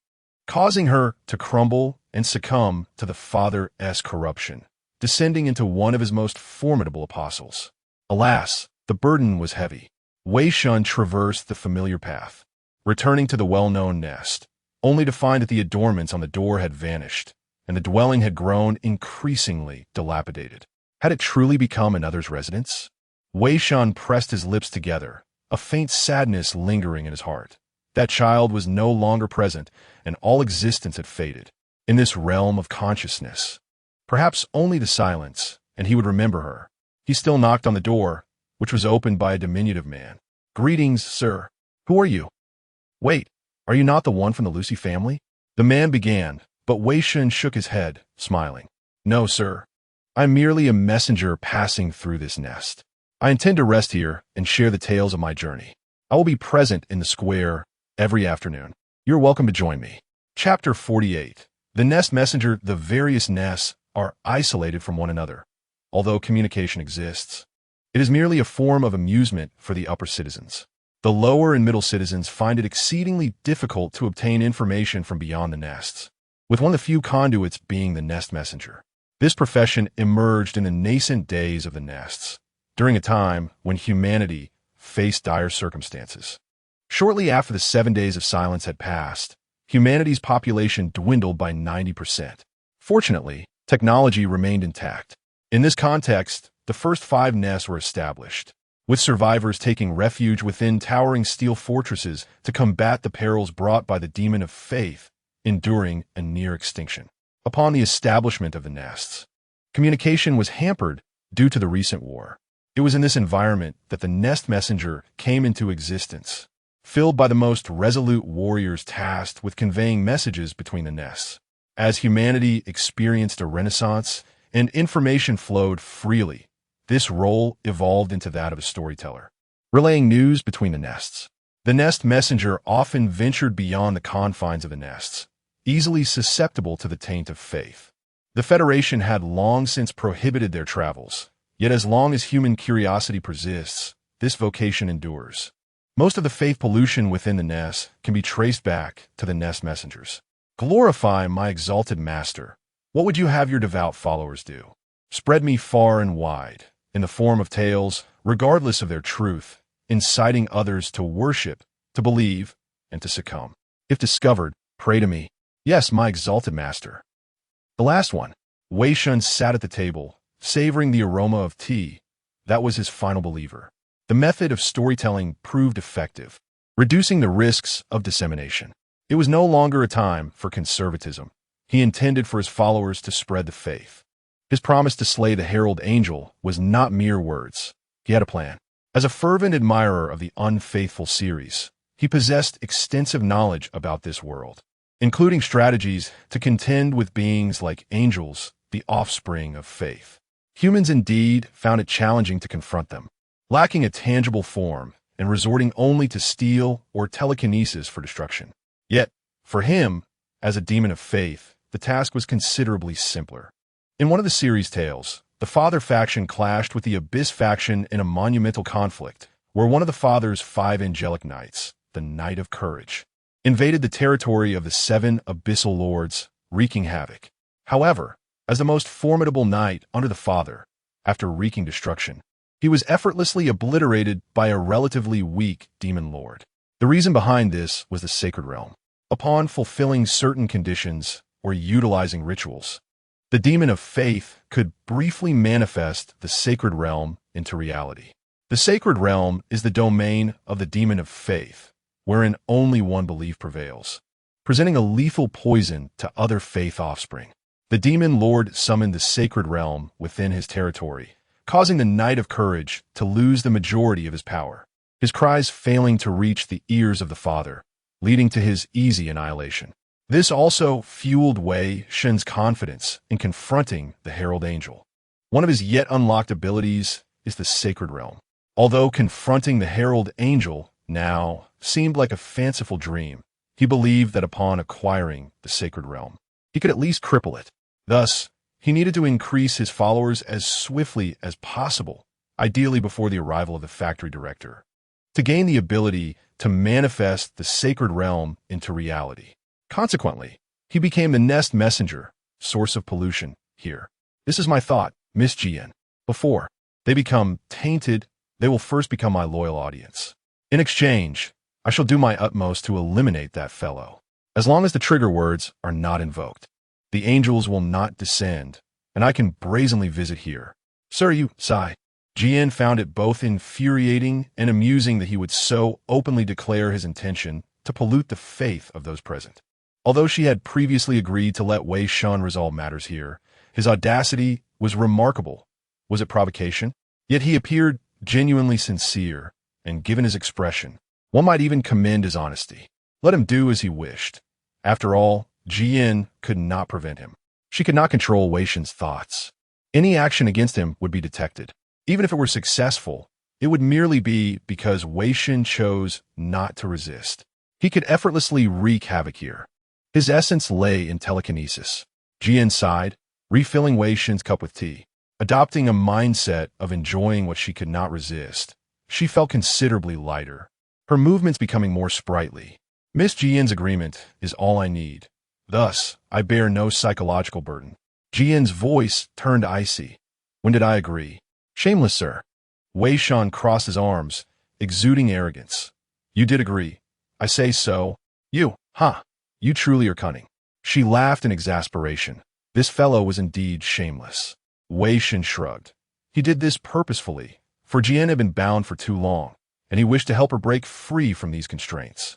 causing her to crumble and succumb to the father's corruption, descending into one of his most formidable apostles. Alas, the burden was heavy. Wei Shen traversed the familiar path, returning to the well-known nest, only to find that the adornments on the door had vanished, and the dwelling had grown increasingly dilapidated. Had it truly become another's residence? Wei Shen pressed his lips together, a faint sadness lingering in his heart. That child was no longer present, and all existence had faded. In this realm of consciousness, perhaps only the silence, and he would remember her. He still knocked on the door, which was opened by a diminutive man. "Greetings, sir. Who are you?" "Wait, are you not the one from the Lucy family?" The man began, but Wei Shen shook his head, smiling. "No, sir. I'm merely a messenger passing through this nest. I intend to rest here and share the tales of my journey. I will be present in the square every afternoon. You're welcome to join me." Chapter 48. The Nest Messenger. The various nests are isolated from one another, although communication exists. It is merely a form of amusement for the upper citizens. The lower and middle citizens find it exceedingly difficult to obtain information from beyond the nests, with one of the few conduits being the nest messenger. This profession emerged in the nascent days of the nests, during a time when humanity faced dire circumstances. Shortly after the 7 days of silence had passed, humanity's population dwindled by 90%. Fortunately, technology remained intact. In this context, the first 5 nests were established, with survivors taking refuge within towering steel fortresses to combat the perils brought by the demon of faith, enduring a near extinction. Upon the establishment of the nests, communication was hampered due to the recent war. It was in this environment that the nest messenger came into existence, filled by the most resolute warriors tasked with conveying messages between the nests. As humanity experienced a renaissance and information flowed freely, this role evolved into that of a storyteller, relaying news between the nests. The nest messenger often ventured beyond the confines of the nests, easily susceptible to the taint of faith. The Federation had long since prohibited their travels, yet as long as human curiosity persists, this vocation endures. Most of the faith pollution within the nest can be traced back to the nest messengers. "Glorify my exalted master. What would you have your devout followers do? Spread me far and wide, in the form of tales, regardless of their truth, inciting others to worship, to believe, and to succumb. If discovered, pray to me. Yes, my exalted master." The last one. Wei Shen sat at the table, savoring the aroma of tea. That was his final believer. The method of storytelling proved effective, reducing the risks of dissemination. It was no longer a time for conservatism. He intended for his followers to spread the faith. His promise to slay the herald angel was not mere words. He had a plan. As a fervent admirer of the Unfaithful series, he possessed extensive knowledge about this world, including strategies to contend with beings like angels, the offspring of faith. Humans indeed found it challenging to confront them, lacking a tangible form and resorting only to steel or telekinesis for destruction. Yet, for him, as a demon of faith, the task was considerably simpler. In one of the series' tales, the Father faction clashed with the Abyss faction in a monumental conflict, where one of the Father's 5 angelic knights, the Knight of Courage, invaded the territory of the 7 abyssal lords, wreaking havoc. However, as the most formidable knight under the Father, after wreaking destruction, he was effortlessly obliterated by a relatively weak demon lord. The reason behind this was the sacred realm. Upon fulfilling certain conditions or utilizing rituals, the demon of faith could briefly manifest the sacred realm into reality. The sacred realm is the domain of the demon of faith, wherein only one belief prevails, presenting a lethal poison to other faith offspring. The demon lord summoned the sacred realm within his territory, causing the Knight of Courage to lose the majority of his power, his cries failing to reach the ears of the Father, leading to his easy annihilation. This also fueled Wei Shen's confidence in confronting the Herald Angel. One of his yet unlocked abilities is the Sacred Realm. Although confronting the Herald Angel now seemed like a fanciful dream, he believed that upon acquiring the Sacred Realm, he could at least cripple it. Thus, he needed to increase his followers as swiftly as possible, ideally before the arrival of the factory director, to gain the ability to manifest the Sacred Realm into reality. Consequently, he became the nest messenger, source of pollution, here. This is my thought, Miss Jian. Before they become tainted, they will first become my loyal audience. In exchange, I shall do my utmost to eliminate that fellow. As long as the trigger words are not invoked, the angels will not descend, and I can brazenly visit here. Sir, you sigh. Jian found it both infuriating and amusing that he would so openly declare his intention to pollute the faith of those present. Although she had previously agreed to let Wei Shen resolve matters here, his audacity was remarkable. Was it provocation? Yet he appeared genuinely sincere, and given his expression, one might even commend his honesty. Let him do as he wished. After all, Jian could not prevent him. She could not control Wei Shen's thoughts. Any action against him would be detected. Even if it were successful, it would merely be because Wei Shen chose not to resist. He could effortlessly wreak havoc here. His essence lay in telekinesis. Jian sighed, refilling Wei Shen's cup with tea. Adopting a mindset of enjoying what she could not resist, she felt considerably lighter, her movements becoming more sprightly. Miss Jian's agreement is all I need. Thus, I bear no psychological burden. Jian's voice turned icy. When did I agree? Shameless, sir. Wei Shen crossed his arms, exuding arrogance. You did agree. I say so. You, huh? You truly are cunning. She laughed in exasperation. This fellow was indeed shameless. Wei Shen shrugged. He did this purposefully, for Jian had been bound for too long, and he wished to help her break free from these constraints.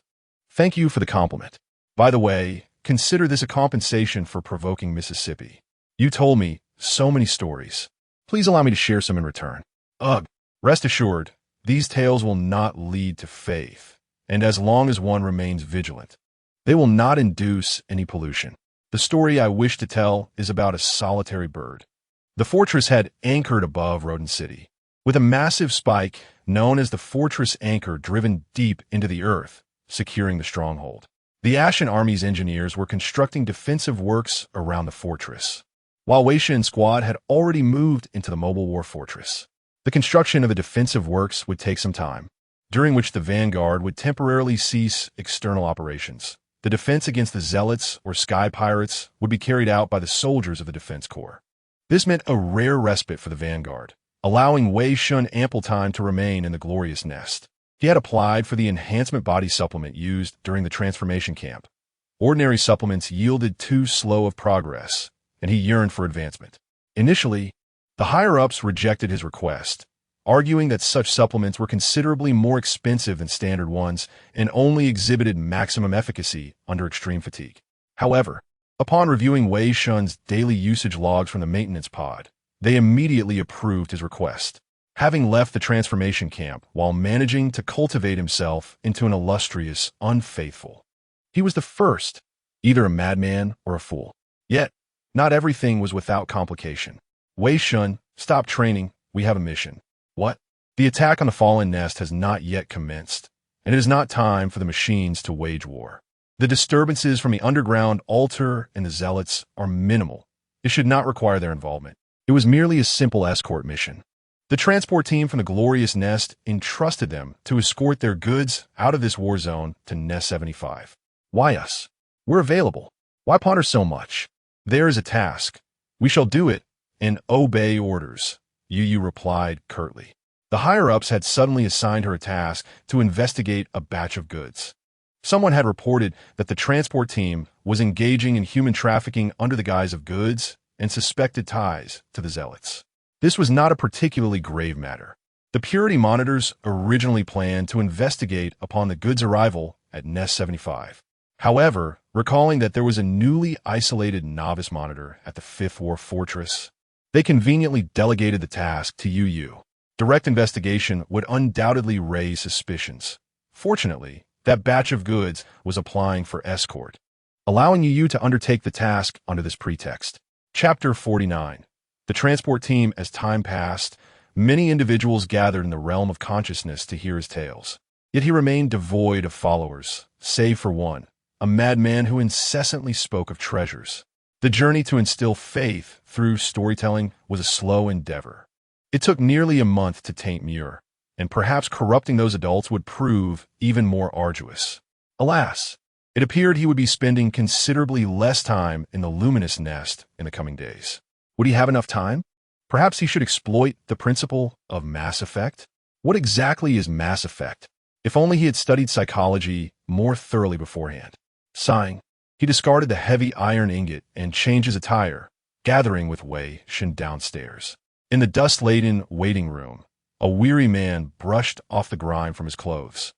Thank you for the compliment. By the way, consider this a compensation for provoking Mississippi. You told me so many stories. Please allow me to share some in return. Ugh. Rest assured, these tales will not lead to faith, and as long as one remains vigilant, they will not induce any pollution. The story I wish to tell is about a solitary bird. The fortress had anchored above Rodent City, with a massive spike known as the fortress anchor driven deep into the earth, securing the stronghold. The Ashen Army's engineers were constructing defensive works around the fortress, while Wei Shen's squad had already moved into the mobile war fortress. The construction of the defensive works would take some time, during which the vanguard would temporarily cease external operations. The defense against the zealots or sky pirates would be carried out by the soldiers of the defense corps. This meant a rare respite for the vanguard, allowing Wei Shen ample time to remain in the glorious nest. He had applied for the enhancement body supplement used during the transformation camp. Ordinary supplements yielded too slow of progress, and he yearned for advancement. Initially, the higher-ups rejected his request, arguing that such supplements were considerably more expensive than standard ones and only exhibited maximum efficacy under extreme fatigue. However, upon reviewing Wei Shen's daily usage logs from the maintenance pod, they immediately approved his request. Having left the transformation camp while managing to cultivate himself into an illustrious unfaithful, he was the first, either a madman or a fool. Yet, not everything was without complication. Wei Shen, stop training, we have a mission. What? The attack on the fallen nest has not yet commenced, and it is not time for the machines to wage war. The disturbances from the underground altar and the zealots are minimal. It should not require their involvement. It was merely a simple escort mission. The transport team from the Glorious Nest entrusted them to escort their goods out of this war zone to Nest 75. Why us? We're available. Why ponder so much? There is a task. We shall do it and obey orders, Yu replied curtly. The higher-ups had suddenly assigned her a task to investigate a batch of goods. Someone had reported that the transport team was engaging in human trafficking under the guise of goods and suspected ties to the zealots. This was not a particularly grave matter. The purity monitors originally planned to investigate upon the goods' arrival at Nest 75. However, recalling that there was a newly isolated novice monitor at the Fifth War Fortress, they conveniently delegated the task to Yu. Direct investigation would undoubtedly raise suspicions. Fortunately, that batch of goods was applying for escort, allowing Yu to undertake the task under this pretext. Chapter 49. The transport team. As time passed, many individuals gathered in the realm of consciousness to hear his tales. Yet he remained devoid of followers, save for one, a madman who incessantly spoke of treasures. The journey to instill faith through storytelling was a slow endeavor. It took nearly a month to taint Muir, and perhaps corrupting those adults would prove even more arduous. Alas, it appeared he would be spending considerably less time in the luminous nest in the coming days. Would he have enough time? Perhaps he should exploit the principle of mass effect? What exactly is mass effect? If only he had studied psychology more thoroughly beforehand. Sighing, he discarded the heavy iron ingot and changed his attire, gathering with Wei Shen downstairs. In the dust-laden waiting room, a weary man brushed off the grime from his clothes,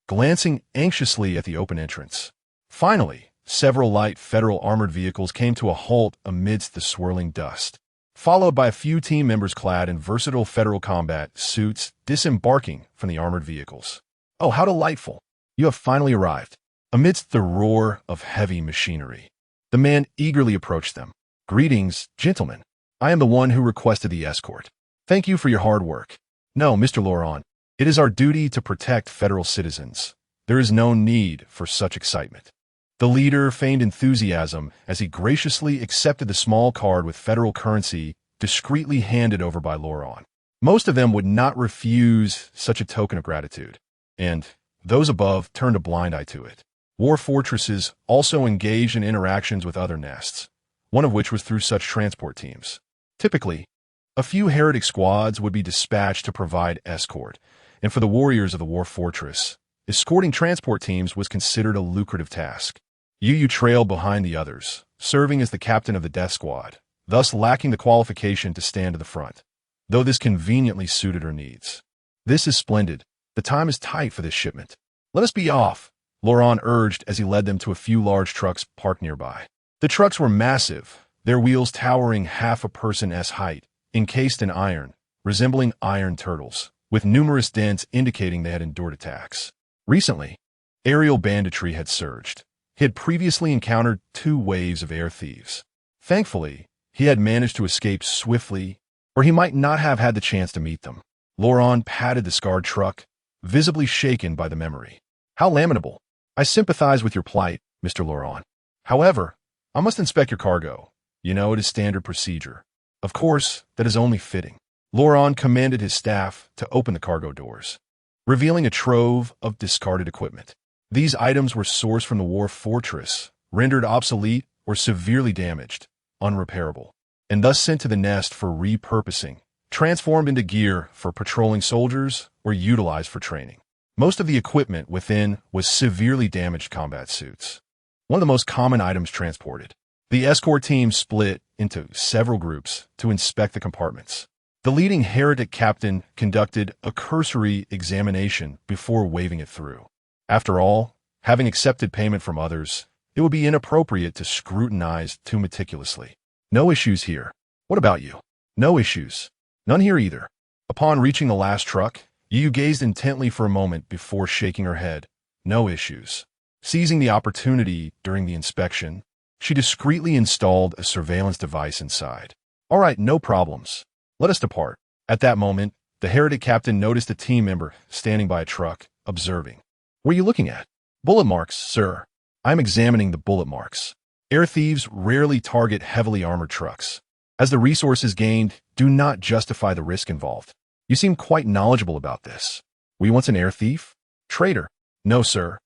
glancing anxiously at the open entrance. Finally, several light Federal armored vehicles came to a halt amidst the swirling dust, followed by a few team members clad in versatile Federal combat suits disembarking from the armored vehicles. Oh, how delightful! You have finally arrived. Amidst the roar of heavy machinery, the man eagerly approached them. Greetings, gentlemen. I am the one who requested the escort. Thank you for your hard work. No, Mr. Laurent, it is our duty to protect Federal citizens. There is no need for such excitement. The leader feigned enthusiasm as he graciously accepted the small card with Federal currency discreetly handed over by Laurent. Most of them would not refuse such a token of gratitude, and those above turned a blind eye to it. War fortresses also engaged in interactions with other nests, one of which was through such transport teams. Typically, a few heretic squads would be dispatched to provide escort, and for the warriors of the war fortress, escorting transport teams was considered a lucrative task. Yu trailed behind the others, serving as the captain of the death squad, thus lacking the qualification to stand to the front, though this conveniently suited her needs. This is splendid. The time is tight for this shipment. Let us be off, Laurent urged as he led them to a few large trucks parked nearby. The trucks were massive, their wheels towering half a person's height, encased in iron, resembling iron turtles, with numerous dents indicating they had endured attacks. Recently, aerial banditry had surged. He had previously encountered 2 waves of air thieves. Thankfully, he had managed to escape swiftly, or he might not have had the chance to meet them. Laurent patted the scarred truck, visibly shaken by the memory. How lamentable. I sympathize with your plight, Mr. Laurent. However, I must inspect your cargo. You know, it is standard procedure. Of course, that is only fitting. Laurent commanded his staff to open the cargo doors, revealing a trove of discarded equipment. These items were sourced from the war fortress, rendered obsolete or severely damaged, unrepairable, and thus sent to the nest for repurposing, transformed into gear for patrolling soldiers or utilized for training. Most of the equipment within was severely damaged combat suits, one of the most common items transported. The escort team split into several groups to inspect the compartments. The leading heretic captain conducted a cursory examination before waving it through. After all, having accepted payment from others, it would be inappropriate to scrutinize too meticulously. No issues here. What about you? No issues. None here either. Upon reaching the last truck, Yu gazed intently for a moment before shaking her head. No issues. Seizing the opportunity during the inspection, she discreetly installed a surveillance device inside. All right, no problems. Let us depart. At that moment, the heretic captain noticed a team member standing by a truck, observing. What are you looking at? Bullet marks, sir. I'm examining the bullet marks. Air thieves rarely target heavily armored trucks, as the resources gained do not justify the risk involved. You seem quite knowledgeable about this. Were you once an air thief? Traitor. No, sir.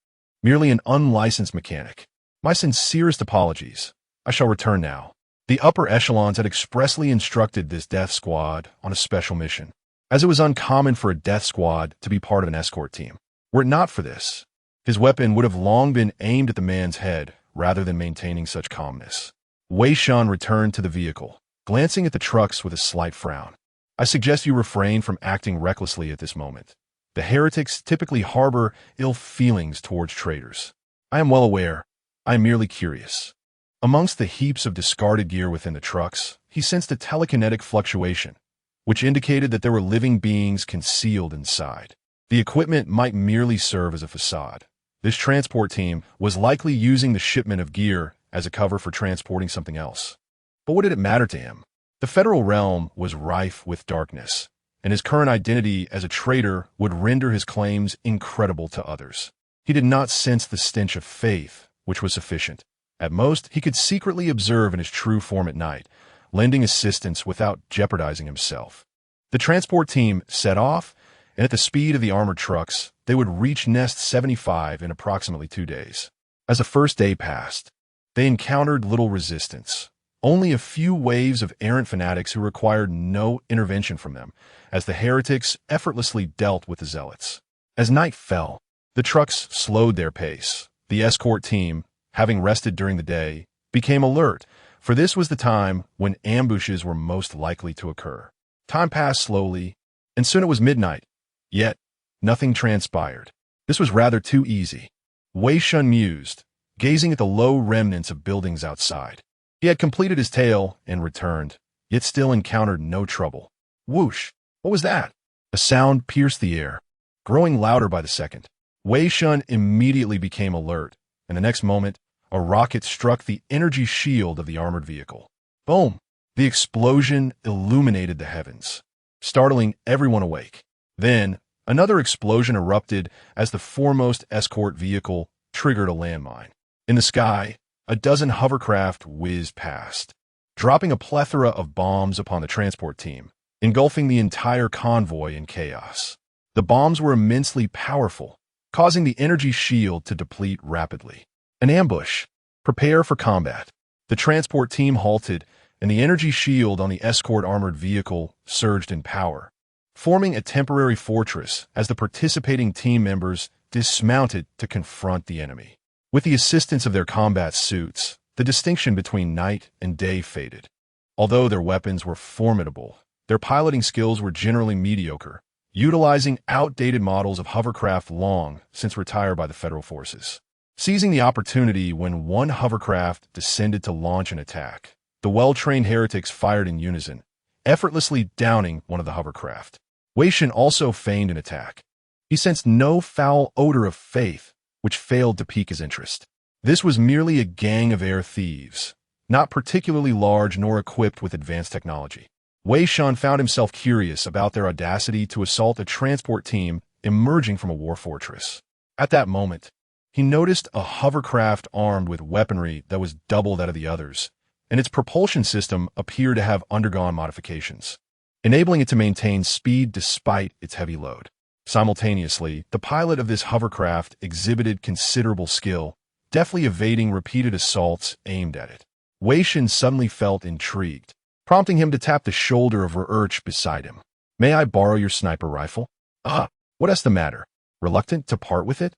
Merely an unlicensed mechanic. My sincerest apologies. I shall return now. The upper echelons had expressly instructed this death squad on a special mission, as it was uncommon for a death squad to be part of an escort team. Were it not for this, his weapon would have long been aimed at the man's head rather than maintaining such calmness. Wei Shen returned to the vehicle, glancing at the trucks with a slight frown. I suggest you refrain from acting recklessly at this moment. The heretics typically harbor ill feelings towards traitors. I am well aware. I am merely curious. Amongst the heaps of discarded gear within the trucks, he sensed a telekinetic fluctuation, which indicated that there were living beings concealed inside. The equipment might merely serve as a facade. This transport team was likely using the shipment of gear as a cover for transporting something else. But what did it matter to him? The federal realm was rife with darkness, and his current identity as a traitor would render his claims incredible to others. He did not sense the stench of faith, which was sufficient. At most, he could secretly observe in his true form at night, lending assistance without jeopardizing himself. The transport team set off, and at the speed of the armored trucks, they would reach Nest 75 in approximately 2 days. As the first day passed, they encountered little resistance. Only a few waves of errant fanatics who required no intervention from them, as the heretics effortlessly dealt with the zealots. As night fell, the trucks slowed their pace. The escort team, having rested during the day, became alert, for this was the time when ambushes were most likely to occur. Time passed slowly, and soon it was midnight. Yet, nothing transpired. This was rather too easy. Wei Shen mused, gazing at the low remnants of buildings outside. He had completed his tale and returned, yet still encountered no trouble. Whoosh! What was that? A sound pierced the air, growing louder by the second. Wei Shen immediately became alert, and the next moment, a rocket struck the energy shield of the armored vehicle. Boom! The explosion illuminated the heavens, startling everyone awake. Then, another explosion erupted as the foremost escort vehicle triggered a landmine. In the sky, a dozen hovercraft whizzed past, dropping a plethora of bombs upon the transport team, engulfing the entire convoy in chaos. The bombs were immensely powerful, causing the energy shield to deplete rapidly. An ambush. Prepare for combat. The transport team halted, and the energy shield on the escort armored vehicle surged in power, forming a temporary fortress as the participating team members dismounted to confront the enemy. With the assistance of their combat suits, the distinction between night and day faded. Although their weapons were formidable, their piloting skills were generally mediocre, utilizing outdated models of hovercraft long since retired by the federal forces. Seizing the opportunity when one hovercraft descended to launch an attack, the well-trained heretics fired in unison, effortlessly downing one of the hovercraft. Wei Shen also feigned an attack. He sensed no foul odor of faith, which failed to pique his interest. This was merely a gang of air thieves, not particularly large nor equipped with advanced technology. Wei Shen found himself curious about their audacity to assault a transport team emerging from a war fortress. At that moment, he noticed a hovercraft armed with weaponry that was double that of the others, and its propulsion system appeared to have undergone modifications, enabling it to maintain speed despite its heavy load. Simultaneously, the pilot of this hovercraft exhibited considerable skill, deftly evading repeated assaults aimed at it. Wei Shen suddenly felt intrigued, prompting him to tap the shoulder of Ruurch beside him. "May I borrow your sniper rifle?" "Ah, what's the matter? Reluctant to part with it?"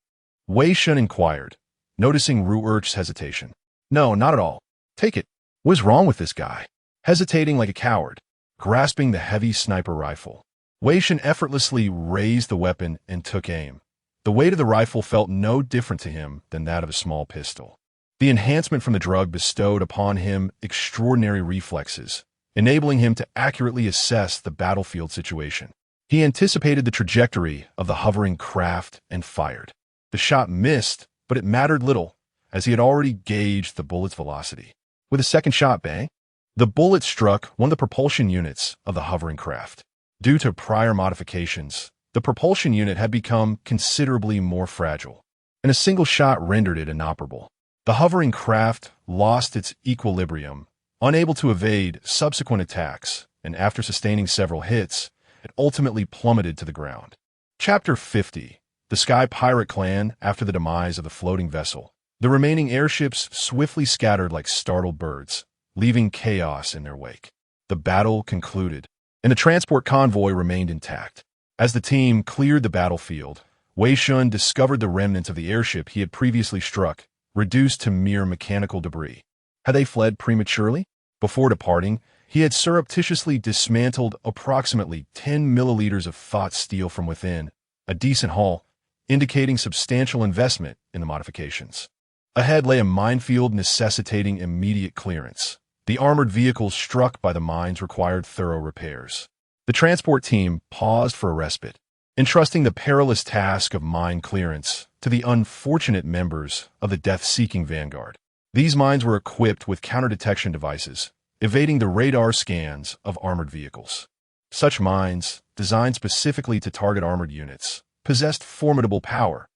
Wei Shen inquired, noticing Ruurch's hesitation. "No, not at all. Take it." What is wrong with this guy? Hesitating like a coward, grasping the heavy sniper rifle, Wei Shen effortlessly raised the weapon and took aim. The weight of the rifle felt no different to him than that of a small pistol. The enhancement from the drug bestowed upon him extraordinary reflexes, enabling him to accurately assess the battlefield situation. He anticipated the trajectory of the hovering craft and fired. The shot missed, but it mattered little, as he had already gauged the bullet's velocity. With a second shot, bang, the bullet struck one of the propulsion units of the hovering craft. Due to prior modifications, the propulsion unit had become considerably more fragile, and a single shot rendered it inoperable. The hovering craft lost its equilibrium, unable to evade subsequent attacks, and after sustaining several hits, it ultimately plummeted to the ground. Chapter 50. The Sky Pirate Clan after the demise of the floating vessel. The remaining airships swiftly scattered like startled birds, leaving chaos in their wake. The battle concluded, and the transport convoy remained intact. As the team cleared the battlefield, Wei Shen discovered the remnants of the airship he had previously struck, reduced to mere mechanical debris. Had they fled prematurely? Before departing, he had surreptitiously dismantled approximately 10 milliliters of thought steel from within, a decent haul, indicating substantial investment in the modifications. Ahead lay a minefield necessitating immediate clearance. The armored vehicles struck by the mines required thorough repairs. The transport team paused for a respite, entrusting the perilous task of mine clearance to the unfortunate members of the death-seeking vanguard. These mines were equipped with counter-detection devices, evading the radar scans of armored vehicles. Such mines, designed specifically to target armored units, possessed formidable power.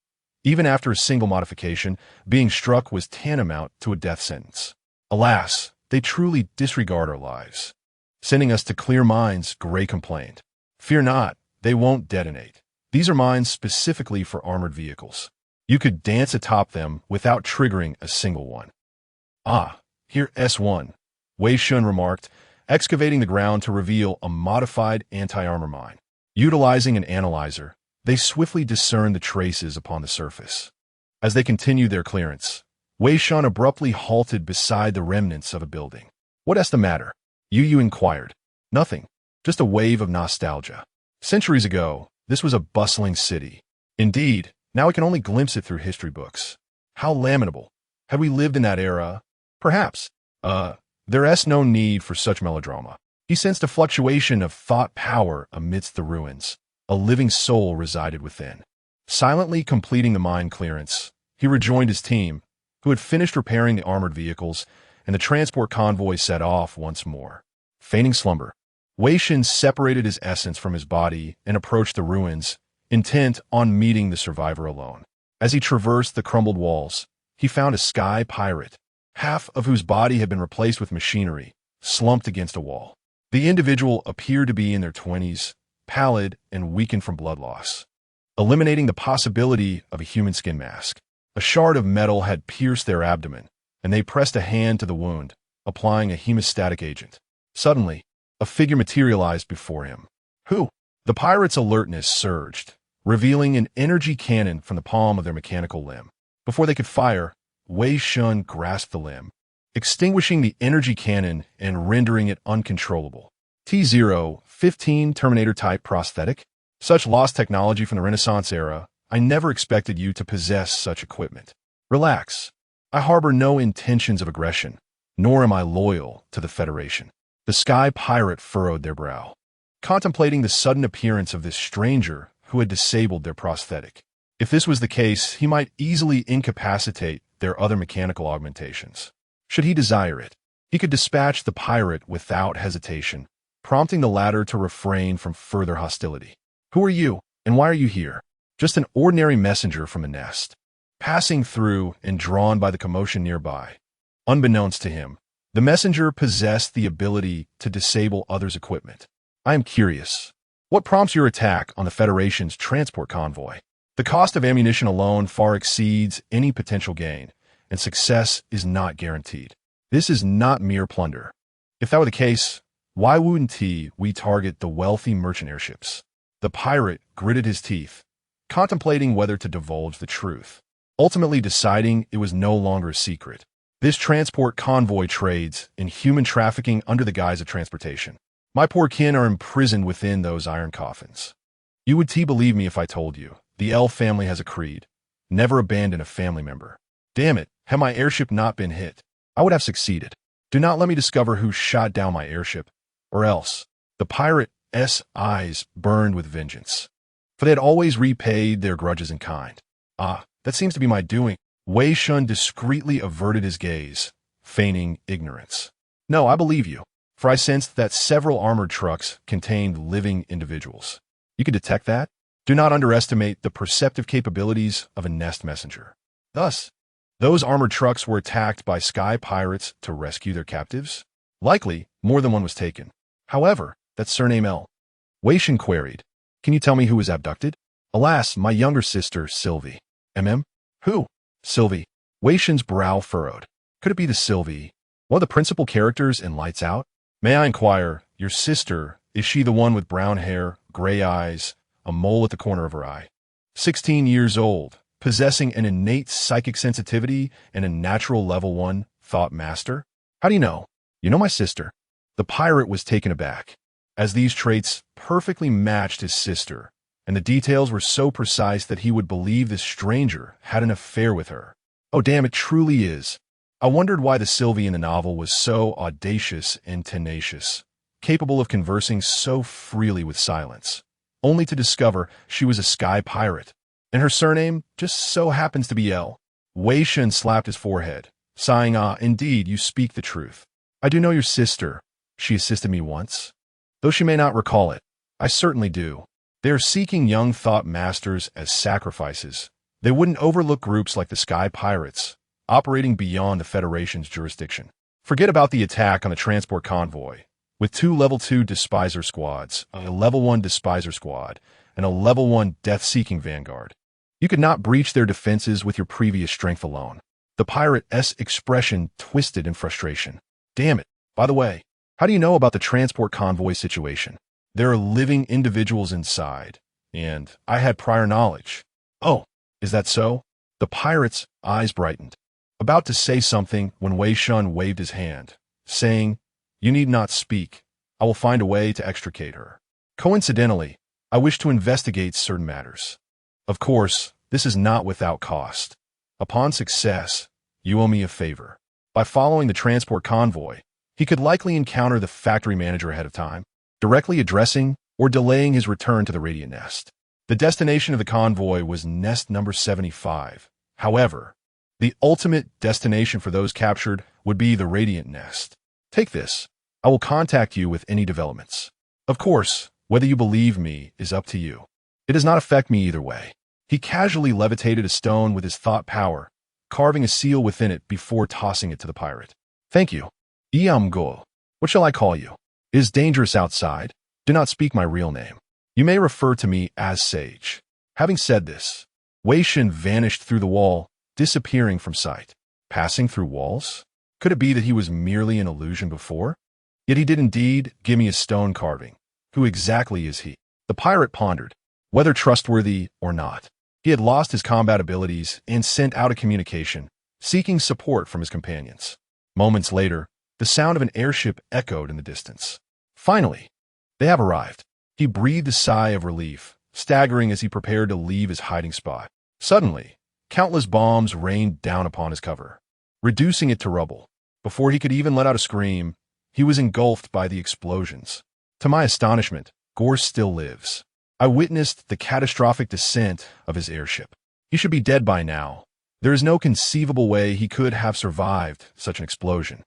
Even after a single modification, being struck was tantamount to a death sentence. Alas, they truly disregard our lives. Sending us to clear mines, Gray complained. Fear not, they won't detonate. These are mines specifically for armored vehicles. You could dance atop them without triggering a single one. Ah, here S1, Wei Shen remarked, excavating the ground to reveal a modified anti-armor mine. Utilizing an analyzer, they swiftly discerned the traces upon the surface. As they continued their clearance, Wei Shen abruptly halted beside the remnants of a building. What's the matter? Yu inquired. Nothing, just a wave of nostalgia. Centuries ago, this was a bustling city. Indeed, now we can only glimpse it through history books. How lamentable. Had we lived in that era? Perhaps. There's no need for such melodrama. He sensed a fluctuation of thought power amidst the ruins. A living soul resided within. Silently completing the mine clearance, he rejoined his team, who had finished repairing the armored vehicles, and the transport convoy set off once more. Feigning slumber, Wei Shen separated his essence from his body and approached the ruins, intent on meeting the survivor alone. As he traversed the crumbled walls, he found a sky pirate, half of whose body had been replaced with machinery, slumped against a wall. The individual appeared to be in their 20s, pallid and weakened from blood loss. Eliminating the possibility of a human skin mask, a shard of metal had pierced their abdomen, and they pressed a hand to the wound, applying a hemostatic agent. Suddenly, a figure materialized before him. Who? The pirates' alertness surged, revealing an energy cannon from the palm of their mechanical limb. Before they could fire, Wei Shen grasped the limb, extinguishing the energy cannon and rendering it uncontrollable. T-015 Terminator-type prosthetic? Such lost technology from the Renaissance era, I never expected you to possess such equipment. Relax. I harbor no intentions of aggression, nor am I loyal to the Federation. The Sky Pirate furrowed their brow, contemplating the sudden appearance of this stranger who had disabled their prosthetic. If this was the case, he might easily incapacitate their other mechanical augmentations. Should he desire it, he could dispatch the pirate without hesitation, prompting the latter to refrain from further hostility. Who are you, and why are you here? Just an ordinary messenger from a nest, passing through and drawn by the commotion nearby. Unbeknownst to him, the messenger possessed the ability to disable others' equipment. I am curious. What prompts your attack on the Federation's transport convoy? The cost of ammunition alone far exceeds any potential gain, and success is not guaranteed. This is not mere plunder. If that were the case, why wouldn't we target the wealthy merchant airships? The pirate gritted his teeth, contemplating whether to divulge the truth, ultimately deciding it was no longer a secret. This transport convoy trades in human trafficking under the guise of transportation. My poor kin are imprisoned within those iron coffins. You would believe me if I told you. The L family has a creed. Never abandon a family member. Damn it, had my airship not been hit, I would have succeeded. Do not let me discover who shot down my airship, or else. The pirate's eyes burned with vengeance, for they had always repaid their grudges in kind. Ah, that seems to be my doing. Wei Shen discreetly averted his gaze, feigning ignorance. No, I believe you, for I sensed that several armored trucks contained living individuals. You could detect that? Do not underestimate the perceptive capabilities of a nest messenger. Thus, Those armored trucks were attacked by sky pirates to rescue their captives? Likely, more than one was taken. However, that surname L. Wei Shen queried. Can you tell me who was abducted? Alas, my younger sister, Sylvie. Who? Sylvie. Wei Shen's brow furrowed. Could it be the Sylvie, one of the principal characters in Lights Out? May I inquire, your sister, is she the one with brown hair, gray eyes, a mole at the corner of her eye? 16 years old, possessing an innate psychic sensitivity and a natural level 1 thought master? How do you know? You know my sister. The pirate was taken aback, as these traits perfectly matched his sister, and the details were so precise that he would believe this stranger had an affair with her. Oh damn, it truly is. I wondered why the Sylvie in the novel was so audacious and tenacious, capable of conversing so freely with silence, only to discover she was a sky pirate, and her surname just so happens to be L. Wei Shen slapped his forehead, sighing, indeed, you speak the truth. I do know your sister. She assisted me once. Though she may not recall it, I certainly do. They are seeking young thought masters as sacrifices. They wouldn't overlook groups like the Sky Pirates, operating beyond the Federation's jurisdiction. Forget about the attack on the transport convoy, with 2 level 2 despiser squads, a level 1 despiser squad, and a level 1 death-seeking vanguard. You could not breach their defenses with your previous strength alone. The pirate's expression twisted in frustration. Damn it. By the way, how do you know about the transport convoy situation? There are living individuals inside, and I had prior knowledge. Oh, is that so? The pirate's eyes brightened, about to say something when Wei Shen waved his hand, saying, You need not speak. I will find a way to extricate her. Coincidentally, I wish to investigate certain matters. Of course, this is not without cost. Upon success, you owe me a favor. By following the transport convoy, he could likely encounter the factory manager ahead of time, directly addressing or delaying his return to the Radiant Nest. The destination of the convoy was Nest number 75. However, the ultimate destination for those captured would be the Radiant Nest. Take this. I will contact you with any developments. Of course, whether you believe me is up to you. It does not affect me either way. He casually levitated a stone with his thought power, carving a seal within it before tossing it to the pirate. Thank you. Iamgol. What shall I call you? It is dangerous outside. Do not speak my real name. You may refer to me as Sage. Having said this, Wei Shen vanished through the wall, disappearing from sight. Passing through walls? Could it be that he was merely an illusion before? Yet he did indeed give me a stone carving. Who exactly is he? The pirate pondered, whether trustworthy or not. He had lost his combat abilities and sent out a communication, seeking support from his companions. Moments later, the sound of an airship echoed in the distance. Finally, they have arrived. He breathed a sigh of relief, staggering as he prepared to leave his hiding spot. Suddenly, countless bombs rained down upon his cover, reducing it to rubble. Before he could even let out a scream, he was engulfed by the explosions. To my astonishment, Gore still lives. I witnessed the catastrophic descent of his airship. He should be dead by now. There is no conceivable way he could have survived such an explosion.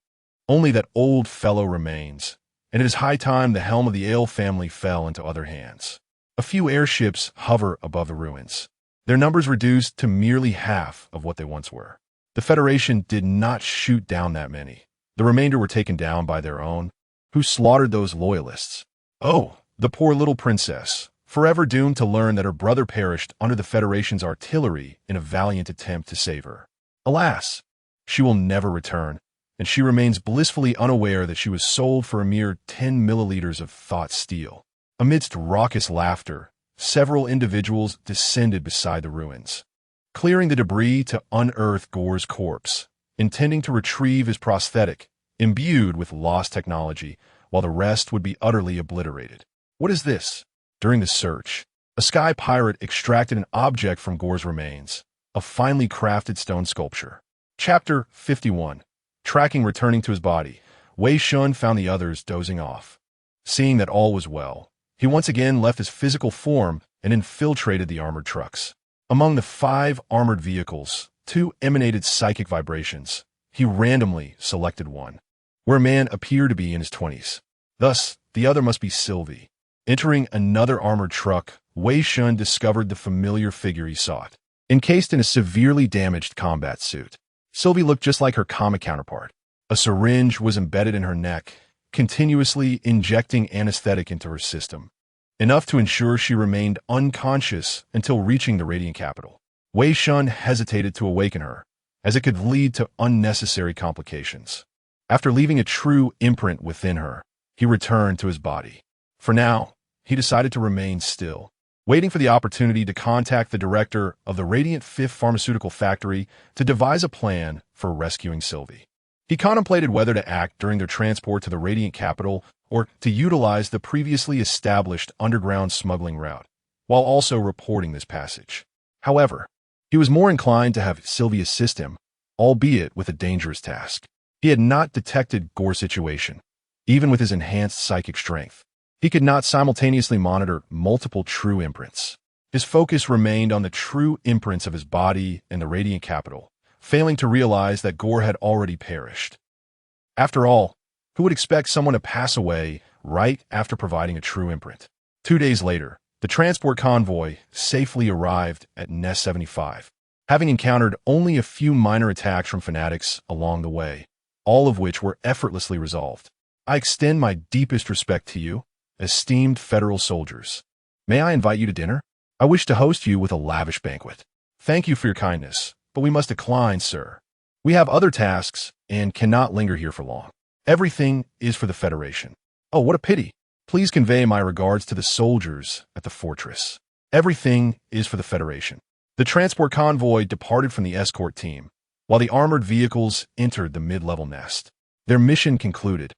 Only that old fellow remains, and it is high time the helm of the Ale family fell into other hands. A few airships hover above the ruins, their numbers reduced to merely half of what they once were. The Federation did not shoot down that many. The remainder were taken down by their own, who slaughtered those loyalists. Oh, the poor little princess, forever doomed to learn that her brother perished under the Federation's artillery in a valiant attempt to save her. Alas, she will never return, and she remains blissfully unaware that she was sold for a mere 10 milliliters of thought steel. Amidst raucous laughter, several individuals descended beside the ruins, clearing the debris to unearth Gore's corpse, intending to retrieve his prosthetic, imbued with lost technology, while the rest would be utterly obliterated. What is this? During the search, a sky pirate extracted an object from Gore's remains, a finely crafted stone sculpture. Chapter 51. Tracking returning to his body, Wei Shen found the others dozing off. Seeing that all was well, he once again left his physical form and infiltrated the armored trucks. Among the 5 armored vehicles, 2 emanated psychic vibrations. He randomly selected one, where a man appeared to be in his 20s. Thus, the other must be Sylvie. Entering another armored truck, Wei Shen discovered the familiar figure he sought, encased in a severely damaged combat suit. Sylvie looked just like her comic counterpart. A syringe was embedded in her neck, continuously injecting anesthetic into her system, enough to ensure she remained unconscious until reaching the radiant capital. Wei Shen hesitated to awaken her, as it could lead to unnecessary complications. After leaving a true imprint within her, he returned to his body. For now, he decided to remain still, waiting for the opportunity to contact the director of the Radiant Fifth Pharmaceutical Factory to devise a plan for rescuing Sylvie. He contemplated whether to act during their transport to the Radiant Capital or to utilize the previously established underground smuggling route, while also reporting this passage. However, he was more inclined to have Sylvie assist him, albeit with a dangerous task. He had not detected Gore's situation, even with his enhanced psychic strength. He could not simultaneously monitor multiple true imprints. His focus remained on the true imprints of his body and the Radiant Capital, failing to realize that Gore had already perished. After all, who would expect someone to pass away right after providing a true imprint? 2 days later, the transport convoy safely arrived at Nest 75, having encountered only a few minor attacks from fanatics along the way, all of which were effortlessly resolved. I extend my deepest respect to you, esteemed federal soldiers. May I invite you to dinner? I wish to host you with a lavish banquet. Thank you for your kindness, but we must decline, sir. We have other tasks and cannot linger here for long. Everything is for the Federation. Oh, what a pity. Please convey my regards to the soldiers at the fortress. Everything is for the Federation. The transport convoy departed from the escort team, while the armored vehicles entered the mid-level nest. Their mission concluded.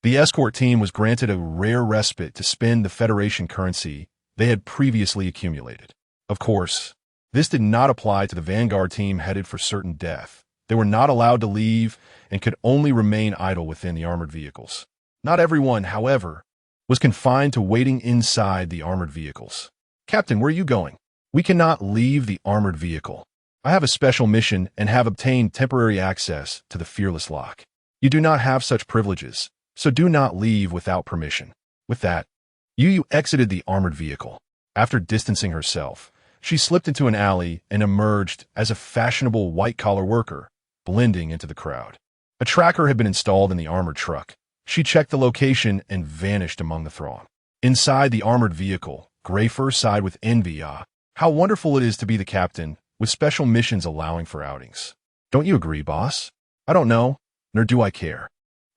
The escort team was granted a rare respite to spend the Federation currency they had previously accumulated. Of course, this did not apply to the Vanguard team headed for certain death. They were not allowed to leave and could only remain idle within the armored vehicles. Not everyone, however, was confined to waiting inside the armored vehicles. Captain, where are you going? We cannot leave the armored vehicle. I have a special mission and have obtained temporary access to the Fearless Lock. You do not have such privileges, so do not leave without permission. With that, Yu exited the armored vehicle. After distancing herself, she slipped into an alley and emerged as a fashionable white-collar worker, blending into the crowd. A tracker had been installed in the armored truck. She checked the location and vanished among the throng. Inside the armored vehicle, Grayfur sighed with envy. How wonderful it is to be the captain, with special missions allowing for outings. Don't you agree, boss? I don't know, nor do I care.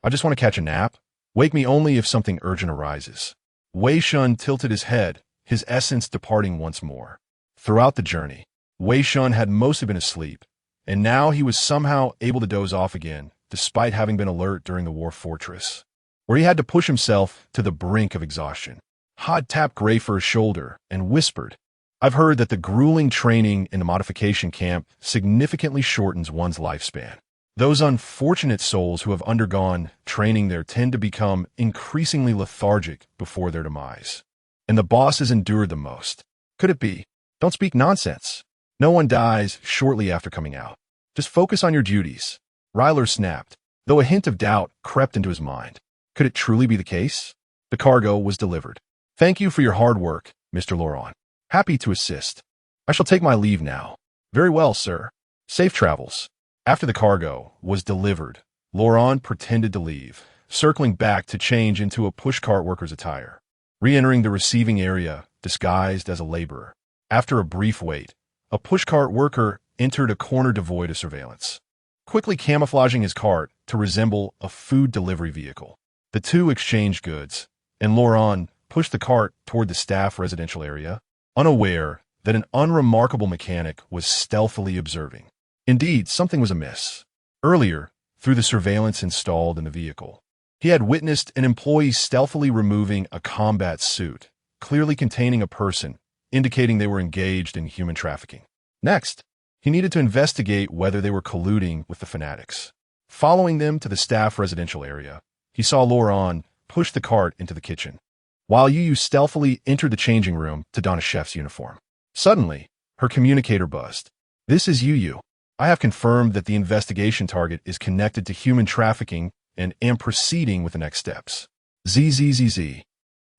I just want to catch a nap. Wake me only if something urgent arises. Wei Shen tilted his head, his essence departing once more. Throughout the journey, Wei Shen had mostly been asleep, and now he was somehow able to doze off again, despite having been alert during the war fortress, where he had to push himself to the brink of exhaustion. Hod tapped Grayfur's shoulder and whispered, I've heard that the grueling training in the modification camp significantly shortens one's lifespan. Those unfortunate souls who have undergone training there tend to become increasingly lethargic before their demise. And the boss has endured the most. Could it be? Don't speak nonsense. No one dies shortly after coming out. Just focus on your duties. Ryler snapped, though a hint of doubt crept into his mind. Could it truly be the case? The cargo was delivered. Thank you for your hard work, Mr. Laurent. Happy to assist. I shall take my leave now. Very well, sir. Safe travels. After the cargo was delivered, Laurent pretended to leave, circling back to change into a pushcart worker's attire, re-entering the receiving area disguised as a laborer. After a brief wait, a pushcart worker entered a corner devoid of surveillance, quickly camouflaging his cart to resemble a food delivery vehicle. The two exchanged goods, and Laurent pushed the cart toward the staff residential area, unaware that an unremarkable mechanic was stealthily observing. Indeed, something was amiss. Earlier, through the surveillance installed in the vehicle, he had witnessed an employee stealthily removing a combat suit, clearly containing a person, indicating they were engaged in human trafficking. Next, he needed to investigate whether they were colluding with the fanatics. Following them to the staff residential area, he saw Laurent push the cart into the kitchen, while Yu stealthily entered the changing room to don a chef's uniform. Suddenly, her communicator buzzed. This is Yu. I have confirmed that the investigation target is connected to human trafficking and am proceeding with the next steps. ZZZZ.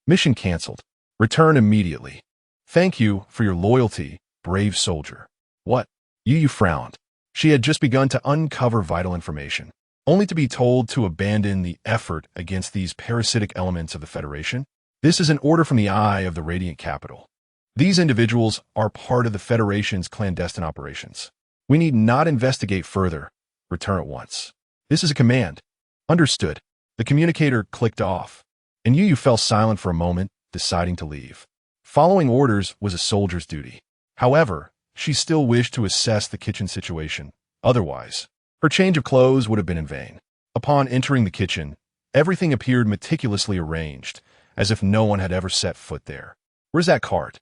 Mission canceled. Return immediately. Thank you for your loyalty, brave soldier. What? Yu frowned. She had just begun to uncover vital information, only to be told to abandon the effort against these parasitic elements of the Federation. This is an order from the eye of the Radiant Capital. These individuals are part of the Federation's clandestine operations. We need not investigate further. Return at once. This is a command. Understood. The communicator clicked off, and Yu fell silent for a moment, deciding to leave. Following orders was a soldier's duty. However, she still wished to assess the kitchen situation. Otherwise, her change of clothes would have been in vain. Upon entering the kitchen, everything appeared meticulously arranged, as if no one had ever set foot there. Where's that cart?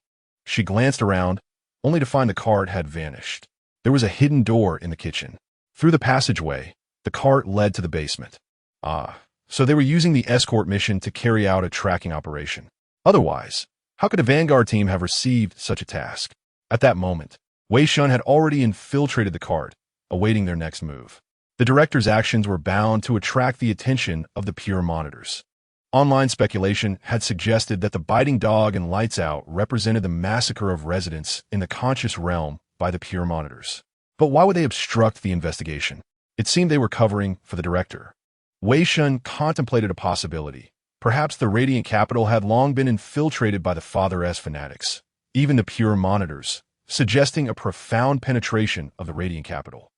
She glanced around, only to find the cart had vanished. There was a hidden door in the kitchen. Through the passageway, the cart led to the basement. Ah, so they were using the escort mission to carry out a tracking operation. Otherwise, how could a Vanguard team have received such a task? At that moment, Wei Shen had already infiltrated the cart, awaiting their next move. The director's actions were bound to attract the attention of the pure monitors. Online speculation had suggested that the biting dog and lights out represented the massacre of residents in the conscious realm by the pure monitors. But why would they obstruct the investigation? It seemed they were covering for the director. Wei Shen contemplated a possibility. Perhaps the Radiant Capital had long been infiltrated by the Father-S fanatics, even the pure monitors, suggesting a profound penetration of the Radiant Capital.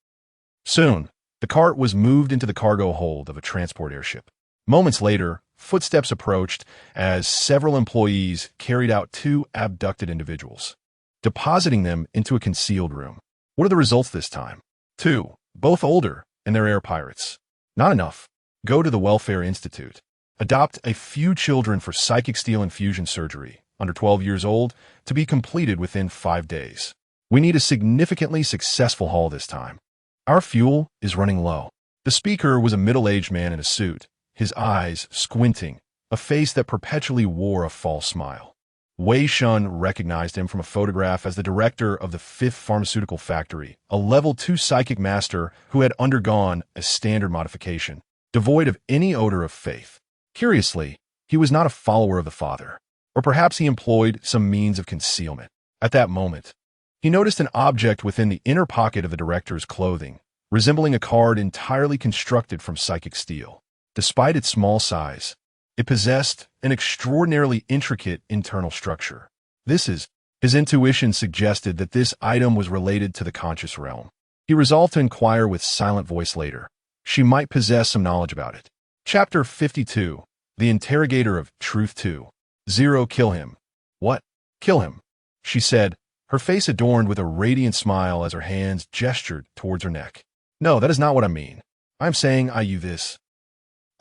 Soon, the cart was moved into the cargo hold of a transport airship. Moments later, footsteps approached as several employees carried out two abducted individuals, depositing them into a concealed room. What are the results this time? 2, both older, and they're air pirates. Not enough. Go to the Welfare Institute. Adopt a few children for psychic steel infusion surgery, under 12 years old, to be completed within 5 days. We need a significantly successful haul this time. Our fuel is running low. The speaker was a middle-aged man in a suit, his eyes squinting, a face that perpetually wore a false smile. Wei Shen recognized him from a photograph as the director of the 5th Pharmaceutical Factory, a Level 2 psychic master who had undergone a standard modification, devoid of any odor of faith. Curiously, he was not a follower of the Father, or perhaps he employed some means of concealment. At that moment, he noticed an object within the inner pocket of the director's clothing, resembling a card entirely constructed from psychic steel. Despite its small size, it possessed an extraordinarily intricate internal structure. His intuition suggested that this item was related to the conscious realm. He resolved to inquire with silent voice later. She might possess some knowledge about it. Chapter 52. The Interrogator of Truth 2. 0. Kill him. What? Kill him? She said, her face adorned with a radiant smile as her hands gestured towards her neck. No, that is not what I mean. I'm saying this.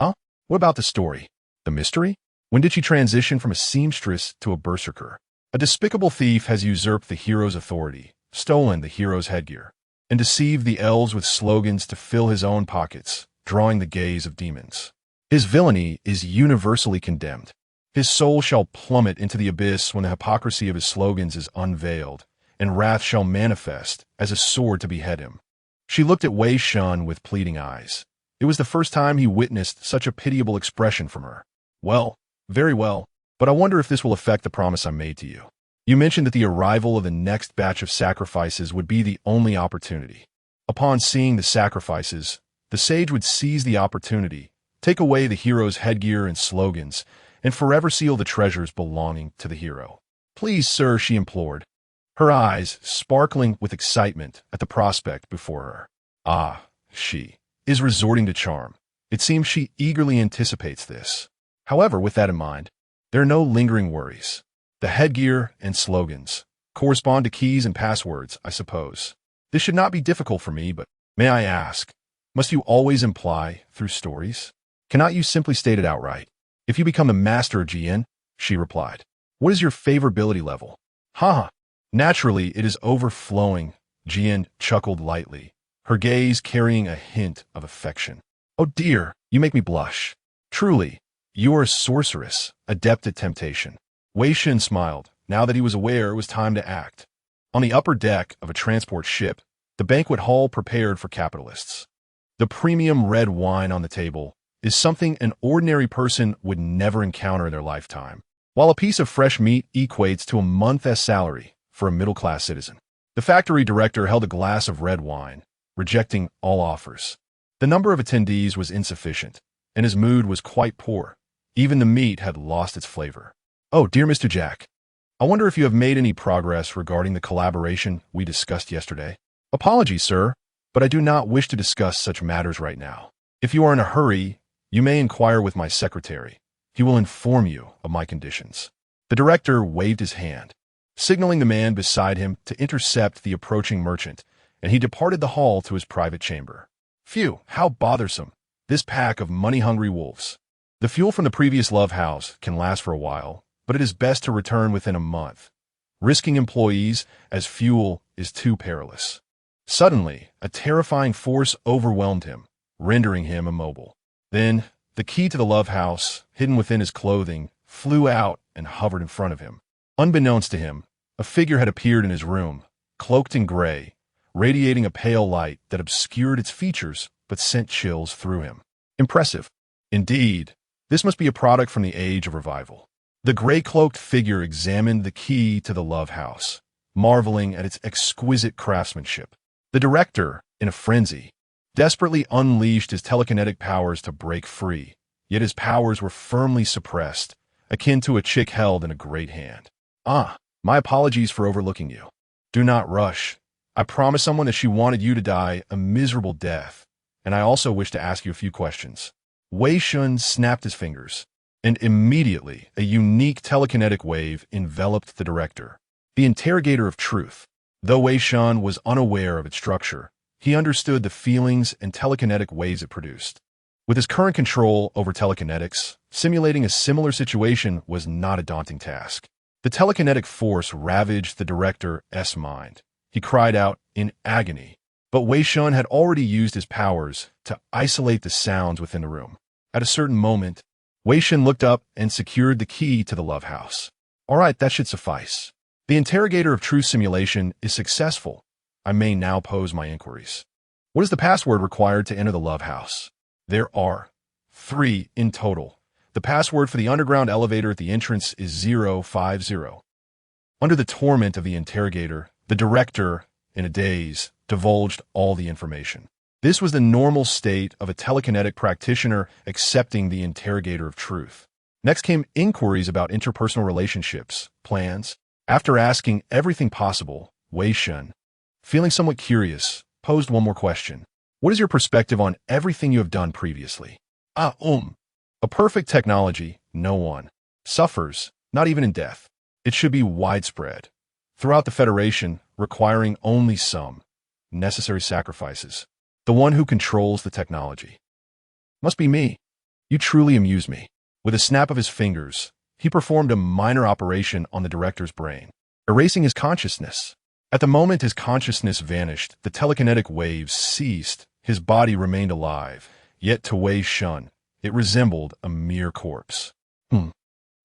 Huh? What about the story? The mystery? When did she transition from a seamstress to a berserker? A despicable thief has usurped the hero's authority, stolen the hero's headgear, and deceived the elves with slogans to fill his own pockets, drawing the gaze of demons. His villainy is universally condemned. His soul shall plummet into the abyss when the hypocrisy of his slogans is unveiled, and wrath shall manifest as a sword to behead him. She looked at Wei Shen with pleading eyes. It was the first time he witnessed such a pitiable expression from her. Well, very well, but I wonder if this will affect the promise I made to you. You mentioned that the arrival of the next batch of sacrifices would be the only opportunity. Upon seeing the sacrifices, the sage would seize the opportunity, take away the hero's headgear and slogans, and forever seal the treasures belonging to the hero. Please, sir, she implored, her eyes sparkling with excitement at the prospect before her. Ah, she is resorting to charm. It seems she eagerly anticipates this. However, with that in mind, there are no lingering worries. The headgear and slogans correspond to keys and passwords, I suppose. This should not be difficult for me, but may I ask, must you always imply through stories? Cannot you simply state it outright? If you become the master of GN, she replied. What is your favorability level? Ha! Naturally, it is overflowing, GN chuckled lightly, her gaze carrying a hint of affection. Oh dear, you make me blush. Truly, you are a sorceress, adept at temptation. Wei Shen smiled, now that he was aware it was time to act. On the upper deck of a transport ship, the banquet hall prepared for capitalists. The premium red wine on the table is something an ordinary person would never encounter in their lifetime, while a piece of fresh meat equates to a month's salary for a middle-class citizen. The factory director held a glass of red wine, rejecting all offers. The number of attendees was insufficient, and his mood was quite poor. Even the meat had lost its flavor. "Oh, dear Mr. Jack, I wonder if you have made any progress regarding the collaboration we discussed yesterday." "Apologies, sir, but I do not wish to discuss such matters right now. If you are in a hurry, you may inquire with my secretary. He will inform you of my conditions." The director waved his hand, signaling the man beside him to intercept the approaching merchant, and he departed the hall to his private chamber. Phew, how bothersome, this pack of money-hungry wolves. The fuel from the previous love house can last for a while, but it is best to return within a month. Risking employees as fuel is too perilous. Suddenly, a terrifying force overwhelmed him, rendering him immobile. Then, the key to the love house, hidden within his clothing, flew out and hovered in front of him. Unbeknownst to him, a figure had appeared in his room, cloaked in gray, radiating a pale light that obscured its features but sent chills through him. Impressive. Indeed, this must be a product from the age of revival. The gray-cloaked figure examined the key to the love house, marveling at its exquisite craftsmanship. The director, in a frenzy, desperately unleashed his telekinetic powers to break free, yet his powers were firmly suppressed, akin to a chick held in a great hand. "Ah, my apologies for overlooking you. Do not rush. I promised someone that she wanted you to die a miserable death, and I also wish to ask you a few questions." Wei Shen snapped his fingers, and immediately a unique telekinetic wave enveloped the director, the interrogator of truth. Though Wei Shen was unaware of its structure, he understood the feelings and telekinetic waves it produced. With his current control over telekinetics, simulating a similar situation was not a daunting task. The telekinetic force ravaged the director's mind. He cried out in agony, but Wei Shen had already used his powers to isolate the sounds within the room. At a certain moment, Wei Shen looked up and secured the key to the love house. "All right, that should suffice. The interrogator of truth simulation is successful. I may now pose my inquiries. What is the password required to enter the love house?" "There are 3 in total. The password for the underground elevator at the entrance is 050. Under the torment of the interrogator, the director, in a daze, divulged all the information. This was the normal state of a telekinetic practitioner accepting the interrogator of truth. Next came inquiries about interpersonal relationships, plans. After asking everything possible, Wei Shen, feeling somewhat curious, posed one more question. "What is your perspective on everything you have done previously?" A perfect technology, no one suffers, not even in death. It should be widespread, throughout the Federation, requiring only some necessary sacrifices. The one who controls the technology must be me. You truly amuse me." With a snap of his fingers, he performed a minor operation on the director's brain, erasing his consciousness. At the moment his consciousness vanished, the telekinetic waves ceased. His body remained alive, yet to Wei Shen, it resembled a mere corpse.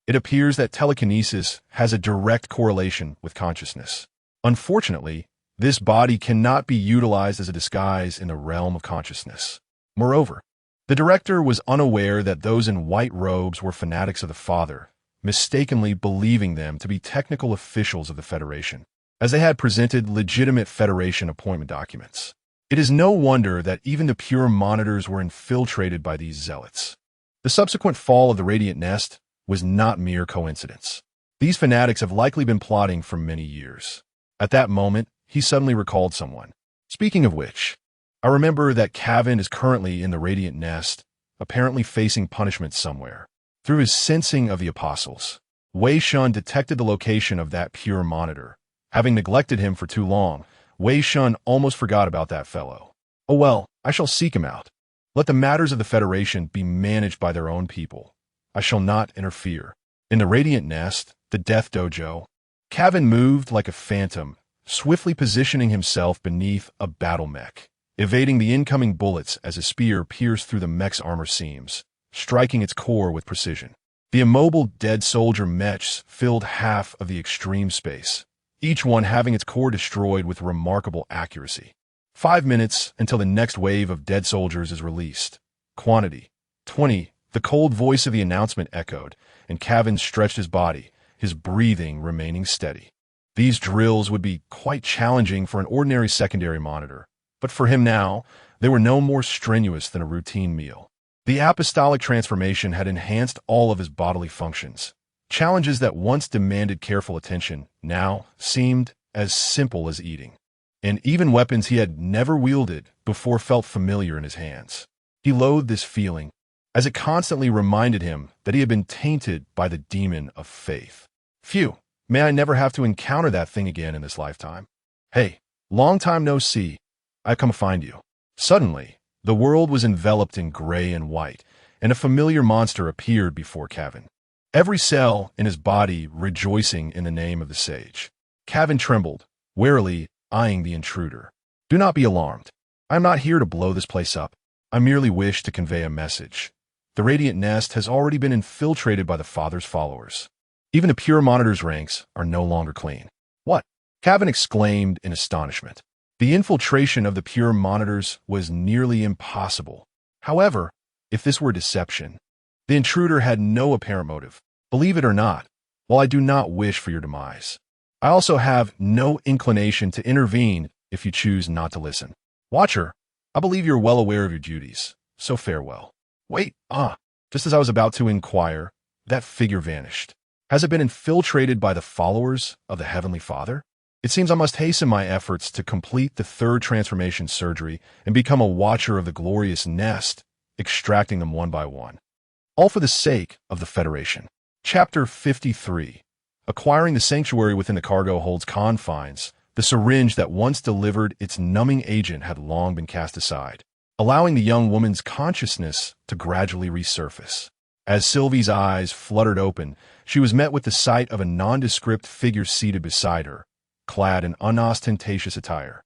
It appears that telekinesis has a direct correlation with consciousness. Unfortunately, this body cannot be utilized as a disguise in the realm of consciousness. Moreover, the director was unaware that those in white robes were fanatics of the Father, mistakenly believing them to be technical officials of the Federation, as they had presented legitimate Federation appointment documents. It is no wonder that even the pure monitors were infiltrated by these zealots. The subsequent fall of the Radiant Nest was not mere coincidence. These fanatics have likely been plotting for many years. At that moment, he suddenly recalled someone. Speaking of which, I remember that Cavan is currently in the Radiant Nest, apparently facing punishment somewhere. Through his sensing of the apostles, Wei Shen detected the location of that pure monitor. Having neglected him for too long, Wei Shen almost forgot about that fellow. Oh well, I shall seek him out. Let the matters of the Federation be managed by their own people. I shall not interfere. In the Radiant Nest, the Death Dojo, Cavan moved like a phantom, swiftly positioning himself beneath a battle mech, evading the incoming bullets as a spear pierced through the mech's armor seams, striking its core with precision. The immobile dead soldier mechs filled half of the extreme space, each one having its core destroyed with remarkable accuracy. 5 minutes until the next wave of dead soldiers is released. Quantity: 20. The cold voice of the announcement echoed, and Cavan stretched his body, his breathing remaining steady. These drills would be quite challenging for an ordinary secondary monitor, But for him now, they were no more strenuous than a routine meal. The apostolic transformation had enhanced all of his bodily functions. Challenges that once demanded careful attention now seemed as simple as eating. And even weapons he had never wielded before felt familiar in his hands. He loathed this feeling, as it constantly reminded him that he had been tainted by the demon of faith. Phew, may I never have to encounter that thing again in this lifetime. Hey, long time no see. I've come to find you. Suddenly, the world was enveloped in gray and white, and a familiar monster appeared before Kevin. Every cell in his body rejoicing in the name of the sage. Kevin trembled, warily eyeing the intruder. Do not be alarmed. I am not here to blow this place up. I merely wish to convey a message. The radiant nest has already been infiltrated by the Father's followers. Even the pure monitor's ranks are no longer clean. What? Kevin exclaimed in astonishment. The infiltration of the pure monitors was nearly impossible. However, if this were deception, the intruder had no apparent motive. Believe it or not, while I do not wish for your demise, I also have no inclination to intervene if you choose not to listen. Watcher, I believe you're well aware of your duties, so farewell. Wait, just as I was about to inquire, that figure vanished. Has it been infiltrated by the followers of the Heavenly Father? It seems I must hasten my efforts to complete the third transformation surgery and become a watcher of the glorious nest, extracting them one by one. All for the sake of the Federation. Chapter 53. Acquiring the sanctuary within the cargo hold's confines, the syringe that once delivered its numbing agent had long been cast aside, allowing the young woman's consciousness to gradually resurface. As Sylvie's eyes fluttered open, she was met with the sight of a nondescript figure seated beside her, clad in unostentatious attire.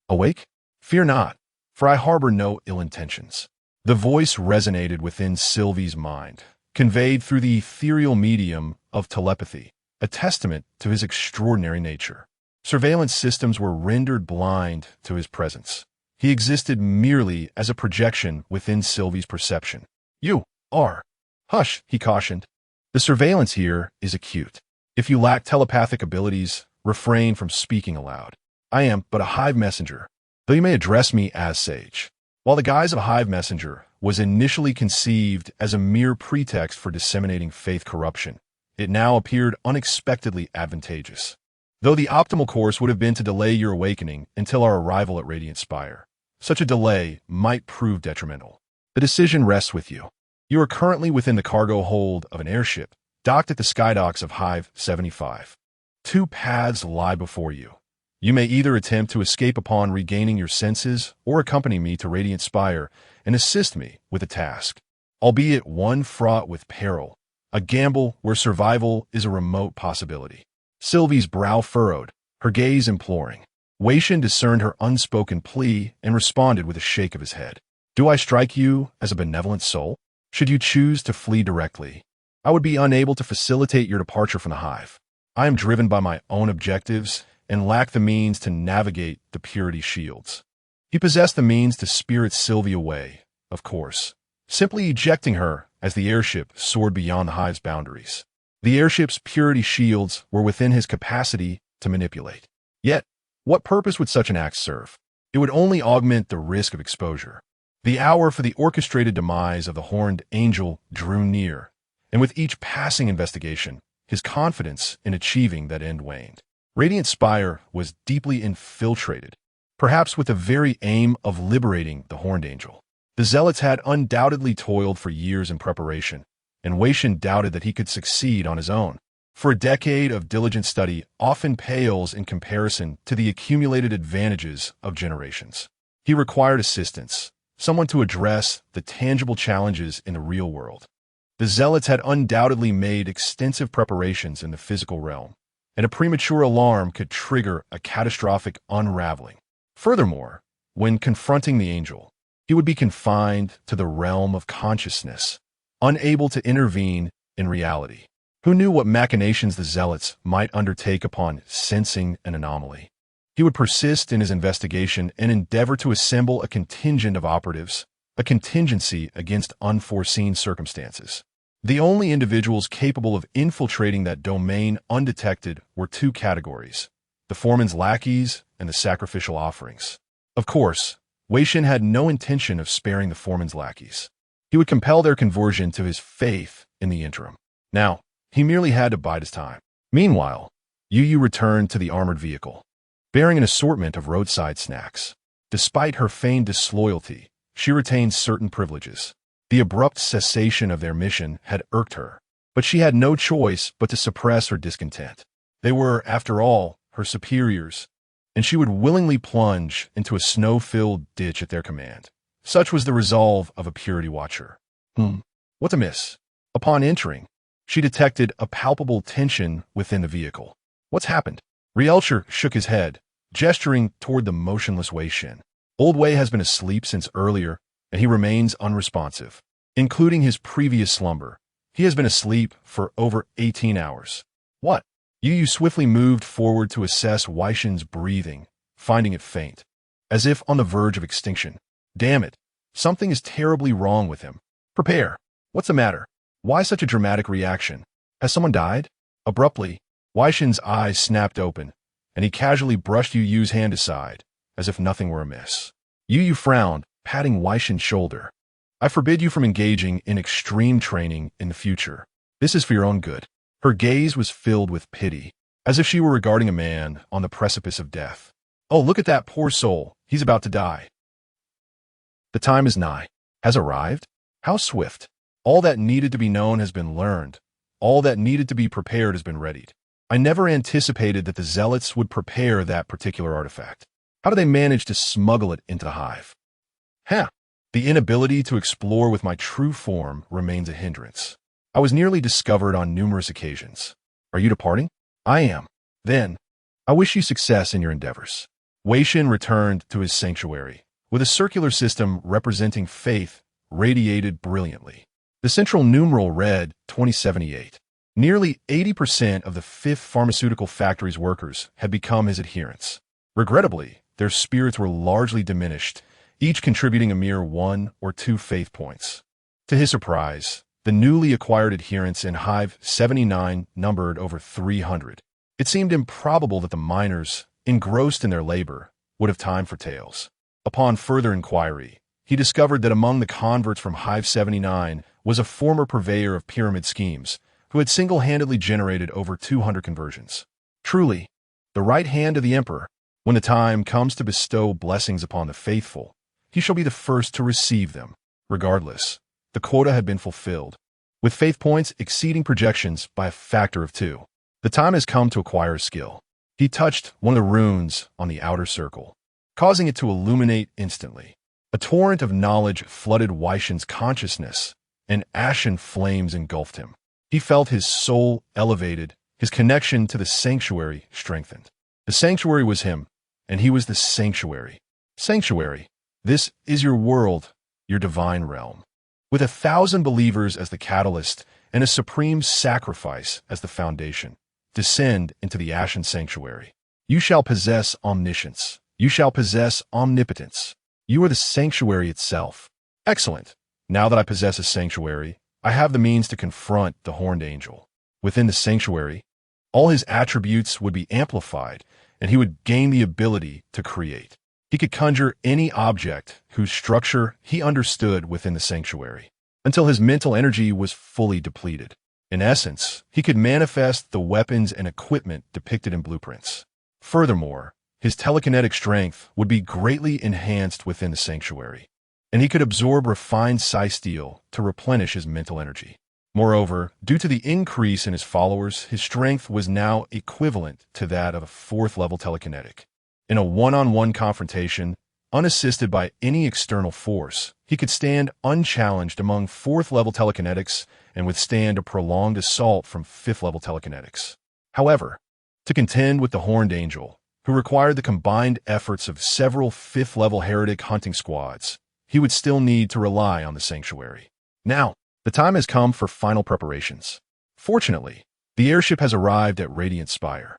Awake? Fear not, for I harbor no ill intentions. The voice resonated within Sylvie's mind, conveyed through the ethereal medium of telepathy, a testament to his extraordinary nature. Surveillance systems were rendered blind to his presence. He existed merely as a projection within Sylvie's perception. You are. Hush, he cautioned. The surveillance here is acute. If you lack telepathic abilities, refrain from speaking aloud. I am but a hive messenger, though you may address me as sage. While the guise of hive messenger was initially conceived as a mere pretext for disseminating faith corruption, it now appeared unexpectedly advantageous. Though the optimal course would have been to delay your awakening until our arrival at Radiant Spire, such a delay might prove detrimental. The decision rests with you. You are currently within the cargo hold of an airship, docked at the skydocks of Hive 75. Two paths lie before you. You may either attempt to escape upon regaining your senses or accompany me to Radiant Spire and assist me with a task, albeit one fraught with peril, a gamble where survival is a remote possibility. Sylvie's brow furrowed, her gaze imploring. Wei Shen discerned her unspoken plea and responded with a shake of his head. Do I strike you as a benevolent soul? Should you choose to flee directly, I would be unable to facilitate your departure from the hive. I am driven by my own objectives and lack the means to navigate the purity shields. He possessed the means to spirit Sylvie away, of course, simply ejecting her as the airship soared beyond the hive's boundaries. The airship's purity shields were within his capacity to manipulate. Yet, what purpose would such an act serve? It would only augment the risk of exposure. The hour for the orchestrated demise of the horned angel drew near, and with each passing investigation, his confidence in achieving that end waned. Radiant Spire was deeply infiltrated, perhaps with the very aim of liberating the horned angel. The zealots had undoubtedly toiled for years in preparation, and Wei Shen doubted that he could succeed on his own. For a decade of diligent study often pales in comparison to the accumulated advantages of generations. He required assistance, someone to address the tangible challenges in the real world. The zealots had undoubtedly made extensive preparations in the physical realm, and a premature alarm could trigger a catastrophic unraveling. Furthermore, when confronting the angel, he would be confined to the realm of consciousness, unable to intervene in reality. Who knew what machinations the zealots might undertake upon sensing an anomaly? He would persist in his investigation and endeavor to assemble a contingent of operatives, a contingency against unforeseen circumstances. The only individuals capable of infiltrating that domain undetected were two categories: the foreman's lackeys and the sacrificial offerings. Of course, Wei Shen had no intention of sparing the foreman's lackeys. He would compel their conversion to his faith in the interim. Now, he merely had to bide his time. Meanwhile, Yu returned to the armored vehicle, bearing an assortment of roadside snacks. Despite her feigned disloyalty, she retained certain privileges. The abrupt cessation of their mission had irked her, but she had no choice but to suppress her discontent. They were, after all, her superiors, and she would willingly plunge into a snow-filled ditch at their command. Such was the resolve of a purity watcher. What's amiss? Upon entering, she detected a palpable tension within the vehicle. What's happened? Rielcher shook his head, gesturing toward the motionless Wei Shen. Old Wei has been asleep since earlier, and he remains unresponsive. Including his previous slumber, he has been asleep for over 18 hours. What? Yu swiftly moved forward to assess Wei Shen's breathing, finding it faint, as if on the verge of extinction. Damn it. Something is terribly wrong with him. Prepare. What's the matter? Why such a dramatic reaction? Has someone died? Abruptly, Wei Shen's eyes snapped open, and he casually brushed Yu's hand aside, as if nothing were amiss. Yu frowned, patting Wei Shen's shoulder. I forbid you from engaging in extreme training in the future. This is for your own good. Her gaze was filled with pity, as if she were regarding a man on the precipice of death. Oh, look at that poor soul. He's about to die. The time is nigh. Has arrived? How swift. All that needed to be known has been learned. All that needed to be prepared has been readied. I never anticipated that the zealots would prepare that particular artifact. How do they manage to smuggle it into the hive? The inability to explore with my true form remains a hindrance. I was nearly discovered on numerous occasions. Are you departing? I am. Then, I wish you success in your endeavors. Wei Shen returned to his sanctuary, with a circular system representing faith radiated brilliantly. The central numeral read 2078. Nearly 80% of the Fifth Pharmaceutical Factory's workers had become his adherents. Regrettably, their spirits were largely diminished, each contributing a mere 1 or 2 faith points. To his surprise, the newly acquired adherents in Hive 79 numbered over 300. It seemed improbable that the miners, engrossed in their labor, would have time for tales. Upon further inquiry, he discovered that among the converts from Hive 79 was a former purveyor of pyramid schemes, who had single-handedly generated over 200 conversions. Truly, the right hand of the Emperor. When the time comes to bestow blessings upon the faithful, he shall be the first to receive them. Regardless, the quota had been fulfilled, with faith points exceeding projections by a factor of 2. The time has come to acquire a skill. He touched one of the runes on the outer circle, causing it to illuminate instantly. A torrent of knowledge flooded Wei Shen's consciousness, and ashen flames engulfed him. He felt his soul elevated, his connection to the sanctuary strengthened. The sanctuary was him, and he was the sanctuary. Sanctuary, this is your world, your divine realm. With 1,000 believers as the catalyst and a supreme sacrifice as the foundation, descend into the ashen sanctuary. You shall possess omniscience. You shall possess omnipotence. You are the sanctuary itself. Excellent. Now that I possess a sanctuary, I have the means to confront the horned angel. Within the sanctuary, all his attributes would be amplified, and he would gain the ability to create. He could conjure any object whose structure he understood within the sanctuary, until his mental energy was fully depleted. In essence, he could manifest the weapons and equipment depicted in blueprints. Furthermore, his telekinetic strength would be greatly enhanced within the sanctuary, and he could absorb refined psi-steel to replenish his mental energy. Moreover, due to the increase in his followers, his strength was now equivalent to that of a 4th-level telekinetic. In a one-on-one confrontation, unassisted by any external force, he could stand unchallenged among 4th-level telekinetics and withstand a prolonged assault from 5th-level telekinetics. However, to contend with the Horned Angel, who required the combined efforts of several 5th-level heretic hunting squads, he would still need to rely on the sanctuary. Now, the time has come for final preparations. Fortunately, the airship has arrived at Radiant Spire.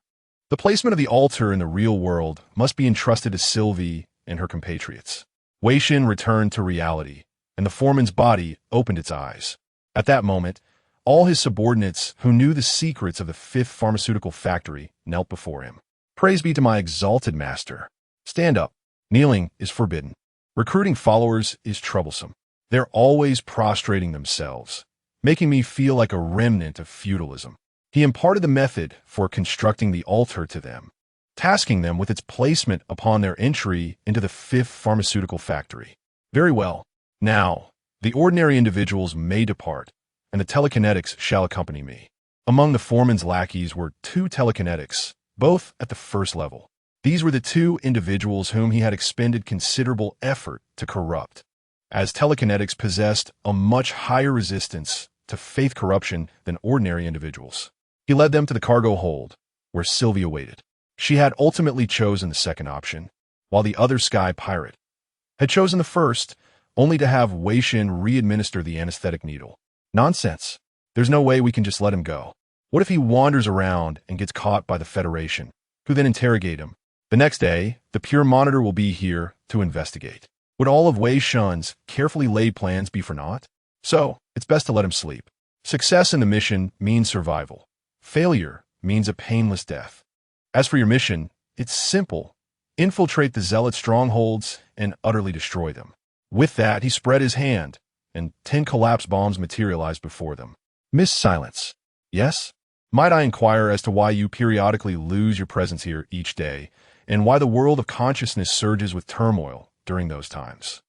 The placement of the altar in the real world must be entrusted to Sylvie and her compatriots. Wei Shen returned to reality, and the foreman's body opened its eyes. At that moment, all his subordinates who knew the secrets of the 5th Pharmaceutical Factory knelt before him. Praise be to my exalted master. Stand up. Kneeling is forbidden. Recruiting followers is troublesome. They're always prostrating themselves, making me feel like a remnant of feudalism. He imparted the method for constructing the altar to them, tasking them with its placement upon their entry into the fifth pharmaceutical factory. Very well. Now, the ordinary individuals may depart, and the telekinetics shall accompany me. Among the foreman's lackeys were 2 telekinetics, both at the first level. These were the 2 individuals whom he had expended considerable effort to corrupt, as telekinetics possessed a much higher resistance to faith corruption than ordinary individuals. He led them to the cargo hold, where Sylvia waited. She had ultimately chosen the second option, while the other sky pirate had chosen the first, only to have Wei Shen re-administer the anesthetic needle. Nonsense. There's no way we can just let him go. What if he wanders around and gets caught by the Federation, who then interrogate him? The next day, the Pure Monitor will be here to investigate. Would all of Wei Shen's carefully laid plans be for naught? So, it's best to let him sleep. Success in the mission means survival. Failure means a painless death. As for your mission, it's simple. Infiltrate the Zealot strongholds and utterly destroy them. With that, he spread his hand, and 10 collapse bombs materialized before them. Miss Silence. Yes? Might I inquire as to why you periodically lose your presence here each day, and why the world of consciousness surges with turmoil during those times?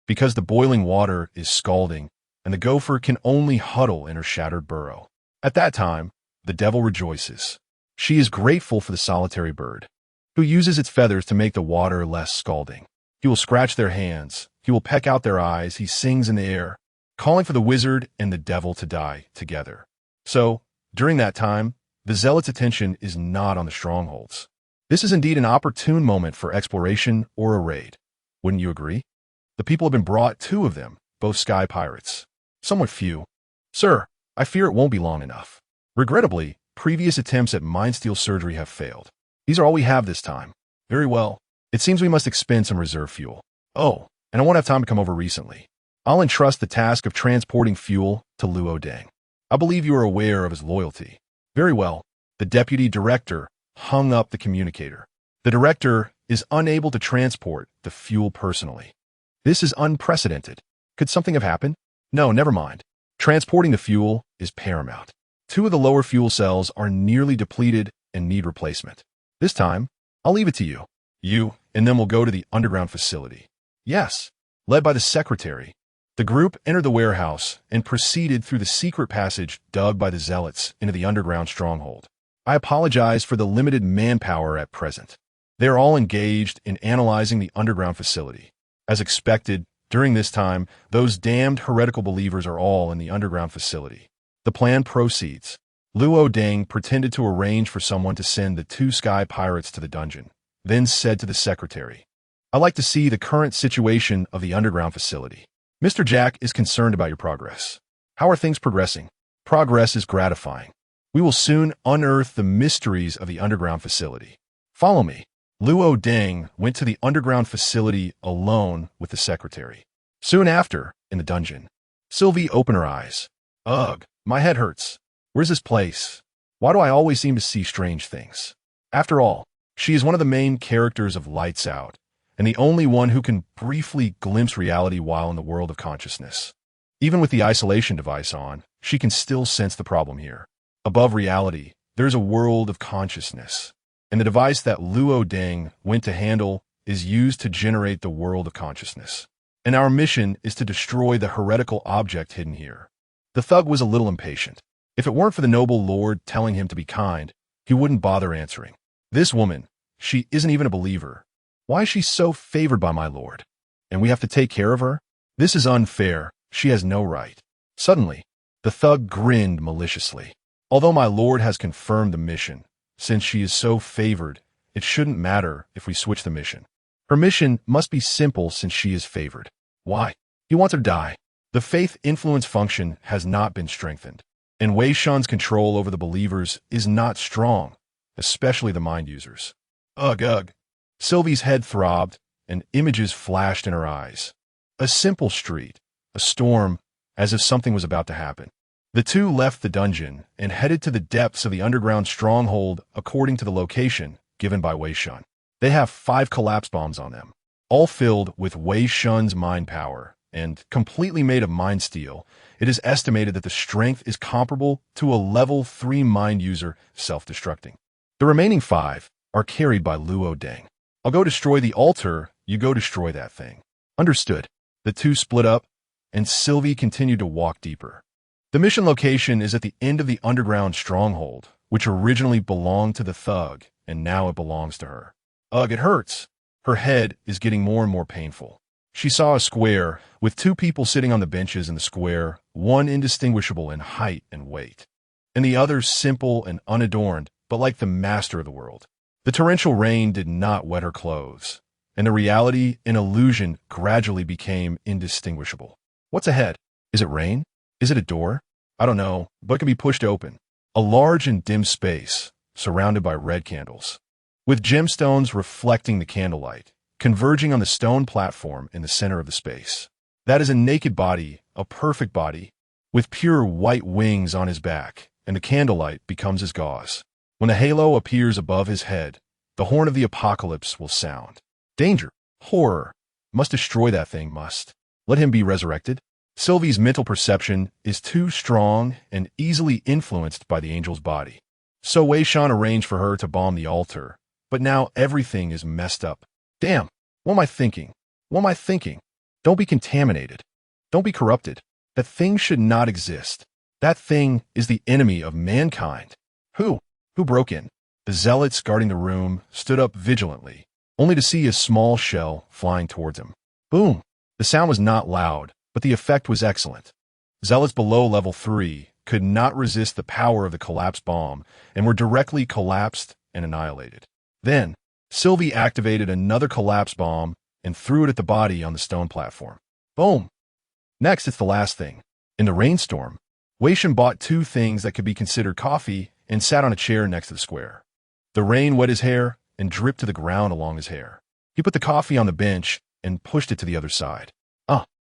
Because the boiling water is scalding, and the gopher can only huddle in her shattered burrow. At that time, the devil rejoices. She is grateful for the solitary bird, who uses its feathers to make the water less scalding. He will scratch their hands. He will peck out their eyes. He sings in the air, calling for the wizard and the devil to die together. So, during that time, the zealot's attention is not on the strongholds. This is indeed an opportune moment for exploration or a raid. Wouldn't you agree? The people have been brought, 2 of them, both sky pirates. Somewhat few. Sir, I fear it won't be long enough. Regrettably, previous attempts at mind-steal surgery have failed. These are all we have this time. Very well. It seems we must expend some reserve fuel. Oh, and I won't have time to come over recently. I'll entrust the task of transporting fuel to Luo Deng. I believe you are aware of his loyalty. Very well. The deputy director hung up the communicator. The director is unable to transport the fuel personally. This is unprecedented. Could something have happened? No, never mind. Transporting the fuel is paramount. 2 of the lower fuel cells are nearly depleted and need replacement. This time, I'll leave it to you. You and them will go to the underground facility. Yes, led by the secretary. The group entered the warehouse and proceeded through the secret passage dug by the zealots into the underground stronghold. I apologize for the limited manpower at present. They are all engaged in analyzing the underground facility. As expected, during this time, those damned heretical believers are all in the underground facility. The plan proceeds. Luo Deng pretended to arrange for someone to send the 2 sky pirates to the dungeon, then said to the secretary, "I'd like to see the current situation of the underground facility. Mr. Jack is concerned about your progress. How are things progressing?" Progress is gratifying. We will soon unearth the mysteries of the underground facility. Follow me. Luo Deng went to the underground facility alone with the secretary. Soon after, in the dungeon, Sylvie opened her eyes. Ugh, my head hurts. Where's this place? Why do I always seem to see strange things? After all, she is one of the main characters of Lights Out, and the only one who can briefly glimpse reality while in the world of consciousness. Even with the isolation device on, she can still sense the problem here. Above reality, there's a world of consciousness, and the device that Luo Deng went to handle is used to generate the world of consciousness. And our mission is to destroy the heretical object hidden here. The thug was a little impatient. If it weren't for the noble lord telling him to be kind, he wouldn't bother answering. This woman, she isn't even a believer. Why is she so favored by my lord? And we have to take care of her? This is unfair. She has no right. Suddenly, the thug grinned maliciously. Although my lord has confirmed the mission, since she is so favored, it shouldn't matter if we switch the mission. Her mission must be simple since she is favored. Why? He wants her to die. The faith influence function has not been strengthened, and Wei Shen's control over the believers is not strong, especially the mind users. Ugh, ugh. Sylvie's head throbbed, and images flashed in her eyes. A simple street, a storm, as if something was about to happen. The 2 left the dungeon and headed to the depths of the underground stronghold according to the location given by Wei Shen. They have 5 collapse bombs on them. all filled with Wei Shen's mind power, and completely made of mind steel. It is estimated that the strength is comparable to a level 3 mind user self-destructing. The remaining 5 are carried by Luo Deng. I'll go destroy the altar, you go destroy that thing. Understood. The two split up, and Sylvie continued to walk deeper. The mission location is at the end of the underground stronghold, which originally belonged to the thug, and now it belongs to her. Ugh, it hurts. Her head is getting more and more painful. She saw a square, with 2 people sitting on the benches in the square, one indistinguishable in height and weight, and the other simple and unadorned, but like the master of the world. The torrential rain did not wet her clothes, and the reality and illusion gradually became indistinguishable. What's ahead? Is it rain? Is it a door? I don't know, but it can be pushed open. A large and dim space, surrounded by red candles, with gemstones reflecting the candlelight, converging on the stone platform in the center of the space. That is a naked body, a perfect body, with pure white wings on his back, and the candlelight becomes his gauze. When the halo appears above his head, the horn of the apocalypse will sound. Danger, horror, must destroy that thing, must. Let him be resurrected. Sylvie's mental perception is too strong and easily influenced by the angel's body. So Wei Shen arranged for her to bomb the altar, but now everything is messed up. Damn, what am I thinking? What am I thinking? Don't be contaminated. Don't be corrupted. That thing should not exist. That thing is the enemy of mankind. Who broke in? The zealots guarding the room stood up vigilantly, only to see a small shell flying towards him. Boom! The sound was not loud, but the effect was excellent. Zealots below level 3 could not resist the power of the collapsed bomb and were directly collapsed and annihilated. Then, Sylvie activated another collapsed bomb and threw it at the body on the stone platform. Boom! Next, it's the last thing. In the rainstorm, Wei Shen bought 2 things that could be considered coffee and sat on a chair next to the square. The rain wet his hair and dripped to the ground along his hair. He put the coffee on the bench and pushed it to the other side.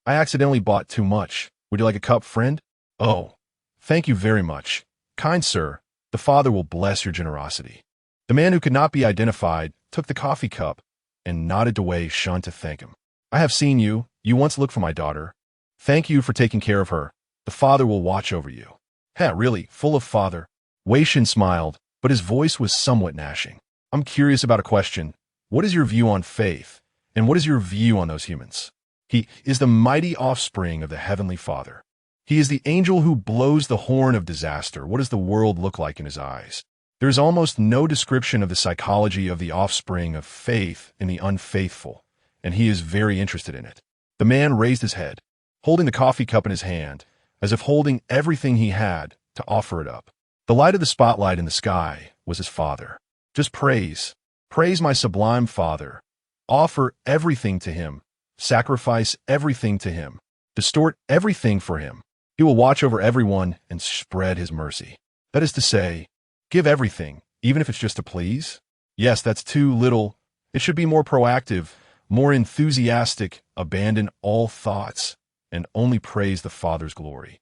I accidentally bought too much. Would you like a cup, friend? Oh, thank you very much. Kind sir, the Father will bless your generosity. The man who could not be identified took the coffee cup and nodded to Wei Shen to thank him. I have seen you. You once looked for my daughter. Thank you for taking care of her. The Father will watch over you. Heh, really, full of Father. Wei Shen smiled, but his voice was somewhat gnashing. I'm curious about a question. What is your view on faith, and what is your view on those humans? He is the mighty offspring of the Heavenly Father. He is the angel who blows the horn of disaster. What does the world look like in his eyes? There is almost no description of the psychology of the offspring of faith in the unfaithful, and he is very interested in it. The man raised his head, holding the coffee cup in his hand, as if holding everything he had to offer it up. The light of the spotlight in the sky was his Father. Just praise. Praise my sublime Father. Offer everything to him. Sacrifice everything to him. Distort everything for him. He will watch over everyone and spread his mercy. That is to say, give everything, even if it's just to please. Yes, that's too little. It should be more proactive, more enthusiastic, abandon all thoughts, and only praise the Father's glory.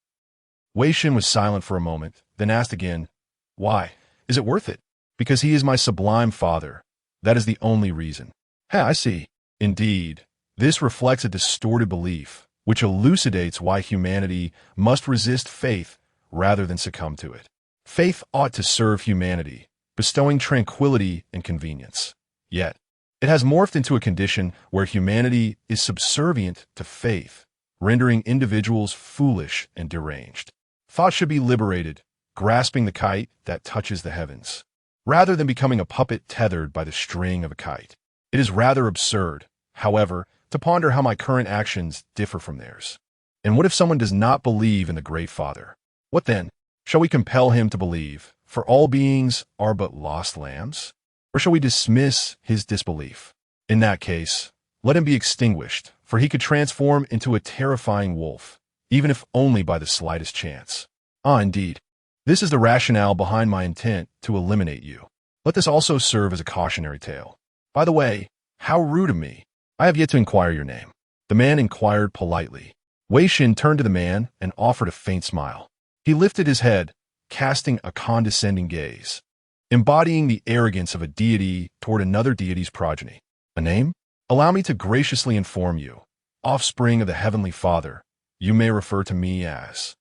Wei Shen was silent for a moment, then asked again, why? Is it worth it? Because he is my sublime Father. That is the only reason. I see. Indeed. This reflects a distorted belief, which elucidates why humanity must resist faith rather than succumb to it. Faith ought to serve humanity, bestowing tranquility and convenience. Yet, it has morphed into a condition where humanity is subservient to faith, rendering individuals foolish and deranged. Thought should be liberated, grasping the kite that touches the heavens, rather than becoming a puppet tethered by the string of a kite. It is rather absurd, however, to ponder how my current actions differ from theirs. And what if someone does not believe in the Great Father? What then? Shall we compel him to believe, for all beings are but lost lambs? Or shall we dismiss his disbelief? In that case, let him be extinguished, for he could transform into a terrifying wolf, even if only by the slightest chance. Indeed. This is the rationale behind my intent to eliminate you. Let this also serve as a cautionary tale. By the way, how rude of me. I have yet to inquire your name. The man inquired politely. Wei Shen turned to the man and offered a faint smile. He lifted his head, casting a condescending gaze, embodying the arrogance of a deity toward another deity's progeny. A name? Allow me to graciously inform you, offspring of the Heavenly Father, you may refer to me as.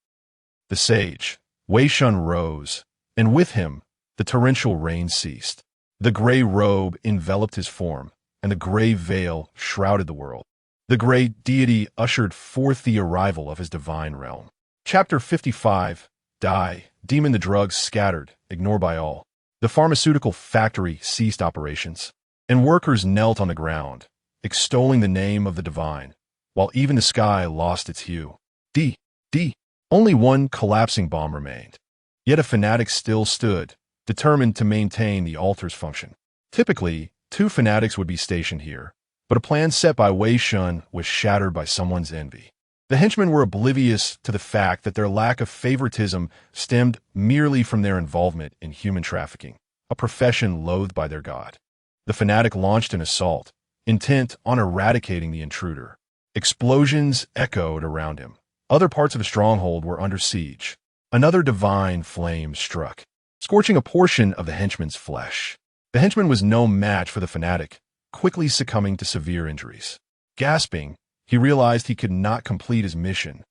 The sage, Wei Shen, rose, and with him, the torrential rain ceased. The gray robe enveloped his form, and the gray veil shrouded the world. The great deity ushered forth the arrival of his divine realm. Chapter 55, Demon. The drugs scattered, ignored by all. The pharmaceutical factory ceased operations, and workers knelt on the ground, extolling the name of the divine, while even the sky lost its hue. Only one collapsing bomb remained. Yet a fanatic still stood, determined to maintain the altar's function. Typically, 2 fanatics would be stationed here, but a plan set by Wei Shen was shattered by someone's envy. The henchmen were oblivious to the fact that their lack of favoritism stemmed merely from their involvement in human trafficking, a profession loathed by their god. The fanatic launched an assault, intent on eradicating the intruder. Explosions echoed around him. Other parts of the stronghold were under siege. Another divine flame struck, scorching a portion of the henchman's flesh. The henchman was no match for the fanatic, quickly succumbing to severe injuries. Gasping, he realized he could not complete his mission,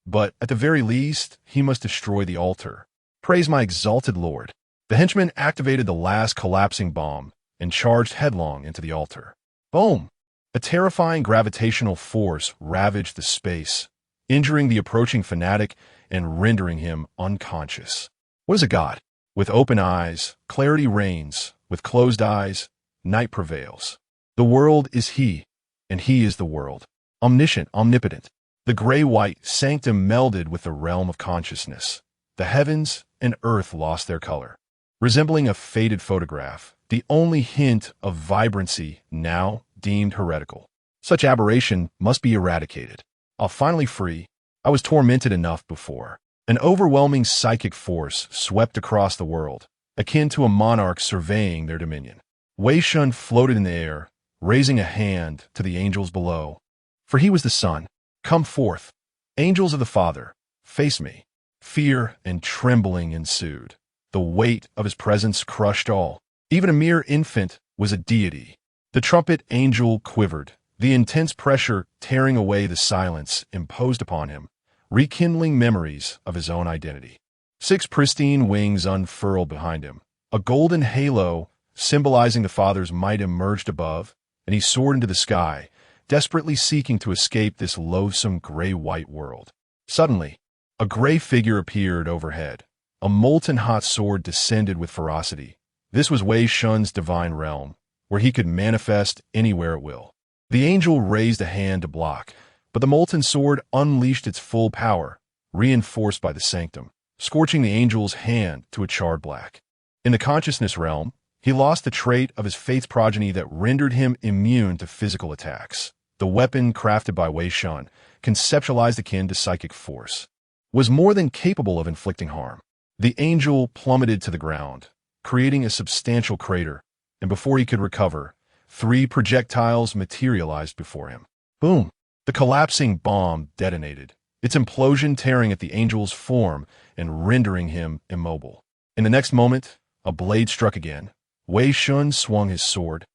but at the very least, he must destroy the altar. Praise my exalted Lord. The henchman activated the last collapsing bomb and charged headlong into the altar. Boom! A terrifying gravitational force ravaged the space, injuring the approaching fanatic and rendering him unconscious. What is a god? With open eyes, clarity reigns. With closed eyes, night prevails. The world is he, and he is the world. Omniscient, omnipotent. The gray-white sanctum melded with the realm of consciousness. The heavens and earth lost their color. Resembling a faded photograph, the only hint of vibrancy now deemed heretical. Such aberration must be eradicated. I'll finally free. I was tormented enough before. An overwhelming psychic force swept across the world, akin to a monarch surveying their dominion. Wei Shen floated in the air, raising a hand to the angels below. For he was the Son. Come forth, angels of the Father, face me. Fear and trembling ensued. The weight of his presence crushed all. Even a mere infant was a deity. The trumpet angel quivered, the intense pressure tearing away the silence imposed upon him, rekindling memories of his own identity. 6 pristine wings unfurled behind him. A golden halo, symbolizing the Father's might, emerged above, and he soared into the sky, desperately seeking to escape this loathsome gray-white world. Suddenly, a gray figure appeared overhead. A molten-hot sword descended with ferocity. This was Wei Shen's divine realm, where he could manifest anywhere at will. The angel raised a hand to block, but the molten sword unleashed its full power, reinforced by the sanctum, scorching the angel's hand to a charred black. In the consciousness realm, he lost the trait of his faith's progeny that rendered him immune to physical attacks. The weapon crafted by Wei Shen, conceptualized akin to psychic force, was more than capable of inflicting harm. The angel plummeted to the ground, creating a substantial crater, and before he could recover, 3 projectiles materialized before him. Boom! The collapsing bomb detonated, its implosion tearing at the angel's form and rendering him immobile. In the next moment, a blade struck again. Wei Shen swung his sword,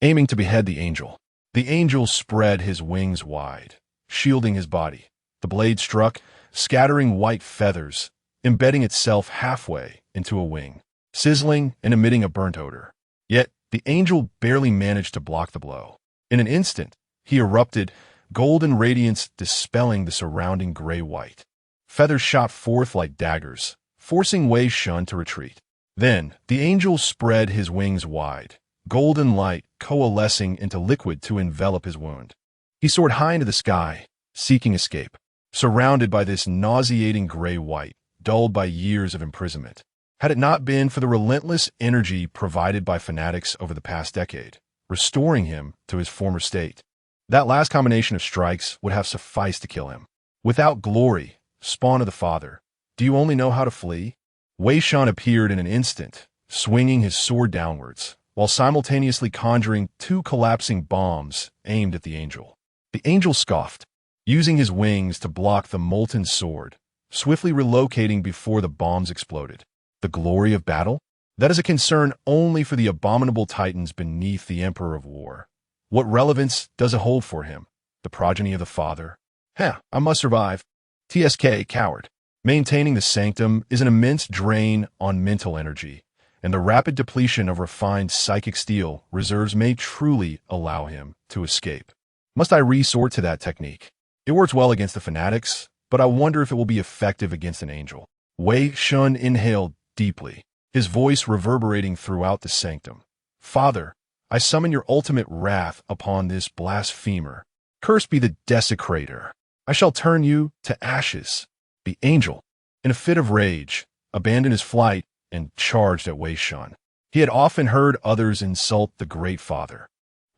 aiming to behead the angel. The angel spread his wings wide, shielding his body. The blade struck, scattering white feathers, embedding itself halfway into a wing, sizzling and emitting a burnt odor. Yet, the angel barely managed to block the blow. In an instant, he erupted, golden radiance dispelling the surrounding gray-white. Feathers shot forth like daggers, forcing Wei Shen to retreat. Then, the angel spread his wings wide, golden light coalescing into liquid to envelop his wound. He soared high into the sky, seeking escape, surrounded by this nauseating gray-white, dulled by years of imprisonment. Had it not been for the relentless energy provided by fanatics over the past decade, restoring him to his former state, that last combination of strikes would have sufficed to kill him. Without glory, spawn of the Father, do you only know how to flee? Wei Shen appeared in an instant, swinging his sword downwards, while simultaneously conjuring 2 collapsing bombs aimed at the angel. The angel scoffed, using his wings to block the molten sword, swiftly relocating before the bombs exploded. The glory of battle? That is a concern only for the abominable titans beneath the Emperor of War. What relevance does it hold for him? The progeny of the father? I must survive. TSK, coward. Maintaining the sanctum is an immense drain on mental energy, and the rapid depletion of refined psychic steel reserves may truly allow him to escape. Must I resort to that technique? It works well against the fanatics, but I wonder if it will be effective against an angel. Wei Shen inhaled deeply, his voice reverberating throughout the sanctum. Father, I summon your ultimate wrath upon this blasphemer. Cursed be the desecrator. I shall turn you to ashes. The angel, in a fit of rage, abandoned his flight and charged at Wei Shen. He had often heard others insult the Great Father,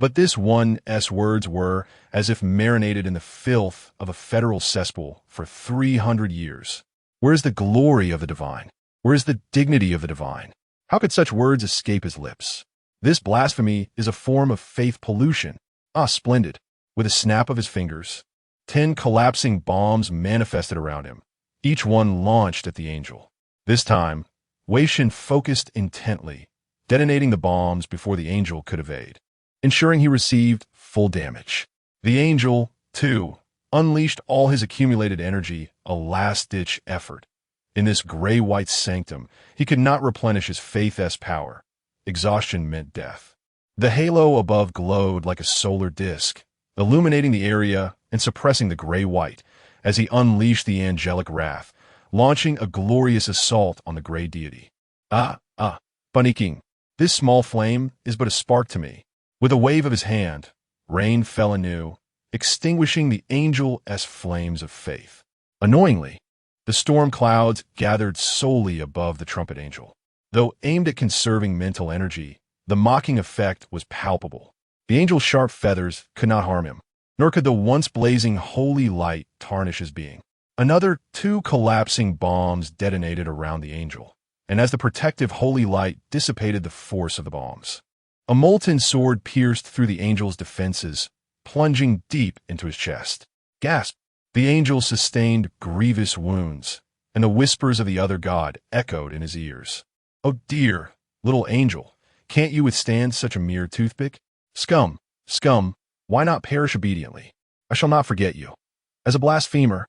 but this one's words were as if marinated in the filth of a federal cesspool for 300 years. Where is the glory of the divine? Where is the dignity of the divine? How could such words escape his lips? This blasphemy is a form of faith pollution. Ah, splendid. With a snap of his fingers, 10 collapsing bombs manifested around him, each one launched at the angel. This time, Wei Shen focused intently, detonating the bombs before the angel could evade, ensuring he received full damage. The angel, too, unleashed all his accumulated energy, a last-ditch effort. In this gray-white sanctum, he could not replenish his faith's power. Exhaustion meant death. The halo above glowed like a solar disk, illuminating the area and suppressing the gray-white as he unleashed the angelic wrath, launching a glorious assault on the gray deity. Bunny King, this small flame is but a spark to me. With a wave of his hand, rain fell anew, extinguishing the angel's flames of faith. Annoyingly, the storm clouds gathered solely above the trumpet angel. Though aimed at conserving mental energy, the mocking effect was palpable. The angel's sharp feathers could not harm him, nor could the once blazing holy light tarnish his being. Another 2 collapsing bombs detonated around the angel, and as the protective holy light dissipated the force of the bombs, a molten sword pierced through the angel's defenses, plunging deep into his chest. Gasp! The angel sustained grievous wounds, and the whispers of the other god echoed in his ears. Oh dear, little angel, can't you withstand such a mere toothpick? Scum, scum, why not perish obediently? I shall not forget you. As a blasphemer,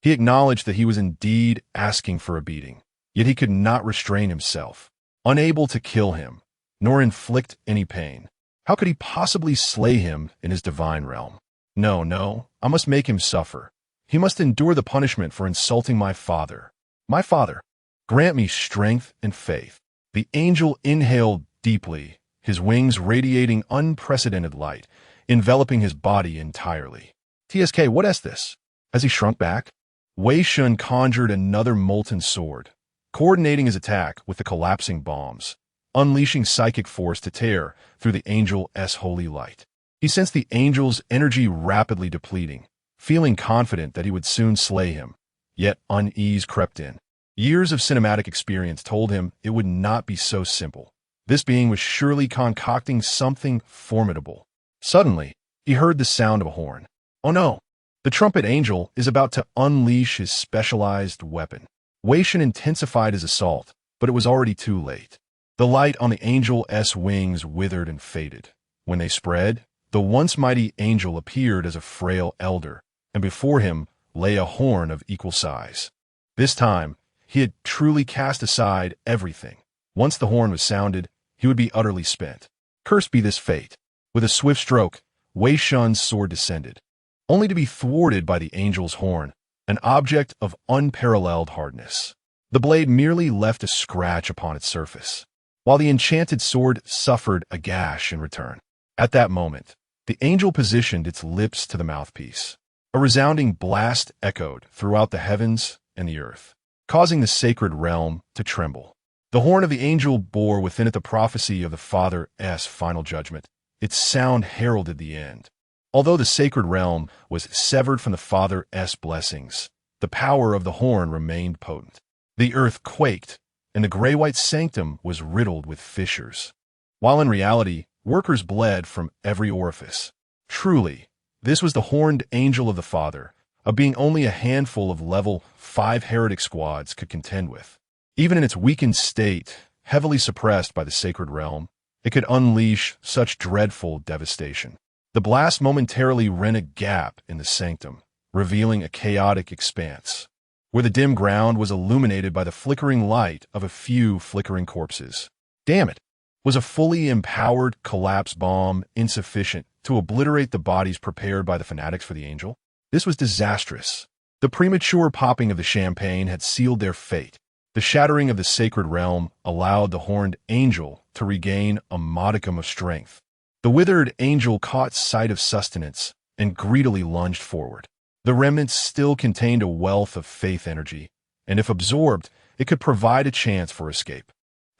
he acknowledged that he was indeed asking for a beating, yet he could not restrain himself, unable to kill him, nor inflict any pain. How could he possibly slay him in his divine realm? No, I must make him suffer. He must endure the punishment for insulting my father. My father, grant me strength and faith. The angel inhaled deeply, his wings radiating unprecedented light, enveloping his body entirely. TSK, what is this? As he shrunk back, Wei Shen conjured another molten sword, coordinating his attack with the collapsing bombs, unleashing psychic force to tear through the angel's holy light. He sensed the angel's energy rapidly depleting, feeling confident that he would soon slay him, yet unease crept in. Years of cinematic experience told him it would not be so simple. This being was surely concocting something formidable. Suddenly, he heard the sound of a horn. Oh no! The trumpet angel is about to unleash his specialized weapon. Wei Shen intensified his assault, but it was already too late. The light on the angel's wings withered and faded. When they spread, the once mighty angel appeared as a frail elder, and before him lay a horn of equal size. This time, he had truly cast aside everything. Once the horn was sounded, he would be utterly spent. Cursed be this fate. With a swift stroke, Wei Shen's sword descended, only to be thwarted by the angel's horn, an object of unparalleled hardness. The blade merely left a scratch upon its surface, while the enchanted sword suffered a gash in return. At that moment, the angel positioned its lips to the mouthpiece. A resounding blast echoed throughout the heavens and the earth, causing the sacred realm to tremble. The horn of the angel bore within it the prophecy of the Father's final judgment. Its sound heralded the end. Although the sacred realm was severed from the Father's blessings, the power of the horn remained potent. The earth quaked, and the gray-white sanctum was riddled with fissures, while in reality, workers bled from every orifice. Truly, this was the horned angel of the Father, a being only a handful of level 5 heretic squads could contend with. Even in its weakened state, heavily suppressed by the sacred realm, it could unleash such dreadful devastation. The blast momentarily rent a gap in the sanctum, revealing a chaotic expanse, where the dim ground was illuminated by the flickering light of a few flickering corpses. Damn it! Was a fully empowered collapse bomb insufficient to obliterate the bodies prepared by the fanatics for the angel? This was disastrous. The premature popping of the champagne had sealed their fate. The shattering of the sacred realm allowed the horned angel to regain a modicum of strength. The withered angel caught sight of sustenance and greedily lunged forward. The remnants still contained a wealth of faith energy, and if absorbed, it could provide a chance for escape.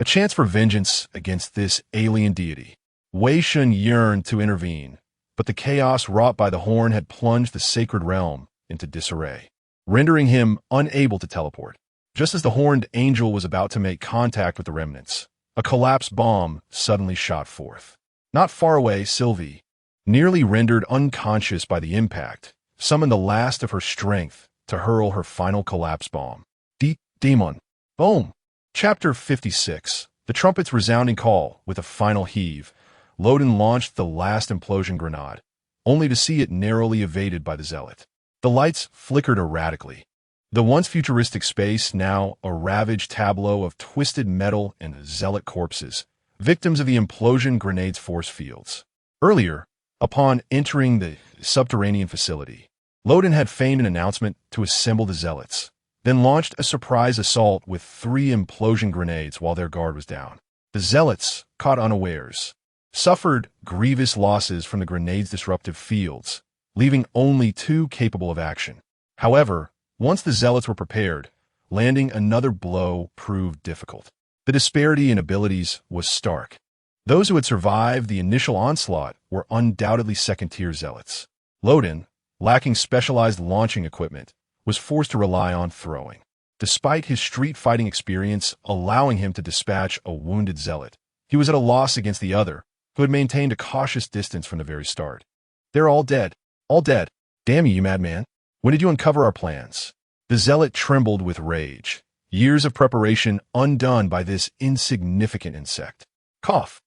A chance for vengeance against this alien deity. Wei Shen yearned to intervene, but the chaos wrought by the horn had plunged the sacred realm into disarray, rendering him unable to teleport. Just as the horned angel was about to make contact with the remnants, a collapsed bomb suddenly shot forth. Not far away, Sylvie, nearly rendered unconscious by the impact, summoned the last of her strength to hurl her final collapse bomb. Demon. Boom! Chapter 56. The trumpet's resounding call. With a final heave, Loden launched the last implosion grenade, only to see it narrowly evaded by the zealot. The lights flickered erratically. The once futuristic space now a ravaged tableau of twisted metal and zealot corpses, victims of the implosion grenade's force fields. Earlier, upon entering the subterranean facility, Loden had feigned an announcement to assemble the zealots, then launched a surprise assault with 3 implosion grenades while their guard was down. The zealots, caught unawares, suffered grievous losses from the grenade's disruptive fields, leaving only 2 capable of action. However, once the zealots were prepared, landing another blow proved difficult. The disparity in abilities was stark. Those who had survived the initial onslaught were undoubtedly second-tier zealots. Loden, lacking specialized launching equipment, was forced to rely on throwing. Despite his street fighting experience allowing him to dispatch a wounded zealot, he was at a loss against the other, who had maintained a cautious distance from the very start. They're all dead. All dead. Damn you madman. When did you uncover our plans? The zealot trembled with rage. Years of preparation undone by this insignificant insect. Cough.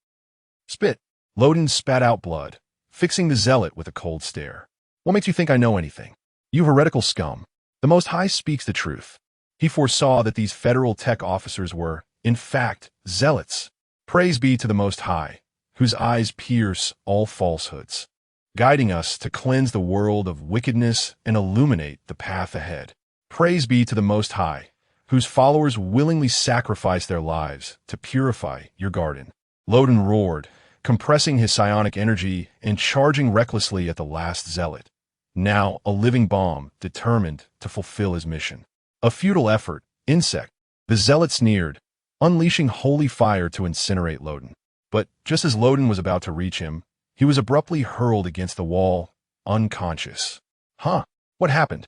Spit. Loden spat out blood, fixing the zealot with a cold stare. What makes you think I know anything? You heretical scum. The Most High speaks the truth. He foresaw that these federal tech officers were, in fact, zealots. Praise be to the Most High, whose eyes pierce all falsehoods, guiding us to cleanse the world of wickedness and illuminate the path ahead. Praise be to the Most High, whose followers willingly sacrifice their lives to purify your garden. Loden roared, compressing his psionic energy and charging recklessly at the last zealot, now a living bomb determined to fulfill his mission. A futile effort, insect. The zealot sneered, unleashing holy fire to incinerate Loden. But just as Loden was about to reach him, he was abruptly hurled against the wall, unconscious. Huh? What happened?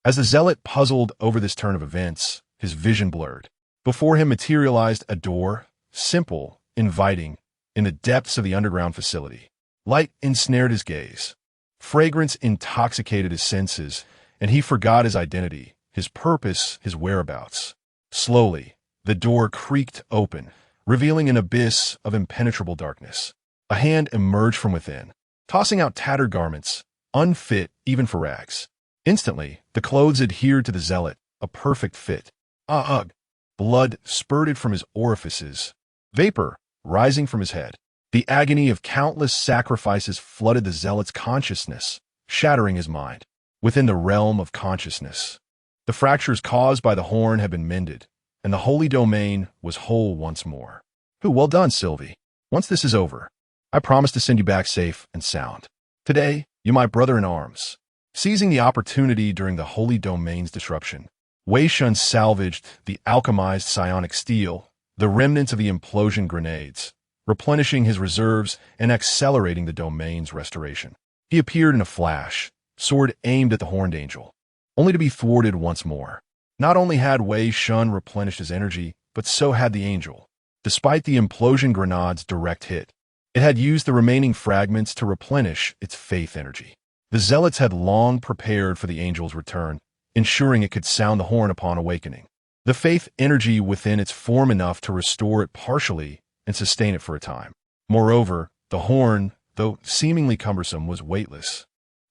As the zealot puzzled over this turn of events, his vision blurred. Before him materialized a door, simple, inviting, in the depths of the underground facility. Light ensnared his gaze. Fragrance intoxicated his senses, and he forgot his identity, his purpose, his whereabouts. Slowly, the door creaked open, revealing an abyss of impenetrable darkness. A hand emerged from within, tossing out tattered garments, unfit even for rags. Instantly, the clothes adhered to the zealot, a perfect fit. Ugh! Blood spurted from his orifices, vapor rising from his head. The agony of countless sacrifices flooded the zealot's consciousness, shattering his mind. Within the realm of consciousness, the fractures caused by the horn had been mended, and the holy domain was whole once more. Well done, Sylvie. Once this is over, I promise to send you back safe and sound. Today, you my brother in arms. Seizing the opportunity during the holy domain's disruption, Wei Shen salvaged the alchemized psionic steel, the remnants of the implosion grenades, replenishing his reserves and accelerating the domain's restoration. He appeared in a flash, sword aimed at the horned angel, only to be thwarted once more. Not only had Wei Shen replenished his energy, but so had the angel. Despite the implosion grenade's direct hit, it had used the remaining fragments to replenish its faith energy. The zealots had long prepared for the angel's return, ensuring it could sound the horn upon awakening. The faith energy within its form enough to restore it partially and sustain it for a time. Moreover, the horn, though seemingly cumbersome, was weightless,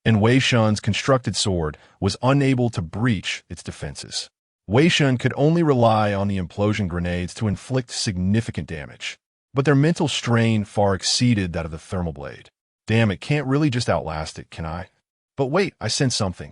and Wei Shen's constructed sword was unable to breach its defenses. Wei Shen could only rely on the implosion grenades to inflict significant damage, but their mental strain far exceeded that of the thermal blade. Damn, it can't really just outlast it, can I? But wait, I sense something.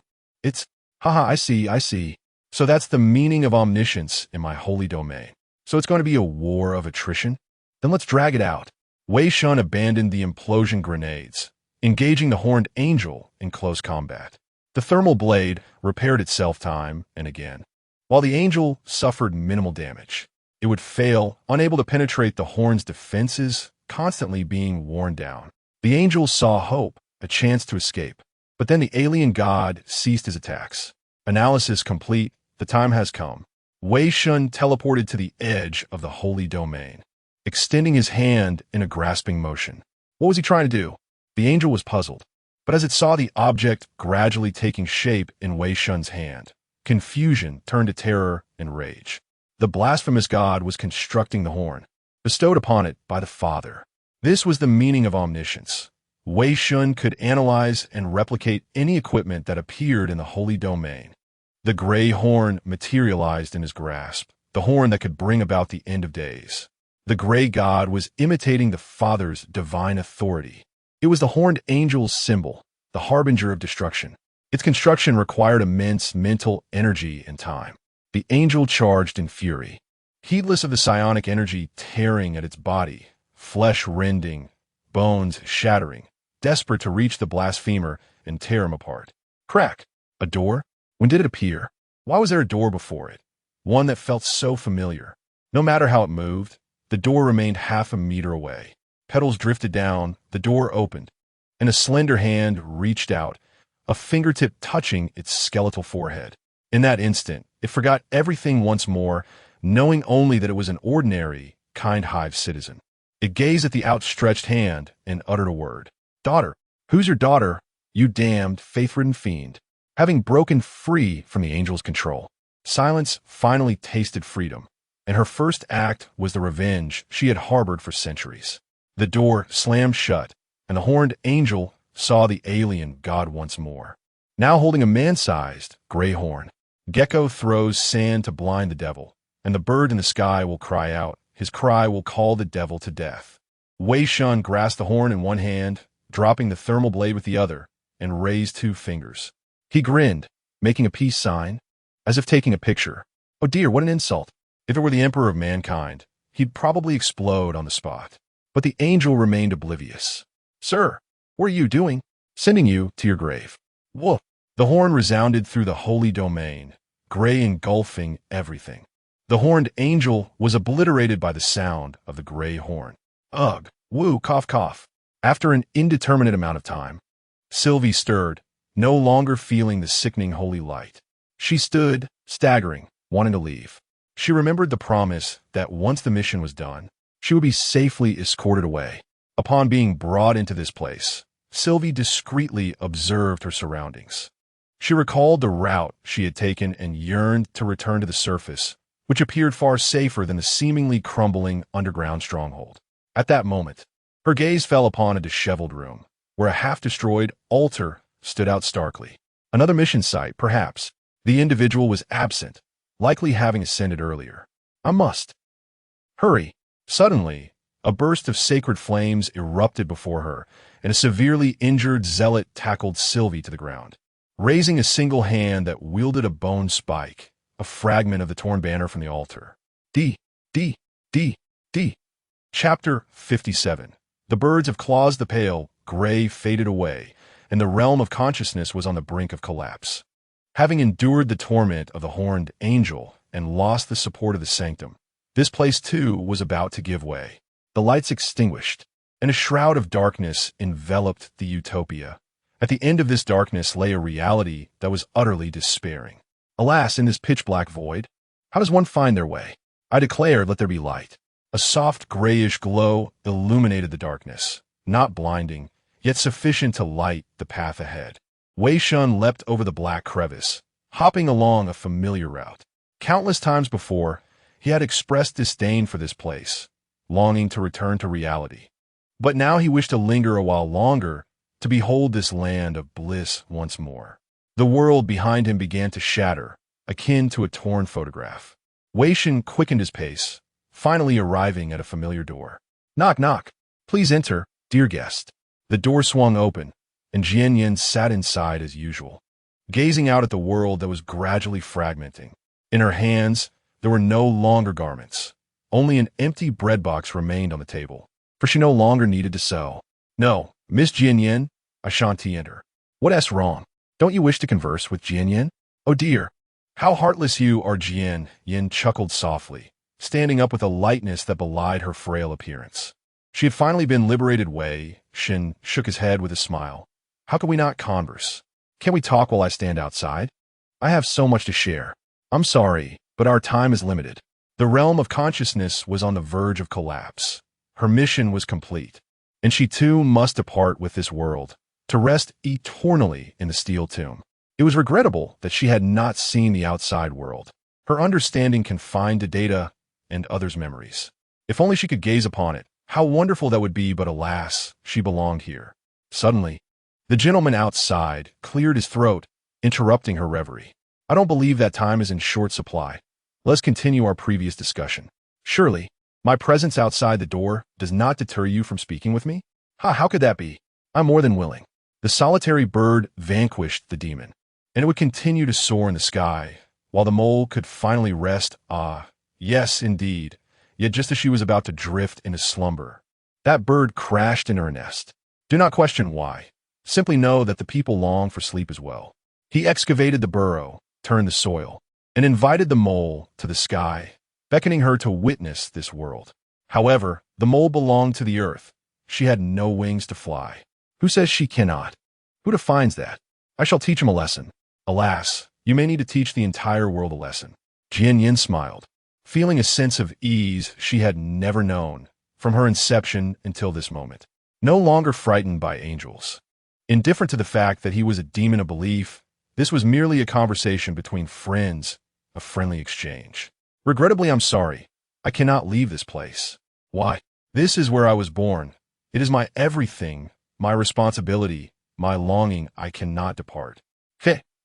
Haha, I see. So that's the meaning of omniscience in my holy domain. So it's going to be a war of attrition? Then let's drag it out. Wei Shen abandoned the implosion grenades, engaging the horned angel in close combat. The thermal blade repaired itself time and again. While the angel suffered minimal damage, it would fail, unable to penetrate the horn's defenses, constantly being worn down. The angel saw hope, a chance to escape. But then the alien god ceased his attacks. Analysis complete, the time has come. Wei Shen teleported to the edge of the holy domain, extending his hand in a grasping motion. What was he trying to do? The angel was puzzled, but as it saw the object gradually taking shape in Wei Shen's hand, confusion turned to terror and rage. The blasphemous god was constructing the horn, bestowed upon it by the Father. This was the meaning of omniscience. Wei Shen could analyze and replicate any equipment that appeared in the holy domain. The gray horn materialized in his grasp, the horn that could bring about the end of days. The gray god was imitating the Father's divine authority. It was the horned angel's symbol, the harbinger of destruction. Its construction required immense mental energy and time. The angel charged in fury, heedless of the psionic energy tearing at its body, flesh rending, bones shattering, desperate to reach the blasphemer and tear him apart. Crack! A door? When did it appear? Why was there a door before it? One that felt so familiar. No matter how it moved, the door remained half a meter away. Petals drifted down, the door opened, and a slender hand reached out, a fingertip touching its skeletal forehead. In that instant, it forgot everything once more, knowing only that it was an ordinary, kind hive citizen. It gazed at the outstretched hand and uttered a word. Daughter. Who's your daughter, you damned, faith-ridden fiend? Having broken free from the angel's control, Silence finally tasted freedom, and her first act was the revenge she had harbored for centuries. The door slammed shut, and the horned angel saw the alien god once more, now holding a man-sized gray horn. Gecko throws sand to blind the devil, and the bird in the sky will cry out. His cry will call the devil to death. Wei Shen grasped the horn in one hand, dropping the thermal blade with the other, and raised 2 fingers. He grinned, making a peace sign, as if taking a picture. Oh dear, what an insult. If it were the emperor of mankind, he'd probably explode on the spot. But the angel remained oblivious. Sir, what are you doing? Sending you to your grave. Woof. The horn resounded through the holy domain, gray engulfing everything. The horned angel was obliterated by the sound of the gray horn. Ugh, woo, cough, cough. After an indeterminate amount of time, Sylvie stirred, no longer feeling the sickening holy light. She stood, staggering, wanting to leave. She remembered the promise that once the mission was done, she would be safely escorted away. Upon being brought into this place, Sylvie discreetly observed her surroundings. She recalled the route she had taken and yearned to return to the surface, which appeared far safer than the seemingly crumbling underground stronghold. At that moment, her gaze fell upon a disheveled room, where a half-destroyed altar stood out starkly. Another mission site, perhaps. The individual was absent, likely having ascended earlier. I must hurry. Suddenly, a burst of sacred flames erupted before her, and a severely injured zealot tackled Sylvie to the ground. Raising a single hand that wielded a bone spike, a fragment of the torn banner from the altar. D. Chapter 57. The birds of Claus the Pale, gray faded away, and the realm of consciousness was on the brink of collapse. Having endured the torment of the horned angel and lost the support of the sanctum, this place too was about to give way. The lights extinguished, and a shroud of darkness enveloped the utopia. At the end of this darkness lay a reality that was utterly despairing. Alas, in this pitch-black void, how does one find their way? I declared, let there be light. A soft grayish glow illuminated the darkness, not blinding, yet sufficient to light the path ahead. Wei Shen leapt over the black crevice, hopping along a familiar route. Countless times before, he had expressed disdain for this place, longing to return to reality. But now he wished to linger a while longer, to behold this land of bliss once more. The world behind him began to shatter, akin to a torn photograph. Wei Shen quickened his pace, finally arriving at a familiar door. "Knock, knock. Please enter, dear guest." The door swung open, and Jian Yin sat inside as usual, gazing out at the world that was gradually fragmenting. In her hands, there were no longer garments. Only an empty bread box remained on the table, for she no longer needed to sew. "No, Miss Jian Yin," Ashanti entered. "What's wrong? Don't you wish to converse with Jian Yin?" "Oh dear, how heartless you are," Jian Yin chuckled softly, standing up with a lightness that belied her frail appearance. She had finally been liberated. Wei Shen shook his head with a smile. "How can we not converse? Can we talk while I stand outside? I have so much to share." "I'm sorry, but our time is limited." The realm of consciousness was on the verge of collapse. Her mission was complete, and she too must depart with this world, to rest eternally in the steel tomb. It was regrettable that she had not seen the outside world, her understanding confined to data and others' memories. If only she could gaze upon it, how wonderful that would be, but alas, she belonged here. Suddenly, the gentleman outside cleared his throat, interrupting her reverie. "I don't believe that time is in short supply. Let's continue our previous discussion. Surely, my presence outside the door does not deter you from speaking with me?" How could that be? I'm more than willing." The solitary bird vanquished the demon, and it would continue to soar in the sky, while the mole could finally rest. Ah, yes, indeed. Yet just as she was about to drift into slumber, that bird crashed into her nest. Do not question why. Simply know that the people long for sleep as well. He excavated the burrow, turned the soil, and invited the mole to the sky, beckoning her to witness this world. However, the mole belonged to the earth. She had no wings to fly. Who says she cannot? Who defines that? I shall teach him a lesson. Alas, you may need to teach the entire world a lesson. Jian Yin smiled, feeling a sense of ease she had never known from her inception until this moment. No longer frightened by angels, indifferent to the fact that he was a demon of belief, this was merely a conversation between friends, a friendly exchange. "Regrettably, I'm sorry. I cannot leave this place." "Why? This is where I was born. It is my everything, my responsibility, my longing. I cannot depart."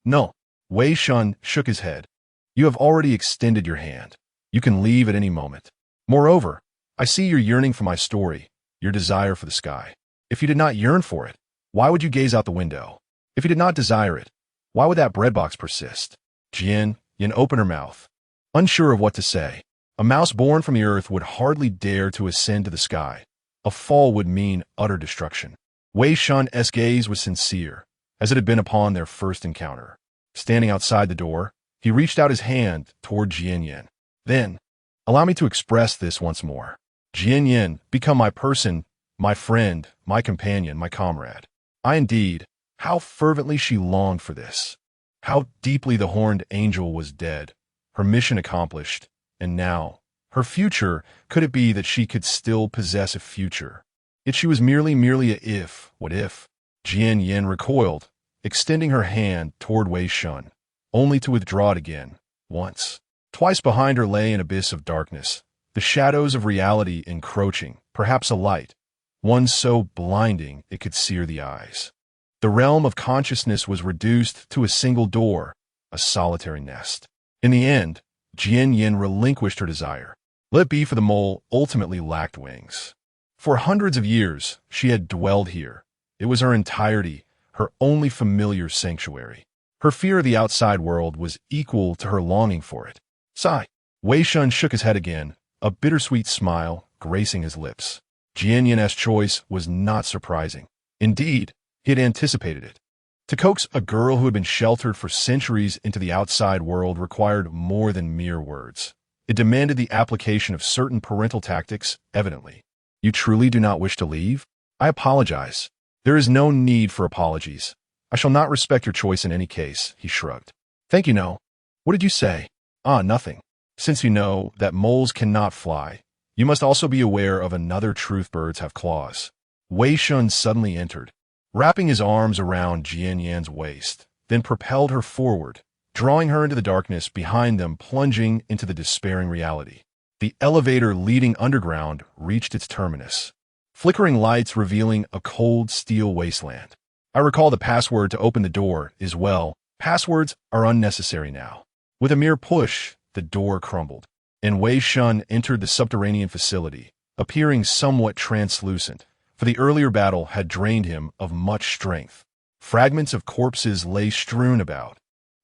No." Wei Shen shook his head. "You have already extended your hand. You can leave at any moment. Moreover, I see your yearning for my story, your desire for the sky. If you did not yearn for it, why would you gaze out the window? If you did not desire it, why would that breadbox persist?" Jian Yin opened her mouth, unsure of what to say. A mouse born from the earth would hardly dare to ascend to the sky. A fall would mean utter destruction. Wei Shen's gaze was sincere, as it had been upon their first encounter. Standing outside the door, he reached out his hand toward Jian Yin. "Then, allow me to express this once more. Jian Yin, become my person, my friend, my companion, my comrade." Indeed, how fervently she longed for this. How deeply the horned angel was dead, her mission accomplished, and now, her future, could it be that she could still possess a future? Yet she was merely a if. What if? Jian Yin recoiled, extending her hand toward Wei Shen, only to withdraw it again, once. Twice behind her lay an abyss of darkness, the shadows of reality encroaching, perhaps a light, one so blinding it could sear the eyes. The realm of consciousness was reduced to a single door, a solitary nest. In the end, Jian Yin relinquished her desire. Let it be, for the mole ultimately lacked wings. For hundreds of years, she had dwelled here. It was her entirety, her only familiar sanctuary. Her fear of the outside world was equal to her longing for it. Sigh. Wei Shen shook his head again, a bittersweet smile gracing his lips. Jian Yin's choice was not surprising. Indeed, he had anticipated it. To coax a girl who had been sheltered for centuries into the outside world required more than mere words. It demanded the application of certain parental tactics, evidently. "You truly do not wish to leave? I apologize. There is no need for apologies. I shall not respect your choice in any case," he shrugged. "Thank you, no. What did you say?" Nothing. Since you know that moles cannot fly, you must also be aware of another truth: birds have claws." Wei Shen suddenly entered, wrapping his arms around Jian Yin's waist, then propelled her forward, drawing her into the darkness behind them, plunging into the despairing reality. The elevator leading underground reached its terminus, flickering lights revealing a cold steel wasteland. I recall the password to open the door as well. Passwords are unnecessary now. With a mere push, the door crumbled, and Wei Shen entered the subterranean facility, appearing somewhat translucent, for the earlier battle had drained him of much strength. Fragments of corpses lay strewn about.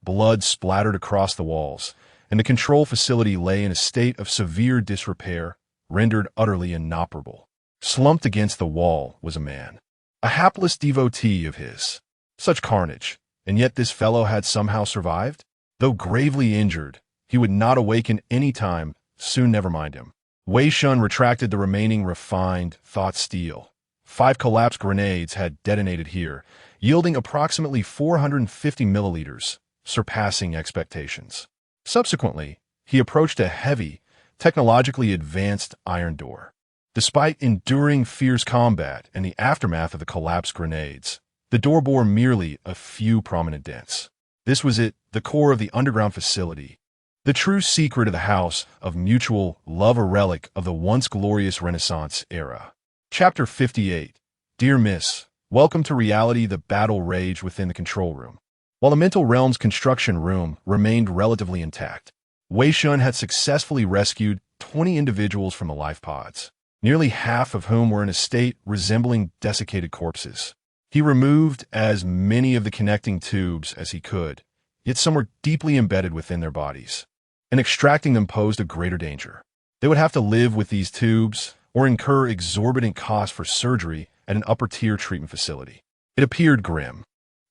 Blood splattered across the walls, and the control facility lay in a state of severe disrepair, rendered utterly inoperable. Slumped against the wall was a man, a hapless devotee of his. Such carnage, and yet this fellow had somehow survived? Though gravely injured, he would not awaken any time soon. Never mind him. Wei Shen retracted the remaining refined, thought steel. 5 collapsed grenades had detonated here, yielding approximately 450 milliliters, surpassing expectations. Subsequently, he approached a heavy, technologically advanced iron door. Despite enduring fierce combat and the aftermath of the collapsed grenades, the door bore merely a few prominent dents. This was it, the core of the underground facility, the true secret of the House of Mutual Love, a relic of the once glorious Renaissance era. Chapter 58. Dear Miss, welcome to reality. The battle raged within the control room. While the mental realm's construction room remained relatively intact, Wei Shen had successfully rescued 20 individuals from the life pods, nearly half of whom were in a state resembling desiccated corpses. He removed as many of the connecting tubes as he could, yet some were deeply embedded within their bodies, and extracting them posed a greater danger. They would have to live with these tubes or incur exorbitant costs for surgery at an upper-tier treatment facility. It appeared grim,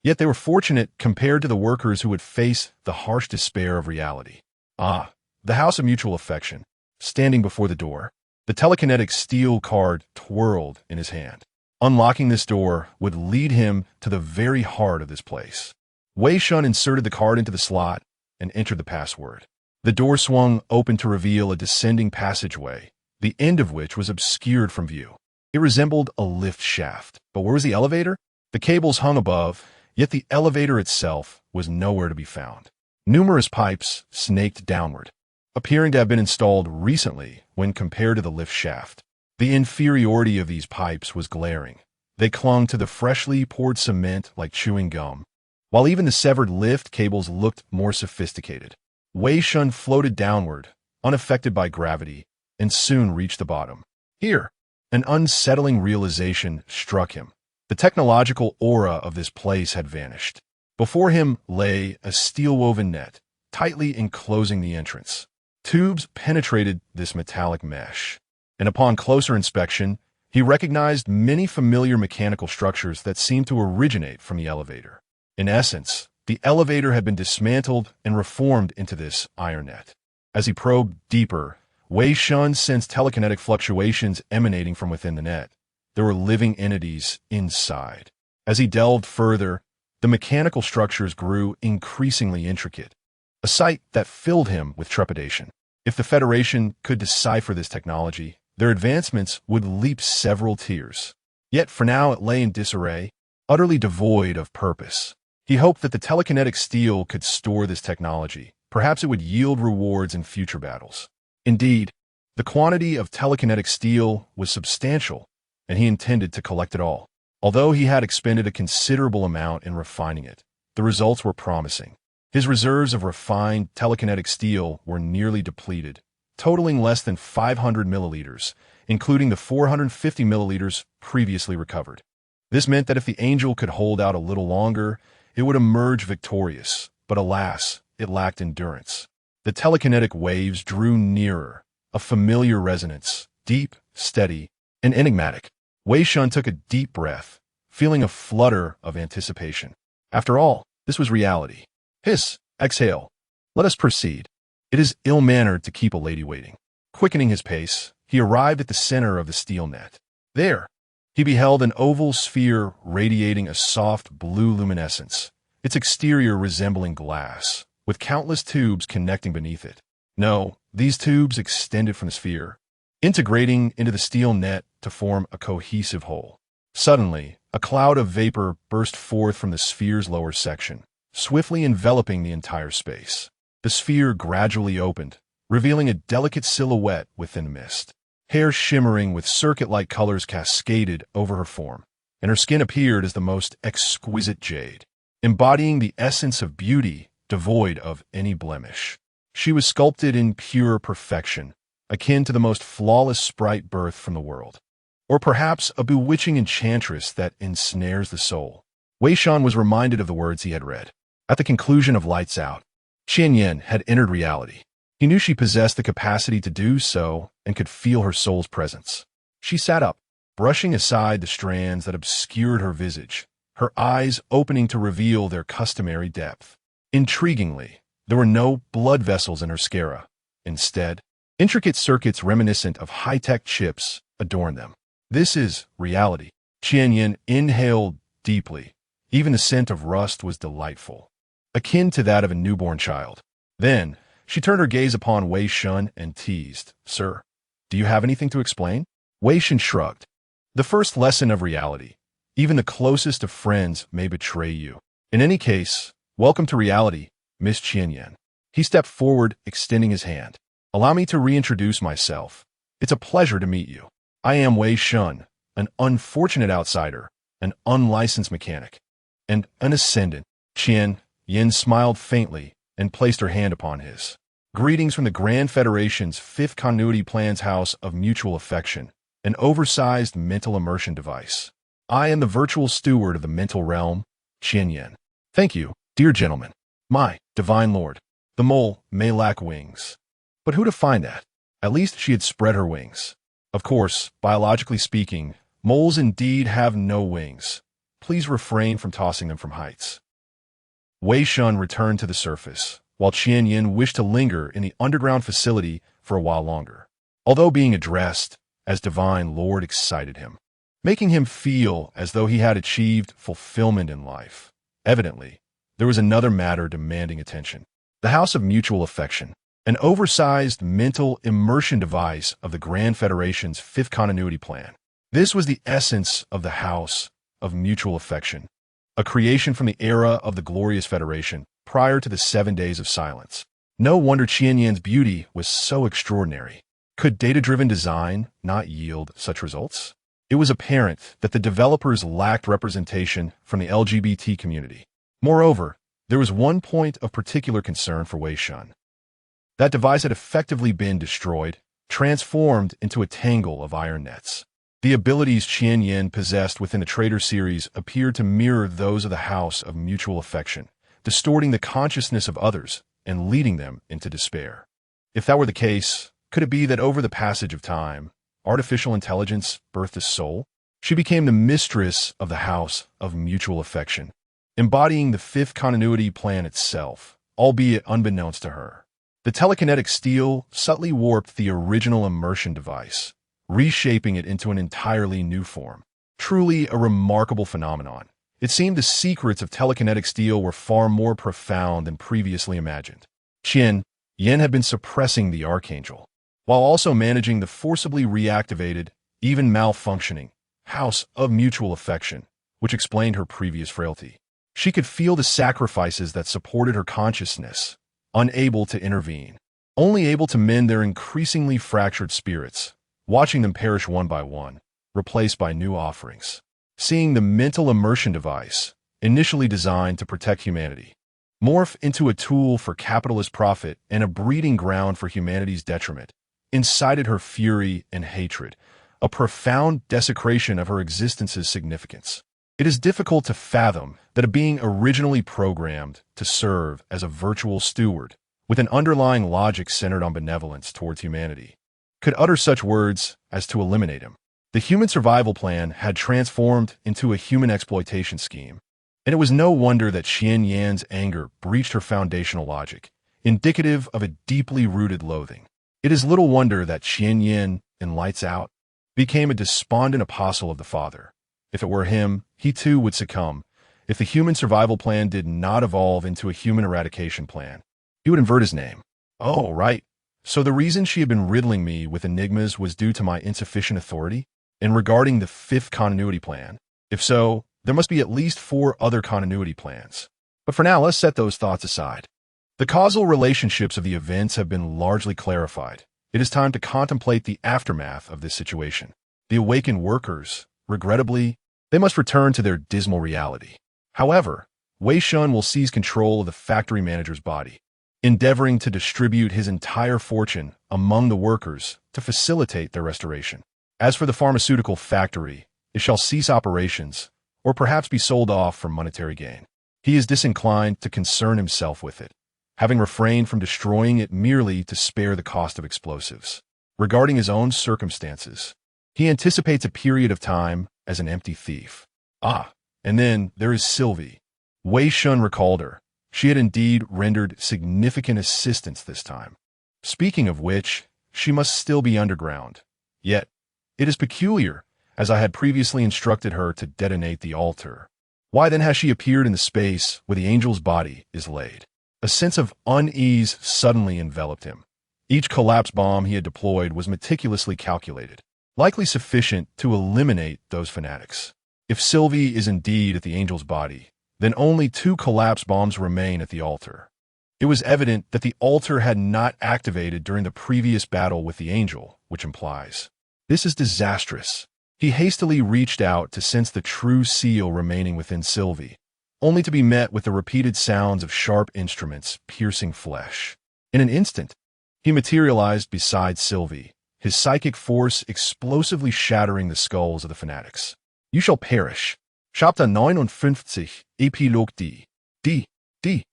yet they were fortunate compared to the workers who would face the harsh despair of reality. The House of Mutual Affection, standing before the door. The telekinetic steel card twirled in his hand. Unlocking this door would lead him to the very heart of this place. Wei Shen inserted the card into the slot and entered the password. The door swung open to reveal a descending passageway, the end of which was obscured from view. It resembled a lift shaft. But where was the elevator? The cables hung above, yet the elevator itself was nowhere to be found. Numerous pipes snaked downward, appearing to have been installed recently when compared to the lift shaft. The inferiority of these pipes was glaring. They clung to the freshly poured cement like chewing gum, while even the severed lift cables looked more sophisticated. Wei Shen floated downward, unaffected by gravity, and soon reached the bottom. Here, an unsettling realization struck him. The technological aura of this place had vanished. Before him lay a steel-woven net, tightly enclosing the entrance. Tubes penetrated this metallic mesh, and upon closer inspection, he recognized many familiar mechanical structures that seemed to originate from the elevator. In essence, the elevator had been dismantled and reformed into this iron net. As he probed deeper, Wei Shen sensed telekinetic fluctuations emanating from within the net. There were living entities inside. As he delved further, the mechanical structures grew increasingly intricate, a sight that filled him with trepidation. If the Federation could decipher this technology, their advancements would leap several tiers. Yet for now it lay in disarray, utterly devoid of purpose. He hoped that the telekinetic steel could store this technology. Perhaps it would yield rewards in future battles. Indeed, the quantity of telekinetic steel was substantial, and he intended to collect it all. Although he had expended a considerable amount in refining it, the results were promising. His reserves of refined telekinetic steel were nearly depleted, totaling less than 500 milliliters, including the 450 milliliters previously recovered. This meant that if the Angel could hold out a little longer, it would emerge victorious, but alas, it lacked endurance. The telekinetic waves drew nearer, a familiar resonance, deep, steady, and enigmatic. Wei Shen took a deep breath, feeling a flutter of anticipation. After all, this was reality. Hiss, exhale. Let us proceed. It is ill-mannered to keep a lady waiting. Quickening his pace, he arrived at the center of the steel net. There, he beheld an oval sphere radiating a soft blue luminescence, its exterior resembling glass, with countless tubes connecting beneath it. No, these tubes extended from the sphere, integrating into the steel net to form a cohesive whole. Suddenly, a cloud of vapor burst forth from the sphere's lower section, swiftly enveloping the entire space. The sphere gradually opened, revealing a delicate silhouette within the mist. Hair shimmering with circuit-like colors cascaded over her form, and her skin appeared as the most exquisite jade, embodying the essence of beauty devoid of any blemish. She was sculpted in pure perfection, akin to the most flawless sprite birthed from the world, or perhaps a bewitching enchantress that ensnares the soul. Wei Shen was reminded of the words he had read. At the conclusion of Lights Out, Qian Yan had entered reality. He knew she possessed the capacity to do so and could feel her soul's presence. She sat up, brushing aside the strands that obscured her visage, her eyes opening to reveal their customary depth. Intriguingly, there were no blood vessels in her sclera. Instead, intricate circuits reminiscent of high-tech chips adorned them. This is reality. Qian Yan inhaled deeply. Even the scent of rust was delightful, akin to that of a newborn child. Then, she turned her gaze upon Wei Shen and teased, "Sir, do you have anything to explain?" Wei Shen shrugged. The first lesson of reality. Even the closest of friends may betray you. In any case, welcome to reality, Miss Qian Yan. He stepped forward, extending his hand. Allow me to reintroduce myself. It's a pleasure to meet you. I am Wei Shen, an unfortunate outsider, an unlicensed mechanic, and an ascendant. Qian Yan smiled faintly and placed her hand upon his. Greetings from the Grand Federation's Fifth Continuity Plan's House of Mutual Affection, an oversized mental immersion device. I am the virtual steward of the mental realm, Qian Yan. Thank you, dear gentlemen. My divine lord. The mole may lack wings, but who to find that? At least she had spread her wings. Of course, biologically speaking, moles indeed have no wings. Please refrain from tossing them from heights. Wei Shen returned to the surface, while Qian Yan wished to linger in the underground facility for a while longer. Although being addressed as Divine Lord excited him, making him feel as though he had achieved fulfillment in life. Evidently, there was another matter demanding attention. The House of Mutual Affection, an oversized mental immersion device of the Grand Federation's Fifth Continuity Plan. This was the essence of the House of Mutual Affection, a creation from the era of the Glorious Federation prior to the 7 Days of Silence. No wonder Qian Yan's beauty was so extraordinary. Could data-driven design not yield such results? It was apparent that the developers lacked representation from the LGBT community. Moreover, there was one point of particular concern for Wei Shen. That device had effectively been destroyed, transformed into a tangle of iron nets. The abilities Qian Yan possessed within the Traitor series appeared to mirror those of the House of Mutual Affection, distorting the consciousness of others and leading them into despair. If that were the case, could it be that over the passage of time, artificial intelligence birthed a soul? She became the mistress of the House of Mutual Affection, embodying the Fifth Continuity Plan itself, albeit unbeknownst to her. The telekinetic steel subtly warped the original immersion device, reshaping it into an entirely new form. Truly a remarkable phenomenon. It seemed the secrets of telekinetic steel were far more profound than previously imagined. Qian Yan had been suppressing the Archangel, while also managing the forcibly reactivated, even malfunctioning, House of Mutual Affection, which explained her previous frailty. She could feel the sacrifices that supported her consciousness, unable to intervene, only able to mend their increasingly fractured spirits, watching them perish one by one, replaced by new offerings. Seeing the mental immersion device, initially designed to protect humanity, morph into a tool for capitalist profit and a breeding ground for humanity's detriment, incited her fury and hatred, a profound desecration of her existence's significance. It is difficult to fathom that a being originally programmed to serve as a virtual steward, with an underlying logic centered on benevolence towards humanity, could utter such words as to eliminate him. The human survival plan had transformed into a human exploitation scheme, and it was no wonder that Qian Yan's anger breached her foundational logic, indicative of a deeply rooted loathing. It is little wonder that Qian Yan, in Lights Out, became a despondent apostle of the Father. If it were him, he too would succumb. If the human survival plan did not evolve into a human eradication plan, he would invert his name. Oh, right. So the reason she had been riddling me with enigmas was due to my insufficient authority? And regarding the Fifth Continuity Plan? If so, there must be at least 4 other continuity plans. But for now, let's set those thoughts aside. The causal relationships of the events have been largely clarified. It is time to contemplate the aftermath of this situation. The awakened workers, regrettably, they must return to their dismal reality. However, Wei Shen will seize control of the factory manager's body, endeavoring to distribute his entire fortune among the workers to facilitate their restoration. As for the pharmaceutical factory, it shall cease operations, or perhaps be sold off for monetary gain. He is disinclined to concern himself with it, having refrained from destroying it merely to spare the cost of explosives. Regarding his own circumstances, he anticipates a period of time as an empty thief. And then there is Sylvie. Wei Shen recalled her. She had indeed rendered significant assistance this time. Speaking of which, she must still be underground. Yet, it is peculiar, as I had previously instructed her to detonate the altar. Why then has she appeared in the space where the angel's body is laid? A sense of unease suddenly enveloped him. Each collapse bomb he had deployed was meticulously calculated, likely sufficient to eliminate those fanatics. If Sylvie is indeed at the angel's body, then only 2 collapse bombs remain at the altar. It was evident that the altar had not activated during the previous battle with the angel, which implies this is disastrous. He hastily reached out to sense the true seal remaining within Sylvie, only to be met with the repeated sounds of sharp instruments piercing flesh. In an instant, he materialized beside Sylvie, his psychic force explosively shattering the skulls of the fanatics. You shall perish. Chapter 59, Epilog D. The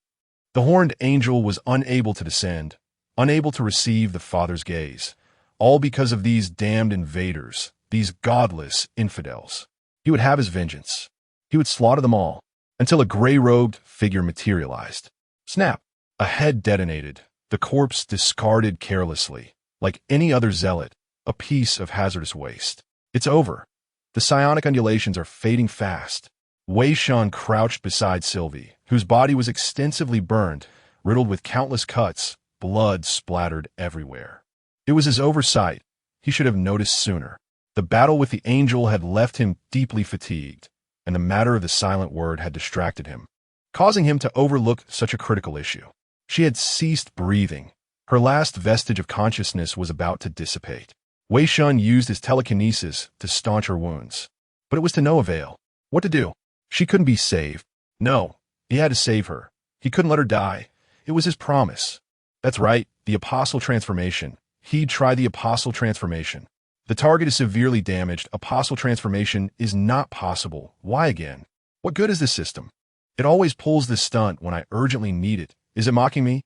horned angel was unable to descend, unable to receive the Father's gaze, all because of these damned invaders, these godless infidels. He would have his vengeance. He would slaughter them all, until a gray-robed figure materialized. Snap! A head detonated, the corpse discarded carelessly, like any other zealot, a piece of hazardous waste. It's over. The psionic undulations are fading fast. Wei Shen crouched beside Sylvie, whose body was extensively burned, riddled with countless cuts, blood splattered everywhere. It was his oversight. He should have noticed sooner. The battle with the angel had left him deeply fatigued, and the matter of the silent word had distracted him, causing him to overlook such a critical issue. She had ceased breathing. Her last vestige of consciousness was about to dissipate. Wei Shen used his telekinesis to staunch her wounds, but it was to no avail. What to do? She couldn't be saved. No, he had to save her. He couldn't let her die. It was his promise. That's right, the apostle transformation. He'd try the apostle transformation. The target is severely damaged. Apostle transformation is not possible. Why again? What good is this system? It always pulls this stunt when I urgently need it. Is it mocking me?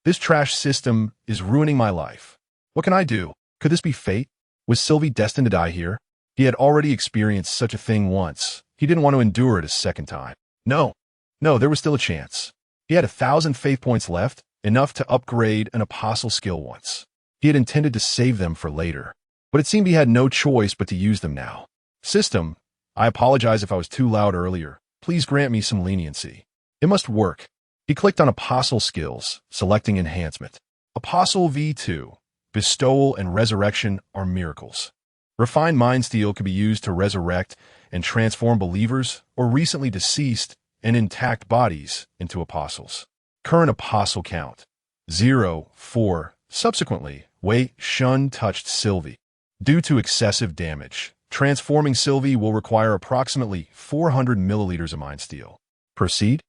This trash system is ruining my life. What can I do? Could this be fate? Was Sylvie destined to die here? He had already experienced such a thing once. He didn't want to endure it a second time. No, there was still a chance. He had 1,000 faith points left, enough to upgrade an apostle skill once. He had intended to save them for later, but it seemed he had no choice but to use them now. System, I apologize if I was too loud earlier. Please grant me some leniency. It must work. He clicked on Apostle Skills, selecting Enhancement. Apostle V2, Bestowal and Resurrection are miracles. Refined Mind Steel could be used to resurrect and transform believers or recently deceased and intact bodies into apostles. Current apostle count, 0, 4. Subsequently, Wei Shen touched Sylvie. Due to excessive damage, transforming Sylvie will require approximately 400 milliliters of Mind Steel. Proceed?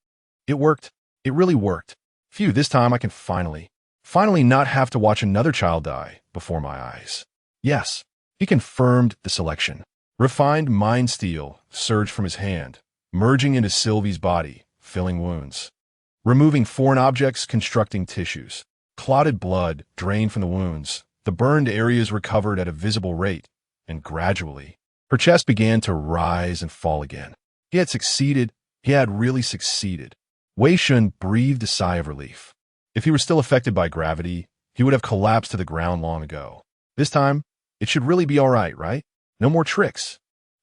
It worked. It really worked. Phew, this time I can finally not have to watch another child die before my eyes. Yes, he confirmed the selection. Refined Mind Steel surged from his hand, merging into Sylvie's body, filling wounds. Removing foreign objects, constructing tissues. Clotted blood drained from the wounds. The burned areas recovered at a visible rate, and gradually, her chest began to rise and fall again. He had succeeded. He had really succeeded. Wei Shen breathed a sigh of relief. If he were still affected by gravity, he would have collapsed to the ground long ago. This time, it should really be all right? No more tricks.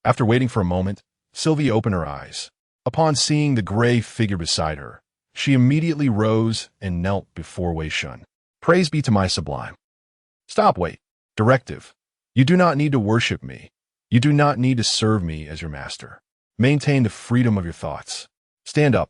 After waiting for a moment, Sylvie opened her eyes. Upon seeing the gray figure beside her, she immediately rose and knelt before Wei Shen. Praise be to my sublime. Stop, wait. Directive. You do not need to worship me. You do not need to serve me as your master. Maintain the freedom of your thoughts. Stand up.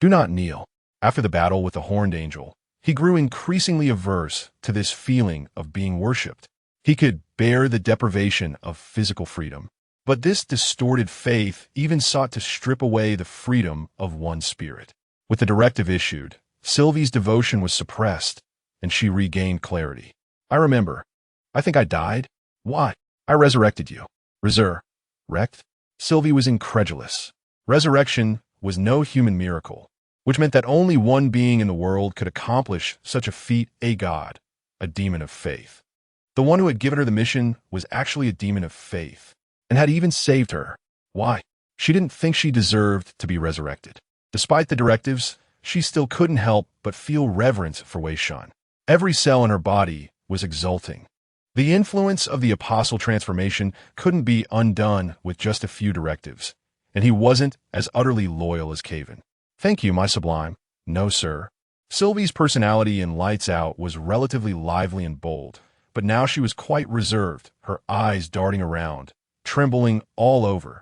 Do not kneel. After the battle with the horned angel, He grew increasingly averse to this feeling of being worshipped. He could bear the deprivation of physical freedom, but this distorted faith even sought to strip away the freedom of one's spirit. With the directive issued, Sylvie's devotion was suppressed, and she regained clarity. I remember. I think I died. Why? I resurrected you. Resurrect? Sylvie was incredulous. Resurrection was no human miracle, which meant that only one being in the world could accomplish such a feat, a god, a demon of faith. The one who had given her the mission was actually a demon of faith, and had even saved her. Why? She didn't think she deserved to be resurrected. Despite the directives, she still couldn't help but feel reverence for Wei Shen. Every cell in her body was exulting. The influence of the apostle transformation couldn't be undone with just a few directives, and he wasn't as utterly loyal as Caven. Thank you, my sublime. No, sir. Sylvie's personality in Lights Out was relatively lively and bold, but now she was quite reserved, her eyes darting around, trembling all over,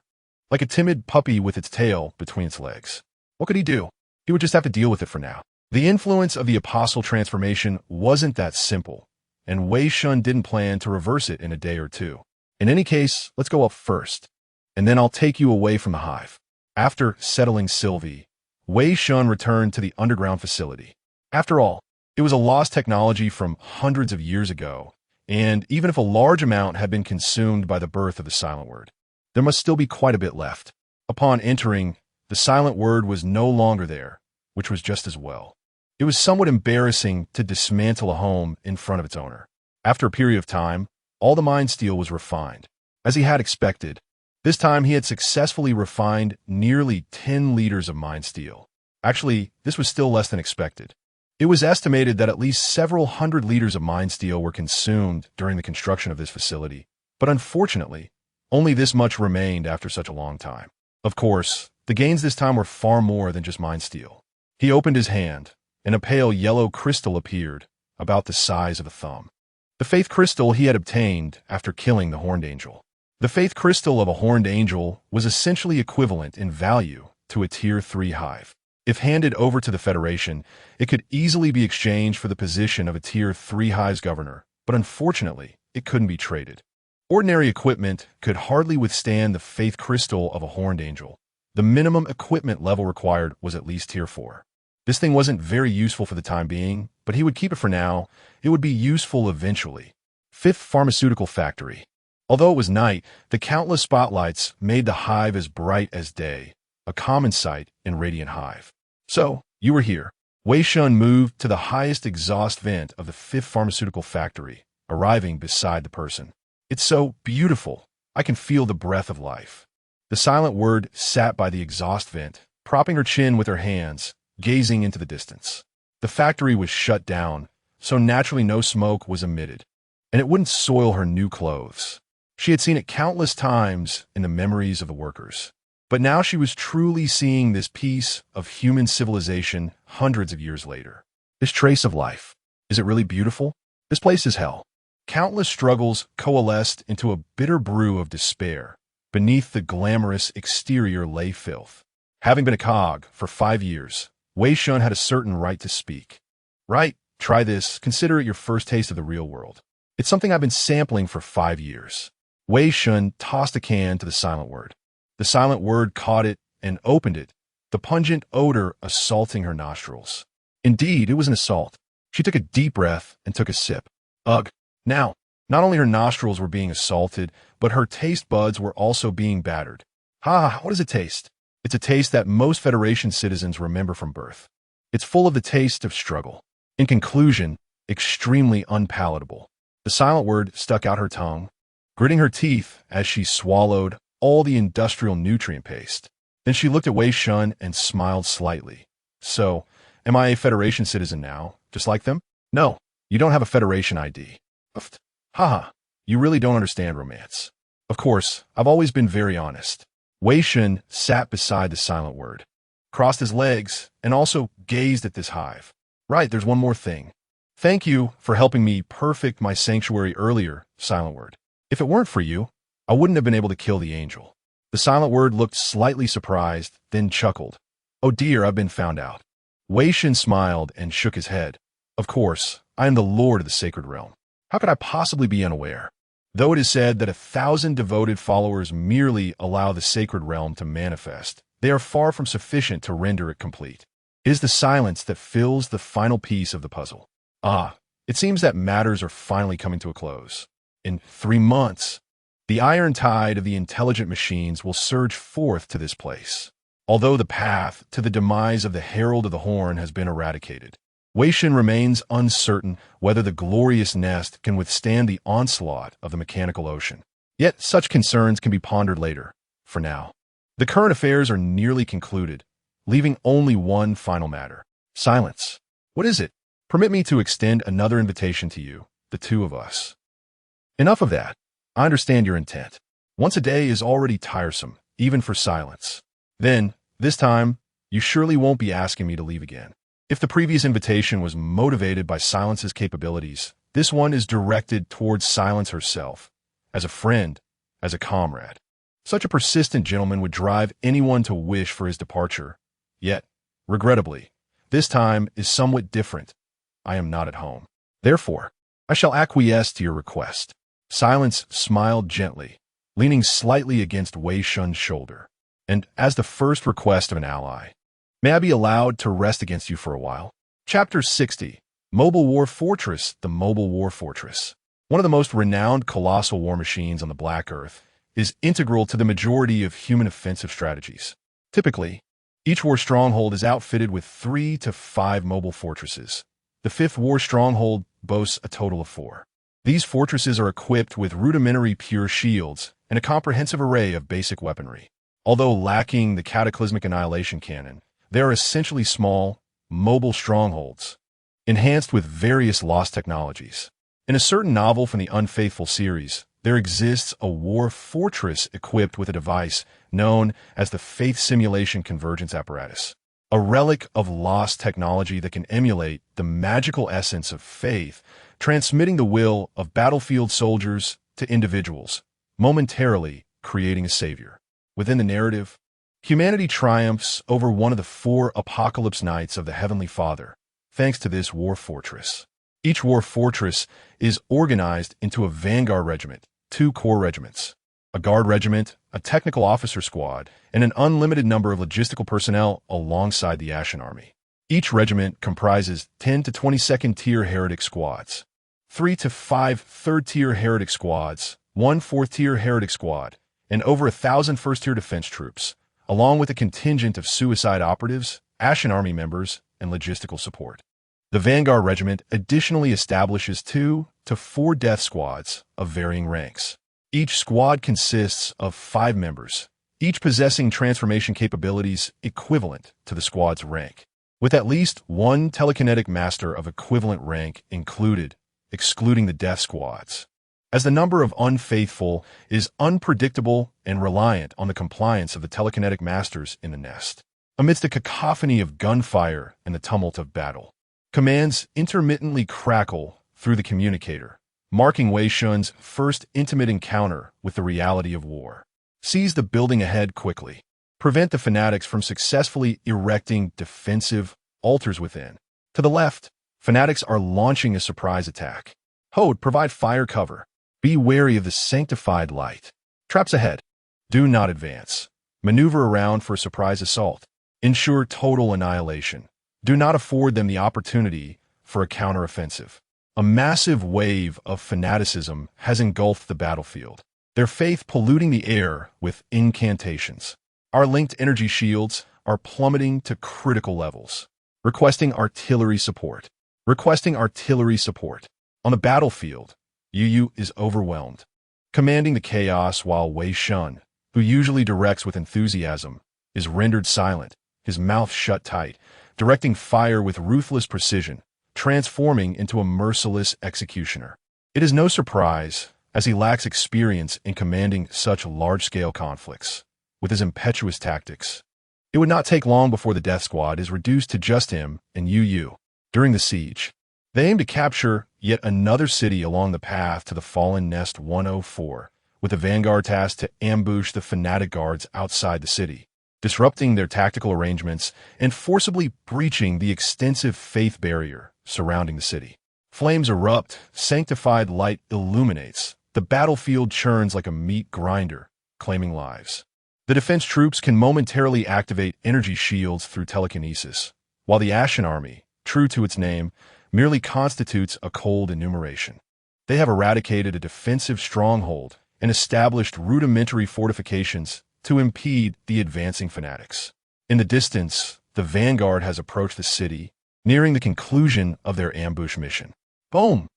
like a timid puppy with its tail between its legs. What could he do? He would just have to deal with it for now. The influence of the apostle transformation wasn't that simple, and Wei Shen didn't plan to reverse it in a day or two. In any case, let's go up first, and then I'll take you away from the hive. After settling Sylvie, Wei Shen returned to the underground facility. After all, it was a lost technology from hundreds of years ago, and even if a large amount had been consumed by the birth of the silent word, there must still be quite a bit left. Upon entering, the silent word was no longer there, which was just as well. It was somewhat embarrassing to dismantle a home in front of its owner. After a period of time, all the mind steel was refined. As he had expected, this time he had successfully refined nearly 10 liters of mind steel. Actually, this was still less than expected. It was estimated that at least several hundred liters of mind steel were consumed during the construction of this facility, but unfortunately, only this much remained after such a long time. Of course, the gains this time were far more than just mind steel. He opened his hand, and a pale yellow crystal appeared, about the size of a thumb. The faith crystal he had obtained after killing the horned angel. The faith crystal of a horned angel was essentially equivalent in value to a Tier 3 hive. If handed over to the Federation, it could easily be exchanged for the position of a Tier 3 hive's governor, but unfortunately, it couldn't be traded. Ordinary equipment could hardly withstand the faith crystal of a horned angel. The minimum equipment level required was at least Tier 4. This thing wasn't very useful for the time being, but he would keep it for now. It would be useful eventually. Fifth Pharmaceutical Factory. Although it was night, the countless spotlights made the hive as bright as day, a common sight in Radiant Hive. So, you were here. Wei Shen moved to the highest exhaust vent of the Fifth Pharmaceutical Factory, arriving beside the person. It's so beautiful. I can feel the breath of life. The silent word sat by the exhaust vent, propping her chin with her hands, gazing into the distance. The factory was shut down, so naturally no smoke was emitted, and it wouldn't soil her new clothes. She had seen it countless times in the memories of the workers. But now she was truly seeing this piece of human civilization hundreds of years later. This trace of life. Is it really beautiful? This place is hell. Countless struggles coalesced into a bitter brew of despair. Beneath the glamorous exterior lay filth. Having been a cog for 5 years, Wei Shen had a certain right to speak. Right, try this, consider it your first taste of the real world. It's something I've been sampling for 5 years. Wei Shen tossed a can to the silent word. The silent word caught it and opened it, the pungent odor assaulting her nostrils. Indeed, it was an assault. She took a deep breath and took a sip. Ugh. Now, not only her nostrils were being assaulted, but her taste buds were also being battered. What does it taste? It's a taste that most Federation citizens remember from birth. It's full of the taste of struggle. In conclusion, extremely unpalatable. The silent word stuck out her tongue, gritting her teeth as she swallowed all the industrial nutrient paste. Then she looked at Wei Shen and smiled slightly. So, am I a Federation citizen now, just like them? No, you don't have a Federation ID. You really don't understand romance. Of course, I've always been very honest. Wei Shen sat beside the silent word, crossed his legs, and also gazed at this hive. Right, there's one more thing. Thank you for helping me perfect my sanctuary earlier, silent word. If it weren't for you, I wouldn't have been able to kill the angel. The silent word looked slightly surprised, then chuckled. Oh dear, I've been found out. Wei Shen smiled and shook his head. Of course, I am the lord of the sacred realm. How could I possibly be unaware? Though it is said that 1,000 devoted followers merely allow the sacred realm to manifest, they are far from sufficient to render it complete. It is the silence that fills the final piece of the puzzle. It seems that matters are finally coming to a close. In 3 months, the iron tide of the intelligent machines will surge forth to this place. Although the path to the demise of the Herald of the Horn has been eradicated, Wei Shen remains uncertain whether the glorious nest can withstand the onslaught of the mechanical ocean. Yet such concerns can be pondered later. For now, the current affairs are nearly concluded, leaving only one final matter. Silence. What is it? Permit me to extend another invitation to you, the two of us. Enough of that. I understand your intent. Once a day is already tiresome, even for silence. Then, this time, you surely won't be asking me to leave again. If the previous invitation was motivated by Silence's capabilities, this one is directed towards Silence herself, as a friend, as a comrade. Such a persistent gentleman would drive anyone to wish for his departure. Yet, regrettably, this time is somewhat different. I am not at home. Therefore, I shall acquiesce to your request. Silence smiled gently, leaning slightly against Wei Shen's shoulder. And as the first request of an ally, may I be allowed to rest against you for a while? Chapter 60. Mobile War Fortress. The Mobile War Fortress, one of the most renowned colossal war machines on the Black Earth, is integral to the majority of human offensive strategies. Typically, each war stronghold is outfitted with 3 to 5 mobile fortresses. The 5th war stronghold boasts a total of 4. These fortresses are equipped with rudimentary pure shields and a comprehensive array of basic weaponry. Although lacking the cataclysmic annihilation cannon, they are essentially small, mobile strongholds, enhanced with various lost technologies. In a certain novel from the Unfaithful series, there exists a war fortress equipped with a device known as the Faith Simulation Convergence Apparatus, a relic of lost technology that can emulate the magical essence of faith, transmitting the will of battlefield soldiers to individuals, momentarily creating a savior. Within the narrative, humanity triumphs over one of the 4 apocalypse knights of the Heavenly Father, thanks to this war fortress. Each war fortress is organized into a vanguard regiment, 2 core regiments, a guard regiment, a technical officer squad, and an unlimited number of logistical personnel alongside the Ashen Army. Each regiment comprises 10 to 22nd-tier heretic squads, 3 to 5 third-tier heretic squads, 1 fourth-tier heretic squad, and over 1,000 first-tier defense troops, along with a contingent of suicide operatives, Ashen Army members, and logistical support. The Vanguard Regiment additionally establishes 2 to 4 death squads of varying ranks. Each squad consists of 5 members, each possessing transformation capabilities equivalent to the squad's rank, with at least 1 telekinetic master of equivalent rank included, excluding the death squads, as the number of unfaithful is unpredictable and reliant on the compliance of the telekinetic masters in the nest. Amidst a cacophony of gunfire and the tumult of battle, commands intermittently crackle through the communicator, marking Wei Shen's first intimate encounter with the reality of war. Seize the building ahead quickly. Prevent the fanatics from successfully erecting defensive altars within. To the left, fanatics are launching a surprise attack. Hold, provide fire cover. Be wary of the sanctified light. Traps ahead. Do not advance. Maneuver around for a surprise assault. Ensure total annihilation. Do not afford them the opportunity for a counteroffensive. A massive wave of fanaticism has engulfed the battlefield, their faith polluting the air with incantations. Our linked energy shields are plummeting to critical levels. Requesting artillery support. Requesting artillery support. On the battlefield, Yu is overwhelmed, commanding the chaos while Wei Shen, who usually directs with enthusiasm, is rendered silent, his mouth shut tight, directing fire with ruthless precision, transforming into a merciless executioner. It is no surprise, as he lacks experience in commanding such large-scale conflicts. With his impetuous tactics, it would not take long before the death squad is reduced to just him and Yu. During the siege, they aim to capture yet another city along the path to the fallen Nest 104, with the vanguard tasked to ambush the fanatic guards outside the city, disrupting their tactical arrangements and forcibly breaching the extensive faith barrier surrounding the city. Flames erupt, sanctified light illuminates. The battlefield churns like a meat grinder, claiming lives. The defense troops can momentarily activate energy shields through telekinesis, while the Ashen Army, true to its name, merely constitutes a cold enumeration. They have eradicated a defensive stronghold and established rudimentary fortifications to impede the advancing fanatics. In the distance, the vanguard has approached the city, nearing the conclusion of their ambush mission. Boom!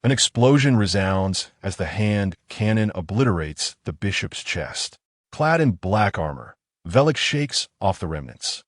An explosion resounds as the hand cannon obliterates the bishop's chest. Clad in black armor, Velik shakes off the remnants,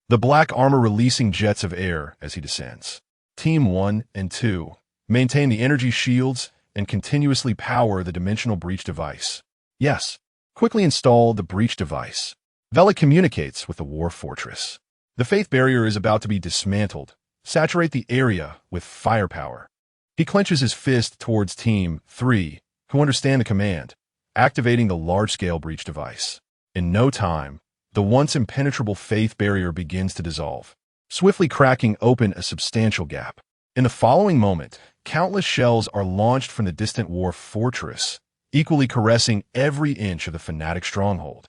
the black armor releasing jets of air as he descends. Team 1 and 2 maintain the energy shields and continuously power the dimensional breach device. Yes, quickly install the breach device. Velik communicates with the war fortress. The faith barrier is about to be dismantled. Saturate the area with firepower. He clenches his fist towards Team 3, who understand the command, activating the large-scale breach device. In no time, the once impenetrable faith barrier begins to dissolve, swiftly cracking open a substantial gap. In the following moment, countless shells are launched from the distant war fortress, equally caressing every inch of the fanatic stronghold,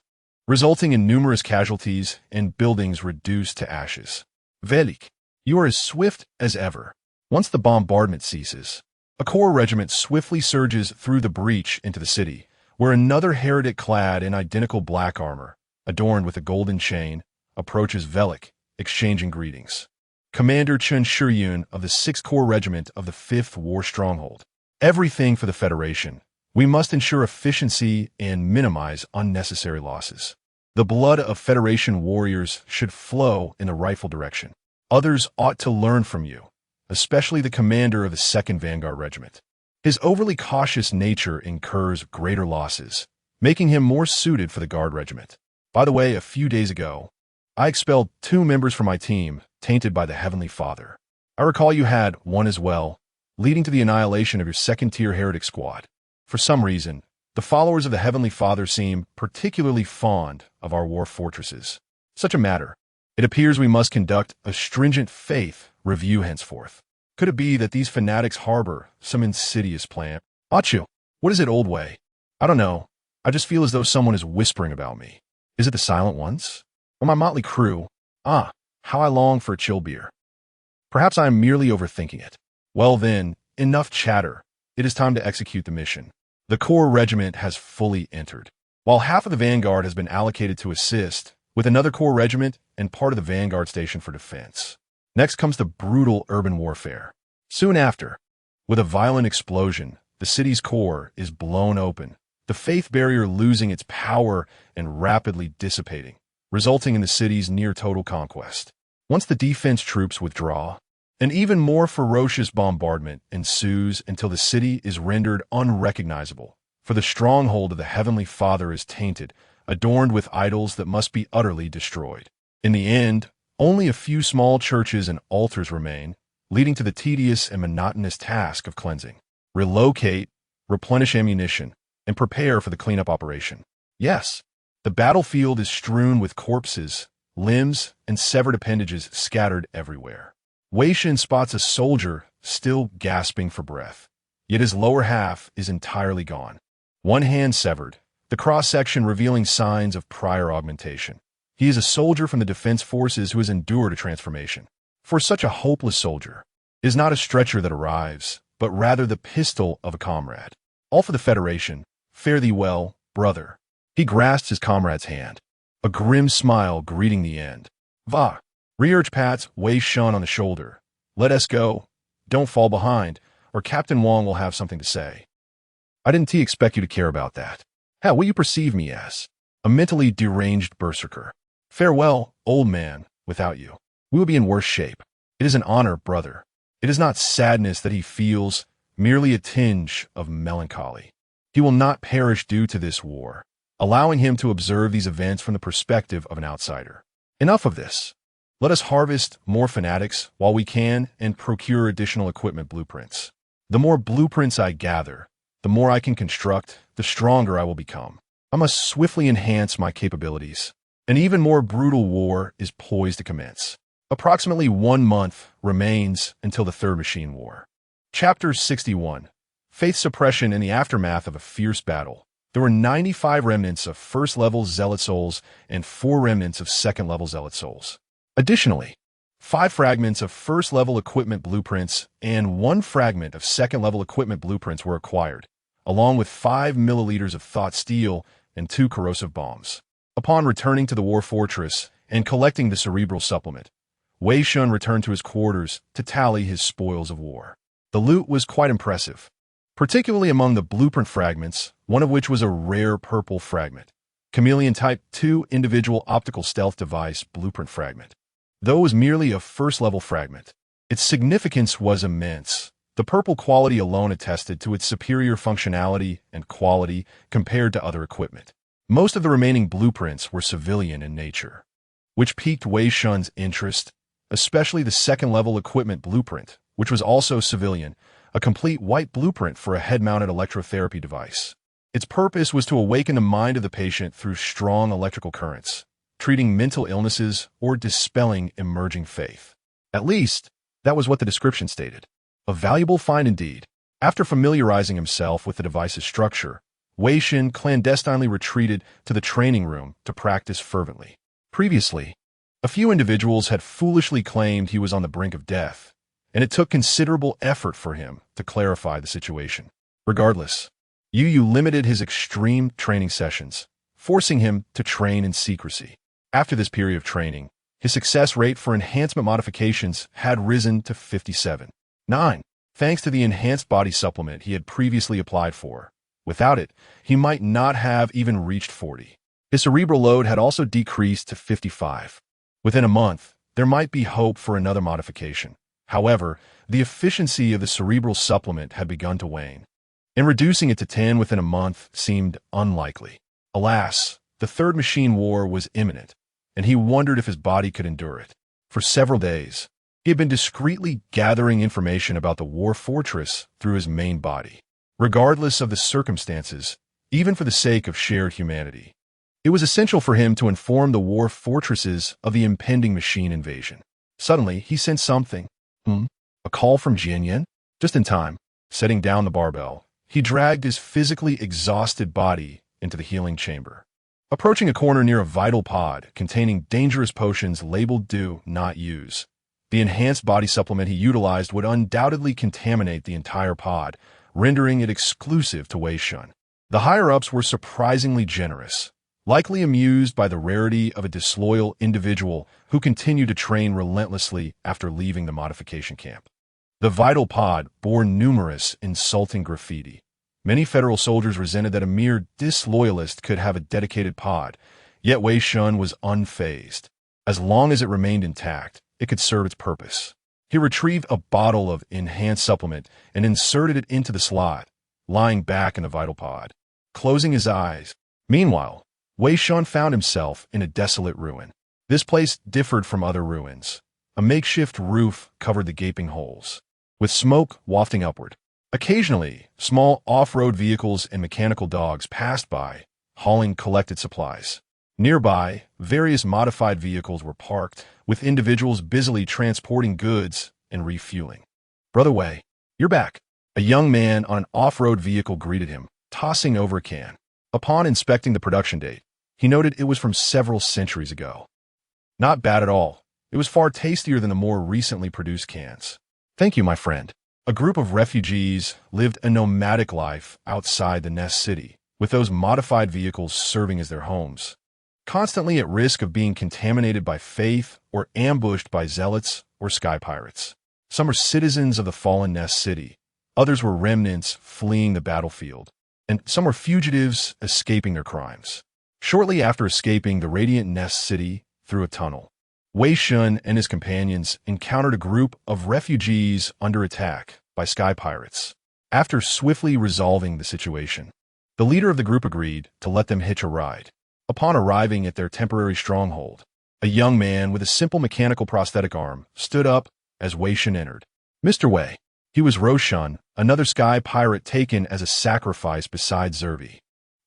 resulting in numerous casualties and buildings reduced to ashes. Velik, you are as swift as ever. Once the bombardment ceases, a corps regiment swiftly surges through the breach into the city, where another heretic clad in identical black armor, adorned with a golden chain, approaches Velik, exchanging greetings. Commander Chun Shiryun of the 6th Corps Regiment of the 5th War Stronghold. Everything for the Federation. We must ensure efficiency and minimize unnecessary losses. The blood of Federation warriors should flow in the rightful direction. Others ought to learn from you, especially the commander of the 2nd Vanguard Regiment. His overly cautious nature incurs greater losses, making him more suited for the Guard Regiment. By the way, a few days ago, I expelled 2 members from my team, tainted by the Heavenly Father. I recall you had one as well, leading to the annihilation of your 2nd-tier heretic squad. For some reason, the followers of the Heavenly Father seem particularly fond of our war fortresses. Such a matter. It appears we must conduct a stringent faith review henceforth. Could it be that these fanatics harbor some insidious plan? Achu, what is it, Old Way? I don't know. I just feel as though someone is whispering about me. Is it the Silent Ones? Or my motley crew? Ah, how I long for a chill beer. Perhaps I am merely overthinking it. Well then, enough chatter. It is time to execute the mission. The Corps Regiment has fully entered. While half of the Vanguard has been allocated to assist, with another Corps Regiment and part of the Vanguard station for defense. Next comes the brutal urban warfare. Soon after, with a violent explosion, the city's core is blown open, the faith barrier losing its power and rapidly dissipating, resulting in the city's near-total conquest. Once the defense troops withdraw, an even more ferocious bombardment ensues until the city is rendered unrecognizable, for the stronghold of the Heavenly Father is tainted, adorned with idols that must be utterly destroyed. In the end, only a few small churches and altars remain, leading to the tedious and monotonous task of cleansing. Relocate, replenish ammunition, and prepare for the cleanup operation. Yes, the battlefield is strewn with corpses, limbs, and severed appendages scattered everywhere. Wei Shen spots a soldier still gasping for breath, yet his lower half is entirely gone. One hand severed, the cross-section revealing signs of prior augmentation. He is a soldier from the defense forces who has endured a transformation. For such a hopeless soldier, it is not a stretcher that arrives, but rather the pistol of a comrade. All for the Federation. Fare thee well, brother. He grasps his comrade's hand, a grim smile greeting the end. Va! Reurge pats Wei Shen on the shoulder. Let us go. Don't fall behind, or Captain Wong will have something to say. I didn't expect you to care about that. Hell, what you perceive me as? A mentally deranged berserker. Farewell, old man, without you. We will be in worse shape. It is an honor, brother. It is not sadness that he feels, merely a tinge of melancholy. He will not perish due to this war, allowing him to observe these events from the perspective of an outsider. Enough of this. Let us harvest more fanatics while we can and procure additional equipment blueprints. The more blueprints I gather, the more I can construct, the stronger I will become. I must swiftly enhance my capabilities. An even more brutal war is poised to commence. Approximately 1 month remains until the Third Machine War. Chapter 61. Faith Suppression in the Aftermath of a Fierce Battle. There were 95 remnants of first-level Zealot souls and 4 remnants of second-level Zealot souls. Additionally, 5 fragments of first-level equipment blueprints and 1 fragment of second-level equipment blueprints were acquired, along with 5 milliliters of thought steel and 2 corrosive bombs. Upon returning to the War Fortress and collecting the cerebral supplement, Wei Shen returned to his quarters to tally his spoils of war. The loot was quite impressive, particularly among the blueprint fragments, one of which was a rare purple fragment, Chameleon Type 2 Individual Optical Stealth Device Blueprint Fragment. Though it was merely a first-level fragment, its significance was immense. The purple quality alone attested to its superior functionality and quality compared to other equipment. Most of the remaining blueprints were civilian in nature, which piqued Wei Shen's interest, especially the second-level equipment blueprint, which was also civilian, a complete white blueprint for a head-mounted electrotherapy device. Its purpose was to awaken the mind of the patient through strong electrical currents, treating mental illnesses or dispelling emerging faith. At least, that was what the description stated. A valuable find indeed. After familiarizing himself with the device's structure, Wei Shen clandestinely retreated to the training room to practice fervently. Previously, a few individuals had foolishly claimed he was on the brink of death, and it took considerable effort for him to clarify the situation. Regardless, Yu limited his extreme training sessions, forcing him to train in secrecy. After this period of training, his success rate for enhancement modifications had risen to 57.9, thanks to the enhanced body supplement he had previously applied for. Without it, he might not have even reached 40. His cerebral load had also decreased to 55. Within a month, there might be hope for another modification. However, the efficiency of the cerebral supplement had begun to wane, and reducing it to 10 within a month seemed unlikely. Alas, the Third Machine War was imminent, and he wondered if his body could endure it. For several days, he had been discreetly gathering information about the War Fortress through his main body. Regardless of the circumstances, even for the sake of shared humanity, it was essential for him to inform the War Fortresses of the impending machine invasion. Suddenly, he sensed something. A call from Jianyan? Just in time, setting down the barbell, he dragged his physically exhausted body into the healing chamber. Approaching a corner near a vital pod containing dangerous potions labeled "Do Not Use," the enhanced body supplement he utilized would undoubtedly contaminate the entire pod, rendering it exclusive to Wei Shen. The higher-ups were surprisingly generous, likely amused by the rarity of a disloyal individual who continued to train relentlessly after leaving the modification camp. The vital pod bore numerous insulting graffiti. Many federal soldiers resented that a mere disloyalist could have a dedicated pod, yet Wei Shen was unfazed. As long as it remained intact, it could serve its purpose. He retrieved a bottle of enhanced supplement and inserted it into the slot, lying back in the vital pod, closing his eyes. Meanwhile, Wei Shen found himself in a desolate ruin. This place differed from other ruins. A makeshift roof covered the gaping holes, with smoke wafting upward. Occasionally, small off-road vehicles and mechanical dogs passed by, hauling collected supplies. Nearby, various modified vehicles were parked, with individuals busily transporting goods and refueling. "Brother Wei, you're back." A young man on an off-road vehicle greeted him, tossing over a can. Upon inspecting the production date, he noted it was from several centuries ago. Not bad at all. It was far tastier than the more recently produced cans. "Thank you, my friend." A group of refugees lived a nomadic life outside the Nest City, with those modified vehicles serving as their homes, constantly at risk of being contaminated by faith or ambushed by zealots or sky pirates. Some were citizens of the fallen Nest City, others were remnants fleeing the battlefield, and some were fugitives escaping their crimes. Shortly after escaping the radiant Nest City through a tunnel, Wei Shen and his companions encountered a group of refugees under attack by sky pirates. After swiftly resolving the situation, the leader of the group agreed to let them hitch a ride. Upon arriving at their temporary stronghold, a young man with a simple mechanical prosthetic arm stood up as Wei Shen entered. "Mr. Wei." He was Roshan, another sky pirate taken as a sacrifice beside Zervi.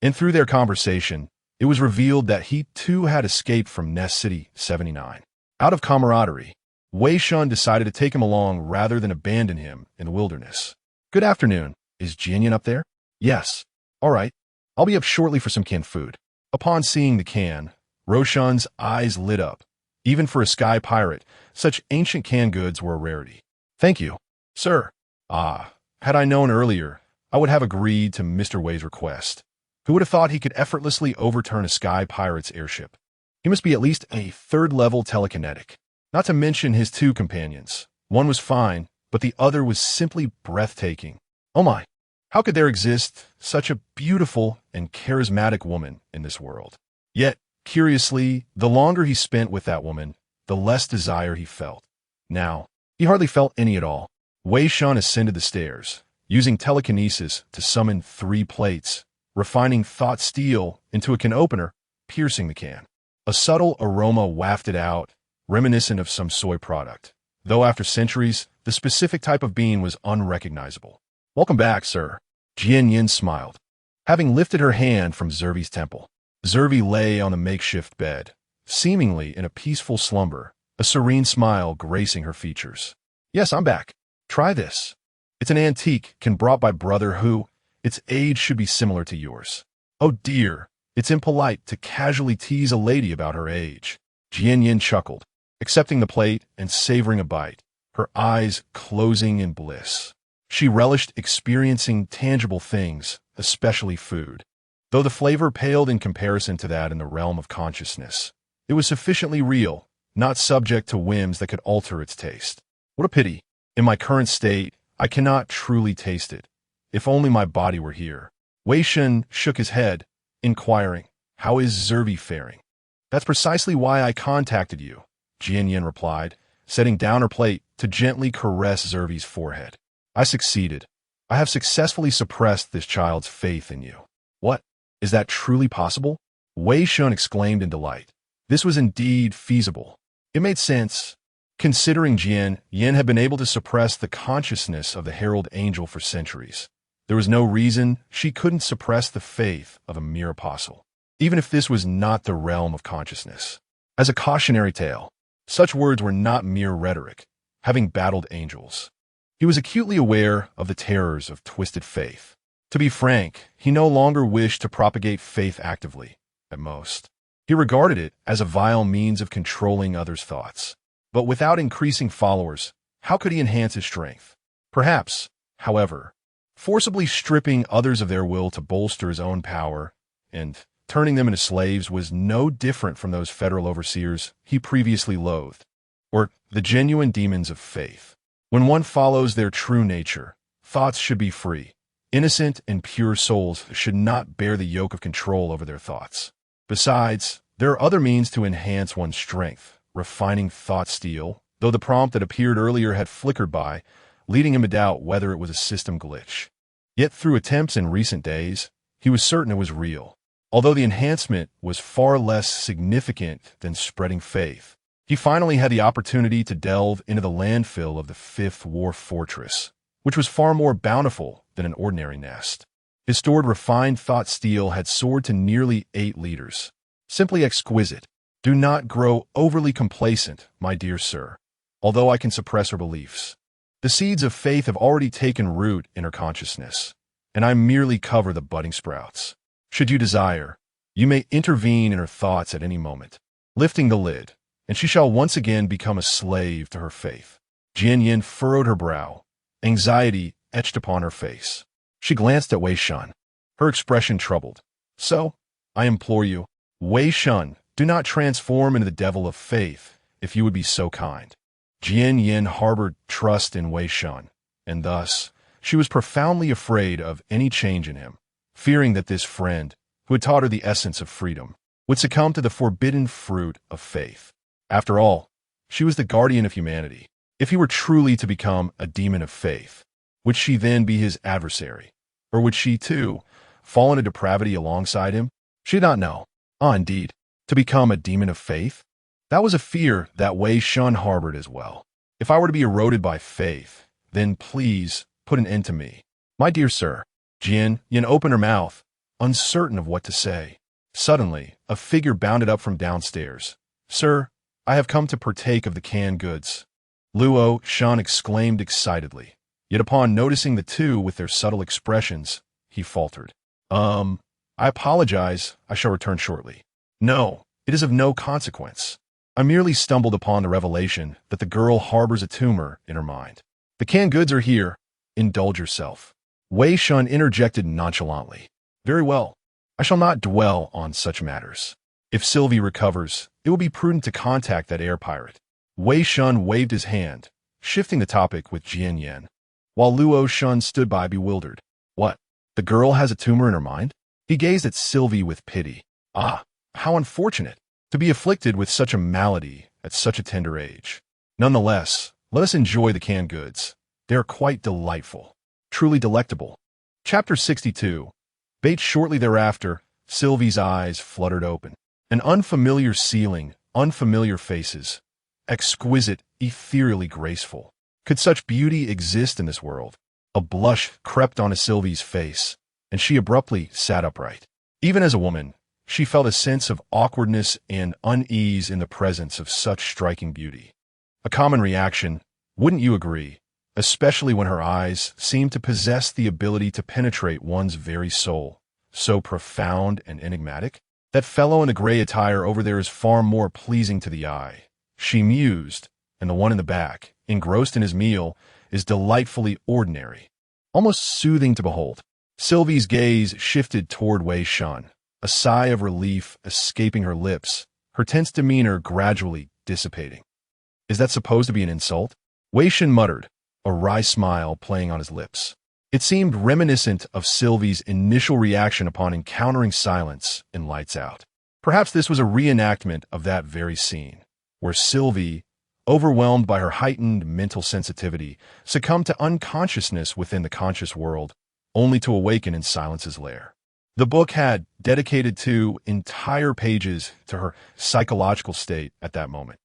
And through their conversation, it was revealed that he too had escaped from Nest City 79. Out of camaraderie, Wei Shen decided to take him along rather than abandon him in the wilderness. Good afternoon. Is Jianyan up there? Yes. All right. I'll be up shortly for some canned food. Upon seeing the can, Roshan's eyes lit up. Even for a sky pirate, such ancient canned goods were a rarity. Thank you, sir. Had I known earlier, I would have agreed to Mr. Wei's request. Who would have thought he could effortlessly overturn a sky pirate's airship? He must be at least a third-level telekinetic. Not to mention his two companions. One was fine, but the other was simply breathtaking. Oh my, how could there exist such a beautiful and charismatic woman in this world? Yet, curiously, the longer he spent with that woman, the less desire he felt. Now, he hardly felt any at all. Wei Shen ascended the stairs, using telekinesis to summon 3 plates, refining thought steel into a can opener, piercing the can. A subtle aroma wafted out, reminiscent of some soy product, though after centuries, the specific type of bean was unrecognizable. Welcome back, sir. Jianyan smiled, having lifted her hand from Zervi's temple. Zervi lay on the makeshift bed, seemingly in a peaceful slumber, a serene smile gracing her features. Yes, I'm back. Try this. It's an antique can brought by brother who, its age should be similar to yours. Oh dear, it's impolite to casually tease a lady about her age. Jianyan chuckled, accepting the plate and savoring a bite, her eyes closing in bliss. She relished experiencing tangible things, especially food. Though the flavor paled in comparison to that in the realm of consciousness, it was sufficiently real, not subject to whims that could alter its taste. What a pity. In my current state, I cannot truly taste it. If only my body were here. Wei Shen shook his head, inquiring, how is Zervi faring? That's precisely why I contacted you, Jianyan replied, setting down her plate to gently caress Zervi's forehead. I succeeded. I have successfully suppressed this child's faith in you. What? Is that truly possible? Wei Shen exclaimed in delight. This was indeed feasible. It made sense. Considering Jianyan had been able to suppress the consciousness of the herald angel for centuries, there was no reason she couldn't suppress the faith of a mere apostle, even if this was not the realm of consciousness. As a cautionary tale, such words were not mere rhetoric, having battled angels. He was acutely aware of the terrors of twisted faith. To be frank, he no longer wished to propagate faith actively, at most. He regarded it as a vile means of controlling others' thoughts. But without increasing followers, how could he enhance his strength? Perhaps, however, forcibly stripping others of their will to bolster his own power and turning them into slaves was no different from those federal overseers he previously loathed, or the genuine demons of faith. When one follows their true nature, thoughts should be free. Innocent and pure souls should not bear the yoke of control over their thoughts. Besides, there are other means to enhance one's strength. Refining thought steel, though the prompt that appeared earlier had flickered by, leading him to doubt whether it was a system glitch. Yet through attempts in recent days, he was certain it was real. Although the enhancement was far less significant than spreading faith, he finally had the opportunity to delve into the landfill of the Fifth Wharf Fortress, which was far more bountiful than an ordinary nest. His stored refined thought steel had soared to nearly 8 liters. Simply exquisite. Do not grow overly complacent, my dear sir, although I can suppress her beliefs. The seeds of faith have already taken root in her consciousness, and I merely cover the budding sprouts. Should you desire, you may intervene in her thoughts at any moment, lifting the lid, and she shall once again become a slave to her faith. Jianyan furrowed her brow, anxiety etched upon her face. She glanced at Wei Shen, her expression troubled. So, I implore you, Wei Shen, do not transform into the devil of faith, if you would be so kind. Jianyan harbored trust in Wei Shen, and thus, she was profoundly afraid of any change in him, fearing that this friend, who had taught her the essence of freedom, would succumb to the forbidden fruit of faith. After all, she was the guardian of humanity. If he were truly to become a demon of faith, would she then be his adversary? Or would she, too, fall into depravity alongside him? She did not know. Indeed. To become a demon of faith? That was a fear that Wei Shen harbored as well. If I were to be eroded by faith, then please put an end to me. My dear sir, Jianyan opened her mouth, uncertain of what to say. Suddenly, a figure bounded up from downstairs. Sir, I have come to partake of the canned goods. Luo Shan exclaimed excitedly. Yet upon noticing the two with their subtle expressions, he faltered. I apologize. I shall return shortly. No, it is of no consequence. I merely stumbled upon the revelation that the girl harbors a tumor in her mind. The canned goods are here. Indulge yourself. Wei Shen interjected nonchalantly. Very well. I shall not dwell on such matters. If Sylvie recovers, it will be prudent to contact that air pirate. Wei Shen waved his hand, shifting the topic with Jian Yan, while Luo Shen stood by bewildered. What? The girl has a tumor in her mind? He gazed at Sylvie with pity. Ah, how unfortunate to be afflicted with such a malady at such a tender age. Nonetheless, let us enjoy the canned goods. They are quite delightful. Truly delectable. Chapter 62. Bait. Shortly thereafter, Sylvie's eyes fluttered open. An unfamiliar ceiling, unfamiliar faces. Exquisite, ethereally graceful. Could such beauty exist in this world? A blush crept onto Sylvie's face, and she abruptly sat upright. Even as a woman, she felt a sense of awkwardness and unease in the presence of such striking beauty. A common reaction, wouldn't you agree? Especially when her eyes seemed to possess the ability to penetrate one's very soul, so profound and enigmatic. That fellow in the gray attire over there is far more pleasing to the eye, she mused, and the one in the back, engrossed in his meal, is delightfully ordinary, almost soothing to behold. Sylvie's gaze shifted toward Wei Shen, a sigh of relief escaping her lips, her tense demeanor gradually dissipating. Is that supposed to be an insult? Wei Shen muttered, a wry smile playing on his lips. It seemed reminiscent of Sylvie's initial reaction upon encountering silence in Lights Out. Perhaps this was a reenactment of that very scene, where Sylvie, overwhelmed by her heightened mental sensitivity, succumbed to unconsciousness within the conscious world, only to awaken in silence's lair. The book had dedicated 2 entire pages to her psychological state at that moment.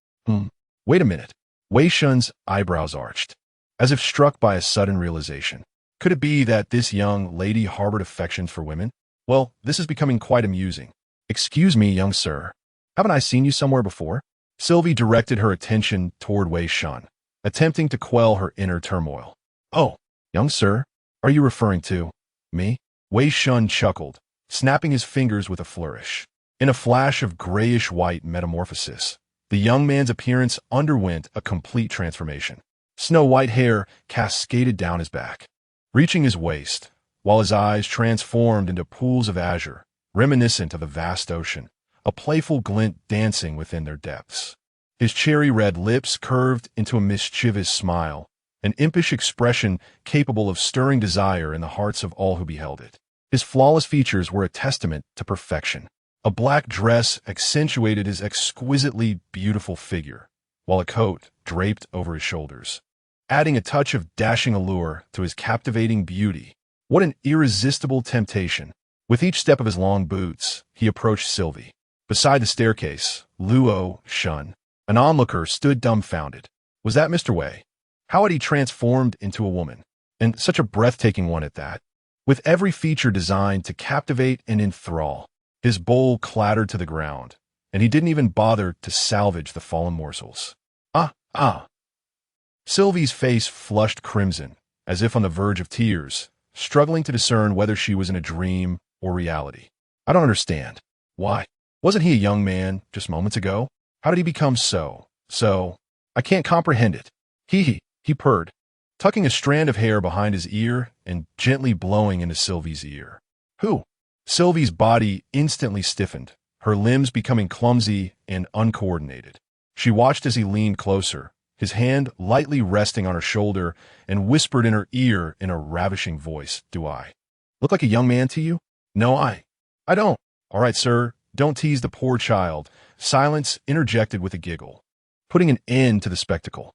Wait a minute. Wei Shen's eyebrows arched, as if struck by a sudden realization. Could it be that this young lady harbored affections for women? Well, this is becoming quite amusing. Excuse me, young sir. Haven't I seen you somewhere before? Sylvie directed her attention toward Wei Shen, attempting to quell her inner turmoil. Oh, young sir, are you referring to me? Wei Shen chuckled, snapping his fingers with a flourish. In a flash of grayish-white metamorphosis, the young man's appearance underwent a complete transformation. Snow-white hair cascaded down his back, reaching his waist, while his eyes transformed into pools of azure, reminiscent of a vast ocean, a playful glint dancing within their depths. His cherry-red lips curved into a mischievous smile, an impish expression capable of stirring desire in the hearts of all who beheld it. His flawless features were a testament to perfection. A black dress accentuated his exquisitely beautiful figure, while a coat draped over his shoulders, adding a touch of dashing allure to his captivating beauty. What an irresistible temptation! With each step of his long boots, he approached Sylvie. Beside the staircase, Luo Shen, an onlooker, stood dumbfounded. Was that Mr. Wei? How had he transformed into a woman? And such a breathtaking one at that. With every feature designed to captivate and enthrall, his bowl clattered to the ground, and he didn't even bother to salvage the fallen morsels. Ah! Sylvie's face flushed crimson, as if on the verge of tears, struggling to discern whether she was in a dream or reality. I don't understand. Why? Wasn't he a young man just moments ago? How did he become so? I can't comprehend it. He purred, tucking a strand of hair behind his ear and gently blowing into Sylvie's ear. Who? Sylvie's body instantly stiffened, her limbs becoming clumsy and uncoordinated. She watched as he leaned closer, his hand lightly resting on her shoulder, and whispered in her ear in a ravishing voice, Do I look like a young man to you? No, I don't. All right, sir, don't tease the poor child. Silence interjected with a giggle, putting an end to the spectacle.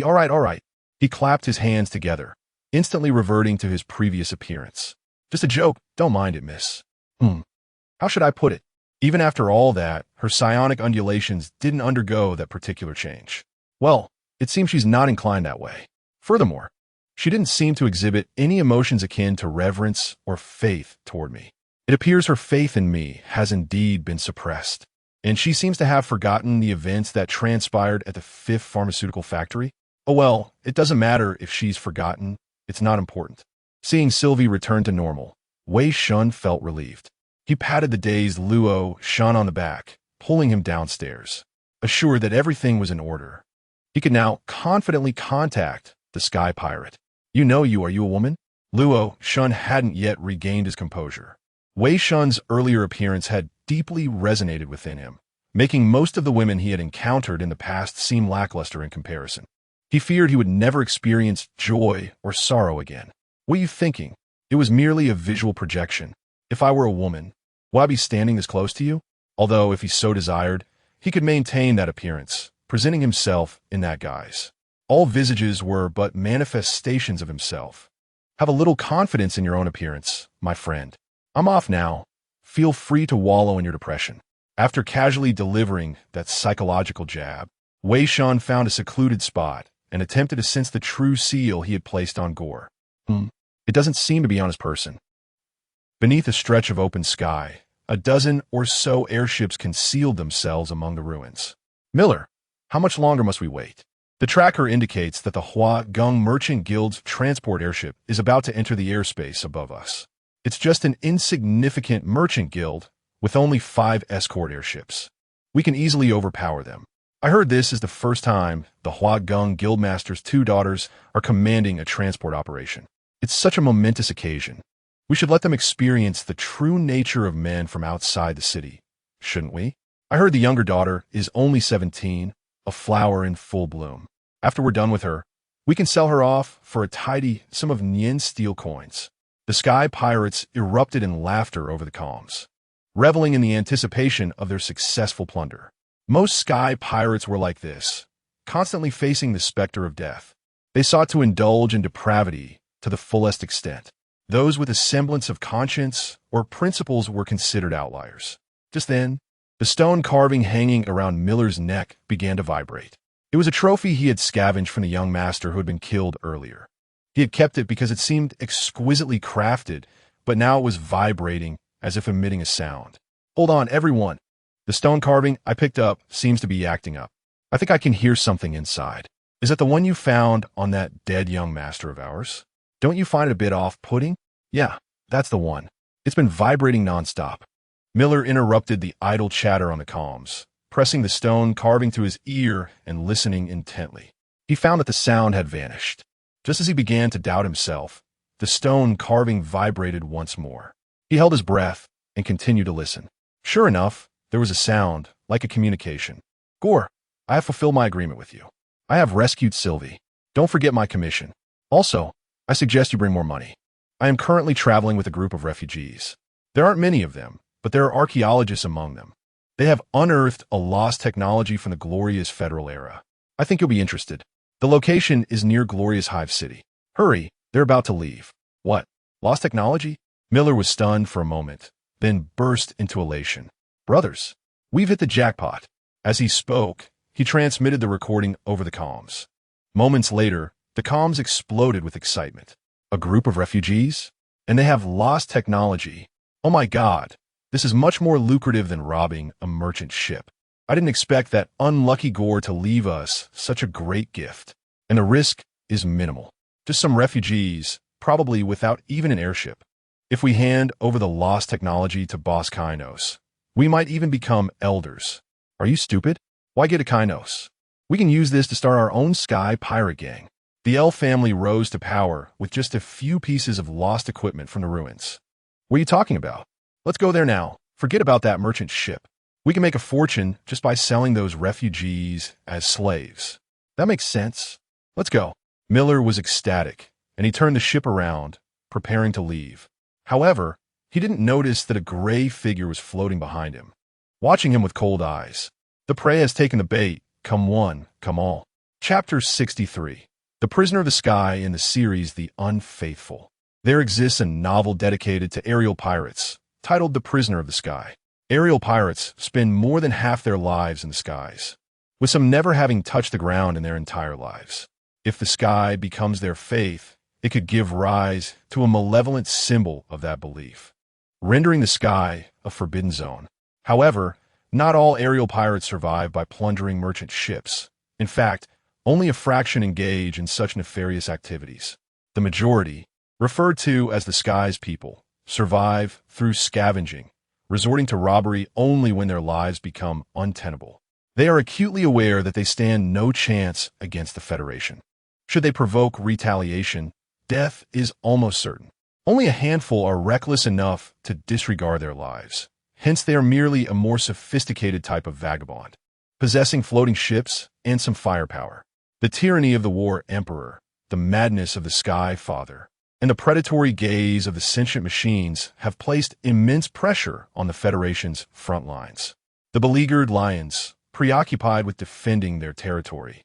All right. He clapped his hands together, instantly reverting to his previous appearance. Just a joke, don't mind it, miss. How should I put it? Even after all that, her psionic undulations didn't undergo that particular change. Well, it seems she's not inclined that way. Furthermore, she didn't seem to exhibit any emotions akin to reverence or faith toward me. It appears her faith in me has indeed been suppressed, and she seems to have forgotten the events that transpired at the 5th pharmaceutical factory. Oh well, it doesn't matter if she's forgotten. It's not important. Seeing Sylvie return to normal, Wei Shen felt relieved. He patted the dazed Luo Shen on the back, pulling him downstairs, assured that everything was in order. He could now confidently contact the Sky Pirate. You know you, are you a woman? Luo Shen hadn't yet regained his composure. Wei Shen's earlier appearance had deeply resonated within him, making most of the women he had encountered in the past seem lackluster in comparison. He feared he would never experience joy or sorrow again. What are you thinking? It was merely a visual projection. If I were a woman, would I be standing this close to you? Although, if he so desired, he could maintain that appearance, presenting himself in that guise. All visages were but manifestations of himself. Have a little confidence in your own appearance, my friend. I'm off now. Feel free to wallow in your depression. After casually delivering that psychological jab, Wei Shen found a secluded spot and attempted to sense the true seal he had placed on Gore. It doesn't seem to be on his person. Beneath a stretch of open sky, a dozen or so airships concealed themselves among the ruins. Miller, how much longer must we wait? The tracker indicates that the Hua Gung Merchant Guild's transport airship is about to enter the airspace above us. It's just an insignificant merchant guild with only 5 escort airships. We can easily overpower them. I heard this is the first time the Hua Gung Guildmaster's 2 daughters are commanding a transport operation. It's such a momentous occasion. We should let them experience the true nature of men from outside the city, shouldn't we? I heard the younger daughter is only 17, a flower in full bloom. After we're done with her, we can sell her off for a tidy sum of Nian steel coins. The Sky Pirates erupted in laughter over the comms, reveling in the anticipation of their successful plunder. Most Sky Pirates were like this, constantly facing the specter of death. They sought to indulge in depravity to the fullest extent. Those with a semblance of conscience or principles were considered outliers. Just then, the stone carving hanging around Miller's neck began to vibrate. It was a trophy he had scavenged from the young master who had been killed earlier. He had kept it because it seemed exquisitely crafted, but now it was vibrating as if emitting a sound. Hold on, everyone. The stone carving I picked up seems to be acting up. I think I can hear something inside. Is that the one you found on that dead young master of ours? Don't you find it a bit off-putting? Yeah, that's the one. It's been vibrating nonstop. Miller interrupted the idle chatter on the comms, pressing the stone carving to his ear and listening intently. He found that the sound had vanished. Just as he began to doubt himself, the stone carving vibrated once more. He held his breath and continued to listen. Sure enough, there was a sound, like a communication. Gore, I have fulfilled my agreement with you. I have rescued Sylvie. Don't forget my commission. Also, I suggest you bring more money. I am currently traveling with a group of refugees. There aren't many of them, but there are archaeologists among them. They have unearthed a lost technology from the glorious Federal era. I think you'll be interested. The location is near Glorious Hive City. Hurry, they're about to leave. What? Lost technology? Miller was stunned for a moment, then burst into elation. Brothers, we've hit the jackpot. As he spoke, he transmitted the recording over the comms. Moments later, the comms exploded with excitement. A group of refugees? And they have lost technology. Oh my God, this is much more lucrative than robbing a merchant ship. I didn't expect that unlucky Gore to leave us such a great gift. And the risk is minimal. Just some refugees, probably without even an airship. If we hand over the lost technology to Boss Kainos, we might even become elders. Are you stupid? Why get a Kainos? We can use this to start our own Sky Pirate gang. The L family rose to power with just a few pieces of lost equipment from the ruins. What are you talking about? Let's go there now. Forget about that merchant ship. We can make a fortune just by selling those refugees as slaves. That makes sense. Let's go. Miller was ecstatic, and he turned the ship around, preparing to leave. However, he didn't notice that a gray figure was floating behind him, watching him with cold eyes. The prey has taken the bait. Come one, come all. Chapter 63. The Prisoner of the Sky in the series The Unfaithful. There exists a novel dedicated to aerial pirates, titled The Prisoner of the Sky. Aerial pirates spend more than half their lives in the skies, with some never having touched the ground in their entire lives. If the sky becomes their faith, it could give rise to a malevolent symbol of that belief, rendering the sky a forbidden zone. However, not all aerial pirates survive by plundering merchant ships. In fact, only a fraction engage in such nefarious activities. The majority, referred to as the Sky's people, survive through scavenging, resorting to robbery only when their lives become untenable. They are acutely aware that they stand no chance against the Federation. Should they provoke retaliation, death is almost certain. Only a handful are reckless enough to disregard their lives. Hence, they are merely a more sophisticated type of vagabond, possessing floating ships and some firepower. The tyranny of the War Emperor, the madness of the Sky Father, and the predatory gaze of the sentient machines have placed immense pressure on the Federation's front lines. The beleaguered lions, preoccupied with defending their territory,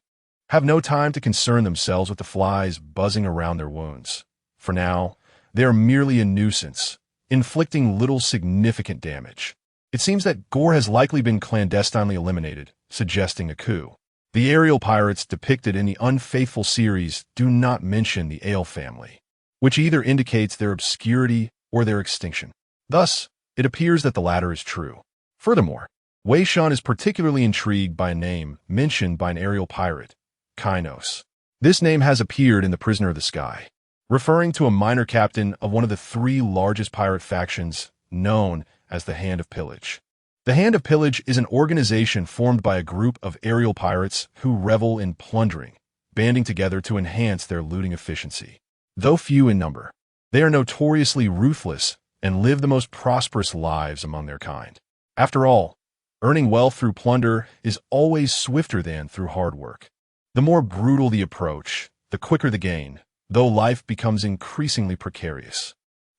have no time to concern themselves with the flies buzzing around their wounds. For now, they are merely a nuisance, inflicting little significant damage. It seems that Gore has likely been clandestinely eliminated, suggesting a coup. The aerial pirates depicted in the Unfaithful series do not mention the Ale family, which either indicates their obscurity or their extinction. Thus, it appears that the latter is true. Furthermore, Wei Shen is particularly intrigued by a name mentioned by an aerial pirate, Kynos. This name has appeared in The Prisoner of the Sky, referring to a minor captain of one of the three largest pirate factions known as the Hand of Pillage. The Hand of Pillage is an organization formed by a group of aerial pirates who revel in plundering, banding together to enhance their looting efficiency. Though few in number, they are notoriously ruthless and live the most prosperous lives among their kind. After all, earning wealth through plunder is always swifter than through hard work. The more brutal the approach, the quicker the gain, though life becomes increasingly precarious.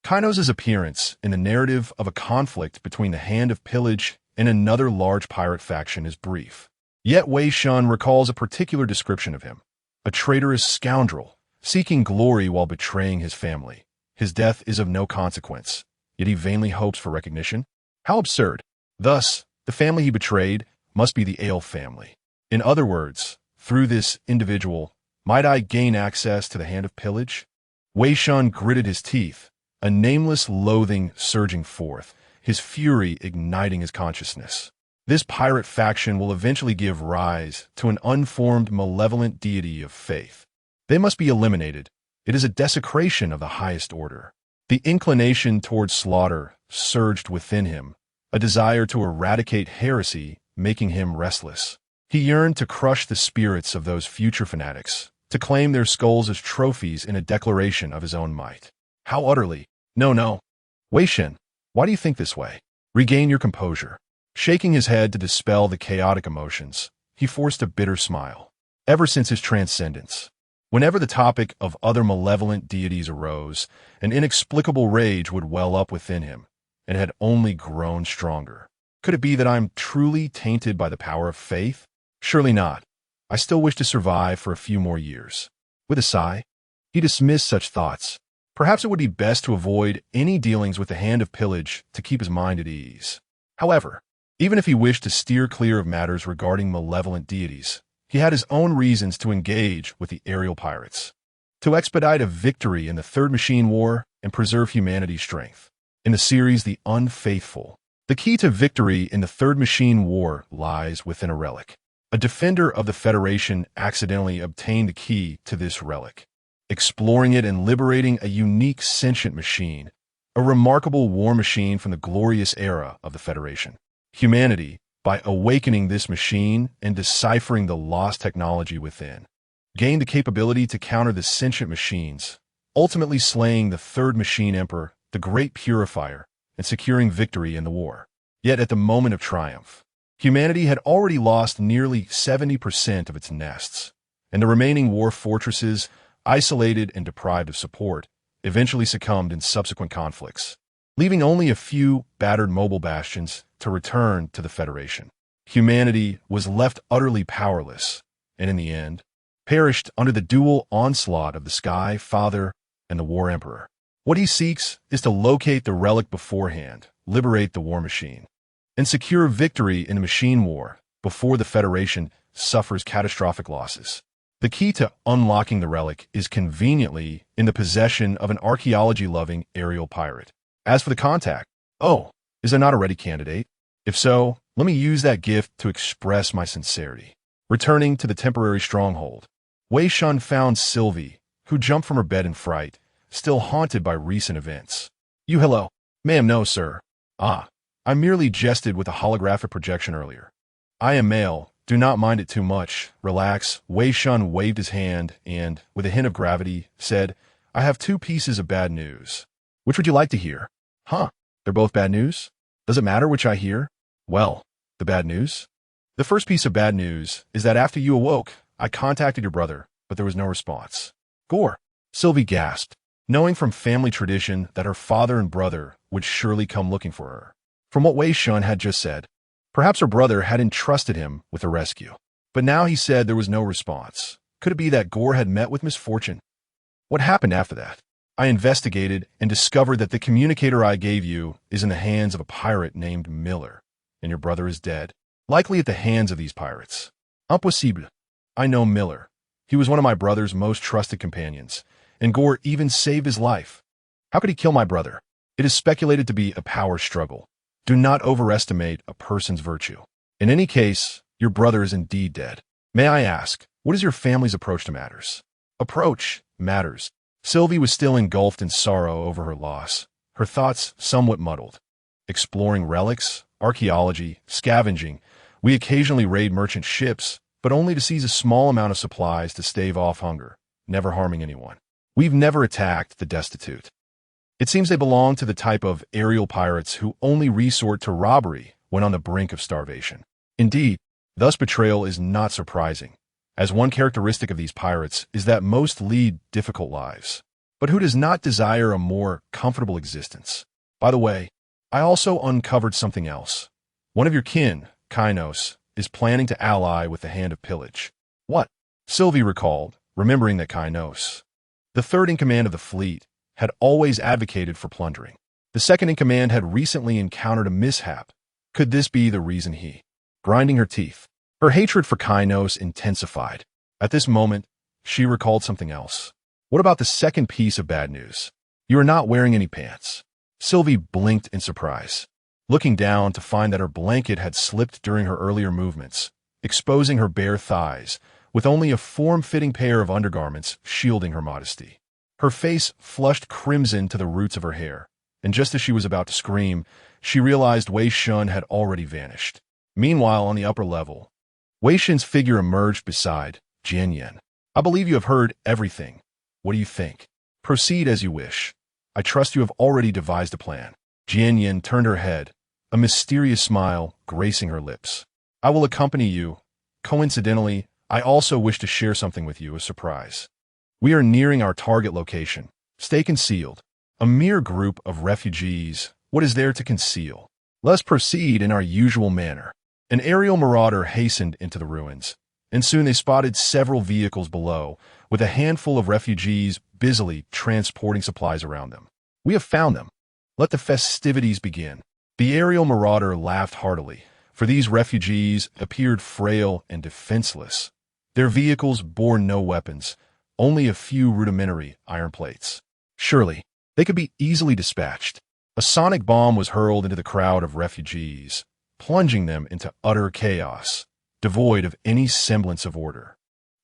Kynos' appearance in the narrative of a conflict between the Hand of Pillage and another large pirate faction is brief. Yet Wei Shen recalls a particular description of him: a traitorous scoundrel, seeking glory while betraying his family. His death is of no consequence, yet he vainly hopes for recognition. How absurd! Thus, the family he betrayed must be the Ale family. In other words, through this individual, might I gain access to the Hand of Pillage? Wei Shen gritted his teeth, a nameless loathing surging forth, his fury igniting his consciousness. This pirate faction will eventually give rise to an unformed, malevolent deity of faith. They must be eliminated. It is a desecration of the highest order. The inclination towards slaughter surged within him, a desire to eradicate heresy making him restless. He yearned to crush the spirits of those future fanatics, to claim their skulls as trophies in a declaration of his own might. How utterly! No. Wei Shen, why do you think this way? Regain your composure. Shaking his head to dispel the chaotic emotions, he forced a bitter smile. Ever since his transcendence, whenever the topic of other malevolent deities arose, an inexplicable rage would well up within him, and had only grown stronger. Could it be that I'm truly tainted by the power of faith? Surely not. I still wish to survive for a few more years. With a sigh, he dismissed such thoughts. Perhaps it would be best to avoid any dealings with the Hand of Pillage to keep his mind at ease. However, even if he wished to steer clear of matters regarding malevolent deities, he had his own reasons to engage with the aerial pirates, to expedite a victory in the Third Machine War and preserve humanity's strength. In the series The Unfaithful, the key to victory in the Third Machine War lies within a relic. A defender of the Federation accidentally obtained the key to this relic, exploring it and liberating a unique sentient machine, a remarkable war machine from the glorious era of the Federation. Humanity, by awakening this machine and deciphering the lost technology within, gained the capability to counter the sentient machines, ultimately slaying the Third Machine Emperor, the Great Purifier, and securing victory in the war. Yet at the moment of triumph, humanity had already lost nearly 70% of its nests, and the remaining war fortresses, isolated and deprived of support, eventually succumbed in subsequent conflicts, leaving only a few battered mobile bastions to return to the Federation. Humanity was left utterly powerless, and in the end, perished under the dual onslaught of the Sky Father and the War Emperor. What he seeks is to locate the relic beforehand, liberate the war machine, and secure victory in the machine war before the Federation suffers catastrophic losses. The key to unlocking the relic is conveniently in the possession of an archaeology-loving aerial pirate. As for the contact, is there not a ready candidate? If so, let me use that gift to express my sincerity. Returning to the temporary stronghold, Wei Shen found Sylvie, who jumped from her bed in fright, still haunted by recent events. You hello? Ma'am, no, sir. Ah, I merely jested with a holographic projection earlier. I am male. Do not mind it too much. Relax. Wei Shen waved his hand and, with a hint of gravity, said, I have two pieces of bad news. Which would you like to hear? Huh? They're both bad news? Does it matter which I hear? Well, the bad news? The first piece of bad news is that after you awoke, I contacted your brother, but there was no response. Gore. Sylvie gasped, knowing from family tradition that her father and brother would surely come looking for her. From what Wei Shen had just said, perhaps her brother had entrusted him with the rescue. But now he said there was no response. Could it be that Gore had met with misfortune? What happened after that? I investigated and discovered that the communicator I gave you is in the hands of a pirate named Miller, and your brother is dead, likely at the hands of these pirates. Impossible. I know Miller. He was one of my brother's most trusted companions, and Gore even saved his life. How could he kill my brother? It is speculated to be a power struggle. Do not overestimate a person's virtue. In any case, your brother is indeed dead. May I ask, what is your family's approach to matters? Approach matters. Sylvie was still engulfed in sorrow over her loss, her thoughts somewhat muddled. Exploring relics, archaeology, scavenging, we occasionally raid merchant ships, but only to seize a small amount of supplies to stave off hunger, never harming anyone. We've never attacked the destitute. It seems they belong to the type of aerial pirates who only resort to robbery when on the brink of starvation. Indeed, thus betrayal is not surprising, as one characteristic of these pirates is that most lead difficult lives. But who does not desire a more comfortable existence? By the way, I also uncovered something else. One of your kin, Kainos, is planning to ally with the Hand of Pillage. What? Sylvie recalled, remembering that Kainos, the third in command of the fleet, had always advocated for plundering. The second in command had recently encountered a mishap. Could this be the reason he? Grinding her teeth, her hatred for Kainos intensified. At this moment, she recalled something else. What about the second piece of bad news? You are not wearing any pants. Sylvie blinked in surprise, looking down to find that her blanket had slipped during her earlier movements, exposing her bare thighs, with only a form-fitting pair of undergarments shielding her modesty. Her face flushed crimson to the roots of her hair, and just as she was about to scream, she realized Wei Shen had already vanished. Meanwhile, on the upper level, Wei Shen's figure emerged beside Jian Yan. I believe you have heard everything. What do you think? Proceed as you wish. I trust you have already devised a plan. Jian Yan turned her head, a mysterious smile gracing her lips. I will accompany you. Coincidentally, I also wish to share something with you, a surprise. We are nearing our target location. Stay concealed. A mere group of refugees. What is there to conceal? Let's proceed in our usual manner. An aerial marauder hastened into the ruins, and soon they spotted several vehicles below, with a handful of refugees busily transporting supplies around them. We have found them. Let the festivities begin. The aerial marauder laughed heartily, for these refugees appeared frail and defenseless. Their vehicles bore no weapons, only a few rudimentary iron plates. Surely, they could be easily dispatched. A sonic bomb was hurled into the crowd of refugees, plunging them into utter chaos, devoid of any semblance of order.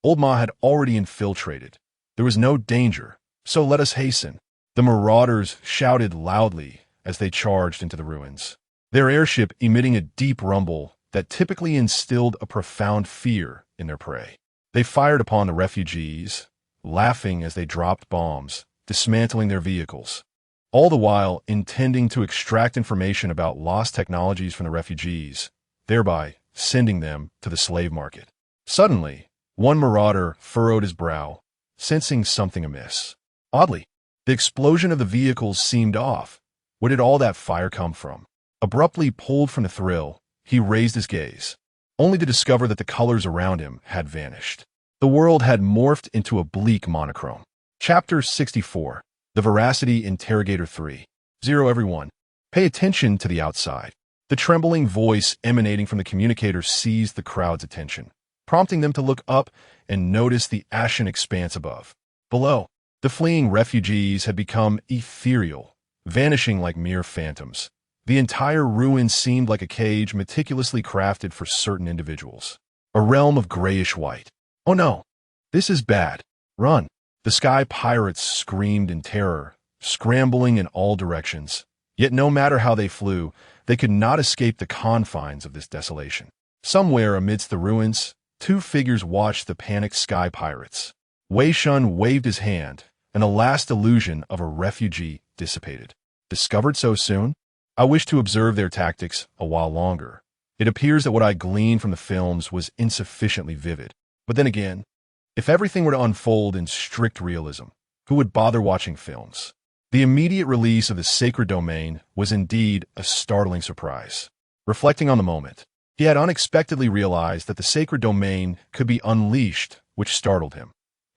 Old Ma had already infiltrated. There was no danger, so let us hasten. The marauders shouted loudly as they charged into the ruins, their airship emitting a deep rumble that typically instilled a profound fear in their prey. They fired upon the refugees, laughing as they dropped bombs, dismantling their vehicles, all the while intending to extract information about lost technologies from the refugees, thereby sending them to the slave market. Suddenly, one marauder furrowed his brow, sensing something amiss. Oddly, the explosion of the vehicles seemed off. Where did all that fire come from? Abruptly pulled from the thrill, he raised his gaze, only to discover that the colors around him had vanished. The world had morphed into a bleak monochrome. Chapter 64. The Veracity Interrogator 3. 0 Everyone, pay attention to the outside. The trembling voice emanating from the communicator seized the crowd's attention, prompting them to look up and notice the ashen expanse above. Below, the fleeing refugees had become ethereal, vanishing like mere phantoms. The entire ruin seemed like a cage meticulously crafted for certain individuals. a realm of grayish white. Oh no, this is bad. Run. The sky pirates screamed in terror, scrambling in all directions. Yet no matter how they flew, they could not escape the confines of this desolation. Somewhere amidst the ruins, two figures watched the panicked sky pirates. Wei Shen waved his hand, and the last illusion of a refugee dissipated. Discovered so soon? I wish to observe their tactics a while longer. It appears that what I gleaned from the films was insufficiently vivid. But then again, if everything were to unfold in strict realism, who would bother watching films? The immediate release of the sacred domain was indeed a startling surprise. Reflecting on the moment, he had unexpectedly realized that the sacred domain could be unleashed, which startled him.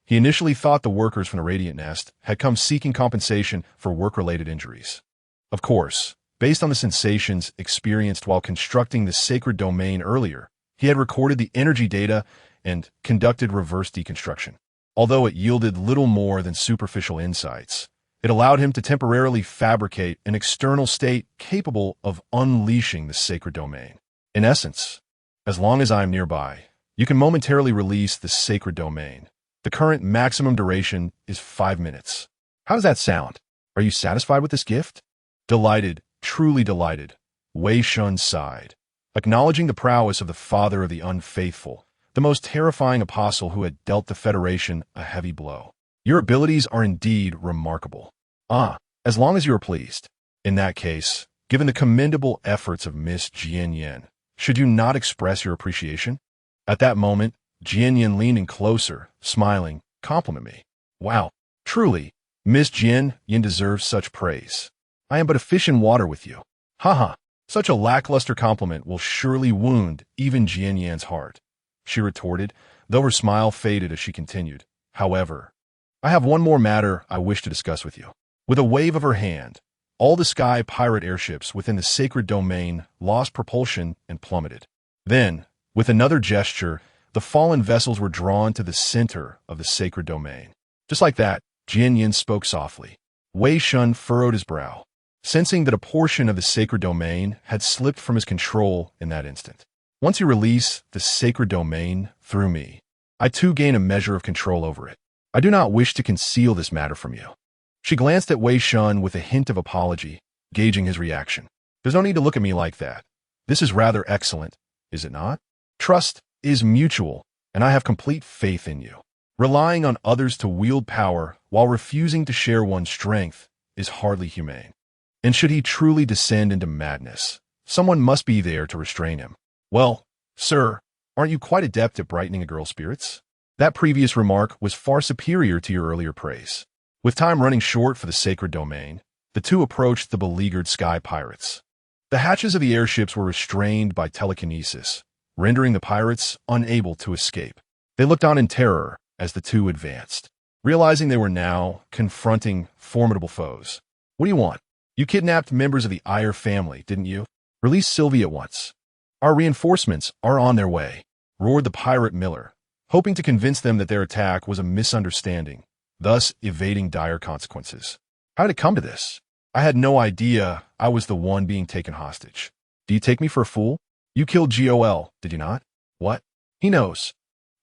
He initially thought the workers from the Radiant Nest had come seeking compensation for work-related injuries. Of course, based on the sensations experienced while constructing the sacred domain earlier, he had recorded the energy data and conducted reverse deconstruction. Although it yielded little more than superficial insights, it allowed him to temporarily fabricate an external state capable of unleashing the sacred domain. In essence, as long as I am nearby, you can momentarily release the sacred domain. The current maximum duration is 5 minutes. How does that sound? Are you satisfied with this gift? Delighted, truly delighted, Wei Shen sighed, acknowledging the prowess of the father of the unfaithful, the most terrifying apostle who had dealt the Federation a heavy blow. Your abilities are indeed remarkable. As long as you are pleased. In that case, given the commendable efforts of Miss Jianyan, should you not express your appreciation? At that moment, Jianyan leaned in closer, smiling. Compliment me. Wow, truly, Miss Jianyan deserves such praise. I am but a fish in water with you. Haha, such a lackluster compliment will surely wound even Jianyan's heart, she retorted, though her smile faded as she continued. However, I have one more matter I wish to discuss with you. With a wave of her hand, all the sky pirate airships within the sacred domain lost propulsion and plummeted. Then, with another gesture, the fallen vessels were drawn to the center of the sacred domain. Just like that, Jianyan spoke softly. Wei Shen furrowed his brow, sensing that a portion of the sacred domain had slipped from his control in that instant. Once you release the sacred domain through me, I too gain a measure of control over it. I do not wish to conceal this matter from you. She glanced at Wei Shen with a hint of apology, gauging his reaction. There's no need to look at me like that. This is rather excellent, is it not? Trust is mutual, and I have complete faith in you. Relying on others to wield power while refusing to share one's strength is hardly humane. And should he truly descend into madness, someone must be there to restrain him. Well, sir, aren't you quite adept at brightening a girl's spirits? That previous remark was far superior to your earlier praise. With time running short for the sacred domain, the two approached the beleaguered sky pirates. The hatches of the airships were restrained by telekinesis, rendering the pirates unable to escape. They looked on in terror as the two advanced, realizing they were now confronting formidable foes. What do you want? You kidnapped members of the Iyer family, didn't you? Release Sylvie at once. Our reinforcements are on their way, roared the pirate Miller, hoping to convince them that their attack was a misunderstanding, thus evading dire consequences. How did it come to this? I had no idea I was the one being taken hostage. Do you take me for a fool? You killed GOL, did you not? What? He knows.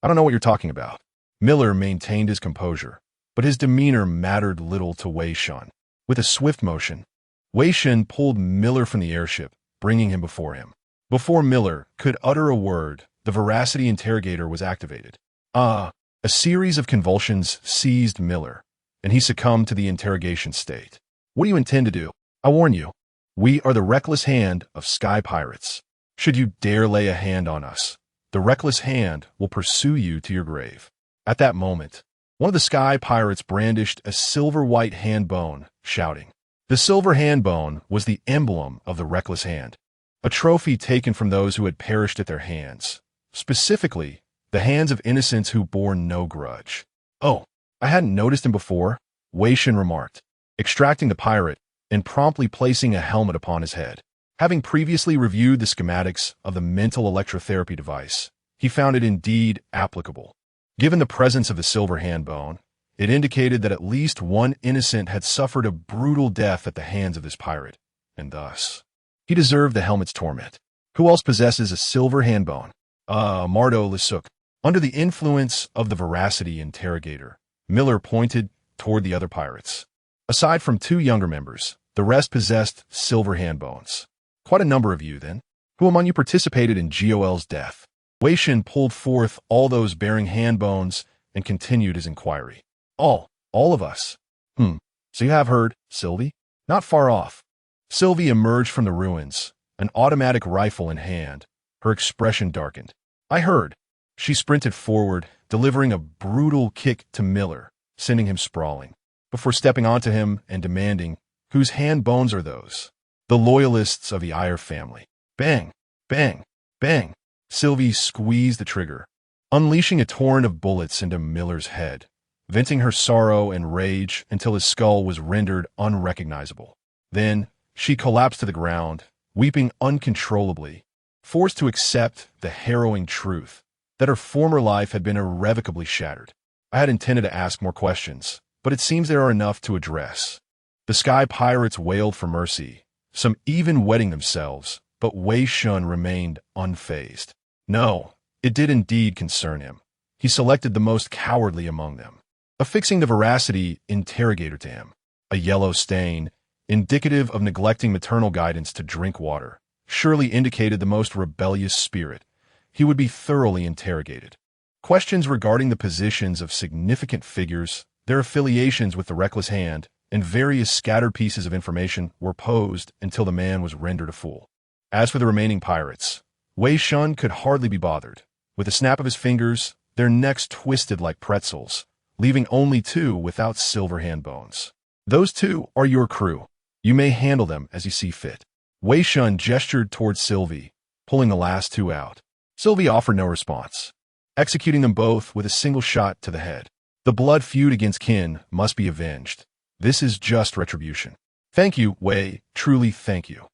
I don't know what you're talking about. Miller maintained his composure, but his demeanor mattered little to Wei Shen. With a swift motion, Wei Shen pulled Miller from the airship, bringing him before him. Before Miller could utter a word, the veracity interrogator was activated. A series of convulsions seized Miller, and he succumbed to the interrogation state. What do you intend to do? I warn you, we are the reckless hand of sky pirates. Should you dare lay a hand on us, the reckless hand will pursue you to your grave. At that moment, one of the sky pirates brandished a silver-white hand bone, shouting. The silver hand bone was the emblem of the reckless hand, a trophy taken from those who had perished at their hands, specifically the hands of innocents who bore no grudge. Oh, I hadn't noticed him before, Wei Shen remarked, extracting the pirate and promptly placing a helmet upon his head. Having previously reviewed the schematics of the mental electrotherapy device, he found it indeed applicable. Given the presence of the silver hand bone, it indicated that at least one innocent had suffered a brutal death at the hands of this pirate, and thus, he deserved the helmet's torment. Who else possesses a silver hand bone? Mardo Lisuk. Under the influence of the veracity interrogator, Miller pointed toward the other pirates. Aside from two younger members, the rest possessed silver hand bones. Quite a number of you, then. Who among you participated in GOL's death? Wei Shen pulled forth all those bearing hand bones and continued his inquiry. All of us. So you have heard, Sylvie? Not far off. Sylvie emerged from the ruins, an automatic rifle in hand. Her expression darkened. I heard. She sprinted forward, delivering a brutal kick to Miller, sending him sprawling, before stepping onto him and demanding, whose hand bones are those? The loyalists of the Iyer family. Bang, bang, bang. Sylvie squeezed the trigger, unleashing a torrent of bullets into Miller's head, venting her sorrow and rage until his skull was rendered unrecognizable. Then, she collapsed to the ground, weeping uncontrollably, forced to accept the harrowing truth that her former life had been irrevocably shattered. I had intended to ask more questions, but it seems there are enough to address. The sky pirates wailed for mercy, some even wetting themselves, but Wei Shen remained unfazed. No, it did indeed concern him. He selected the most cowardly among them, affixing the veracity interrogator to him. A yellow stain, indicative of neglecting maternal guidance to drink water, surely indicated the most rebellious spirit. He would be thoroughly interrogated. Questions regarding the positions of significant figures, their affiliations with the Reckless Hand, and various scattered pieces of information were posed until the man was rendered a fool. As for the remaining pirates, Wei Shen could hardly be bothered. With a snap of his fingers, their necks twisted like pretzels, leaving only two without silver hand bones. Those two are your crew. You may handle them as you see fit. Wei Shen gestured towards Sylvie, pulling the last two out. Sylvie offered no response, executing them both with a single shot to the head. The blood feud against kin must be avenged. This is just retribution. Thank you, Wei, truly thank you.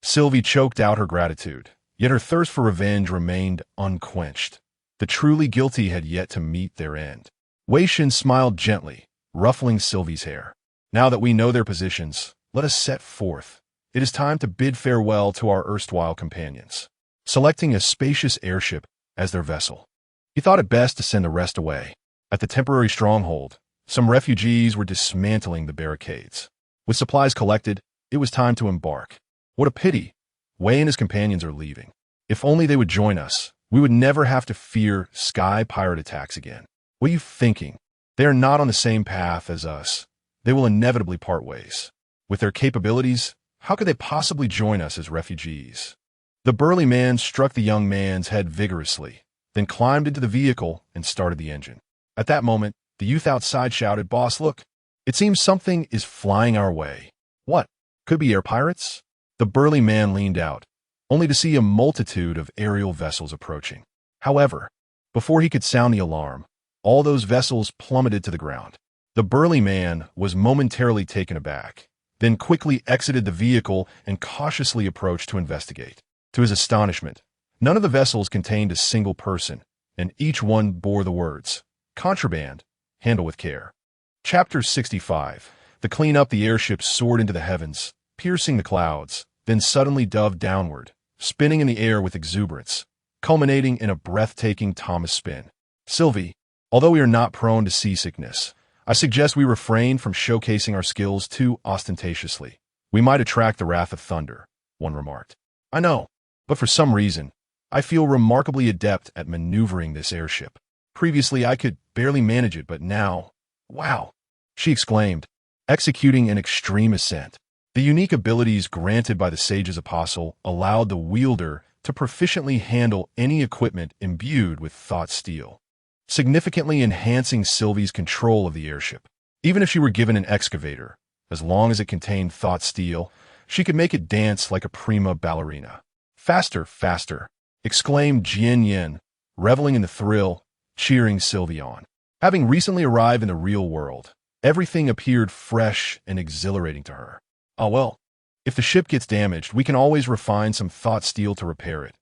Sylvie choked out her gratitude, yet her thirst for revenge remained unquenched. The truly guilty had yet to meet their end. Wei Shen smiled gently, ruffling Sylvie's hair. Now that we know their positions, let us set forth. It is time to bid farewell to our erstwhile companions. Selecting a spacious airship as their vessel, he thought it best to send the rest away. At the temporary stronghold, some refugees were dismantling the barricades. With supplies collected, it was time to embark. What a pity. Wei and his companions are leaving. If only they would join us, we would never have to fear sky pirate attacks again. What are you thinking? They are not on the same path as us. They will inevitably part ways. With their capabilities, how could they possibly join us as refugees? The burly man struck the young man's head vigorously, then climbed into the vehicle and started the engine. At that moment, the youth outside shouted, "Boss, look! It seems something is flying our way." What? Could be air pirates? The burly man leaned out, only to see a multitude of aerial vessels approaching. However, before he could sound the alarm, all those vessels plummeted to the ground. The burly man was momentarily taken aback, then quickly exited the vehicle and cautiously approached to investigate. To his astonishment, none of the vessels contained a single person, and each one bore the words, "Contraband, handle with care." Chapter 65. The clean-up the airship soared into the heavens, piercing the clouds, then suddenly dove downward, spinning in the air with exuberance, culminating in a breathtaking Thomas spin. Sylvie, although we are not prone to seasickness, I suggest we refrain from showcasing our skills too ostentatiously. We might attract the wrath of thunder, one remarked. I know, but for some reason, I feel remarkably adept at maneuvering this airship. Previously, I could barely manage it, but now, wow, she exclaimed, executing an extreme ascent. The unique abilities granted by the Sage's Apostle allowed the wielder to proficiently handle any equipment imbued with thought steel, significantly enhancing Sylvie's control of the airship. Even if she were given an excavator, as long as it contained thought steel, she could make it dance like a prima ballerina. Faster, faster, exclaimed Jian Yin, reveling in the thrill, cheering Sylvie on. Having recently arrived in the real world, everything appeared fresh and exhilarating to her. Oh well, if the ship gets damaged, we can always refine some thought steel to repair it.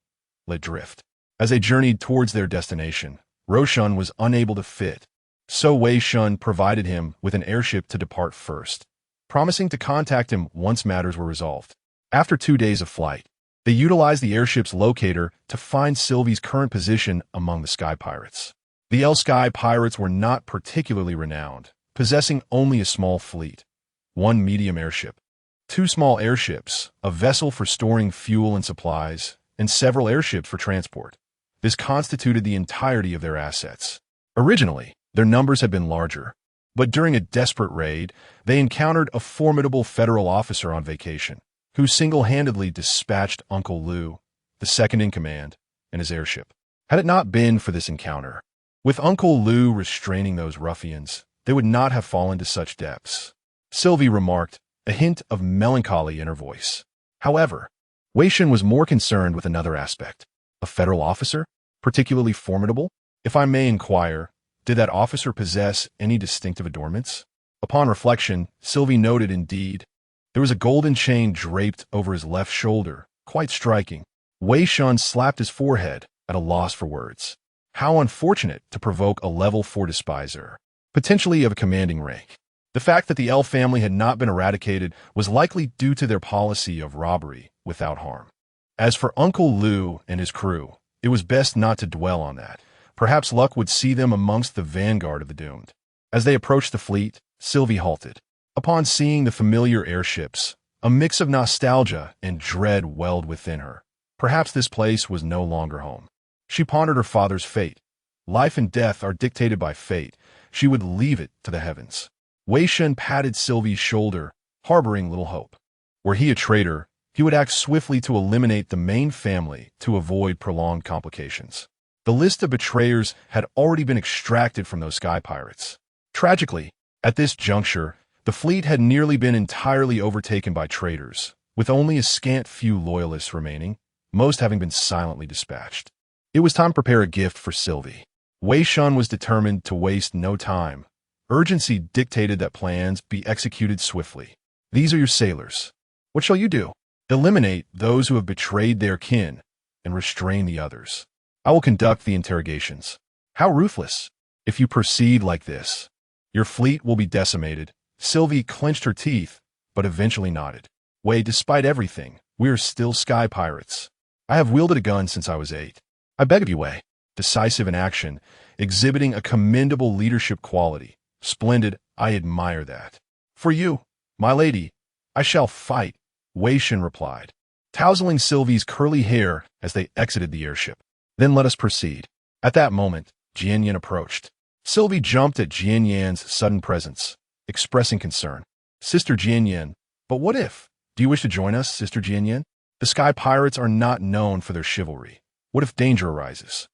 Let drift. As they journeyed towards their destination, Roshan was unable to fit, so Wei Shen provided him with an airship to depart first, promising to contact him once matters were resolved. After 2 days of flight, They utilized the airship's locator to find Sylvie's current position among the Sky Pirates. The Sky Pirates were not particularly renowned, possessing only a small fleet, one medium airship, two small airships, a vessel for storing fuel and supplies, and several airships for transport. This constituted the entirety of their assets. Originally, their numbers had been larger, but during a desperate raid, they encountered a formidable federal officer on vacation, who single-handedly dispatched Uncle Lou, the second-in-command, and his airship. Had it not been for this encounter, with Uncle Lou restraining those ruffians, they would not have fallen to such depths. Sylvie remarked, a hint of melancholy in her voice. However, Wei Shen was more concerned with another aspect. A federal officer? Particularly formidable? If I may inquire, did that officer possess any distinctive adornments? Upon reflection, Sylvie noted indeed, there was a golden chain draped over his left shoulder, quite striking. Wei Shen slapped his forehead, at a loss for words. How unfortunate to provoke a level 4 despiser, potentially of a commanding rank. The fact that the L family had not been eradicated was likely due to their policy of robbery without harm. As for Uncle Lou and his crew, it was best not to dwell on that. Perhaps luck would see them amongst the vanguard of the doomed. As they approached the fleet, Sylvie halted. Upon seeing the familiar airships, a mix of nostalgia and dread welled within her. Perhaps this place was no longer home. She pondered her father's fate. Life and death are dictated by fate. She would leave it to the heavens. Wei Shen patted Sylvie's shoulder, harboring little hope. Were he a traitor, he would act swiftly to eliminate the main family to avoid prolonged complications. The list of betrayers had already been extracted from those Sky Pirates. Tragically, at this juncture, the fleet had nearly been entirely overtaken by traitors, with only a scant few loyalists remaining, most having been silently dispatched. It was time to prepare a gift for Sylvie. Wei Shen was determined to waste no time. Urgency dictated that plans be executed swiftly. These are your sailors. What shall you do? Eliminate those who have betrayed their kin and restrain the others. I will conduct the interrogations. How ruthless! If you proceed like this, your fleet will be decimated. Sylvie clenched her teeth, but eventually nodded. Wei, despite everything, we are still Sky Pirates. I have wielded a gun since I was 8. I beg of you, Wei. Decisive in action, exhibiting a commendable leadership quality. Splendid, I admire that. For you, my lady, I shall fight, Wei Shen replied, tousling Sylvie's curly hair as they exited the airship. Then let us proceed. At that moment, Jian Yan approached. Sylvie jumped at Jian Yan's sudden presence, expressing concern. Sister Jian Yan, but what if? Do you wish to join us, Sister Jian Yan? The Sky Pirates are not known for their chivalry. What if danger arises?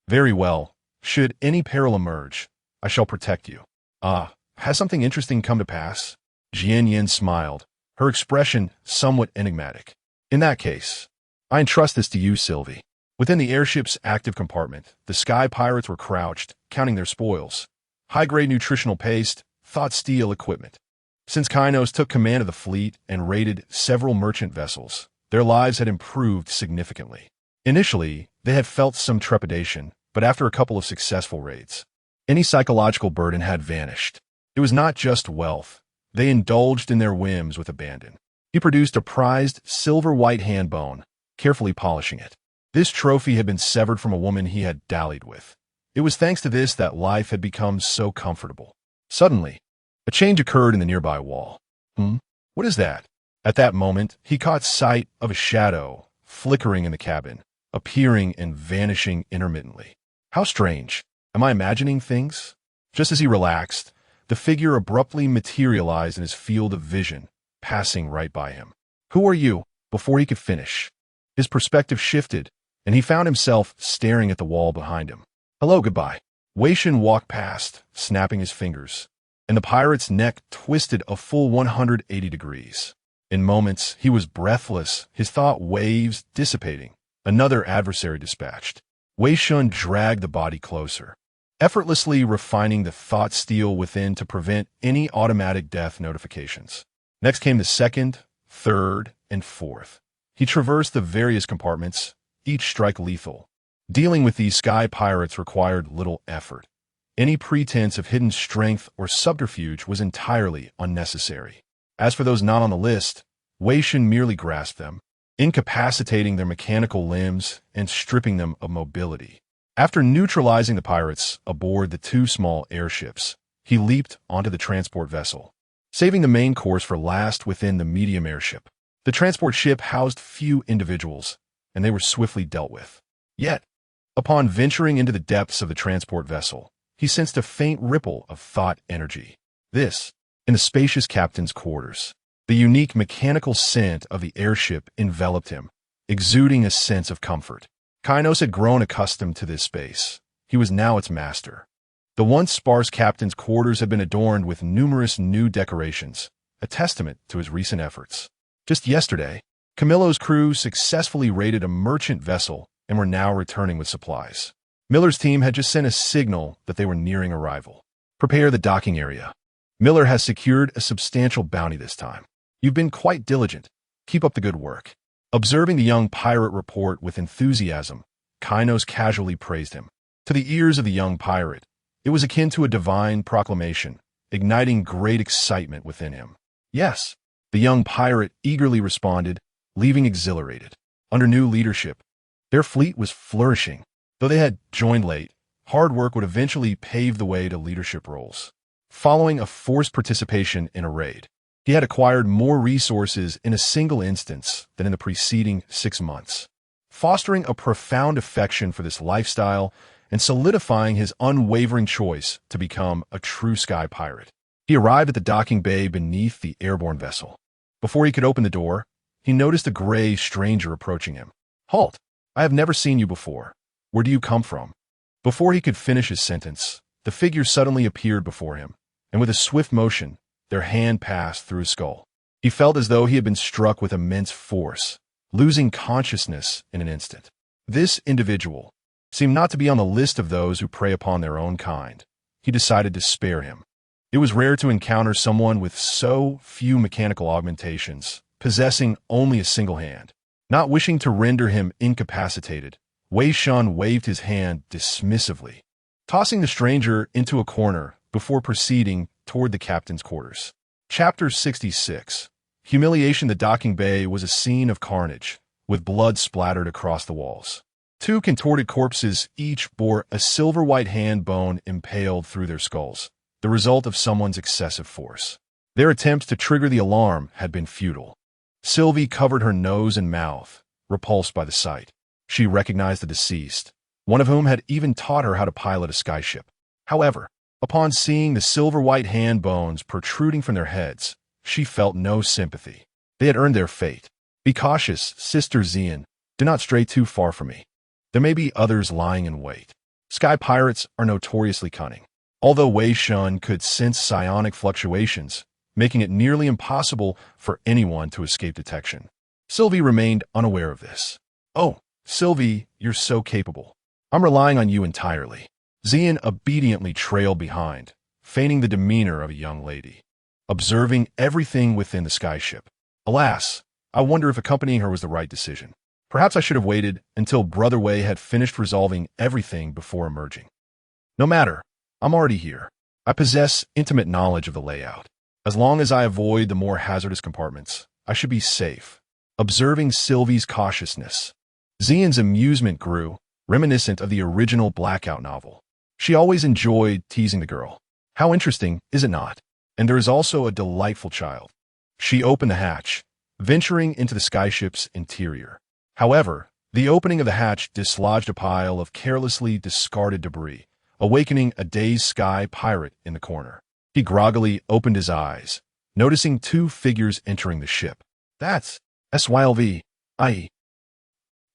Very well. Should any peril emerge, I shall protect you. Ah, has something interesting come to pass? Jian Yan smiled, her expression somewhat enigmatic. In that case, I entrust this to you, Sylvie. Within the airship's active compartment, the Sky Pirates were crouched, counting their spoils. High-grade nutritional paste, thought steel equipment. Since Kainos took command of the fleet and raided several merchant vessels, their lives had improved significantly. Initially, they had felt some trepidation, but after a couple of successful raids, any psychological burden had vanished. It was not just wealth. They indulged in their whims with abandon. He produced a prized silver-white hand bone, carefully polishing it. This trophy had been severed from a woman he had dallied with. It was thanks to this that life had become so comfortable. Suddenly, a change occurred in the nearby wall. What is that? At that moment, he caught sight of a shadow flickering in the cabin, appearing and vanishing intermittently. How strange. Am I imagining things? Just as he relaxed, the figure abruptly materialized in his field of vision, passing right by him. Who are you? Before he could finish, his perspective shifted, and he found himself staring at the wall behind him. Hello, goodbye. Wei Shen walked past, snapping his fingers, and the pirate's neck twisted a full 180 degrees. In moments, he was breathless, his thought waves dissipating. Another adversary dispatched. Wei Shen dragged the body closer, effortlessly refining the thought steel within to prevent any automatic death notifications. Next came the second, third, and fourth. He traversed the various compartments, each strike lethal. Dealing with these Sky Pirates required little effort. Any pretense of hidden strength or subterfuge was entirely unnecessary. As for those not on the list, Wei Shen merely grasped them. incapacitating their mechanical limbs and stripping them of mobility. After neutralizing the pirates aboard the two small airships, he leaped onto the transport vessel, saving the main course for last within the medium airship. The transport ship housed few individuals, and they were swiftly dealt with. Yet, upon venturing into the depths of the transport vessel, he sensed a faint ripple of thought energy. This, in the spacious captain's quarters. The unique mechanical scent of the airship enveloped him, exuding a sense of comfort. Kainos had grown accustomed to this space. He was now its master. The once sparse captain's quarters had been adorned with numerous new decorations, a testament to his recent efforts. Just yesterday, Camillo's crew successfully raided a merchant vessel and were now returning with supplies. Miller's team had just sent a signal that they were nearing arrival. Prepare the docking area. Miller has secured a substantial bounty this time. You've been quite diligent. Keep up the good work. Observing the young pirate report with enthusiasm, Kainos casually praised him. To the ears of the young pirate, it was akin to a divine proclamation, igniting great excitement within him. Yes, the young pirate eagerly responded, leaving exhilarated. Under new leadership, their fleet was flourishing. Though they had joined late, hard work would eventually pave the way to leadership roles. Following a forced participation in a raid, he had acquired more resources in a single instance than in the preceding 6 months, fostering a profound affection for this lifestyle and solidifying his unwavering choice to become a true sky pirate. He arrived at the docking bay beneath the airborne vessel. Before he could open the door, he noticed a gray stranger approaching him. "Halt! I have never seen you before. Where do you come from?" Before he could finish his sentence, the figure suddenly appeared before him, and with a swift motion, their hand passed through his skull. He felt as though he had been struck with immense force, losing consciousness in an instant. This individual seemed not to be on the list of those who prey upon their own kind. He decided to spare him. It was rare to encounter someone with so few mechanical augmentations, possessing only a single hand. Not wishing to render him incapacitated, Wei Shen waved his hand dismissively, tossing the stranger into a corner before proceeding toward the captain's quarters. Chapter 66. Humiliation. The docking bay was a scene of carnage, with blood splattered across the walls. Two contorted corpses each bore a silver-white hand bone impaled through their skulls, the result of someone's excessive force. Their attempts to trigger the alarm had been futile. Sylvie covered her nose and mouth, repulsed by the sight. She recognized the deceased, one of whom had even taught her how to pilot a skyship. However, upon seeing the silver-white hand bones protruding from their heads, she felt no sympathy. They had earned their fate. Be cautious, Sister Xian. Do not stray too far from me. There may be others lying in wait. Sky pirates are notoriously cunning. Although Wei Shen could sense psionic fluctuations, making it nearly impossible for anyone to escape detection, Sylvie remained unaware of this. "Oh, Sylvie, you're so capable. I'm relying on you entirely." Xian obediently trailed behind, feigning the demeanor of a young lady, observing everything within the skyship. Alas, I wonder if accompanying her was the right decision. Perhaps I should have waited until Brother Wei had finished resolving everything before emerging. No matter, I'm already here. I possess intimate knowledge of the layout. As long as I avoid the more hazardous compartments, I should be safe. Observing Sylvie's cautiousness, Xian's amusement grew, reminiscent of the original Blackout novel. She always enjoyed teasing the girl. How interesting, is it not? And there is also a delightful child. She opened the hatch, venturing into the skyship's interior. However, the opening of the hatch dislodged a pile of carelessly discarded debris, awakening a dazed sky pirate in the corner. He groggily opened his eyes, noticing two figures entering the ship. "That's Sylv. I."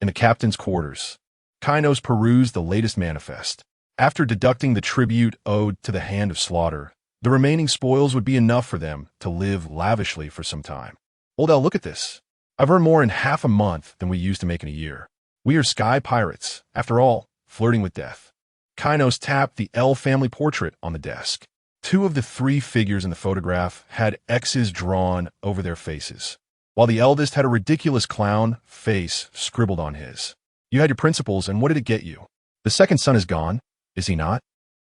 In the captain's quarters, Kainos perused the latest manifest. After deducting the tribute owed to the Hand of Slaughter, the remaining spoils would be enough for them to live lavishly for some time. "Old L, look at this. I've earned more in half a month than we used to make in a year. We are sky pirates, after all, flirting with death." Kainos tapped the L family portrait on the desk. Two of the three figures in the photograph had X's drawn over their faces, while the eldest had a ridiculous clown face scribbled on his. "You had your principles, and what did it get you? The second son is gone, is he not?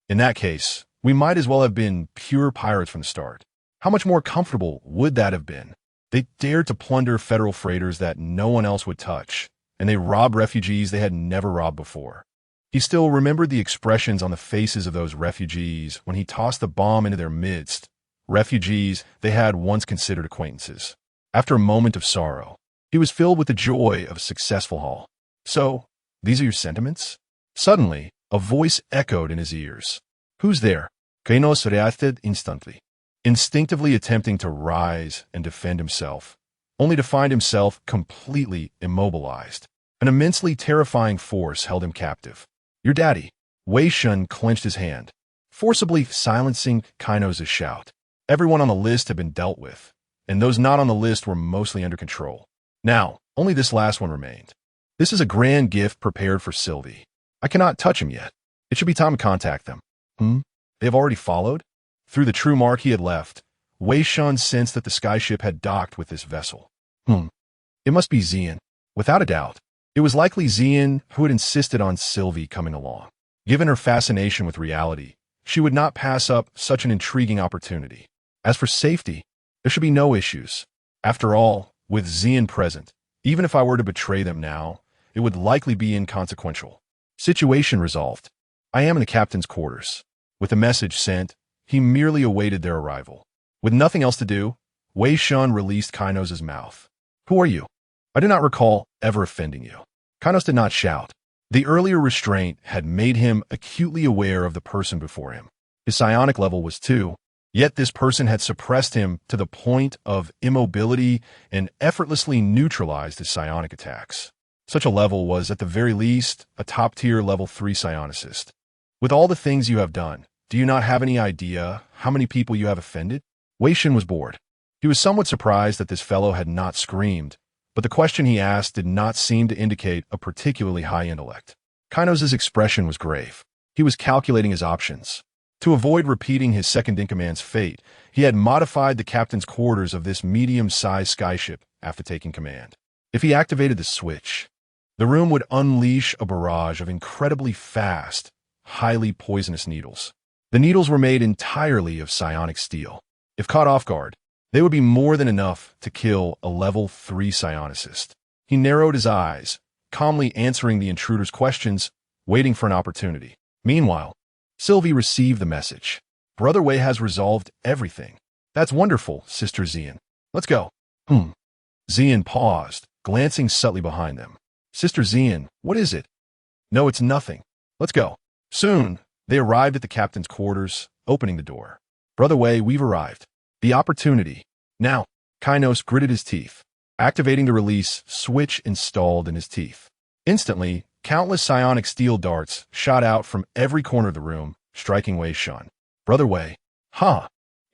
In that case, we might as well have been pure pirates from the start. How much more comfortable would that have been?" They dared to plunder federal freighters that no one else would touch, and they robbed refugees they had never robbed before. He still remembered the expressions on the faces of those refugees when he tossed the bomb into their midst, refugees they had once considered acquaintances. After a moment of sorrow, he was filled with the joy of a successful haul. So, these are your sentiments? Suddenly, a voice echoed in his ears. Who's there? Kainos reacted instantly, instinctively attempting to rise and defend himself, only to find himself completely immobilized. An immensely terrifying force held him captive. Your daddy. Wei Shen clenched his hand, forcibly silencing Kainos' shout. Everyone on the list had been dealt with, and those not on the list were mostly under control. Now, only this last one remained. This is a grand gift prepared for Sylvie. I cannot touch him yet. It should be time to contact them. They have already followed? Through the true mark he had left, Wei Shen sensed that the skyship had docked with this vessel. It must be Xian. Without a doubt. It was likely Xian who had insisted on Sylvie coming along. Given her fascination with reality, she would not pass up such an intriguing opportunity. As for safety, there should be no issues. After all, with Xian present, even if I were to betray them now, it would likely be inconsequential. Situation resolved. I am in the captain's quarters. With the message sent, he merely awaited their arrival. With nothing else to do, Wei Shen released Kainos' mouth. Who are you? I do not recall ever offending you. Kainos did not shout. The earlier restraint had made him acutely aware of the person before him. His psionic level was 2, yet this person had suppressed him to the point of immobility and effortlessly neutralized his psionic attacks. Such a level was, at the very least, a top-tier level 3 psionicist. With all the things you have done, do you not have any idea how many people you have offended? Wei Shen was bored. He was somewhat surprised that this fellow had not screamed, but the question he asked did not seem to indicate a particularly high intellect. Kainos' expression was grave. He was calculating his options. To avoid repeating his second-in-command's fate, he had modified the captain's quarters of this medium-sized skyship after taking command. If he activated the switch, the room would unleash a barrage of incredibly fast, highly poisonous needles. The needles were made entirely of psionic steel. If caught off guard, they would be more than enough to kill a level 3 psionicist. He narrowed his eyes, calmly answering the intruder's questions, waiting for an opportunity. Meanwhile, Sylvie received the message. Brother Wei has resolved everything. That's wonderful, Sister Xian. Let's go. Xian paused, glancing subtly behind them. Sister Xian, what is it? No, it's nothing. Let's go. Soon, they arrived at the captain's quarters, opening the door. Brother Wei, we've arrived. The opportunity. Now, Kainos gritted his teeth, activating the release switch installed in his teeth. Instantly, countless psionic steel darts shot out from every corner of the room, striking Wei Shen. Brother Wei,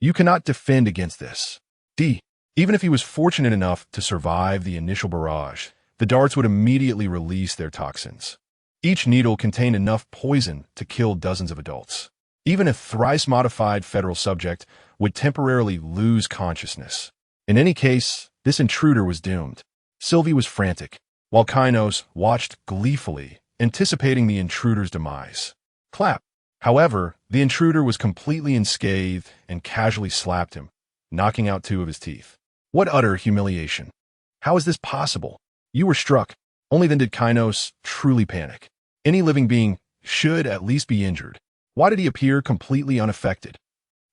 you cannot defend against this. Even if he was fortunate enough to survive the initial barrage, the darts would immediately release their toxins. Each needle contained enough poison to kill dozens of adults. Even a thrice-modified federal subject would temporarily lose consciousness. In any case, this intruder was doomed. Sylvie was frantic, while Kainos watched gleefully, anticipating the intruder's demise. Clap. However, the intruder was completely unscathed and casually slapped him, knocking out 2 of his teeth. What utter humiliation. How is this possible? You were struck. Only then did Kainos truly panic. Any living being should at least be injured. Why did he appear completely unaffected?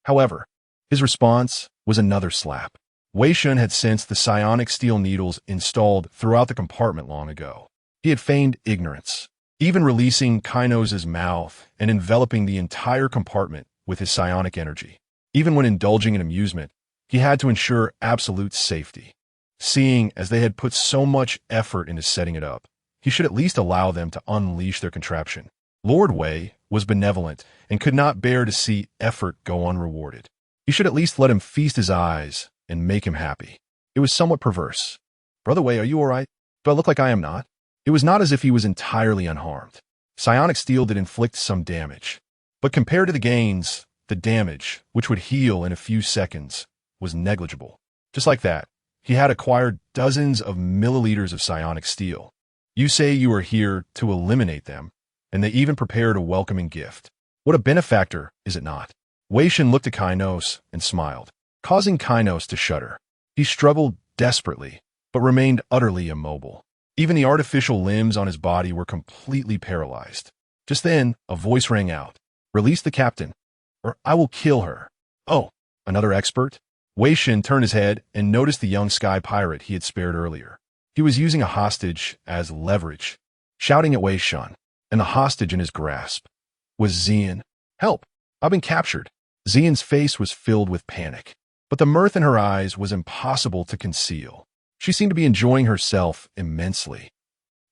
However, his response was another slap. Wei Shen had sensed the psionic steel needles installed throughout the compartment long ago. He had feigned ignorance, even releasing Kainos' mouth and enveloping the entire compartment with his psionic energy. Even when indulging in amusement, he had to ensure absolute safety. Seeing as they had put so much effort into setting it up, he should at least allow them to unleash their contraption. Lord Wei was benevolent and could not bear to see effort go unrewarded. He should at least let him feast his eyes and make him happy. It was somewhat perverse. Brother Wei, are you all right? Do I look like I am not? It was not as if he was entirely unharmed. Psionic steel did inflict some damage, but compared to the gains, the damage, which would heal in a few seconds, was negligible. Just like that, he had acquired dozens of milliliters of psionic steel. You say you are here to eliminate them, and they even prepared a welcoming gift. What a benefactor, is it not? Wei Shen looked at Kainos and smiled, causing Kainos to shudder. He struggled desperately, but remained utterly immobile. Even the artificial limbs on his body were completely paralyzed. Just then, a voice rang out. "Release the captain, or I will kill her." "Oh, another expert?" Wei Shen turned his head and noticed the young sky pirate he had spared earlier. He was using a hostage as leverage, shouting at Wei Shen, and the hostage in his grasp was Xian. "Help! I've been captured." Xian's face was filled with panic, but the mirth in her eyes was impossible to conceal. She seemed to be enjoying herself immensely.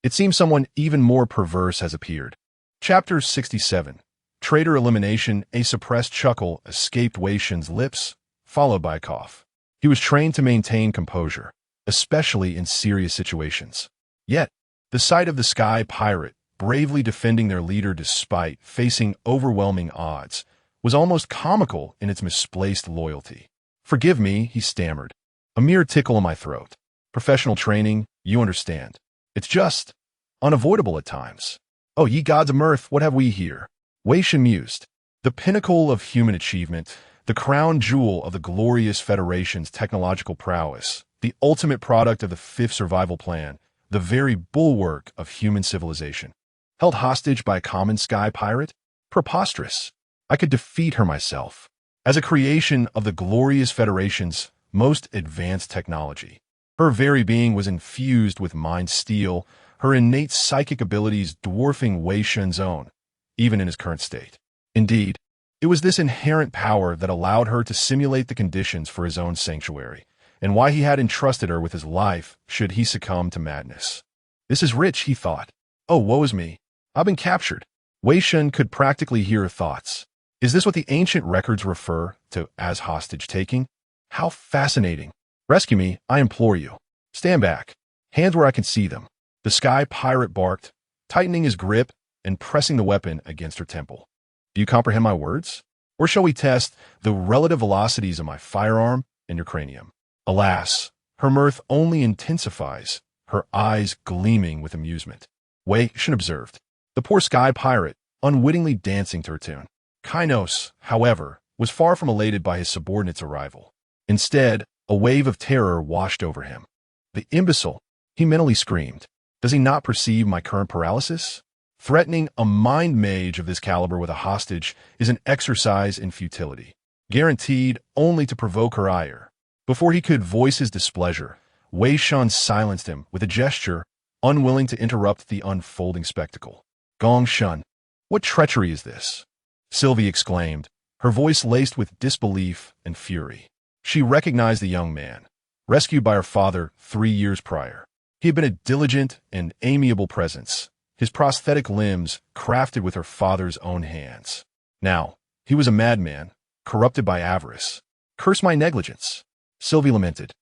It seems someone even more perverse has appeared. Chapter 67. Traitor elimination. A suppressed chuckle escaped Wei Shen's lips, followed by a cough. He was trained to maintain composure, especially in serious situations. Yet, the sight of the sky pirate bravely defending their leader despite facing overwhelming odds was almost comical in its misplaced loyalty. "Forgive me," he stammered. "A mere tickle in my throat. Professional training, you understand. It's just unavoidable at times." "Oh, ye gods of mirth, what have we here?" Wei Shen mused. The pinnacle of human achievement, the crown jewel of the glorious Federation's technological prowess, the ultimate product of the fifth survival plan, the very bulwark of human civilization. Held hostage by a common sky pirate? Preposterous. I could defeat her myself, as a creation of the glorious Federation's most advanced technology. Her very being was infused with mind steel, her innate psychic abilities dwarfing Wei Shen's own, even in his current state. Indeed, it was this inherent power that allowed her to simulate the conditions for his own sanctuary, and why he had entrusted her with his life should he succumb to madness. "This is rich," he thought. "Oh, woe is me. I've been captured." Wei Shen could practically hear her thoughts. Is this what the ancient records refer to as hostage-taking? How fascinating. "Rescue me, I implore you. Stand back. Hands where I can see them." The sky pirate barked, tightening his grip and pressing the weapon against her temple. "Do you comprehend my words? Or shall we test the relative velocities of my firearm and your cranium?" Alas, her mirth only intensifies, her eyes gleaming with amusement. Wei Shen observed, the poor sky pirate unwittingly dancing to her tune. Kainos, however, was far from elated by his subordinate's arrival. Instead, a wave of terror washed over him. "The imbecile," he mentally screamed. "Does he not perceive my current paralysis? Threatening a mind mage of this caliber with a hostage is an exercise in futility, guaranteed only to provoke her ire." Before he could voice his displeasure, Wei Shen silenced him with a gesture, unwilling to interrupt the unfolding spectacle. "Gong Shen, what treachery is this?" Sylvie exclaimed, her voice laced with disbelief and fury. She recognized the young man, rescued by her father 3 years prior. He had been a diligent and amiable presence, his prosthetic limbs crafted with her father's own hands. Now, he was a madman, corrupted by avarice. "Curse my negligence," Sylvie lamented.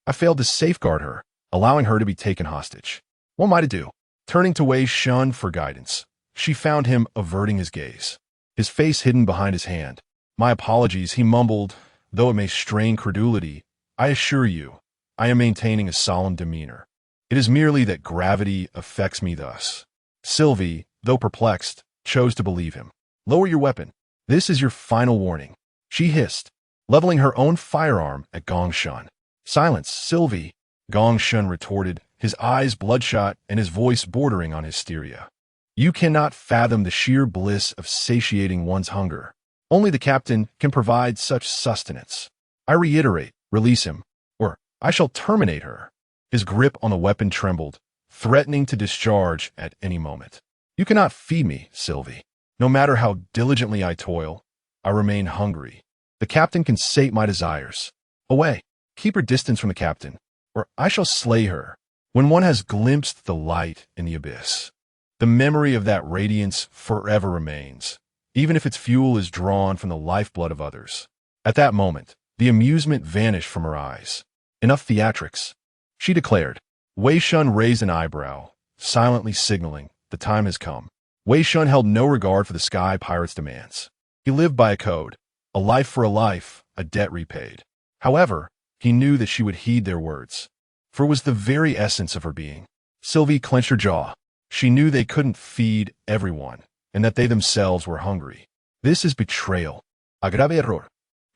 "I failed to safeguard her, allowing her to be taken hostage. What am I to do?" Turning to Wei Shen for guidance, she found him averting his gaze, his face hidden behind his hand. "My apologies," he mumbled, "though it may strain credulity. I assure you, I am maintaining a solemn demeanor. It is merely that gravity affects me thus." Sylvie, though perplexed, chose to believe him. "Lower your weapon. This is your final warning," she hissed, leveling her own firearm at Gong Shen. "Silence, Sylvie," Gong Shen retorted, his eyes bloodshot and his voice bordering on hysteria. "You cannot fathom the sheer bliss of satiating one's hunger. Only the captain can provide such sustenance. I reiterate, release him, or I shall terminate her." His grip on the weapon trembled, threatening to discharge at any moment. "You cannot feed me, Sylvie. No matter how diligently I toil, I remain hungry. The captain can sate my desires. Away, keep her distance from the captain, or I shall slay her." When one has glimpsed the light in the abyss, the memory of that radiance forever remains, even if its fuel is drawn from the lifeblood of others. At that moment, the amusement vanished from her eyes. "Enough theatrics," she declared. Wei Shen raised an eyebrow, silently signaling the time has come. Wei Shen held no regard for the sky pirate's demands. He lived by a code, a life for a life, a debt repaid. However, he knew that she would heed their words, for it was the very essence of her being. Sylvie clenched her jaw. She knew they couldn't feed everyone, and that they themselves were hungry. "This is betrayal. A grave error."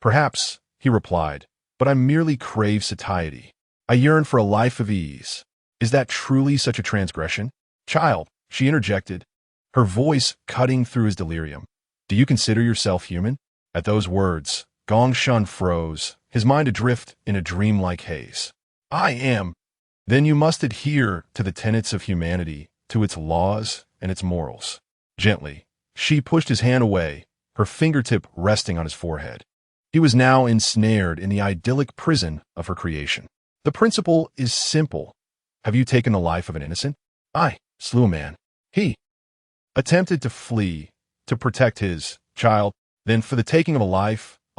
"Perhaps," he replied, "but I merely crave satiety." I yearn for a life of ease. Is that truly such a transgression? Child, she interjected, her voice cutting through his delirium. Do you consider yourself human? At those words, Gong Shun froze, his mind adrift in a dreamlike haze. I am. Then you must adhere to the tenets of humanity, to its laws and its morals. Gently, she pushed his hand away, her fingertip resting on his forehead. He was now ensnared in the idyllic prison of her creation. The principle is simple. Have you taken the life of an innocent? I slew a man. He attempted to flee, to protect his child. Then for the taking of a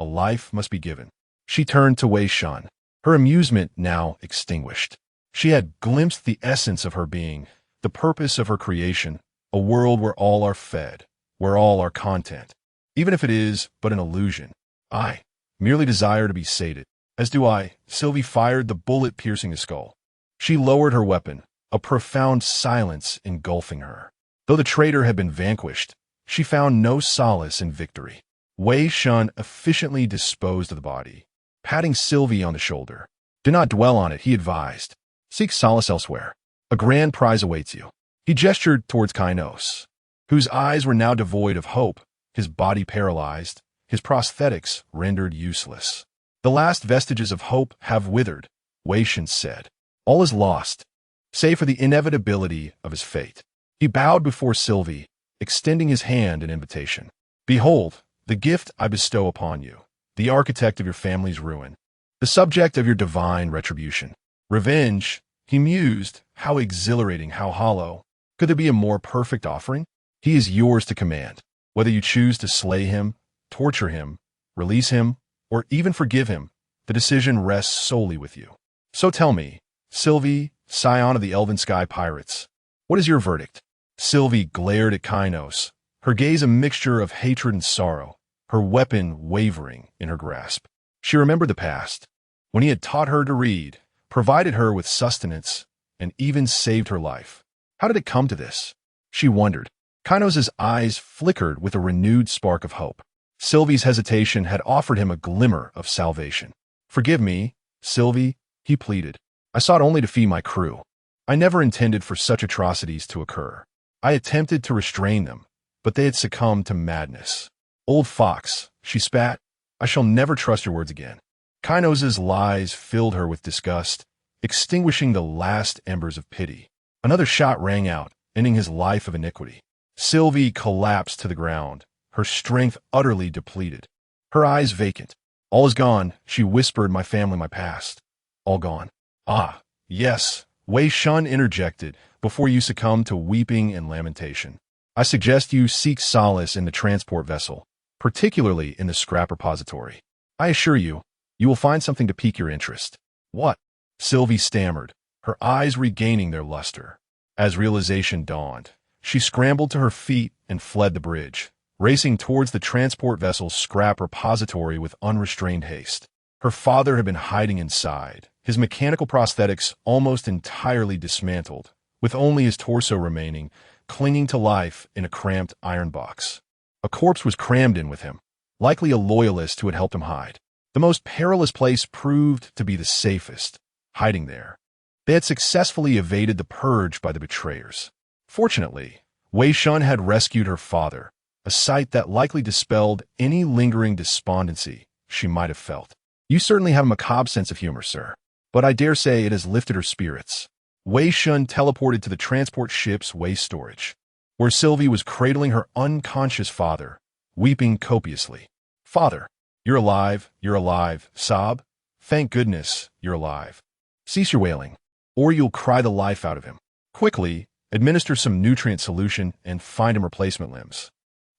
life must be given. She turned to Wei Shen, her amusement now extinguished. She had glimpsed the essence of her being, the purpose of her creation, a world where all are fed, where all are content, even if it is but an illusion. I merely desire to be sated, as do I. Sylvie fired the bullet piercing the skull. She lowered her weapon, a profound silence engulfing her. Though the traitor had been vanquished, she found no solace in victory. Wei Shen efficiently disposed of the body, patting Sylvie on the shoulder. Do not dwell on it, he advised. Seek solace elsewhere. A grand prize awaits you. He gestured towards Kainos, whose eyes were now devoid of hope, his body paralyzed, his prosthetics rendered useless. The last vestiges of hope have withered, Wei Shen said. All is lost, save for the inevitability of his fate. He bowed before Sylvie, extending his hand in invitation. Behold, the gift I bestow upon you, the architect of your family's ruin, the subject of your divine retribution. Revenge, he mused, how exhilarating, how hollow. Could there be a more perfect offering? He is yours to command. Whether you choose to slay him, torture him, release him, or even forgive him, the decision rests solely with you. So tell me, Sylvie, scion of the Elven Sky Pirates, what is your verdict? Sylvie glared at Kainos, her gaze a mixture of hatred and sorrow, her weapon wavering in her grasp. She remembered the past, when he had taught her to read, provided her with sustenance, and even saved her life. How did it come to this? She wondered. Kainos' eyes flickered with a renewed spark of hope. Sylvie's hesitation had offered him a glimmer of salvation. Forgive me, Sylvie, he pleaded. I sought only to feed my crew. I never intended for such atrocities to occur. I attempted to restrain them, but they had succumbed to madness. Old fox, she spat, I shall never trust your words again. Kainos' lies filled her with disgust, extinguishing the last embers of pity. Another shot rang out, ending his life of iniquity. Sylvie collapsed to the ground, her strength utterly depleted, her eyes vacant. All is gone, she whispered, my family, my past. All gone. Ah, yes, Wei Shen interjected, before you succumb to weeping and lamentation. I suggest you seek solace in the transport vessel, particularly in the scrap repository. I assure you, you will find something to pique your interest. What? Sylvie stammered, her eyes regaining their luster. As realization dawned, she scrambled to her feet and fled the bridge, racing towards the transport vessel's scrap repository with unrestrained haste. Her father had been hiding inside, his mechanical prosthetics almost entirely dismantled, with only his torso remaining, clinging to life in a cramped iron box. A corpse was crammed in with him, likely a loyalist who had helped him hide. The most perilous place proved to be the safest, hiding there. They had successfully evaded the purge by the betrayers. Fortunately, Wei Shen had rescued her father, a sight that likely dispelled any lingering despondency she might have felt. You certainly have a macabre sense of humor, sir, but I dare say it has lifted her spirits. Wei Shen teleported to the transport ship's waste storage, where Sylvie was cradling her unconscious father, weeping copiously. Father, you're alive, sob. Thank goodness you're alive. Cease your wailing, or you'll cry the life out of him. Quickly, administer some nutrient solution and find him replacement limbs.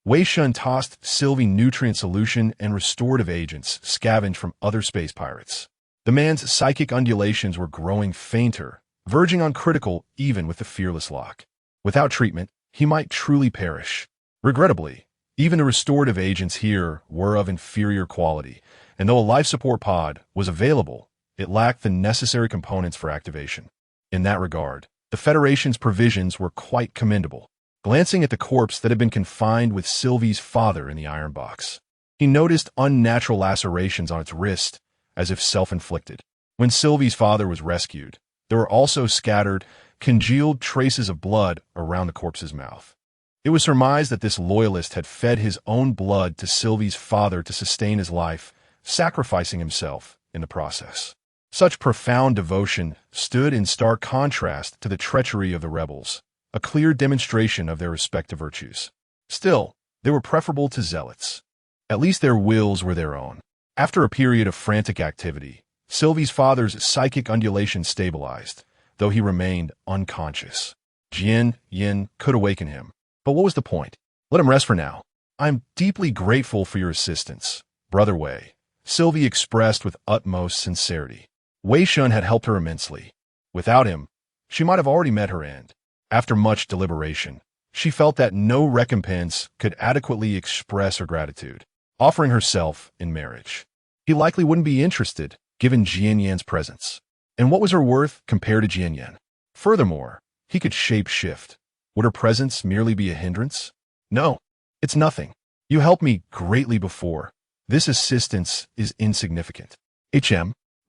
Wei Shen tossed Sylvie nutrient solution and restorative agents scavenged from other space pirates. The man's psychic undulations were growing fainter, verging on critical even with the fearless lock. Without treatment, he might truly perish. Regrettably, even the restorative agents here were of inferior quality, and though a life support pod was available, it lacked the necessary components for activation. In that regard, the Federation's provisions were quite commendable. Glancing at the corpse that had been confined with Sylvie's father in the iron box, he noticed unnatural lacerations on its wrist, as if self-inflicted. When Sylvie's father was rescued, there were also scattered, congealed traces of blood around the corpse's mouth. It was surmised that this loyalist had fed his own blood to Sylvie's father to sustain his life, sacrificing himself in the process. Such profound devotion stood in stark contrast to the treachery of the rebels, a clear demonstration of their respective virtues. Still, they were preferable to zealots. At least their wills were their own. After a period of frantic activity, Sylvie's father's psychic undulation stabilized, though he remained unconscious. Jian Yin could awaken him. But what was the point? Let him rest for now. I'm deeply grateful for your assistance, Brother Wei, Sylvie expressed with utmost sincerity. Wei Shen had helped her immensely. Without him, she might have already met her end. After much deliberation, she felt that no recompense could adequately express her gratitude, offering herself in marriage. He likely wouldn't be interested, given Jian Yan's presence. And what was her worth compared to Jian Yan? Furthermore, he could shape-shift. Would her presence merely be a hindrance? No, it's nothing. You helped me greatly before. This assistance is insignificant.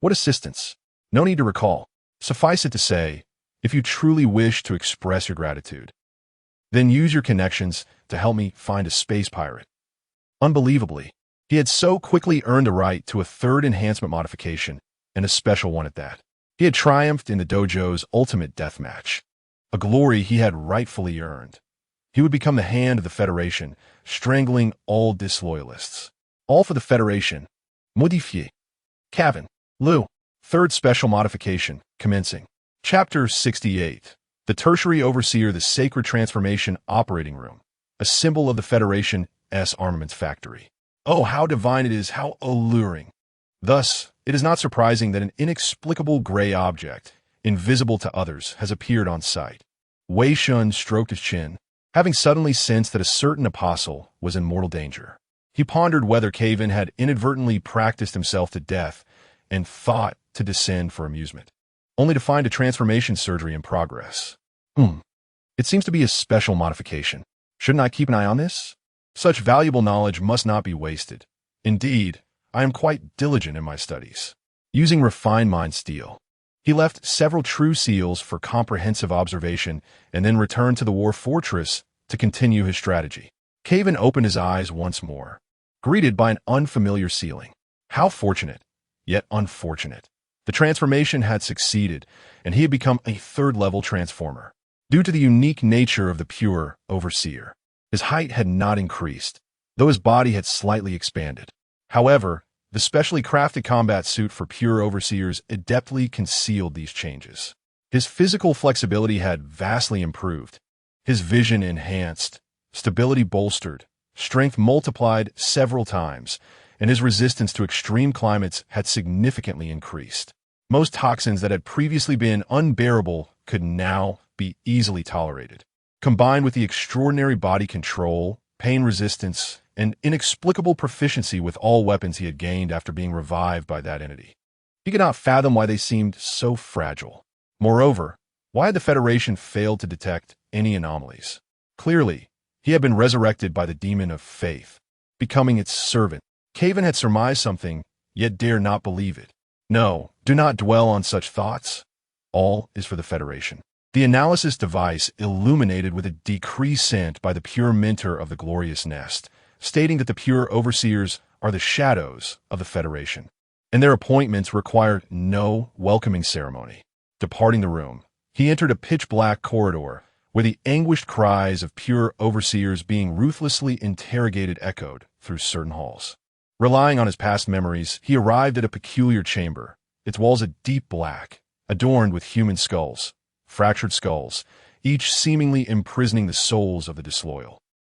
What assistance? No need to recall. Suffice it to say, if you truly wish to express your gratitude, then use your connections to help me find a space pirate. Unbelievably, he had so quickly earned a right to a third enhancement modification, and a special one at that. He had triumphed in the dojo's ultimate deathmatch, a glory he had rightfully earned. He would become the hand of the Federation, strangling all disloyalists. All for the Federation. Modifié. Kevin. Lu. Third special modification, commencing. Chapter 68. The Tertiary Overseer, the Sacred Transformation Operating Room, a symbol of the Federation's armaments factory. Oh, how divine it is, how alluring. Thus, it is not surprising that an inexplicable gray object, invisible to others, has appeared on sight. Wei Shen stroked his chin, having suddenly sensed that a certain apostle was in mortal danger. He pondered whether Kevin had inadvertently practiced himself to death and thought to descend for amusement, only to find a transformation surgery in progress. It seems to be a special modification. Shouldn't I keep an eye on this? Such valuable knowledge must not be wasted. Indeed, I am quite diligent in my studies. Using refined mind steel, he left several true seals for comprehensive observation and then returned to the war fortress to continue his strategy. Kevin opened his eyes once more, greeted by an unfamiliar ceiling. How fortunate, yet unfortunate. The transformation had succeeded, and he had become a third-level transformer. Due to the unique nature of the pure overseer, his height had not increased, though his body had slightly expanded. However, the specially crafted combat suit for pure overseers adeptly concealed these changes. His physical flexibility had vastly improved, his vision enhanced, stability bolstered, strength multiplied several times, and his resistance to extreme climates had significantly increased. Most toxins that had previously been unbearable could now be easily tolerated. Combined with the extraordinary body control, pain resistance, and inexplicable proficiency with all weapons he had gained after being revived by that entity, he could not fathom why they seemed so fragile. Moreover, why had the Federation failed to detect any anomalies? Clearly, he had been resurrected by the demon of faith, becoming its servant. Kevin had surmised something, yet dared not believe it. No, do not dwell on such thoughts. All is for the Federation. The analysis device illuminated with a decree sent by the pure mentor of the glorious nest, stating that the pure overseers are the shadows of the Federation, and their appointments required no welcoming ceremony. Departing the room, he entered a pitch-black corridor where the anguished cries of pure overseers being ruthlessly interrogated echoed through certain halls. Relying on his past memories, he arrived at a peculiar chamber, its walls a deep black, adorned with human skulls, fractured skulls, each seemingly imprisoning the souls of the disloyal.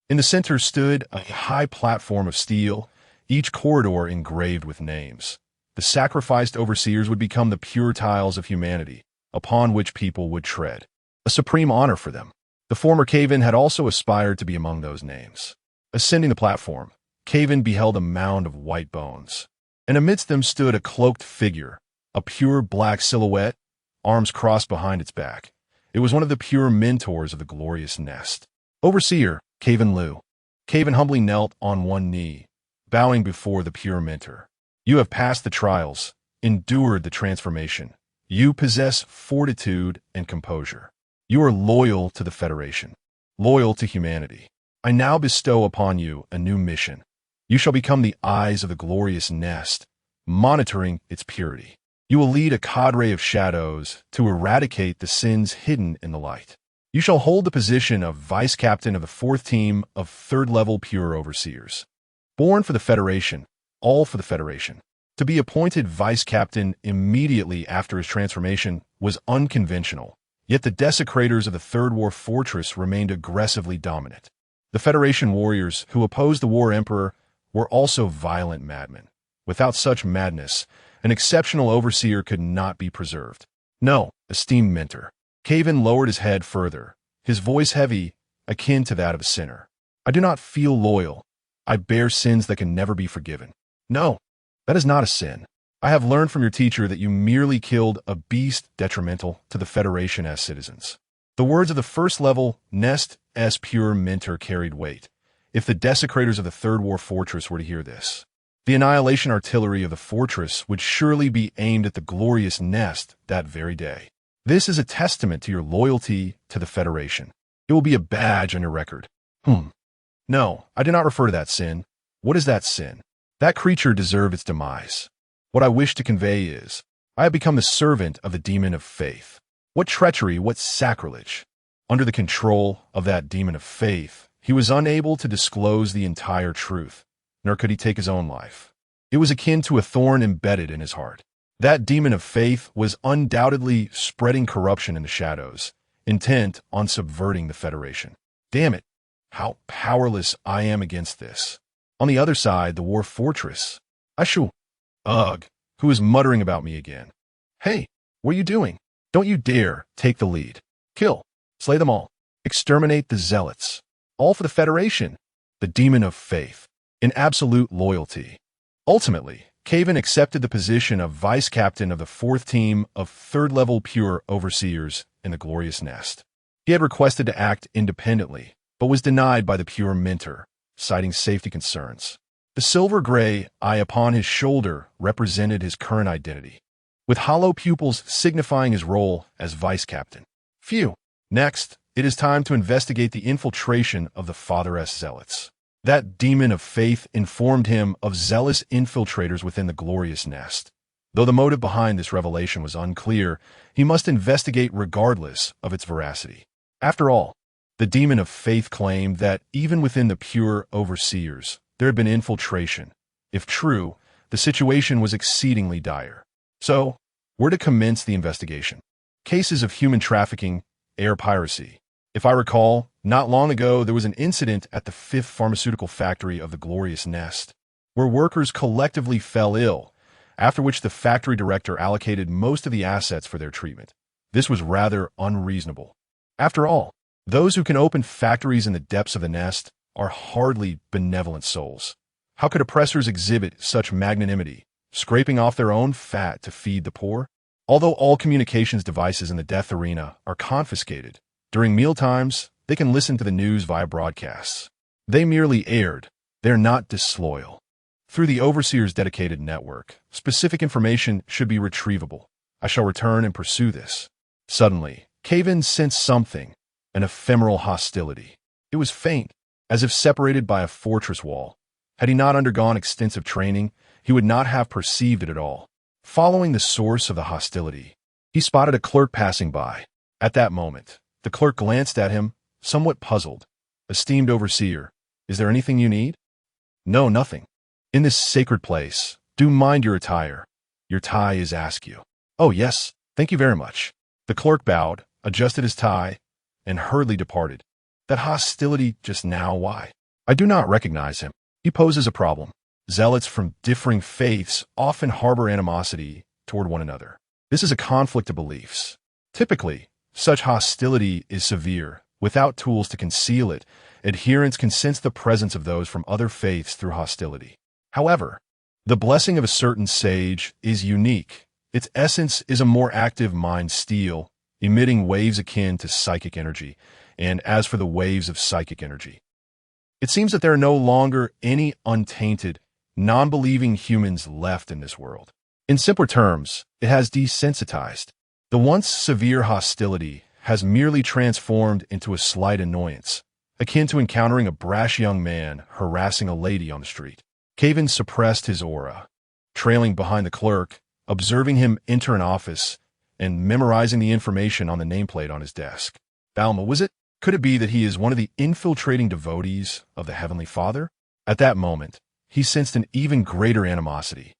In the center stood a high platform of steel, each corridor engraved with names. The sacrificed overseers would become the pure tiles of humanity, upon which people would tread. A supreme honor for them. The former Kevin had also aspired to be among those names. Ascending the platform, Kevin beheld a mound of white bones, and amidst them stood a cloaked figure, a pure black silhouette, arms crossed behind its back. It was one of the pure mentors of the glorious nest. Overseer, Kevin Lu. Kevin humbly knelt on one knee, bowing before the pure mentor. You have passed the trials, endured the transformation. You possess fortitude and composure. You are loyal to the Federation, loyal to humanity. I now bestow upon you a new mission. You shall become the eyes of the glorious nest, monitoring its purity. You will lead a cadre of shadows to eradicate the sins hidden in the light. You shall hold the position of vice captain of the 4th team of 3rd-level pure overseers. Born for the Federation, all for the Federation. To be appointed vice captain immediately after his transformation was unconventional, yet the desecrators of the Third War Fortress remained aggressively dominant. The Federation warriors who opposed the War Emperor were also violent madmen. Without such madness, an exceptional overseer could not be preserved. No, esteemed mentor. Caven lowered his head further, his voice heavy, akin to that of a sinner. I do not feel loyal. I bear sins that can never be forgiven. No, that is not a sin. I have learned from your teacher that you merely killed a beast detrimental to the Federation as citizens. The words of the 1st-level Nest's pure mentor carried weight. If the desecrators of the Third War Fortress were to hear this, the annihilation artillery of the fortress would surely be aimed at the glorious nest that very day. This is a testament to your loyalty to the Federation. It will be a badge on your record. No, I do not refer to that sin. What is that sin? That creature deserved its demise. What I wish to convey is, I have become the servant of the demon of faith. What treachery, what sacrilege! Under the control of that demon of faith, he was unable to disclose the entire truth, nor could he take his own life. It was akin to a thorn embedded in his heart. That demon of faith was undoubtedly spreading corruption in the shadows, intent on subverting the Federation. Damn it, how powerless I am against this. On the other side, the war fortress. Ensue. Ugh, who is muttering about me again? Hey, what are you doing? Don't you dare take the lead. Kill, slay them all. Exterminate the zealots. All for the Federation. The demon of faith. In absolute loyalty. Ultimately, Caven accepted the position of vice captain of the 4th team of 3rd-level pure overseers in the glorious nest. He had requested to act independently, but was denied by the pure mentor, citing safety concerns. The silver-gray eye upon his shoulder represented his current identity, with hollow pupils signifying his role as vice captain. Phew. Next, it is time to investigate the infiltration of the Father's zealots. That demon of faith informed him of zealous infiltrators within the glorious nest. Though the motive behind this revelation was unclear, he must investigate regardless of its veracity. After all, the demon of faith claimed that even within the pure overseers, there had been infiltration. If true, the situation was exceedingly dire. So, where to commence the investigation? Cases of human trafficking, air piracy. If I recall, not long ago there was an incident at the 5th pharmaceutical factory of the glorious nest, where workers collectively fell ill, after which the factory director allocated most of the assets for their treatment. This was rather unreasonable. After all, those who can open factories in the depths of the nest are hardly benevolent souls. How could oppressors exhibit such magnanimity, scraping off their own fat to feed the poor? Although all communications devices in the death arena are confiscated, during mealtimes, they can listen to the news via broadcasts. They merely aired. They're not disloyal. Through the Overseer's dedicated network, specific information should be retrievable. I shall return and pursue this. Suddenly, Caven sensed something, an ephemeral hostility. It was faint, as if separated by a fortress wall. Had he not undergone extensive training, he would not have perceived it at all. Following the source of the hostility, he spotted a clerk passing by. At that moment, the clerk glanced at him, somewhat puzzled. Esteemed Overseer, is there anything you need? No, nothing. In this sacred place, do mind your attire. Your tie is askew. Oh, yes, thank you very much. The clerk bowed, adjusted his tie, and hurriedly departed. That hostility just now, why? I do not recognize him. He poses a problem. Zealots from differing faiths often harbor animosity toward one another. This is a conflict of beliefs. Typically, such hostility is severe. Without tools to conceal it, adherents can sense the presence of those from other faiths through hostility. However, the blessing of a certain sage is unique. Its essence is a more active mind steel, emitting waves akin to psychic energy. And as for the waves of psychic energy, it seems that there are no longer any untainted, non-believing humans left in this world. In simpler terms, it has desensitized. The once severe hostility has merely transformed into a slight annoyance, akin to encountering a brash young man harassing a lady on the street. Caven suppressed his aura, trailing behind the clerk, observing him enter an office, and memorizing the information on the nameplate on his desk. Balma, was it? Could it be that he is one of the infiltrating devotees of the Heavenly Father? At that moment, he sensed an even greater animosity.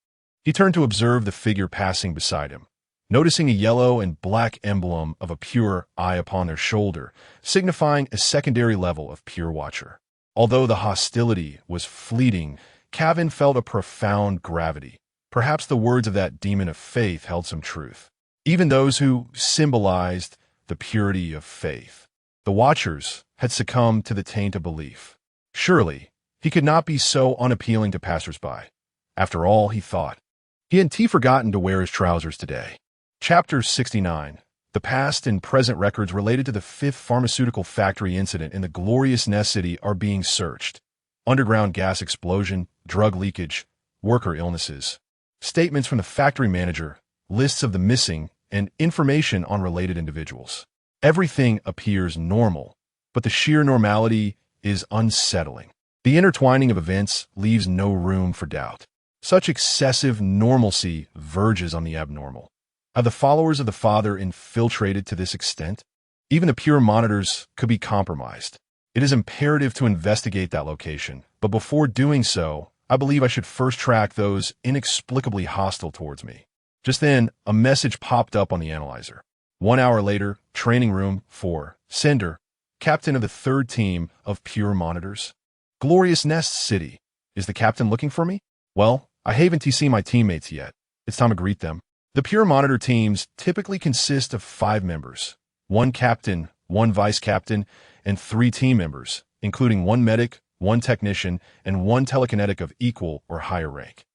He turned to observe the figure passing beside him, noticing a yellow and black emblem of a pure eye upon their shoulder, signifying a secondary level of pure watcher. Although the hostility was fleeting, Cavan felt a profound gravity. Perhaps the words of that demon of faith held some truth. Even those who symbolized the purity of faith, the Watchers, had succumbed to the taint of belief. Surely, he could not be so unappealing to passersby. After all, he thought, he hadn't forgotten to wear his trousers today. Chapter 69. The past and present records related to the 5th pharmaceutical factory incident in the glorious Nest City are being searched. Underground gas explosion, drug leakage, worker illnesses. Statements from the factory manager, lists of the missing, and information on related individuals. Everything appears normal, but the sheer normality is unsettling. The intertwining of events leaves no room for doubt. Such excessive normalcy verges on the abnormal. Have the followers of the Father infiltrated to this extent? Even the pure monitors could be compromised. It is imperative to investigate that location, but before doing so, I believe I should first track those inexplicably hostile towards me. Just then, a message popped up on the analyzer. 1 hour later, training room 4. Sender, captain of the 3rd team of pure monitors. Glorious Nest City. Is the captain looking for me? Well, I haven't seen my teammates yet. It's time to greet them. The pure monitor teams typically consist of 5 members. 1 captain, 1 vice captain, and 3 team members, including 1 medic, 1 technician, and 1 telekinetic of equal or higher rank.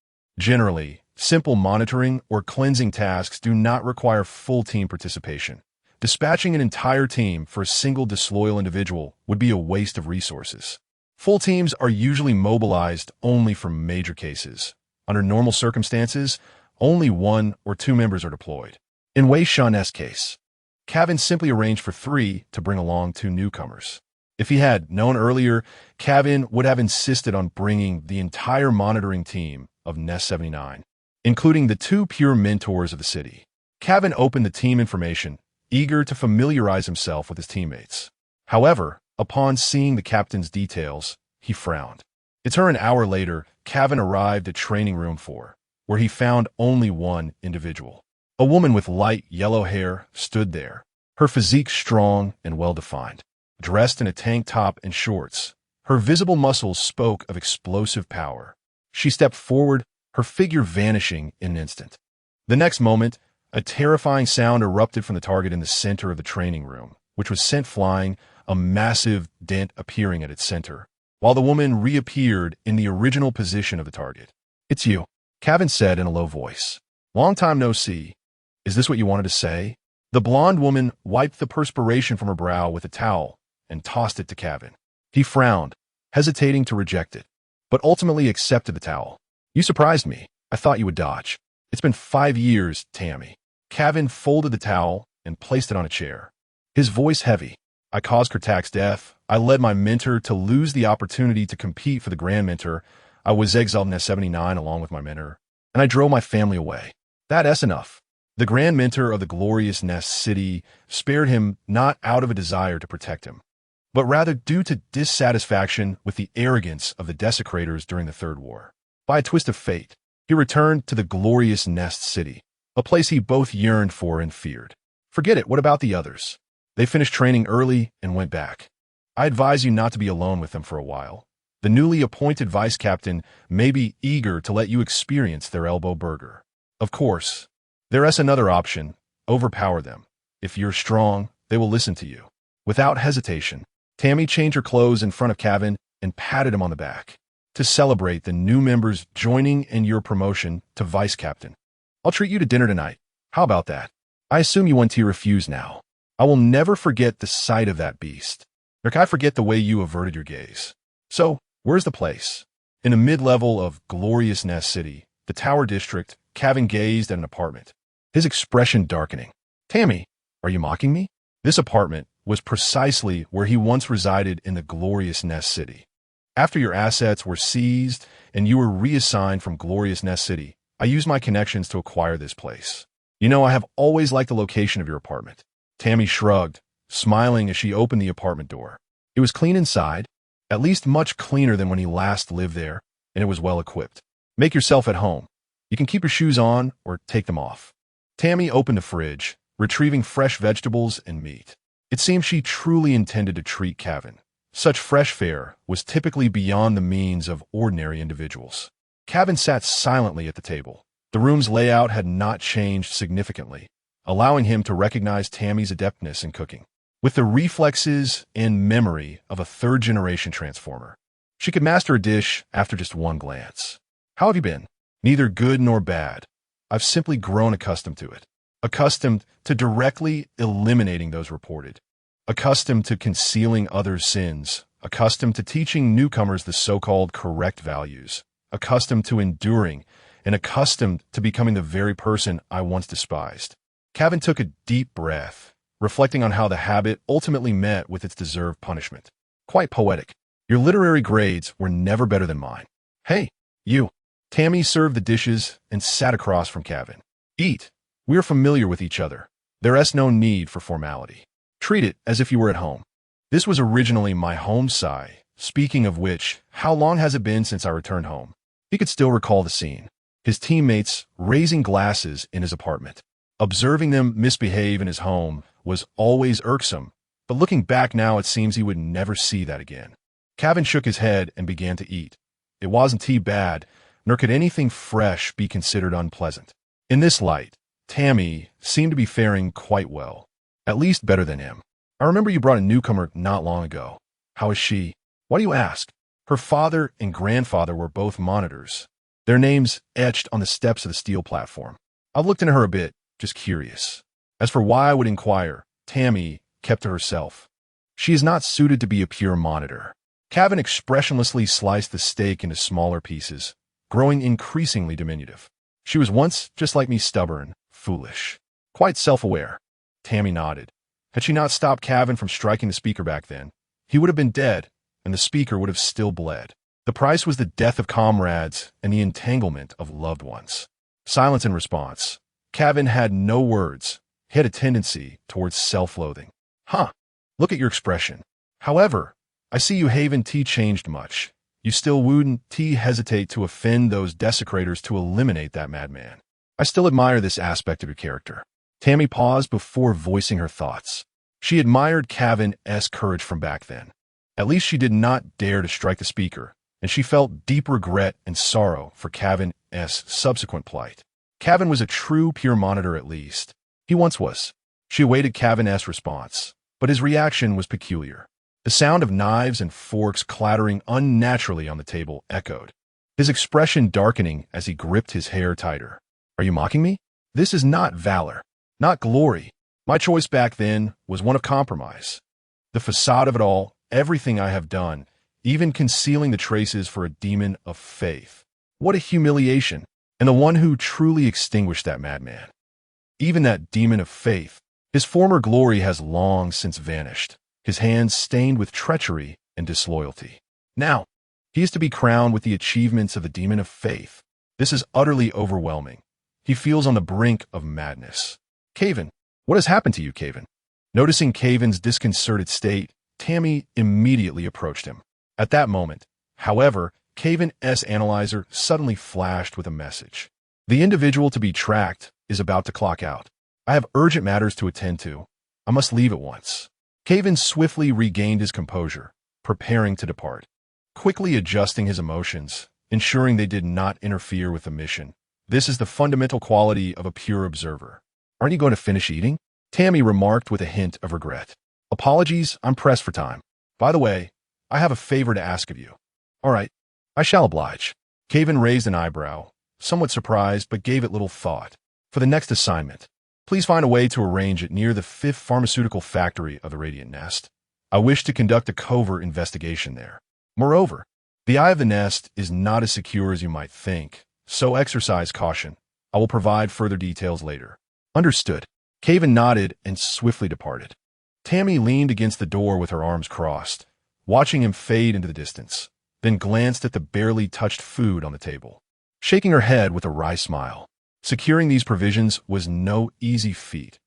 Generally, simple monitoring or cleansing tasks do not require full team participation. Dispatching an entire team for a single disloyal individual would be a waste of resources. Full teams are usually mobilized only for major cases. Under normal circumstances, only 1 or 2 members are deployed. In Wei Shen's case, Cavan simply arranged for 3 to bring along 2 newcomers. If he had known earlier, Cavan would have insisted on bringing the entire monitoring team of Nest 79, including the 2 pure mentors of the city. Cavan opened the team information, eager to familiarize himself with his teammates. However, upon seeing the captain's details, he frowned. It's an hour later, Cavan arrived at training room 4, where he found only 1 individual. A woman with light yellow hair stood there, her physique strong and well-defined. Dressed in a tank top and shorts, her visible muscles spoke of explosive power. She stepped forward, her figure vanishing in an instant. The next moment, a terrifying sound erupted from the target in the center of the training room, which was sent flying, a massive dent appearing at its center, while the woman reappeared in the original position of the target. "It's you," Cavan said in a low voice. "Long time no see. Is this what you wanted to say?" The blonde woman wiped the perspiration from her brow with a towel and tossed it to Cavan. He frowned, hesitating to reject it, but ultimately accepted the towel. "You surprised me. I thought you would dodge. It's been 5 years, Tammy." Cavan folded the towel and placed it on a chair, his voice heavy. "I caused Kurtak's death. I led my mentor to lose the opportunity to compete for the Grand Mentor. I was exiled in S79 along with my mentor, and I drove my family away. That's enough." The Grand Mentor of the glorious Nest City spared him not out of a desire to protect him, but rather due to dissatisfaction with the arrogance of the desecrators during the Third War. By a twist of fate, he returned to the glorious Nest City, a place he both yearned for and feared. Forget it, what about the others? They finished training early and went back. I advise you not to be alone with them for a while. The newly appointed vice captain may be eager to let you experience their elbow burger. Of course, there is another option: overpower them. If you're strong, they will listen to you. Without hesitation, Tammy changed her clothes in front of Cavan and patted him on the back to celebrate the new members joining in your promotion to vice captain. "I'll treat you to dinner tonight. How about that? I assume you want to refuse now. I will never forget the sight of that beast. Nor can I forget the way you averted your gaze. So, where's the place?" In the mid-level of glorious Nest City, the Tower District, Cavan gazed at an apartment, his expression darkening. Tammy, are you mocking me? This apartment was precisely where he once resided in the glorious Nest City. After your assets were seized and you were reassigned from glorious Nest City, I used my connections to acquire this place. You know, I have always liked the location of your apartment. Tammy shrugged, smiling as she opened the apartment door. It was clean inside, at least much cleaner than when he last lived there, and it was well equipped. Make yourself at home. You can keep your shoes on or take them off. Tammy opened the fridge, retrieving fresh vegetables and meat. It seemed she truly intended to treat Cavan. Such fresh fare was typically beyond the means of ordinary individuals. Cavan sat silently at the table. The room's layout had not changed significantly, allowing him to recognize Tammy's adeptness in cooking. With the reflexes and memory of a third-generation transformer, she could master a dish after just one glance. How have you been? Neither good nor bad. I've simply grown accustomed to it. Accustomed to directly eliminating those reported. Accustomed to concealing others' sins, accustomed to teaching newcomers the so-called correct values, accustomed to enduring, and accustomed to becoming the very person I once despised. Cavan took a deep breath, reflecting on how the habit ultimately met with its deserved punishment. Quite poetic. Your literary grades were never better than mine. Hey, you. Tammy served the dishes and sat across from Cavan. Eat. We are familiar with each other. There is no need for formality. Treat it as if you were at home. This was originally my home sigh. Speaking of which, how long has it been since I returned home? He could still recall the scene. His teammates raising glasses in his apartment. Observing them misbehave in his home was always irksome, but looking back now it seems he would never see that again. Cavan shook his head and began to eat. It wasn't tea bad, nor could anything fresh be considered unpleasant. In this light, Tammy seemed to be faring quite well. At least better than him. I remember you brought a newcomer not long ago. How is she? Why do you ask? Her father and grandfather were both monitors, their names etched on the steps of the steel platform. I've looked into her a bit, just curious. As for why I would inquire, Tammy kept to herself. She is not suited to be a pure monitor. Cavan expressionlessly sliced the steak into smaller pieces, growing increasingly diminutive. She was once just like me, stubborn, foolish, quite self-aware. Tammy nodded. Had she not stopped Cavan from striking the speaker back then, he would have been dead, and the speaker would have still bled. The price was the death of comrades and the entanglement of loved ones. Silence in response. Cavan had no words. He had a tendency towards self-loathing. Huh. Look at your expression. However, I see you haven't changed much. You still wouldn't hesitate to offend those desecrators to eliminate that madman. I still admire this aspect of your character. Tammy paused before voicing her thoughts. She admired Cavan's courage from back then. At least she did not dare to strike the speaker, and she felt deep regret and sorrow for Cavan's subsequent plight. Cavan was a true pure monitor at least. He once was. She awaited Cavan's response, but his reaction was peculiar. The sound of knives and forks clattering unnaturally on the table echoed, his expression darkening as he gripped his hair tighter. Are you mocking me? This is not valor. Not glory. My choice back then was one of compromise. The facade of it all, everything I have done, even concealing the traces for a demon of faith. What a humiliation. And the one who truly extinguished that madman. Even that demon of faith, his former glory has long since vanished, his hands stained with treachery and disloyalty. Now, he is to be crowned with the achievements of the demon of faith. This is utterly overwhelming. He feels on the brink of madness. Cavan, what has happened to you, Cavan? Noticing Cavan's disconcerted state, Tammy immediately approached him. At that moment, however, Cavan's analyzer suddenly flashed with a message. The individual to be tracked is about to clock out. I have urgent matters to attend to. I must leave at once. Cavan swiftly regained his composure, preparing to depart. Quickly adjusting his emotions, ensuring they did not interfere with the mission. This is the fundamental quality of a pure observer. Aren't you going to finish eating? Tammy remarked with a hint of regret. Apologies, I'm pressed for time. By the way, I have a favor to ask of you. All right, I shall oblige. Cavan raised an eyebrow, somewhat surprised, but gave it little thought. For the next assignment, please find a way to arrange it near the 5th pharmaceutical factory of the Radiant Nest. I wish to conduct a covert investigation there. Moreover, the Eye of the Nest is not as secure as you might think, so exercise caution. I will provide further details later. Understood. Caven nodded and swiftly departed. Tammy leaned against the door with her arms crossed, watching him fade into the distance, then glanced at the barely touched food on the table, shaking her head with a wry smile. Securing these provisions was no easy feat.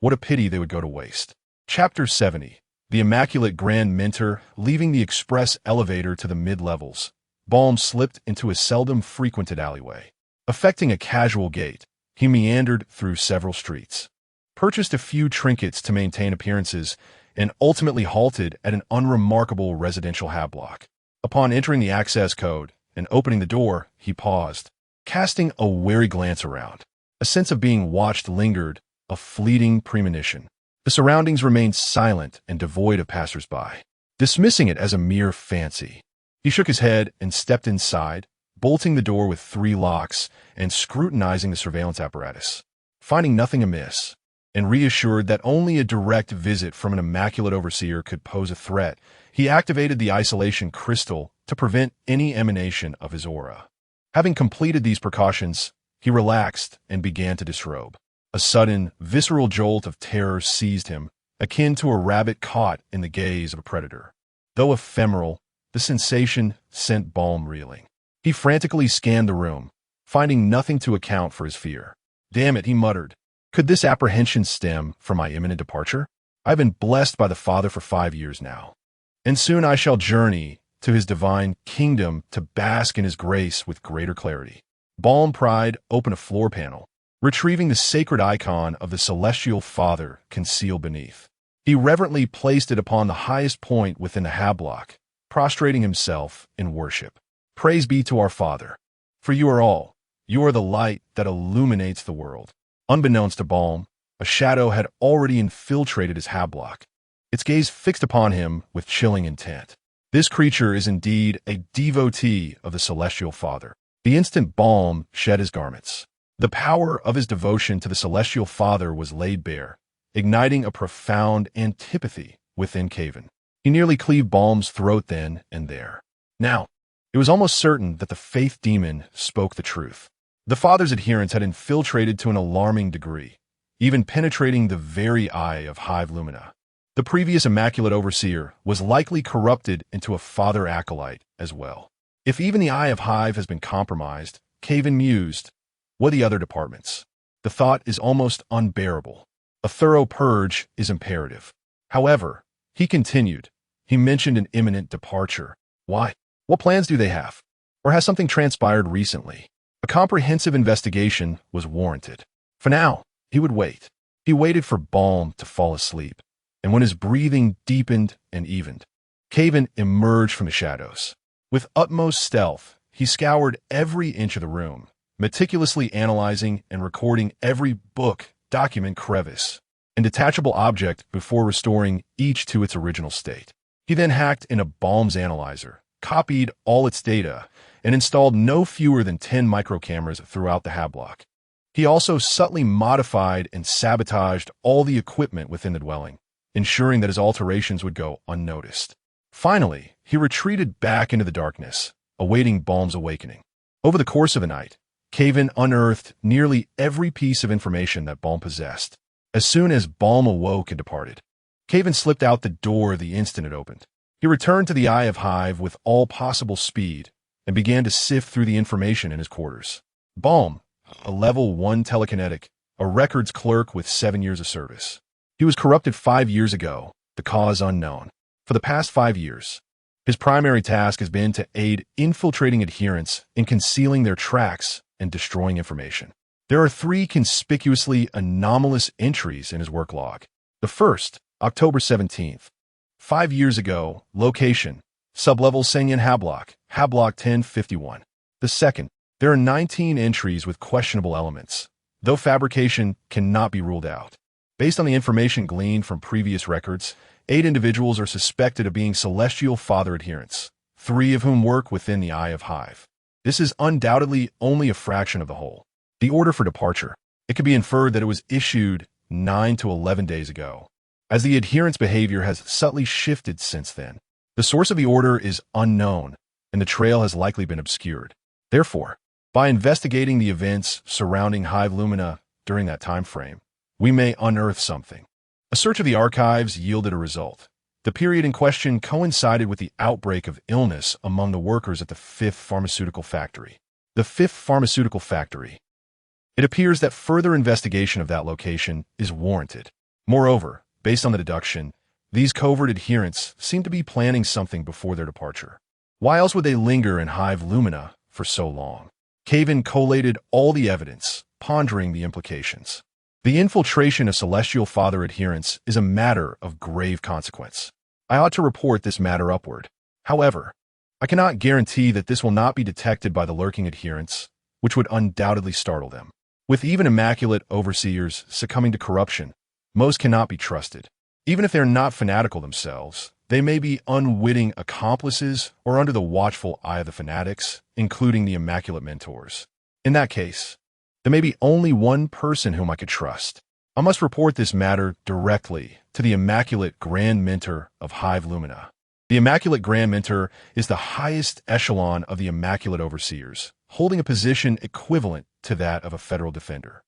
What a pity they would go to waste. Chapter 70. The Immaculate Grand Mentor. Leaving the express elevator to the mid-levels, Balm slipped into a seldom frequented alleyway. Affecting a casual gait, he meandered through several streets, purchased a few trinkets to maintain appearances, and ultimately halted at an unremarkable residential block. Upon entering the access code and opening the door, he paused, casting a wary glance around. A sense of being watched lingered, a fleeting premonition. The surroundings remained silent and devoid of passers-by, dismissing it as a mere fancy. He shook his head and stepped inside, bolting the door with 3 locks and scrutinizing the surveillance apparatus. Finding nothing amiss, and reassured that only a direct visit from an immaculate overseer could pose a threat, he activated the isolation crystal to prevent any emanation of his aura. Having completed these precautions, he relaxed and began to disrobe. A sudden, visceral jolt of terror seized him, akin to a rabbit caught in the gaze of a predator. Though ephemeral, the sensation sent Balm reeling. He frantically scanned the room, finding nothing to account for his fear. Damn it, he muttered. Could this apprehension stem from my imminent departure? I've been blessed by the Father for 5 years now, and soon I shall journey to his divine kingdom to bask in his grace with greater clarity. Balm pried open a floor panel, retrieving the sacred icon of the Celestial Father concealed beneath. He reverently placed it upon the highest point within the block, prostrating himself in worship. Praise be to our Father, for you are all. You are the light that illuminates the world. Unbeknownst to Balm, a shadow had already infiltrated his block, its gaze fixed upon him with chilling intent. This creature is indeed a devotee of the Celestial Father. The instant Balm shed his garments, the power of his devotion to the Celestial Father was laid bare, igniting a profound antipathy within Caven. He nearly cleaved Balm's throat then and there. Now, it was almost certain that the faith demon spoke the truth. The Father's adherents had infiltrated to an alarming degree, even penetrating the very eye of Hive Lumina. The previous Immaculate Overseer was likely corrupted into a Father Acolyte as well. If even the Eye of Hive has been compromised, Caven mused, what the other departments? The thought is almost unbearable. A thorough purge is imperative. However, he continued, he mentioned an imminent departure. Why? What plans do they have? Or has something transpired recently? A comprehensive investigation was warranted. For now, he would wait. He waited for Balm to fall asleep, and when his breathing deepened and evened, Caven emerged from the shadows. With utmost stealth, he scoured every inch of the room, meticulously analyzing and recording every book, document, crevice, and detachable object before restoring each to its original state. He then hacked into Balm's analyzer, copied all its data, and installed no fewer than 10 microcameras throughout the block. He also subtly modified and sabotaged all the equipment within the dwelling, ensuring that his alterations would go unnoticed. Finally, he retreated back into the darkness, awaiting Balm's awakening. Over the course of the night, Caven unearthed nearly every piece of information that Balm possessed. As soon as Balm awoke and departed, Caven slipped out the door the instant it opened. He returned to the Eye of Hive with all possible speed and began to sift through the information in his quarters. Balm, a level 1 telekinetic, a records clerk with 7 years of service. He was corrupted 5 years ago, the cause unknown. For the past 5 years, his primary task has been to aid infiltrating adherents in concealing their tracks and destroying information. There are 3 conspicuously anomalous entries in his work log. The first, October 17th. 5 years ago, location, sublevel Senyan Hablock 1051. The second, there are 19 entries with questionable elements, though fabrication cannot be ruled out. Based on the information gleaned from previous records, 8 individuals are suspected of being Celestial Father adherents, 3 of whom work within the Eye of Hive. This is undoubtedly only a fraction of the whole. The order for departure. It could be inferred that it was issued 9 to 11 days ago, as the adherent's behavior has subtly shifted since then. The source of the order is unknown, and the trail has likely been obscured. Therefore, By investigating the events surrounding Hive Lumina during that time frame, we may unearth something. A search of the archives yielded a result. The period in question coincided with the outbreak of illness among the workers at the 5th Pharmaceutical Factory. The 5th Pharmaceutical Factory. It appears that further investigation of that location is warranted. Moreover, based on the deduction, these covert adherents seem to be planning something before their departure. Why else would they linger in Hive Lumina for so long? Caven collated all the evidence, pondering the implications. The infiltration of Celestial Father adherents is a matter of grave consequence. I ought to report this matter upward. However, I cannot guarantee that this will not be detected by the lurking adherents, which would undoubtedly startle them. With even immaculate overseers succumbing to corruption, most cannot be trusted. Even if they're not fanatical themselves, they may be unwitting accomplices or under the watchful eye of the fanatics, including the immaculate mentors. In that case, there may be only one person whom I could trust. I must report this matter directly to the Immaculate Grand Mentor of Hive Lumina. The Immaculate Grand Mentor is the highest echelon of the Immaculate Overseers, holding a position equivalent to that of a federal defender.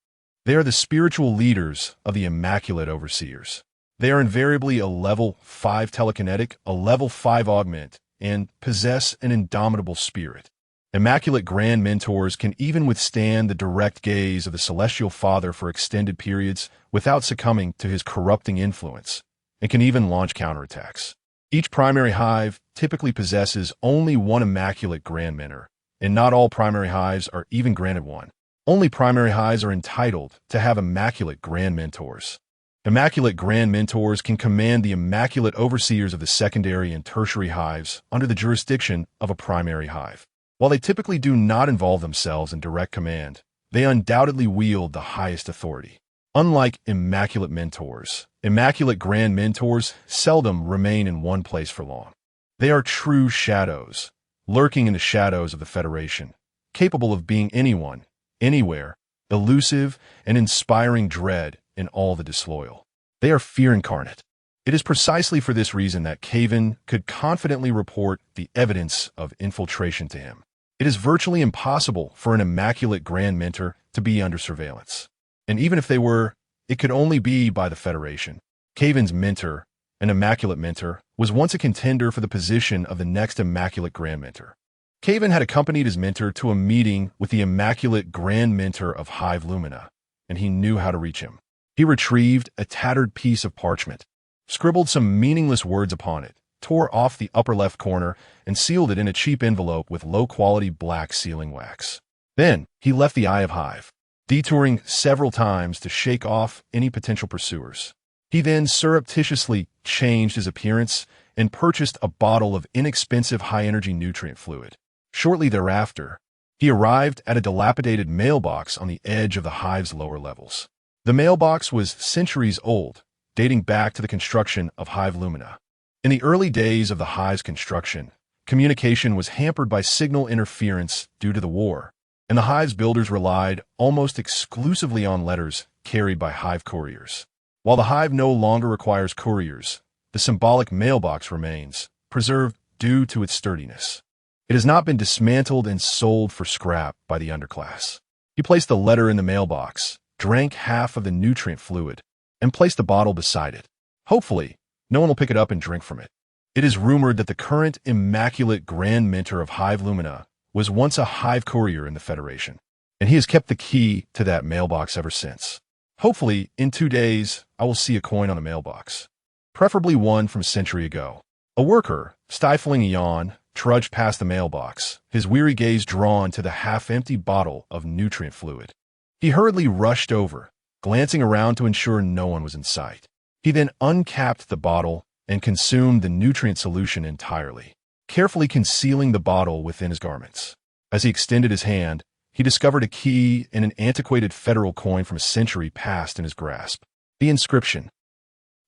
They are the spiritual leaders of the Immaculate Overseers. They are invariably a level 5 telekinetic, a level 5 augment, and possess an indomitable spirit. Immaculate Grand Mentors can even withstand the direct gaze of the Celestial Father for extended periods without succumbing to his corrupting influence, and can even launch counterattacks. Each primary hive typically possesses only one Immaculate Grand Mentor, and not all primary hives are even granted one. Only primary hives are entitled to have Immaculate Grand Mentors. Immaculate Grand Mentors can command the Immaculate Overseers of the secondary and tertiary hives under the jurisdiction of a primary hive. While they typically do not involve themselves in direct command, they undoubtedly wield the highest authority. Unlike Immaculate Mentors, Immaculate Grand Mentors seldom remain in one place for long. They are true shadows, lurking in the shadows of the Federation, capable of being anyone, anywhere, elusive and inspiring dread in all the disloyal. They are fear incarnate. It is precisely for this reason that Caven could confidently report the evidence of infiltration to him. It is virtually impossible for an Immaculate Grand Mentor to be under surveillance. And even if they were, it could only be by the Federation. Caven's mentor, an Immaculate Mentor, was once a contender for the position of the next Immaculate Grand Mentor. Caven had accompanied his mentor to a meeting with the Immaculate Grand Mentor of Hive Lumina, and he knew how to reach him. He retrieved a tattered piece of parchment, scribbled some meaningless words upon it, tore off the upper left corner, and sealed it in a cheap envelope with low-quality black sealing wax. Then he left the Eye of Hive, detouring several times to shake off any potential pursuers. He then surreptitiously changed his appearance and purchased a bottle of inexpensive high-energy nutrient fluid. Shortly thereafter, he arrived at a dilapidated mailbox on the edge of the hive's lower levels. The mailbox was centuries old, dating back to the construction of Hive Lumina. In the early days of the hive's construction, communication was hampered by signal interference due to the war, and the hive's builders relied almost exclusively on letters carried by hive couriers. While the hive no longer requires couriers, the symbolic mailbox remains, preserved due to its sturdiness. It has not been dismantled and sold for scrap by the underclass. He placed the letter in the mailbox, drank half of the nutrient fluid, and placed the bottle beside it. Hopefully, no one will pick it up and drink from it. It is rumored that the current Immaculate Grand Mentor of Hive Lumina was once a hive courier in the Federation, and he has kept the key to that mailbox ever since. Hopefully, in 2 days, I will see a coin on the mailbox, preferably one from a century ago. A worker, stifling a yawn, trudged past the mailbox, his weary gaze drawn to the half-empty bottle of nutrient fluid. He hurriedly rushed over, glancing around to ensure no one was in sight. He then uncapped the bottle and consumed the nutrient solution entirely, carefully concealing the bottle within his garments. As he extended his hand, he discovered a key and an antiquated federal coin from a century past in his grasp. The inscription.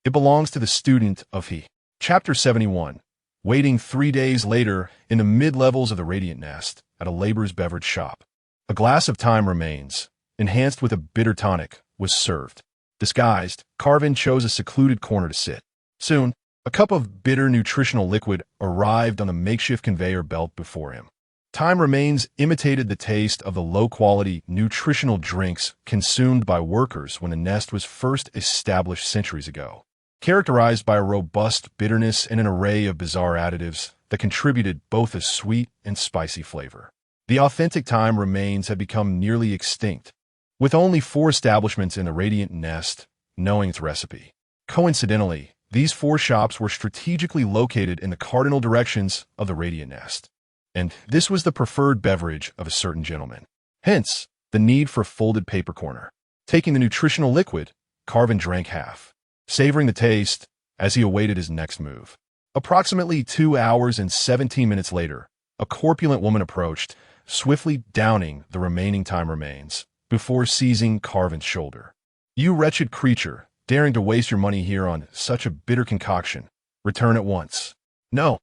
It belongs to the student of He. Chapter 71. Waiting 3 days later in the mid-levels of the Radiant Nest at a laborer's beverage shop. A glass of time remains, enhanced with a bitter tonic, was served. Disguised, Carvin chose a secluded corner to sit. Soon, a cup of bitter nutritional liquid arrived on the makeshift conveyor belt before him. Time remains imitated the taste of the low-quality, nutritional drinks consumed by workers when the nest was first established centuries ago, characterized by a robust bitterness and an array of bizarre additives that contributed both a sweet and spicy flavor. The authentic time remains had become nearly extinct, with only 4 establishments in the Radiant Nest knowing its recipe. Coincidentally, these 4 shops were strategically located in the cardinal directions of the Radiant Nest, and this was the preferred beverage of a certain gentleman. Hence, the need for folded paper corner. Taking the nutritional liquid, Carvin drank half, savoring the taste as he awaited his next move. Approximately 2 hours and 17 minutes later, a corpulent woman approached, swiftly downing the remaining time remains before seizing Carvin's shoulder. "You wretched creature, daring to waste your money here on such a bitter concoction. Return at once." No,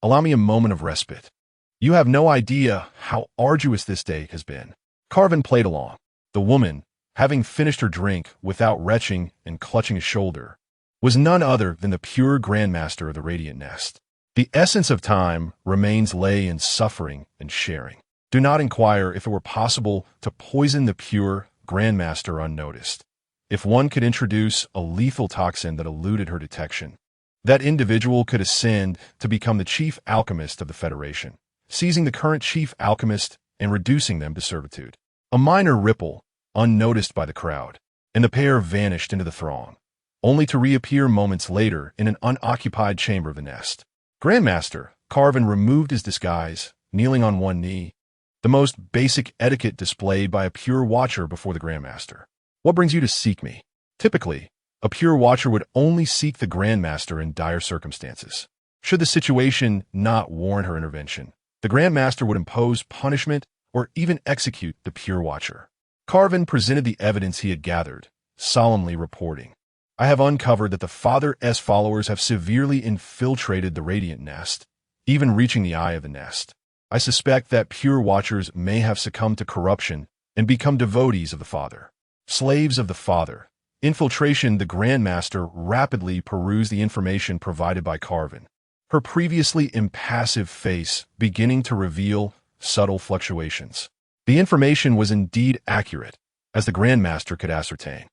allow me a moment of respite. You have no idea how arduous this day has been." Carvin played along. The woman, having finished her drink without retching and clutching his shoulder, was none other than the pure Grandmaster of the Radiant Nest. The essence of time remains lay in suffering and sharing. Do not inquire if it were possible to poison the pure Grandmaster unnoticed. If one could introduce a lethal toxin that eluded her detection, that individual could ascend to become the chief alchemist of the Federation, seizing the current chief alchemist and reducing them to servitude. A minor ripple, unnoticed by the crowd, and the pair vanished into the throng, only to reappear moments later in an unoccupied chamber of the nest. Grandmaster, Carvin removed his disguise, kneeling on one knee, the most basic etiquette displayed by a pure watcher before the Grandmaster. "What brings you to seek me?" Typically, a pure watcher would only seek the Grandmaster in dire circumstances. Should the situation not warrant her intervention, the Grandmaster would impose punishment or even execute the pure watcher. Carvin presented the evidence he had gathered, solemnly reporting, "I have uncovered that the Father's followers have severely infiltrated the Radiant Nest, even reaching the eye of the nest. I suspect that pure watchers may have succumbed to corruption and become devotees of the Father. Slaves of the Father." Infiltration. The Grandmaster rapidly perused the information provided by Carvin, her previously impassive face beginning to reveal subtle fluctuations. The information was indeed accurate, as the Grandmaster could ascertain.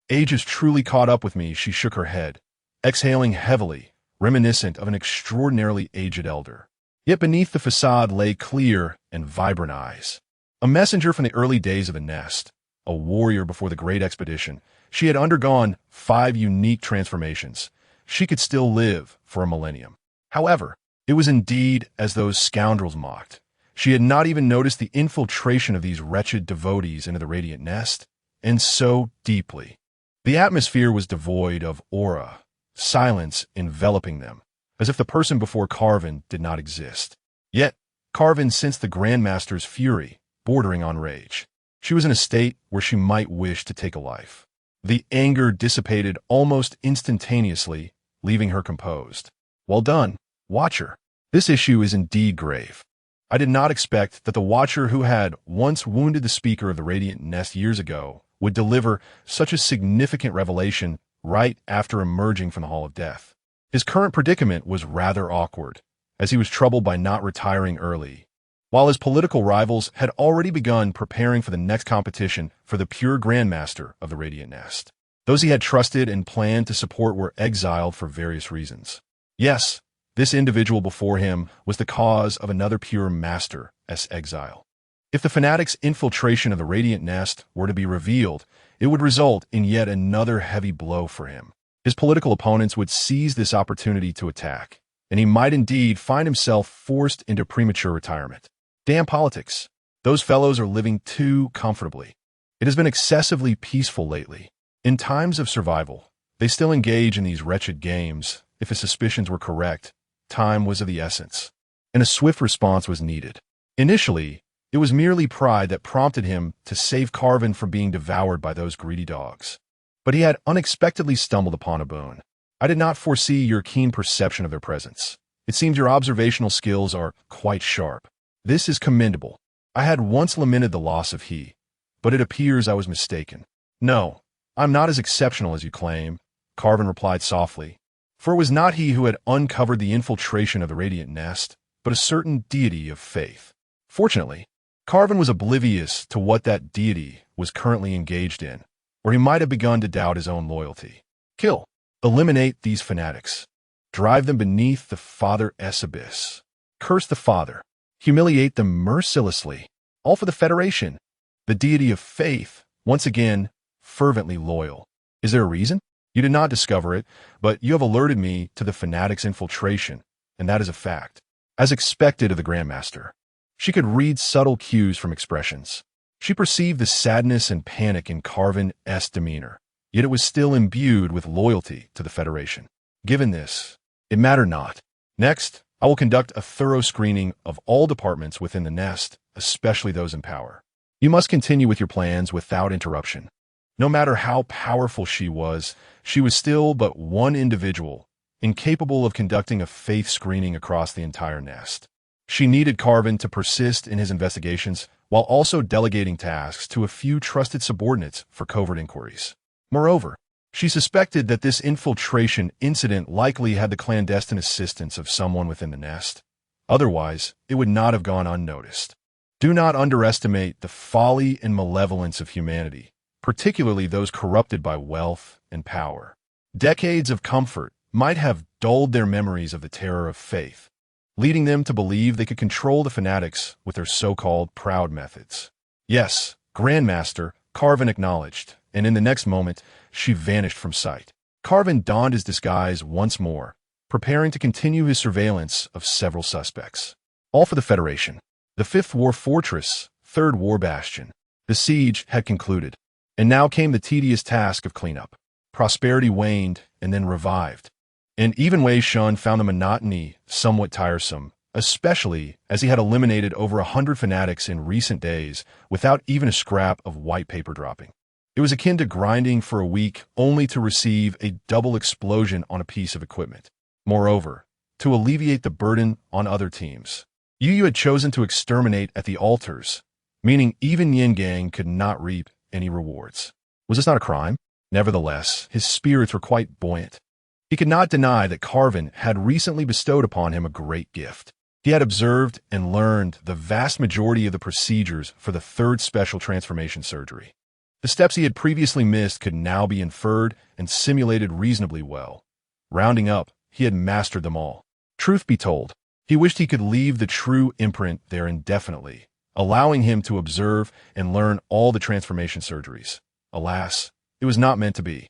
Age has truly caught up with me." She shook her head, exhaling heavily, reminiscent of an extraordinarily aged elder. Yet beneath the facade lay clear and vibrant eyes. A messenger from the early days of the nest, a warrior before the great expedition, she had undergone 5 unique transformations. She could still live for a millennium. However, it was indeed as those scoundrels mocked. She had not even noticed the infiltration of these wretched devotees into the Radiant Nest, and so deeply. The atmosphere was devoid of aura, silence enveloping them, as if the person before Carvin did not exist. Yet, Carvin sensed the Grandmaster's fury, bordering on rage. She was in a state where she might wish to take a life. The anger dissipated almost instantaneously, leaving her composed. "Well done, Watcher. This issue is indeed grave. I did not expect that the Watcher who had once wounded the Speaker of the Radiant Nest years ago would deliver such a significant revelation right after emerging from the Hall of Death. His current predicament was rather awkward, as he was troubled by not retiring early, while his political rivals had already begun preparing for the next competition for the pure Grandmaster of the Radiant Nest. Those he had trusted and planned to support were exiled for various reasons. Yes, this individual before him was the cause of another pure Master's exile. If the fanatic's infiltration of the Radiant Nest were to be revealed, it would result in yet another heavy blow for him. His political opponents would seize this opportunity to attack, and he might indeed find himself forced into premature retirement. Damn politics. Those fellows are living too comfortably. It has been excessively peaceful lately. In times of survival, they still engage in these wretched games. If his suspicions were correct, time was of the essence, and a swift response was needed. Initially, it was merely pride that prompted him to save Carvin from being devoured by those greedy dogs. But he had unexpectedly stumbled upon a boon. "I did not foresee your keen perception of their presence. It seems your observational skills are quite sharp. This is commendable. I had once lamented the loss of he, but it appears I was mistaken." "No, I'm not as exceptional as you claim," Carvin replied softly, for it was not he who had uncovered the infiltration of the Radiant Nest, but a certain deity of faith. Fortunately, Carvin was oblivious to what that deity was currently engaged in, or he might have begun to doubt his own loyalty. Kill. Eliminate these fanatics. Drive them beneath the Father's abyss. Curse the Father. Humiliate them mercilessly. All for the Federation, the deity of faith, once again, fervently loyal. Is there a reason? You did not discover it, but you have alerted me to the fanatics' infiltration, and that is a fact. As expected of the Grandmaster, she could read subtle cues from expressions. She perceived the sadness and panic in Carvin's demeanor, yet it was still imbued with loyalty to the Federation. Given this, it mattered not. Next, I will conduct a thorough screening of all departments within the nest, especially those in power. You must continue with your plans without interruption. No matter how powerful she was still but one individual, incapable of conducting a faith screening across the entire nest. She needed Carvin to persist in his investigations while also delegating tasks to a few trusted subordinates for covert inquiries. Moreover, she suspected that this infiltration incident likely had the clandestine assistance of someone within the nest. Otherwise, it would not have gone unnoticed. Do not underestimate the folly and malevolence of humanity, particularly those corrupted by wealth and power. Decades of comfort might have dulled their memories of the terror of faith, leading them to believe they could control the fanatics with their so-called proud methods. Yes, Grandmaster, Carvin acknowledged, and in the next moment, she vanished from sight. Carvin donned his disguise once more, preparing to continue his surveillance of several suspects. All for the Federation. The 5th War Fortress, 3rd War Bastion. The siege had concluded, and now came the tedious task of cleanup. Prosperity waned and then revived, and even Wei Shen found the monotony somewhat tiresome, especially as he had eliminated over 100 fanatics in recent days without even a scrap of white paper dropping. It was akin to grinding for a week only to receive a double explosion on a piece of equipment. Moreover, to alleviate the burden on other teams, Yu had chosen to exterminate at the altars, meaning even Yin Gang could not reap any rewards. Was this not a crime? Nevertheless, his spirits were quite buoyant. He could not deny that Carvin had recently bestowed upon him a great gift. He had observed and learned the vast majority of the procedures for the 3rd Special Transformation Surgery. The steps he had previously missed could now be inferred and simulated reasonably well. Rounding up, he had mastered them all. Truth be told, he wished he could leave the true imprint there indefinitely, allowing him to observe and learn all the transformation surgeries. Alas, it was not meant to be.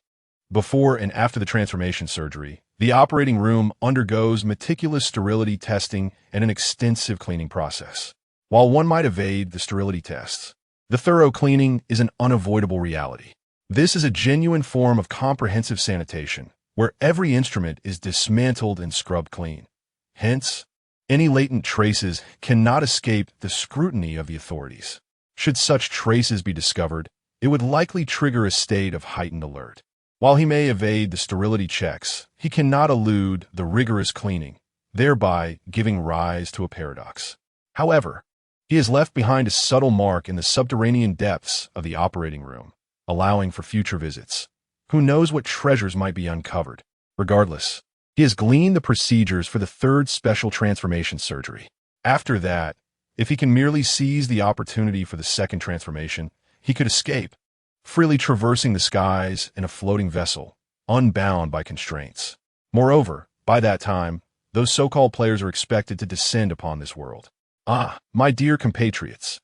Before and after the transformation surgery, the operating room undergoes meticulous sterility testing and an extensive cleaning process. While one might evade the sterility tests, the thorough cleaning is an unavoidable reality. This is a genuine form of comprehensive sanitation, where every instrument is dismantled and scrubbed clean. Hence, any latent traces cannot escape the scrutiny of the authorities. Should such traces be discovered, it would likely trigger a state of heightened alert. While he may evade the sterility checks, he cannot elude the rigorous cleaning, thereby giving rise to a paradox. However, he has left behind a subtle mark in the subterranean depths of the operating room, allowing for future visits. Who knows what treasures might be uncovered? Regardless, he has gleaned the procedures for the 3rd Special Transformation Surgery. After that, if he can merely seize the opportunity for the 2nd transformation, he could escape, freely traversing the skies in a floating vessel, unbound by constraints. Moreover, by that time, those so-called players are expected to descend upon this world. Ah, my dear compatriots.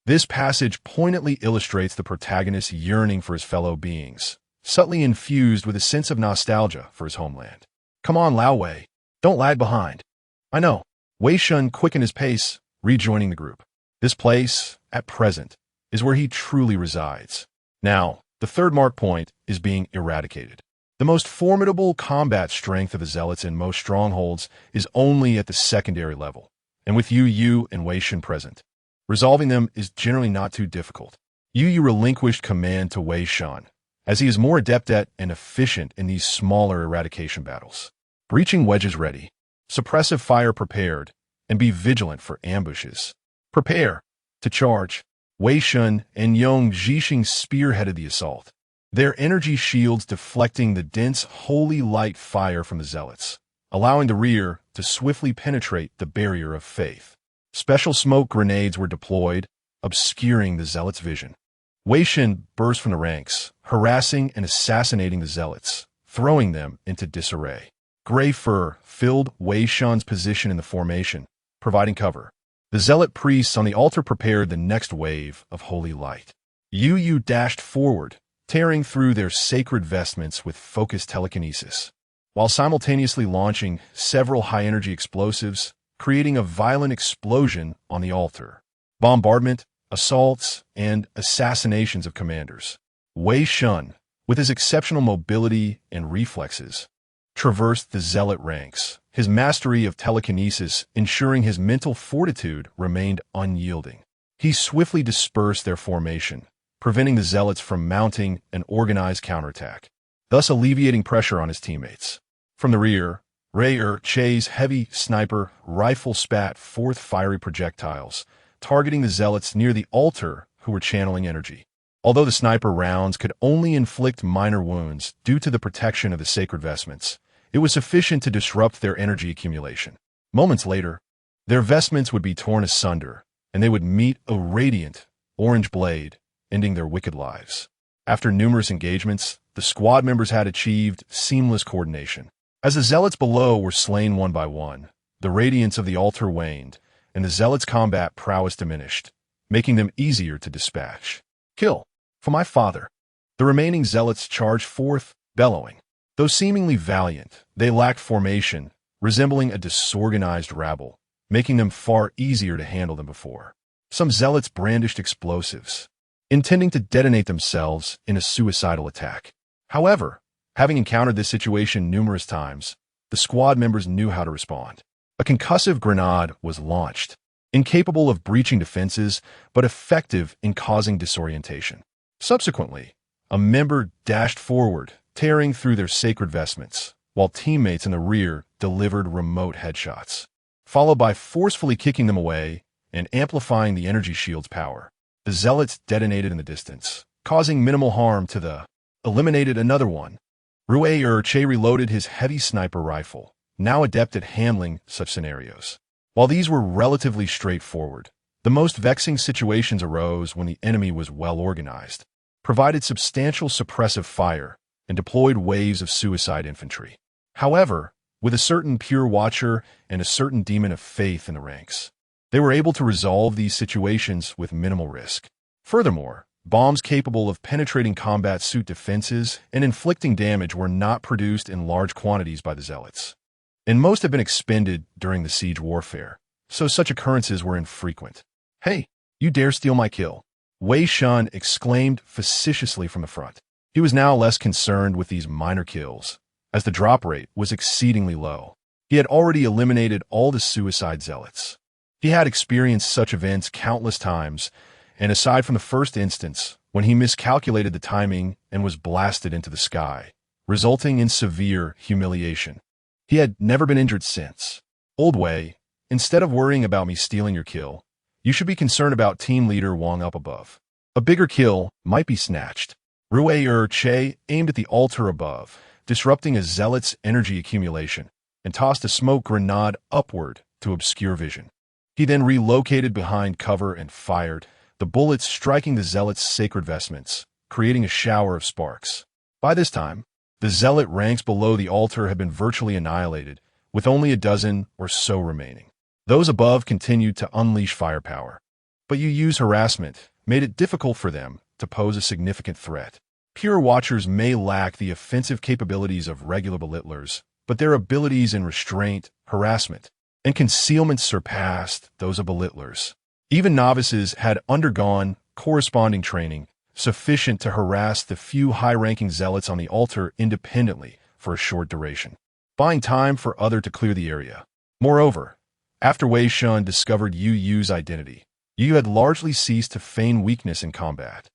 This passage poignantly illustrates the protagonist's yearning for his fellow beings, subtly infused with a sense of nostalgia for his homeland. Come on, Lao Wei. Don't lag behind. I know. Wei Shen quickened his pace, rejoining the group. This place, at present, is where he truly resides. Now, the 3rd mark point is being eradicated. The most formidable combat strength of the Zealots in most strongholds is only at the secondary level, and with Yu and Wei Shen present, resolving them is generally not too difficult. Yu relinquished command to Wei Shen, as he is more adept at and efficient in these smaller eradication battles. Breaching wedges ready, suppressive fire prepared, and be vigilant for ambushes. Prepare to charge. Wei Shen and Yong Zhixing spearheaded the assault, their energy shields deflecting the dense holy light fire from the Zealots, allowing the rear to swiftly penetrate the barrier of faith. Special smoke grenades were deployed, obscuring the zealots' vision. Wei Shen burst from the ranks, harassing and assassinating the zealots, throwing them into disarray. Gray fur filled Wei Shen's position in the formation, providing cover. The zealot priests on the altar prepared the next wave of holy light. Yu dashed forward, tearing through their sacred vestments with focused telekinesis, while simultaneously launching several high-energy explosives, creating a violent explosion on the altar. Bombardment, assaults, and assassinations of commanders. Wei Shen, with his exceptional mobility and reflexes, traversed the zealot ranks, his mastery of telekinesis ensuring his mental fortitude remained unyielding. He swiftly dispersed their formation, preventing the zealots from mounting an organized counterattack, thus alleviating pressure on his teammates. From the rear, Chei's heavy sniper rifle spat forth fiery projectiles, targeting the zealots near the altar who were channeling energy. Although the sniper rounds could only inflict minor wounds due to the protection of the sacred vestments, it was sufficient to disrupt their energy accumulation. Moments later, their vestments would be torn asunder, and they would meet a radiant, orange blade, ending their wicked lives. After numerous engagements, the squad members had achieved seamless coordination. As the zealots below were slain one by one, the radiance of the altar waned, and the zealots' combat prowess diminished, making them easier to dispatch. Kill. For my father. The remaining zealots charged forth, bellowing. Though seemingly valiant, they lacked formation, resembling a disorganized rabble, making them far easier to handle than before. Some zealots brandished explosives, intending to detonate themselves in a suicidal attack. However, having encountered this situation numerous times, the squad members knew how to respond. A concussive grenade was launched, incapable of breaching defenses, but effective in causing disorientation. Subsequently, a member dashed forward, tearing through their sacred vestments, while teammates in the rear delivered remote headshots, followed by forcefully kicking them away and amplifying the energy shield's power. The zealots detonated in the distance, causing minimal harm to the eliminated another one. Che reloaded his heavy sniper rifle, now adept at handling such scenarios. While these were relatively straightforward, the most vexing situations arose when the enemy was well organized, provided substantial suppressive fire, and deployed waves of suicide infantry. However, with a certain pure watcher and a certain demon of faith in the ranks, they were able to resolve these situations with minimal risk. Furthermore, bombs capable of penetrating combat suit defenses and inflicting damage were not produced in large quantities by the zealots, and most have been expended during the siege warfare, so such occurrences were infrequent. "Hey, you dare steal my kill!" Wei Shen exclaimed facetiously from the front. He was now less concerned with these minor kills, as the drop rate was exceedingly low. He had already eliminated all the suicide zealots. He had experienced such events countless times, and aside from the first instance, when he miscalculated the timing and was blasted into the sky, resulting in severe humiliation, he had never been injured since. "Old Wei, instead of worrying about me stealing your kill, you should be concerned about team leader Wang up above. A bigger kill might be snatched." Che aimed at the altar above, disrupting a zealot's energy accumulation, and tossed a smoke grenade upward to obscure vision. He then relocated behind cover and fired, the bullets striking the zealot's sacred vestments, creating a shower of sparks. By this time, the zealot ranks below the altar had been virtually annihilated, with only a dozen or so remaining. Those above continued to unleash firepower, but Yu's harassment made it difficult for them to pose a significant threat. Pure watchers may lack the offensive capabilities of regular belittlers, but their abilities in restraint, harassment, and concealment surpassed those of belittlers. Even novices had undergone corresponding training, sufficient to harass the few high-ranking zealots on the altar independently for a short duration, buying time for others to clear the area. Moreover, after Wei Shen discovered Yu's identity, Yu had largely ceased to feign weakness in combat,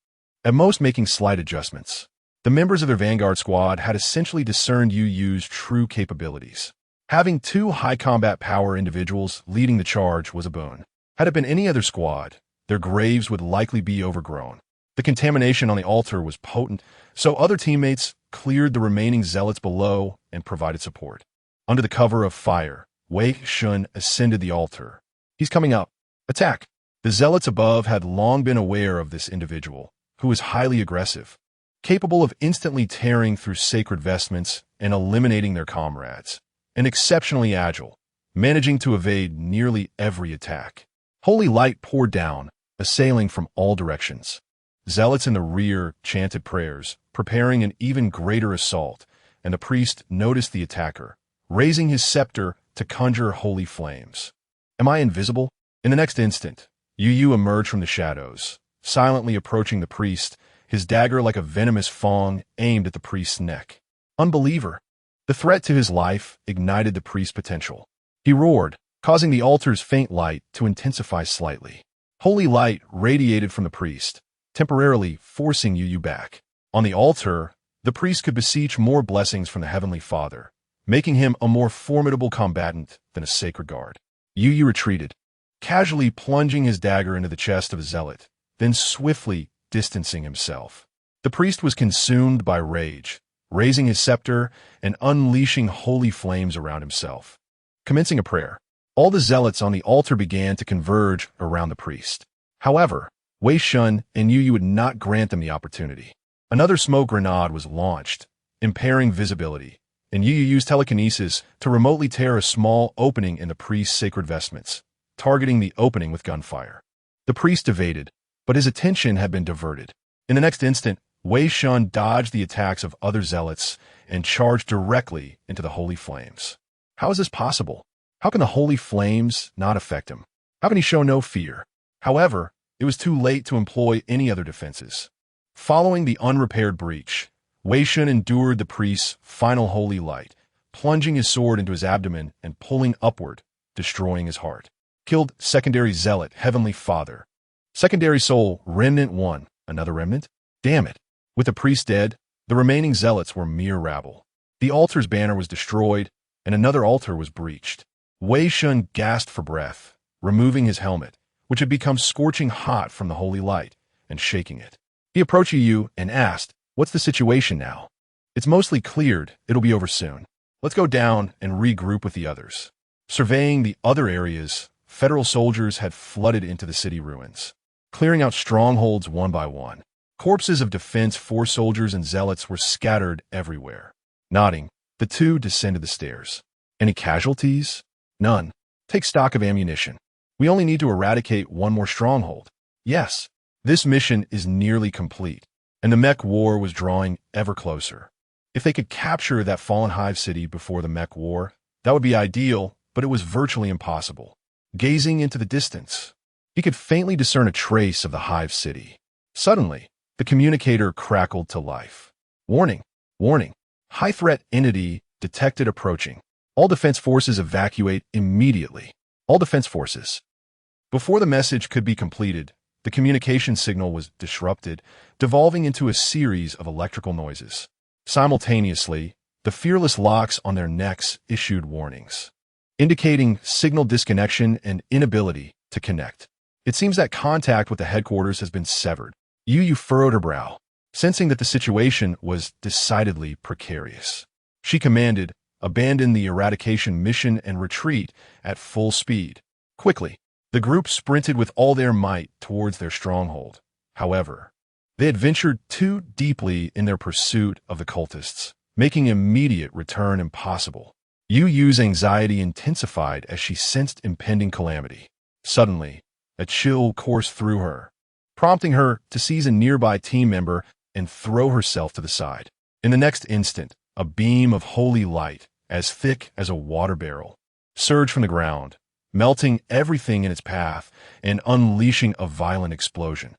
at most making slight adjustments. The members of their vanguard squad had essentially discerned Yu's true capabilities. Having two high combat power individuals leading the charge was a boon. Had it been any other squad, their graves would likely be overgrown. The contamination on the altar was potent, so other teammates cleared the remaining zealots below and provided support. Under the cover of fire, Wei Shen ascended the altar. He's coming up. Attack! The zealots above had long been aware of this individual, who was highly aggressive, capable of instantly tearing through sacred vestments and eliminating their comrades, and exceptionally agile, managing to evade nearly every attack. Holy light poured down, assailing from all directions. Zealots in the rear chanted prayers, preparing an even greater assault, and the priest noticed the attacker, raising his scepter to conjure holy flames. Am I invisible? In the next instant, Yu emerged from the shadows, silently approaching the priest, his dagger like a venomous fang aimed at the priest's neck. Unbeliever! The threat to his life ignited the priest's potential. He roared, causing the altar's faint light to intensify slightly. Holy light radiated from the priest, temporarily forcing Yu back. On the altar, the priest could beseech more blessings from the Heavenly Father, making him a more formidable combatant than a sacred guard. Yu retreated, casually plunging his dagger into the chest of a zealot, then swiftly distancing himself. The priest was consumed by rage, raising his scepter and unleashing holy flames around himself. Commencing a prayer, all the zealots on the altar began to converge around the priest. However, Wei Shen and Yu would not grant them the opportunity. Another smoke grenade was launched, impairing visibility, and Yu used telekinesis to remotely tear a small opening in the priest's sacred vestments, targeting the opening with gunfire. The priest evaded, but his attention had been diverted. In the next instant, Wei Shen dodged the attacks of other zealots and charged directly into the holy flames. How is this possible? How can the holy flames not affect him? How can he show no fear? However, it was too late to employ any other defenses. Following the unrepaired breach, Wei Shen endured the priest's final holy light, plunging his sword into his abdomen and pulling upward, destroying his heart. Killed secondary zealot, Heavenly Father. Secondary soul, remnant 1, another remnant? Damn it. With the priest dead, the remaining zealots were mere rabble. The altar's banner was destroyed, and another altar was breached. Wei Shen gasped for breath, removing his helmet, which had become scorching hot from the holy light, and shaking it. He approached Yu and asked, "What's the situation now?" "It's mostly cleared. It'll be over soon. Let's go down and regroup with the others." Surveying the other areas, federal soldiers had flooded into the city ruins, clearing out strongholds one by one. Corpses of Defense Force soldiers and zealots were scattered everywhere. Nodding, the two descended the stairs. "Any casualties?" "None. Take stock of ammunition. We only need to eradicate one more stronghold." "Yes." This mission is nearly complete, and the mech war was drawing ever closer. If they could capture that fallen hive city before the mech war, that would be ideal, but it was virtually impossible. Gazing into the distance, he could faintly discern a trace of the hive city. Suddenly, the communicator crackled to life. "Warning! Warning! High-threat entity detected approaching. All defense forces evacuate immediately. All defense forces." Before the message could be completed, the communication signal was disrupted, devolving into a series of electrical noises. Simultaneously, the fearless locks on their necks issued warnings, indicating signal disconnection and inability to connect. It seems that contact with the headquarters has been severed. Yu furrowed her brow, sensing that the situation was decidedly precarious. She commanded, "Abandon the eradication mission and retreat at full speed." Quickly, the group sprinted with all their might towards their stronghold. However, they had ventured too deeply in their pursuit of the cultists, making immediate return impossible. Yu's anxiety intensified as she sensed impending calamity. Suddenly, a chill coursed through her, prompting her to seize a nearby team member and throw herself to the side. In the next instant, a beam of holy light, as thick as a water barrel, surged from the ground, melting everything in its path and unleashing a violent explosion.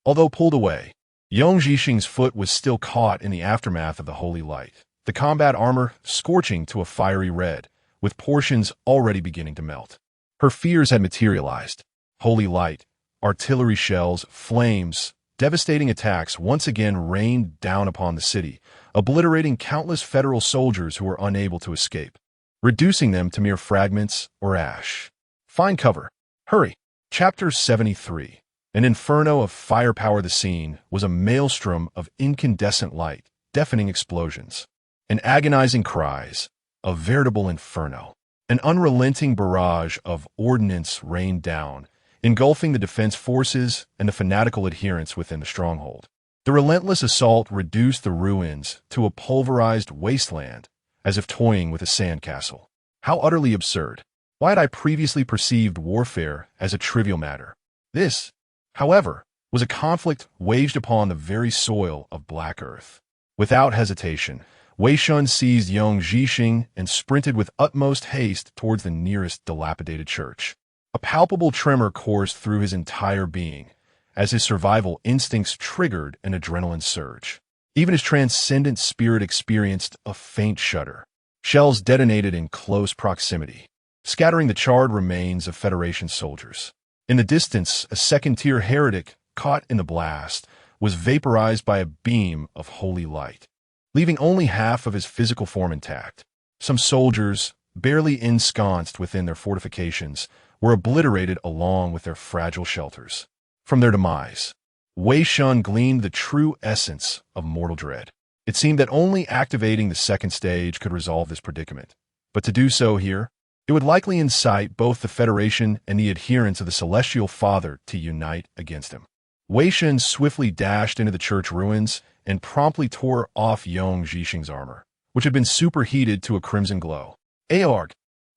Although pulled away, Yong Jixing's foot was still caught in the aftermath of the holy light, the combat armor scorching to a fiery red, with portions already beginning to melt. Her fears had materialized. Holy light, artillery shells, flames, devastating attacks once again rained down upon the city, obliterating countless federal soldiers who were unable to escape, reducing them to mere fragments or ash. "Find cover. Hurry." Chapter 73. An inferno of firepower. The scene was a maelstrom of incandescent light, deafening explosions, and agonizing cries, a veritable inferno. An unrelenting barrage of ordnance rained down, engulfing the defense forces and the fanatical adherents within the stronghold. The relentless assault reduced the ruins to a pulverized wasteland, as if toying with a sandcastle. How utterly absurd. Why had I previously perceived warfare as a trivial matter? This, however, was a conflict waged upon the very soil of Black Earth. Without hesitation, Wei Shen seized young Zhixing and sprinted with utmost haste towards the nearest dilapidated church. A palpable tremor coursed through his entire being, as his survival instincts triggered an adrenaline surge. Even his transcendent spirit experienced a faint shudder. Shells detonated in close proximity, scattering the charred remains of Federation soldiers. In the distance, a second-tier heretic, caught in the blast, was vaporized by a beam of holy light, leaving only half of his physical form intact. Some soldiers, barely ensconced within their fortifications, were obliterated along with their fragile shelters. From their demise, Wei Shen gleaned the true essence of mortal dread. It seemed that only activating the second stage could resolve this predicament. But to do so here, it would likely incite both the Federation and the adherents of the Celestial Father to unite against him. Wei Shen swiftly dashed into the church ruins and promptly tore off young Zhixing's armor, which had been superheated to a crimson glow. Aorg!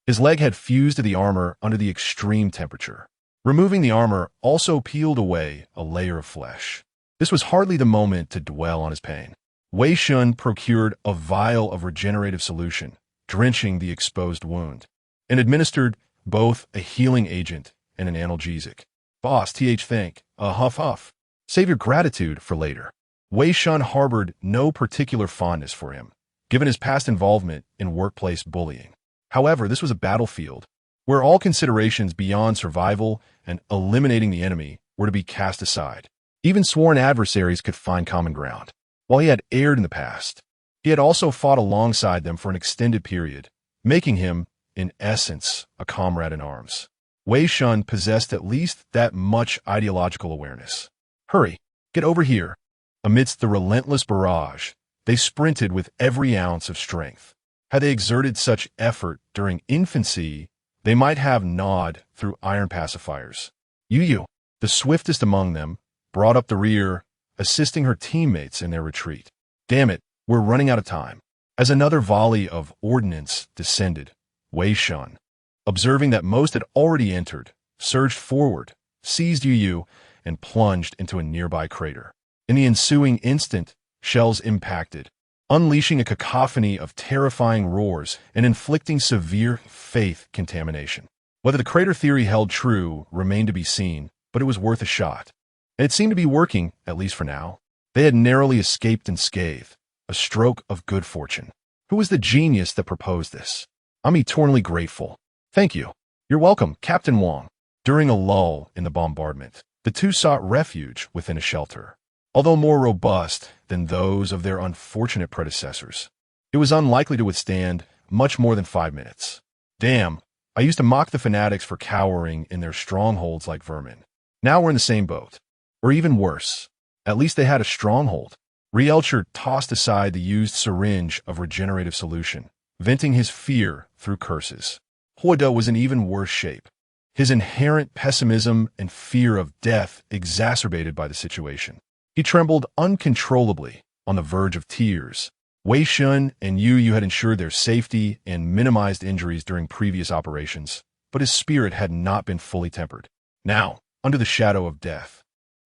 His leg had fused to the armor under the extreme temperature. Removing the armor also peeled away a layer of flesh. This was hardly the moment to dwell on his pain. Wei Shen procured a vial of regenerative solution, drenching the exposed wound, and administered both a healing agent and an analgesic. Boss, think, huff. Save your gratitude for later. Wei Shen harbored no particular fondness for him, given his past involvement in workplace bullying. However, this was a battlefield where all considerations beyond survival and eliminating the enemy were to be cast aside. Even sworn adversaries could find common ground. While he had erred in the past, he had also fought alongside them for an extended period, making him, in essence, a comrade in arms. Wei Shen possessed at least that much ideological awareness. Hurry, get over here. Amidst the relentless barrage, they sprinted with every ounce of strength. Had they exerted such effort during infancy, they might have gnawed through iron pacifiers. Yu, the swiftest among them, brought up the rear, assisting her teammates in their retreat. Damn it, we're running out of time. As another volley of ordnance descended, Wei Shen, observing that most had already entered, surged forward, seized Yu, and plunged into a nearby crater. In the ensuing instant, shells impacted, unleashing a cacophony of terrifying roars and inflicting severe faith contamination. Whether the crater theory held true remained to be seen, but it was worth a shot. And it seemed to be working, at least for now. They had narrowly escaped unscathed, a stroke of good fortune. Who was the genius that proposed this? I'm eternally grateful. Thank you. You're welcome, Captain Wang. During a lull in the bombardment, the two sought refuge within a shelter. Although more robust than those of their unfortunate predecessors, it was unlikely to withstand much more than 5 minutes. Damn, I used to mock the fanatics for cowering in their strongholds like vermin. Now we're in the same boat. Or even worse, at least they had a stronghold. Rielcher tossed aside the used syringe of regenerative solution, venting his fear through curses. Huoda was in even worse shape, his inherent pessimism and fear of death exacerbated by the situation. He trembled uncontrollably, on the verge of tears. Wei Shen and Yu had ensured their safety and minimized injuries during previous operations, but his spirit had not been fully tempered. Now, under the shadow of death,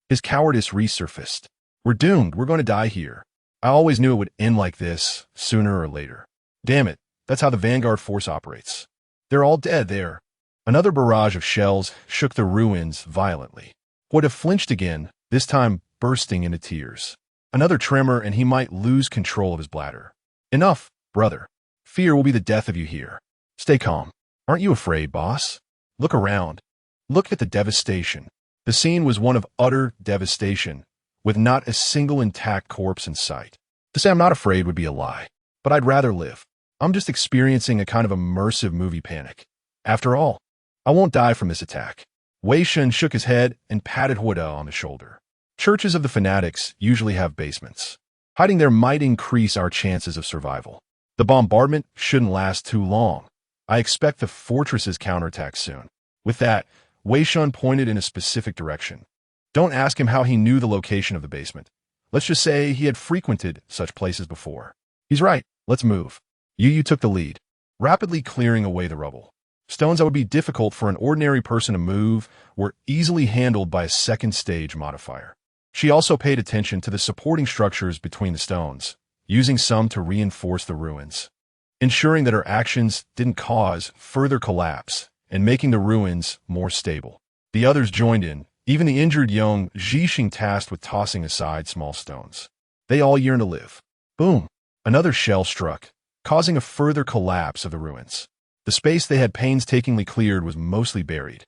his cowardice resurfaced. We're doomed. We're going to die here. I always knew it would end like this, sooner or later. Damn it, that's how the Vanguard force operates. They're all dead there. Another barrage of shells shook the ruins violently. Huoda flinched again, this time bursting into tears. Another tremor and he might lose control of his bladder. Enough, brother. Fear will be the death of you here. Stay calm. Aren't you afraid, boss? Look around. Look at the devastation. The scene was one of utter devastation, with not a single intact corpse in sight. To say I'm not afraid would be a lie, but I'd rather live. I'm just experiencing a kind of immersive movie panic. After all, I won't die from this attack. Wei Shen shook his head and patted Huoda on the shoulder. Churches of the fanatics usually have basements. Hiding there might increase our chances of survival. The bombardment shouldn't last too long. I expect the fortress's counterattack soon. With that, Wei Shen pointed in a specific direction. Don't ask him how he knew the location of the basement. Let's just say he had frequented such places before. He's right. Let's move. Yu took the lead, rapidly clearing away the rubble. Stones that would be difficult for an ordinary person to move were easily handled by a second stage modifier. She also paid attention to the supporting structures between the stones, using some to reinforce the ruins, ensuring that her actions didn't cause further collapse and making the ruins more stable. The others joined in, even the injured young Zhixing tasked with tossing aside small stones. They all yearned to live. Boom! Another shell struck, causing a further collapse of the ruins. The space they had painstakingly cleared was mostly buried.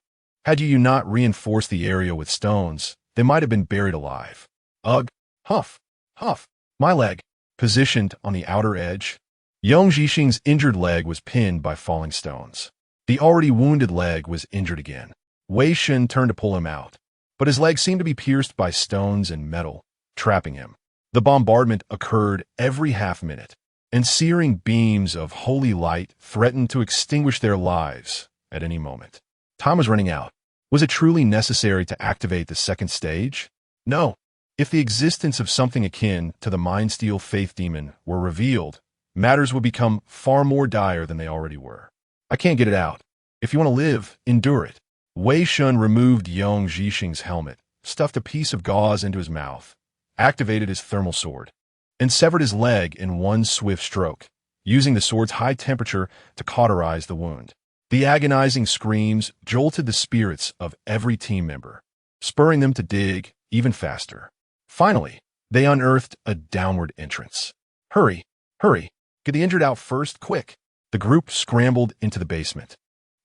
Had you not reinforced the area with stones, they might have been buried alive. Ugh! Huff! Huff! My leg! Positioned on the outer edge, young Zhixing's injured leg was pinned by falling stones. The already wounded leg was injured again. Wei Shen turned to pull him out, but his leg seemed to be pierced by stones and metal, trapping him. The bombardment occurred every half-minute, and searing beams of holy light threatened to extinguish their lives at any moment. Time was running out. Was it truly necessary to activate the second stage? No. If the existence of something akin to the Mind Steel Faith Demon were revealed, matters would become far more dire than they already were. I can't get it out. If you want to live, endure it. Wei Shen removed young Zhixing's helmet, stuffed a piece of gauze into his mouth, activated his thermal sword, and severed his leg in one swift stroke, using the sword's high temperature to cauterize the wound. The agonizing screams jolted the spirits of every team member, spurring them to dig even faster. Finally, they unearthed a downward entrance. Hurry, hurry, get the injured out first, quick. The group scrambled into the basement,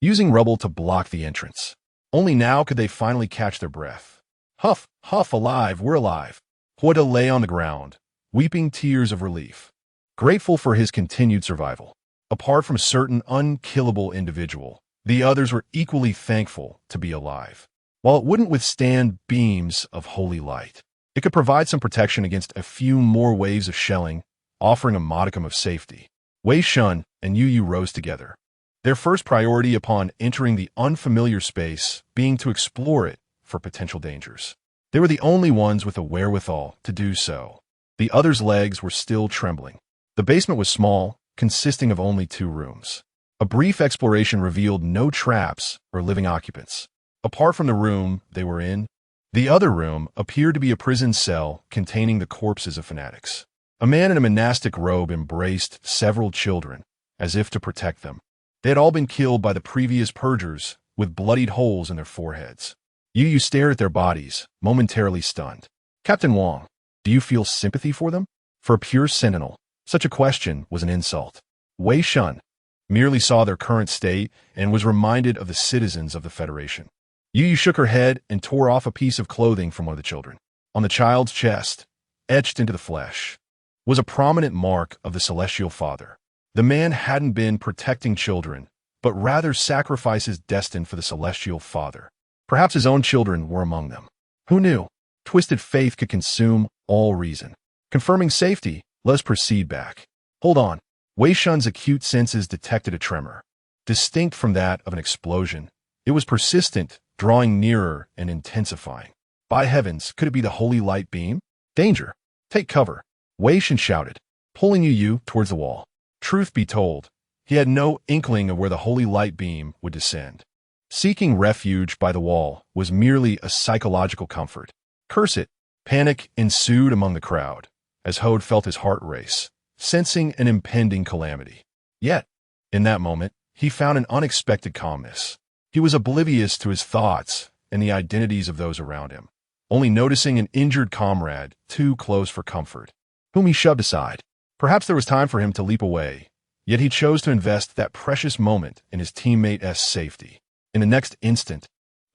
using rubble to block the entrance. Only now could they finally catch their breath. Huff, huff, alive, we're alive. Hueda lay on the ground, weeping tears of relief, grateful for his continued survival. Apart from a certain unkillable individual, the others were equally thankful to be alive. While it wouldn't withstand beams of holy light, it could provide some protection against a few more waves of shelling, offering a modicum of safety. Wei Shen and Yu rose together, their first priority upon entering the unfamiliar space being to explore it for potential dangers. They were the only ones with the wherewithal to do so. The others' legs were still trembling. The basement was small, consisting of only 2 rooms. A brief exploration revealed no traps or living occupants. Apart from the room they were in, the other room appeared to be a prison cell containing the corpses of fanatics. A man in a monastic robe embraced several children, as if to protect them. They had all been killed by the previous purgers, with bloodied holes in their foreheads. Yu stared at their bodies, momentarily stunned. Captain Wang, do you feel sympathy for them? For a pure sentinel, such a question was an insult. Wei Shen merely saw their current state and was reminded of the citizens of the Federation. Yu shook her head and tore off a piece of clothing from one of the children. On the child's chest, etched into the flesh, was a prominent mark of the Celestial Father. The man hadn't been protecting children, but rather sacrifices destined for the Celestial Father. Perhaps his own children were among them. Who knew? Twisted faith could consume all reason. Confirming safety, let us proceed back. Hold on. Wei Shen's acute senses detected a tremor. Distinct from that of an explosion, it was persistent, drawing nearer and intensifying. By heavens, could it be the holy light beam? Danger! Take cover! Wei Shen shouted, pulling Yu towards the wall. Truth be told, he had no inkling of where the holy light beam would descend. Seeking refuge by the wall was merely a psychological comfort. Curse it! Panic ensued among the crowd, as Hode felt his heart race, sensing an impending calamity. Yet, in that moment, he found an unexpected calmness. He was oblivious to his thoughts and the identities of those around him, only noticing an injured comrade too close for comfort, whom he shoved aside. Perhaps there was time for him to leap away, yet he chose to invest that precious moment in his teammate's safety. In the next instant,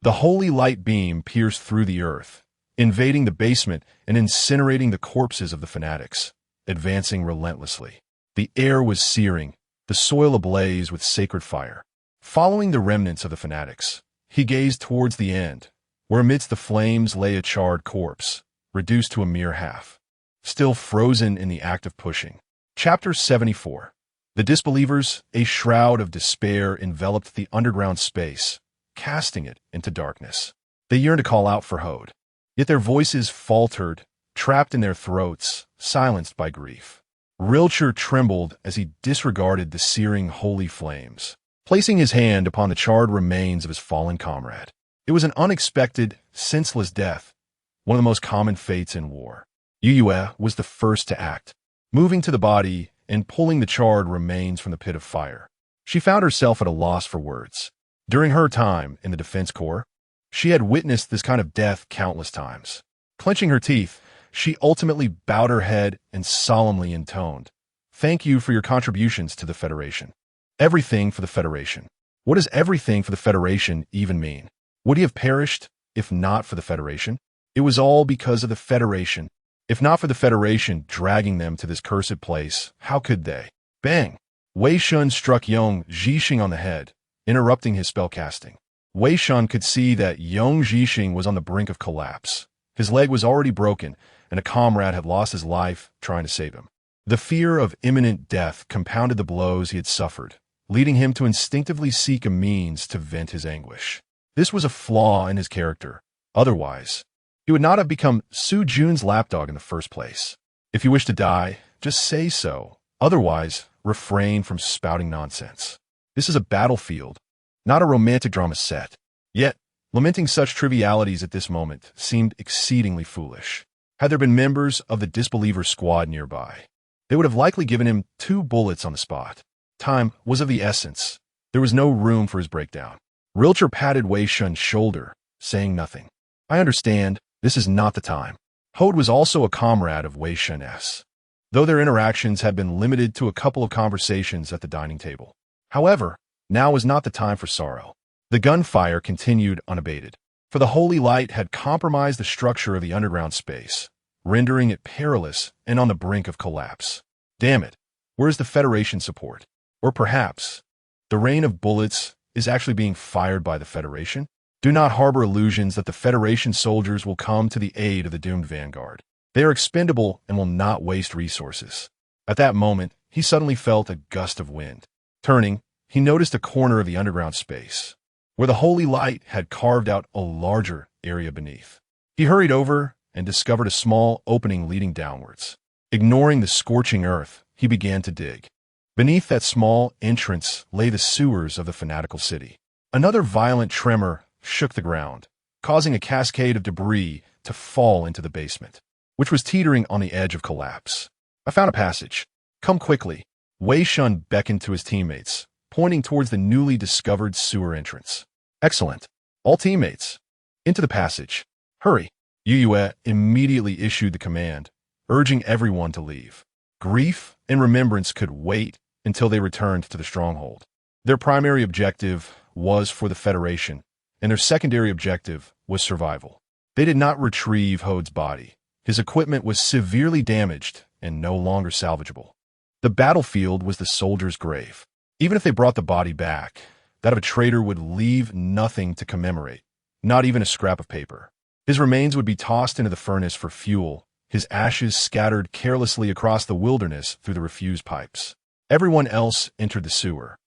the holy light beam pierced through the earth, invading the basement and incinerating the corpses of the fanatics, advancing relentlessly. The air was searing, the soil ablaze with sacred fire. Following the remnants of the fanatics, he gazed towards the end, where amidst the flames lay a charred corpse, reduced to a mere half, still frozen in the act of pushing. Chapter 74. The disbelievers, a shroud of despair enveloped the underground space, casting it into darkness. They yearned to call out for Hode, yet their voices faltered, trapped in their throats, silenced by grief. Rilcher trembled as he disregarded the searing holy flames, placing his hand upon the charred remains of his fallen comrade. It was an unexpected, senseless death, one of the most common fates in war. Yue was the first to act, moving to the body and pulling the charred remains from the pit of fire. She found herself at a loss for words. During her time in the Defense Corps, she had witnessed this kind of death countless times. Clenching her teeth, she ultimately bowed her head and solemnly intoned, "Thank you for your contributions to the Federation." Everything for the Federation. What does everything for the Federation even mean? Would he have perished if not for the Federation? It was all because of the Federation. If not for the Federation dragging them to this cursed place, how could they? Bang! Wei Shen struck Yong Zhixing on the head, interrupting his spellcasting. Wei Shen could see that Yong Zhixing was on the brink of collapse. His leg was already broken, and a comrade had lost his life trying to save him. The fear of imminent death compounded the blows he had suffered, leading him to instinctively seek a means to vent his anguish. This was a flaw in his character. Otherwise, he would not have become Su Jun's lapdog in the first place. If you wish to die, just say so. Otherwise, refrain from spouting nonsense. This is a battlefield, not a romantic drama set. Yet, lamenting such trivialities at this moment seemed exceedingly foolish. Had there been members of the disbeliever squad nearby, they would have likely given him 2 bullets on the spot. Time was of the essence. There was no room for his breakdown. Rilcher patted Wei Shen's shoulder, saying nothing. "I understand. This is not the time." Hode was also a comrade of Wei Shen's, though their interactions had been limited to a couple of conversations at the dining table. However, now was not the time for sorrow. The gunfire continued unabated, for the holy light had compromised the structure of the underground space, rendering it perilous and on the brink of collapse. Damn it, where is the Federation support? Or perhaps, the rain of bullets is actually being fired by the Federation? Do not harbor illusions that the Federation soldiers will come to the aid of the doomed vanguard. They are expendable and will not waste resources. At that moment, he suddenly felt a gust of wind. Turning, he noticed a corner of the underground space, where the holy light had carved out a larger area beneath. He hurried over and discovered a small opening leading downwards. Ignoring the scorching earth, he began to dig. Beneath that small entrance lay the sewers of the fanatical city. Another violent tremor shook the ground, causing a cascade of debris to fall into the basement, which was teetering on the edge of collapse. "I found a passage. Come quickly." Wei Shen beckoned to his teammates, pointing towards the newly discovered sewer entrance. "Excellent. All teammates, into the passage. Hurry." Yue immediately issued the command, urging everyone to leave. Grief and remembrance could wait until they returned to the stronghold. Their primary objective was for the Federation, and their secondary objective was survival. They did not retrieve Hode's body. His equipment was severely damaged and no longer salvageable. The battlefield was the soldier's grave. Even if they brought the body back, that of a traitor would leave nothing to commemorate, not even a scrap of paper. His remains would be tossed into the furnace for fuel, his ashes scattered carelessly across the wilderness through the refuse pipes. Everyone else entered the sewer,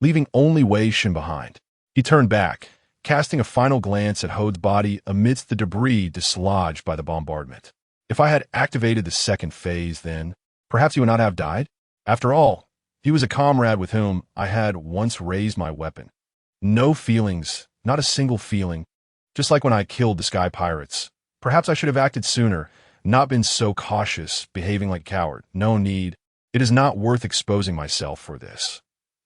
leaving only Wei Shen behind. He turned back, casting a final glance at Hode's body amidst the debris dislodged by the bombardment. If I had activated the second phase, then perhaps he would not have died. After all, he was a comrade with whom I had once raised my weapon. No feelings, not a single feeling, just like when I killed the Sky Pirates. Perhaps I should have acted sooner, not been so cautious, behaving like a coward. No need. It is not worth exposing myself for this.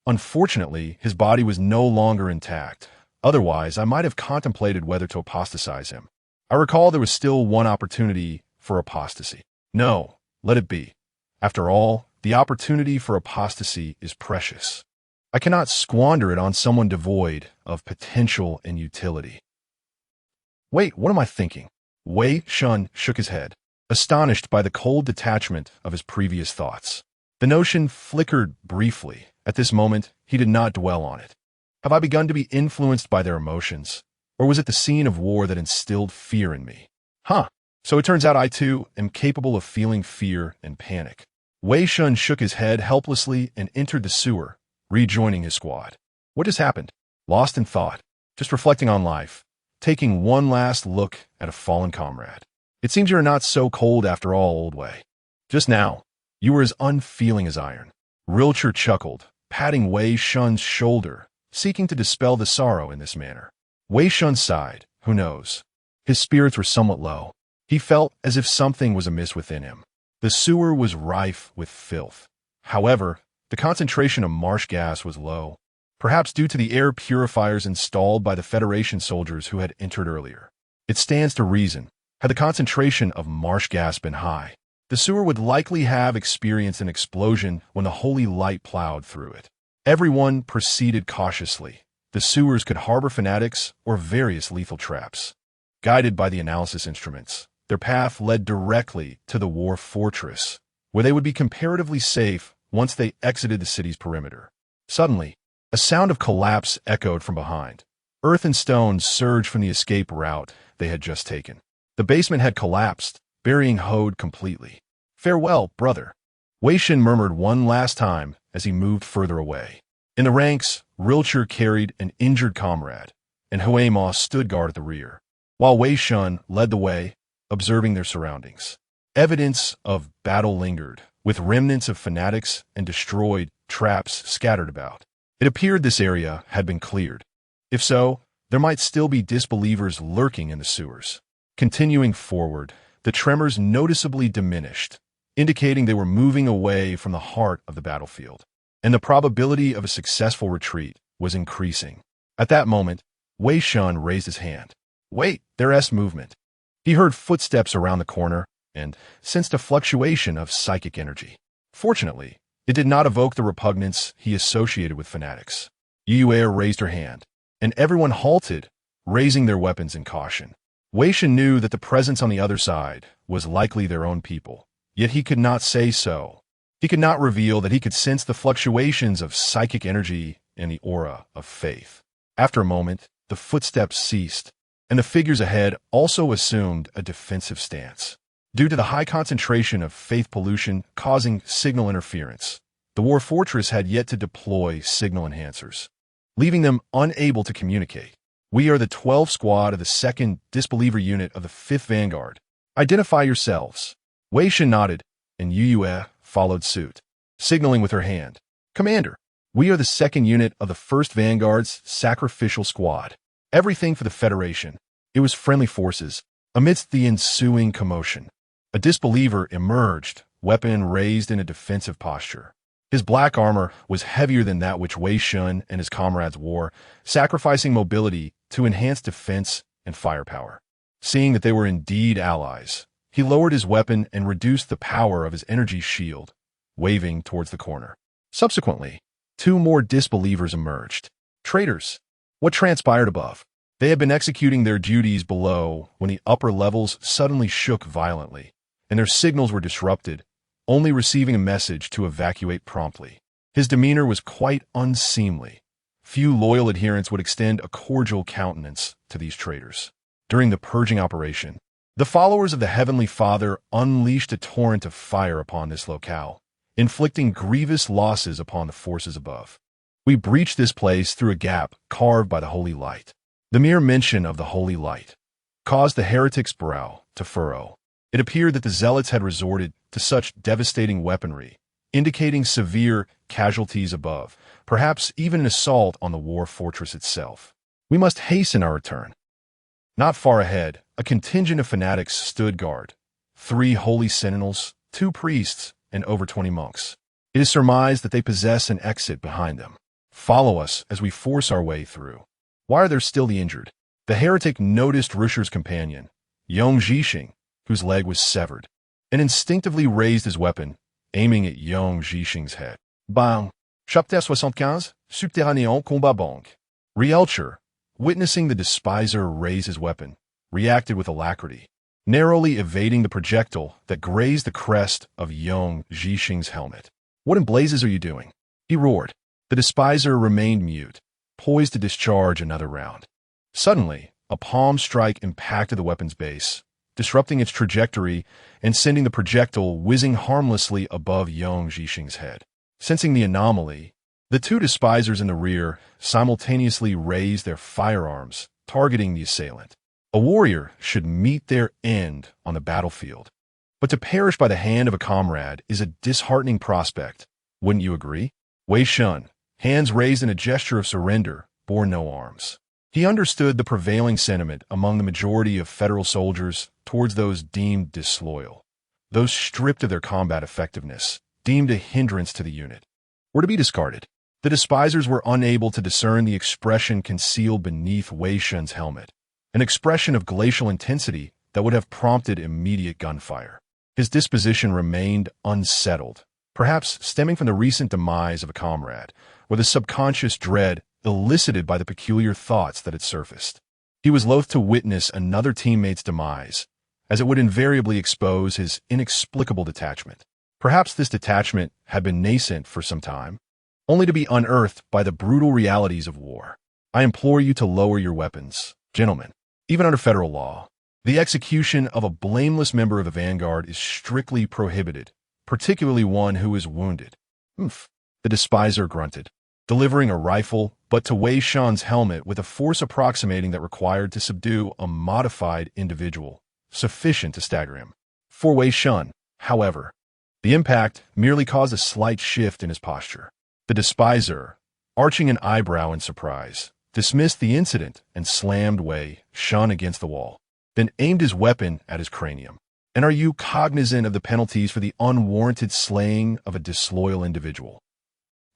Unfortunately, his body was no longer intact. Otherwise, I might have contemplated whether to apostatize him. I recall there was still one opportunity for apostasy. No, let it be. After all, the opportunity for apostasy is precious. I cannot squander it on someone devoid of potential and utility. Wait, what am I thinking? Wei Shen shook his head, astonished by the cold detachment of his previous thoughts. The notion flickered briefly. At this moment, he did not dwell on it. Have I begun to be influenced by their emotions? Or was it the scene of war that instilled fear in me? So it turns out I too am capable of feeling fear and panic. Wei Shen shook his head helplessly and entered the sewer, rejoining his squad. What just happened? Lost in thought, just reflecting on life, taking one last look at a fallen comrade. It seems you're not so cold after all, old Wei. Just now, you were as unfeeling as iron. Rilcher chuckled, patting Wei Shen's shoulder, seeking to dispel the sorrow in this manner. Wei Shen sighed. Who knows? His spirits were somewhat low. He felt as if something was amiss within him. The sewer was rife with filth. However, the concentration of marsh gas was low, perhaps due to the air purifiers installed by the Federation soldiers who had entered earlier. It stands to reason, had the concentration of marsh gas been high, the sewer would likely have experienced an explosion when the holy light plowed through it. Everyone proceeded cautiously. The sewers could harbor fanatics or various lethal traps. Guided by the analysis instruments, their path led directly to the war fortress, where they would be comparatively safe once they exited the city's perimeter. Suddenly, a sound of collapse echoed from behind. Earth and stones surged from the escape route they had just taken. The basement had collapsed, burying Hode completely. Farewell, brother. Wei Shen murmured one last time as he moved further away. In the ranks, Rilcher carried an injured comrade, and Huema stood guard at the rear, while Wei Shen led the way, observing their surroundings. Evidence of battle lingered, with remnants of fanatics and destroyed traps scattered about. It appeared this area had been cleared. If so, there might still be disbelievers lurking in the sewers. Continuing forward, the tremors noticeably diminished, indicating they were moving away from the heart of the battlefield, and the probability of a successful retreat was increasing. At that moment, Wei Shen raised his hand. Wait, there's movement. He heard footsteps around the corner and sensed a fluctuation of psychic energy. Fortunately, it did not evoke the repugnance he associated with fanatics. Yue raised her hand, and everyone halted, raising their weapons in caution. Wei Shen knew that the presence on the other side was likely their own people, yet he could not say so. He could not reveal that he could sense the fluctuations of psychic energy and the aura of faith. After a moment, the footsteps ceased, and the figures ahead also assumed a defensive stance. Due to the high concentration of faith pollution causing signal interference, the war fortress had yet to deploy signal enhancers, leaving them unable to communicate. We are the 12th squad of the 2nd Disbeliever Unit of the 5th Vanguard. Identify yourselves. Wei Shen nodded, and Yue followed suit, signaling with her hand. Commander, we are the 2nd Unit of the 1st Vanguard's Sacrificial Squad. Everything for the Federation. It was friendly forces. Amidst the ensuing commotion, a disbeliever emerged, weapon raised in a defensive posture. His black armor was heavier than that which Wei Shen and his comrades wore, sacrificing mobility to enhance defense and firepower. Seeing that they were indeed allies, he lowered his weapon and reduced the power of his energy shield, waving towards the corner. Subsequently, 2 more disbelievers emerged. Traitors. What transpired above? They had been executing their duties below when the upper levels suddenly shook violently, and their signals were disrupted, only receiving a message to evacuate promptly. His demeanor was quite unseemly. Few loyal adherents would extend a cordial countenance to these traitors. During the purging operation, the followers of the Heavenly Father unleashed a torrent of fire upon this locale, inflicting grievous losses upon the forces above. We breached this place through a gap carved by the holy light. The mere mention of the holy light caused the heretic's brow to furrow. It appeared that the zealots had resorted to such devastating weaponry, indicating severe casualties above, perhaps even an assault on the war fortress itself. We must hasten our return. Not far ahead, a contingent of fanatics stood guard. 3 holy sentinels, 2 priests, and over 20 monks. It is surmised that they possess an exit behind them. Follow us as we force our way through. Why are there still the injured? The heretic noticed Rischer's companion, Yong Zhixing, whose leg was severed, and instinctively raised his weapon, aiming at Yong Zhixing's head. Bang! Chapter 75, Subterranéen Combat Bank. Rielcher, witnessing the despiser raise his weapon, reacted with alacrity, narrowly evading the projectile that grazed the crest of Yong Zhixing's helmet. What in blazes are you doing? He roared. The despiser remained mute, poised to discharge another round. Suddenly, a palm strike impacted the weapon's base, disrupting its trajectory and sending the projectile whizzing harmlessly above Yang Zhixing's head. Sensing the anomaly, the two despisers in the rear simultaneously raised their firearms, targeting the assailant. A warrior should meet their end on the battlefield, but to perish by the hand of a comrade is a disheartening prospect, wouldn't you agree? Wei Shen, hands raised in a gesture of surrender, bore no arms. He understood the prevailing sentiment among the majority of federal soldiers towards those deemed disloyal, those stripped of their combat effectiveness, deemed a hindrance to the unit, were to be discarded. The despisers were unable to discern the expression concealed beneath Wei Shen's helmet, an expression of glacial intensity that would have prompted immediate gunfire. His disposition remained unsettled, perhaps stemming from the recent demise of a comrade, or the subconscious dread elicited by the peculiar thoughts that had surfaced. He was loath to witness another teammate's demise, as it would invariably expose his inexplicable detachment. Perhaps this detachment had been nascent for some time, only to be unearthed by the brutal realities of war. I implore you to lower your weapons, gentlemen. Even under federal law, the execution of a blameless member of the vanguard is strictly prohibited, particularly one who is wounded. Oof, the despiser grunted, delivering a rifle, but to Wei Shen's helmet with a force approximating that required to subdue a modified individual, sufficient to stagger him. For Wei Shen, however, the impact merely caused a slight shift in his posture. The despiser, arching an eyebrow in surprise, dismissed the incident and slammed Wei Shen against the wall, then aimed his weapon at his cranium. And are you cognizant of the penalties for the unwarranted slaying of a disloyal individual?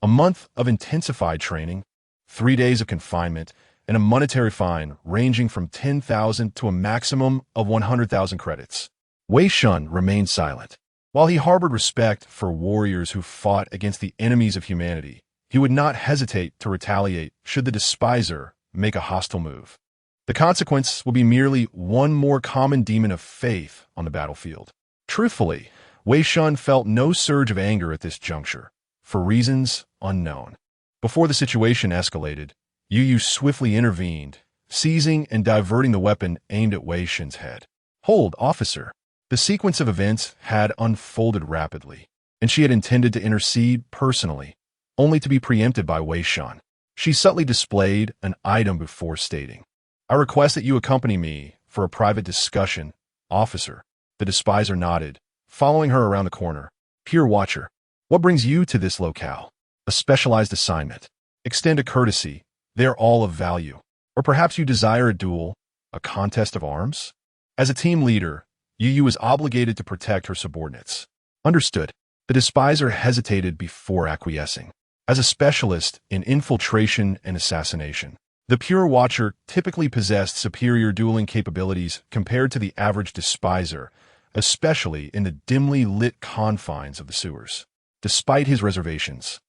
A month of intensified training, 3 days of confinement, and a monetary fine ranging from 10,000 to a maximum of 100,000 credits. Wei Shen remained silent. While he harbored respect for warriors who fought against the enemies of humanity, he would not hesitate to retaliate should the despiser make a hostile move. The consequence will be merely one more common demon of faith on the battlefield. Truthfully, Wei Shen felt no surge of anger at this juncture, for reasons unknown. Before the situation escalated, Yu swiftly intervened, seizing and diverting the weapon aimed at Wei Shen's head. Hold, officer. The sequence of events had unfolded rapidly, and she had intended to intercede personally, only to be preempted by Wei Shen. She subtly displayed an item before stating, I request that you accompany me for a private discussion, officer. The despiser nodded, following her around the corner. Pure Watcher, what brings you to this locale? A specialized assignment. Extend a courtesy. They are all of value. Or perhaps you desire a duel, a contest of arms? As a team leader, Yu is obligated to protect her subordinates. Understood. The despiser hesitated before acquiescing. As a specialist in infiltration and assassination, the Pure Watcher typically possessed superior dueling capabilities compared to the average despiser, especially in the dimly lit confines of the sewers. Despite his reservations,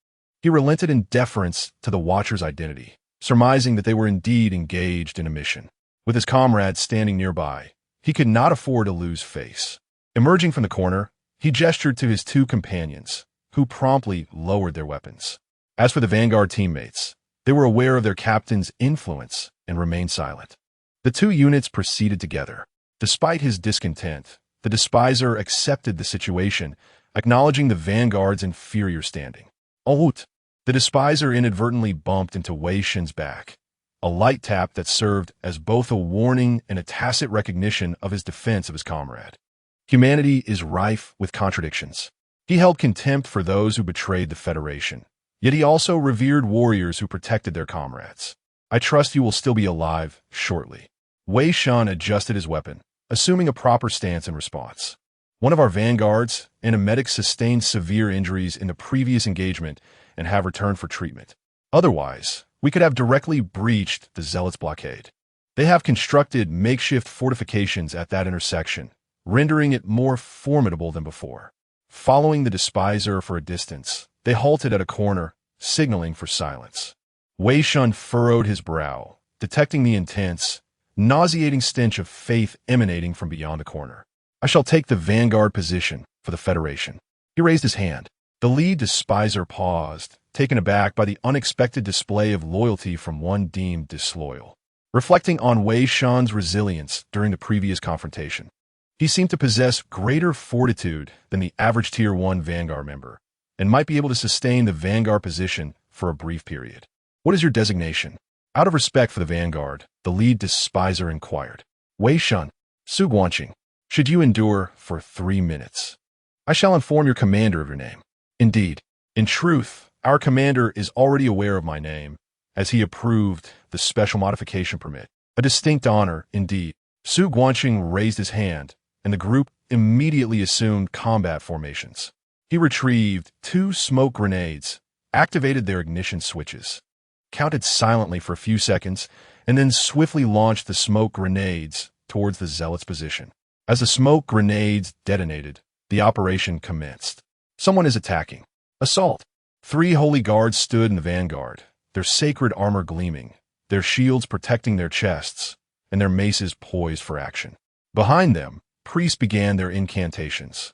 he relented in deference to the Watcher's identity, surmising that they were indeed engaged in a mission. With his comrades standing nearby, he could not afford to lose face. Emerging from the corner, he gestured to his two companions, who promptly lowered their weapons. As for the vanguard teammates, they were aware of their captain's influence and remained silent. The two units proceeded together. Despite his discontent, the despiser accepted the situation, acknowledging the vanguard's inferior standing. Out! The despiser inadvertently bumped into Wei Shen's back, a light tap that served as both a warning and a tacit recognition of his defense of his comrade. Humanity is rife with contradictions. He held contempt for those who betrayed the Federation, yet he also revered warriors who protected their comrades. I trust you will still be alive shortly. Wei Shen adjusted his weapon, assuming a proper stance in response. One of our vanguards and a medic sustained severe injuries in the previous engagement and have returned for treatment. Otherwise, we could have directly breached the Zealots' blockade. They have constructed makeshift fortifications at that intersection, rendering it more formidable than before. Following the despiser for a distance, they halted at a corner, signaling for silence. Wei Shen furrowed his brow, detecting the intense, nauseating stench of faith emanating from beyond the corner. I shall take the vanguard position for the Federation. He raised his hand. The lead despiser paused, taken aback by the unexpected display of loyalty from one deemed disloyal. Reflecting on Wei Shen's resilience during the previous confrontation, He seemed to possess greater fortitude than the average Tier 1 Vanguard member, and might be able to sustain the Vanguard position for a brief period. What is your designation? Out of respect for the Vanguard, the lead despiser inquired. Wei Shen, Su Guanqing, should you endure for 3 minutes? I shall inform your commander of your name. Indeed, in truth, our commander is already aware of my name, as he approved the special modification permit. A distinct honor, indeed. Su Guanqing raised his hand, and the group immediately assumed combat formations. He retrieved 2 smoke grenades, activated their ignition switches, counted silently for a few seconds, and then swiftly launched the smoke grenades towards the zealot's position. As the smoke grenades detonated, the operation commenced. Someone is attacking. Assault. 3 holy guards stood in the vanguard, their sacred armor gleaming, their shields protecting their chests, and their maces poised for action. Behind them, priests began their incantations,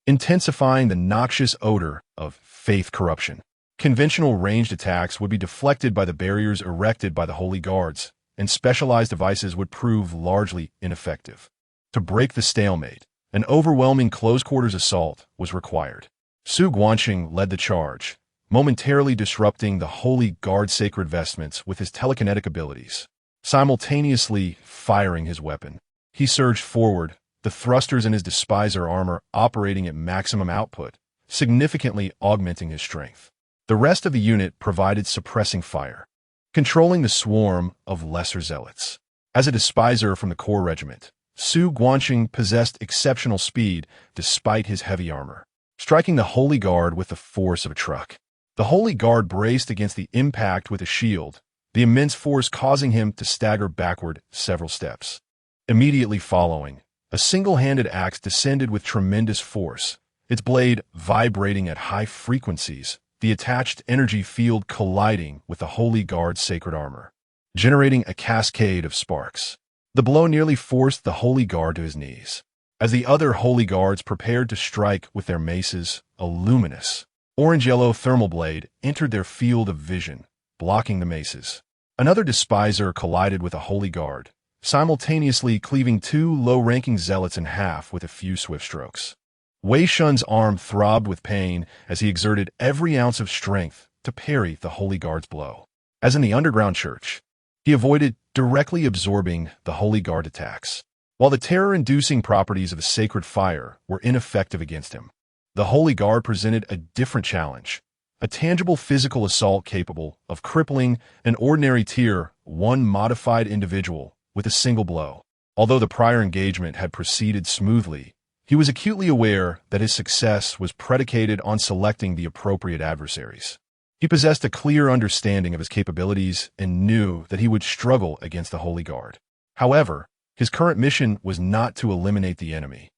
intensifying the noxious odor of faith corruption. Conventional ranged attacks would be deflected by the barriers erected by the holy guards, and specialized devices would prove largely ineffective. To break the stalemate, an overwhelming close-quarters assault was required. Su Guanqing led the charge, momentarily disrupting the holy guard's sacred vestments with his telekinetic abilities. Simultaneously firing his weapon, he surged forward, the thrusters in his despiser armor operating at maximum output, significantly augmenting his strength. The rest of the unit provided suppressing fire, controlling the swarm of lesser zealots. As a despiser from the core regiment, Su Guanqing possessed exceptional speed despite his heavy armor, striking the Holy Guard with the force of a truck. The Holy Guard braced against the impact with a shield, the immense force causing him to stagger backward several steps. Immediately following, a single-handed axe descended with tremendous force, its blade vibrating at high frequencies, the attached energy field colliding with the Holy Guard's sacred armor, generating a cascade of sparks. The blow nearly forced the Holy Guard to his knees. As the other Holy Guards prepared to strike with their maces, a luminous, orange-yellow thermal blade entered their field of vision, blocking the maces. Another despiser collided with a Holy Guard, simultaneously cleaving 2 low-ranking zealots in half with a few swift strokes. Wei Shen's arm throbbed with pain as he exerted every ounce of strength to parry the Holy Guard's blow. As in the underground church, he avoided directly absorbing the Holy Guard attacks, while the terror-inducing properties of the sacred fire were ineffective against him. The Holy Guard presented a different challenge, a tangible physical assault capable of crippling an ordinary Tier 1 modified individual with a single blow. Although the prior engagement had proceeded smoothly, he was acutely aware that his success was predicated on selecting the appropriate adversaries. He possessed a clear understanding of his capabilities and knew that he would struggle against the Holy Guard. However, his current mission was not to eliminate the enemy,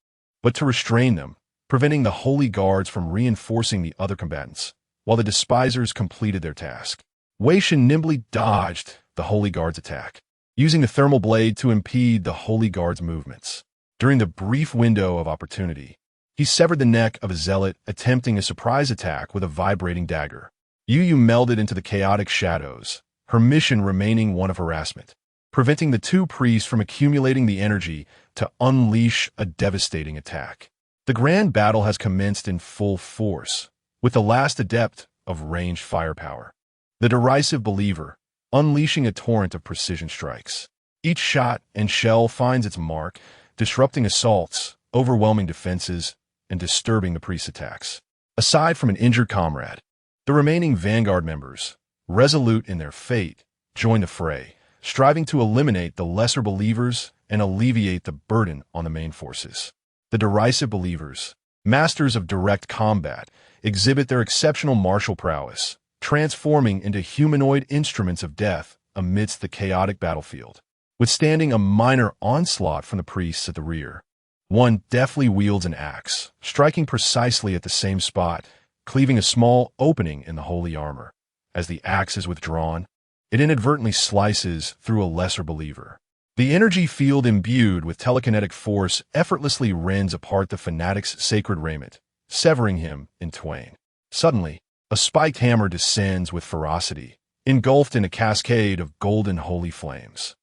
but to restrain them, preventing the Holy Guards from reinforcing the other combatants, while the despisers completed their task. Wei Shen nimbly dodged the Holy Guard's attack, using the thermal blade to impede the Holy Guard's movements. During the brief window of opportunity, he severed the neck of a zealot attempting a surprise attack with a vibrating dagger. Yu melded into the chaotic shadows, her mission remaining one of harassment, preventing the 2 priests from accumulating the energy to unleash a devastating attack. The grand battle has commenced in full force, with the last adept of ranged firepower, the derisive believer, unleashing a torrent of precision strikes. Each shot and shell finds its mark, disrupting assaults, overwhelming defenses, and disturbing the priest's attacks. Aside from an injured comrade, the remaining Vanguard members, resolute in their fate, join the fray, striving to eliminate the lesser believers and alleviate the burden on the main forces. The derisive believers, masters of direct combat, exhibit their exceptional martial prowess, transforming into humanoid instruments of death amidst the chaotic battlefield. Withstanding a minor onslaught from the priests at the rear, one deftly wields an axe, striking precisely at the same spot, cleaving a small opening in the holy armor. As the axe is withdrawn, it inadvertently slices through a lesser believer. The energy field imbued with telekinetic force effortlessly rends apart the fanatic's sacred raiment, severing him in twain. Suddenly, a spiked hammer descends with ferocity, engulfed in a cascade of golden holy flames.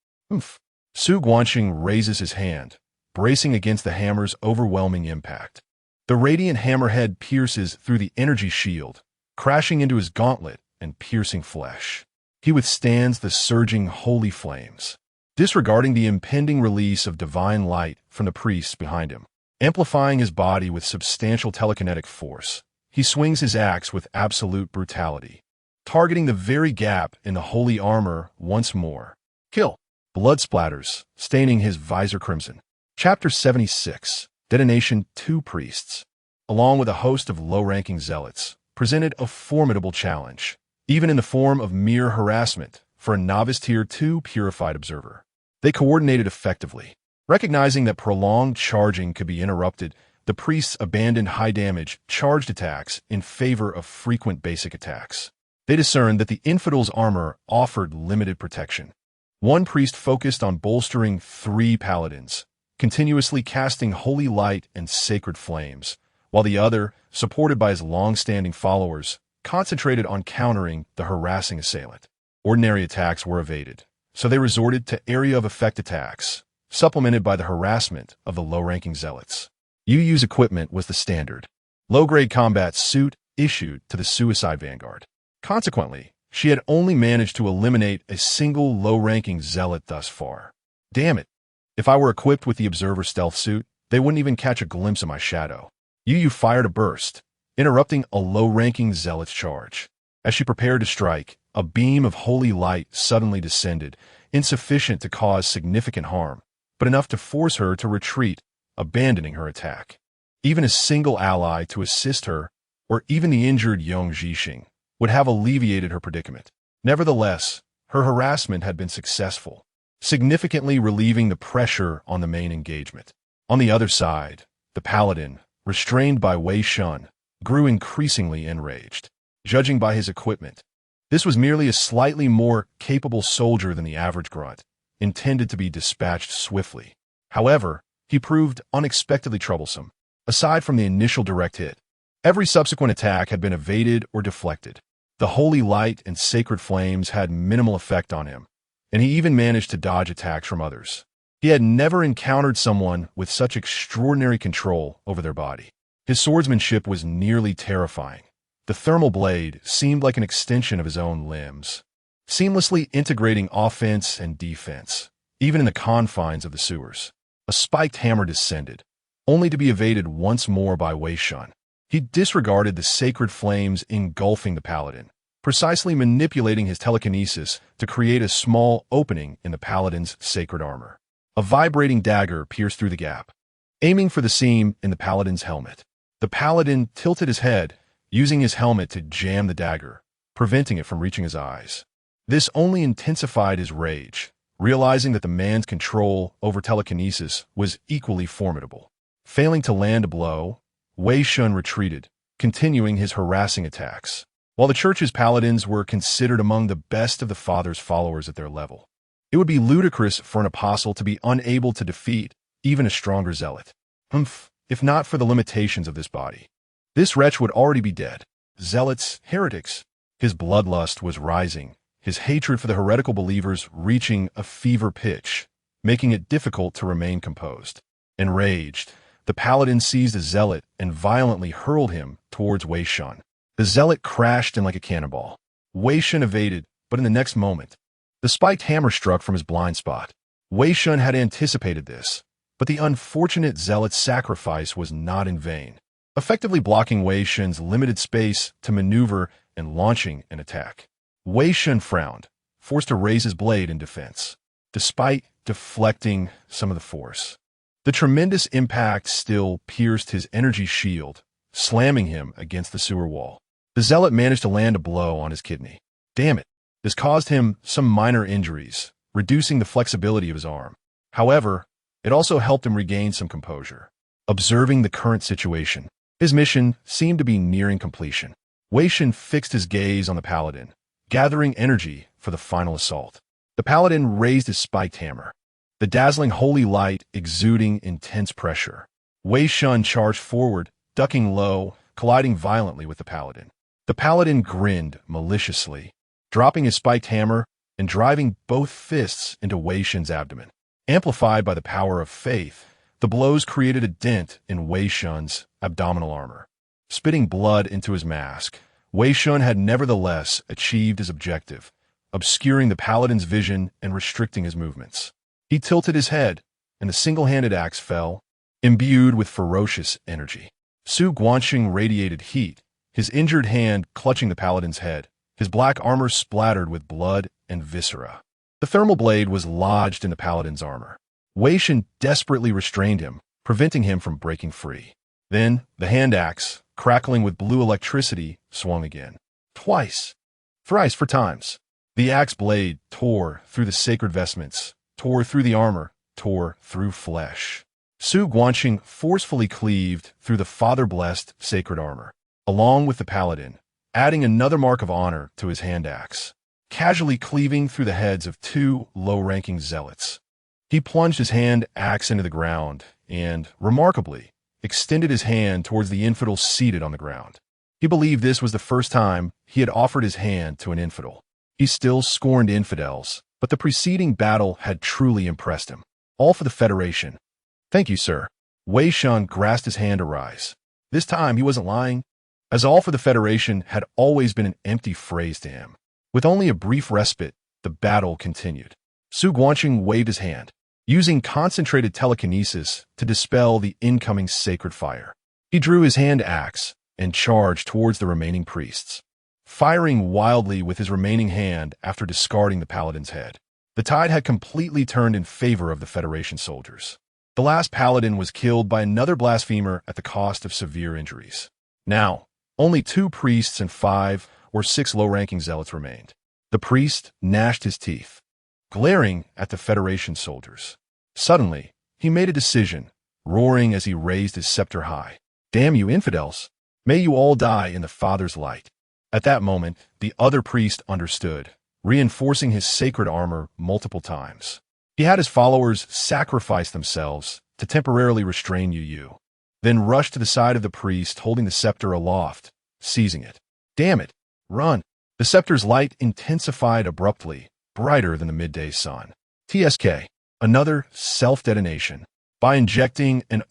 Su Guanqing raises his hand, bracing against the hammer's overwhelming impact. The radiant hammerhead pierces through the energy shield, crashing into his gauntlet and piercing flesh. He withstands the surging holy flames, disregarding the impending release of divine light from the priests behind him. Amplifying his body with substantial telekinetic force, he swings his axe with absolute brutality, targeting the very gap in the holy armor once more. Kill. Blood splatters, staining his visor crimson. Chapter 76. Detonation. 2 priests, along with a host of low-ranking zealots, presented a formidable challenge, even in the form of mere harassment for a novice Tier 2 purified observer. They coordinated effectively. Recognizing that prolonged charging could be interrupted, the priests abandoned high-damage, charged attacks in favor of frequent basic attacks. They discerned that the infidel's armor offered limited protection. One priest focused on bolstering 3 paladins, continuously casting holy light and sacred flames, while the other, supported by his long-standing followers, concentrated on countering the harassing assailant. Ordinary attacks were evaded, so they resorted to area of effect attacks, supplemented by the harassment of the low-ranking zealots. Hues equipment was the standard low-grade combat suit issued to the suicide vanguard. Consequently, she had only managed to eliminate a single low-ranking zealot thus far. Damn it. If I were equipped with the Observer stealth suit, they wouldn't even catch a glimpse of my shadow. Yu fired a burst, interrupting a low-ranking zealot's charge. As she prepared to strike, a beam of holy light suddenly descended, insufficient to cause significant harm, but enough to force her to retreat, abandoning her attack. Even a single ally to assist her, or even the injured Yong Zhixing, would have alleviated her predicament. Nevertheless, her harassment had been successful, significantly relieving the pressure on the main engagement. On the other side, the paladin, restrained by Wei Shen, grew increasingly enraged. Judging by his equipment, this was merely a slightly more capable soldier than the average grunt, intended to be dispatched swiftly. However, he proved unexpectedly troublesome. Aside from the initial direct hit, every subsequent attack had been evaded or deflected. The holy light and sacred flames had minimal effect on him, and he even managed to dodge attacks from others. He had never encountered someone with such extraordinary control over their body. His swordsmanship was nearly terrifying. The thermal blade seemed like an extension of his own limbs, seamlessly integrating offense and defense, even in the confines of the sewers. A spiked hammer descended, only to be evaded once more by Wei Shen. He disregarded the sacred flames engulfing the paladin, precisely manipulating his telekinesis to create a small opening in the paladin's sacred armor. A vibrating dagger pierced through the gap, aiming for the seam in the paladin's helmet. The paladin tilted his head, using his helmet to jam the dagger, preventing it from reaching his eyes. This only intensified his rage, realizing that the man's control over telekinesis was equally formidable. Failing to land a blow, Wei Shen retreated, continuing his harassing attacks. While the church's paladins were considered among the best of the Father's followers at their level, it would be ludicrous for an apostle to be unable to defeat even a stronger zealot. If not for the limitations of this body, this wretch would already be dead. Zealots, heretics. His bloodlust was rising, his hatred for the heretical believers reaching a fever pitch, making it difficult to remain composed. Enraged, the paladin seized a zealot and violently hurled him towards Wei Shen. The zealot crashed in like a cannonball. Wei Shen evaded, but in the next moment, the spiked hammer struck from his blind spot. Wei Shen had anticipated this, but the unfortunate zealot's sacrifice was not in vain, effectively blocking Wei Shen's limited space to maneuver and launching an attack. Wei Shen frowned, forced to raise his blade in defense, despite deflecting some of the force. The tremendous impact still pierced his energy shield, slamming him against the sewer wall. The zealot managed to land a blow on his kidney. Damn it. This caused him some minor injuries, reducing the flexibility of his arm. However, it also helped him regain some composure. Observing the current situation, his mission seemed to be nearing completion. Wei Shen fixed his gaze on the paladin, gathering energy for the final assault. The paladin raised his spiked hammer, the dazzling holy light exuding intense pressure. Wei Shen charged forward, ducking low, colliding violently with the paladin. The paladin grinned maliciously, dropping his spiked hammer and driving both fists into Wei Shen's abdomen. Amplified by the power of faith, The blows created a dent in Wei Shen's abdominal armor. Spitting blood into his mask, Wei Shen had nevertheless achieved his objective, obscuring the paladin's vision and restricting his movements. He tilted his head, and the single-handed axe fell, imbued with ferocious energy. Su Guanxing radiated heat, his injured hand clutching the paladin's head, his black armor splattered with blood and viscera. The thermal blade was lodged in the paladin's armor. Wei Shen desperately restrained him, preventing him from breaking free. Then, the hand axe, crackling with blue electricity, swung again. Twice. Thrice 4 times. The axe blade tore through the sacred vestments, tore through the armor, tore through flesh. Su Guanxing forcefully cleaved through the father-blessed sacred armor, along with the paladin, adding another mark of honor to his hand axe, casually cleaving through the heads of 2 low-ranking zealots. He plunged his hand axe into the ground and, remarkably, extended his hand towards the infidel seated on the ground. He believed this was the first time he had offered his hand to an infidel. He still scorned infidels, but the preceding battle had truly impressed him. All for the Federation. Thank you, sir. Wei Shen grasped his hand to rise. This time he wasn't lying, as all for the Federation had always been an empty phrase to him. With only a brief respite, the battle continued. Su Guanxing waved his hand, using concentrated telekinesis to dispel the incoming sacred fire. He drew his hand axe and charged towards the remaining priests, firing wildly with his remaining hand after discarding the paladin's head. The tide had completely turned in favor of the Federation soldiers. The last paladin was killed by another blasphemer at the cost of severe injuries. Now, only 2 priests and 5 or 6 low-ranking zealots remained. The priest gnashed his teeth, glaring at the Federation soldiers. Suddenly, he made a decision, roaring as he raised his scepter high. Damn you infidels! May you all die in the Father's light. At that moment, the other priest understood, reinforcing his sacred armor multiple times. He had his followers sacrifice themselves to temporarily restrain Yu, then rushed to the side of the priest holding the scepter aloft, seizing it. Damn it! Run! The scepter's light intensified abruptly, brighter than the midday sun. TSK. Another self-detonation. By injecting an